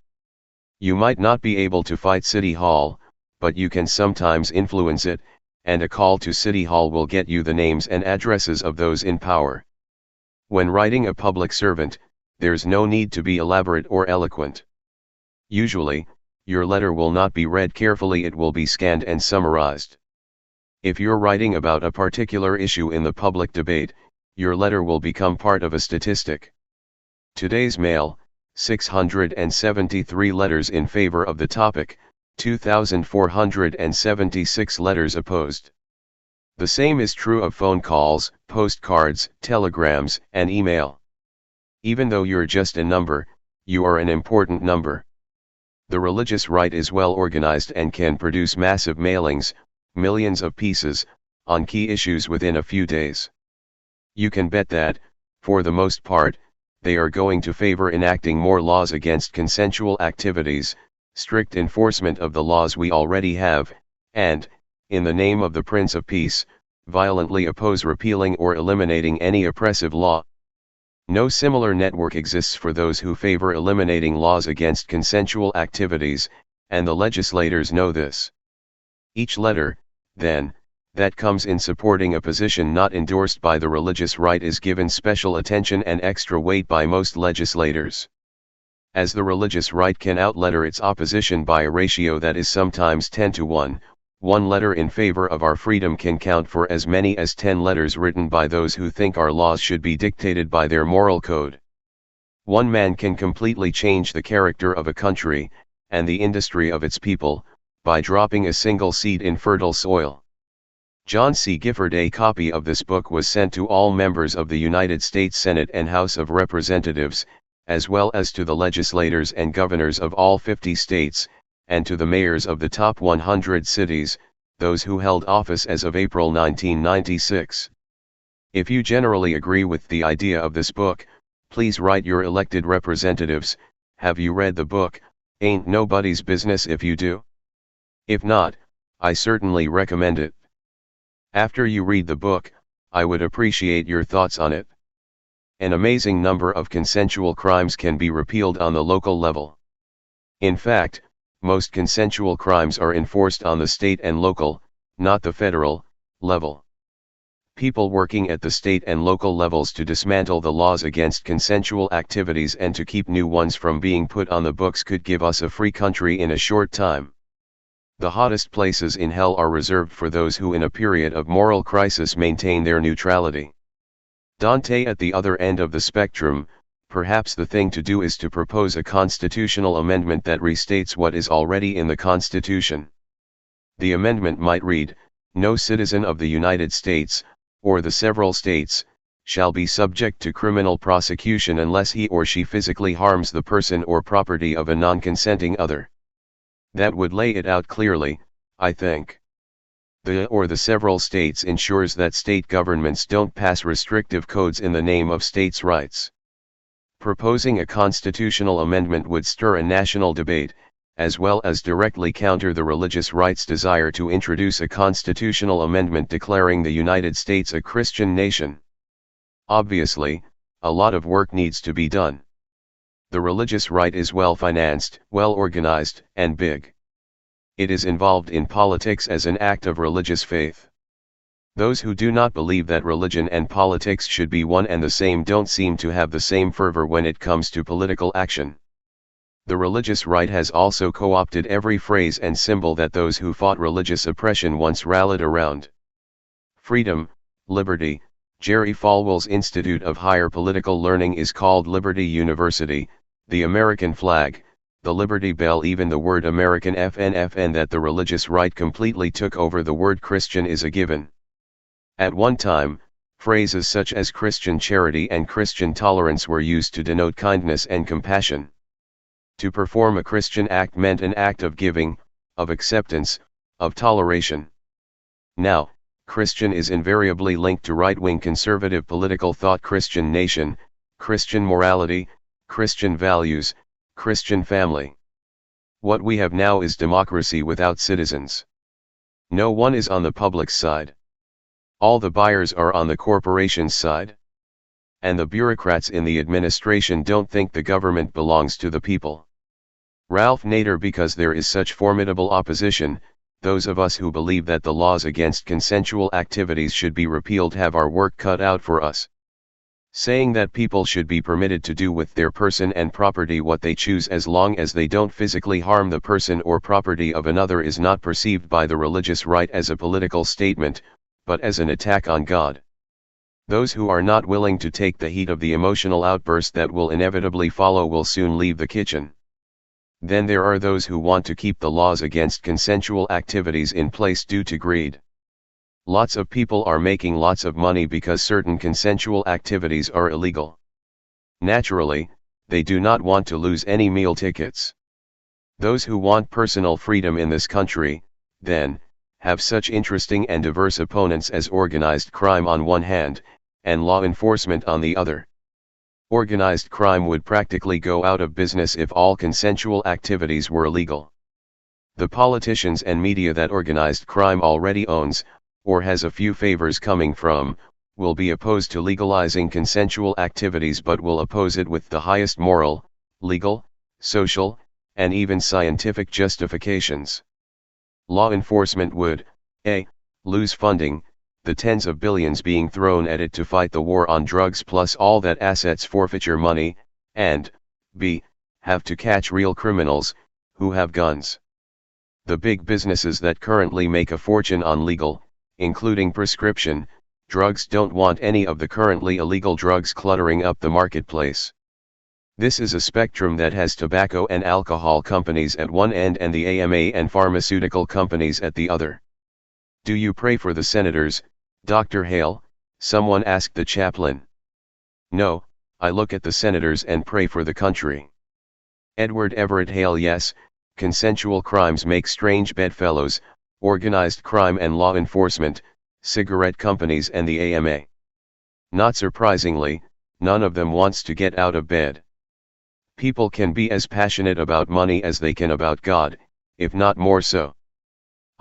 You might not be able to fight City Hall, but you can sometimes influence it, and a call to City Hall will get you the names and addresses of those in power. When writing a public servant, there's no need to be elaborate or eloquent. Usually, your letter will not be read carefully, it will be scanned and summarized. If you're writing about a particular issue in the public debate, your letter will become part of a statistic. Today's Mail, 673 letters in favor of the topic, 2,476 letters opposed. The same is true of phone calls, postcards, telegrams, and email. Even though you're just a number, you are an important number. The religious right is well organized and can produce massive mailings, millions of pieces, on key issues within a few days. You can bet that, for the most part, they are going to favor enacting more laws against consensual activities, strict enforcement of the laws we already have, and, in the name of the Prince of Peace, violently oppose repealing or eliminating any oppressive law. No similar network exists for those who favor eliminating laws against consensual activities, and the legislators know this. Each letter, then, that comes in supporting a position not endorsed by the religious right is given special attention and extra weight by most legislators. As the religious right can outletter its opposition by a ratio that is sometimes 10 to 1, one letter in favor of our freedom can count for as many as 10 letters written by those who think our laws should be dictated by their moral code. One man can completely change the character of a country, and the industry of its people, by dropping a single seed in fertile soil. John C. Gifford. A copy of this book was sent to all members of the United States Senate and House of Representatives, as well as to the legislators and governors of all 50 states, and to the mayors of the top 100 cities, those who held office as of April 1996. If you generally agree with the idea of this book, please write your elected representatives, have you read the book? Ain't nobody's business if you do. If not, I certainly recommend it. After you read the book, I would appreciate your thoughts on it. An amazing number of consensual crimes can be repealed on the local level. In fact, most consensual crimes are enforced on the state and local, not the federal, level. People working at the state and local levels to dismantle the laws against consensual activities and to keep new ones from being put on the books could give us a free country in a short time. The hottest places in hell are reserved for those who in a period of moral crisis maintain their neutrality. Dante at the other end of the spectrum, perhaps the thing to do is to propose a constitutional amendment that restates what is already in the Constitution. The amendment might read, "No citizen of the United States, or the several states, shall be subject to criminal prosecution unless he or she physically harms the person or property of a non-consenting other." That would lay it out clearly, I think. The or the several states ensures that state governments don't pass restrictive codes in the name of states' rights. Proposing a constitutional amendment would stir a national debate, as well as directly counter the religious right's desire to introduce a constitutional amendment declaring the United States a Christian nation. Obviously, a lot of work needs to be done. The religious right is well financed, well organized, and big. It is involved in politics as an act of religious faith. Those who do not believe that religion and politics should be one and the same don't seem to have the same fervor when it comes to political action. The religious right has also co-opted every phrase and symbol that those who fought religious oppression once rallied around. Freedom, liberty. Jerry Falwell's Institute of Higher Political Learning is called Liberty University, the American flag, the Liberty Bell, even the word American FN that the religious right completely took over the word Christian is a given. At one time, phrases such as Christian charity and Christian tolerance were used to denote kindness and compassion. To perform a Christian act meant an act of giving, of acceptance, of toleration. Now, Christian is invariably linked to right-wing conservative political thought, Christian nation, Christian morality, Christian values, Christian family. What we have now is democracy without citizens. No one is on the public's side. All the buyers are on the corporation's side. And the bureaucrats in the administration don't think the government belongs to the people. Ralph Nader. Because there is such formidable opposition, those of us who believe that the laws against consensual activities should be repealed have our work cut out for us. saying that people should be permitted to do with their person and property what they choose as long as they don't physically harm the person or property of another is not perceived by the religious right as a political statement, but as an attack on God. Those who are not willing to take the heat of the emotional outburst that will inevitably follow will soon leave the kitchen. Then there are those who want to keep the laws against consensual activities in place due to greed. Lots of people are making lots of money because certain consensual activities are illegal. Naturally, they do not want to lose any meal tickets. Those who want personal freedom in this country, then, have such interesting and diverse opponents as organized crime on one hand, and law enforcement on the other. Organized crime would practically go out of business if all consensual activities were legal. The politicians and media that organized crime already owns, or has a few favors coming from, will be opposed to legalizing consensual activities but will oppose it with the highest moral, legal, social, and even scientific justifications. Law enforcement would, a. lose funding, the tens of billions being thrown at it to fight the war on drugs plus all that assets forfeiture money, and, b. have to catch real criminals, who have guns. The big businesses that currently make a fortune on legal, including prescription, drugs don't want any of the currently illegal drugs cluttering up the marketplace. This is a spectrum that has tobacco and alcohol companies at one end and the AMA and pharmaceutical companies at the other. "Do you pray for the senators, Dr. Hale?" someone asked the chaplain. "No, I look at the senators and pray for the country." Edward Everett Hale. Yes, consensual crimes make strange bedfellows, organized crime and law enforcement, cigarette companies and the AMA. Not surprisingly, none of them wants to get out of bed. People can be as passionate about money as they can about God, if not more so.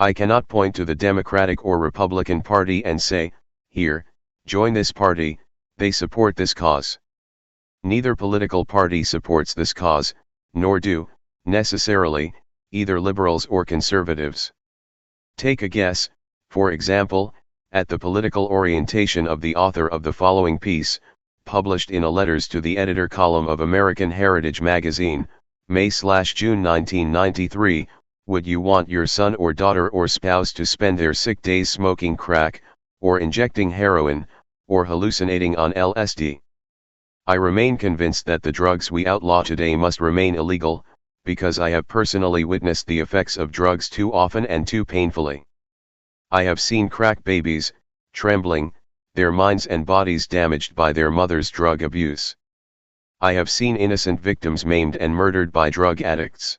I cannot point to the Democratic or Republican Party and say, "Here, join this party, they support this cause." Neither political party supports this cause, nor do, necessarily, either liberals or conservatives. Take a guess, for example, at the political orientation of the author of the following piece, published in a Letters to the Editor column of American Heritage magazine, May/June 1993, would you want your son or daughter or spouse to spend their sick days smoking crack, or injecting heroin, or hallucinating on LSD? I remain convinced that the drugs we outlaw today must remain illegal, because I have personally witnessed the effects of drugs too often and too painfully. I have seen crack babies, trembling, their minds and bodies damaged by their mother's drug abuse. I have seen innocent victims maimed and murdered by drug addicts.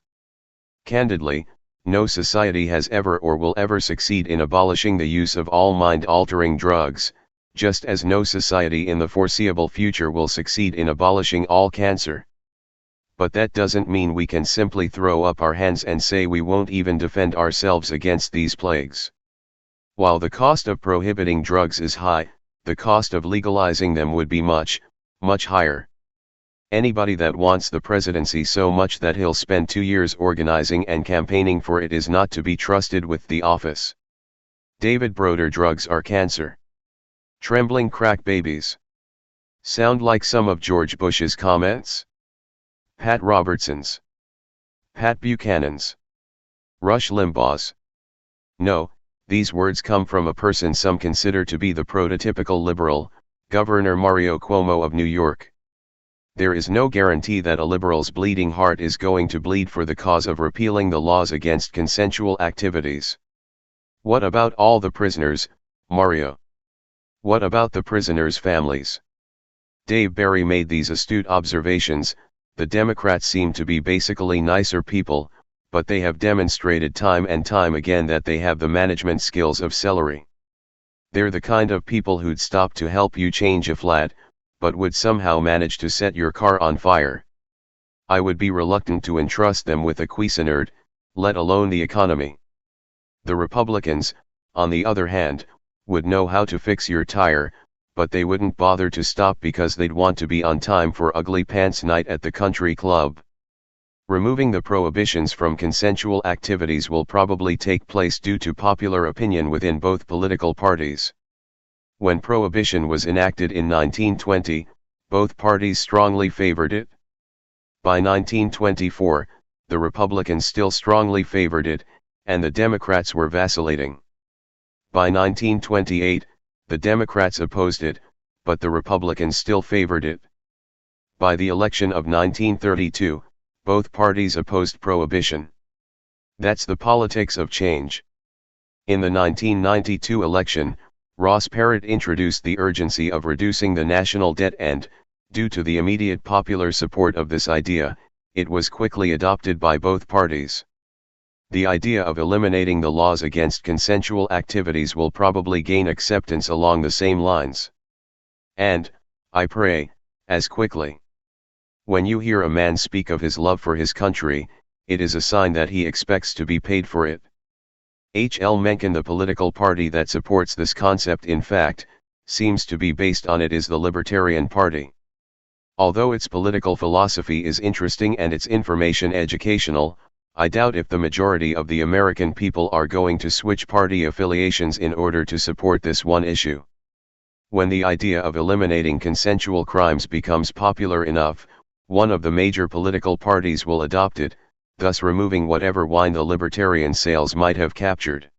Candidly, no society has ever or will ever succeed in abolishing the use of all mind-altering drugs, just as no society in the foreseeable future will succeed in abolishing all cancer. But that doesn't mean we can simply throw up our hands and say we won't even defend ourselves against these plagues. While the cost of prohibiting drugs is high, the cost of legalizing them would be much, much higher. Anybody that wants the presidency so much that he'll spend 2 years organizing and campaigning for it is not to be trusted with the office. David Broder. Drugs are cancer. Trembling crack babies. Sound like some of George Bush's comments? Pat Robertson's. Pat Buchanan's. Rush Limbaugh's. No, these words come from a person some consider to be the prototypical liberal, Governor Mario Cuomo of New York. There is no guarantee that a liberal's bleeding heart is going to bleed for the cause of repealing the laws against consensual activities. What about all the prisoners, Mario? What about the prisoners' families? Dave Barry made these astute observations. The Democrats seem to be basically nicer people, but they have demonstrated time and time again that they have the management skills of celery. They're the kind of people who'd stop to help you change a flat, but would somehow manage to set your car on fire. I would be reluctant to entrust them with a Cuisinart, let alone the economy. The Republicans, on the other hand, would know how to fix your tire, but they wouldn't bother to stop because they'd want to be on time for ugly pants night at the country club. Removing the prohibitions from consensual activities will probably take place due to popular opinion within both political parties. When prohibition was enacted in 1920, both parties strongly favored it. By 1924, the Republicans still strongly favored it, and the Democrats were vacillating. By 1928, the Democrats opposed it, but the Republicans still favored it. By the election of 1932, both parties opposed prohibition. That's the politics of change. In the 1992 election, Ross Perot introduced the urgency of reducing the national debt and, due to the immediate popular support of this idea, it was quickly adopted by both parties. The idea of eliminating the laws against consensual activities will probably gain acceptance along the same lines. And, I pray, as quickly. When you hear a man speak of his love for his country, it is a sign that he expects to be paid for it. H. L. Mencken, the political party that supports this concept, in fact, seems to be based on it, is the Libertarian Party. Although its political philosophy is interesting and its information educational, I doubt if the majority of the American people are going to switch party affiliations in order to support this one issue. When the idea of eliminating consensual crimes becomes popular enough, one of the major political parties will adopt it, thus removing whatever wine the libertarian sales might have captured.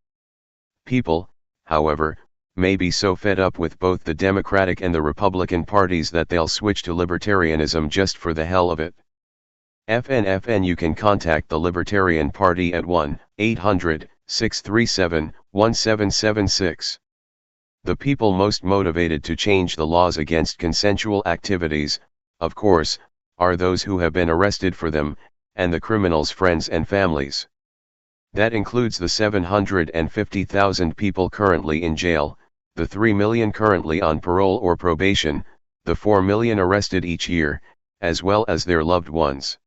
People, however, may be so fed up with both the Democratic and the Republican parties that they'll switch to libertarianism just for the hell of it. FN you can contact the Libertarian Party at 1-800-637-1776. The people most motivated to change the laws against consensual activities, of course, are those who have been arrested for them, and the criminals' friends and families. That includes the 750,000 people currently in jail, the 3 million currently on parole or probation, the 4 million arrested each year, as well as their loved ones.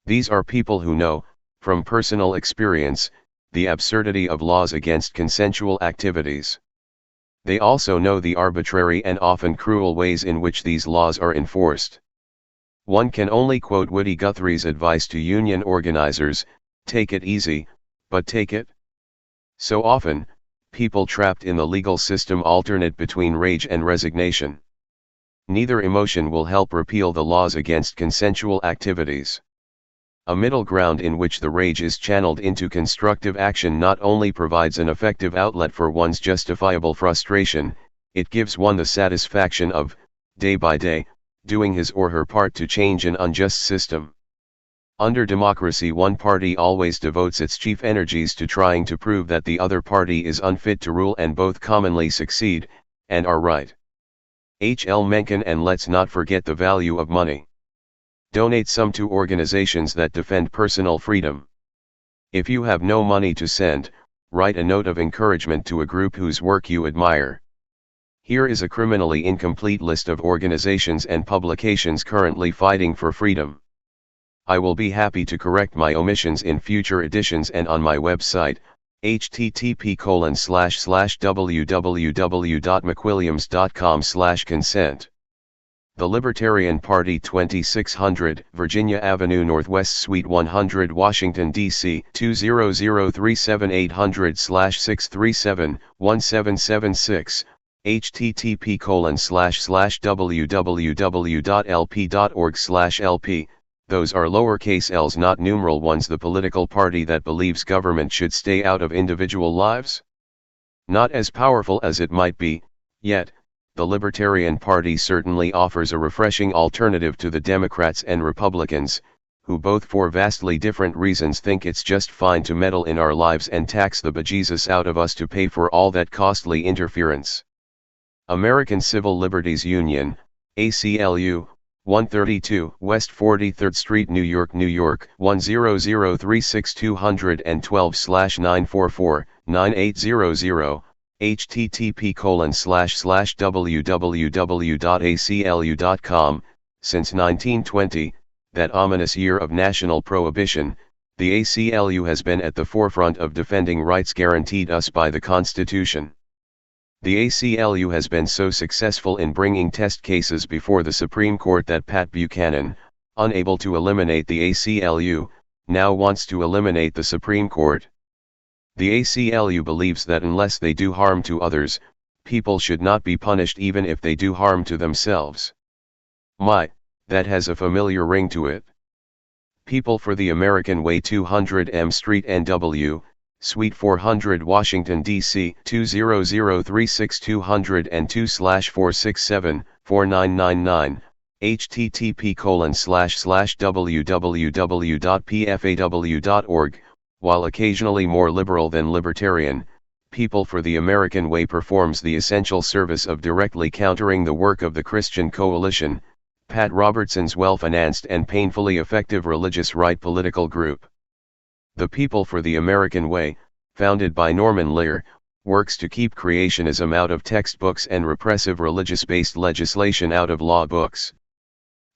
These are people who know, from personal experience, the absurdity of laws against consensual activities. They also know the arbitrary and often cruel ways in which these laws are enforced. One can only quote Woody Guthrie's advice to union organizers: take it easy, but take it. So often, people trapped in the legal system alternate between rage and resignation. Neither emotion will help repeal the laws against consensual activities. A middle ground in which the rage is channeled into constructive action not only provides an effective outlet for one's justifiable frustration, it gives one the satisfaction of, day by day, doing his or her part to change an unjust system. Under democracy, one party always devotes its chief energies to trying to prove that the other party is unfit to rule, and both commonly succeed, and are right. H. L. Mencken. And let's not forget the value of money. Donate some to organizations that defend personal freedom. If you have no money to send, write a note of encouragement to a group whose work you admire. Here is a criminally incomplete list of organizations and publications currently fighting for freedom. I will be happy to correct my omissions in future editions and on my website, http://www.mcwilliams.com/consent. The Libertarian Party, 2600 Virginia Avenue Northwest Suite 100 Washington, D.C. 20037-800-637-1776, http://www.lp.org/lp. Those are lowercase l's, not numeral ones. The political party that believes government should stay out of individual lives? Not as powerful as it might be, yet, the Libertarian Party certainly offers a refreshing alternative to the Democrats and Republicans, who both for vastly different reasons think it's just fine to meddle in our lives and tax the bejesus out of us to pay for all that costly interference. American Civil Liberties Union, ACLU, 132 West 43rd Street, New York, New York, 10036 212-944-9800, http://www.aclu.com. Since 1920, that ominous year of national prohibition, the ACLU has been at the forefront of defending rights guaranteed us by the Constitution. The ACLU has been so successful in bringing test cases before the Supreme Court that Pat Buchanan, unable to eliminate the ACLU, now wants to eliminate the Supreme Court. The ACLU believes that unless they do harm to others, people should not be punished even if they do harm to themselves. My, that has a familiar ring to it. People for the American Way, 200 M Street, NW, Suite 400, Washington, D.C. 2003602/467-4999, http://www.pfaw.org. While occasionally more liberal than libertarian, People for the American Way performs the essential service of directly countering the work of the Christian Coalition, Pat Robertson's well-financed and painfully effective religious right political group. The People for the American Way, founded by Norman Lear, works to keep creationism out of textbooks and repressive religious-based legislation out of law books.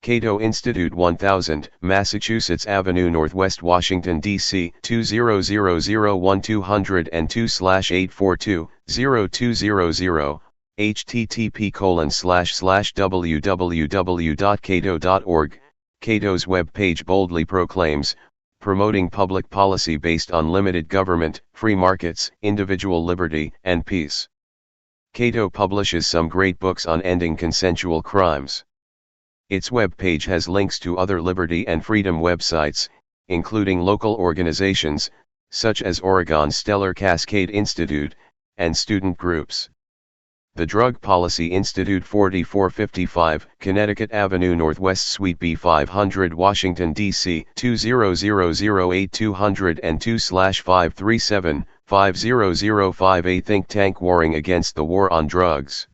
Cato Institute, 1000, Massachusetts Avenue Northwest, Washington, D.C. 20001-202/842-0200, http://www.cato.org. Cato's web page boldly proclaims, promoting public policy based on limited government, free markets, individual liberty, and peace. Cato publishes some great books on ending consensual crimes. Its web page has links to other liberty and freedom websites, including local organizations, such as Oregon's Stellar Cascade Institute, and student groups. The Drug Policy Institute, 4455, Connecticut Avenue Northwest, Suite B, 500, Washington, D.C. 20008-202/537-5005, a think tank warring against the war on drugs.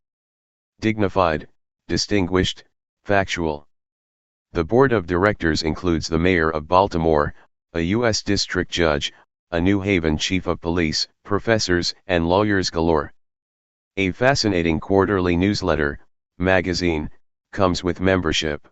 Dignified, distinguished, factual. The board of directors includes the mayor of Baltimore, a U.S. district judge, a New Haven chief of police, professors, and lawyers galore. A fascinating quarterly newsletter, magazine, comes with membership.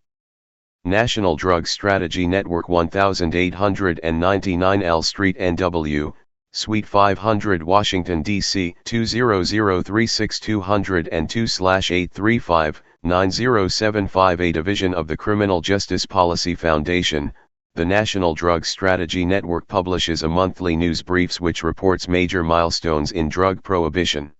National Drug Strategy Network, 1899 L Street, NW, Suite 500, Washington, D.C. 2003602/835-9075, a division of the Criminal Justice Policy Foundation. The National Drug Strategy Network publishes a monthly news briefs which reports major milestones in drug prohibition.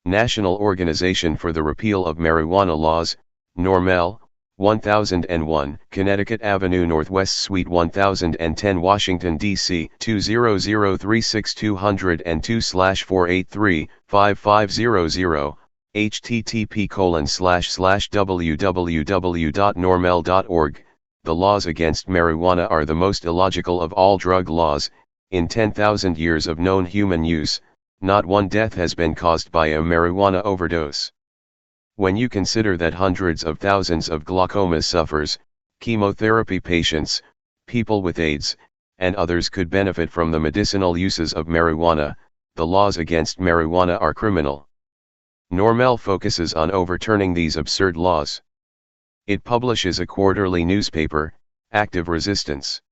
National Organization for the Repeal of Marijuana Laws, NORML, 1001, Connecticut Avenue Northwest, Suite 1010, Washington, D.C. 2003602/483-5500, http://www.norml.org. The laws against marijuana are the most illogical of all drug laws. In 10,000 years of known human use, not one death has been caused by a marijuana overdose. When you consider that hundreds of thousands of glaucoma sufferers, chemotherapy patients, people with AIDS, and others could benefit from the medicinal uses of marijuana, the laws against marijuana are criminal. NORML focuses on overturning these absurd laws. It publishes a quarterly newspaper, Active Resistance.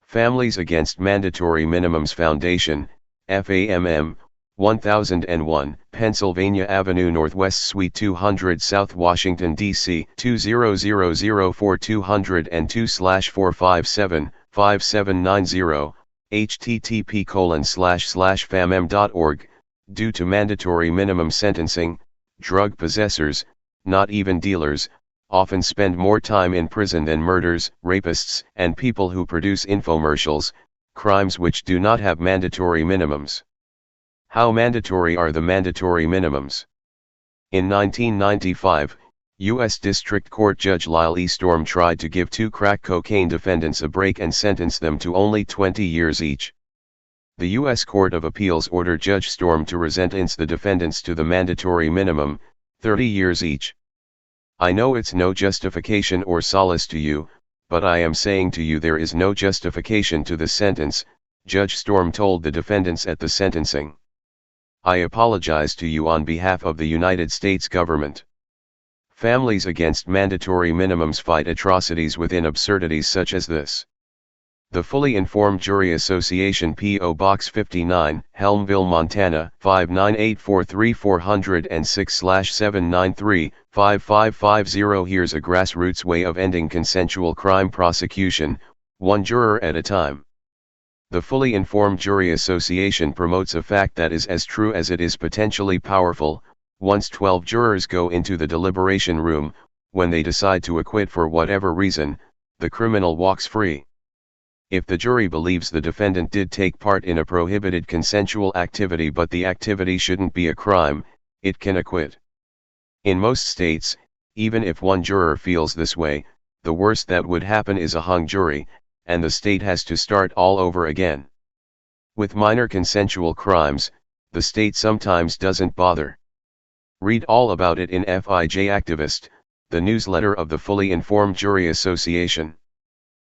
Families Against Mandatory Minimums Foundation, FAMM, 1001, Pennsylvania Avenue Northwest, Suite 200 South, Washington, D.C. 20004-202/457-5790, http://famm.org. Due to mandatory minimum sentencing, drug possessors, not even dealers, often spend more time in prison than murderers, rapists, and people who produce infomercials, crimes which do not have mandatory minimums. How mandatory are the mandatory minimums? In 1995, U.S. District Court Judge Lyle E. Storm tried to give two crack cocaine defendants a break and sentence them to only 20 years each. The U.S. Court of Appeals ordered Judge Storm to resentence the defendants to the mandatory minimum, 30 years each. I know it's no justification or solace to you, but I am saying to you there is no justification to the sentence, Judge Storm told the defendants at the sentencing. I apologize to you on behalf of the United States government. Families Against Mandatory Minimums fight atrocities within absurdities such as this. The Fully Informed Jury Association, P.O. Box 59, Helmville, Montana, 598-43406/793-5550. Here's a grassroots way of ending consensual crime prosecution, one juror at a time. The Fully Informed Jury Association promotes a fact that is as true as it is potentially powerful. Once 12 jurors go into the deliberation room, when they decide to acquit for whatever reason, the criminal walks free. If the jury believes the defendant did take part in a prohibited consensual activity but the activity shouldn't be a crime, it can acquit. In most states, even if one juror feels this way, the worst that would happen is a hung jury, and the state has to start all over again. With minor consensual crimes, the state sometimes doesn't bother. Read all about it in FIJ Activist, the newsletter of the Fully Informed Jury Association.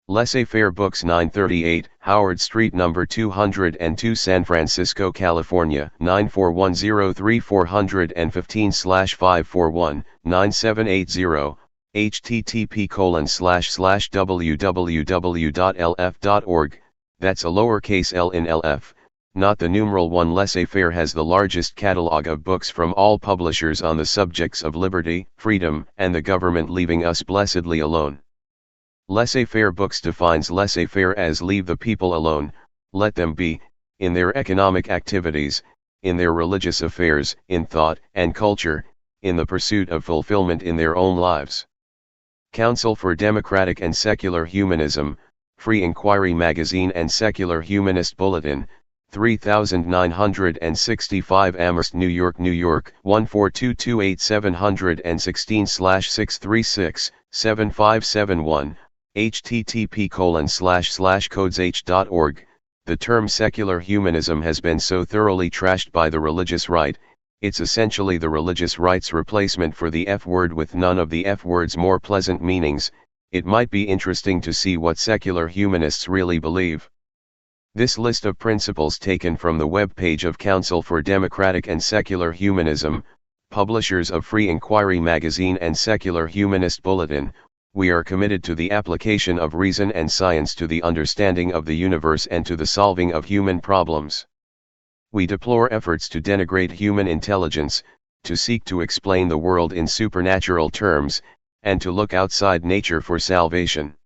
Laissez-faire Books 938, Howard Street No. 202 San Francisco, California, 94103-415/541-9780, http://www.lf.org, that's a lowercase l in LF, not the numeral 1. Laissez-faire has the largest catalog of books from all publishers on the subjects of liberty, freedom, and the government leaving us blessedly alone. Laissez-faire Books defines laissez-faire as leave the people alone, let them be, in their economic activities, in their religious affairs, in thought and culture, in the pursuit of fulfillment in their own lives. Council for Democratic and Secular Humanism, Free Inquiry Magazine and Secular Humanist Bulletin, 3965 Amherst, New York, New York, 14228 716-636-7571, http://codesh.org. The term secular humanism has been so thoroughly trashed by the religious right, it's essentially the religious right's replacement for the F word with none of the F word's more pleasant meanings. It might be interesting to see what secular humanists really believe. This list of principles taken from the web page of Council for Democratic and Secular Humanism, publishers of Free Inquiry Magazine and Secular Humanist Bulletin. We are committed to the application of reason and science to the understanding of the universe and to the solving of human problems. We deplore efforts to denigrate human intelligence, to seek to explain the world in supernatural terms, and to look outside nature for salvation.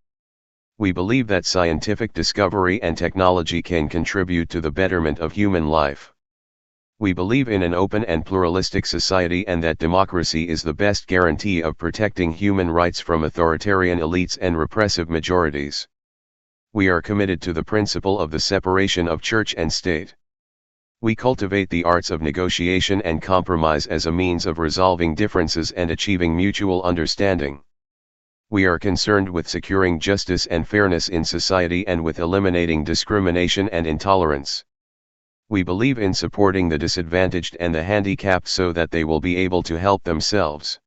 We believe that scientific discovery and technology can contribute to the betterment of human life. We believe in an open and pluralistic society and that democracy is the best guarantee of protecting human rights from authoritarian elites and repressive majorities. We are committed to the principle of the separation of church and state. We cultivate the arts of negotiation and compromise as a means of resolving differences and achieving mutual understanding. We are concerned with securing justice and fairness in society and with eliminating discrimination and intolerance. We believe in supporting the disadvantaged and the handicapped so that they will be able to help themselves.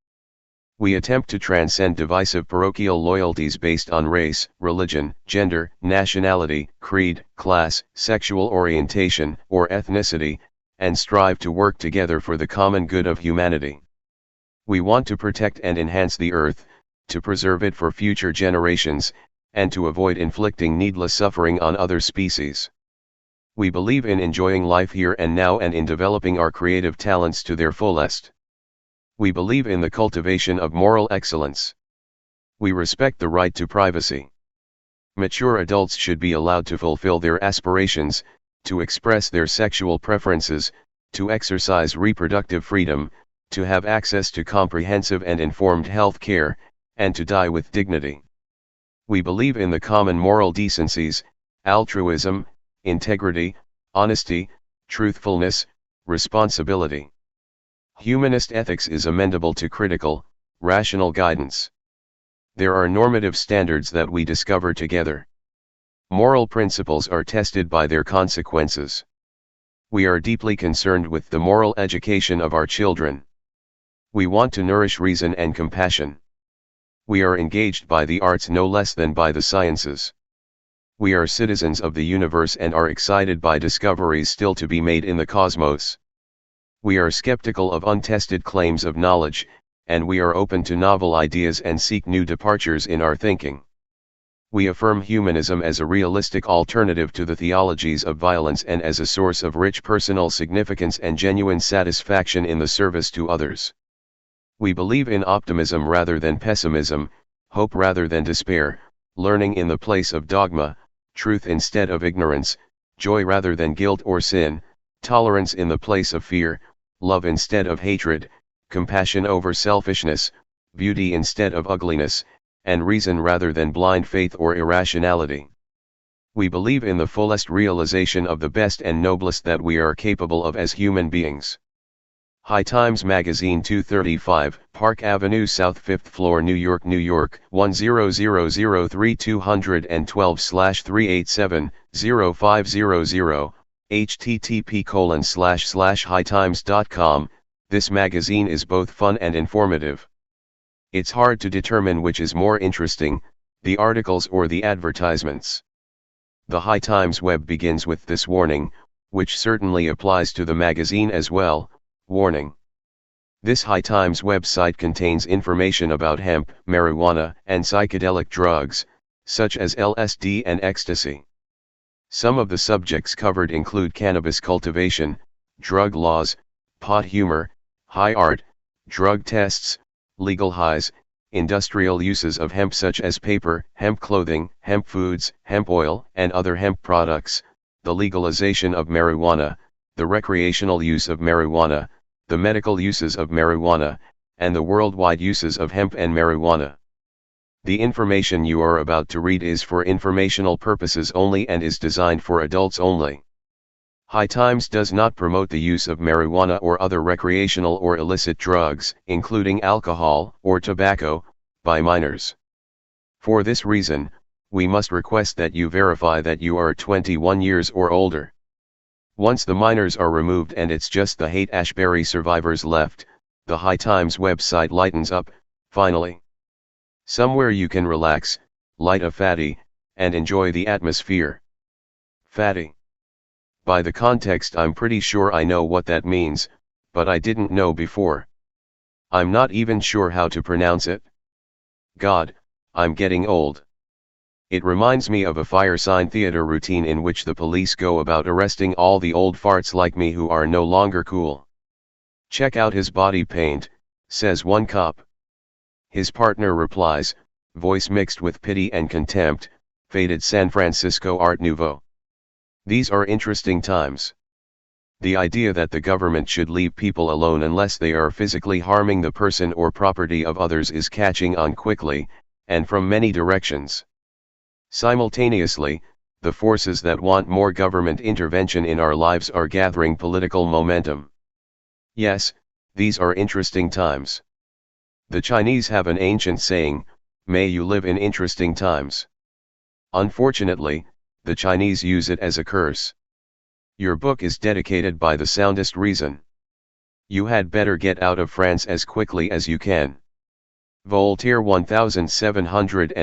We attempt to transcend divisive parochial loyalties based on race, religion, gender, nationality, creed, class, sexual orientation, or ethnicity, and strive to work together for the common good of humanity. We want to protect and enhance the earth, to preserve it for future generations, and to avoid inflicting needless suffering on other species. We believe in enjoying life here and now and in developing our creative talents to their fullest. We believe in the cultivation of moral excellence. We respect the right to privacy. Mature adults should be allowed to fulfill their aspirations, to express their sexual preferences, to exercise reproductive freedom, to have access to comprehensive and informed health care, and to die with dignity. We believe in the common moral decencies, altruism, integrity, honesty, truthfulness, responsibility. Humanist ethics is amenable to critical, rational guidance. There are normative standards that we discover together. Moral principles are tested by their consequences. We are deeply concerned with the moral education of our children. We want to nourish reason and compassion. We are engaged by the arts no less than by the sciences. We are citizens of the universe and are excited by discoveries still to be made in the cosmos. We are skeptical of untested claims of knowledge, and we are open to novel ideas and seek new departures in our thinking. We affirm humanism as a realistic alternative to the theologies of violence and as a source of rich personal significance and genuine satisfaction in the service to others. We believe in optimism rather than pessimism, hope rather than despair, learning in the place of dogma, truth instead of ignorance, joy rather than guilt or sin, tolerance in the place of fear, love instead of hatred, compassion over selfishness, beauty instead of ugliness, and reason rather than blind faith or irrationality. We believe in the fullest realization of the best and noblest that we are capable of as human beings. High Times Magazine, 235, Park Avenue South, 5th floor, New York, New York, 10003, 212/387-0500, http://hightimes.com. This magazine is both fun and informative. It's hard to determine which is more interesting, the articles or the advertisements. The High Times web begins with this warning, which certainly applies to the magazine as well. Warning. This High Times website contains information about hemp, marijuana, and psychedelic drugs, such as LSD and ecstasy. Some of the subjects covered include cannabis cultivation, drug laws, pot humor, high art, drug tests, legal highs, industrial uses of hemp such as paper, hemp clothing, hemp foods, hemp oil, and other hemp products, the legalization of marijuana, the recreational use of marijuana, the medical uses of marijuana, and the worldwide uses of hemp and marijuana. The information you are about to read is for informational purposes only and is designed for adults only. High Times does not promote the use of marijuana or other recreational or illicit drugs, including alcohol or tobacco, by minors. For this reason, we must request that you verify that you are 21 years or older. Once the minors are removed and it's just the Haight-Ashbury survivors left, the High Times website lightens up, finally. Somewhere you can relax, light a fatty, and enjoy the atmosphere. Fatty. By the context I'm pretty sure I know what that means, but I didn't know before. I'm not even sure how to pronounce it. God, I'm getting old. It reminds me of a Firesign Theater routine in which the police go about arresting all the old farts like me who are no longer cool. Check out his body paint, says one cop. His partner replies, voice mixed with pity and contempt, faded San Francisco Art Nouveau. These are interesting times. The idea that the government should leave people alone unless they are physically harming the person or property of others is catching on quickly, and from many directions. Simultaneously, the forces that want more government intervention in our lives are gathering political momentum. Yes, these are interesting times. The Chinese have an ancient saying, may you live in interesting times. Unfortunately, the Chinese use it as a curse. Your book is dedicated by the soundest reason. You had better get out of France as quickly as you can. Voltaire 1700